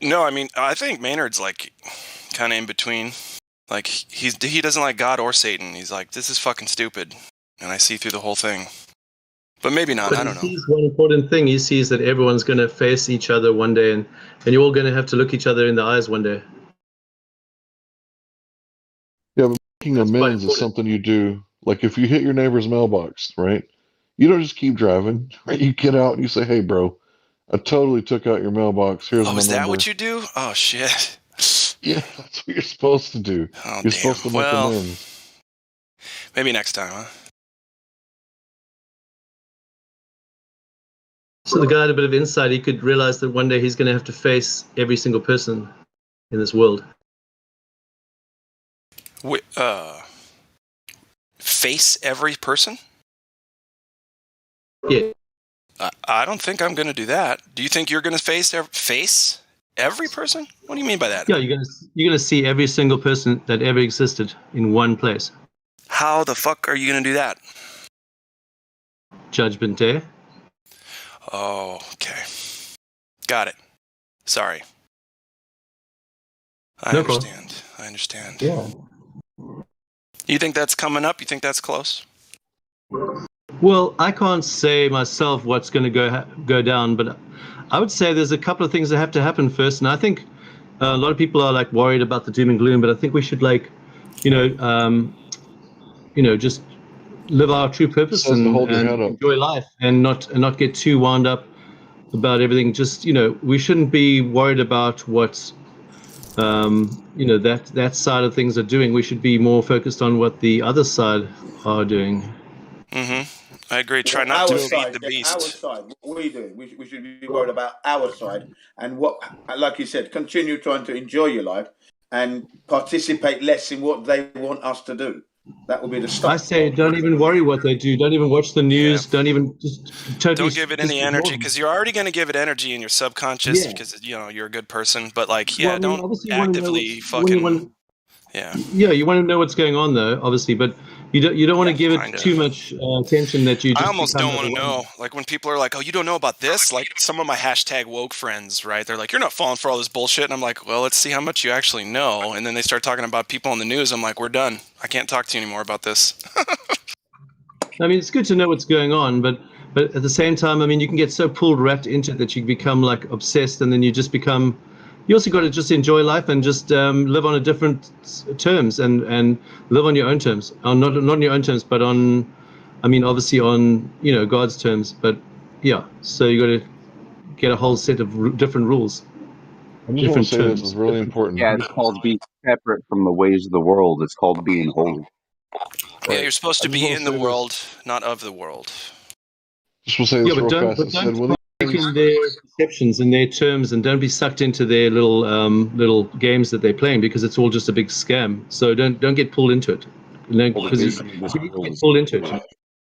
No, I mean, I think Maynard's like kind of in between. Like, he doesn't like God or Satan. He's like, this is fucking stupid. And I see through the whole thing. But maybe not. But I don't know. he sees one important thing. He sees that everyone's going to face each other one day, and you're all going to have to look each other in the eyes one day. Yeah, but making amends is something you do. Like, if you hit your neighbor's mailbox, right? You don't just keep driving, right? You get out and you say, hey, bro, I totally took out your mailbox. Here's my Oh, is number. that what you do? Oh, shit. Yeah, that's what you're supposed to do. Oh, you're damn. supposed to make Well, amends. maybe next time, huh? So the guy had a bit of insight. He could realize that one day he's going to have to face every single person in this world. Face every person? Yeah. I don't think I'm going to do that. Do you think you're going to face every person? What do you mean by that? Yeah, you're going to see every single person that ever existed in one place. How the fuck are you going to do that? Judgment Day. Oh, okay. Got it. Sorry. I understand. Yeah. You think that's coming up? You think that's close? Well, I can't say myself what's going to go down, but I would say there's a couple of things that have to happen first, and I think A lot of people are like worried about the doom and gloom, but I think we should like, you know, just live our true It purpose says to hold your and head up. enjoy life and not get too wound up about everything. Just, you know, we shouldn't be worried about what you know, that side of things are doing. We should be more focused on what the other side are doing. I agree. Try Well, not to our feed side, the our beast. side. What are we doing? We should be worried about our side and what, like you said, continue trying to enjoy your life and participate less in what they want us to do. That will be the I start. say, don't even worry what they do. Don't even watch the news. Don't even just totally Don't give it just any ignore energy them. because you're already going to give it energy in your subconscious Yeah. because you know you're a good person. But like, Well, yeah, I mean, don't obviously, you want to know actively what's when you fucking want. yeah. Yeah, you want to know what's going on, though, obviously, but you don't want to give it Kinda. too much attention that you I just almost become don't want to overwhelmed. know. Like when people are like, "Oh, you don't know about this?" Like some of my hashtag woke friends, right? They're like, "You're not falling for all this bullshit," and I'm like, "Well, let's see how much you actually know." And then they start talking about people on the news. I'm like, "We're done. I can't talk to you anymore about this." I mean, it's good to know what's going on, but at the same time, I mean, you can get so wrapped into it that you become like obsessed, and then you just become. You also got to just enjoy life and just live on a different terms and live on your own terms, not on your own terms, but on, I mean, obviously on God's terms. But yeah, so you got to get a whole set of different rules, I just want different to say this terms. is really important. Yeah, it's called being separate from the ways of the world. It's called being holy. Yeah, you're supposed I to just be want to in the say this. world, not of the world. Just want to say Yeah, this real fast. It said when take in their perceptions and their terms, and don't be sucked into their little games that they're playing, because it's all just a big scam. So don't get pulled into it, Well, the because you wisdom of this get world is pulled into it.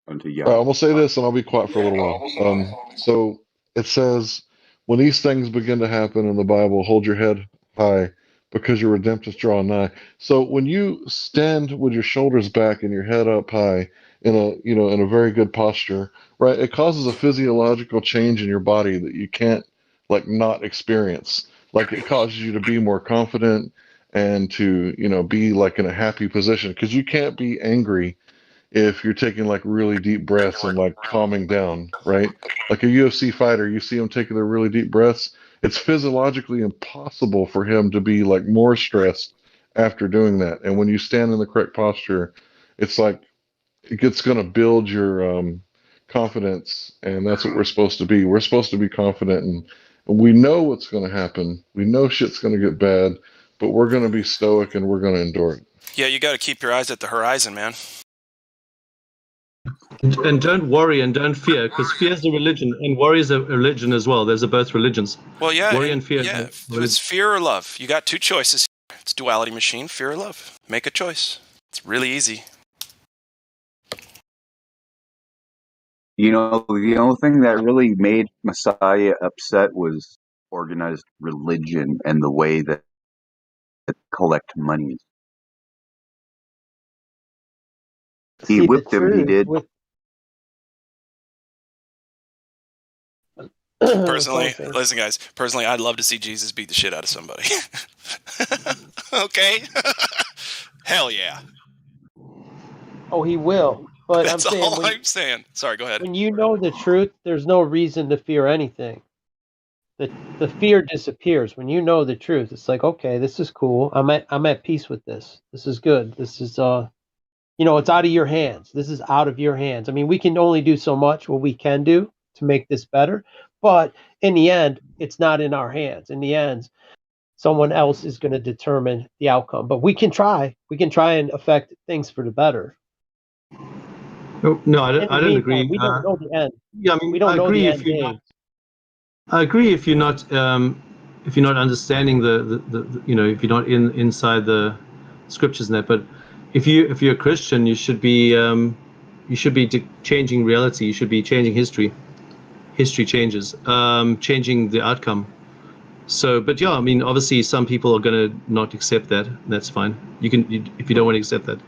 unto I'm Yahweh. gonna say this, and I'll be quiet for a little while. So it says, when these things begin to happen in the Bible, hold your head high, because your redemption's drawing nigh. So when you stand with your shoulders back and your head up high in a very good posture, right? It causes a physiological change in your body that you can't like not experience. Like it causes you to be more confident and to be like in a happy position, because you can't be angry if you're taking like really deep breaths and like calming down, right? Like a UFC fighter, you see him taking their really deep breaths. It's physiologically impossible for him to be like more stressed after doing that. And when you stand in the correct posture, it's like it's going to build your confidence. And that's what we're supposed to be. We're supposed to be confident, and we know what's going to happen. We know shit's going to get bad, but we're going to be stoic and we're going to endure it. Yeah, you got to keep your eyes at the horizon, man. And don't worry and don't fear, because fear is a religion and worry is a religion as well. Those are both religions. Well, yeah, Worry and fear. yeah. It's fear or love. You got two choices. It's duality machine, fear or love. Make a choice. It's really easy. You know, the only thing that really made Messiah upset was organized religion and the way that it collect money. He See, the whipped them. He truth did. with Personally, listen, guys. Personally, I'd love to see Jesus beat the shit out of somebody. Okay. Hell yeah. Oh, he will. But That's I'm saying all I'm saying. Sorry, go ahead. when you know the truth, there's no reason to fear anything. The fear disappears when you know the truth. It's like, okay, this is cool. I'm at peace with this. This is good. This is it's out of your hands. This is out of your hands. I mean, we can only do so much what we can do to make this better, but in the end, it's not in our hands. In the end, someone else is going to determine the outcome. But we can try. We can try and affect things for the better. No, I don't agree. We don't know the end. Yeah, I mean, we don't I know agree the if end you're game. I agree if you're not understanding the if you're not inside the scriptures and that. But if you're a Christian, you should be changing reality. You should be changing history. History changes, changing the outcome. So, but yeah, I mean, obviously, some people are going to not accept that. That's fine. If you don't want to accept that,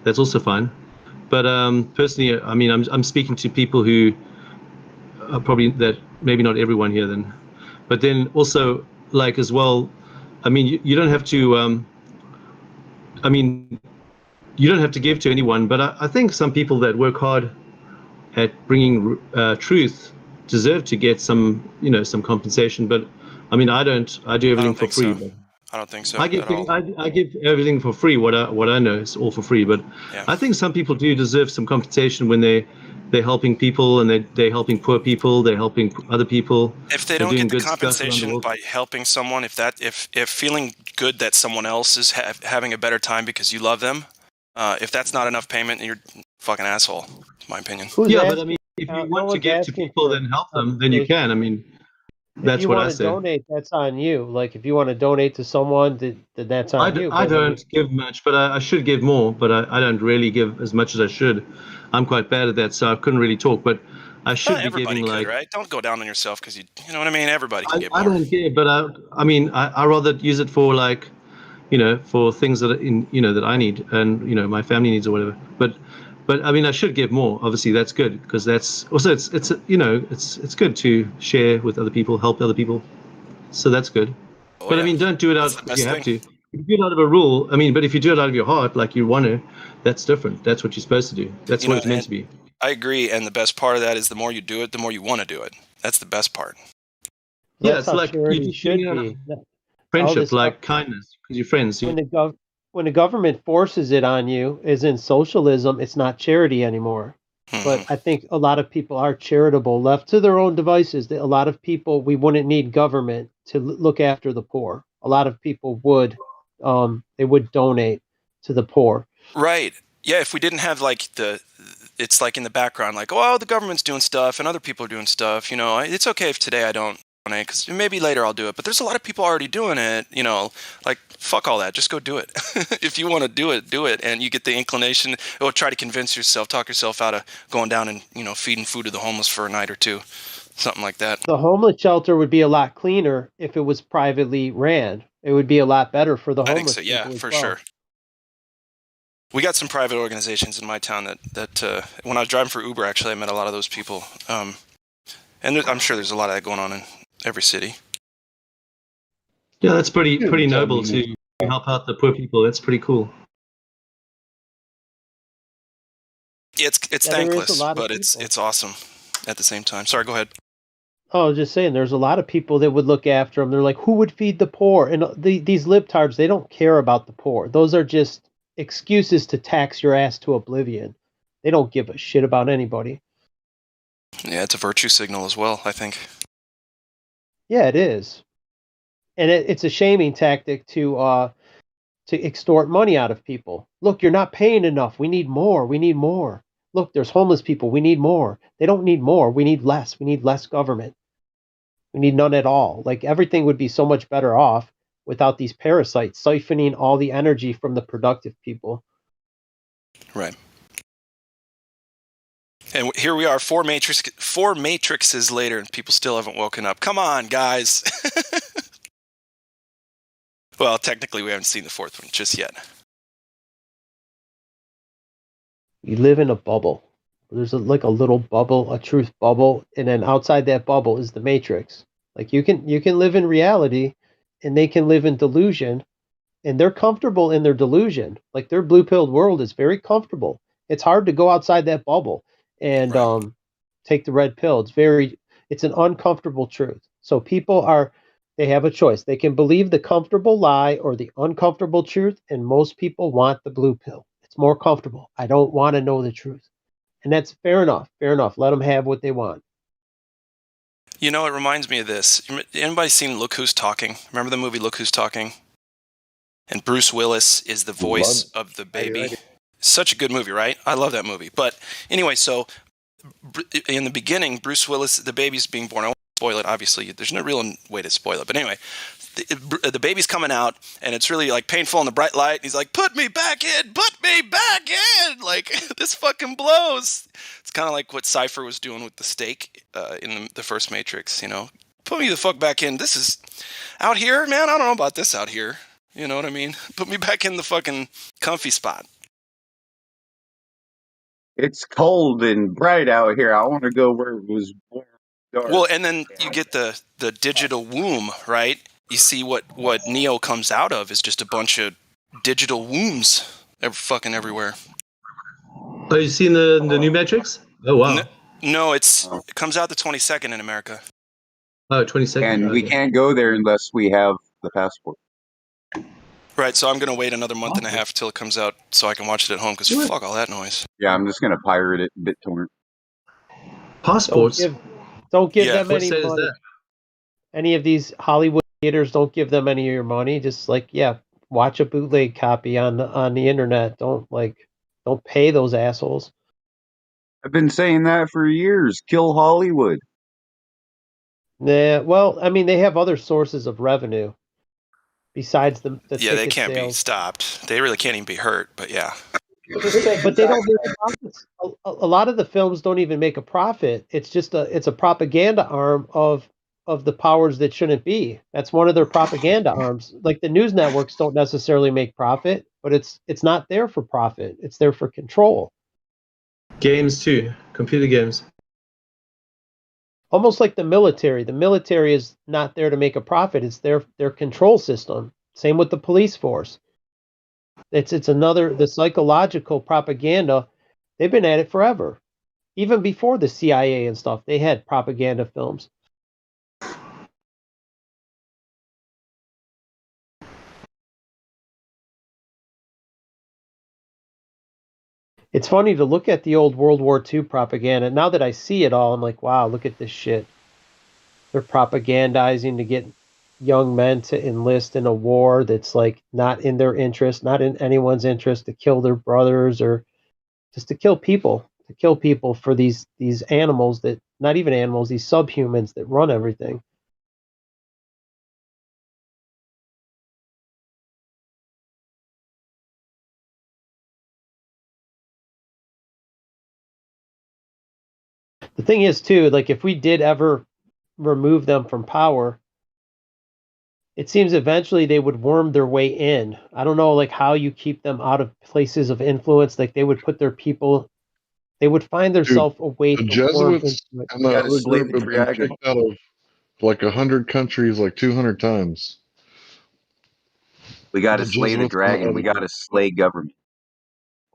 that's also fine. But personally, I mean, I'm speaking to people who are probably that maybe not everyone here then, but then also like as well. I mean, you don't have to. I mean, you don't have to give to anyone, but I think some people that work hard at bringing truth deserve to get some compensation. But I mean, I don't. I do everything for free. So. I don't think so I give at all. I give everything for free. What I know is all for free. But Yeah. I think some people do deserve some compensation when they're helping people and they're helping poor people. They're helping other people. If they They're don't doing get the good stuff around the compensation world. by helping someone, if feeling good that someone else is having a better time because you love them, if that's not enough payment, you're a fucking asshole. In my opinion. Who's Yeah, but I asking? mean, if you No want to one's give to asking people, for then help them. Then you compensation. can. I mean, If that's you what want I to say. donate, that's on you. Like if you want to donate to someone, then that's on you. I But I mean, don't give much, but I should give more. But I don't really give as much as I should. I'm quite bad at that, so I couldn't really talk. But I should be Everybody giving could, like. right? Don't go down on yourself because you know what I mean. Everybody can get I more. don't care, but I mean, I rather use it for like, for things that are that I need and my family needs or whatever. But I mean, I should give more. Obviously, that's good because that's also it's good to share with other people, help other people. So that's good. Oh, But I yeah. mean, don't do it That's out the because you best have thing. to. If you do it out of a rule, I mean, but if you do it out of your heart, like you want to, that's different. That's what you're supposed to do. That's what it's meant And to be. I agree. And the best part of that is the more you do it, the more you want to do it. That's the best part. Yeah, that's it's how like you charity just doing should it out of be. All friendship, this stuff. like kindness, because you're friends. When the government forces it on you, as in socialism, it's not charity anymore. But I think a lot of people are charitable. Left to their own devices, a lot of people, we wouldn't need government to look after the poor. A lot of people would, they would donate to the poor. Right. Yeah. If we didn't have like it's like in the background, like, oh, the government's doing stuff and other people are doing stuff. It's okay if today I don't donate because maybe later I'll do it. But there's a lot of people already doing it. Like fuck all that. Just go do it. If you want to do it, and you get the inclination, or try to convince yourself, talk yourself out of going down and feeding food to the homeless for a night or two, something like that. The homeless shelter would be a lot cleaner if it was privately ran. It would be a lot better for the I think homeless so. Yeah, people as for well. sure. We got some private organizations in my town that when I was driving for Uber, actually, I met a lot of those people. And I'm sure there's a lot of that going on in every city. Yeah, that's pretty noble to help out the poor people. That's pretty cool. It's Yeah, there is a thankless, lot of but people. it's awesome at the same time. Sorry, go ahead. Oh, I was just saying, there's a lot of people that would look after them. They're like, who would feed the poor? And these libtards, they don't care about the poor. Those are just excuses to tax your ass to oblivion. They don't give a shit about anybody. Yeah, it's a virtue signal as well, I think. Yeah, it is. And it's a shaming tactic to extort money out of people. Look, you're not paying enough. We need more. We need more. Look, there's homeless people. We need more. They don't need more. We need less. We need less government. We need none at all. Like everything would be so much better off without these parasites siphoning all the energy from the productive people. Right. And here we are, four matrixes later, and people still haven't woken up. Come on, guys. Well, technically, we haven't seen the fourth one just yet. You live in a bubble. There's like a little bubble, a truth bubble, and then outside that bubble is the matrix. Like you can live in reality, and they can live in delusion, and they're comfortable in their delusion. Like their blue-pilled world is very comfortable. It's hard to go outside that bubble and take the red pill. It's an uncomfortable truth. So they have a choice. They can believe the comfortable lie or the uncomfortable truth, and most people want the blue pill. It's more comfortable. I don't want to know the truth. And that's fair enough. Fair enough. Let them have what they want. It reminds me of this. Anybody seen Look Who's Talking? Remember the movie Look Who's Talking? And Bruce Willis is the voice of the baby. Such a good movie, right? I love that movie. But anyway, so in the beginning, Bruce Willis, the baby's being born. I won't spoil it, obviously. There's no real way to spoil it. But anyway, the baby's coming out, and it's really like painful in the bright light. And he's like, put me back in! Like, this fucking blows. It's kind of like what Cypher was doing with the steak in the first Matrix, Put me the fuck back in. This is out here, man. I don't know about this out here. You know what I mean? Put me back in the fucking comfy spot. It's cold and bright out here. I want to go where it was warm, dark. Well, and then you get the digital womb, right? You see what Neo comes out of is just a bunch of digital wombs fucking everywhere. Oh, you seen the new Matrix? Oh, wow. No, it comes out the 22nd in America. Oh, 22nd. And we can't go there unless we have the passport. Right, so I'm gonna wait another month and a half till it comes out so I can watch it at home because fuck all that noise. Yeah, I'm just gonna pirate it, BitTorrent. Passports. Don't give Yeah. them What any state is money. that? Any of these Hollywood theaters, don't give them any of your money. Just like, yeah, watch a bootleg copy on the internet. Don't pay those assholes. I've been saying that for years. Kill Hollywood. Nah, well, I mean, they have other sources of revenue besides the Yeah, they ticket can't be sales. stopped. They really can't even be hurt, but yeah. But they don't make profits. A lot of the films don't even make a profit. It's just it's a propaganda arm of the powers that shouldn't be. That's one of their propaganda arms. Like the news networks don't necessarily make profit, but it's not there for profit. It's there for control. Games too. Computer games. Almost like the military. The military is not there to make a profit. It's their control system. Same with the police force. It's another the psychological propaganda. They've been at it forever. Even before the CIA and stuff, they had propaganda films. It's funny to look at the old World War II propaganda. Now that I see it all, I'm like, wow, look at this shit. They're propagandizing to get young men to enlist in a war that's like not in their interest, not in anyone's interest, to kill their brothers or just to kill people for these animals that not even animals, these subhumans that run everything. The thing is too, like if we did ever remove them from power, it seems eventually they would worm their way in. I don't know like how you keep them out of places of influence. Like they would put their people, they would find Dude, themselves a way the to worm Jesuits into it. and that Gotta other slay group the have been dragon. kicked out of like 100 countries, like 200 times. We got to The slay the Jesuits and the dragon. other We got to group. slay government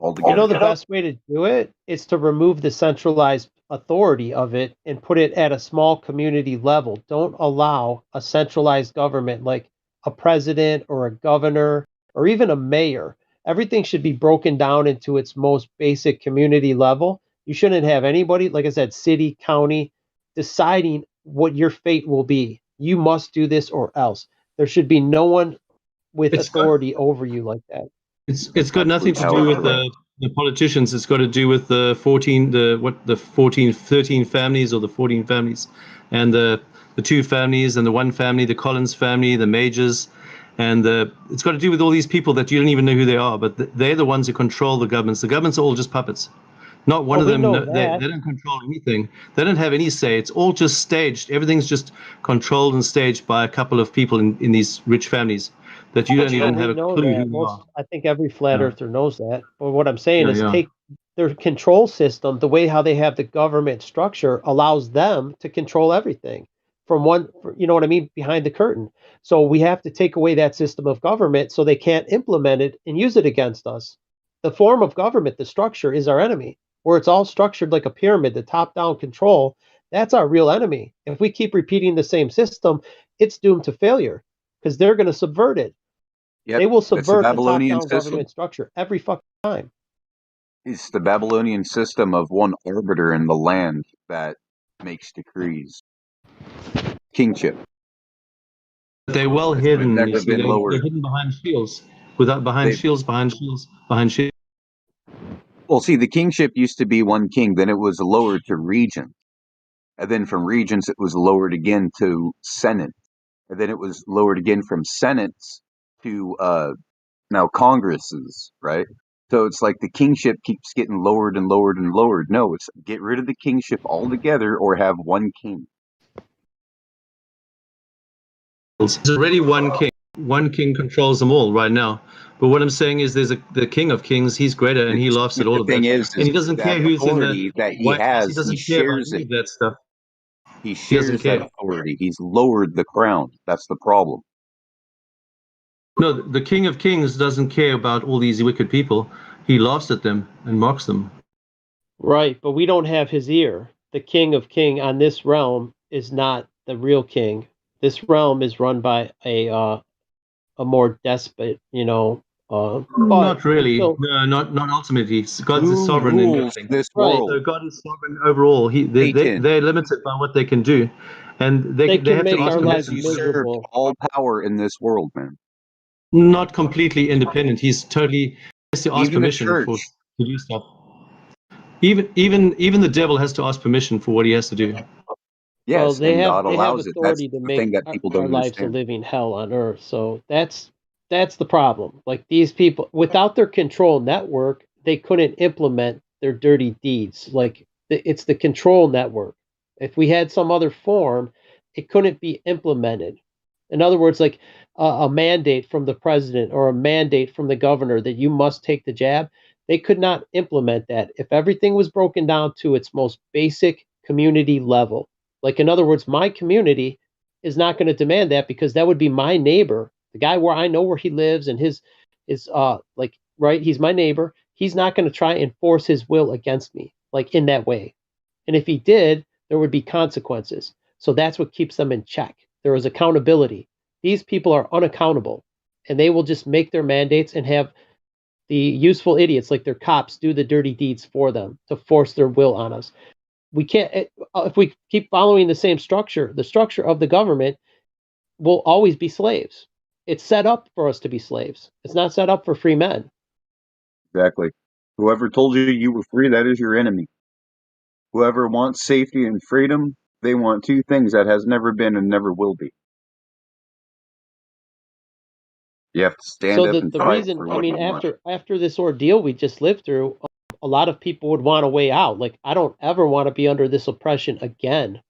You altogether. know, the best way to do it is to remove the centralized authority of it and put it at a small community level. Don't allow a centralized government like a president or a governor or even a mayor. Everything should be broken down into its most basic community level. You shouldn't have anybody, like I said, city, county, deciding what your fate will be. You must do this or else. There should be no one with It's got authority over you like that. it's got nothing to do with the politicians. It's got to do with the 13 families or the 14 families, and the two families and the one family, the Collins family, the Majors, and it's got to do with all these people that you don't even know who they are, but they're the ones who control the governments. The governments are all just puppets. Not one Well, of we them. know They that. don't control anything. They don't have any say. It's all just staged. Everything's just controlled and staged by a couple of people in these rich families that you don't even We have a know clue that. who they are. I think every flat Yeah. earther knows that. But what I'm saying Yeah, is yeah. take their control system, the way how they have the government structure allows them to control everything from you know what I mean, behind the curtain. So we have to take away that system of government so they can't implement it and use it against us. The form of government, the structure is our enemy, where it's all structured like a pyramid, the top down control. That's our real enemy. If we keep repeating the same system, it's doomed to failure because they're going to subvert it. Yep, They will it's the subvert the Babylonian top-down system. government structure every fucking time. It's the Babylonian system of one arbiter in the land that makes decrees. Kingship. They're well It's hidden. You never see, been lowered. they're hidden behind shields, behind They shields, behind shields, behind shields. Well, see, the kingship used to be one king, then it was lowered to regent, and then from regents it was lowered again to senate, and then it was lowered again from senates to now congresses, right? So it's like the kingship keeps getting lowered and lowered and lowered. No, it's get rid of the kingship altogether or have one king. There's already one king. One king controls them all right now. But what I'm saying is, there's the King of Kings. He's greater, and he laughs at all The of that. thing is And he doesn't care that who's in the authority that he White House. He has, he doesn't care about shares any it. of that stuff. He He doesn't shares that care. authority. He's lowered the crown. That's the problem. No, the King of Kings doesn't care about all these wicked people. He laughs at them and mocks them. Right, but we don't have his ear. The king of king on this realm is not the real king. This realm is run by a a more despot, but Not really. still, No, not ultimately. God's is Who sovereign in rules everything. this right. So world? God is sovereign overall. Satan. They're limited by what they can do, and They they can have to make ask our Satan has lives permission. usurped miserable. all power in this world, man. Not completely independent. He's totally he has to ask Even the permission church. to do stuff. Even the devil has to ask permission for what he has to do. Well, Yes, and God they have allows it. That's authority to the make thing that people our don't lives a understand. living hell on earth. So that's the problem. Like these people, without their control network, they couldn't implement their dirty deeds. Like it's the control network. If we had some other form, it couldn't be implemented. In other words, like a mandate from the president or a mandate from the governor that you must take the jab, they could not implement that if everything was broken down to its most basic community level. Like, in other words, my community is not going to demand that because that would be my neighbor, the guy where I know where he lives and his is like right, he's my neighbor. He's not going to try and force his will against me like in that way. And if he did, there would be consequences. So that's what keeps them in check. There is accountability. These people are unaccountable and they will just make their mandates and have the useful idiots like their cops do the dirty deeds for them to force their will on us. We can't if we keep following the same structure, the structure of the government will always be slaves. It's set up for us to be slaves. It's not set up for free men. Exactly. Whoever told you you were free, that is your enemy. Whoever wants safety and freedom, they want two things that has never been and never will be. You have to stand So up the and the fight reason, for I what mean, you want. after this ordeal we just lived through, a lot of people would want a way out. Like I don't ever want to be under this oppression again.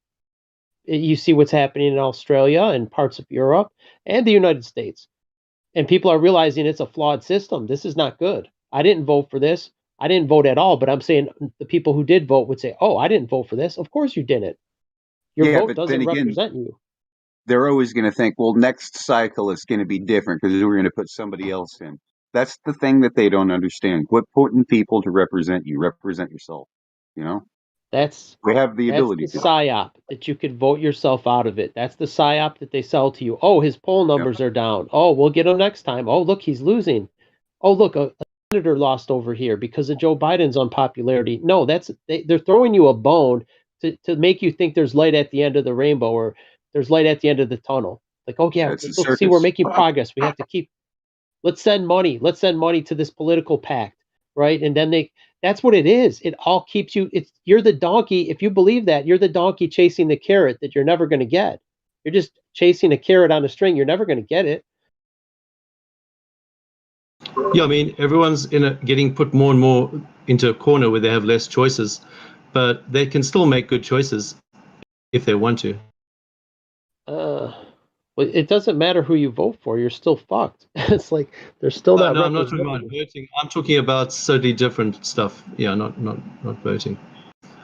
You see what's happening in Australia and parts of Europe and the United States. And people are realizing it's a flawed system. This is not good. I didn't vote for this. I didn't vote at all, but I'm saying the people who did vote would say, "Oh, I didn't vote for this." Of course you didn't. Your Yeah, vote but then doesn't again, represent you. they're always going to think, well, next cycle is going to be different because we're going to put somebody else in. That's the thing that they don't understand. Quit putting people to represent you. Represent yourself. You know, That's we have the that's ability the to. psyop that you could vote yourself out of it. That's the psyop that they sell to you. Oh, his poll Yep. numbers are down. Oh, we'll get him next time. Oh, look, he's losing. Oh, look, a senator lost over here because of Joe Biden's unpopularity. No, they're throwing you a bone to make you think there's light at the end of the rainbow or there's light at the end of the tunnel. Like, oh yeah, It's a look, see, we're circus. making progress. We have to keep. Let's send money. Let's send money to this political pact, right? And then that's what it is. It all keeps you. You're the donkey. If you believe that, you're the donkey chasing the carrot that you're never going to get. You're just chasing a carrot on a string. You're never going to get it. Yeah, I mean, everyone's getting put more and more into a corner where they have less choices, but they can still make good choices if they want to. Well, it doesn't matter who you vote for. You're still fucked. It's like they're still not No, I'm not talking about representing. voting. I'm talking about totally different stuff. Yeah, not voting.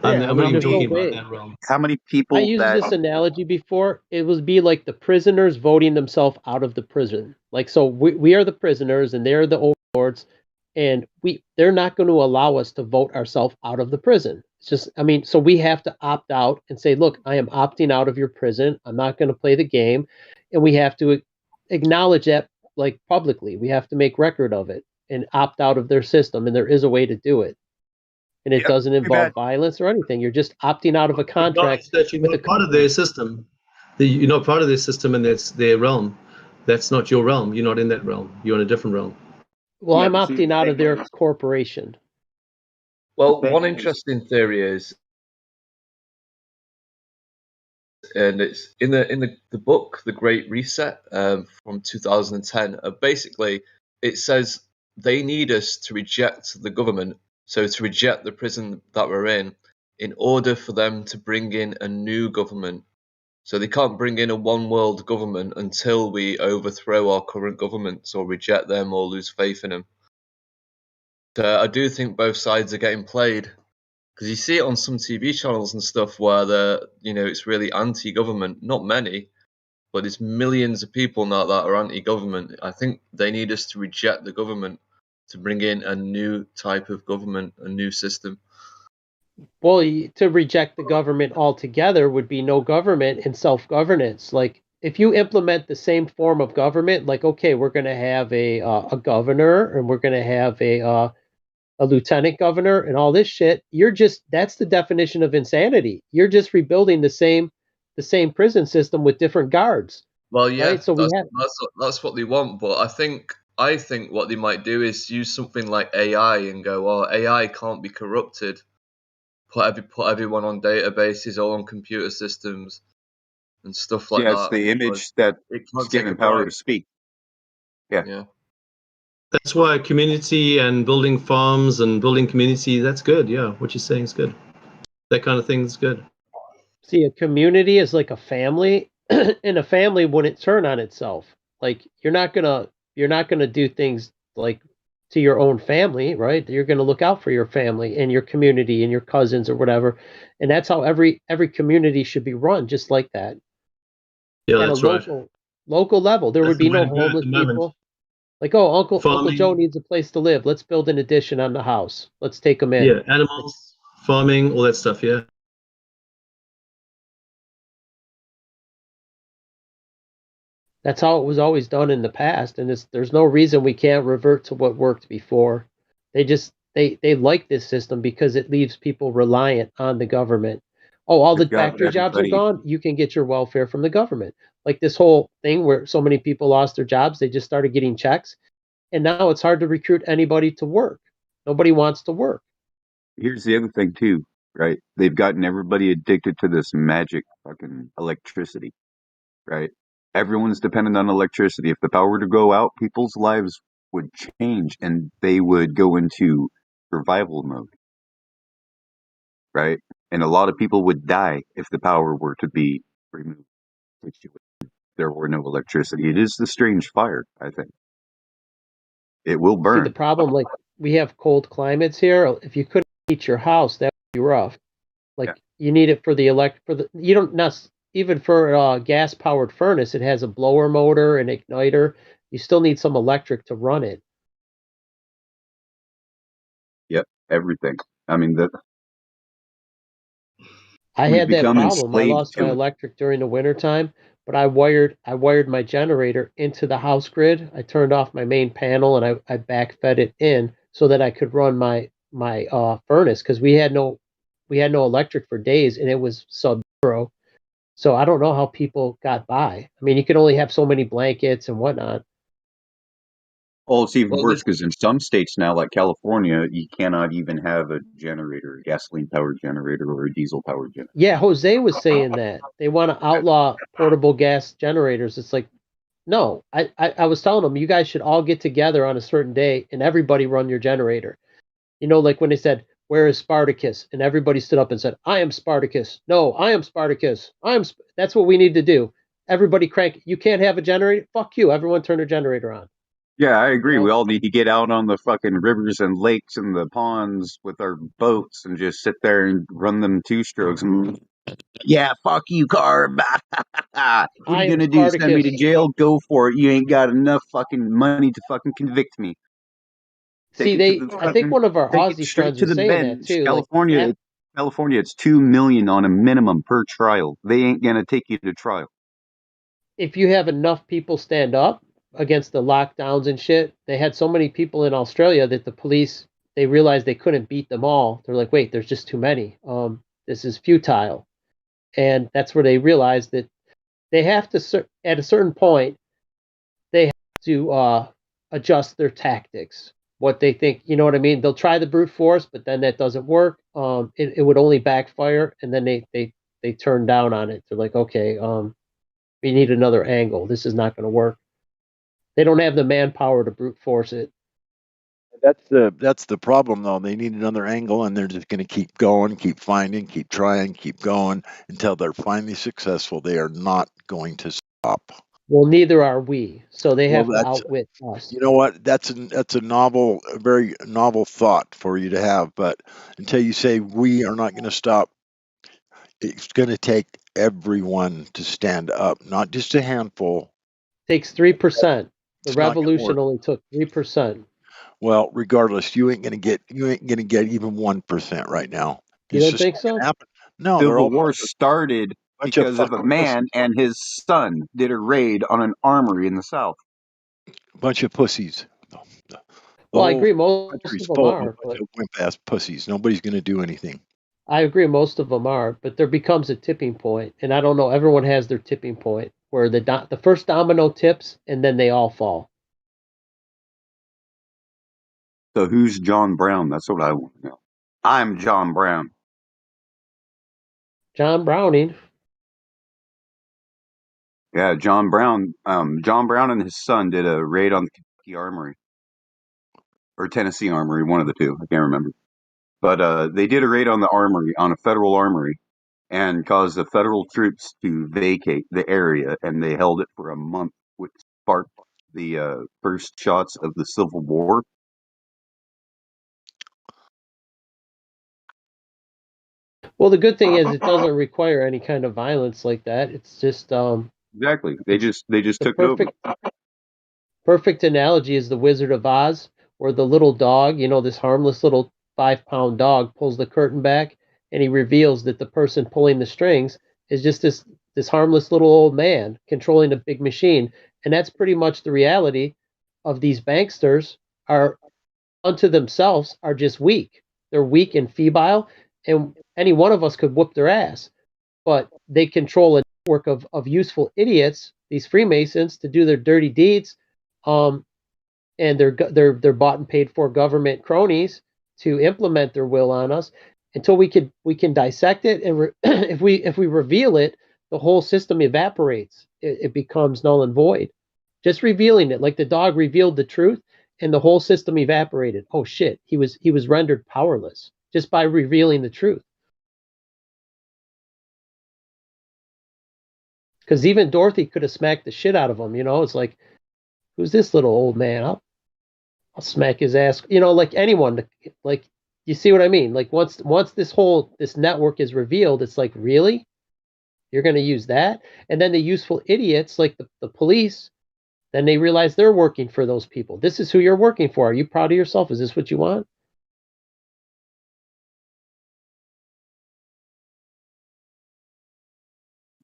Yeah, I I'm not mean, even there's no talking about way. that realm. How many I people used that this analogy before. It would be like the prisoners voting themselves out of the prison. Like, so we are the prisoners and they're the overlords, and they're not going to allow us to vote ourselves out of the prison. It's just, I mean, so we have to opt out and say, look, I am opting out of your prison. I'm not going to play the game, and we have to acknowledge that like publicly. We have to make record of it and opt out of their system, and there is a way to do it. And it doesn't too bad. involve violence or anything. You're just opting out of a contract Acknowledge that you're with a not part of company. their system. You're not part of their system, and that's their realm. That's not your realm. You're not in that realm. You're in a different realm. Well, Yeah, I'm but see, opting out of their corporation. Well, the one thing is, interesting theory is, and it's in the book, The Great Reset, from 2010. Basically, it says they need us to reject the government, so to reject the prison that we're in order for them to bring in a new government. So they can't bring in a one world government until we overthrow our current governments or reject them or lose faith in them. I do think both sides are getting played because you see it on some TV channels and stuff where it's really anti-government. Not many, but there's millions of people now that are anti-government. I think they need us to reject the government to bring in a new type of government, a new system. Well, to reject the government altogether would be no government and self-governance. Like if you implement the same form of government, like okay, we're going to have a governor and we're going to have a lieutenant governor and all this shit, that's the definition of insanity. You're just rebuilding the same prison system with different guards. Well, yeah, right? So that's what they want. But I think what they might do is use something like AI and go, "Oh, AI can't be corrupted. Put everyone on databases or on computer systems and stuff like Yeah, that." it's the because image that's it can't take a given power bribe. to speak. Yeah. Yeah. That's why community and building farms and building community, that's good. Yeah, what you're saying is good. That kind of thing is good. See, a community is like a family, and a family wouldn't turn on itself. Like you're not gonna do things like to your own family, right? You're gonna look out for your family and your community and your cousins or whatever, and that's how every community should be run, just like that. Yeah, At a that's right. local level, there That's would the be way no to do it at homeless the moment. people. Like, oh, Uncle Farming. Joe needs a place to live. Let's build an addition on the house. Let's take him in. Yeah, animals, farming, all that stuff. Yeah. That's how it was always done in the past, and there's no reason we can't revert to what worked before. They like this system because it leaves people reliant on the government. Oh, all the They've got factory jobs are everybody. gone. You can get your welfare from the government. Like this whole thing where so many people lost their jobs, they just started getting checks, and now it's hard to recruit anybody to work. Nobody wants to work. Here's the other thing too, right? They've gotten everybody addicted to this magic fucking electricity, right? Everyone's dependent on electricity. If the power were to go out, people's lives would change and they would go into survival mode, right? And a lot of people would die if the power were to be removed. There were no electricity. It is the strange fire, I think. It will See, the burn. problem, like we have cold climates here. If you couldn't heat your house, that would be rough. Like you need it for the you don't even for a gas powered furnace, it has a blower motor and igniter. You still need some electric to run it. Yep, everything. I mean, I we've had that become problem. I enslaved lost my to it. electric during the wintertime, but I wired my generator into the house grid. I turned off my main panel and I backfed it in so that I could run my furnace because we had no electric for days and it was sub-zero. So I don't know how people got by. I mean, you could only have so many blankets and whatnot. Oh, it's even Well, worse because in some states now, like California, you cannot even have a generator, a gasoline powered generator or a diesel powered generator. Yeah, Jose was saying that they want to outlaw portable gas generators. It's like, no, I was telling them you guys should all get together on a certain day and everybody run your generator. You know, like when they said, "Where is Spartacus?" and everybody stood up and said, "I am Spartacus." No, I am Spartacus. That's what we need to do. Everybody crank. You can't have a generator. Fuck you. Everyone turn their generator on. Yeah, I agree. You We know? all need to get out on the fucking rivers and lakes and the ponds with our boats and just sit there and run them two strokes. Yeah, fuck you, car. What are I you am gonna do? Send me to Spartacus. jail? Go for it. You ain't got enough fucking money to fucking convict me. Take See, it to the I think fucking, one of our take it Aussie straight friends to was the saying that bench. too. Like California, that California, it's 2 million on a minimum per trial. They ain't gonna take you to trial. if you have enough people stand up against the lockdowns and shit, they had so many people in Australia that the police they realized they couldn't beat them all. They're like, wait, there's just too many. This is futile, and that's where they realized that they have to at a certain point they have to adjust their tactics. What they think, you know what I mean? They'll try the brute force, but then that doesn't work. It would only backfire, and then they turn down on it. They're like, okay, we need another angle. This is not going to work. They don't have the manpower to brute force it. That's the problem though. They need another angle, and they're just going to keep going, keep finding, keep trying, keep going until they're finally successful. They are not going to stop. Well, neither are we. So they Well, have to outwit us. you know what? That's a very novel thought for you to have. But until you say we are not going to stop, it's going to take everyone to stand up, not just a handful. Takes 3%. The It's not going to work. revolution only took 3%. Well, regardless, you ain't gonna get even 1% right now. You It's don't just think not so? gonna happen. No, they're Civil all War started Bunch of because of a fucking man pussies. and his son did a raid on an armory in the South. Bunch of pussies. The Well, I whole agree. Most country's of them full of a are, bunch but of wimp ass pussies. Nobody's going to do anything. I agree. Most of them are, but there becomes a tipping point, and I don't know. Everyone has their tipping point where the first domino tips, and then they all fall. So who's John Brown? That's what I want to know. I'm John Brown. John Browning. Yeah, John Brown. John Brown and his son did a raid on the Kentucky Armory or Tennessee Armory, one of the two. I can't remember. But they did a raid on the armory, on a federal armory, and caused the federal troops to vacate the area, and they held it for a month, which sparked the first shots of the Civil War. Well, the good thing is it doesn't require any kind of violence like that. It's just Exactly. They just the took it over. perfect analogy is the Wizard of Oz, where the little dog, this harmless little 5-pound dog, pulls the curtain back, and he reveals that the person pulling the strings is just this harmless little old man controlling a big machine, and that's pretty much the reality of these banksters. Are unto themselves are just weak. They're weak and feeble, and any one of us could whoop their ass. But they control a network of useful idiots, these Freemasons, to do their dirty deeds. And they're bought and paid for government cronies to implement their will on us until we can dissect it, and if we reveal it, the whole system evaporates. It becomes null and void. Just revealing it, like the dog revealed the truth, and the whole system evaporated. Oh shit, he was rendered powerless just by revealing the truth. Because even Dorothy could have smacked the shit out of him. It's like, who's this little old man? I'll smack his ass. Like anyone. Like, you see what I mean? Like once this network is revealed, it's like, really? You're going to use that? And then the useful idiots, like the police, then they realize they're working for those people. This is who you're working for. Are you proud of yourself? Is this what you want?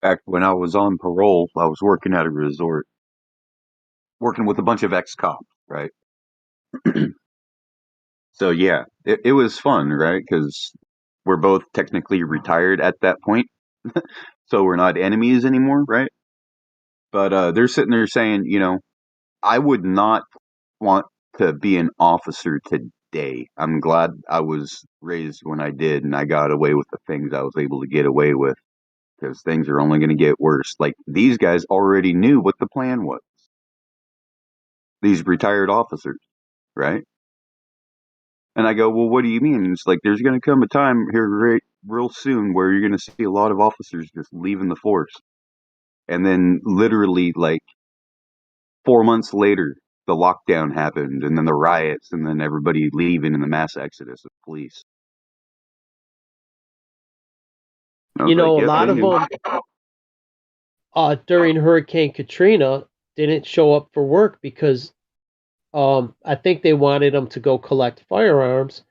Back when I was on parole, I was working at a resort, working with a bunch of ex-cops, right? So yeah, it was fun, right? Because we're both technically retired at that point, so we're not enemies anymore, right? But they're sitting there saying, I would not want to be an officer today. I'm glad I was raised when I did, and I got away with the things I was able to get away with, because things are only going to get worse. Like, these guys already knew what the plan was. These retired officers, right? And I go, well, what do you mean? And it's like, there's going to come a time here real soon where you're going to see a lot of officers just leaving the force. And then literally, like, 4 months later, the lockdown happened, and then the riots, and then everybody leaving in the mass exodus of police. I was A like, yep, lot they of knew. them during Hurricane Katrina didn't show up for work because I think they wanted them to go collect firearms,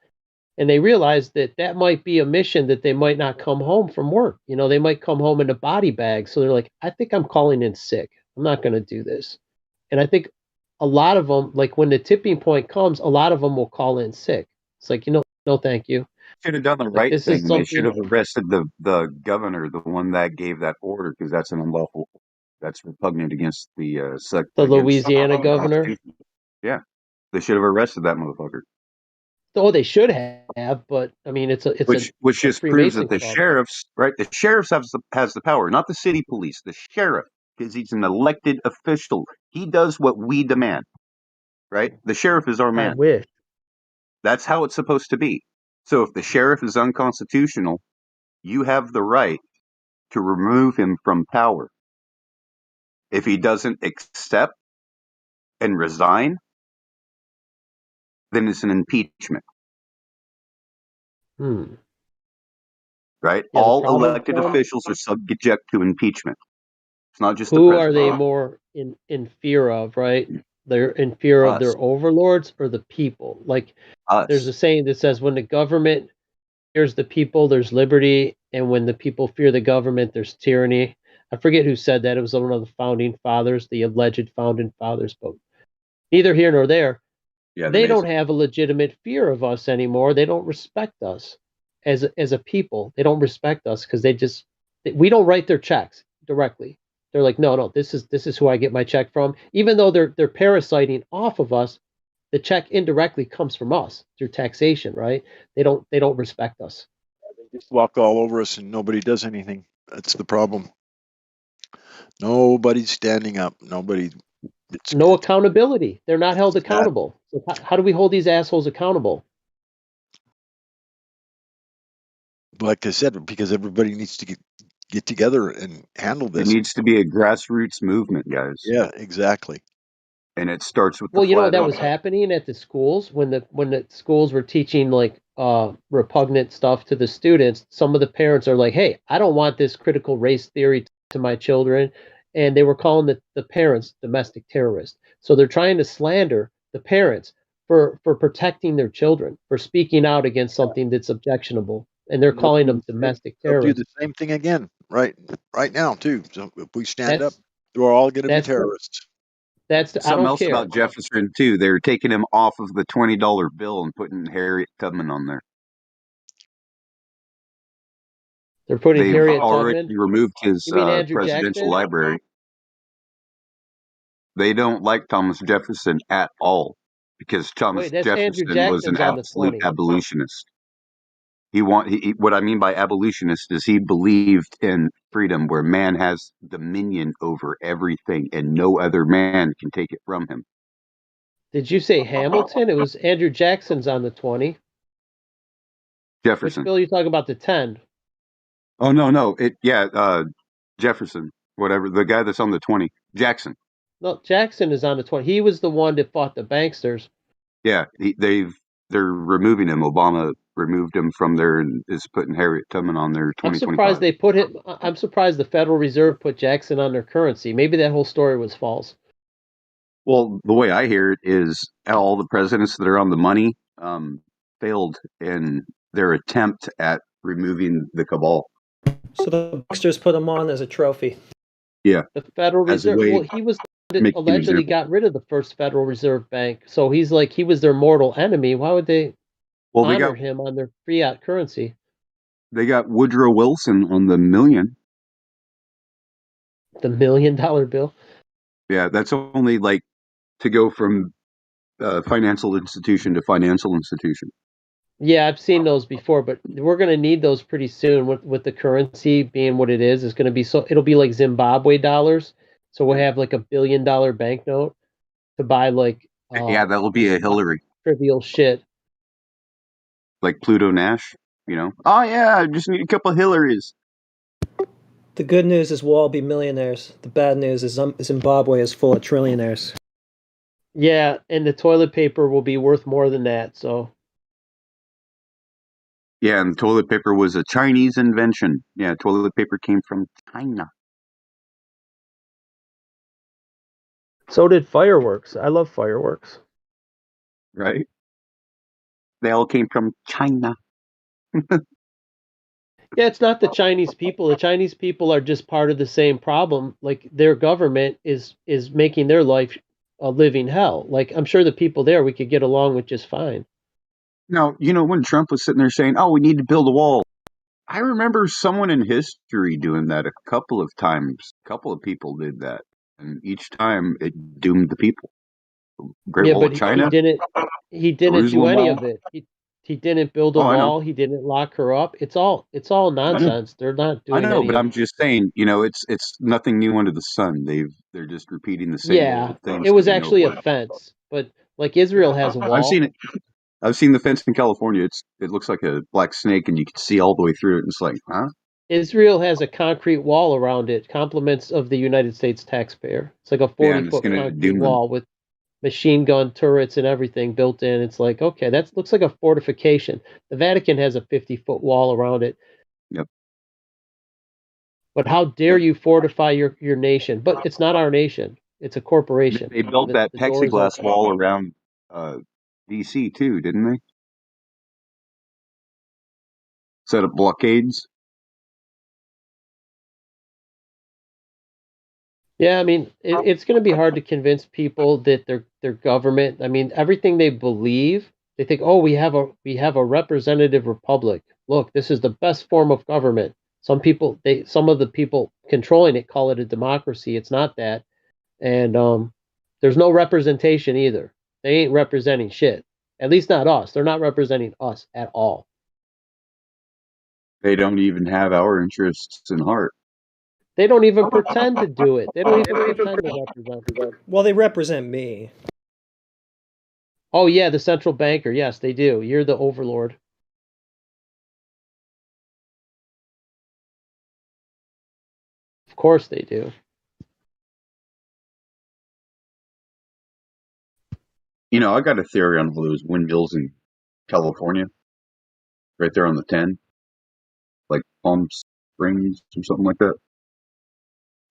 and they realized that might be a mission that they might not come home from work. They might come home in a body bag. So they're like, I think I'm calling in sick. I'm not going to do this. And I think a lot of them, like when the tipping point comes, a lot of them will call in sick. It's like, no, thank you. Should have done the Like, right this is thing. They should something. have arrested the governor, the one that gave that order, because that's an unlawful. That's repugnant against The against Louisiana the governor. Constitution. Yeah, they should have arrested that motherfucker. Oh, they should have, but I mean, it's Which a just proves Freemason that the club. sheriffs, right? The sheriffs has the power, not the city police. The sheriff, because he's an elected official, he does what we demand, right? The sheriff is our I man. wish. That's how it's supposed to be. So if the sheriff is unconstitutional, you have the right to remove him from power. If he doesn't accept and resign, then it's an impeachment, right? Yeah, the All problem. elected officials are subject to impeachment. It's not just the Who are they president. more in fear of, right? They're in fear of Us. their overlords or the people. Like, there's a Us. saying that says when the government fears the people, there's liberty, and when the people fear the government, there's tyranny. I forget who said that. It was one of the founding fathers, the alleged founding fathers, but neither here nor there. Yeah, They don't have a legitimate fear of us anymore. They don't respect us as a people. They don't respect us because we don't write their checks directly. They're like, no, this is who I get my check from. Even though they're parasiting off of us, the check indirectly comes from us through taxation, right? They don't respect us. They just walk all over us and nobody does anything. That's the problem. Nobody's standing up. Nobody. No accountability. They're not held accountable. So how do we hold these assholes accountable? Like I said, because everybody needs to get together and handle It this. needs to be a grassroots movement, guys. Yeah, exactly. And it starts with Well, the you know flat that earth. was happening at the schools when the schools were teaching like repugnant stuff to the students. Some of the parents are like, "Hey, I don't want this critical race theory to my children," and they were calling the parents domestic terrorists. So they're trying to slander the parents for protecting their children, for speaking out against something that's objectionable, and they're calling them domestic They'll do terrorists. the same thing again, right now too. So if we stand up, we're all going to be terrorists. I Something don't else care. about Jefferson too. They're taking him off of the $20 bill and putting Harriet Tubman on there. They're putting They've Harriet already Tubman. removed his You mean Andrew presidential Jackson? library. They don't like Thomas Jefferson at all because Thomas Wait, that's Andrew Jefferson was an Jackson's on the absolute 20. abolitionist. What I mean by abolitionist is he believed in freedom where man has dominion over everything and no other man can take it from him. Did you say Hamilton? It was Andrew Jackson's on the 20. Jefferson. Which bill are you talking about? The 10? Oh no. Jefferson, whatever, the guy that's on the 20. Jackson. No, Jackson is on the 20. He was the one that fought the banksters. Yeah, they're removing him. Obama removed him from there and is putting Harriet Tubman on there. I'm surprised they put him. I'm surprised the Federal Reserve put Jackson on their currency. Maybe that whole story was false. Well, the way I hear it is all the presidents that are on the money failed in their attempt at removing the cabal. So the Bucksters put him on as a trophy. Yeah. The Federal As a Reserve. way Well, he was to make an allegedly example. got rid of the first Federal Reserve Bank. So he was their mortal enemy. Why would they honor him on their fiat currency? They got Woodrow Wilson on the million. The $1 million bill. Yeah, that's only like to go from financial institution to financial institution. Yeah, I've seen those before, but we're going to need those pretty soon with the currency being what it is. It's going to be it'll be like Zimbabwe dollars. So we'll have like $1 billion banknote to buy like Yeah, that'll be a Hillary. Trivial shit. Like Pluto Nash, Oh yeah, I just need a couple of Hillarys. The good news is we'll all be millionaires. The bad news is Zimbabwe is full of trillionaires. Yeah, and the toilet paper will be worth more than that, so. Yeah, and toilet paper was a Chinese invention. Yeah, toilet paper came from China. So did fireworks. I love fireworks. Right? They all came from China. Yeah, it's not the Chinese people. The Chinese people are just part of the same problem. Like their government is making their life a living hell. Like I'm sure the people there we could get along with just fine. Now, when Trump was sitting there saying, "Oh, we need to build a wall," I remember someone in history doing that a couple of times. A couple of people did that, and each time it doomed the people. Great Wall of China. He didn't do Jerusalem any Wall. of it. He didn't build a I know. wall. He didn't lock her up. It's all nonsense. They're not doing. I know, but any I'm just saying, it's nothing new under the sun. They're just repeating the same old things. It was actually a fence, but like Israel has a wall. I've seen it. I've seen the fence in California. It looks like a black snake, and you can see all the way through it. And it's like, huh? Israel has a concrete wall around it, compliments of the United States taxpayer. It's like a 40-foot concrete wall with machine gun turrets and everything built in. It's like, okay, that looks like a fortification. The Vatican has a 50-foot wall around it. Yep. But how dare you fortify your nation? But it's not our nation. It's a corporation. They built that plexiglass wall around D.C. too, didn't they? Set up blockades. Yeah, I mean, it's going to be hard to convince people that their government. I mean, everything they believe, they think, oh, we have a representative republic. Look, this is the best form of government. Some of the people controlling it call it a democracy. It's not that, and there's no representation either. They ain't representing shit. At least not us. They're not representing us at all. They don't even have our interests in heart. They don't even pretend to do it. They don't even pretend to represent. Well, they represent me. Oh yeah, the central banker. Yes, they do. You're the overlord. Of course they do. You know, I got a theory on all those windmills in California, right there on the 10, like Palm Springs or something like that,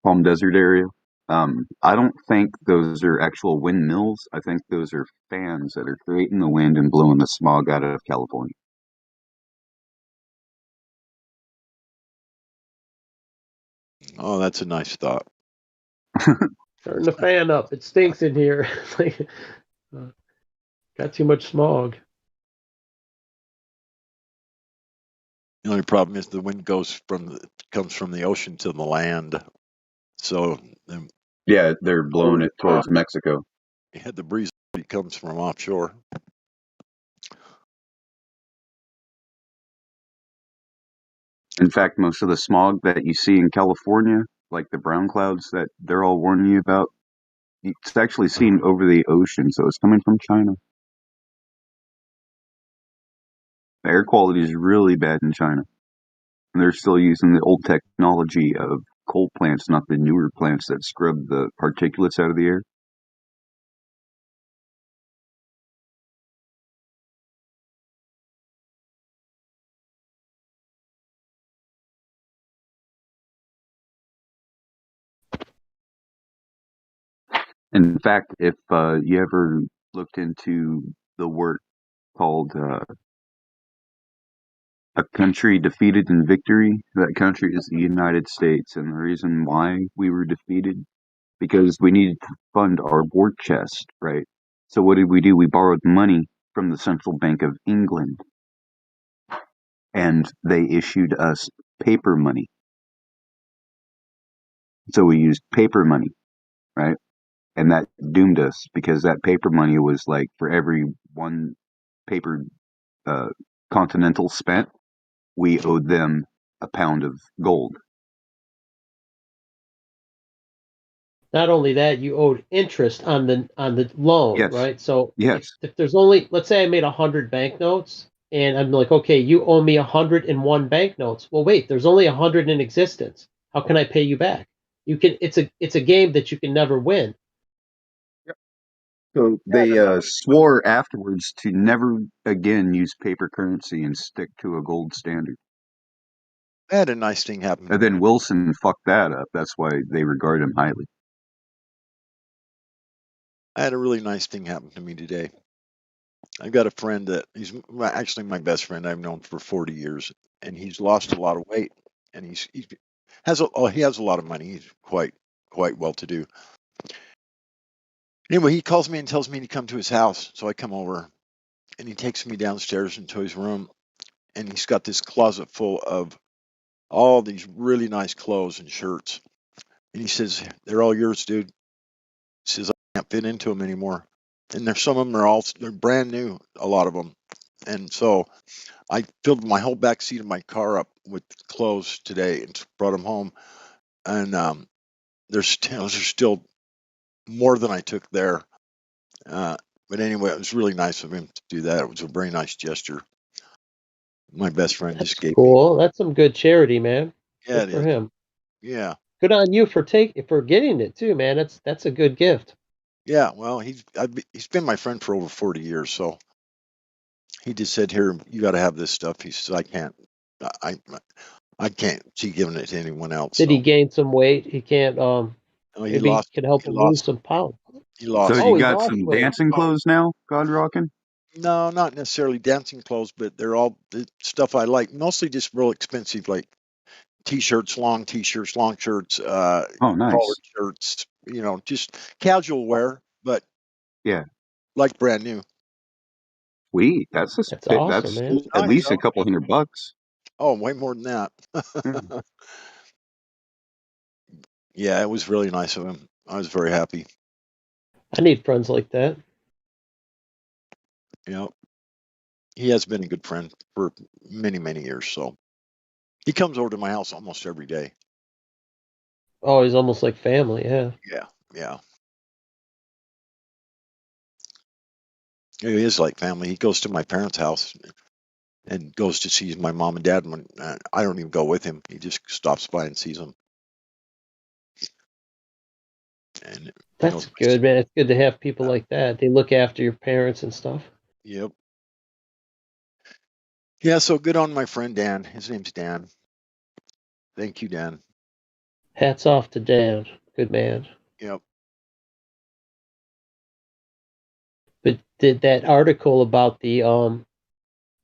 Palm Desert area. I don't think those are actual windmills. I think those are fans that are creating the wind and blowing the smog out of California. Oh, that's a nice thought. Turn the fan up. It stinks in here. Got too much smog. The only problem is the wind comes from the ocean to the land. So yeah, they're blowing it towards Mexico. You had the breeze that comes from offshore. In fact, most of the smog that you see in California, like the brown clouds that they're all warning you about, it's actually seen over the ocean, so it's coming from China. The air quality is really bad in China. And they're still using the old technology of coal plants, not the newer plants that scrub the particulates out of the air. In fact, if you ever looked into the work called A Country Defeated in Victory, that country is the United States. And the reason why we were defeated, because we needed to fund our war chest, right? So what did we do? We borrowed money from the Central Bank of England, and they issued us paper money. So we used paper money, right? And that doomed us because that paper money was like for every one paper Continental spent, we owed them a pound of gold. Not only that, you owed interest on the loan, Yes. right? So Yes. if there's only, let's say I made 100 banknotes, and I'm like, okay, you owe me 101 banknotes. Well, wait, there's only 100 in existence. How can I pay you back? You can. It's a game that you can never win. So they swore afterwards to never again use paper currency and stick to a gold standard. I had a nice thing happen. And then Wilson fucked that up. That's why they regard him highly. I had a really nice thing happen to me today. I've got a friend that he's actually my best friend. I've known for 40 years, and he's lost a lot of weight, and he has a lot of money. He's quite well to do. Anyway, he calls me and tells me to come to his house, so I come over, and he takes me downstairs into his room, and he's got this closet full of all these really nice clothes and shirts, and he says, "They're all yours, dude." He says, "I can't fit into them anymore." And there's some of them they're brand new, a lot of them. And so I filled my whole back seat of my car up with clothes today and brought them home. And there's still more than I took there. But anyway, it was really nice of him to do that. It was a very nice gesture. My best friend That's just gave me. cool. That's some good charity, man. Yeah, Good it for is. him. Yeah. Good on you for getting it too, man. That's a good gift. Yeah. Well, he's been my friend for over 40 years, so he just said, "Here, you got to have this stuff." He says, I can't see giving it to anyone else." Did he gain some weight? He can't. No, he Maybe lost. can help He him lost. lose some pounds. He lost. So Oh, you he got lost some weight. dancing clothes now, God rocking? No, not necessarily dancing clothes, but they're all the stuff I like. Mostly just real expensive, like t-shirts, long t-shirts, long shirts, Oh, collared nice. shirts, just casual wear, but Yeah. like brand new. Sweet. That's awesome, man. It's at nice, least huh? a couple $100. Oh, way more than that. Yeah. Yeah, it was really nice of him. I was very happy. I need friends like that. He has been a good friend for many, many years. So he comes over to my house almost every day. Oh, he's almost like family, yeah. Yeah. He is like family. He goes to my parents' house and goes to see my mom and dad. When I don't even go with him, he just stops by and sees them. And That's good, man. It's good to have people like that. They look after your parents and stuff. Yep. Yeah. So good on my friend Dan. His name's Dan. Thank you, Dan. Hats off to Dan. Good man. Yep. But did that article about the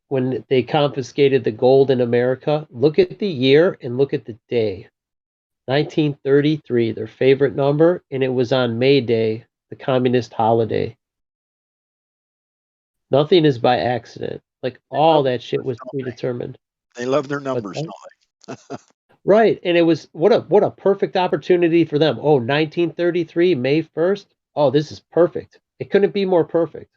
when they confiscated the gold in America, look at the year and look at the day. 1933, their favorite number, and it was on May Day, the communist holiday. Nothing is by accident. Like all that shit was predetermined. They love their numbers, But, don't they? right, and it was what a perfect opportunity for them. Oh, 1933, May 1st. Oh, this is perfect. It couldn't be more perfect.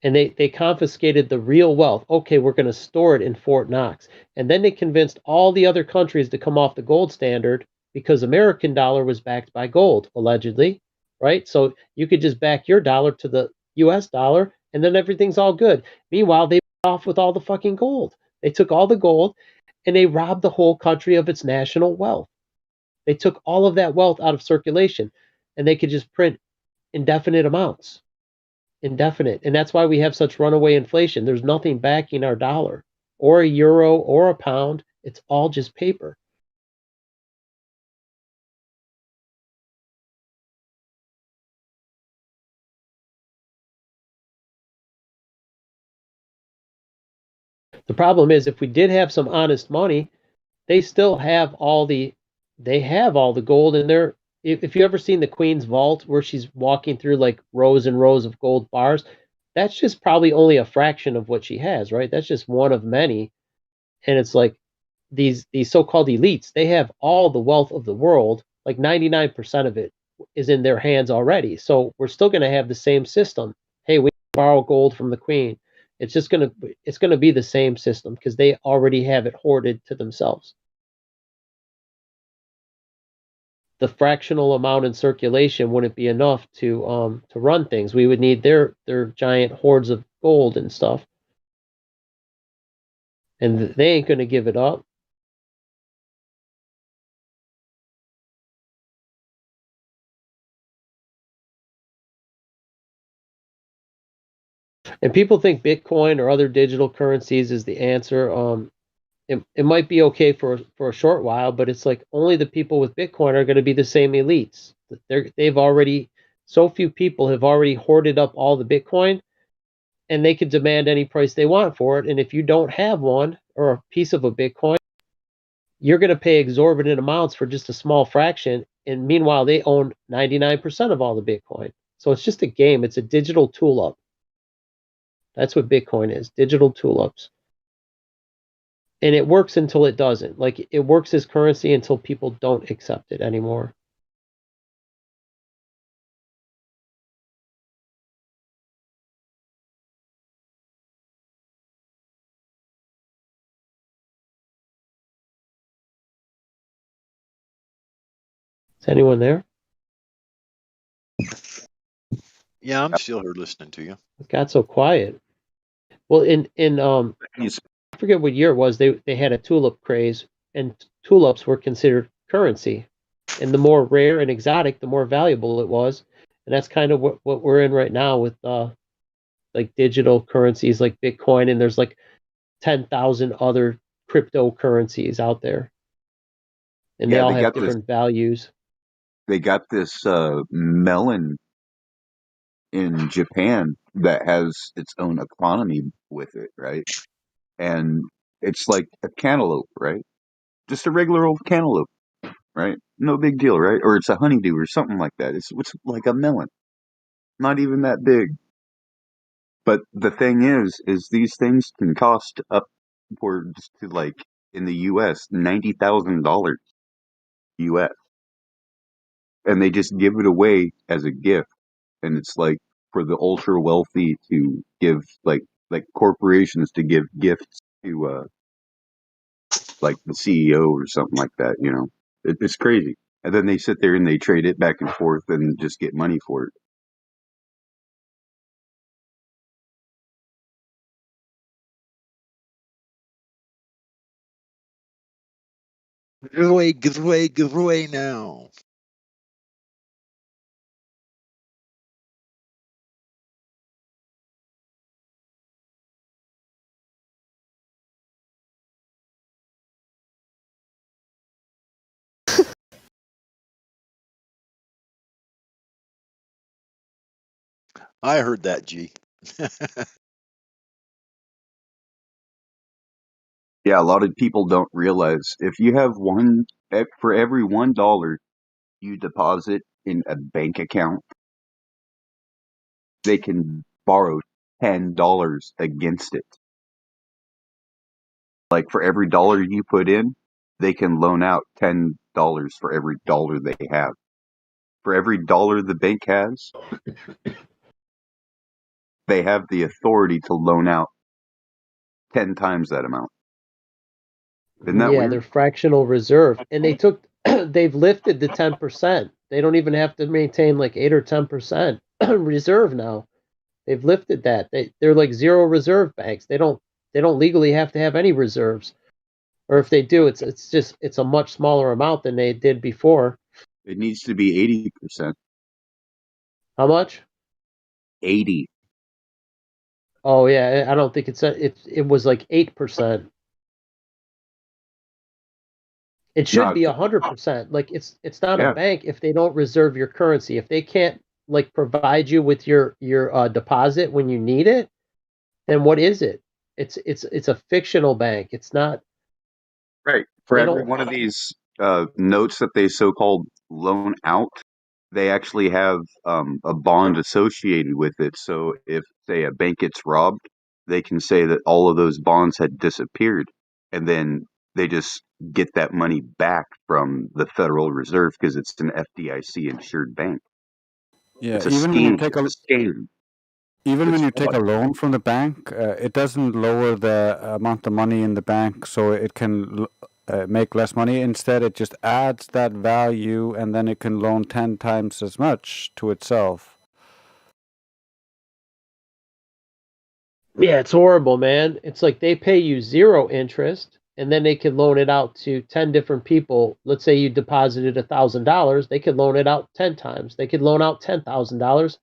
And they confiscated the real wealth. Okay, we're going to store it in Fort Knox. And then they convinced all the other countries to come off the gold standard because American dollar was backed by gold, allegedly, right? So you could just back your dollar to the US dollar and then everything's all good. Meanwhile, they off with all the fucking gold. They took all the gold and they robbed the whole country of its national wealth. They took all of that wealth out of circulation and they could just print indefinite amounts. Indefinite. And that's why we have such runaway inflation. There's nothing backing our dollar or a euro or a pound. It's all just paper. The problem is if we did have some honest money, they still have all the gold in there. If you ever seen the Queen's vault where she's walking through like rows and rows of gold bars, that's just probably only a fraction of what she has, right? That's just one of many. And it's like these so-called elites, they have all the wealth of the world, like 99% of it is in their hands already. So we're still going to have the same system. Hey, we borrow gold from the Queen. It's going to be the same system because they already have it hoarded to themselves. The fractional amount in circulation wouldn't be enough to run things. We would need their giant hoards of gold and stuff, and they ain't going to give it up. And people think Bitcoin or other digital currencies is the answer. It might be okay for a short while, but it's like only the people with Bitcoin are going to be the same elites. They've already so few people have already hoarded up all the Bitcoin, and they can demand any price they want for it. And if you don't have one or a piece of a Bitcoin, you're going to pay exorbitant amounts for just a small fraction. And meanwhile, they own 99% of all the Bitcoin. So it's just a game. It's a digital tool up. That's what Bitcoin is, digital tool ups. And it works until it doesn't. Like it works as currency until people don't accept it anymore. Is anyone there? Yeah, I'm still here listening to you. It got so quiet. Well, in I forget what year it was. They had a tulip craze, and tulips were considered currency. And the more rare and exotic, the more valuable it was. And that's kind of what we're in right now with like digital currencies like Bitcoin, and there's like 10,000 other cryptocurrencies out there, and they Yeah, all they have got this. different values. They got this melon in Japan that has its own economy with it, right? And it's like a cantaloupe, right? Just a regular old cantaloupe, right? No big deal, right? Or it's a honeydew or something like that. It's like a melon, not even that big. But the thing is these things can cost upwards to, like, in the U.S. $90,000 U.S. and they just give it away as a gift, and it's like for the ultra wealthy to give, like corporations to give gifts to like the CEO or something like that. It's crazy. And then they sit there and they trade it back and forth and just get money for it. Give away now. I heard that, G. Yeah, a lot of people don't realize if you have for every $1 you deposit in a bank account, they can borrow $10 against it. Like for every dollar you put in, they can loan out $10 for every dollar they have. For every dollar the bank has, they have the authority to loan out 10 times that amount. Isn't that Yeah, weird? they're fractional reserve, and they've lifted the 10%. They don't even have to maintain like 8 or 10% reserve now. They've lifted that. They're like zero reserve banks. They don't legally have to have any reserves, or if they do, it's a much smaller amount than they did before. It needs to be 80%. How much? 80. Oh yeah, I don't think it was like 8%. It should No, be 100%. Like it's not a yeah, bank if they don't reserve your currency. If they can't like provide you with your deposit when you need it, then what is it? It's a fictional bank. It's not. right. For They every don't. one of these notes that they so-called loan out, they actually have a bond associated with it. So if, say, a bank gets robbed, they can say that all of those bonds had disappeared, and then they just get that money back from the Federal Reserve because it's an FDIC insured bank. Yeah, It's a scheme. It's a scam. even when It's you take a fraud. loan from the bank, it doesn't lower the amount of money in the bank, so it can make less money. Instead, it just adds that value, and then it can loan 10 times as much to itself. Yeah, it's horrible, man. It's like they pay you zero interest, and then they can loan it out to 10 different people. Let's say you deposited $1,000, they could loan it out 10 times. They could loan out $10,000,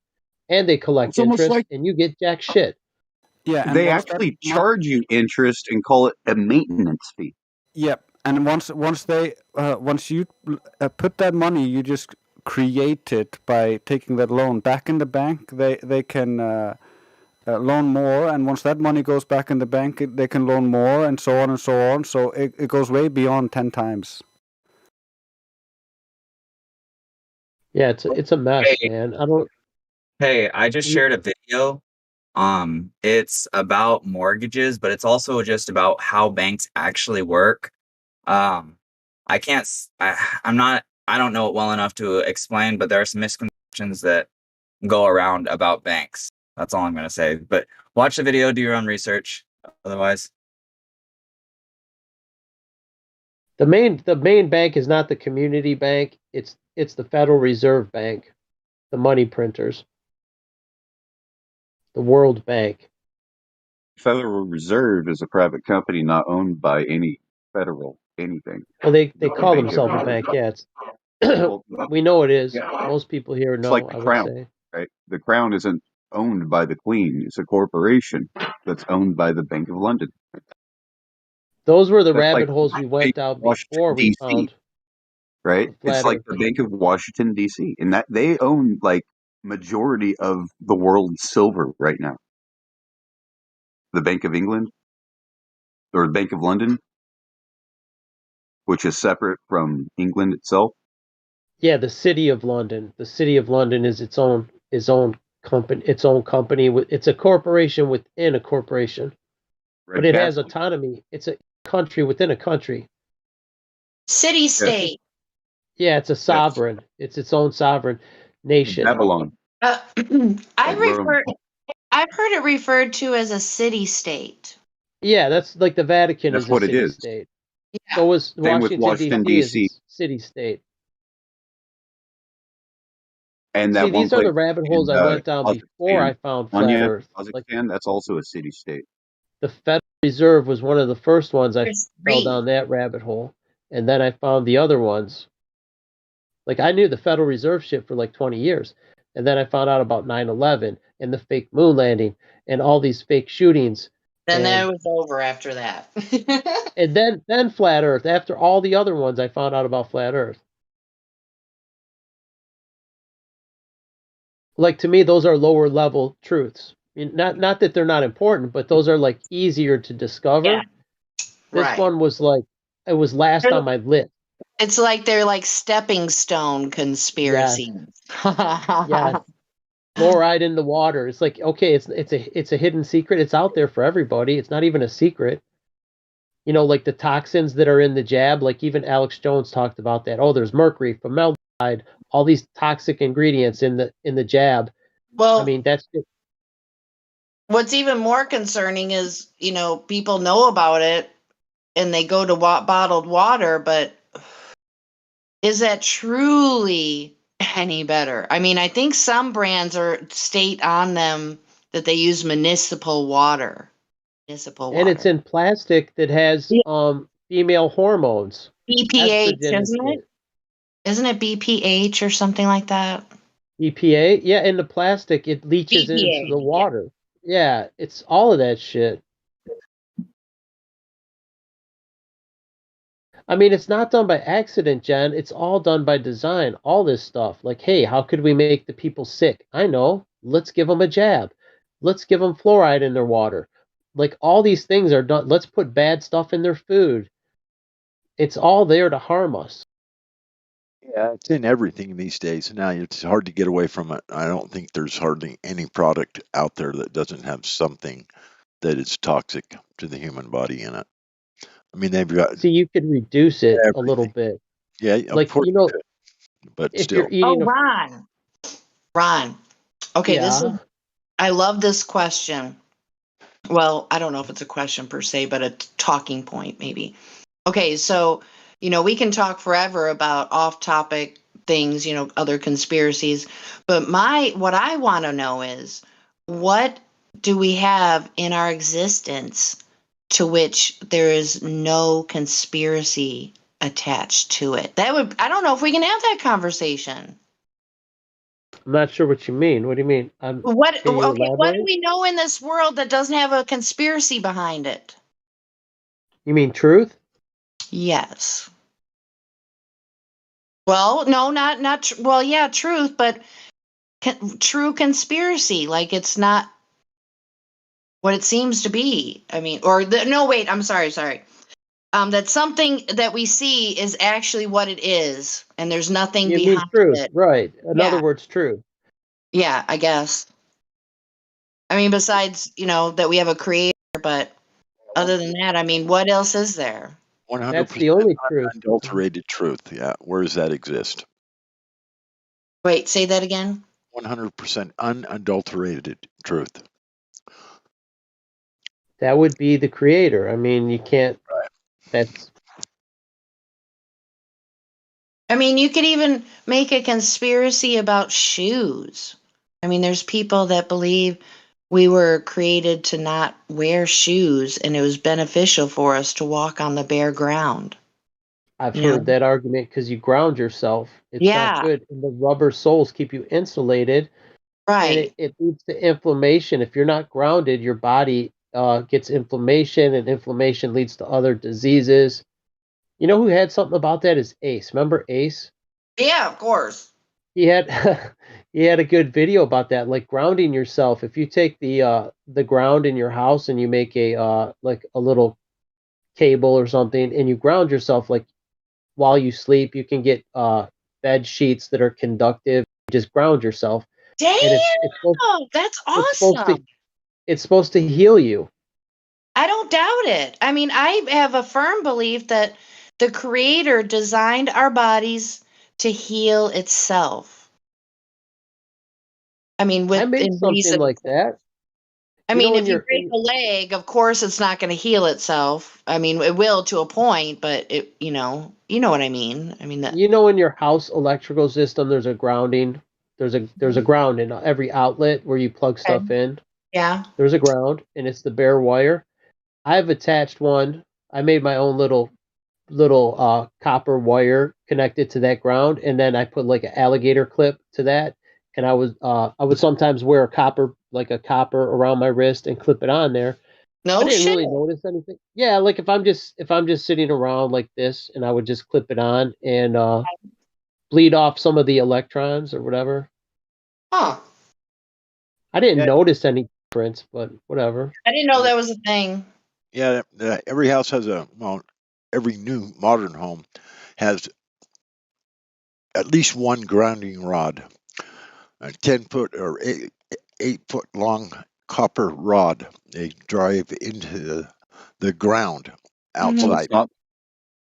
and they collect It's almost interest, like and you get jack shit. Yeah, and they once that actually charge you interest and call it a maintenance fee. Yep, and once you put that money, you just create it by taking that loan back in the bank. They can loan more, and once that money goes back in the bank, they can loan more, and so on and so on. So it goes way beyond 10 times. Yeah, it's a mess, Hey, man. I don't. I just You, shared a video. It's about mortgages, but it's also just about how banks actually work. Um, I can't, I'm not, I don't know it well enough to explain, but there are some misconceptions that go around about banks. That's all I'm going to say. But watch the video, do your own research. Otherwise, the main bank is not the community bank. It's the Federal Reserve Bank, the money printers, the World Bank. Federal Reserve is a private company not owned by any federal anything. Well, they The call Bank of themselves a England. bank. Yeah, it's Well, we know it is. yeah, Most people here it's like know, the I would Crown, say. right? The Crown isn't owned by the Queen. It's a corporation that's owned by the Bank of London. Those were the That's like rabbit holes we the Bank went of down before Washington we D.C., found right? the It's flat like Earth. the Bank of Washington D.C., and that they own like majority of the world's silver right now. The Bank of England, or the Bank of London, which is separate from England itself. Yeah, the City of London. The City of London is its own company. It's a corporation within a corporation, but Red it has Castle. autonomy. It's a country within a country. City state. Yeah, it's a sovereign. It's its own sovereign nation. Babylon. I've heard it referred to as a city state. Yeah, that's like the Vatican That's is a what it city is. state. Yeah. So was Same with Washington, Washington, D.C. is D.C. a city state. And See, that one these are place the rabbit holes in I went down before I found flat Anya, Earth. Like Kazakhstan, that's also a city state. the Federal Reserve was one of the first ones I There's fell three. down that rabbit hole, and then I found the other ones. Like I knew the Federal Reserve shit for like 20 years, and then I found out about 9/11 and the fake moon landing and all these fake shootings. Then that And was over after that. and then flat Earth. After all the other ones, I found out about flat Earth. Like to me, those are lower level truths. I mean, not that they're not important, but those are like easier to discover. Yeah. This Right. one was like it was last on my list. It's like they're like stepping stone conspiracies. Yes. Fluoride in the water. It's like okay, it's a hidden secret. It's out there for everybody. It's not even a secret. You know, like the toxins that are in the jab. Like even Alex Jones talked about that. Oh, there's mercury, formaldehyde, all these toxic ingredients in the jab. Well, I mean, that's just, what's even more concerning is, people know about it and they go to bottled water, but is that truly any better? I mean, I think some brands state on them that they use municipal water. and it's in plastic that has female hormones. BPH, estrogen and isn't it? shit. Isn't it BPH or something like that? EPA, yeah, in the plastic it leaches into the water. Yeah, it's all of that shit. I mean, it's not done by accident, Jen. It's all done by design. All this stuff. Like, hey, how could we make the people sick? I know. Let's give them a jab. Let's give them fluoride in their water. Like, all these things are done. Let's put bad stuff in their food. It's all there to harm us. Yeah, it's in everything these days. Now it's hard to get away from it. I don't think there's hardly any product out there that doesn't have something that is toxic to the human body in it. I mean, they've got See, you could reduce it a little bit. yeah, of Like, course, you know, but if still. you're eating Ron. Okay, Yeah. I love this question. Well, I don't know if it's a question per se, but a talking point maybe. Okay, so, we can talk forever about off-topic things, other conspiracies, but what I want to know is, what do we have in our existence to which there is no conspiracy attached to it? I don't know if we can have that conversation. I'm not sure what you mean. What do you mean? Can you What do elaborate? we know in this world that doesn't have a conspiracy behind it? You mean truth? Yes. Well, no, not well, yeah, truth, but true conspiracy, like it's not what it seems to be. I mean, no, wait, I'm sorry. That something that we see is actually what it is, and there's nothing You mean behind truth, it. right? In Yeah. other words, truth. Yeah, I guess. I mean, besides, that we have a creator, but other than that, I mean, what else is there? 100% That's the only truth. unadulterated truth. Yeah, where does that exist? Wait, say that again. 100% unadulterated truth. That would be the creator. I mean, you can't. That's. I mean, you could even make a conspiracy about shoes. I mean, there's people that believe we were created to not wear shoes and it was beneficial for us to walk on the bare ground. I've You heard know? that argument because you ground yourself. It's Yeah. not good. And the rubber soles keep you insulated. And Right. it leads to inflammation. If you're not grounded, your body gets inflammation, and inflammation leads to other diseases. You know who had something about that is Ace. Remember Ace? Yeah, of course. He had he had a good video about that, like grounding yourself. If you take the ground in your house and you make a like a little cable or something, and you ground yourself, like while you sleep, you can get bed sheets that are conductive. You just ground yourself, Damn, and that's it's supposed to awesome. it's supposed to heal you. I don't doubt it. I mean, I have a firm belief that the creator designed our bodies to heal itself. I mean, I made within something reason. like that. I You know, mean, when if you you're break a leg, of course it's not going to heal itself. I mean, it will to a point, but you know what I mean. I mean that. in your house electrical system, there's a grounding. There's a ground in every outlet where you plug Okay. stuff in. Yeah. There's a ground, and it's the bare wire. I've attached one. I made my own little copper wire connected to that ground, and then I put like an alligator clip to that, and I would sometimes wear a copper around my wrist and clip it on there. I No didn't shit. really notice anything. Yeah, like if I'm just sitting around like this, and I would just clip it on and bleed off some of the electrons or whatever. Huh. I didn't Yeah, notice any difference, but whatever. I didn't know that was a thing. Yeah, every house has every new modern home has at least one grounding rod, a 10 foot or 8 foot long copper rod. They drive into the ground Well, outside.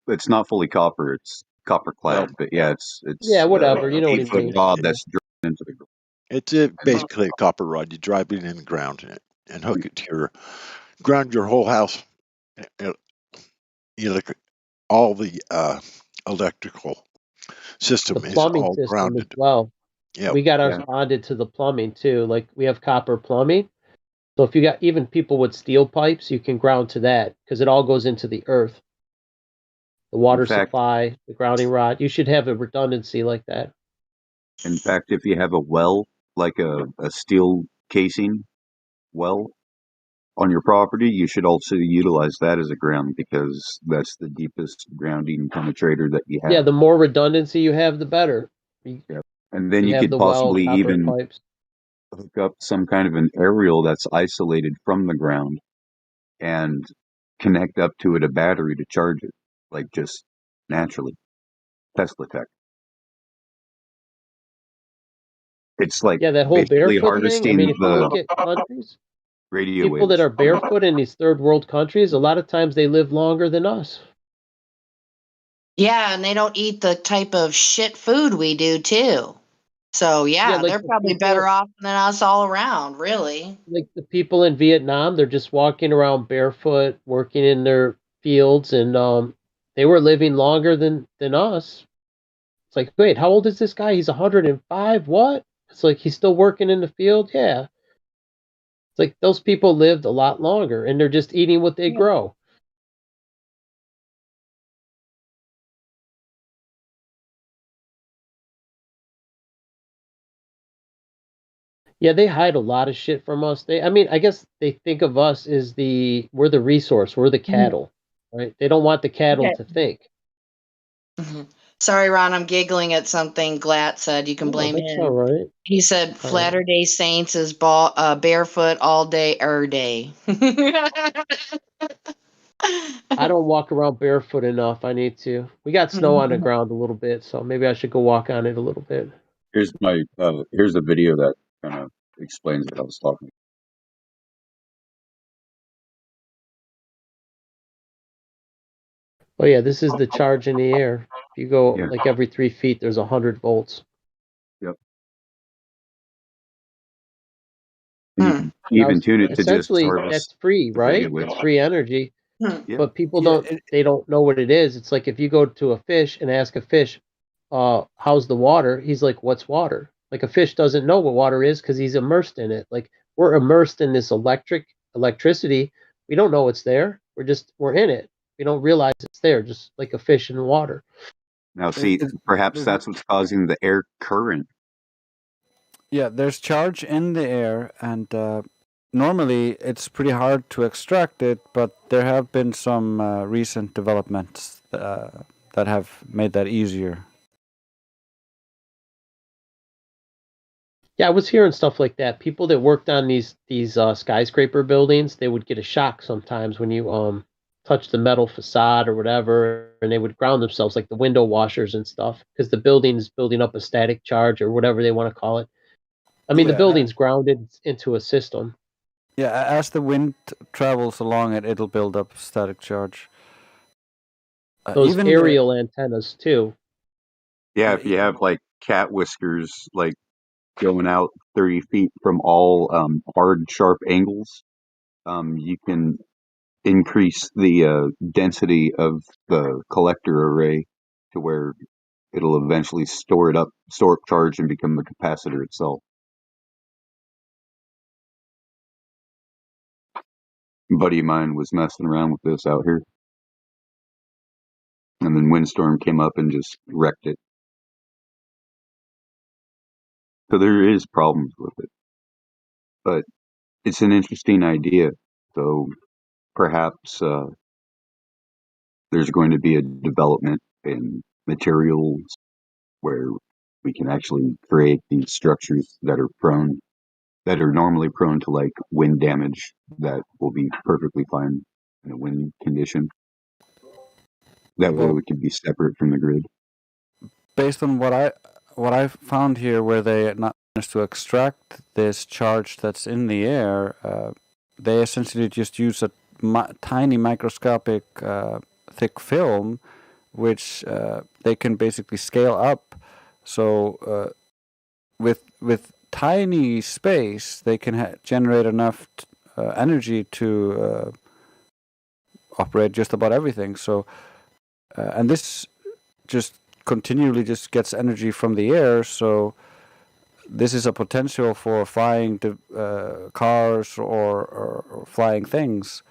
it's not fully copper. It's copper Well, clad, but yeah, Yeah, it's whatever. You know what he 8 foot means. rod that's driven into the ground. it's basically a copper rod. You drive it in the ground and hook it to your ground your whole house. Uh, You look at all the electrical The system is plumbing all system as grounded. well. Yep. We got ours Yeah. bonded to the plumbing too. Like we have copper plumbing. So if you got even people with steel pipes, you can ground to that because it all goes into the earth. The In water fact, supply, the grounding rod. You should have a redundancy like that. if you have a well, like a steel casing well on your property, you should also utilize that as a ground because that's the deepest grounding penetrator that you Yeah, have. the more redundancy you have, the better. You, Yeah. And then you you have could the well possibly copper even pipes. hook up some kind of an aerial that's isolated from the ground and connect up to it a battery to charge it, like just naturally. Tesla tech. It's like Yeah, that whole basically barefoot thing. I mean, harvesting if you look the at countries, radio people that waves. are barefoot in these third world countries, a lot of times they live longer than us. Yeah, and they don't eat the type of shit food we do too. So Yeah, yeah, like they're the probably better people off than us all around, really. like the people in Vietnam, they're just walking around barefoot, working in their fields, and they were living longer than us. It's like, wait, how old is this guy? He's 105. What? It's like he's still working in the field. Yeah, it's like those people lived a lot longer, and they're just eating what they grow. Yeah, they hide a lot of shit from us. I mean, I guess they think of us as we're the resource, we're the Mhm. cattle, right? They don't want the cattle Okay. to think. Mhm. Sorry, Ron, I'm giggling at something Glatt said. You can No, blame that's all him. right. He said All right. Flatter Day Saints is barefoot all day, day. I don't walk around barefoot enough. I need to. We got snow on the ground a little bit, so maybe I should go walk on it a little bit. Here's a video that kind of explains what I was talking about. Oh yeah, this is the charge in the air. If you go Yeah. like every 3 feet, there's 100 volts. Yep. And you Hmm. can And I even was tune it to just essentially harvest that's free, the right? bandwidth. It's free energy. Hmm. Yeah. But people Yeah, don't know what it is. It's like if you go to a fish and ask a fish, how's the water? He's like, what's water? Like a fish doesn't know what water is because he's immersed in it. Like we're immersed in this electricity. We don't know it's there. We're in it. We don't realize it's there, just like a fish in the water. Now, it, see, it, perhaps that's what's causing the air current. yeah. There's charge in the air, and normally it's pretty hard to extract it. But there have been some recent developments that have made that easier. Yeah, I was hearing stuff like that. People that worked on these skyscraper buildings, they would get a shock sometimes when you touch the metal facade or whatever, and they would ground themselves, like the window washers and stuff, because the building is building up a static charge or whatever they want to call it. I mean, the building's grounded into a system. Yeah, as the wind travels along it, it'll build up static charge. Those even aerial antennas too. Yeah, if you have like cat whiskers, like going out 30 feet from all hard, sharp angles, you can increase the density of the collector array to where it'll eventually store up charge and become the capacitor itself. A buddy of mine was messing around with this out here, and then windstorm came up and just wrecked it. So there is problems with it, but it's an interesting idea. So perhaps there's going to be a development in materials where we can actually create these structures that are normally prone to like wind damage that will be perfectly fine in a wind condition. That way we can be separate from the grid. Based on what I found here, where they managed to extract this charge that's in the air, they essentially just use a tiny microscopic thick film, which they can basically scale up. So with tiny space, they can generate enough energy to operate just about everything. So and this just continually just gets energy from the air, so this is a potential for flying cars or flying things.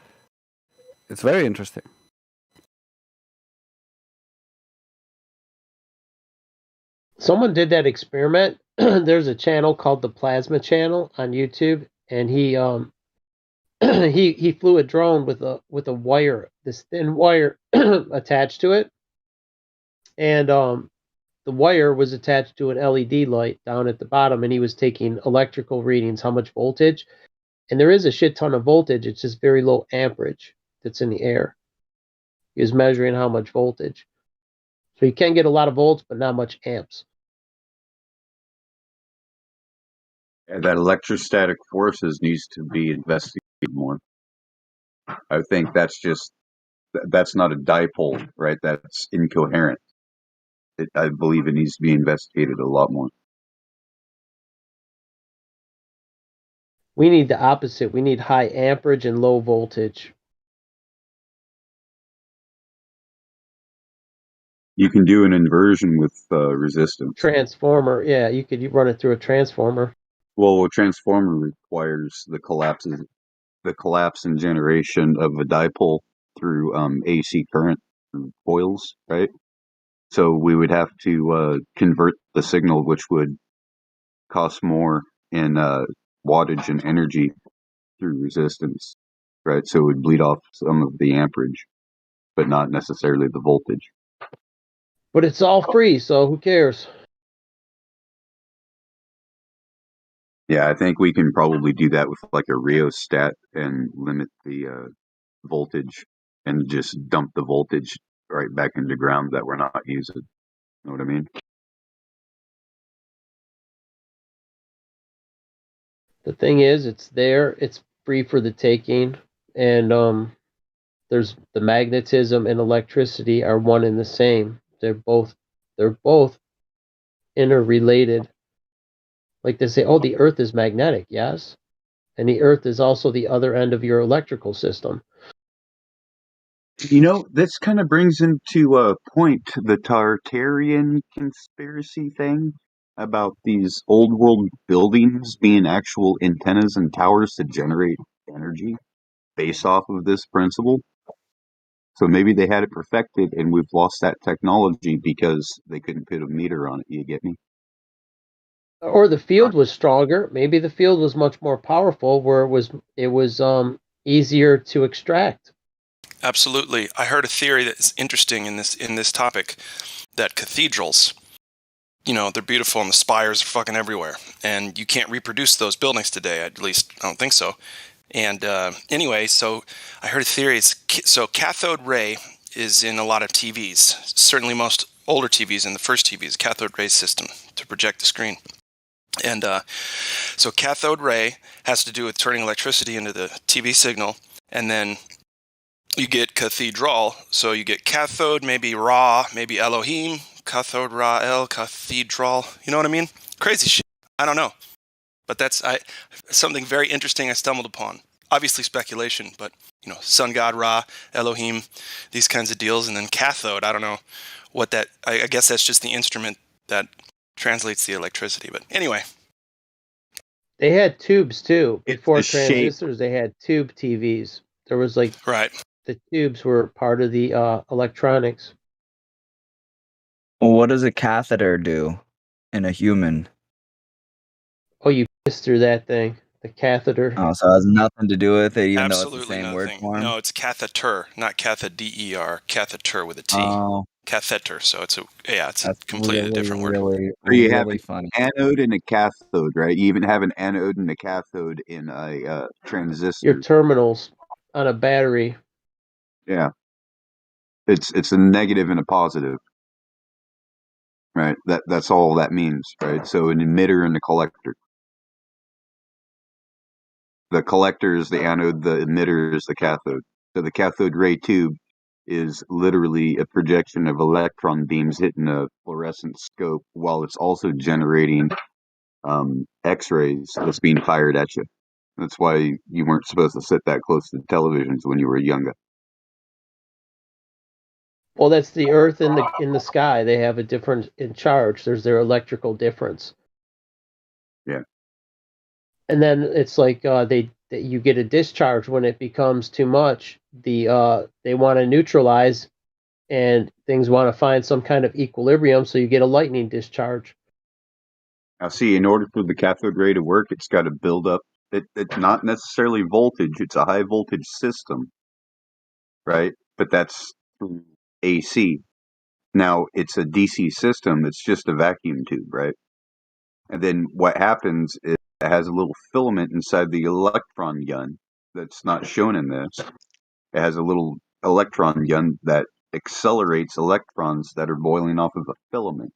It's very interesting. Someone did that experiment. There's a channel called the Plasma Channel on YouTube, and he he flew a drone with a wire, this thin wire attached to it, and the wire was attached to an LED light down at the bottom, and he was taking electrical readings, how much voltage, and there is a shit ton of voltage. It's just very low amperage that's in the air. He was measuring how much voltage, so you can get a lot of volts, but not much amps. And that electrostatic forces needs to be investigated more. I think that's not a dipole, right? That's incoherent. I believe it needs to be investigated a lot more. We need the opposite. We need high amperage and low voltage. You can do an inversion with resistance. Transformer, yeah, you could run it through a transformer. Well, a transformer requires the collapse and generation of a dipole through AC current through coils, right? So we would have to convert the signal, which would cost more in wattage and energy through resistance, right? So it would bleed off some of the amperage, but not necessarily the voltage. But it's all free, so who cares? Yeah, I think we can probably do that with like a rheostat and limit the voltage and just dump the voltage right back into ground that we're not using. Know what I mean? The thing is, it's there, it's free for the taking, and there's the magnetism and electricity are one and the same. They're both interrelated. Like they say, oh, the Earth is magnetic, yes, and the Earth is also the other end of your electrical system. You know, this kind of brings into a point the Tartarian conspiracy thing about these old world buildings being actual antennas and towers to generate energy based off of this principle. So maybe they had it perfected and we've lost that technology because they couldn't put a meter on it. You get me? Or the field was stronger. Maybe the field was much more powerful, where it was easier to extract. Absolutely. I heard a theory that's interesting in this topic, that cathedrals, they're beautiful and the spires are fucking everywhere, and you can't reproduce those buildings today. At least I don't think so. And anyway, so I heard a theory. So cathode ray is in a lot of TVs, certainly most older TVs and the first TVs, cathode ray system to project the screen. And so cathode ray has to do with turning electricity into the TV signal, and then you get cathedral. So you get cathode, maybe Ra, maybe Elohim, cathode Ra El, cathedral. You know what I mean? Crazy shit. I don't know. But that's something very interesting I stumbled upon. Obviously speculation, but sun god Ra, Elohim, these kinds of deals, and then cathode. I don't know what that. I guess that's just the instrument that translates the electricity. But anyway, They had tubes too. It's Before the shape. transistors, they had tube TVs. There was like right. the tubes were part of the electronics. Well, what does a catheter do in a human? Oh, you piss through that thing. The catheter. Oh, so it has nothing to do with it, even though it's the Absolutely same word nothing. form. No, it's catheter, not catheter. Catheter with a T. Oh, Catheter. So it's that's a completely different word. really, Or you have really an funny. anode and a cathode, right? You even have an anode and a cathode in a Your transistor. terminals on a battery. Yeah, it's a negative and a positive, right? That's all that means, right? So an emitter and a collector. The collector is the anode, the emitter is the cathode. So the cathode ray tube is literally a projection of electron beams hitting a fluorescent scope while it's also generating X-rays that's being fired at you. That's why you weren't supposed to sit that close to the televisions when you were younger. Well, that's the Earth in the sky. They have a different in charge. There's their electrical difference. Yeah. And then it's like you get a discharge when it becomes too much. They want to neutralize, and things want to find some kind of equilibrium, so you get a lightning discharge. Now, see, in order for the cathode ray to work, it's got to build up. It's not necessarily voltage; it's a high voltage system, right? But that's through AC. Now, it's a DC system. It's just a vacuum tube, right? And then what happens is it has a little filament inside the electron gun that's not shown in this. It has a little electron gun that accelerates electrons that are boiling off of a filament.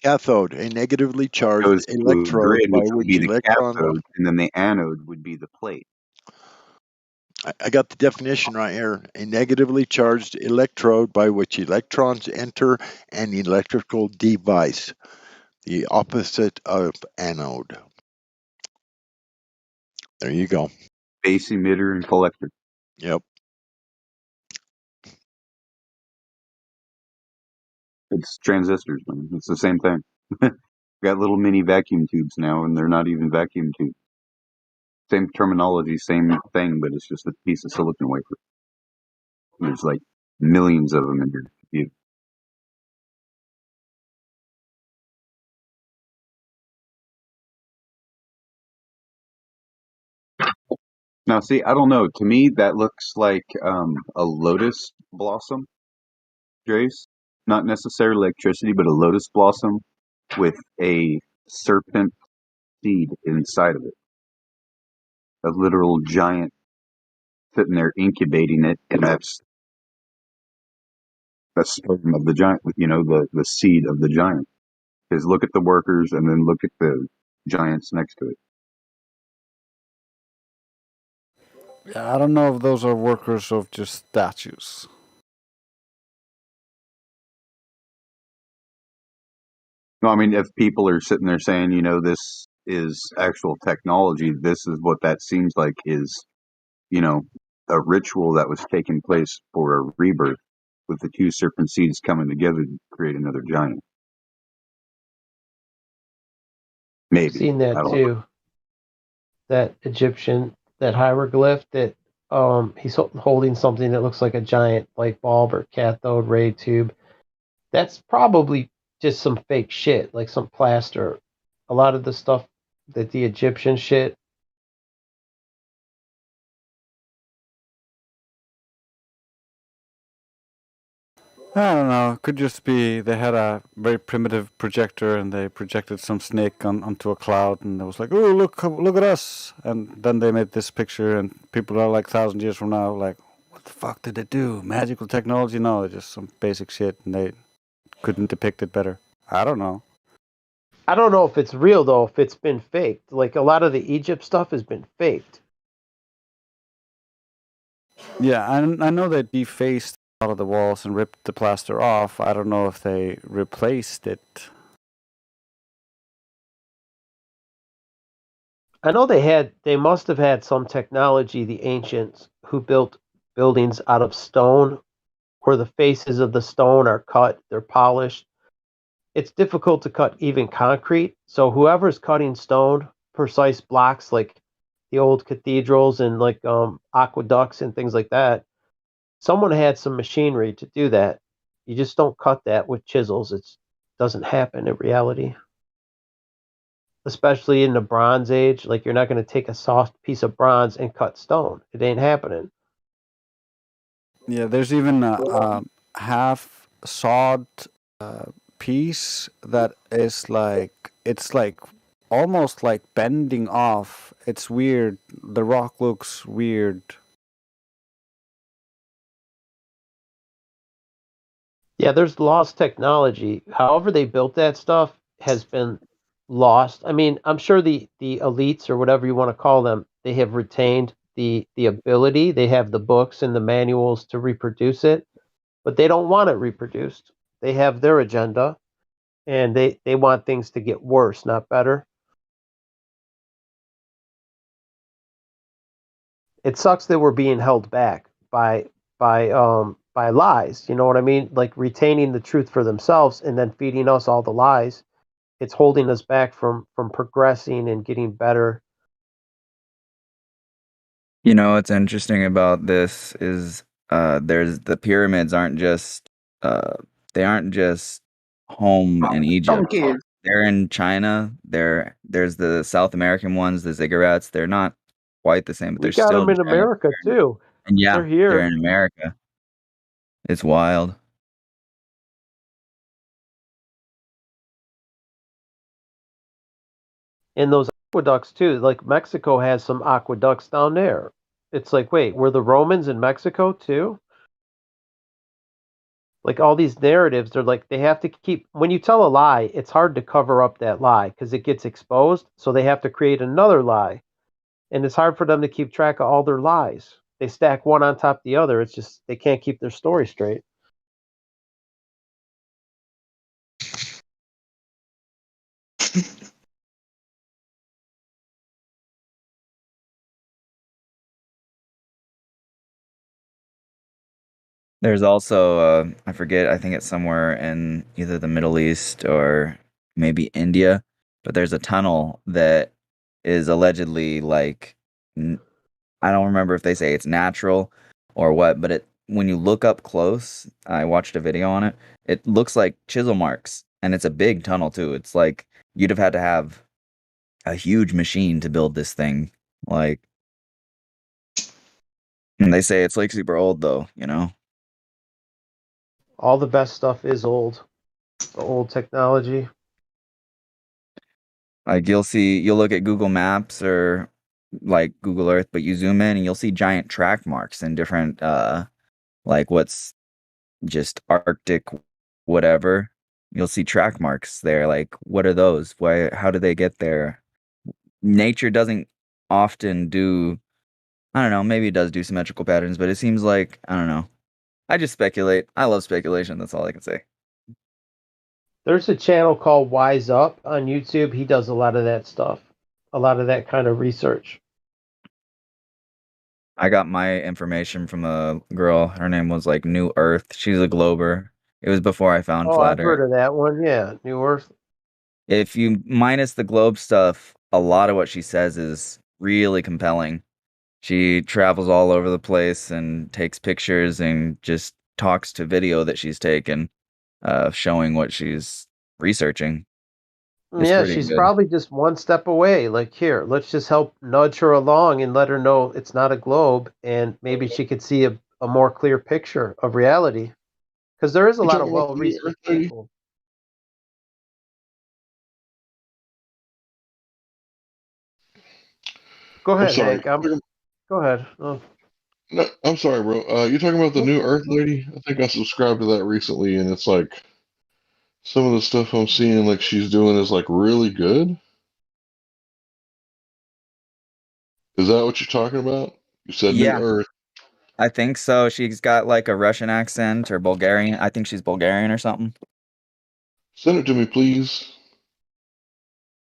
Cathode, a negatively charged Goes to a electrode grid, by which would which be the electrons. cathode, and then the anode would be the plate. I got the definition right here. A negatively charged electrode by which electrons enter an electrical device. The opposite of anode. There you go. Base emitter and collector. Yep. It's transistors, man. It's the same thing. Got little mini vacuum tubes now, and they're not even vacuum tubes. Same terminology, same thing, but it's just a piece of silicon wafer. There's like millions of them in your computer. Now, see, I don't know. To me, that looks like a lotus blossom, Jace. Not necessarily electricity, but a lotus blossom with a serpent seed inside of it. A literal giant sitting there incubating it, and that's sperm of the giant, the seed of the giant. Because look at the workers and then look at the giants next to it. Yeah, I don't know if those are workers of just statues. No, I mean, if people are sitting there saying, this is actual technology, this is what that seems like is, a ritual that was taking place for a rebirth with the two serpent seeds coming together to create another giant. Maybe. Seen I that don't know. too. That Egyptian, that hieroglyph that he's holding something that looks like a giant light bulb or cathode ray tube. That's probably just some fake shit, like some plaster. A lot of the stuff that the Egyptian shit. I don't know. Could just be they had a very primitive projector and they projected some snake onto a cloud and it was like, oh look at us, and then they made this picture and people are like 1,000 years from now like, what the fuck did they do? Magical technology? No, it's just some basic shit and they couldn't depict it better. I don't know. I don't know if it's real though, if it's been faked. Like a lot of the Egypt stuff has been faked. Yeah, I know they defaced a lot of the walls and ripped the plaster off. I don't know if they replaced it. I know they must have had some technology, the ancients who built buildings out of stone, where the faces of the stone are cut, they're polished. It's difficult to cut even concrete. So whoever's cutting stone, precise blocks like the old cathedrals and like aqueducts and things like that, someone had some machinery to do that. You just don't cut that with chisels. It doesn't happen in reality. Especially in the Bronze Age, like you're not going to take a soft piece of bronze and cut stone. It ain't happening. Yeah, there's even a half sawed piece that is like, it's like almost like bending off. It's weird. The rock looks weird. Yeah, there's lost technology. However they built that stuff has been lost. I mean, I'm sure the elites or whatever you want to call them, they have retained the ability. They have the books and the manuals to reproduce it, but they don't want it reproduced. They have their agenda and they want things to get worse, not better. It sucks that we're being held back by lies. You know what I mean? Like retaining the truth for themselves and then feeding us all the lies. It's holding us back from progressing and getting better. You know what's interesting about this is there's the pyramids aren't just uh, they aren't just home in Egypt. They're in China. There's the South American ones, the ziggurats. They're not quite the same, but We they're got still them in giant America pyramids. too. And yeah, They're they're here. in America. It's wild. And those aqueducts too. Like Mexico has some aqueducts down there. It's like, wait, were the Romans in Mexico too? Like all these narratives, they're like they have to keep when you tell a lie, it's hard to cover up that lie because it gets exposed. So they have to create another lie. And it's hard for them to keep track of all their lies. They stack one on top of the other. It's just they can't keep their story straight. There's also I forget, I think it's somewhere in either the Middle East or maybe India, but there's a tunnel that is allegedly like I don't remember if they say it's natural or what, but it when you look up close, I watched a video on it. It looks like chisel marks, and it's a big tunnel too. It's like you'd have had to have a huge machine to build this thing. Like, and they say it's like super old though, you know? All the best stuff is old. The old technology. Like you'll look at Google Maps or like Google Earth, but you zoom in and you'll see giant track marks in different like what's just Arctic whatever. You'll see track marks there. Like what are those? Why how do they get there? Nature doesn't often do I don't know, maybe it does do symmetrical patterns, but it seems like I don't know. I just speculate. I love speculation, that's all I can say. There's a channel called Wise Up on YouTube. He does a lot of that stuff, a lot of that kind of research. I got my information from a girl. Her name was like New Earth. She's a glober. It was before I found Oh, I've Flat Earth. heard of that one. Yeah, New Earth. If you minus the globe stuff, a lot of what she says is really compelling. She travels all over the place and takes pictures and just talks to video that she's taken, showing what she's researching. It's Yeah, pretty she's good. probably just one step away. Like, here, let's just help nudge her along and let her know it's not a globe, and maybe she could see a more clear picture of reality. Because there is a You lot talking of about the new well-researched Earth lady? people. Go I'm ahead, sorry. Hank. Go ahead. Oh. No, I'm sorry, bro. You talking about the Nope. new Earth lady? I think I subscribed to that recently, and it's like some of the stuff I'm seeing, like she's doing, is like really good. Is that what you're talking about? You said New Yeah, Earth. I think so. She's got like a Russian accent or Bulgarian. I think she's Bulgarian or something. Send it to me, please.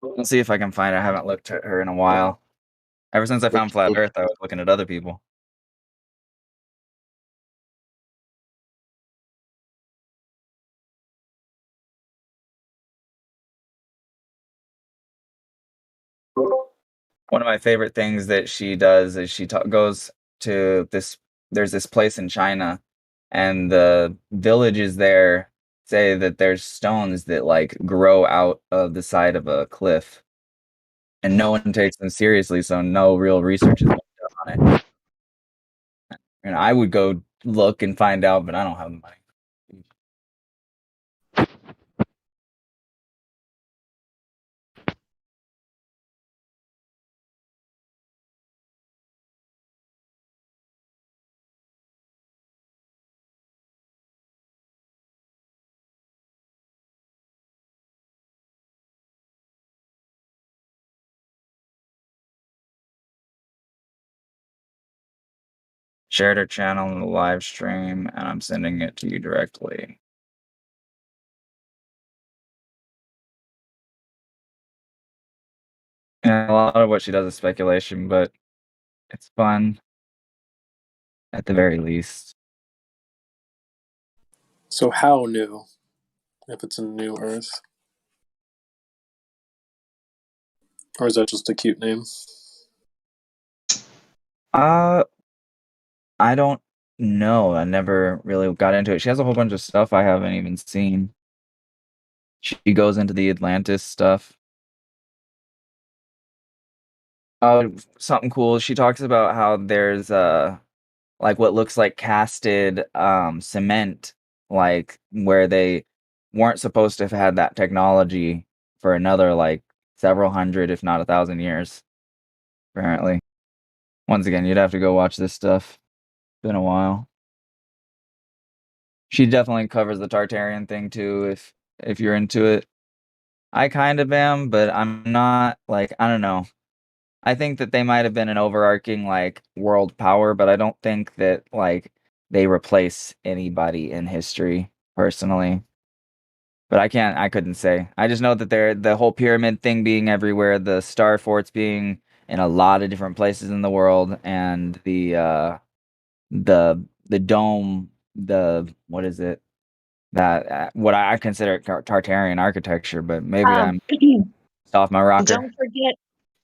Let's see if I can find it. I haven't looked at her in a while. Ever since I found Flat Okay. Earth, I was looking at other people. One of my favorite things that she does is she goes to this. There's this place in China, and the villages there say that there's stones that like grow out of the side of a cliff, and no one takes them seriously, so no real research is being done on it. And I would go look and find out, but I don't have the money. Shared her channel in the live stream, and I'm sending it to you directly. And a lot of what she does is speculation, but it's fun at the very least. So how new? If it's a new Earth, or is that just a cute name? I don't know. I never really got into it. She has a whole bunch of stuff I haven't even seen. She goes into the Atlantis stuff. Oh, something cool. She talks about how there's like what looks like casted cement, like where they weren't supposed to have had that technology for another like several hundred, if not 1,000 years, apparently. Once again, you'd have to go watch this stuff. Been a while. She definitely covers the Tartarian thing too, if you're into it. I kind of am, but I'm not like I don't know. I think that they might have been an overarching like world power, but I don't think that like they replace anybody in history personally. But I couldn't say. I just know that the whole pyramid thing being everywhere, the star forts being in a lot of different places in the world, and the dome, the what is it? That what I consider Tartarian architecture, but maybe I'm off my rocker. Don't forget,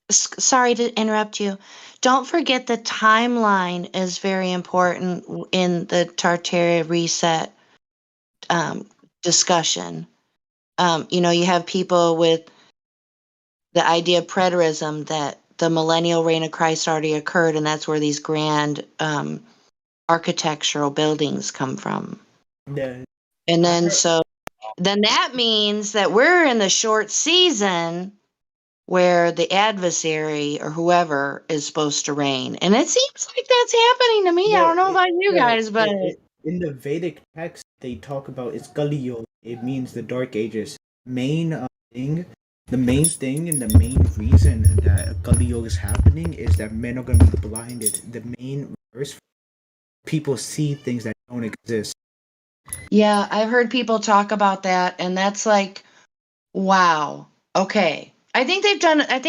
sorry to interrupt you. Don't forget the timeline is very important in the Tartaria reset discussion. You have people with the idea of preterism that the millennial reign of Christ already occurred, and that's where these grand architectural buildings come from. Yeah. And then that means that we're in the short season where the adversary or whoever is supposed to reign. And it seems like that's happening to me. I don't know about you guys, but in the Vedic text, they talk about it's Kali Yuga. It means the Dark Ages. The main thing and the main reason that Kali Yuga is happening is that men are going to be blinded. The main verse, people see things that don't exist. yeah, I've heard people talk about that, and that's like, wow. Okay. I think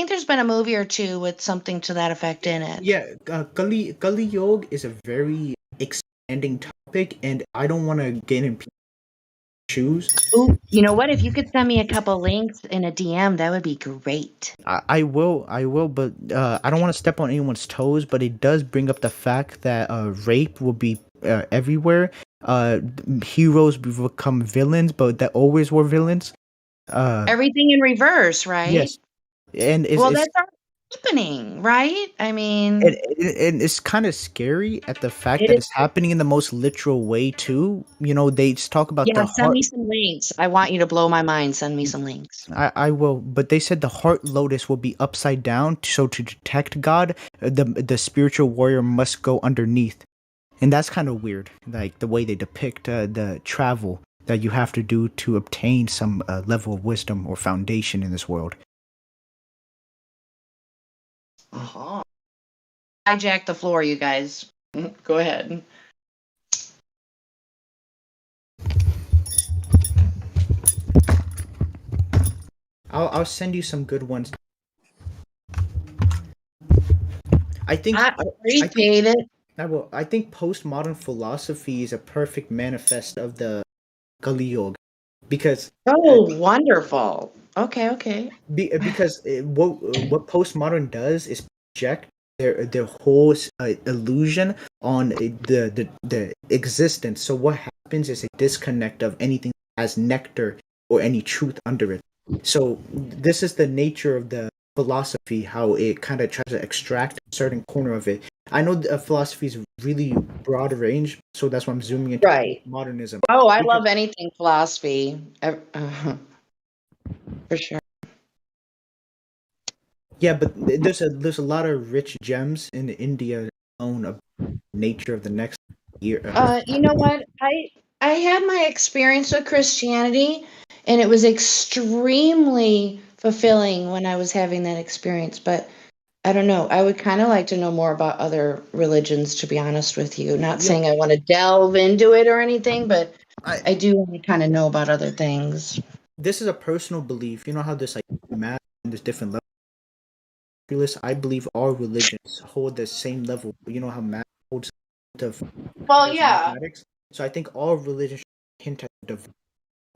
there's been a movie or two with something to that effect in it. Yeah, Kali Yuga is a very expanding topic, and I don't want to get in shoes. Ooh, you know what? If you could send me a couple links in a DM, that would be great. I will, but I don't want to step on anyone's toes. But it does bring up the fact that rape will be everywhere. Heroes become villains, but that always were villains. Everything in reverse, right? Yes, and Well, that's happening, right? I mean, And it's kind of scary at the fact it that is. it's happening in the most literal way too. You know, they just talk about Yeah, the send heart. me some links. I want you to blow my mind. Send me some links. I will, but they said the heart lotus will be upside down. So to detect God, the spiritual warrior must go underneath, and that's kind of weird. Like the way they depict the travel that you have to do to obtain some level of wisdom or foundation in this world. Uh-huh. Hijack the floor, you guys. Go ahead. I'll send you some good ones. I think I appreciate it. I will. I think postmodern philosophy is a perfect manifest of the Kali Yuga, because Oh, wonderful. Okay. because what postmodern does is project their whole illusion on the existence. So what happens is a disconnect of anything that has nectar or any truth under it. So this is the nature of the philosophy, how it kind of tries to extract a certain corner of it. I know philosophy is really broad range, so that's why I'm zooming into Right. modernism. Oh, I Because love anything philosophy. For sure. yeah, but there's a lot of rich gems in India alone of nature of the next year. You know what? I had my experience with Christianity, and it was extremely fulfilling when I was having that experience. But I don't know. I would kind of like to know more about other religions, to be honest with you. Not Yeah, saying I want to delve into it or anything, but I do want to kind of know about other things. this is a personal belief. You know how there's like math and there's different levels. I believe all religions hold the same level. You know how math holds of Well, yeah. mathematics. So I think all religions should hint at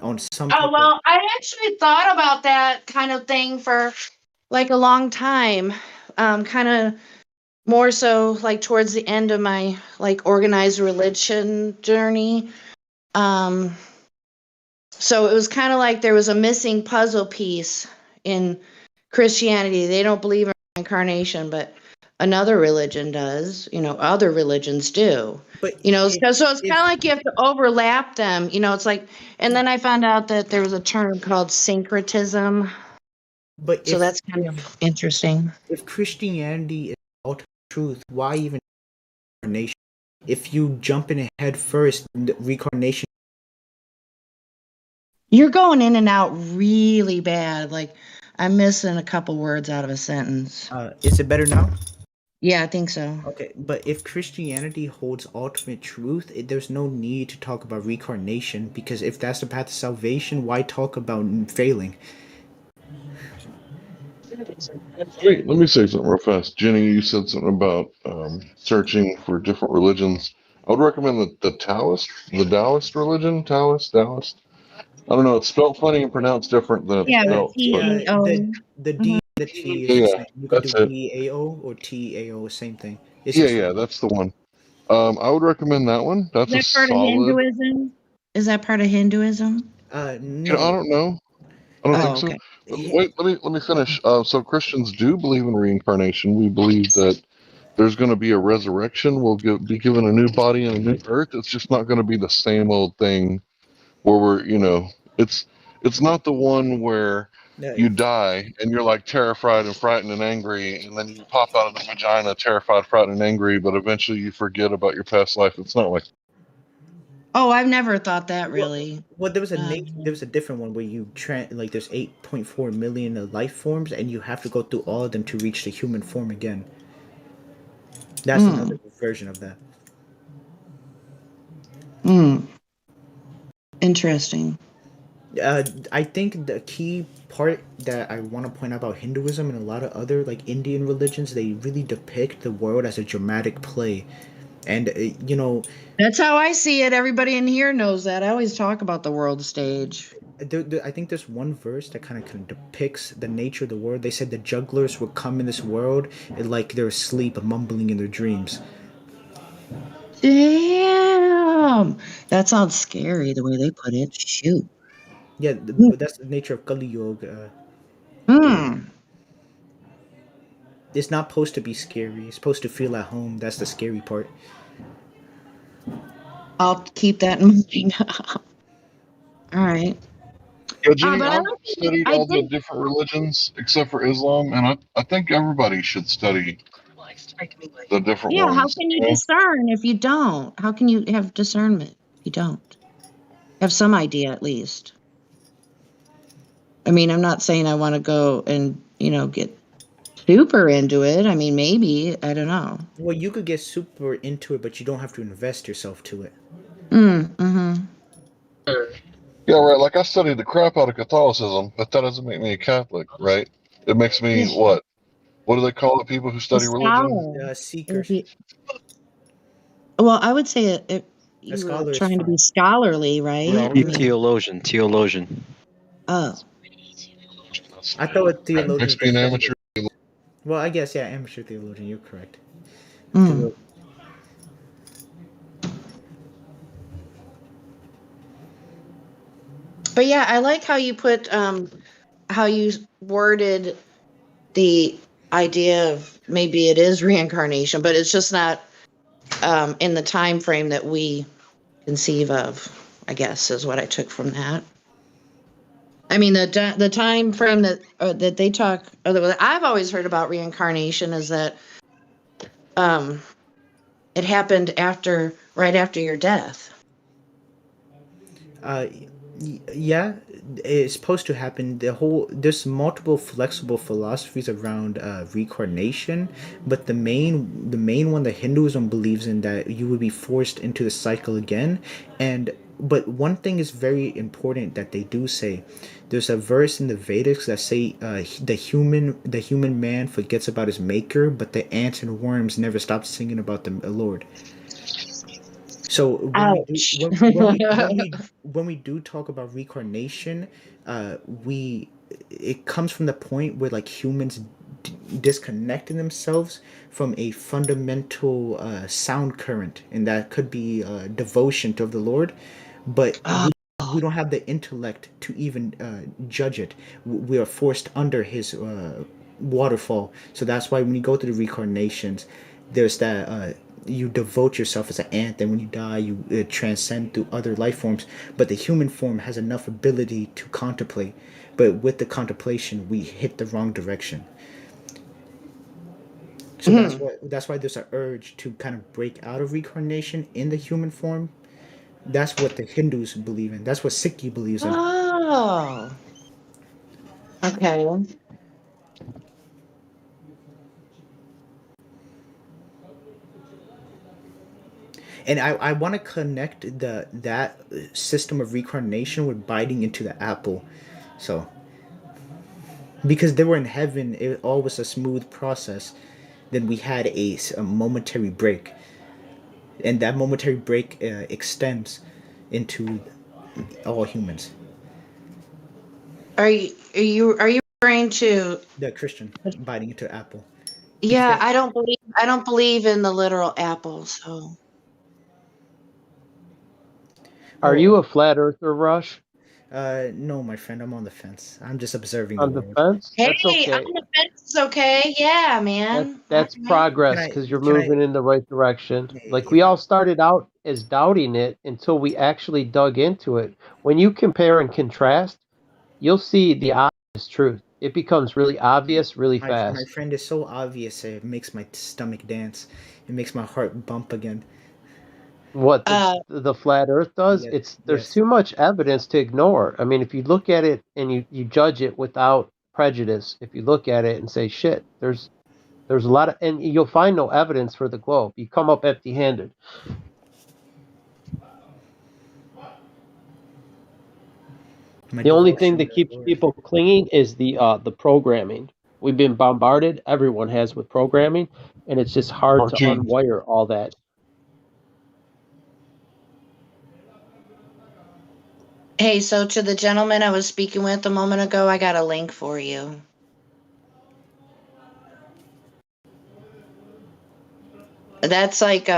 on some Oh, type of. well, I actually thought about that kind of thing for like a long time. Kind of more so like towards the end of my like organized religion journey. Um, so it was kind of like there was a missing puzzle piece in Christianity. They don't believe in reincarnation, but another religion does. Other religions do. But So it's kind of like you have to overlap them. It's like, and then I found out that there was a term called syncretism. But So that's kind of interesting. if Christianity is ultimate truth, why even reincarnation? If you jump in head first, reincarnation. You're going in and out really bad. Like I'm missing a couple words out of a sentence. Is it better now? Yeah, I think so. Okay, but if Christianity holds ultimate truth, there's no need to talk about reincarnation, because if that's the path to salvation, why talk about failing? Let me say something real fast. Jenny, you said something about searching for different religions. I would recommend the Taoist religion. Taoist. I don't know. It's spelled funny and pronounced different than it's Yeah, with spelled. But T-E-O. The D and the T is the yeah, same. You could do that's it. DAO or TAO, same thing. It's Yeah, just yeah, that's the one. I would recommend that one. That's Is a that part of solid. Hinduism? Is that part of Hinduism? I no. don't know. I don't think Oh, so. okay. But wait, let me finish. So Christians do believe in reincarnation. We believe that there's going to be a resurrection. We'll be given a new body and a new earth. It's just not going to be the same old thing where it's not the one where you die and you're like terrified and frightened and angry, and then you pop out of the vagina terrified, frightened, and angry, but eventually you forget about your past life. It's not like. Oh, I've never thought that really. Well, there was a different one where like there's 8.4 million life forms, and you have to go through all of them to reach the human form again. That's another version of that. Interesting. I think the key part that I want to point out about Hinduism and a lot of other like Indian religions, they really depict the world as a dramatic play, and That's how I see it. Everybody in here knows that. I always talk about the world stage. I think there's one verse that kind of depicts the nature of the world. They said the jugglers would come in this world and like they're asleep, mumbling in their dreams. Damn, that sounds scary the way they put it. Shoot. Yeah, but that's the nature of Kali Yuga. It's not supposed to be scary. It's supposed to feel at home. That's the scary part. I'll keep that in mind. All right. Yeah, Jenny, But I I've like studied I all the did. different religions except for Islam, and I think everybody should study the different Yeah, how ones. can you You know? discern if you don't? How can you have discernment if you don't? Have some idea at least. I mean, I'm not saying I want to go and, get super into it. I mean, maybe, I don't know. Well, you could get super into it, but you don't have to invest yourself to it. Mm-hmm. Yeah, right. Like I studied the crap out of Catholicism, but that doesn't make me a Catholic, right? It makes me what? What do they call it? People who A study religion? scholar. Seekers. Well, I would say A you were scholar is trying to be fine. scholarly, right? I mean, Theologian. oh. I thought It theologian makes is me the an study. amateur. Well, I guess yeah, amateur theologian. You're correct. Mm. But yeah, I like how you put how you worded the idea of maybe it is reincarnation, but it's just not in the time frame that we conceive of, I guess is what I took from that. I mean, the time frame that they talk, or that I've always heard about reincarnation is that it happened right after your death. Yeah, it's supposed to happen. There's multiple flexible philosophies around reincarnation, but the main one that Hinduism believes in, that you would be forced into the cycle again. But one thing is very important that they do say. There's a verse in the Vedics that say the human man forgets about his maker, but the ants and worms never stop singing about the Lord. So when we do Ouch. when we do talk about reincarnation, we it comes from the point where like humans disconnecting themselves from a fundamental sound current, and that could be devotion to the Lord, but we don't have the intellect to even judge it. We are forced under his waterfall. So that's why when you go through the reincarnations, there's that you devote yourself as an ant, and when you die, you transcend through other life forms. But the human form has enough ability to contemplate. But with the contemplation, we hit the wrong direction. So that's why there's an urge to kind of break out of reincarnation in the human form. That's what the Hindus believe in. That's what Sikhi believes in. Oh. Okay. And I want to connect that system of reincarnation with biting into the apple. So because they were in heaven, it all was a smooth process. Then we had a momentary break, and that momentary break extends into all humans. Are you referring to? The Christian biting into the apple. Yeah, I don't believe in the literal apple, so. Are you a flat earther, Rush? No, my friend, I'm on the fence. I'm just observing the On the world. fence? Hey, That's okay. on the fence is okay. Yeah, That man. All that's right. progress because you're Can I? moving in the right direction. Like If we I all started out as doubting it until we actually dug into it. When you compare and contrast, you'll see the obvious truth. It becomes really obvious really my fast. friend is so obvious, it makes my stomach dance. It makes my heart bump again. What Uh, the flat Earth does, Yes, there's yes. too much evidence to ignore. I mean, if you look at it and you judge it without prejudice, if you look at it and say shit, there's a lot of, and you'll find no evidence for the globe. You come up empty-handed. My The only thing devotion that to the keeps Lord. people clinging is the programming. We've been bombarded, everyone has, with programming, and it's just hard to Cartoons. unwire all that. hey, so to the gentleman I was speaking with a moment ago, I got a link for you. That's like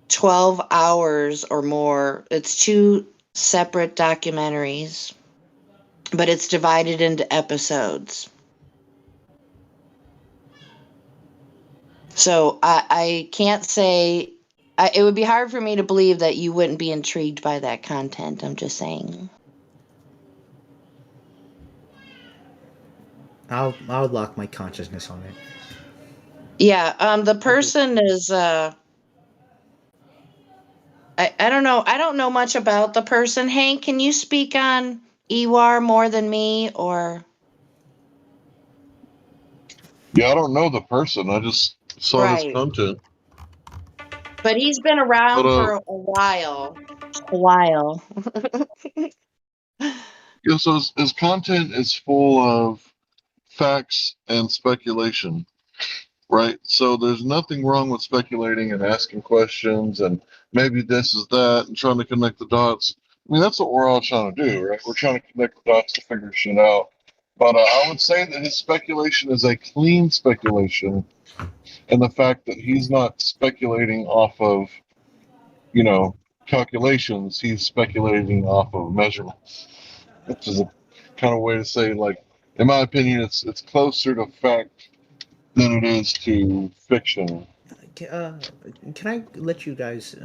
12 hours or more. It's two separate documentaries, but it's divided into episodes. So I can't say. It would be hard for me to believe that you wouldn't be intrigued by that content. I'm just saying. I'll lock my consciousness on it. Yeah. The person is. I don't know. I don't know much about the person. Hank, can you speak on Ewar more than me, or Yeah, I don't know the person. I just saw his right? content. But he's been But around for a while. A while. yeah, so his content is full of facts and speculation, right? So there's nothing wrong with speculating and asking questions and maybe this is that and trying to connect the dots. I mean, that's what we're all trying to do, right? We're trying to connect the dots to figure shit out. But I would say that his speculation is a clean speculation, and the fact that he's not speculating off of, you know, calculations, he's speculating off of measurements, which is a kind of way to say, like, in my opinion, it's closer to fact than it is to fiction. Can I let you guys?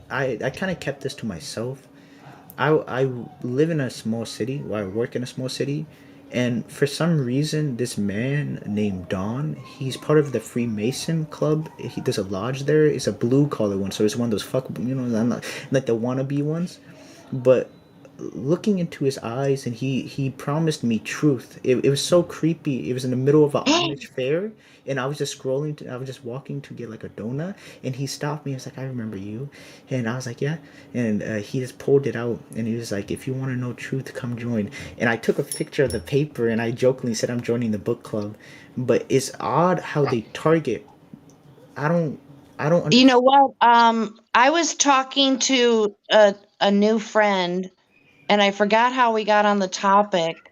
I kind of kept this to myself. I live in a small city. Well, I work in a small city, and for some reason, this man named Don, he's part of the Freemason Club. There's a lodge there. It's a blue collar one, so it's one of those fuck, not like the wannabe ones. But looking into his eyes, and he promised me truth. It was so creepy. It was in the middle of an Amish fair, and I was just I was just walking to get like a donut, and he stopped me. He was like, "I remember you," and I was like, "Yeah," and he just pulled it out, and he was like, "If you want to know truth, come join." And I took a picture of the paper, and I jokingly said, "I'm joining the book club," but it's odd how they target. I don't. I don't You know understand. what? I was talking to a new friend, and I forgot how we got on the topic,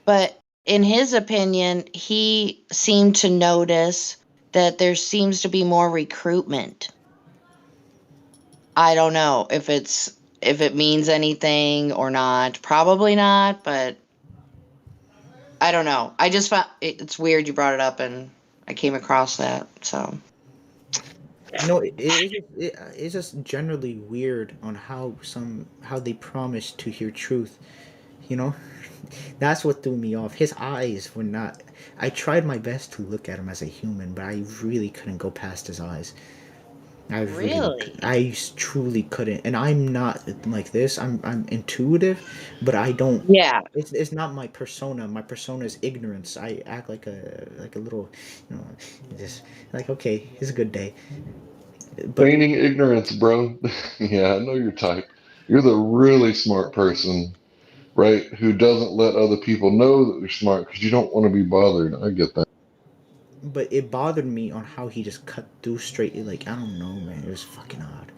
but in his opinion, he seemed to notice that there seems to be more recruitment. I don't know if it means anything or not. Probably not, but I don't know. I just found it's weird you brought it up, and I came across that. So No, it's just generally weird on how they promise to hear truth. You know, that's what threw me off. His eyes were not. I tried my best to look at him as a human, but I really couldn't go past his eyes. really, Truly couldn't. And I'm not like this. I'm intuitive, but I don't. yeah. It's not my persona. My persona is ignorance. I act like a little, you know, just like okay, it's a good day. But Feigning ignorance, bro. Yeah, I know your type. You're the really smart person, right? Who doesn't let other people know that they're smart because you don't want to be bothered. I get that. it bothered me on how he just cut through straight. Like I don't know, man. It was fucking odd.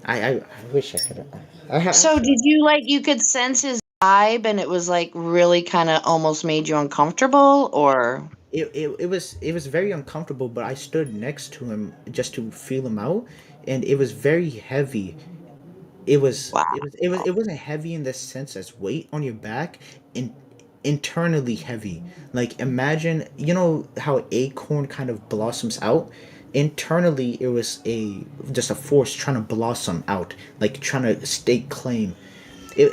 I wish I could. So did you like you could sense his vibe, and it was like really kind of almost made you uncomfortable, or It was very uncomfortable, but I stood next to him just to feel him out, and it was very heavy. wow? It wasn't heavy in the sense as weight on your back, in internally heavy. Like imagine, you know how an acorn kind of blossoms out. Internally, it was a just a force trying to blossom out, like trying to stake claim.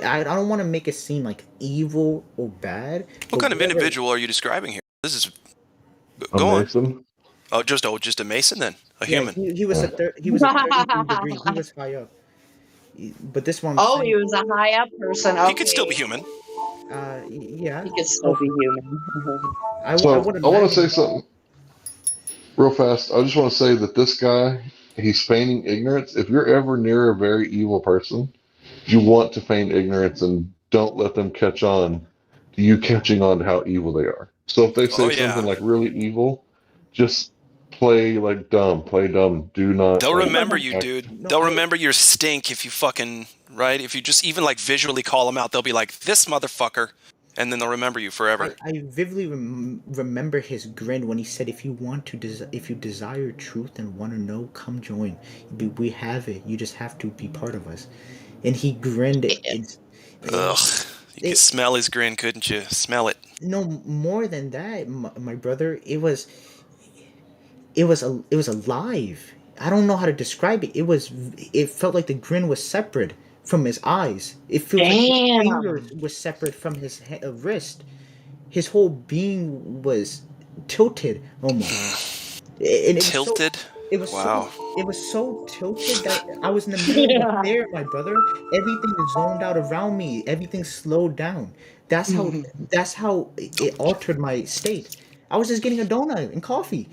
I don't want to make it seem like evil or bad, What but kind of whatever. individual are you describing here? This is A go on. Mason. Just a Mason then, a Yeah, human. he was a 33 degree. He was high up. But this one I'm Oh, saying. he was a high up person. He could still be Okay, human. Yeah. he could still Well, be human. I So would I want to imagine. say something real fast. I just want to say that this guy, he's feigning ignorance. If you're ever near a very evil person, you want to feign ignorance and don't let them catch on to you catching on to how evil they are. So if they Oh say something yeah, like really evil, just play like dumb, play dumb. Do not they'll like remember you, act. dude. No, They'll remember your stink if you fucking right. If you just even like visually call them out, they'll be like this motherfucker, and then they'll remember you forever. I vividly remember his grin when he said, "If you want to, if you desire truth and want to know, come join. We have it. You just have to be part of us." And he grinned. Ugh, you could It, smell his grin, couldn't you? Smell it. no more than that, my brother. It was it was alive. I don't know how to describe it. It felt like the grin was separate from his eyes. It feels like his fingers Damn. was separate from his wrist. His whole being was tilted almost. And it was so Tilted. it was Wow. so tilted that I was in the middle of a fair, my brother. Everything is zoned out around me. Everything slowed down. That's how it altered my state. I was just getting a donut and coffee.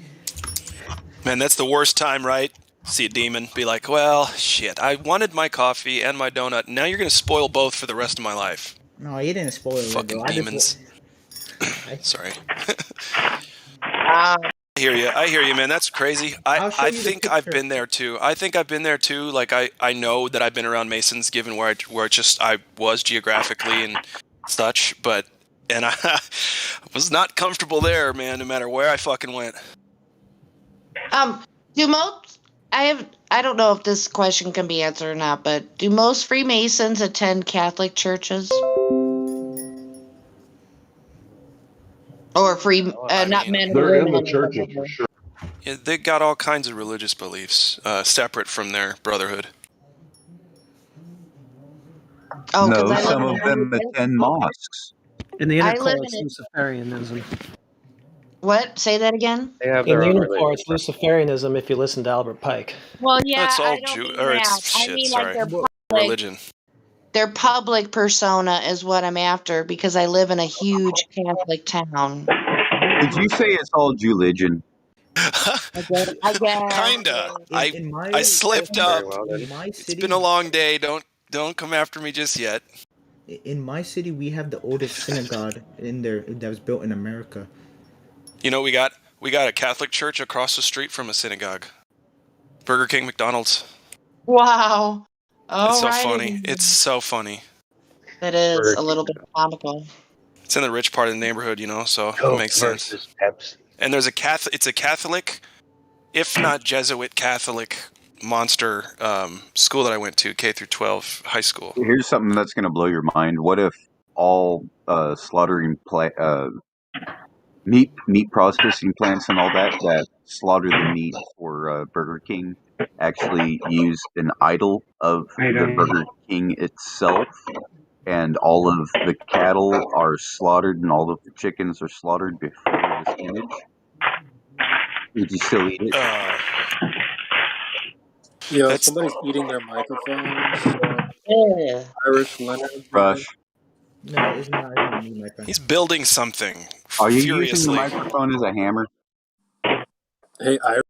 Man, that's the worst time, right? See a demon, be like, well, shit, I wanted my coffee and my donut. Now you're going to spoil both for the rest of my life. No, you didn't spoil it, Fucking though. demons. Sorry. Wow. I hear you, man. That's crazy. I'll show I you the think I've picture. been there too. Like I know that I've been around Masons, given where I was geographically and such, and I was not comfortable there, man. No matter where I fucking went. Do most I don't know if this question can be answered or not, but do most Freemasons attend Catholic churches? Or not men or They're in the women? churches for sure. Yeah, they got all kinds of religious beliefs, separate from their brotherhood. Oh, No, because I some live of in them attend mosques. In the inner I core, live it's in Luciferianism. what? Say that again. They have In their the own inner core, religion. it's Luciferianism if you listen to Albert Pike. Well, yeah, That's all I don't mean or that. it's I shit. mean like Sorry, religion. their public persona is what I'm after because I live in a huge Catholic town. Did you say it's all religion? I guess. Kinda. In I slipped up. Very well, then. in my It's city, been a long day. Don't come after me just yet. in my city, we have the oldest synagogue in there that was built in America. You know, we got a Catholic church across the street from a synagogue. Burger King, McDonald's. Wow. It's so Alrighty funny. then. It's so funny. That is Burger a little bit comical. It's in the rich part of the neighborhood, you know, so Coke it makes sense. versus Pepsi. And there's it's a Catholic, if not Jesuit Catholic monster school that I went to, K through 12 high school. Here's something that's going to blow your mind. What if all meat processing plants and all that slaughter the meat for Burger King actually use an idol of the Burger King itself, and all of the cattle are slaughtered and all of the chickens are slaughtered before this image? Would you still eat it? Yo, somebody's eating their microphones. Yeah. Irish Leonard. Rush. No, it's not me, my friend. He's building something Are you furiously. using the microphone as a hammer? Hey, Irish.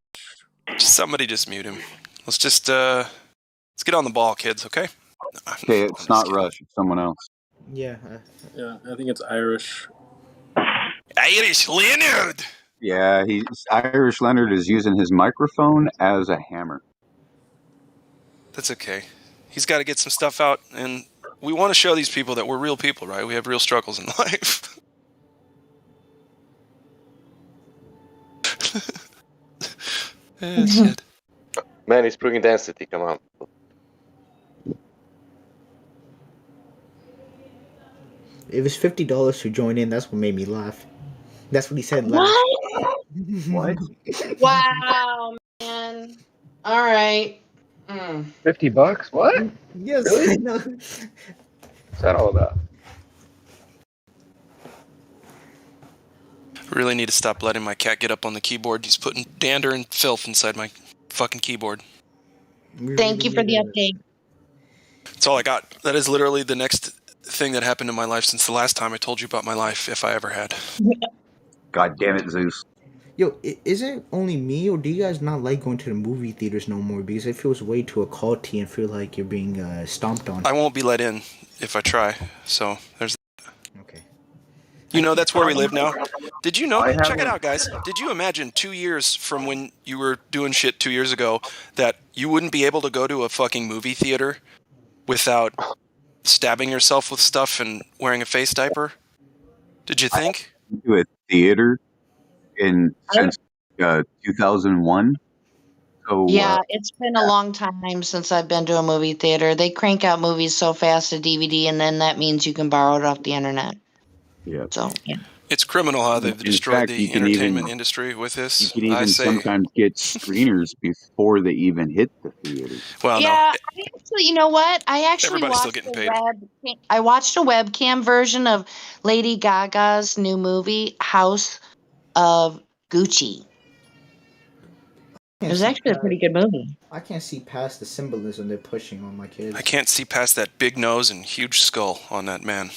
Somebody just mute him. Let's just let's get on the ball, kids. Okay. Okay, it's not Rush. It's someone else. Yeah. Yeah, I think it's Irish. Irish Leonard. Yeah, Irish Leonard is using his microphone as a hammer. That's okay. He's got to get some stuff out, and we want to show these people that we're real people, right? We have real struggles in life. Shit. Man, he's bringing density. Come on. It was $50 to join in. That's what made me laugh. That's what he said. What? Wow, man. All right. $50? What? Yes, Really? I know. What's that all about? Really need to stop letting my cat get up on the keyboard. He's putting dander and filth inside my fucking keyboard. Thank you for the update. That's all I got. That is literally the next thing that happened in my life since the last time I told you about my life, if I ever had. God damn it, Zeus. Yo, is it only me, or do you guys not like going to the movie theaters no more? Because it feels way too occulty and feel like you're being stomped on. I won't be let in if I try. So there's. Okay. You know, that's where we live now. Did you know? Check it out, guys. Did you imagine 2 years from when you were doing shit 2 years ago that you wouldn't be able to go to a fucking movie theater without stabbing yourself with stuff and wearing a face diaper? Did you think? To a theater since 2001. So Yeah, it's been a long time since I've been to a movie theater. They crank out movies so fast to DVD, and then that means you can borrow it off the internet. Yeah. So, yeah. It's criminal how they've In destroyed fact, you the can entertainment even industry with this. you can I even say, sometimes get screeners before they even hit the theaters. well, no, Yeah, I actually, you know what? I actually everybody's still watched getting a paid. I watched a webcam version of Lady Gaga's new movie, House of Gucci. It was actually a pretty good movie. I can't see past the symbolism they're pushing on my kids. I can't see past that big nose and huge skull on that man.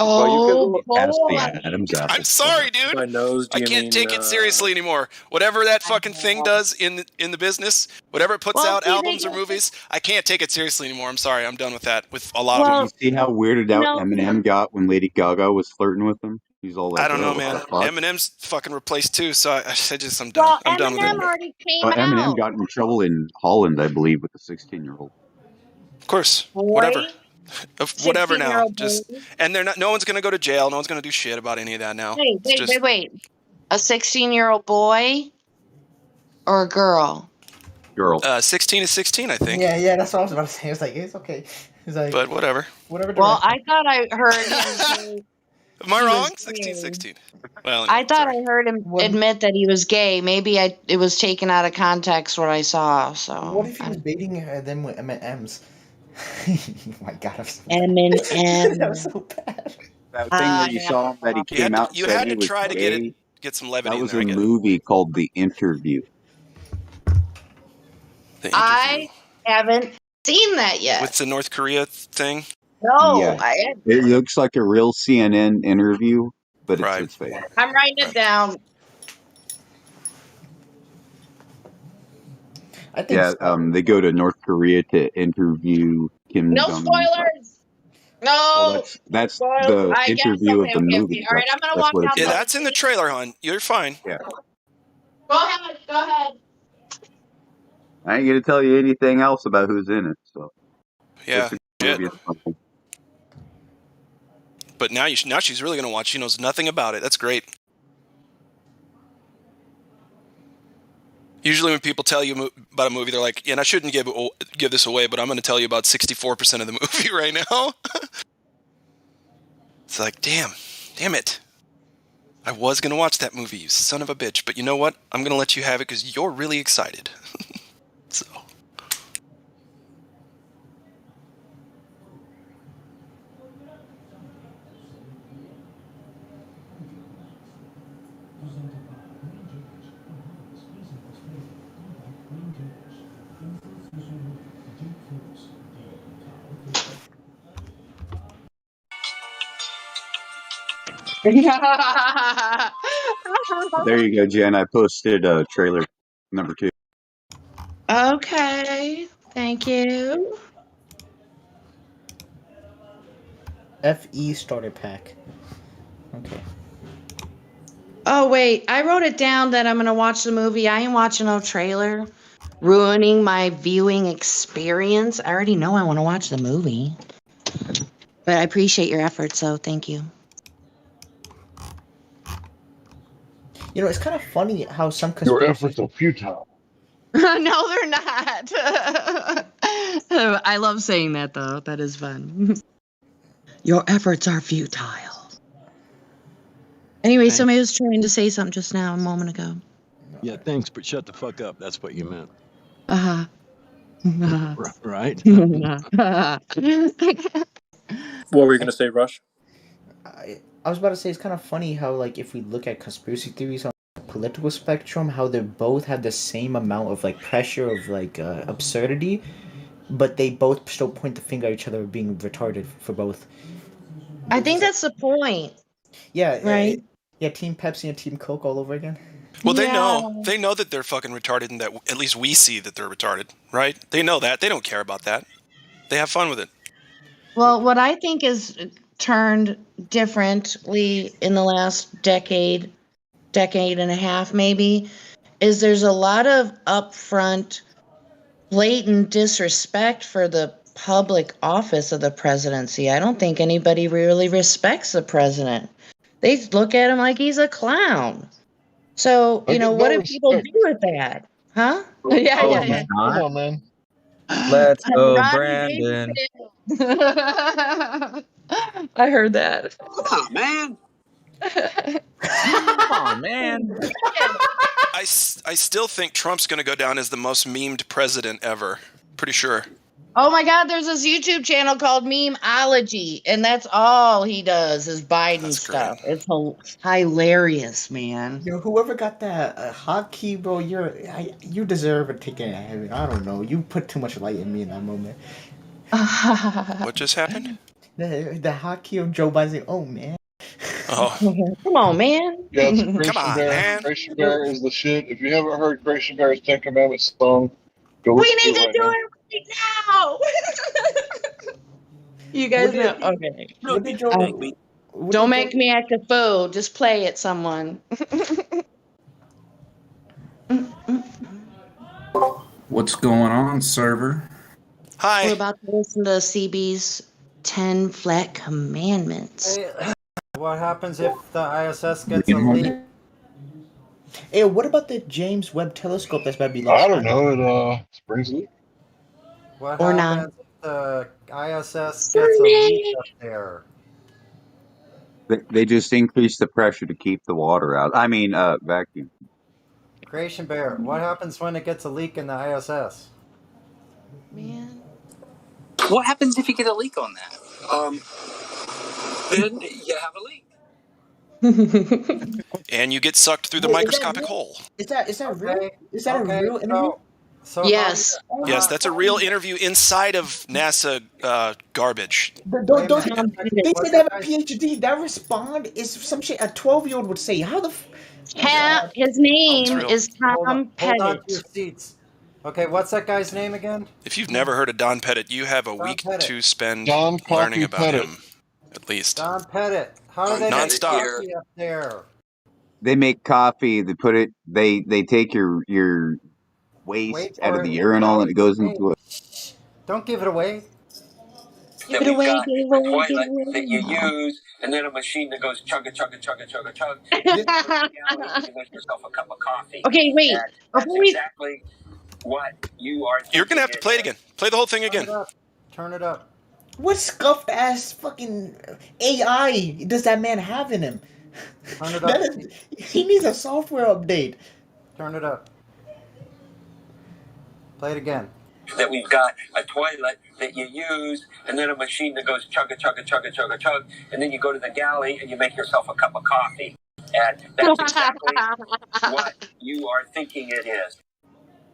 Oh Past the boy! Adam's apple. I'm sorry, dude. By nose, do I you can't mean take it seriously anymore. Whatever that fucking thing does in the business, whatever it puts Well, out, see, albums or movies, I can't take it seriously anymore. I'm sorry. I'm done with that. With a lot Did of you them. see how weirded you out know, Eminem got when Lady Gaga was flirting with him? He's all I like, don't "Oh, know, what man. the fuck?" Eminem's fucking replaced too, so I'm done. well, I'm done with Eminem it. already came Eminem out. got in trouble in Holland, I believe, with a 16-year-old. Of course, Boy, whatever now. 16-year-old boy. And they're not. No one's gonna go to jail. No one's gonna do shit about any of that now. Wait. A 16-year-old boy or a girl? Girl. 16 is 16, I think. Yeah, that's what I was about to say. It's like, it's okay. It's like, But whatever. Whatever. Well, I thought I heard him say Am I he wrong? was 16, gay. 16. Well, anyway, I thought I heard him admit that he was gay. Maybe it was taken out of context what I saw. So What if he was baiting them with M&Ms? Oh my god, I'm so Eminem. that was so bad. That thing where you saw him that he came out and you said had he to was try to gay. get some levity That in was there. a I get it. movie called The Interview. I haven't seen that yet. With the North Korea thing. No, Yeah, I haven't. it looks like a real CNN interview, but it's fake. I'm writing it down. I think they go to North Korea to interview Kim No Jong-un. spoilers. No. That's spoilers. the I guess. interview Okay, of the okay, movie. okay. All right, I'm gonna That's walk what down it's Yeah, the about. that's in the trailer, hon. You're fine. Yeah. Go ahead. Go ahead. I ain't gonna tell you anything else about who's in it. So Yeah. it's a movie. It's fun. But now she's really gonna watch. She knows nothing about it. That's great. Usually, when people tell you about a movie, they're like, "Yeah, and I shouldn't give this away, but I'm going to tell you about 64% of the movie right now." It's like, damn it! I was going to watch that movie, you son of a bitch. But you know what? I'm going to let you have it because you're really excited. So. There you go, Jen. I posted trailer number 2. Okay. Thank you. FE starter pack. Okay. Oh wait, I wrote it down that I'm gonna watch the movie. I ain't watching no trailer. Ruining my viewing experience. I already know I want to watch the movie. But I appreciate your efforts, so thank you. You know, it's kind of funny how some Your conspiracy. efforts are futile. No, they're not. I love saying that though. That is fun. Your efforts are futile. Anyway, somebody was trying to say something just now, a moment ago. Yeah, thanks, but shut the fuck up. That's what you meant. Uh-huh. Right? What were you gonna say, Rush? I was about to say it's kind of funny how, like, if we look at conspiracy theories on the political spectrum, how they both have the same amount of like pressure of like absurdity, but they both still point the finger at each other being retarded for both. I think that's the point. Yeah. Right. Yeah. Team Pepsi and Team Coke all over again. Well, they know that they're fucking retarded, and that at least we see that they're retarded, right? They know that. They don't care about that. They have fun with it. Well, what I think is turned differently in the last decade and a half maybe, is there's a lot of upfront, blatant disrespect for the public office of the presidency. I don't think anybody really respects the president. They look at him like he's a clown. So, I you know, get what no do people do with that? Huh? Yeah. Come on, man. Let's go, Rodney Brandon. Dangerfield. I heard that. Come on, man. Come on, man. I still think Trump's going to go down as the most memed president ever. Pretty sure. Oh my God, there's this YouTube channel called Memeology, and that's all he does is Biden stuff. It's hilarious, man. Yo, whoever got that hotkey, bro, you deserve a ticket. I don't know. You put too much light in me in that moment. What just happened? The hotkey of Joe Biden. Oh man. Oh. Come on, man. Yes, Come Creation on, Bear. man. Creation Bear is the shit. If you haven't heard Creation Bear's Ten Commandments song, go We listen need to to it do right it right now. You guys know. Okay. What did Joe? Don't make me act a fool. Just play it, someone. What's going on, server? Hi. We're about to listen to CB's 10 Flat Commandments. Hey, what happens if the ISS gets a leak? Hey, what about the James Webb Telescope that's about to be launched? I don't know. It springs leak. What Or happens if the ISS gets a leak up there? They just increase the pressure to keep the water out. I mean, vacuum. Creation Bear, what happens when it gets a leak in the ISS? Man. What happens if you get a leak on that? Then you have a leak. And you get sucked through the Wait, microscopic hole. Is that real? Is that a real interview? Yes. Yes, that's a real interview inside of NASA garbage. They said they have a PhD. That respond is some shit a 12-year-old would say. How the? His name real. is Tom Hold on to your Pettit. seats. Okay, what's that guy's name again? If you've never heard of Don Pettit, you have a week Pettit. to spend Don learning Coffee about Pettit. him, at least. Don Pettit. How do they make Nonstop. coffee up there? They make coffee. They put it. They take your waste Wait out for of the it. urinal and it goes Hey, into it. don't give it away. Give it away, give it away, give Toilet it away. that you use, and then a machine that goes chugga chugga chugga chugga chug. And then you go to the galley and you make yourself a cup of coffee. Okay, wait. And that's exactly what you are. You're going to have to play it again. Play the whole thing again. Turn it up. What scuffed ass fucking AI does that man have in him? Turn it up. He needs a software update. Turn it up. Play it again. That we've got a toilet that you use, and then a machine that goes chugga chugga chugga chugga chug, and then you go to the galley and you make yourself a cup of coffee. And that's exactly what you are thinking it is.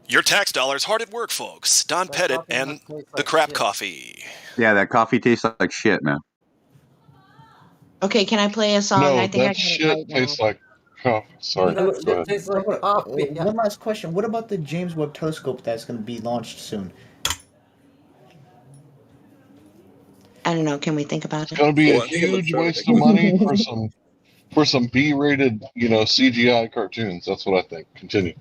Your tax dollars hard at work, folks. Don Pettit and the crap coffee. Yeah, that coffee tastes like shit, man. Okay, can I play a song? No, I think I that can shit right now. tastes like coffee. Sorry. Go ahead. Tastes like coffee. One last question. What about the James Webb Telescope that's going to be launched soon? I don't know. Can we think about it? It's gonna be a huge waste of money for some B-rated, CGI cartoons. That's what I think. Continue.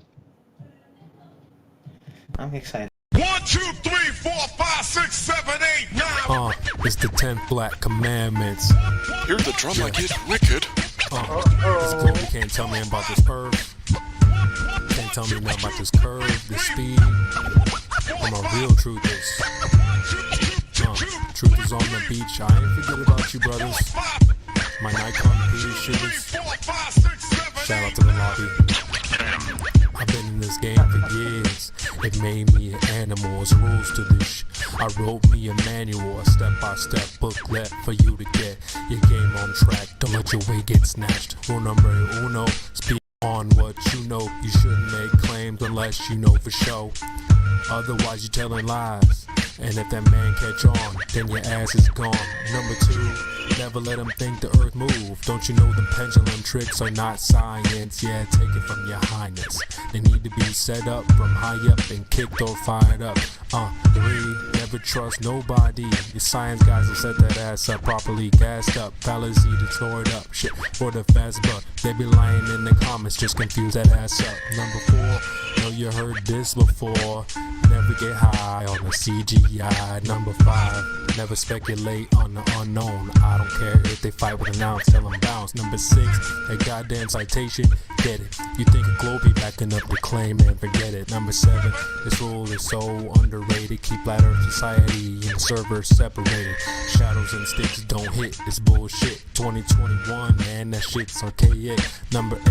I'm excited. 1, 2, 3, 4, 5, 6, 7, 8, 9. It's the 10 Black Commandments. Hear the drum like it's wicked. It's good you can't tell me about this curve. Can't tell me nothing about this curve, this speed. I'm a real truthers. Truth is on the beach. I ain't forget about you, brothers. My Nikon PE shooters. Shout out to the lobby. I've been in this game for years. It made me an animal. It's rules to this. I wrote me a manual, a step-by-step booklet for you to get your game on track. Don't let your way get snatched. Rule number uno, speak on what you know. You shouldn't make claims unless you know for sure. Otherwise you're telling lies. And if that man catch on, then your ass is gone. Number 2, never let them think the earth move. Don't you know them pendulum tricks are not science? Yeah, take it from your highness. They need to be set up from high up and kicked or fired up. 3, never trust nobody. Your science guys will set that ass up properly gassed up. Fallacy to store it up. Shit for the fast buck. They be lying in the comments, just confuse that ass up. Number 4, know you heard this before. Never get high on the CGI. Number 5, Never speculate on the unknown. I don't care if they fight with an ounce, tell them bounce. Number 6, that goddamn citation, get it. You think a globe be backing up the claim and forget it. Number 7, this rule is so underrated. Keep flat earth society and servers separated. Shadows and sticks don't hit, it's bullshit. 2021, man, that shit's archaic. Number 8,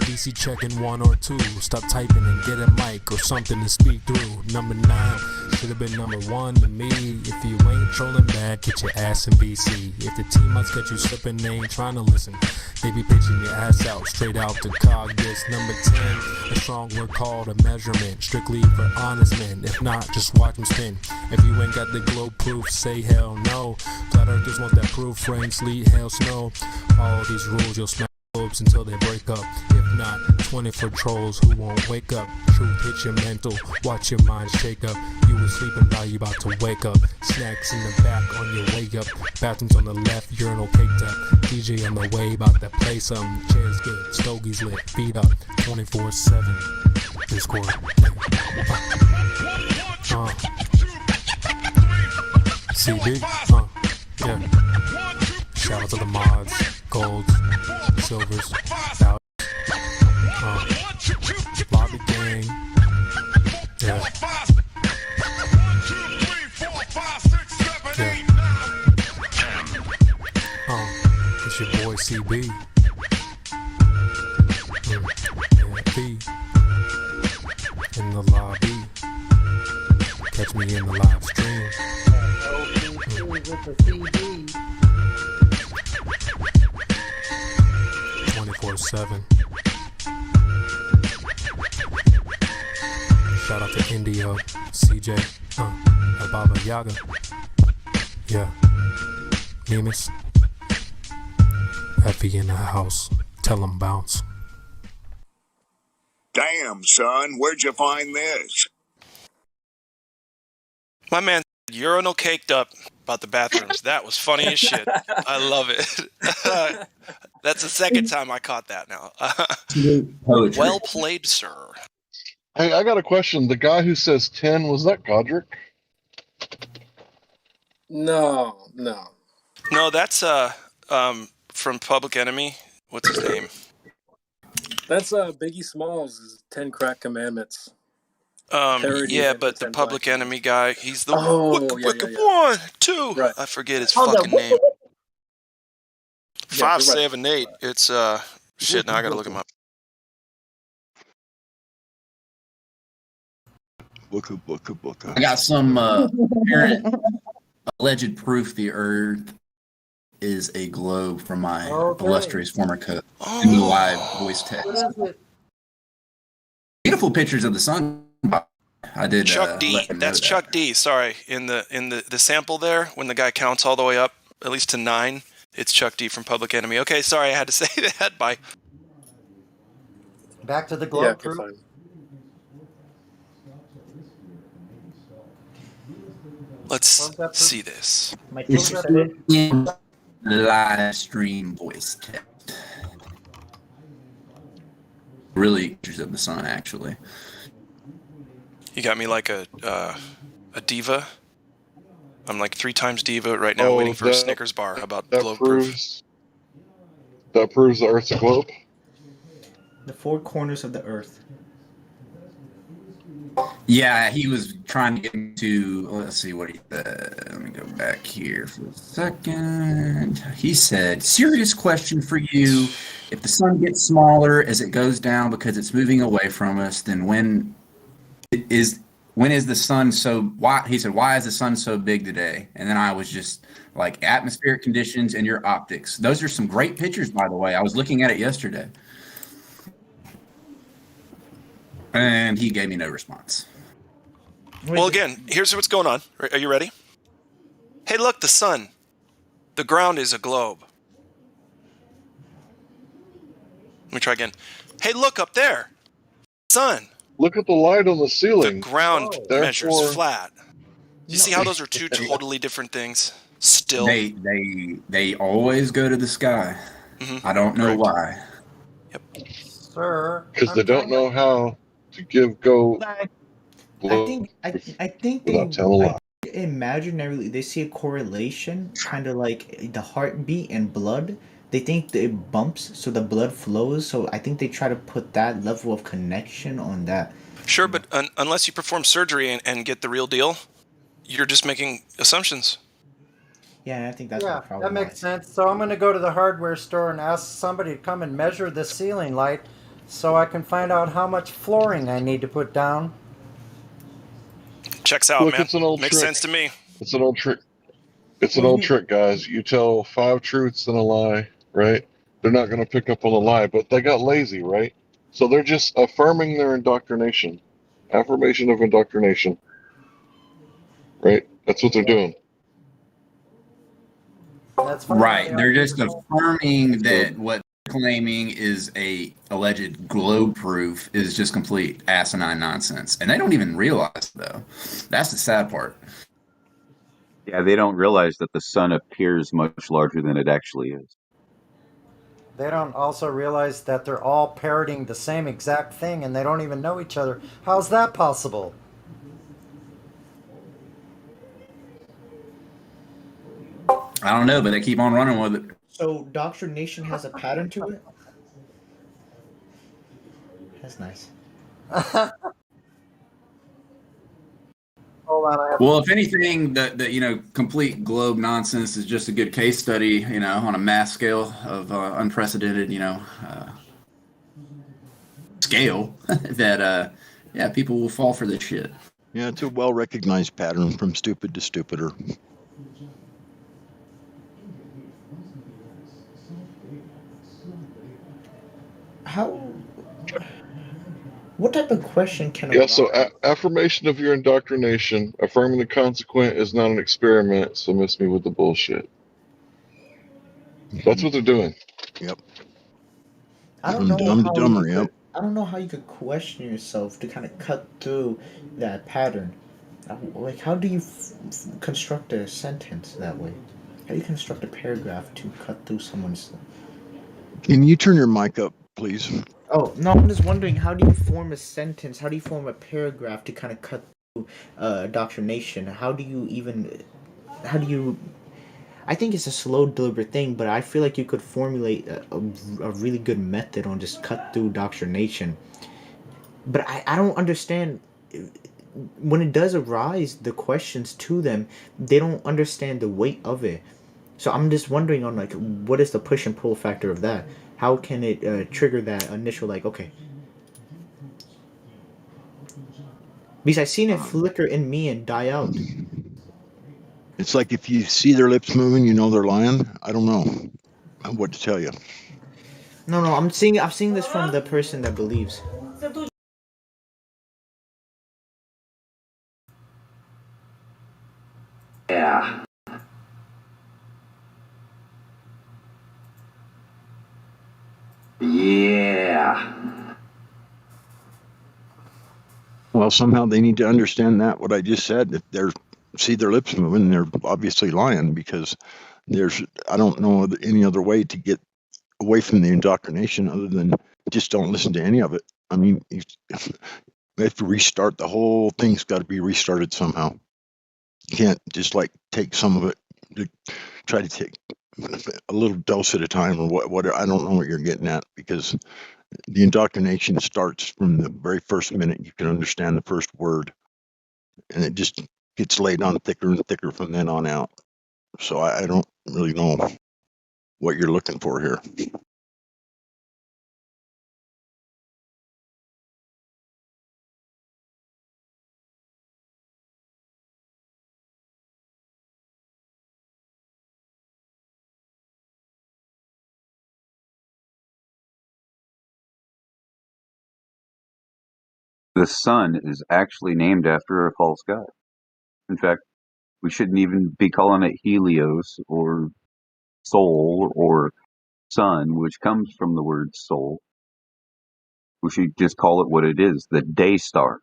DC checking 1 or 2. Stop typing and get a mic or something to speak through. Number 9, should have been number 1 to me. If you ain't trolling back, get your ass in BC. If the team must get you slipping, they ain't trying to listen. They be pitching your ass out, straight out to cog this. Number 10, a strong word called a measurement, strictly for honest men. If not, just watch them spin. If you ain't got the globe proof, say hell no. Flat earthers want that proof, rain, sleet, hail, snow. Follow these rules, you'll smack globes until they break up. If not, 24 trolls who won't wake up. Truth hits your mental, watch your mind shake up. You were sleeping, now you about to wake up. Snacks in the back on your way up. Bathrooms on the left, urinal caked up. DJ on the way, about to play some. Chairs good, stogies lit, feet up. 24/7. Discord. CB. Yeah. Shout out to the mods, golds, silvers, vouchers. Lobby gang. Yeah. It's your boy CB. B. In the lobby. Catch me in the live stream. 24/7. Shout out to Indio, CJ, Baba Yaga. Yeah. Nemus. Effie in the house. Tell him bounce. Damn, son, where'd you find this? My man said urinal caked up about the bathrooms. That was funny as shit. I love it. That's the second time I caught that now. Well played, sir. Hey, I got a question. The guy who says 10, was that Godric? No. No, that's from Public Enemy. What's his name? That's Biggie Smalls' 10 Crack Commandments. Yeah, but the Public Enemy guy, he's the wicked yeah. 1, 2. Right. I forget his fucking name. 578. It's shit. Now I gotta look him up. Booka. I got some apparent alleged proof the Earth is a globe from my illustrious former coach in the live voice text. What is it? Beautiful pictures of the sun. I did. Chuck D. That's Chuck D. Sorry, in the sample there, when the guy counts all the way up, at least to 9, it's Chuck D from Public Enemy. Okay, sorry, I had to say that. Bye. Back to the globe proof. Let's see this. Live stream voice text. Really pictures of the sun, actually. You got me like a diva. I'm like 3 times diva right now, waiting for a Snickers bar. How about globe proof? That proves the Earth's a globe? The 4 corners of the Earth. Yeah, he was trying to get me to. Let's see what he said. Let me go back here for a second. He said, "Serious question for you. If the sun gets smaller as it goes down because it's moving away from us, then when is the sun so? Why?" He said, "Why is the sun so big today?" And then I was just like, "Atmospheric conditions and your optics." Those are some great pictures, by the way. I was looking at it yesterday. And he gave me no response. Well, again, here's what's going on. Are you ready? Hey, look, the sun. The ground is a globe. Let me try again. Hey, look up there. Sun. Look at the light on the ceiling. The ground measures flat. You see how those are 2 totally different things? Still. They always go to the sky. Mm-hmm. I don't know why. Yep. Sir. Because they don't know how to give go. I think without telling a lie. imaginarily they see a correlation, kind of like the heartbeat and blood. They think that it bumps, so the blood flows. So I think they try to put that level of connection on that. Sure, but unless you perform surgery and get the real deal, you're just making assumptions. Yeah, I think that's my Yeah, problem. that makes sense. So I'm going to go to the hardware store and ask somebody to come and measure the ceiling light so I can find out how much flooring I need to put down. Checks out, Look, man. it's an old Makes trick. sense to me. It's an old trick. It's an old trick, guys. You tell 5 truths and a lie, right? They're not going to pick up on the lie, but they got lazy, right? So they're just affirming their indoctrination. Affirmation of indoctrination. Right? That's what they're doing. That's fine. Right. They're just affirming that what they're claiming is a alleged globe proof is just complete asinine nonsense. And they don't even realize, though. That's the sad part. Yeah, they don't realize that the sun appears much larger than it actually is. They don't also realize that they're all parroting the same exact thing and they don't even know each other. How's that possible? I don't know, but they keep on running with it. So Doctrination has a pattern to it? That's nice. Hold on, Well, if anything, the complete globe nonsense is just a good case study, on a mass scale of unprecedented, scale that, people will fall for this shit. Yeah, it's a well-recognized pattern from stupid to stupider. What type of question can Yeah, so affirmation of your indoctrination, affirming the consequent is not an experiment, so miss me with the bullshit. That's what they're doing. Yep. I don't From know dumb to how dumber, you yep. could, I don't know how you could question yourself to kind of cut through that pattern. Like, how do you construct a sentence that way? How do you construct a paragraph to cut through someone's? Can you turn your mic up, please? Oh no, I'm just wondering, how do you form a sentence? How do you form a paragraph to kind of cut through indoctrination? How do you? I think it's a slow, deliberate thing, but I feel like you could formulate a really good method on just cut through indoctrination. But I don't understand. When it does arise, the questions to them, they don't understand the weight of it. So I'm just wondering on, like, what is the push and pull factor of that? How can it trigger that initial, like, okay. Because I've seen it flicker in me and die out. It's like if you see their lips moving, you know they're lying. I don't know what to tell you. No, I'm seeing this from the person that believes. Yeah. Yeah. Well, somehow they need to understand that what I just said. If they see their lips moving, they're obviously lying, because I don't know any other way to get away from the indoctrination other than just don't listen to any of it. I mean, you have to restart the whole thing's got to be restarted somehow. You can't just like take some of it to try to take a little dose at a time, or what I don't know what you're getting at, because the indoctrination starts from the very first minute you can understand the first word, and it just gets laid on thicker and thicker from then on out. So I don't really know what you're looking for here. The sun is actually named after a false god. In fact, we shouldn't even be calling it Helios or Sol or sun, which comes from the word soul. We should just call it what it is, the day star.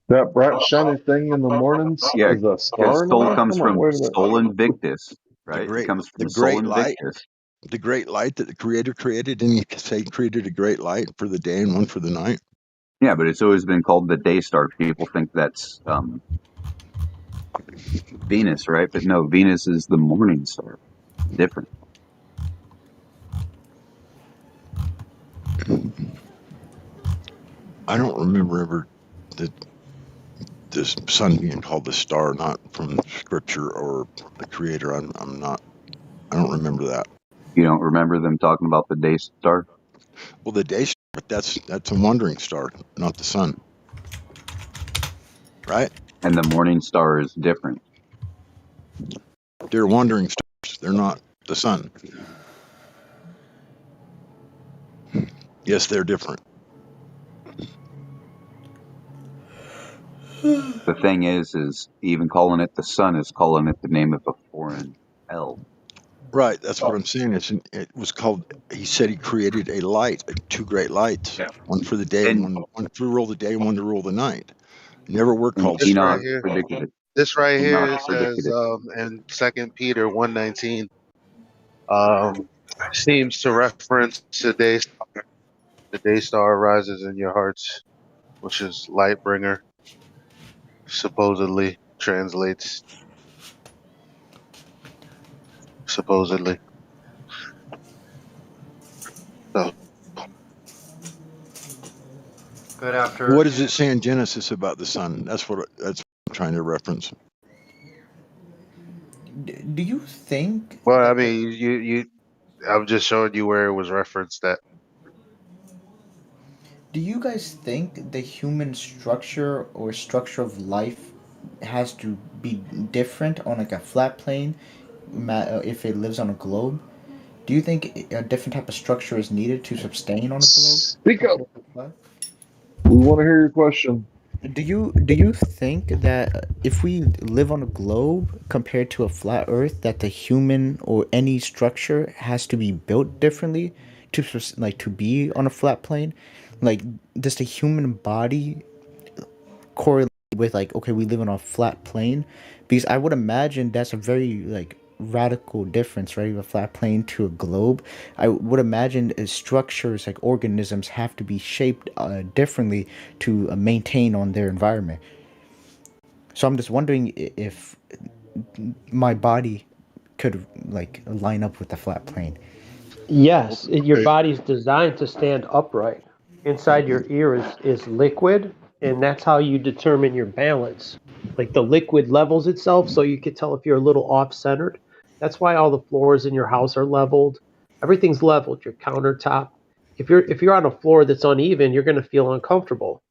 That bright shiny thing in the mornings Yeah, is a because star Sol now? comes Come on, from wait a minute. Sol Invictus, right? It comes The from Sol great light. Invictus. the great light that the Creator created? Didn't he say he created a great light for the day and one for the night? Yeah, but it's always been called the day star. People think that's Venus, right? But no, Venus is the morning star. Different. I don't remember ever the sun being called the star, not from Scripture or the Creator. I'm not. I don't remember that. You don't remember them talking about the day star? Well, the day star, but that's a wandering star, not the sun, right? And the morning star is different. They're wandering stars. They're not the sun. Yes, they're different. The thing is even calling it the sun is calling it the name of a foreign L. Right. That's what I'm saying. It was called. He said he created a light, two great lights, one for the day and one to rule the day and one to rule the night. Never were called This stars. right here. predicted it. This right here Enoch it predicted says it. in 2 Peter 1:19 seems to reference the day star rises in your hearts, which is light bringer, supposedly translates supposedly. So Good after. What does it say in Genesis about the sun? That's what I'm trying to reference. Do you think? well, I mean, you I'm just showing you where it was referenced at. Do you guys think the human structure or structure of life has to be different on like a flat plane, if it lives on a globe? Do you think a different type of structure is needed to sustain on a globe Speak up. compared to flat? We want to hear your question. Do you think that if we live on a globe compared to a flat Earth, that the human or any structure has to be built differently to like to be on a flat plane? Like, does the human body correlate with like, okay, we live on a flat plane? Because I would imagine that's a very like radical difference, right? A flat plane to a globe. I would imagine structures like organisms have to be shaped differently to maintain on their environment. So I'm just wondering if my body could like line up with the flat plane. Yes, your body's designed to stand upright. Inside your ear is liquid, and that's how you determine your balance. Like the liquid levels itself, so you can tell if you're a little off centered. That's why all the floors in your house are leveled. Everything's leveled. Your countertop. If you're on a floor that's uneven, you're going to feel uncomfortable.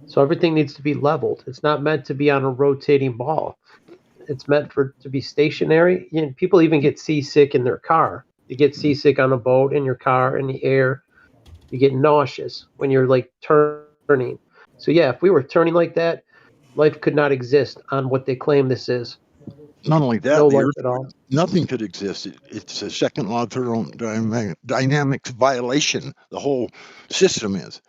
So everything needs to be leveled. It's not meant to be on a rotating ball. It's meant to be stationary. People even get seasick in their car. You get seasick on a boat, in your car, in the air. You get nauseous when you're like turning. So yeah, if we were turning like that, life could not exist on what they claim this is. Not only that, No the life Earth, at all. nothing could exist. It's a second law of thermodynamics violation. The whole system is.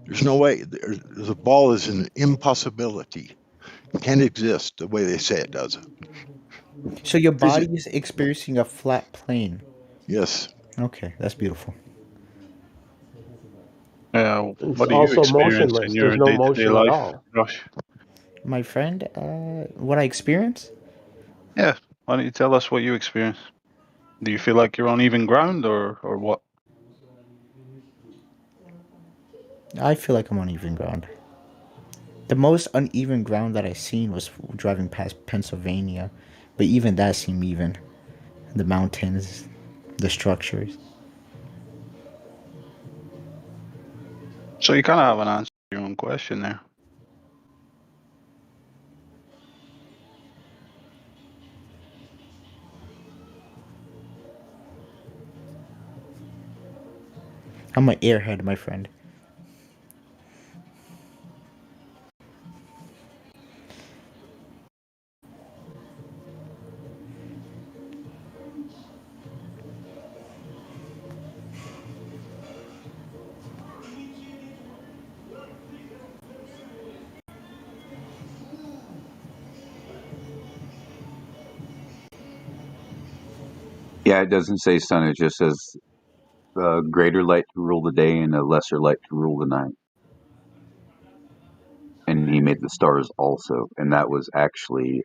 There's no way. The ball is an impossibility. It can't exist the way they say it does. So your body Physics. is experiencing a flat plane. Yes. Okay, that's beautiful. Yeah, It's what do you also experience in motionless. There's your no day-to-day motion at life, all. Josh? My friend, what I experience? Yeah, why don't you tell us what you experience? Do you feel like you're on even ground or what? I feel like I'm on even ground. The most uneven ground that I seen was driving past Pennsylvania, but even that seemed even. The mountains, the structures. So you kind of have an answer to your own question there. I'm an airhead, my friend. Yeah, it doesn't say sun. It just says greater light to rule the day and a lesser light to rule the night. And he made the stars also, and that was actually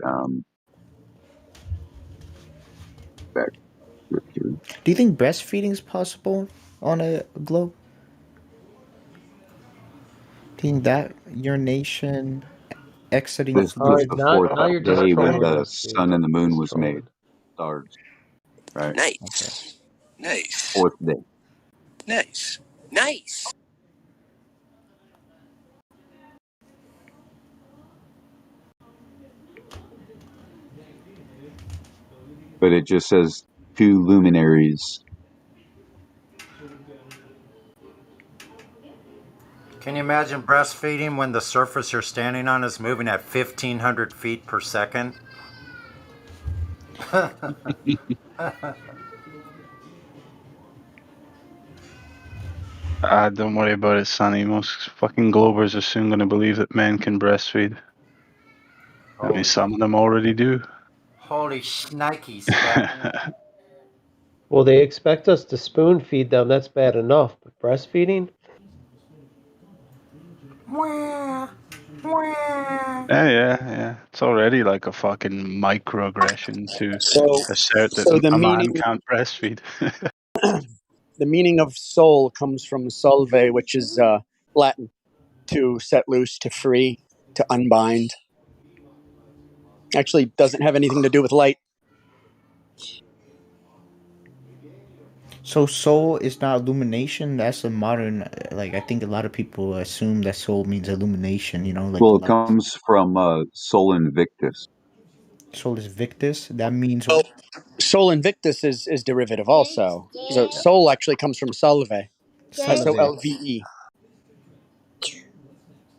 back to. Do you think breastfeeding is possible on a globe? Do you think that urination, exiting This fluid? was the fourth Now you're just day when trolling the us, sun dude. and the moon Just was made. trolling. Stars, right? Nice. Nice. Fourth day. Nice. Nice. But it just says two luminaries. Can you imagine breastfeeding when the surface you're standing on is moving at 1,500 feet per second? Don't worry about it, Sonny. Most fucking Globers are soon going to believe that men can breastfeed. I mean, some of them already do. Holy shnikes, Captain. Well, they expect us to spoon feed them. That's bad enough. But breastfeeding? Yeah. It's already like a fucking microaggression to assert that So the a meaning man can't breastfeed. the meaning of soul comes from solve, which is Latin, to set loose, to free, to unbind. Actually, doesn't have anything to do with light. So soul is not illumination. That's a modern, like I think a lot of people assume that soul means illumination. You know, like Well, it light. comes from Sol Invictus. Soul is victus. That means Oh, Sol Invictus is derivative also. So soul actually comes from solve, SOLVE.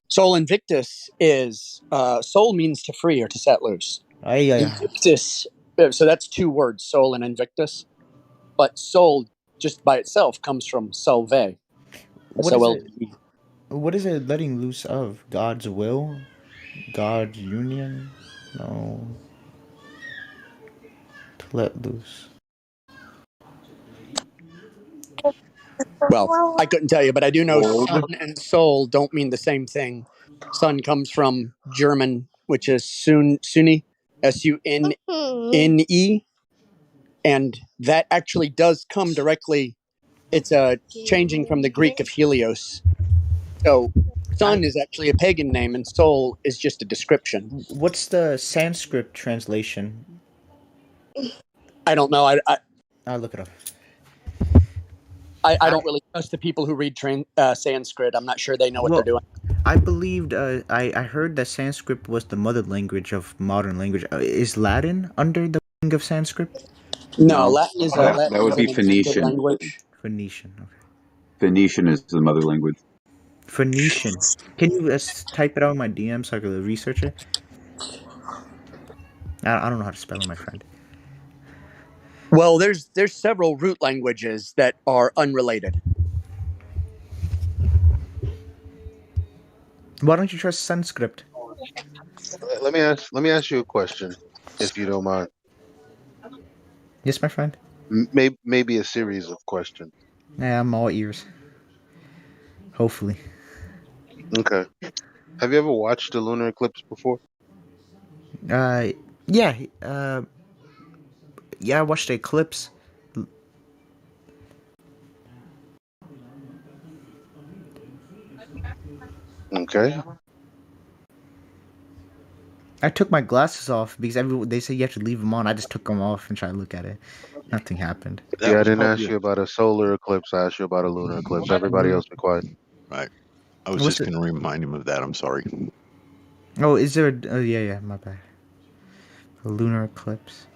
Sol Invictus is soul means to free or to set loose. Invictus, so that's two words, soul and Invictus. But soul just by itself comes from solve, What is it? SOLVE. What is it letting loose of? God's will? God's union? No. To let loose. Well, I couldn't tell you, but I do know sun and soul don't mean the same thing. Sun comes from German, which is Sunni, SUNNE, and that actually does come directly. It's a changing from the Greek of Helios. So, sun is actually a pagan name, and soul is just a description. What's the Sanskrit translation? I don't know. I'll look it up. I don't really trust the people who read Sanskrit. I'm not sure they know what they're doing. I believed, I heard that Sanskrit was the mother language of modern language. Is Latin under the wing of Sanskrit? No, Latin is that would be an invented Phoenician. language. Phoenician, okay. Phoenician is the mother language. Phoenician. Can you type it out in my DM so I can research it? I don't know how to spell it, my friend. Well, there's several root languages that are unrelated. Why don't you trust Sanskrit? Let me ask you a question, if you don't mind. Yes, my friend. Maybe a series of questions. Yeah, I'm all ears. Hopefully. Okay. Have you ever watched a lunar eclipse before? Yeah. Yeah, I watched the eclipse. Okay. I took my glasses off because they said you have to leave them on. I just took them off and tried to look at it. Nothing happened. Yeah, I didn't ask you about a solar eclipse. I asked you about a lunar eclipse. Everybody else be quiet. Right. I was just going to remind him of that. I'm sorry. Oh, is there yeah, my bad. A lunar eclipse.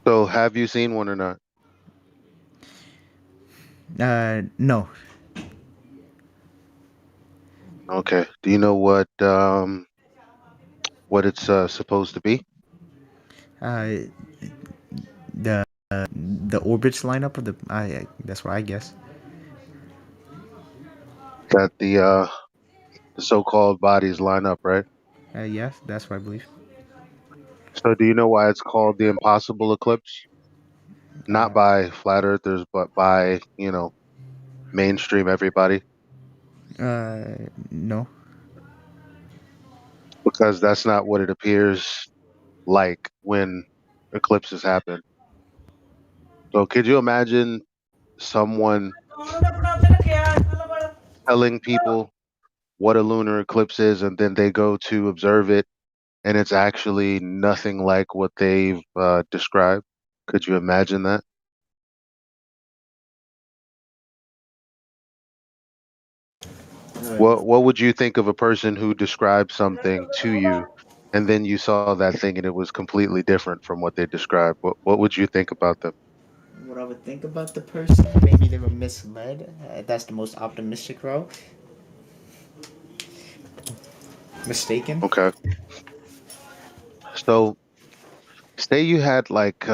So, have you seen one or not? No. Okay. Do you know what it's supposed to be? The orbits line up of the. That's what I guess. That the so-called bodies line up, right? Yes, that's what I believe. So, do you know why it's called the impossible eclipse? Not by flat earthers, but by, mainstream everybody, No. because that's not what it appears like when eclipses happen. So could you imagine someone telling people what a lunar eclipse is and then they go to observe it and it's actually nothing like what they've described? Could you imagine that? What would you think of a person who described something to you and then you saw that thing and it was completely different from what they described? What would you think about them? What I would think about the person, maybe they were misled. That's the most optimistic route. Mistaken. Okay. So say you had like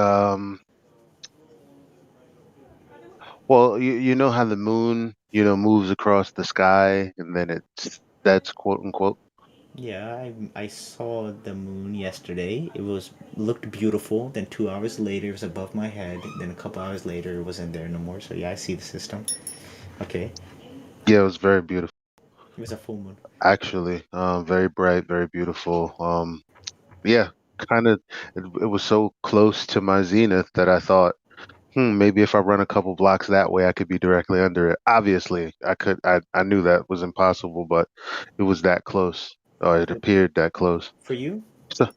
well, you know how the moon, moves across the sky and then that's quote unquote. Yeah, I saw the moon yesterday. It was looked beautiful. Then 2 hours later, it was above my head. Then a couple hours later, it wasn't there no more. So yeah, I see the system. Okay, Yeah, it was very beautiful. it was a full moon. Actually, very bright, very beautiful. Yeah, kind of. It was so close to my zenith that I thought, maybe if I run a couple blocks that way, I could be directly under it. Obviously, I could. I knew that was impossible, but it was that close. Or it appeared that close. For you? So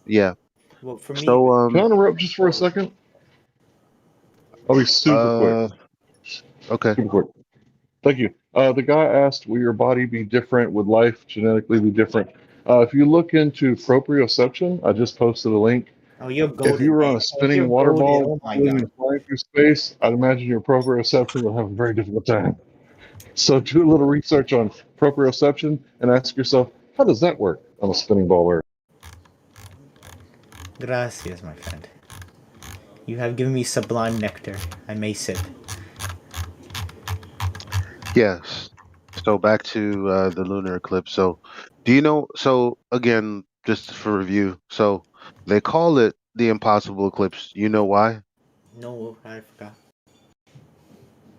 yeah. Well, for me, So Can I interrupt just for a second? I'll be super quick. Okay. Super quick. Thank you. The guy asked, will your body be different? Would life genetically be different? If you look into proprioception, I just posted a link. oh, you're If you golden, were on man. a Oh, you're spinning water golden. ball Oh my floating god. and flying through space, I'd imagine your proprioception will have a very difficult time. So do a little research on proprioception and ask yourself, how does that work on a spinning ball Earth? Gracias, my friend. You have given me sublime nectar. I may sip. Yes. So back to the lunar eclipse. So, do you know? So again, just for review. So they call it the impossible eclipse. You know why? No, I forgot.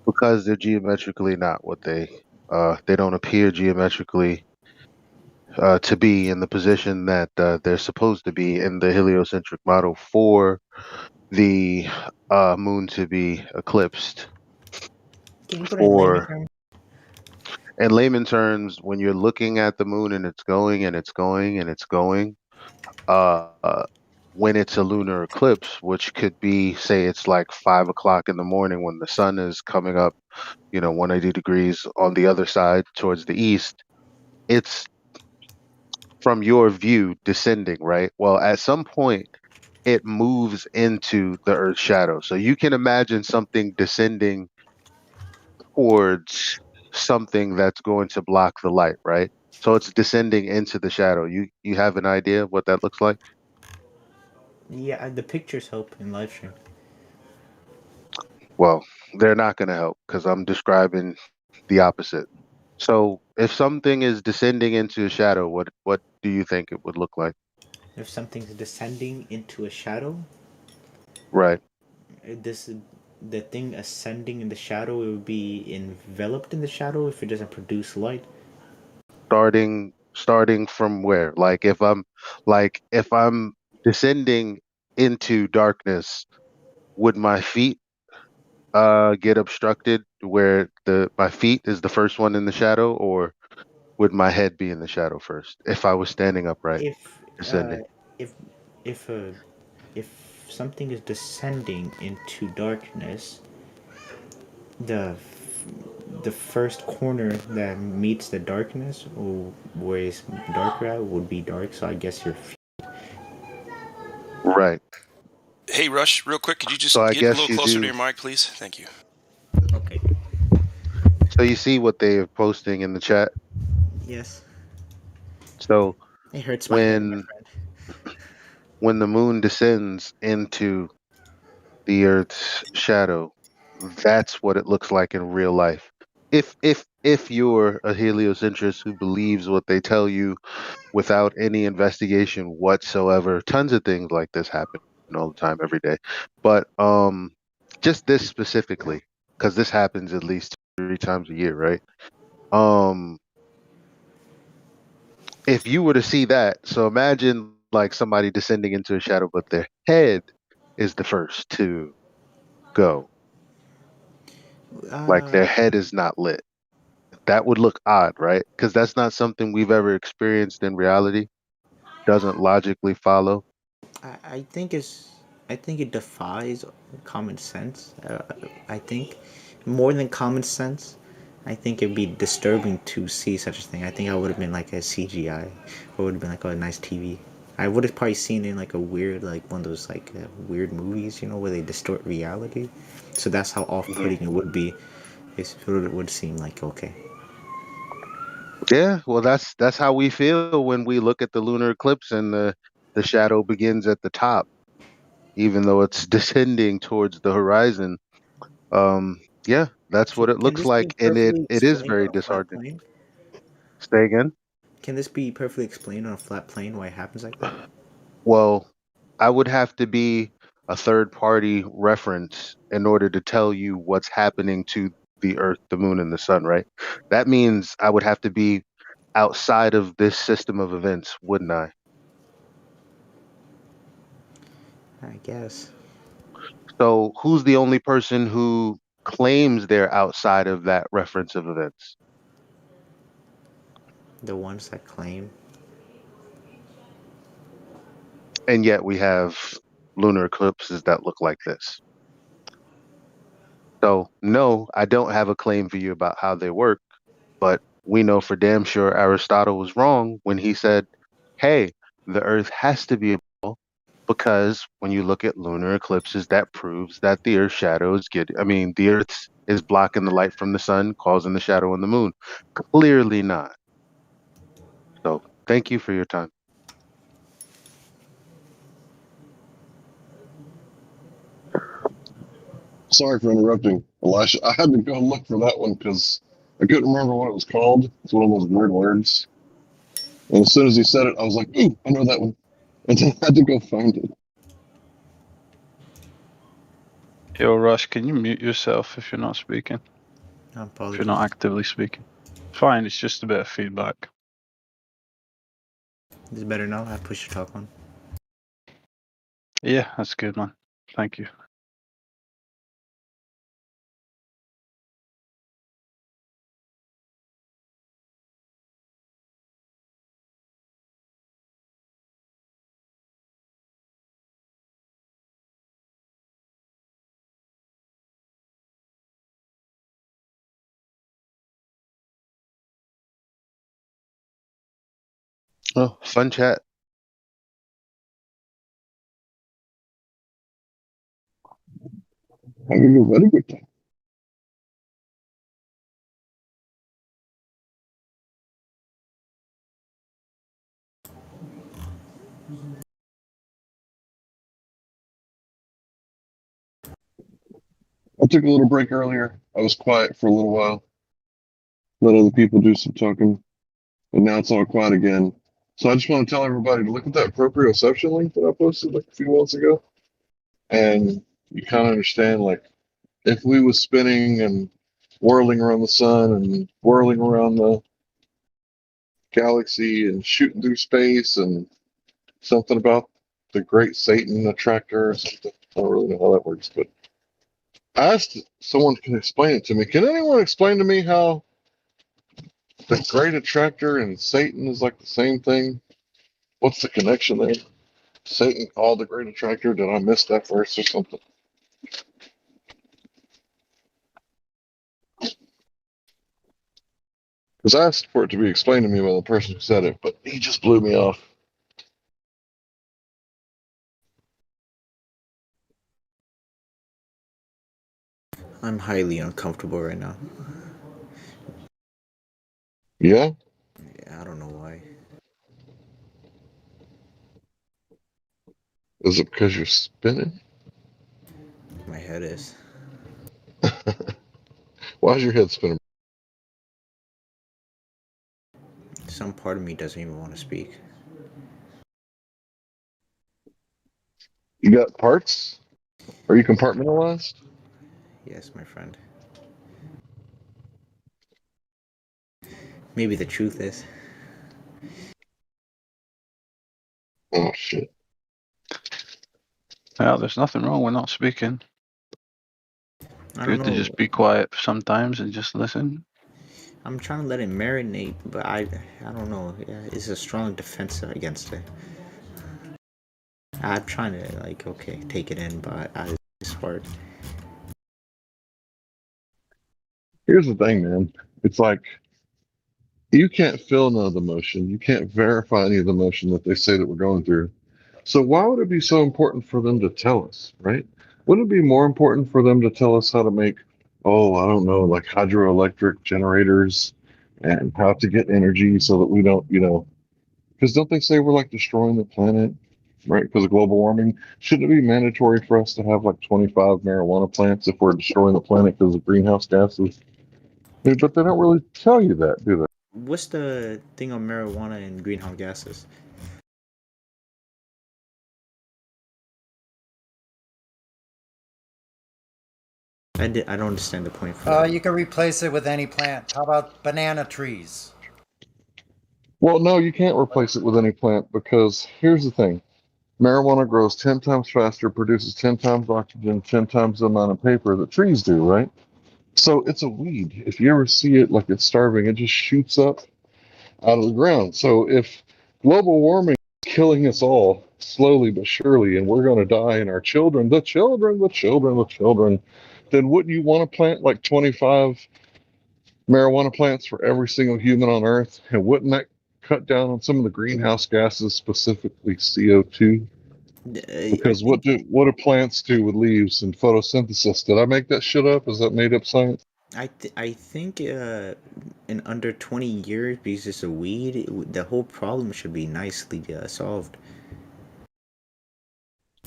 Because they're geometrically not what they don't appear geometrically to be in the position that they're supposed to be in the heliocentric model for the moon to be eclipsed. Can you put it in layman For terms? in layman terms, when you're looking at the moon and it's going and it's going and it's going, uh, when it's a lunar eclipse, which could be, say, it's like 5 o'clock in the morning when the sun is coming up, 180 degrees on the other side towards the east, it's from your view descending, right? Well, at some point, it moves into the Earth's shadow. So you can imagine something descending towards something that's going to block the light, right? So it's descending into the shadow. You have an idea of what that looks like? Yeah, the pictures help in live stream. Well, they're not going to help because I'm describing the opposite. So if something is descending into a shadow, what do you think it would look like? If something's descending into a shadow, Right. this the thing ascending in the shadow, it would be enveloped in the shadow if it doesn't produce light. Starting from where? Like if I'm descending into darkness, would my feet get obstructed where the my feet is the first one in the shadow, or would my head be in the shadow first if I was standing upright If uh, descending? if if uh, if something is descending into darkness, the the first corner that meets the darkness, or where it's darker at, would be dark. So I guess your Right. Hey, Rush, real quick, could you So just I get a guess little you closer to do. your mic, please? Thank you. okay. So you see what they are posting in the chat. Yes, So it hurts my head, my when friend. when the moon descends into the Earth's shadow, that's what it looks like in real life. If you're a heliocentrist who believes what they tell you without any investigation whatsoever, tons of things like this happen all the time, every day. But just this specifically, because this happens at least 3 times a year, right? If you were to see that, so imagine like somebody descending into a shadow, but their head is the first to go. Like Uh, their head is not lit. That would look odd, right? Because that's not something we've ever experienced in reality. Doesn't logically follow. I think I think it defies common sense. I think more than common sense. I think it'd be disturbing to see such a thing. I think I would have been like a CGI, or would have been like a nice TV. I would have probably seen it in like a weird, like one of those like weird movies, you know, where they distort reality. So that's how Mhm. off-putting it would be. It would seem like okay. Yeah, well, that's how we feel when we look at the lunar eclipse and the shadow begins at the top, even though it's descending towards the horizon. Yeah, that's what it Can looks this be like, and it perfectly it is explained very on a flat disheartening. plane? Stay again. Can this be perfectly explained on a flat plane why it happens like that? Well, I would have to be a third party reference in order to tell you what's happening to the Earth, the Moon, and the Sun, right? That means I would have to be outside of this system of events, wouldn't I? I guess. So, who's the only person who claims they're outside of that reference of events? The ones that claim. And yet we have lunar eclipses that look like this. So, no, I don't have a claim for you about how they work, but we know for damn sure Aristotle was wrong when he said, hey, the Earth has to be a ball because when you look at lunar eclipses, that proves that the Earth's shadows the Earth is blocking the light from the sun, causing the shadow on the moon. Clearly not. So, thank you for your time. Sorry for interrupting, Elisha. I had to go look for that one because I couldn't remember what it was called. It's one of those weird words. And as soon as he said it, I was like, ooh, I know that one. And then I had to go find it. Yo, Rush, can you mute yourself if you're not speaking? If you're not Apologies. actively speaking. Fine, it's just a bit of feedback. Is it better now? I have push to talk on. Yeah, that's good, man. Thank you. Oh, fun chat. Having a very good time. I took a little break earlier. I was quiet for a little while. Let other people do some talking. And now it's all quiet again. So I just want to tell everybody to look at that proprioception link that I posted like a few months ago. And you kind of understand like if we was spinning and whirling around the sun and whirling around the galaxy and shooting through space and something about the great Satan attractor or something. I don't really know how that works, but I asked someone can explain it to me. Can anyone explain to me how the great attractor and Satan is like the same thing? What's the connection there? Satan called the great attractor. Did I miss that verse or something? Because I asked for it to be explained to me by the person who said it, but he just blew me off. I'm highly uncomfortable right now. Yeah? Yeah, I don't know why. Is it because you're spinning? My head is. Why is your head spinning? Some part of me doesn't even want to speak. You got parts? Are you compartmentalized? Yes, my friend. Maybe the truth is. Oh shit. Well, there's nothing wrong with not speaking. I don't Good to know. just be quiet sometimes and just listen. I'm trying to let it marinate, but I don't know. Yeah, it's a strong defense against it. I'm trying to like okay, take it in, but it's hard. Here's the thing, man. It's like you can't feel none of the motion. You can't verify any of the motion that they say that we're going through. So why would it be so important for them to tell us, right? Wouldn't it be more important for them to tell us how to make, oh, I don't know, like hydroelectric generators and how to get energy so that we don't, because don't they say we're like destroying the planet, right? Because of global warming. Shouldn't it be mandatory for us to have like 25 marijuana plants if we're destroying the planet because of greenhouse gases? But they don't really tell you that, do they? What's the thing on marijuana and greenhouse gases? I don't understand the point for that. You can replace it with any plant. How about banana trees? Well, no, you can't replace it with any plant because here's the thing. Marijuana grows 10 times faster, produces 10 times oxygen, 10 times the amount of paper that trees do, right? So it's a weed. If you ever see it like it's starving, it just shoots up out of the ground. So if global warming is killing us all slowly but surely, and we're going to die, and our children, the children, then wouldn't you want to plant like 25 marijuana plants for every single human on Earth? And wouldn't that cut down on some of the greenhouse gases, specifically CO2? I Because think what do plants do with leaves and photosynthesis? Did I make that shit up? Is that made up science? I think in under 20 years, because it's a weed, the whole problem should be nicely solved.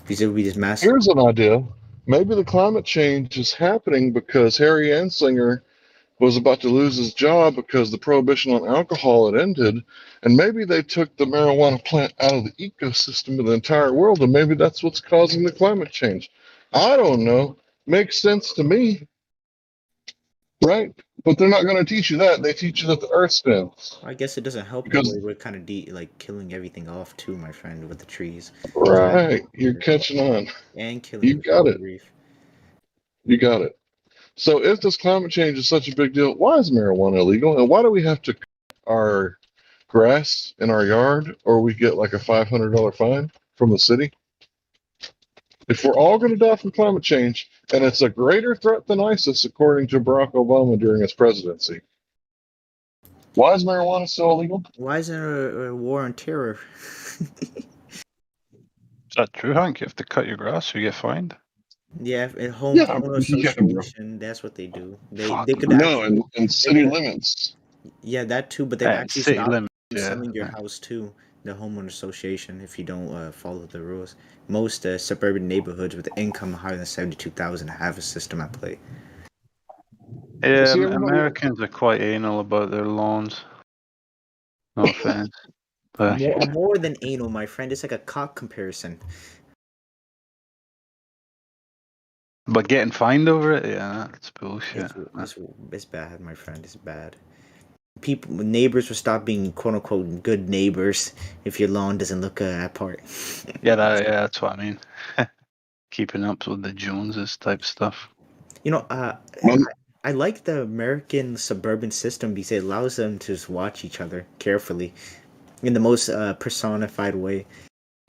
Because it would be this massive. Here's an idea. Maybe the climate change is happening because Harry Anslinger was about to lose his job because the prohibition on alcohol had ended, and maybe they took the marijuana plant out of the ecosystem of the entire world, and maybe that's what's causing the climate change. I don't know. Makes sense to me, right? But they're not going to teach you that. They teach you that the Earth spins. I guess it doesn't help that Because, we're kind of like killing everything off too, my friend, with the trees. right, you're catching on. And killing You the got coral it. reef. You got it. So if this climate change is such a big deal, why is marijuana illegal? And why do we have to cut our grass in our yard or we get like a $500 fine from the city? If we're all going to die from climate change, and it's a greater threat than ISIS, according to Barack Obama during his presidency, why is marijuana so illegal? Why isn't there a war on terror? Is that true, Hank? You have to cut your grass or you get fined? Yeah, at Yeah, homeowner yeah, bro. association, that's what they do. Fuck, They could man. No, actually and they city could limits. yeah, that too, but they Yeah, actually city stop limits, you yeah. selling your house too. The homeowner association, if you don't follow the rules. Most suburban neighborhoods with income higher than 72,000 have a system at play. You Yeah, see, everybody. Americans are quite anal about their lawns. No offense. But More than anal, my friend. It's like a cock comparison. but getting fined over it, yeah, that's bullshit. It's bad, my friend. It's bad. Neighbors will stop being quote unquote good neighbors if your lawn doesn't look apart. Yeah, that's what I mean. Keeping up with the Joneses type stuff. You know, I like the American suburban system because it allows them to just watch each other carefully in the most personified way.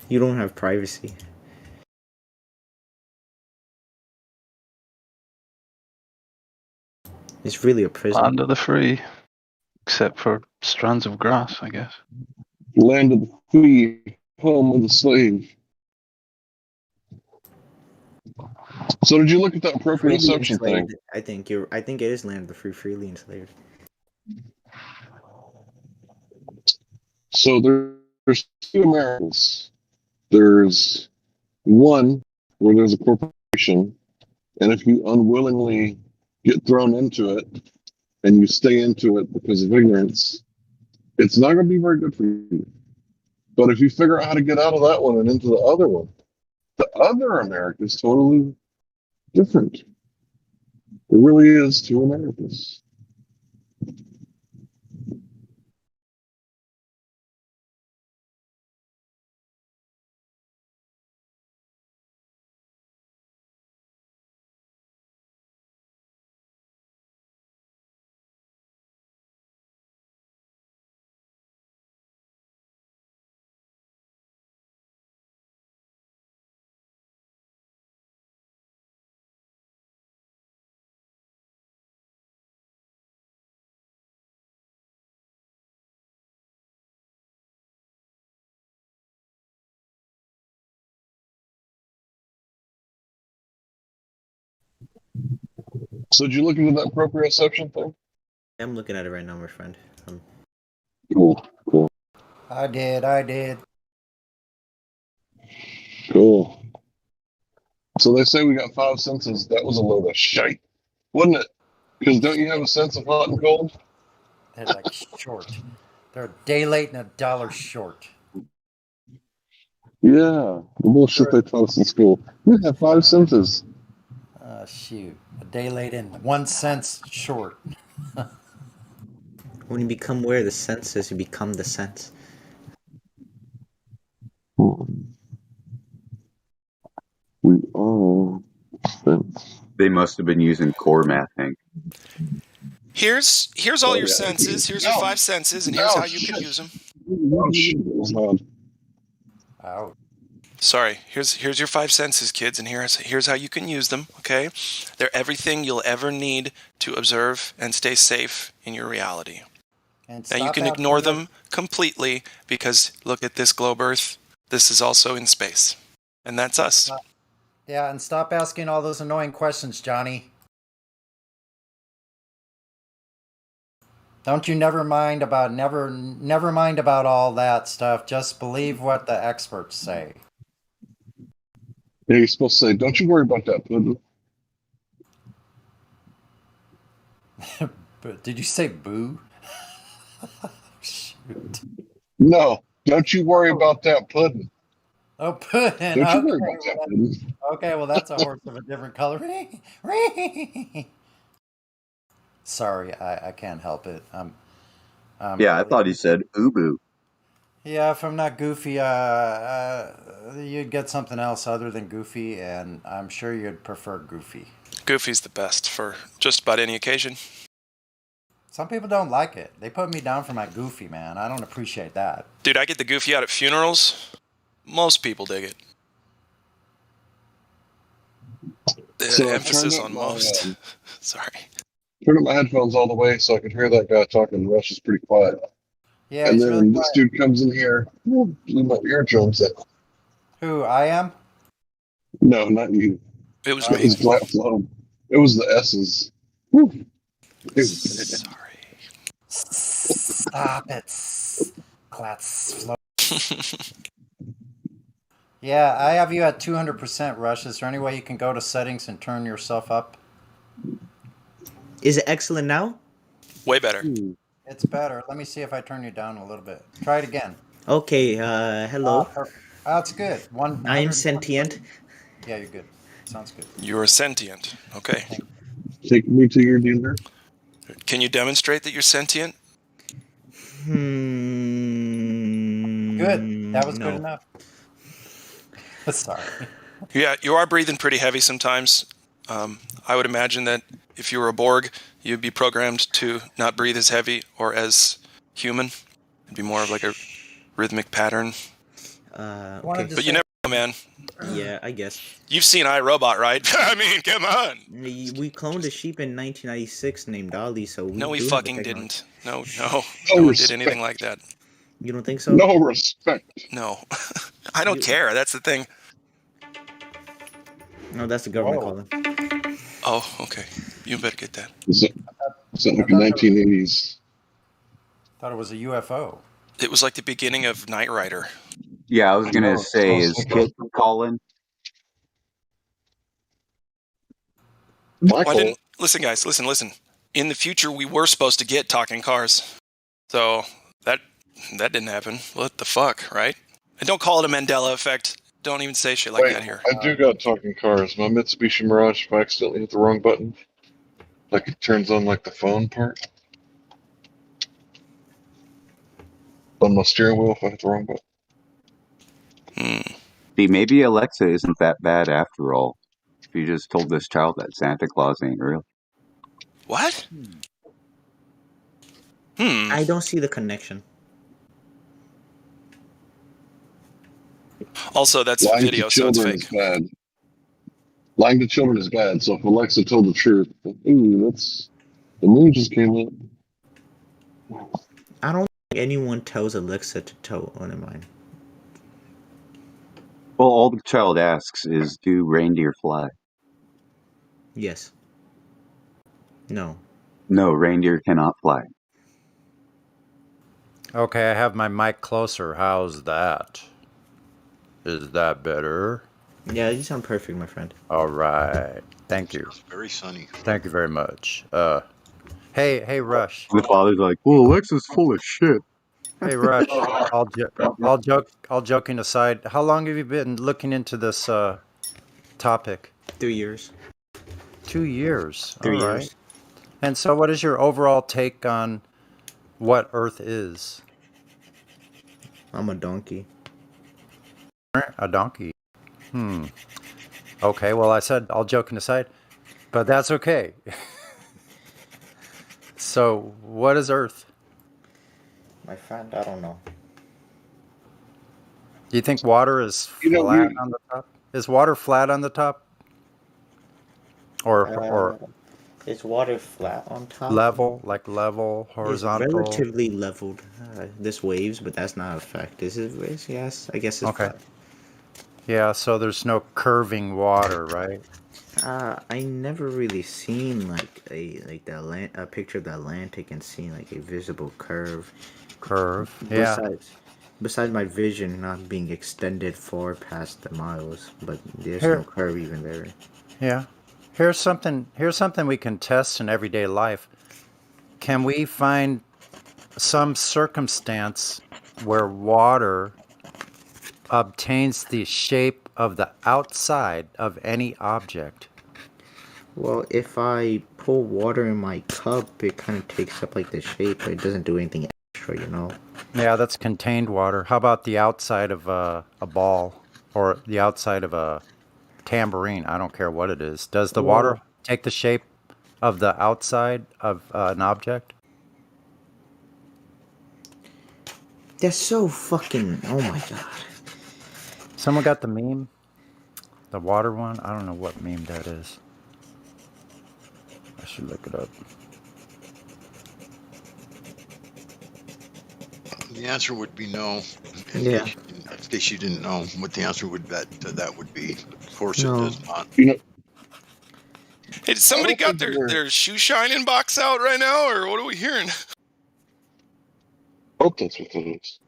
You don't have privacy. It's really a prison. Land of the free, except for strands of grass, I guess. Land of the free, home of the slave. So did you look at that proprioception thing? I think it is land of the free, freely enslaved. So there's two Americas. There's one where there's a corporation, and if you unwillingly get thrown into it and you stay into it because of ignorance, it's not going to be very good for you. But if you figure out how to get out of that one and into the other one, the other America is totally different. It really is two Americas. So did you look into that proprioception thing? I'm looking at it right now, my friend. Cool, cool, I did. cool. So they say we got five senses. That was a load of shite, wasn't it? Because don't you have a sense of hot and cold? They're like short. They're a day late and a dollar short. Yeah, the bullshit they taught us in school. We have five senses. Shoot. A day late and 1 cent short. When you become aware of the senses, you become the sense. We are sense. They must have been using core math, Hank. Here's all your senses. Here's your five senses, and here's how you can use them. Ouch. Sorry, here's your five senses, kids, and here's how you can use them. Okay, they're everything you'll ever need to observe and stay safe in your reality. And Now you can ignore them completely because look at this globe Earth. This is also in space, and that's us. Yeah, and stop asking all those annoying questions, Johnny. Don't you never mind about all that stuff. Just believe what the experts say. Yeah, you're supposed to say, don't you worry about that, pudding. Did you say boo? Shoot. No, don't you worry about that pudding. Oh, pudding. Don't you Okay, worry about that pudding. okay, well, that's a horse of a different color. Sorry, I can't help it. Yeah, I thought he said ubu. Yeah, if I'm not goofy, you'd get something else other than goofy, and I'm sure you'd prefer goofy. Goofy's the best for just about any occasion. Some people don't like it. They put me down for my goofy, man. I don't appreciate that. Dude, I get the goofy out at funerals. Most people dig it. So Emphasis on most. Sorry. Turned up my headphones all the way so I could hear that guy talking. Rush is pretty quiet. Yeah, and he's then really this quiet. dude comes in here, blew my eardrums out. Who, I am? No, not you. It was It was flat flow. It was the S's. Whew. It was Sorry. Stop it. Clats flow. Yeah, I have you at 200%, Rush. Is there any way you can go to settings and turn yourself up? Is it excellent now? Way better. It's better. Let me see if I turn you down a little bit. Try it again. Okay, hello. That's good. I am sentient. Yeah, you're good. Sounds good. You're sentient. Okay. Take me to your dinner. Can you demonstrate that you're sentient? Good. That was good enough. Sorry. Yeah, you are breathing pretty heavy sometimes. I would imagine that if you were a Borg, you'd be programmed to not breathe as heavy or as human. It'd be more of like a rhythmic pattern. Okay. But you never know, man. Yeah, I guess. You've seen iRobot, right? I mean, come on. We cloned a sheep in 1996 named Dolly, so No, we do have fucking the technology. didn't. No one did anything like that. You don't think so? No respect. No. I don't care. That's the thing. No, that's the government calling. Oh, okay. You better get that. Something like the 1980s. Thought it was a UFO. It was like the beginning of Knight Rider. Yeah, I was going to say, is Kit calling? Michael. Listen, guys, listen. In the future, we were supposed to get talking cars. So that didn't happen. What the fuck, right? And don't call it a Mandela effect. Don't even say shit like that here. I do got talking cars. My Mitsubishi Mirage, if I accidentally hit the wrong button. Like it turns on like the phone part on my steering wheel if I hit the wrong button. See, maybe Alexa isn't that bad after all. If you just told this child that Santa Claus ain't real. What? I don't see the connection. Also, that's Lying video, to so it's children fake. is bad. Lying to children is bad. So if Alexa told the truth, ooh, that's the moon just came up. I don't think anyone tells Alexa to tell. Oh, never mind. Well, all the child asks is, "Do reindeer fly?" Yes. No. No, reindeer cannot fly. Okay, I have my mic closer. How's that? Is that better? Yeah, you sound perfect, my friend. All right. Thank you. It's very sunny. Thank you very much. Hey, Rush. The father's like, "Well, Alexa's full of shit." Hey, Rush. All joking aside, how long have you been looking into this topic? 3 years. 2 years. 3 All right. years. And so, what is your overall take on what Earth is? I'm a donkey. A donkey. Okay, well, I said all joking aside, but that's okay. So, what is Earth? My friend, I don't know. Do you think water is flat on the top? Is water flat on the top? Or Is water flat on top? level, like level, horizontal? It's relatively leveled. This waves, but that's not a fact. This is yes. I guess it's Okay. flat. Yeah, so there's no curving water, right? I never really seen like a picture of the Atlantic and seen like a visible curve. Yeah. Besides my vision not being extended far past the miles, but there's Here- no curve even there. Yeah. Here's something we can test in everyday life. Can we find some circumstance where water obtains the shape of the outside of any object? Well, if I pull water in my cup, it kind of takes up like the shape, but it doesn't do anything extra, you know? Yeah, that's contained water. How about the outside of a ball or the outside of a tambourine? I don't care what it is. Does the water take the shape of the outside of an object? That's so fucking. Oh my god. Someone got the meme? The water one? I don't know what meme that is. I should look it up. The answer would be no. Yeah. In case you didn't know what the answer would that would be. Of course, No. it does not. Hey, did somebody got their shoe shining box out right now, or what are we hearing? Hope that's what it is.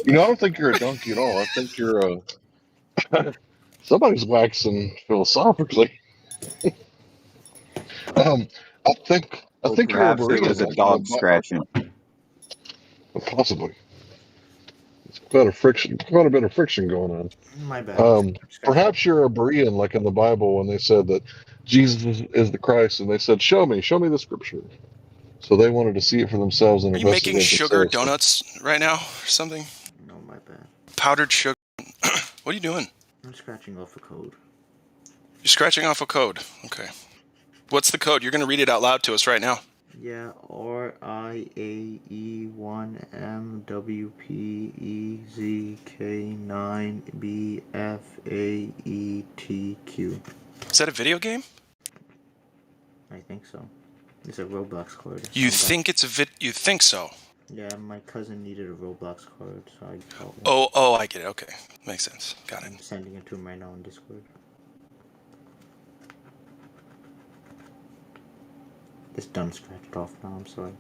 I don't think you're a donkey at all. I think you're somebody's waxing philosophically. I think you're a Perhaps it Berean. was a dog scratching. Possibly. It's quite a bit of friction going on. My bad. Perhaps you're a Berean, like in the Bible when they said that Jesus is the Christ, and they said, "Show me the Scripture." So they wanted to see it for themselves and Are you making sugar donuts right now or something? No, my bad. Powdered sugar. What are you doing? I'm scratching off a code. You're scratching off a code. Okay. What's the code? You're going to read it out loud to us right now. Yeah, RIAE1MWPEZK9BFAETQ. Is that a video game? I think so. It's a Roblox code. You think it's you think so? Yeah, my cousin needed a Roblox code, so I got one. Oh, I get it. Okay. Makes sense. Got it. I'm sending it to him right now on Discord. It's done scratched off now, I'm sorry.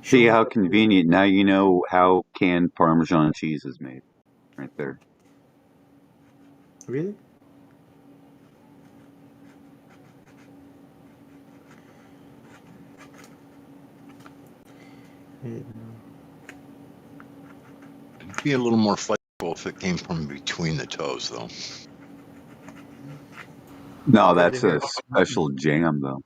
See how convenient. Now you know how canned Parmesan cheese is made. Right there. Really? Be a little more flexible cool if it came from between the toes, though. No, that's a special jam, though.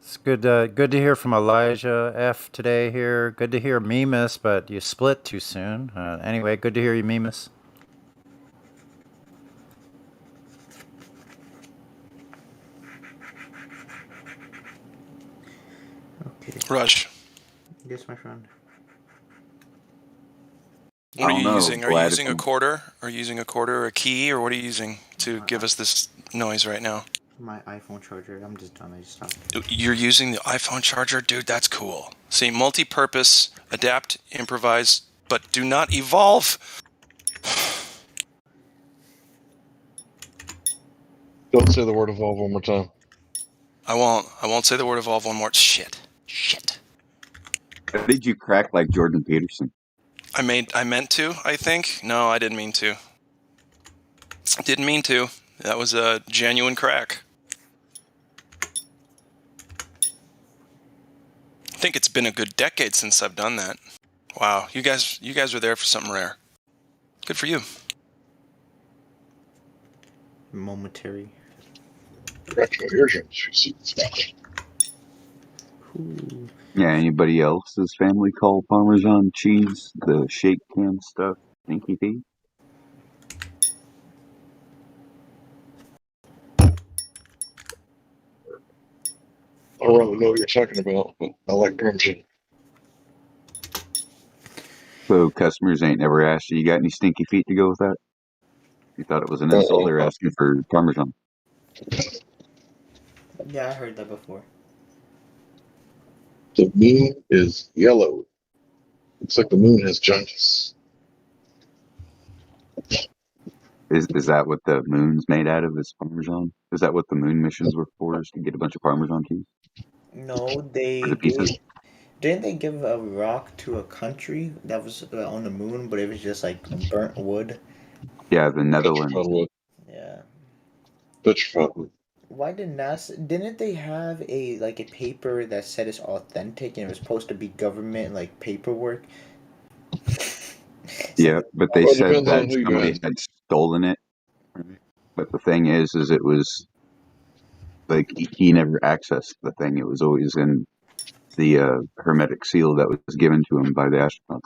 It's good to hear from Elijah F today here. Good to hear Mimas, but you split too soon. Anyway, good to hear you, Mimas. Okay. Rush. Yes, my friend. What are you using? Are you Glad using a quarter? Are you using a quarter or a key, or what are you using to give us this noise right now? My iPhone charger. I'm just done. I just stopped. You're using the iPhone charger? Dude, that's cool. See, multi-purpose, adapt, improvise, but do not evolve. Don't say the word evolve one more time. I won't say the word evolve one more. Shit. How did you crack like Jordan Peterson? I meant to, I think. No, I didn't mean to. Didn't mean to. That was a genuine crack. I think it's been a good decade since I've done that. Wow, you guys were there for something rare. Good for you. Momentary. Yeah, anybody else's family call Parmesan cheese the shake can stuff? Stinky Pete? I don't really know what you're talking about, but I like Parmesan. So customers ain't never asked you got any stinky feet to go with that? You thought it was an insult? They were asking for Parmesan. Yeah, I heard that before. The moon is yellow. Looks like the moon has jaundice. Is that what the moon's made out of? Is Parmesan? Is that what the moon missions were for? Is to get a bunch of Parmesan cheese? No, Or they the pieces? gave. Didn't they give a rock to a country that was on the moon, but it was just like burnt wood? Yeah, the Netherlands. Yeah. Petrified. Why did NASA? Didn't they have a paper that said it's authentic and it was supposed to be government paperwork? Yeah, but they Well, it said depends that on who you somebody ask. had stolen it. But the thing is it was like he never accessed the thing. It was always in the hermetic seal that was given to him by the astronaut.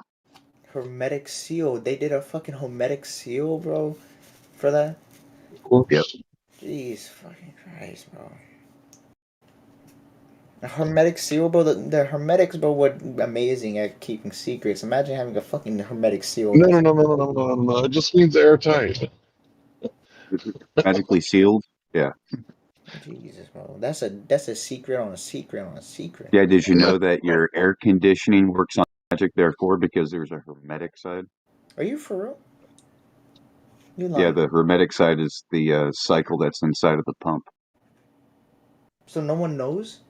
Hermetic seal. They did a fucking hermetic seal, bro, for that. Yep. Jeez, fucking Christ, bro. A hermetic seal, bro. The hermetics, bro, were amazing at keeping secrets. Imagine having a fucking hermetic seal. No. It just means airtight. Hermetically sealed. Yeah. Jesus, bro. That's a secret on a secret on a secret. Yeah. Did you know that your air conditioning works on magic? Therefore, because there's a hermetic side. Are you for real? You Yeah, lying? the hermetic side is the cycle that's inside of the pump. So no one knows?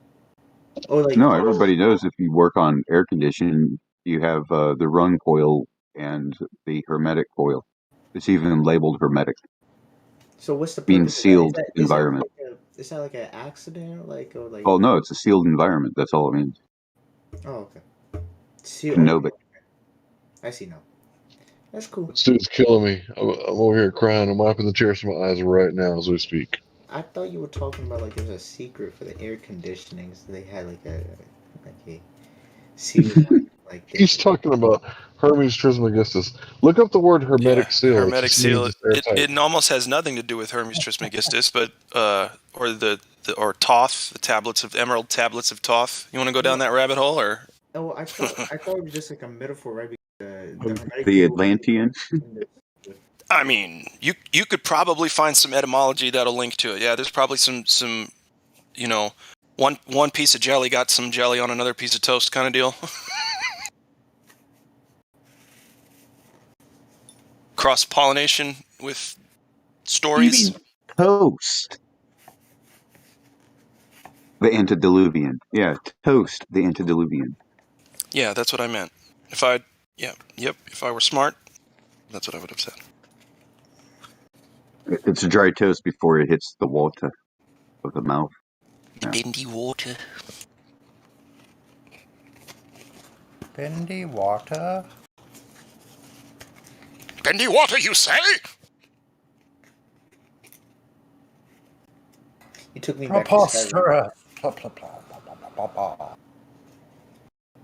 Or No, everybody knows if you work on air conditioning, you have the run coil and the hermetic coil. It's even labeled hermetic. So what's the Means purpose of that? sealed environment. Is that like an accident? Oh no, it's a sealed environment. That's all it means. Oh, okay. See, Canobic. I see now. That's cool. This dude's killing me. I'm over here crying. I'm wiping the tears from my eyes right now as we speak. I thought you were talking about it was a secret for the air conditioning, so they had a seal. He's talking about Hermes Trismegistus. Look up the word hermetic seal. Hermetic seal. It's airtight. It almost has nothing to do with Hermes Trismegistus, but or or Thoth, the tablets of Emerald tablets of Thoth. You want to go down that rabbit hole, or? Oh, I thought it was just like a metaphor, right? Because the hermetic The Atlantean. I mean, you could probably find some etymology that'll link to it. Yeah, there's probably some one piece of jelly got some jelly on another piece of toast kind of deal. Cross pollination with stories. Toast. The antediluvian. Yeah, toast the antediluvian. Yeah, that's what I meant. If I were smart, that's what I would have said. It's a dry toast before it hits the water of the mouth. Yeah. Bendy water. Bendy water. Bendy water, you say? You took me back to Skyrim. Preposterous. Blah, blah, blah, blah, blah, blah, blah.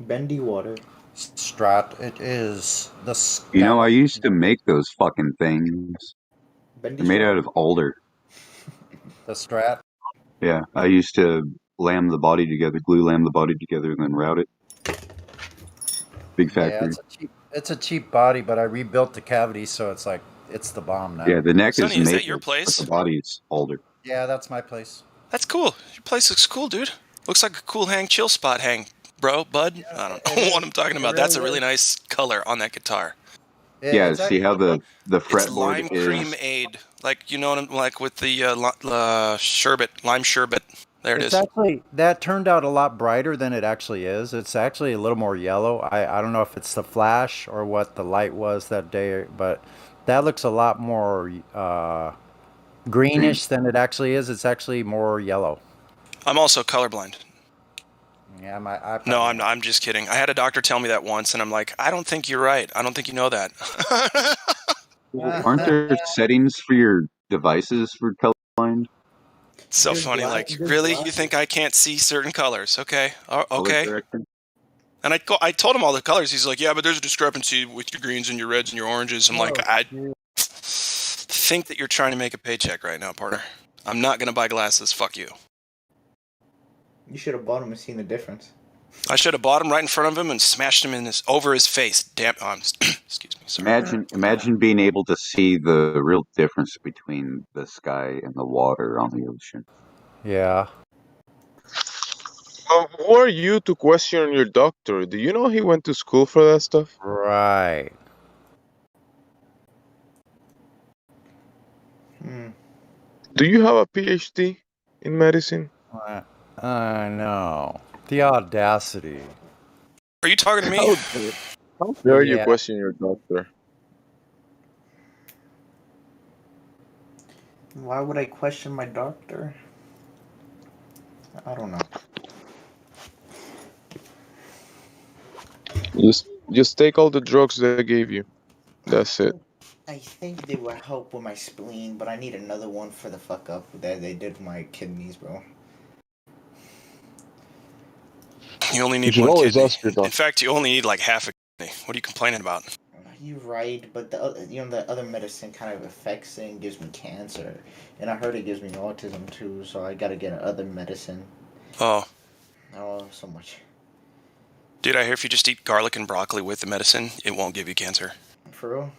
Bendy water. Strat, it is the You know, I skeleton. used to make those fucking things. Bendy They're made strat? out of alder. The strat. Yeah, I used to lam the body together, glue lam the body together, and then route it. Big Yeah, factory. it's a cheap body, but I rebuilt the cavity, so it's like it's the bomb now. Yeah, the neck Sonny, is is that maple, your place? but the body is alder. Yeah, that's my place. That's cool. Your place looks cool, dude. Looks like a cool hang chill spot hang, bro, bud. I don't know what I'm talking about. That's a really nice color on that guitar. Yeah, see how the It's fretboard lime is. cream aid, like you know what I'm like with the sherbet, lime sherbet. There it It's is. actually, that turned out a lot brighter than it actually is. It's actually a little more yellow. I don't know if it's the flash or what the light was that day, but that looks a lot more greenish than it actually is. It's actually more yellow. I'm also colorblind. Yeah, my iPad. No, I'm just kidding. I had a doctor tell me that once, and I'm like, I don't think you're right. I don't think you know that. Aren't there settings for your devices for colorblind? So funny. Like, really? You think I can't see certain colors? Okay. Okay. And I told him all the colors. He's like, yeah, but there's a discrepancy with your greens and your reds and your oranges. I'm like, I think that you're trying to make a paycheck right now, partner. I'm not going to buy glasses. Fuck you. You should have bought him and seen the difference. I should have bought him right in front of him and smashed him over his face. Damn. Excuse me. Sorry. Imagine being able to see the real difference between the sky and the water on the ocean. Yeah. Who are you to question your doctor? Do you know he went to school for that stuff? Right. Do you have a PhD in medicine? I know. The audacity. Are you talking to me? How dare you Yeah. question your doctor? Why would I question my doctor? I don't know. Just take all the drugs they gave you. That's it. I think they will help with my spleen, but I need another one for the fuck up that they did with my kidneys, bro. You only need You should one always kidney. ask your doctor. In fact, you only need like half a kidney. What are you complaining about? You're right, but the other medicine kind of affects it and gives me cancer, and I heard it gives me autism too. So I gotta get other medicine. Oh, So much. dude, I hear if you just eat garlic and broccoli with the medicine, it won't give you cancer. For real?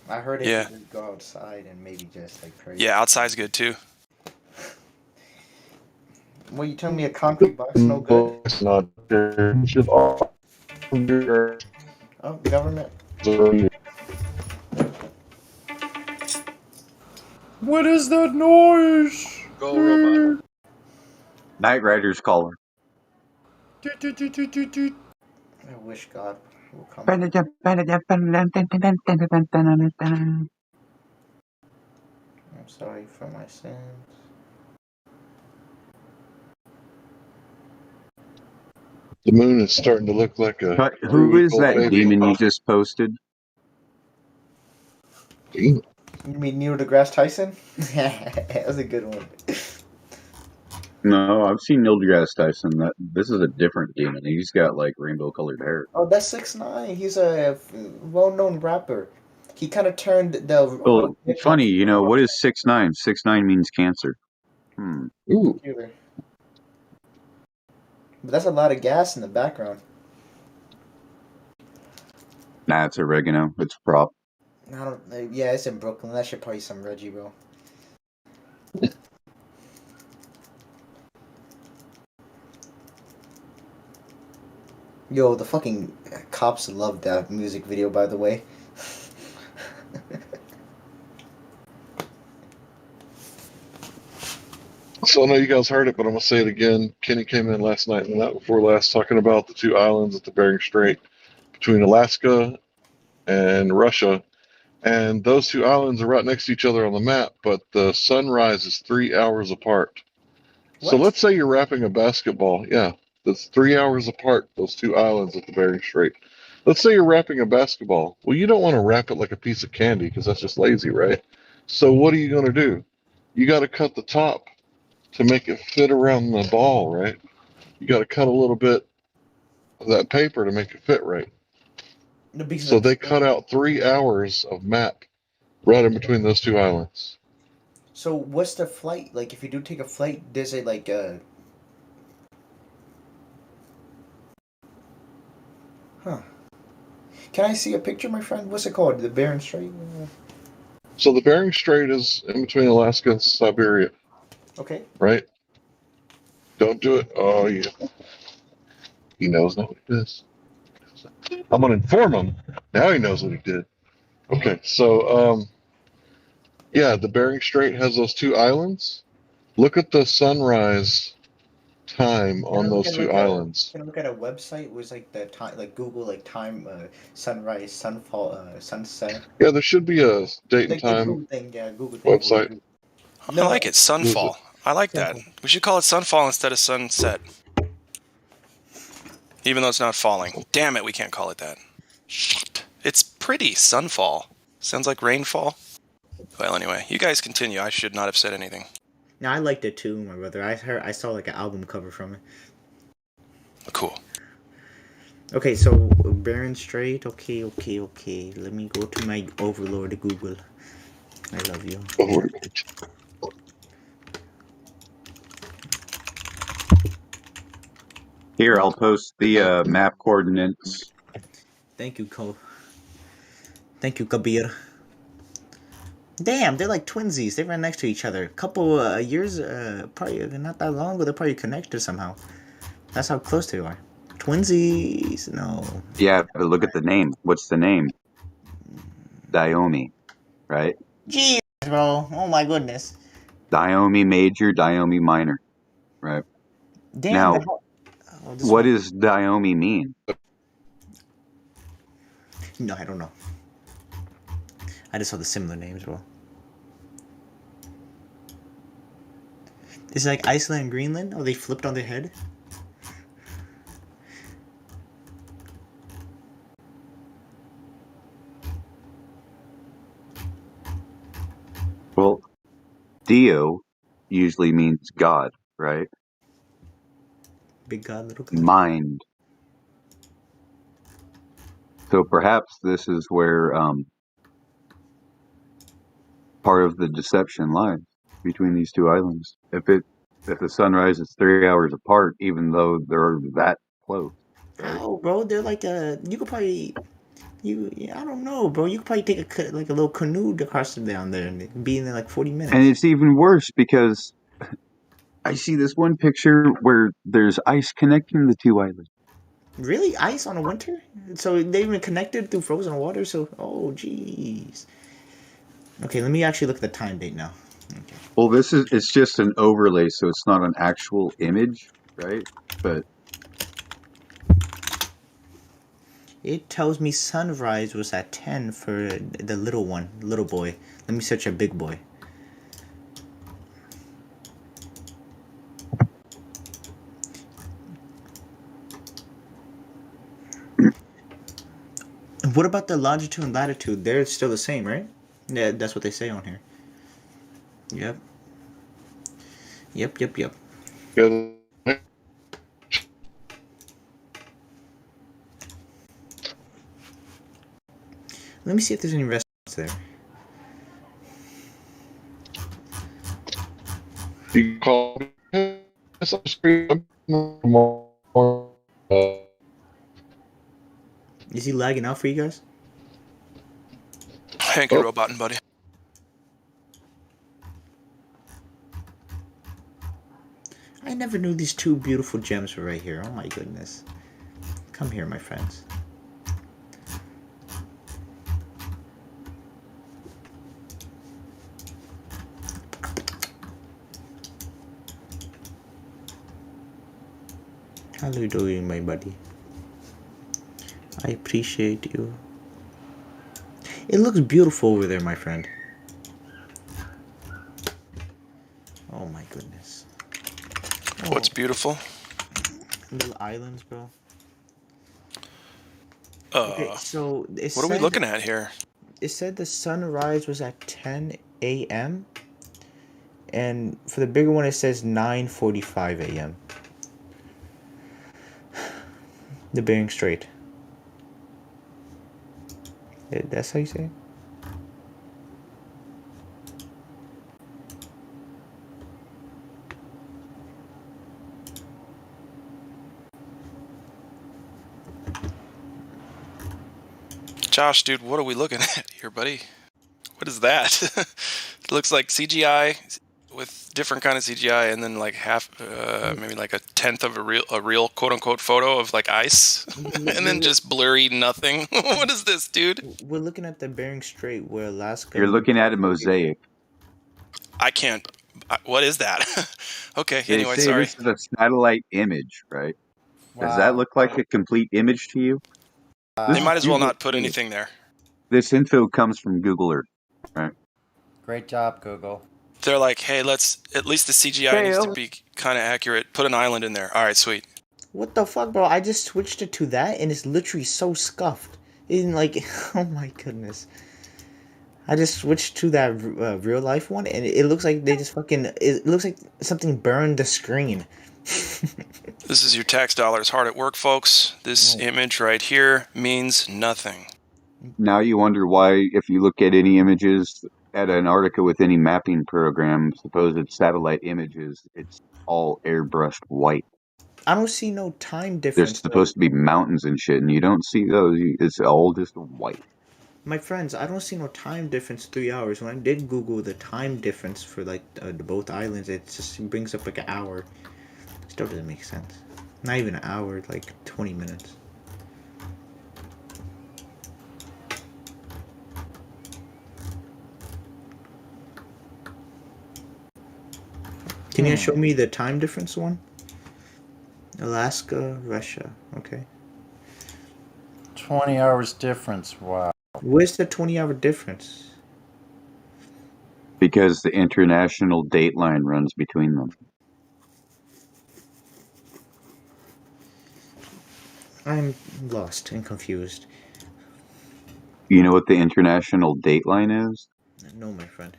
I heard it. Yeah. You go outside and maybe just like pray. Yeah, outside's good too. Well, you telling me a concrete box no good? It's not. You should all do Oh, government. What is that noise? Go, robot. Knight Rider's collar. I wish God will come. I'm sorry for my sins. The moon is starting to look like a. Who is that baby. demon you just posted? You mean Neil deGrasse Tyson? That was a good one. No, I've seen Neil deGrasse Tyson. This is a different demon. He's got like rainbow-colored hair. Oh, that's 6ix9ine. He's a well-known rapper. He kind of turned the. Well, funny, you know, what is 6ix9ine? 6ix9ine means cancer. Ooh. But that's a lot of gas in the background. Nah, it's oregano. It's a prop. I don't. Yeah, it's in Brooklyn. That should probably some Reggie, bro. Yo, the fucking cops loved that music video, by the way. So I know you guys heard it, but I'm gonna say it again. Kenny came in last night and the night before last talking about the two islands at the Bering Strait between Alaska and Russia. And those two islands are right next to each other on the map, but the sunrise is 3 hours apart. So let's say you're wrapping a basketball. Yeah, that's 3 hours apart, those two islands at the Bering Strait. Let's say you're wrapping a basketball. Well, you don't want to wrap it like a piece of candy because that's just lazy, right? So what are you going to do? You got to cut the top to make it fit around the ball, right? You got to cut a little bit of that paper to make it fit right. No, because So they cut out 3 hours of map right in between those two islands. So what's the flight like? If you do take a flight, there's a like huh? Can I see a picture, my friend? What's it called? The Bering Strait? So the Bering Strait is in between Alaska and Siberia. Okay. Right? Don't do it. Oh, yeah. He knows not what he does. I'm going to inform him. Now he knows what he did. Okay, so, yeah, the Bering Strait has those two islands. Look at the sunrise time on those two islands. Can I look at a website where it's like the time, like Google, like time, sunrise, sunfall, sunset? Yeah, there should be a date and Like the time Google thing, yeah, Google thing. website. I like it. Sunfall. I like that. We should call it sunfall instead of sunset. Even though it's not falling. Damn it, we can't call it that. Shit. It's pretty. Sunfall. Sounds like rainfall. Well, anyway, you guys continue. I should not have said anything. No, I liked it too, my brother. I saw like an album cover from it. Cool. Okay, so Bering Strait. Okay. Let me go to my overlord Google. I love you. Here, I'll post the map coordinates. Thank you, Cole. Thank you, Kabir. Damn, they're like twinsies. They ran next to each other. A couple years, probably not that long ago, they're probably connected somehow. That's how close they are. Twinsies, no. Yeah, but look at the name. What's the name? Diomi, right? Jeez, bro. Oh my goodness. Diomi major, Diomi minor, right? Damn. Now, what does Diomi mean? No, I don't know. I just saw the similar names, bro. This is like Iceland and Greenland? Oh, they flipped on their head? Well, Dio usually means God, right? Big God, little God. Mind. So perhaps this is where part of the deception lies between these two islands. If the sunrise is 3 hours apart, even though they're that close. Right? How, bro? They're like you could probably, I don't know, bro. You could probably take a little canoe across down there and be in there like 40 minutes. And it's even worse because I see this one picture where there's ice connecting the two islands. Really? Ice on a winter? So they even connected through frozen water? So, oh, jeez. Okay, let me actually look at the time date now. Okay. Well, it's just an overlay, so it's not an actual image, right? But it tells me sunrise was at 10 for the little boy. Let me search a big boy. What about the longitude and latitude? They're still the same, right? Yeah, that's what they say on here. Yep. Yeah. Let me see if there's any restaurants there. You call Is he lagging out for you guys? Hanky roboting, buddy. I never knew these two beautiful gems were right here. Oh my goodness. Come here, my friends. How are you doing, my buddy? I appreciate you. It looks beautiful over there, my friend. Oh my goodness. What's beautiful? Little islands, bro. Okay, so it What are we said looking at here? it said the sunrise was at 10 a.m. and for the bigger one it says 9:45 a.m. The Bering Strait. That's how you say it? Josh, dude, what are we looking at here, buddy? What is that? It looks like CGI with different kind of CGI, and then like half, maybe like a tenth of a real quote unquote photo of like ice, and then just blurry nothing. What is this, dude? We're looking at the Bering Strait where Alaska. You're looking at a mosaic. I can't. What is that? Okay. They Anyway, say sorry. this is a satellite image, right? Does that Wow. look like a complete image to you? They might as well not put anything there. This info comes from Google Earth, right? Great job, Google. They're like, hey, let's at least the CGI needs to be kind of accurate. Put an island in there. All right, sweet. What the fuck, bro? I just switched it to that and it's literally so scuffed. In like, oh my goodness. I just switched to that real life one and it looks like they just fucking. It looks like something burned the screen. This is your tax dollars hard at work, folks. This image right here means nothing. Now you wonder why, if you look at any images at Antarctica with any mapping program, supposed satellite images, it's all airbrushed white. I don't see no time There's difference. supposed to be mountains and shit, and you don't see those. It's all just white. My friends, I don't see no time difference 3 hours. When I did Google the time difference for like the both islands, it just brings up like an hour. Still doesn't make sense. Not even an hour, like 20 minutes. Can you show me the time difference one? Alaska, Russia. Okay. 20 hours difference. Wow. Where's the 20-hour difference? Because the international date line runs between them. I'm lost and confused. You know what the international date line is? No, my friend.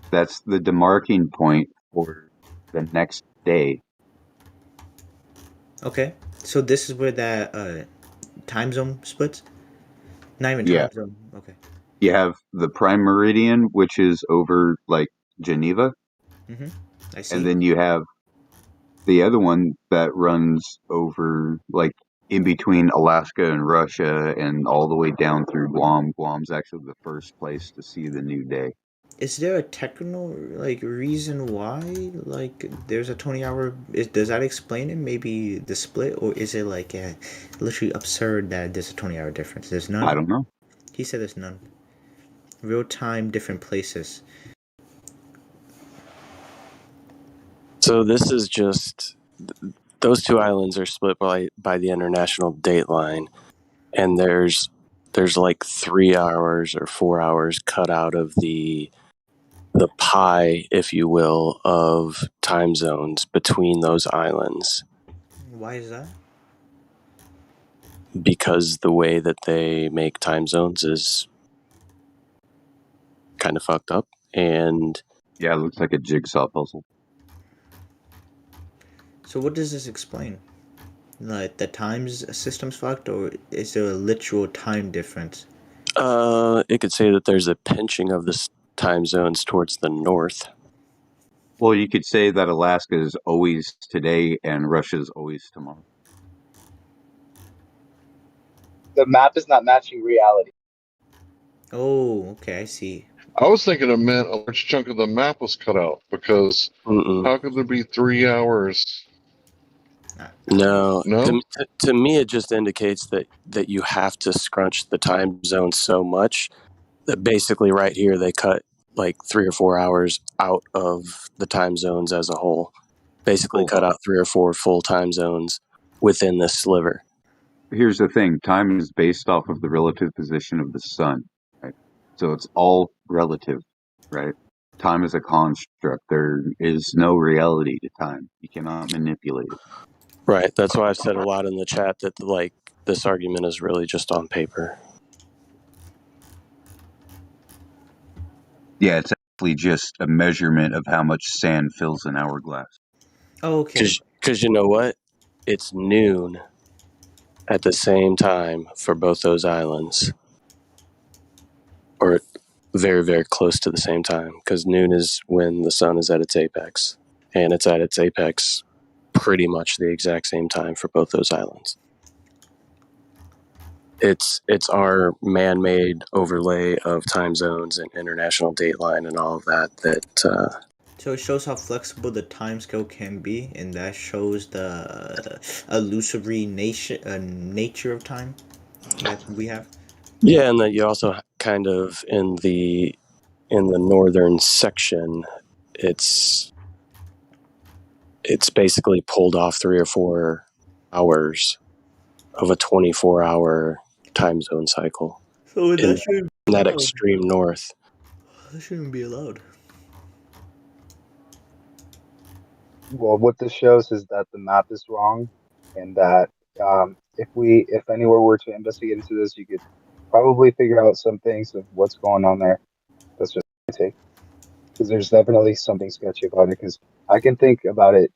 That's the demarking point for the next day. Okay. So this is where that time zone splits? Not even time zone. Okay. You have the prime meridian, which is over like Geneva. Mm-hmm. I see. And then you have the other one that runs over like in between Alaska and Russia and all the way down through Guam. Guam's actually the first place to see the new day. Is there a technical like reason why like there's a 20-hour? Does that explain it? Maybe the split, or is it like literally absurd that there's a 20-hour difference? There's none. I don't know. He said there's none. Real time, different places. So this is just those two islands are split by the international date line, and there's like 3 hours or 4 hours cut out of the pie, if you will, of time zones between those islands. Why is that? Because the way that they make time zones is kind of fucked up, and yeah, it looks like a jigsaw puzzle. So what does this explain? Like the times system's fucked, or is there a literal time difference? It could say that there's a pinching of the time zones towards the north. Well, you could say that Alaska is always today and Russia is always tomorrow. The map is not matching reality. Oh, okay, I see. I was thinking it meant a large chunk of the map was cut out because how could there be 3 hours? No. No? To me, it just indicates that you have to scrunch the time zone so much that basically right here they cut like 3 or 4 hours out of the time zones as a whole. Basically cut out 3 or 4 full time zones within this sliver. Here's the thing. Time is based off of the relative position of the sun, right? So it's all relative, right? Time is a construct. There is no reality to time. You cannot manipulate it. Right. That's why I've said a lot in the chat that like this argument is really just on paper. Yeah, it's actually just a measurement of how much sand fills an hourglass. Okay. Because you know what? It's noon at the same time for both those islands. Or very, very close to the same time. Because noon is when the sun is at its apex. And it's at its apex pretty much the exact same time for both those islands. It's our man-made overlay of time zones and international dateline and all of that. So it shows how flexible the time scale can be, and that shows the illusory nature of time that we have. Yeah, and that you also kind of in the northern section, it's basically pulled off 3 or 4 hours of a 24-hour time zone cycle. So in that shouldn't be that allowed. extreme north. That shouldn't be allowed. Well, what this shows is that the map is wrong, and that if anyone were to investigate into this, you could probably figure out some things of what's going on there. That's just my take, because there's definitely something sketchy about it. Because I can think about it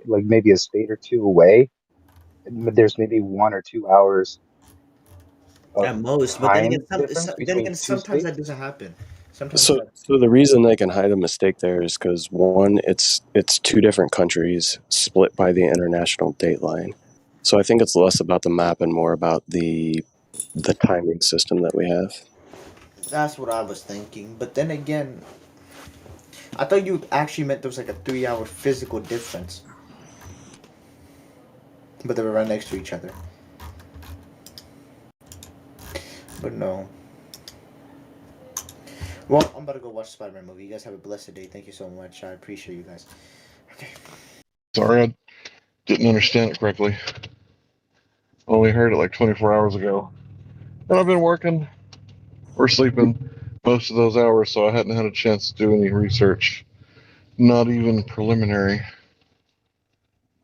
like maybe a state or two away, and there's maybe 1 or 2 hours of At most, but then again, time difference between two sometimes that states. doesn't happen. Sometimes So, that. so the reason they can hide a mistake there is because one, it's 2 different countries split by the international date line. So I think it's less about the map and more about the timing system that we have. That's what I was thinking. But then again, I thought you actually meant there was like a 3-hour physical difference. But they were right next to each other. But no. Well, I'm about to go watch the Spider-Man movie. You guys have a blessed day. Thank you so much. I appreciate you guys. Okay. Sorry, I didn't understand it correctly. Only heard it like 24 hours ago. And I've been working or sleeping most of those hours, so I hadn't had a chance to do any research. Not even preliminary.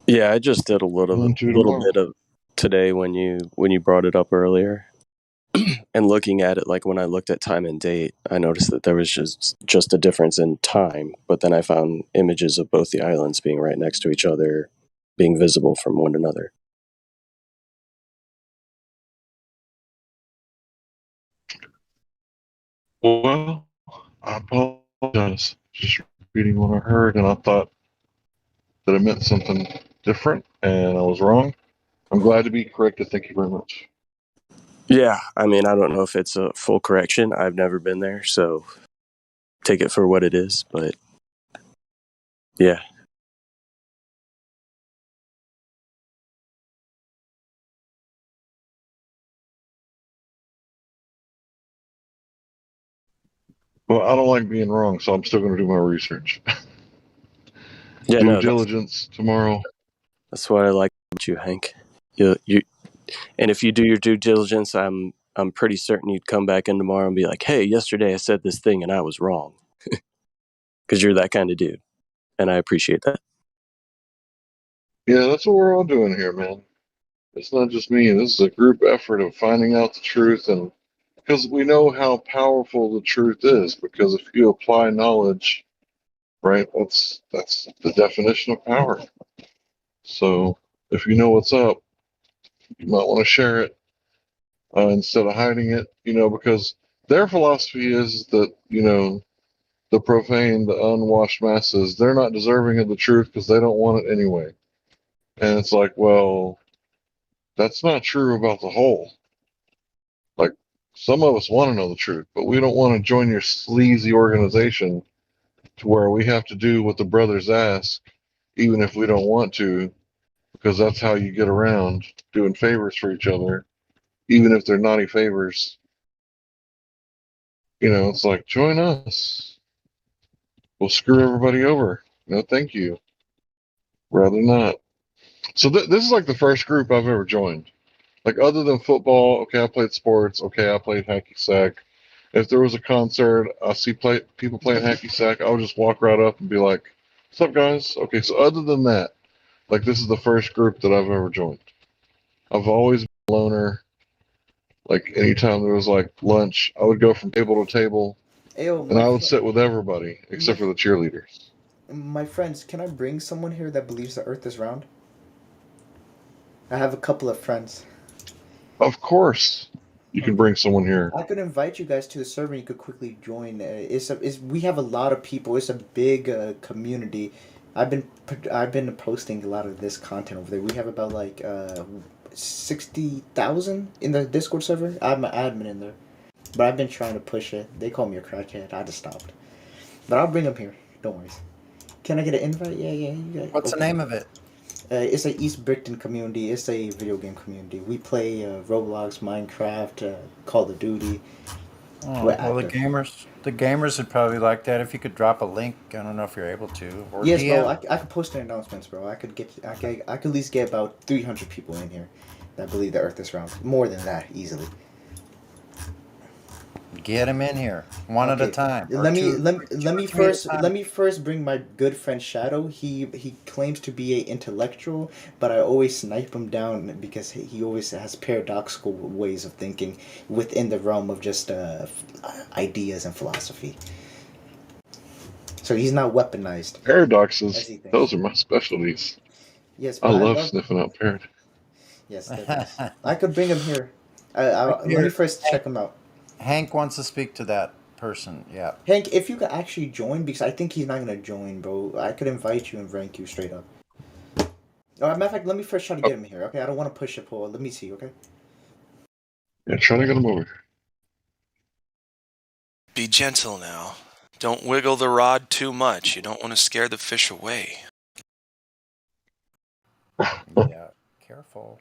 Yeah, I just did a little tomorrow. bit of today when you brought it up earlier. And looking at it, like when I looked at time and date, I noticed that there was just a difference in time. But then I found images of both the islands being right next to each other, being visible from one another. Well, I apologize. Just reading what I heard, and I thought that it meant something different, and I was wrong. I'm glad to be corrected. Thank you very much. Yeah, I mean, I don't know if it's a full correction. I've never been there, so take it for what it is. But yeah. Well, I don't like being wrong, so I'm still going to do my research. Yeah, Due no, diligence tomorrow. That's what I like about you, Hank. You, and if you do your due diligence, I'm pretty certain you'd come back in tomorrow and be like, "Hey, yesterday I said this thing and I was wrong," because you're that kind of dude, and I appreciate that. Yeah, that's what we're all doing here, man. It's not just me. This is a group effort of finding out the truth, and because we know how powerful the truth is. Because if you apply knowledge, right, that's the definition of power. So if you know what's up, you might want to share it instead of hiding it. Because their philosophy is that the profane, the unwashed masses, they're not deserving of the truth because they don't want it anyway. And it's like, well, that's not true about the whole. Like, some of us want to know the truth, but we don't want to join your sleazy organization to where we have to do what the brothers ask, even if we don't want to, because that's how you get around doing favors for each other, even if they're naughty favors. It's like, join us. We'll screw everybody over. No, thank you. Rather not. So this is like the first group I've ever joined. Like, other than football, okay, I played sports. Okay, I played hacky sack. If there was a concert, I see people playing hacky sack, I would just walk right up and be like, "What's up, guys?" Okay, so other than that, like, this is the first group that I've ever joined. I've always loner. Like anytime there was like lunch, I would go from table to table, Ayo, and I would sit with everybody except for the cheerleaders. my friends, can I bring someone here that believes the Earth is round? I have a couple of friends. Of course, you can bring someone here. I could invite you guys to the server. And you could quickly join. We have a lot of people. It's a big community. I've been posting a lot of this content over there. We have about like 60,000 in the Discord server. I'm an admin in there, but I've been trying to push it. They call me a crackhead. I just stopped. But I'll bring them here. Don't worry. Can I get an invite? Yeah. What's the name of it? It's a East Brickton community. It's a video game community. We play Roblox, Minecraft, Call of Duty. Oh, well, the gamers would probably like that if you could drop a link. I don't know if you're able to. Or Yes, DM. bro. I could post an announcements, bro. I could at least get about 300 people in here that believe the Earth is round. More than that, easily. Get them in here, one at a time. Let me first bring my good friend Shadow. He claims to be a intellectual, but I always snipe him down because he always has paradoxical ways of thinking within the realm of just ideas and philosophy. So he's not weaponized. Paradoxes, those are my specialties. Yes, I love sniffing out paradoxes. Yes, I could bring him here. Let me first check him out. Hank wants to speak to that person. Yeah. Hank, if you could actually join, because I think he's not gonna join, bro. I could invite you and rank you straight up. Matter of fact, let me first try to get him here. Okay, I don't want to push a pull. Let me see. Okay. Yeah, trying to get him over. Be gentle now. Don't wiggle the rod too much. You don't want to scare the fish away. Yeah, careful.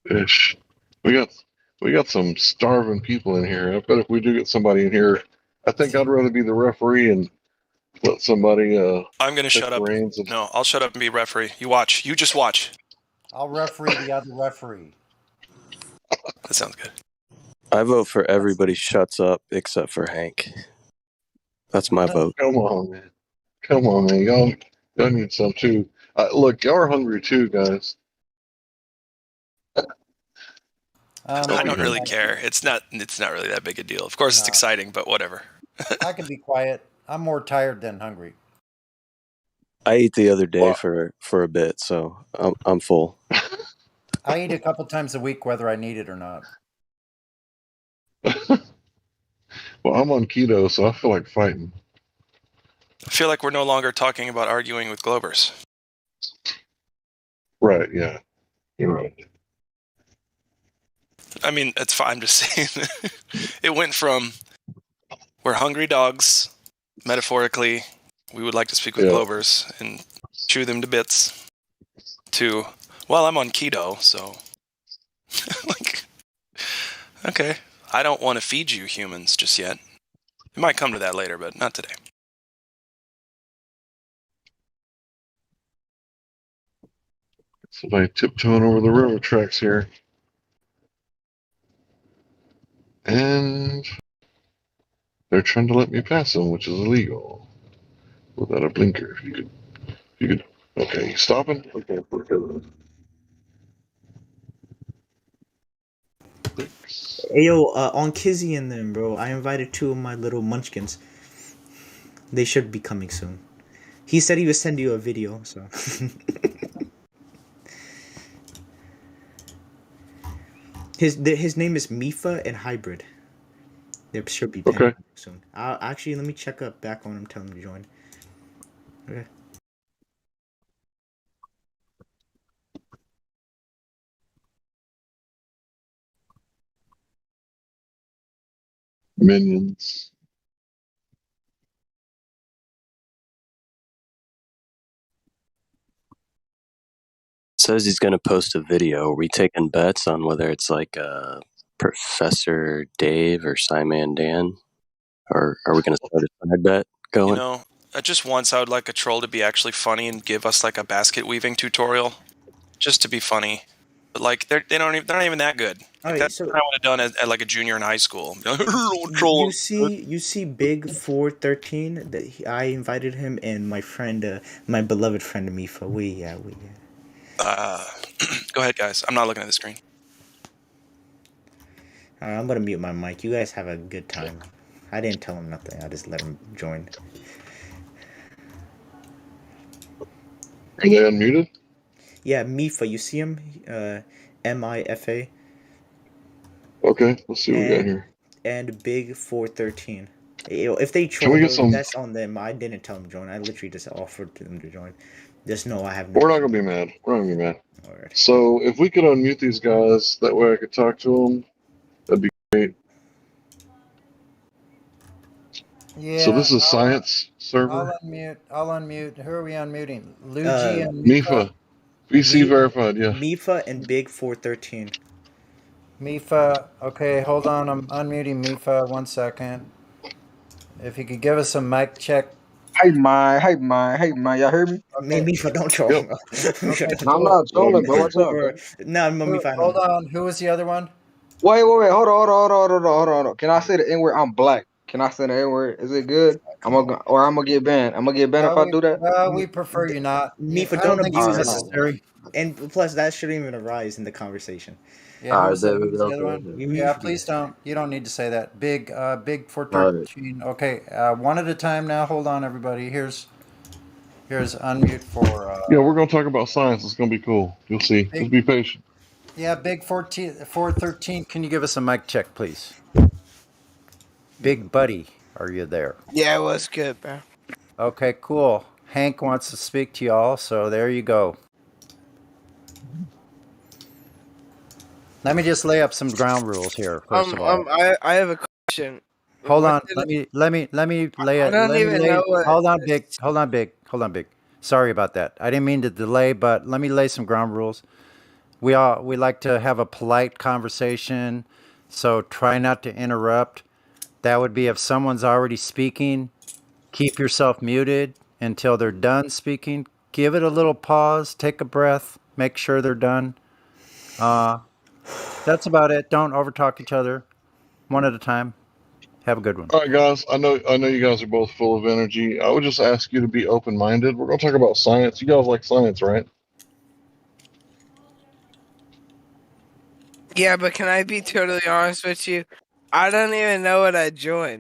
Fish. We got some starving people in here. I bet if we do get somebody in here, I think I'd rather be the referee and let somebody I'm gonna shut up. No, I'll shut up and be referee. You watch. You just watch. I'll referee the other referee. That sounds good. I vote for everybody shuts up except for Hank. That's my vote. Come on, man. Come on, man. Y'all need some too. Look, y'all are hungry too, guys. I don't really care. It's not really that big a deal. Of course, it's exciting, but whatever. I can be quiet. I'm more tired than hungry. I ate the other day for a bit, so I'm full. I eat a couple times a week, whether I need it or not. Well, I'm on keto, so I feel like fighting. I feel like we're no longer talking about arguing with Globers. Right, yeah. You're right. I mean, it's fine. I'm just saying. It went from we're hungry dogs, metaphorically, we would like to speak with Globers and chew them to bits, to, well, I'm on keto, so. Like, okay. I don't want to feed you humans just yet. It might come to that later, but not today. Somebody tiptoeing over the railroad tracks here. And they're trying to let me pass them, which is illegal. Without a blinker. If you could. Okay, you stopping? Okay, we're good. Ayo, on Kizzy and them, bro. I invited 2 of my little munchkins. They should be coming soon. He said he would send you a video, so. His name is Mifa and Hybrid. They should be pending soon. Actually, let me check up back on him, tell him to join. Okay. Minions. Says he's going to post a video. Are we taking bets on whether it's like Professor Dave or Simon Dan? Or are we going to start a side bet going? You know, just once I would like a troll to be actually funny and give us like a basket weaving tutorial. Just to be funny. But like, they're not even that good. Like, All right, that's so what I would have done at like a junior in high school. you see Big 413 that I invited him and my friend, my beloved friend Mifa. We Go ahead, guys. I'm not looking at the screen. All right, I'm gonna mute my mic. You guys have a good time. I didn't tell him nothing. I just let him join. Are they unmuted? Yeah, Mifa. You see him? Mifa. Okay, let's see what we got And here. and Big 413. If they Can we troll get though, some? that's on them. I didn't tell them to join. I literally just offered to them to join. Just know I have no. We're not gonna be mad. We're not gonna be mad. All right. So if we could unmute these guys, that way I could talk to them. That'd be great. Yeah. So this is science server. I'll unmute. Who are we unmuting? Luigi and Mifa, VC Me, verified. Yeah. Mifa and Big 413. Mifa. Okay, hold on. I'm unmuting Mifa. 1 second. If you could give us a mic check. Hey man, y'all hear me? Me, Mifa, don't troll. Yep. Okay. No, I'm not trolling, but what's up, Or, man? no, Mifa. Hold on. Who was the other one? Wait, hold on. Can I say the N word? I'm black. Can I say the N word? Is it good? I'm gonna get banned. I'm gonna get banned if I do that. We prefer you not. Mifa, I don't don't think it's abuse Alright, it. necessary. And plus, that shouldn't even arise in the conversation. Yeah, who alright, was that? baby, Who was the other one? okay. Yeah, please don't. You don't need to say that. Big Alright. 413. Okay, one at a time now. Hold on, everybody. Here's unmute for. Yeah, we're gonna talk about science. It's gonna be cool. You'll see. Big, Just be patient. yeah, Big 413. Can you give us a mic check, please? Big Buddy, are you there? Yeah, it was good, bro. Okay, cool. Hank wants to speak to y'all, so there you go. Let me just lay up some ground rules here. First of all, I have a question. hold What on. did Let me lay I it. don't Let me even lay. know what. Hold on, Big. Hold on, Big. Sorry about that. I didn't mean to delay, but let me lay some ground rules. We like to have a polite conversation, so try not to interrupt. That would be if someone's already speaking, keep yourself muted until they're done speaking. Give it a little pause, take a breath, make sure they're done. That's about it. Don't overtalk each other. One at a time. Have a good one. All right, guys. I know you guys are both full of energy. I would just ask you to be open-minded. We're gonna talk about science. You guys like science, right? Yeah, but can I be totally honest with you? I don't even know what I joined.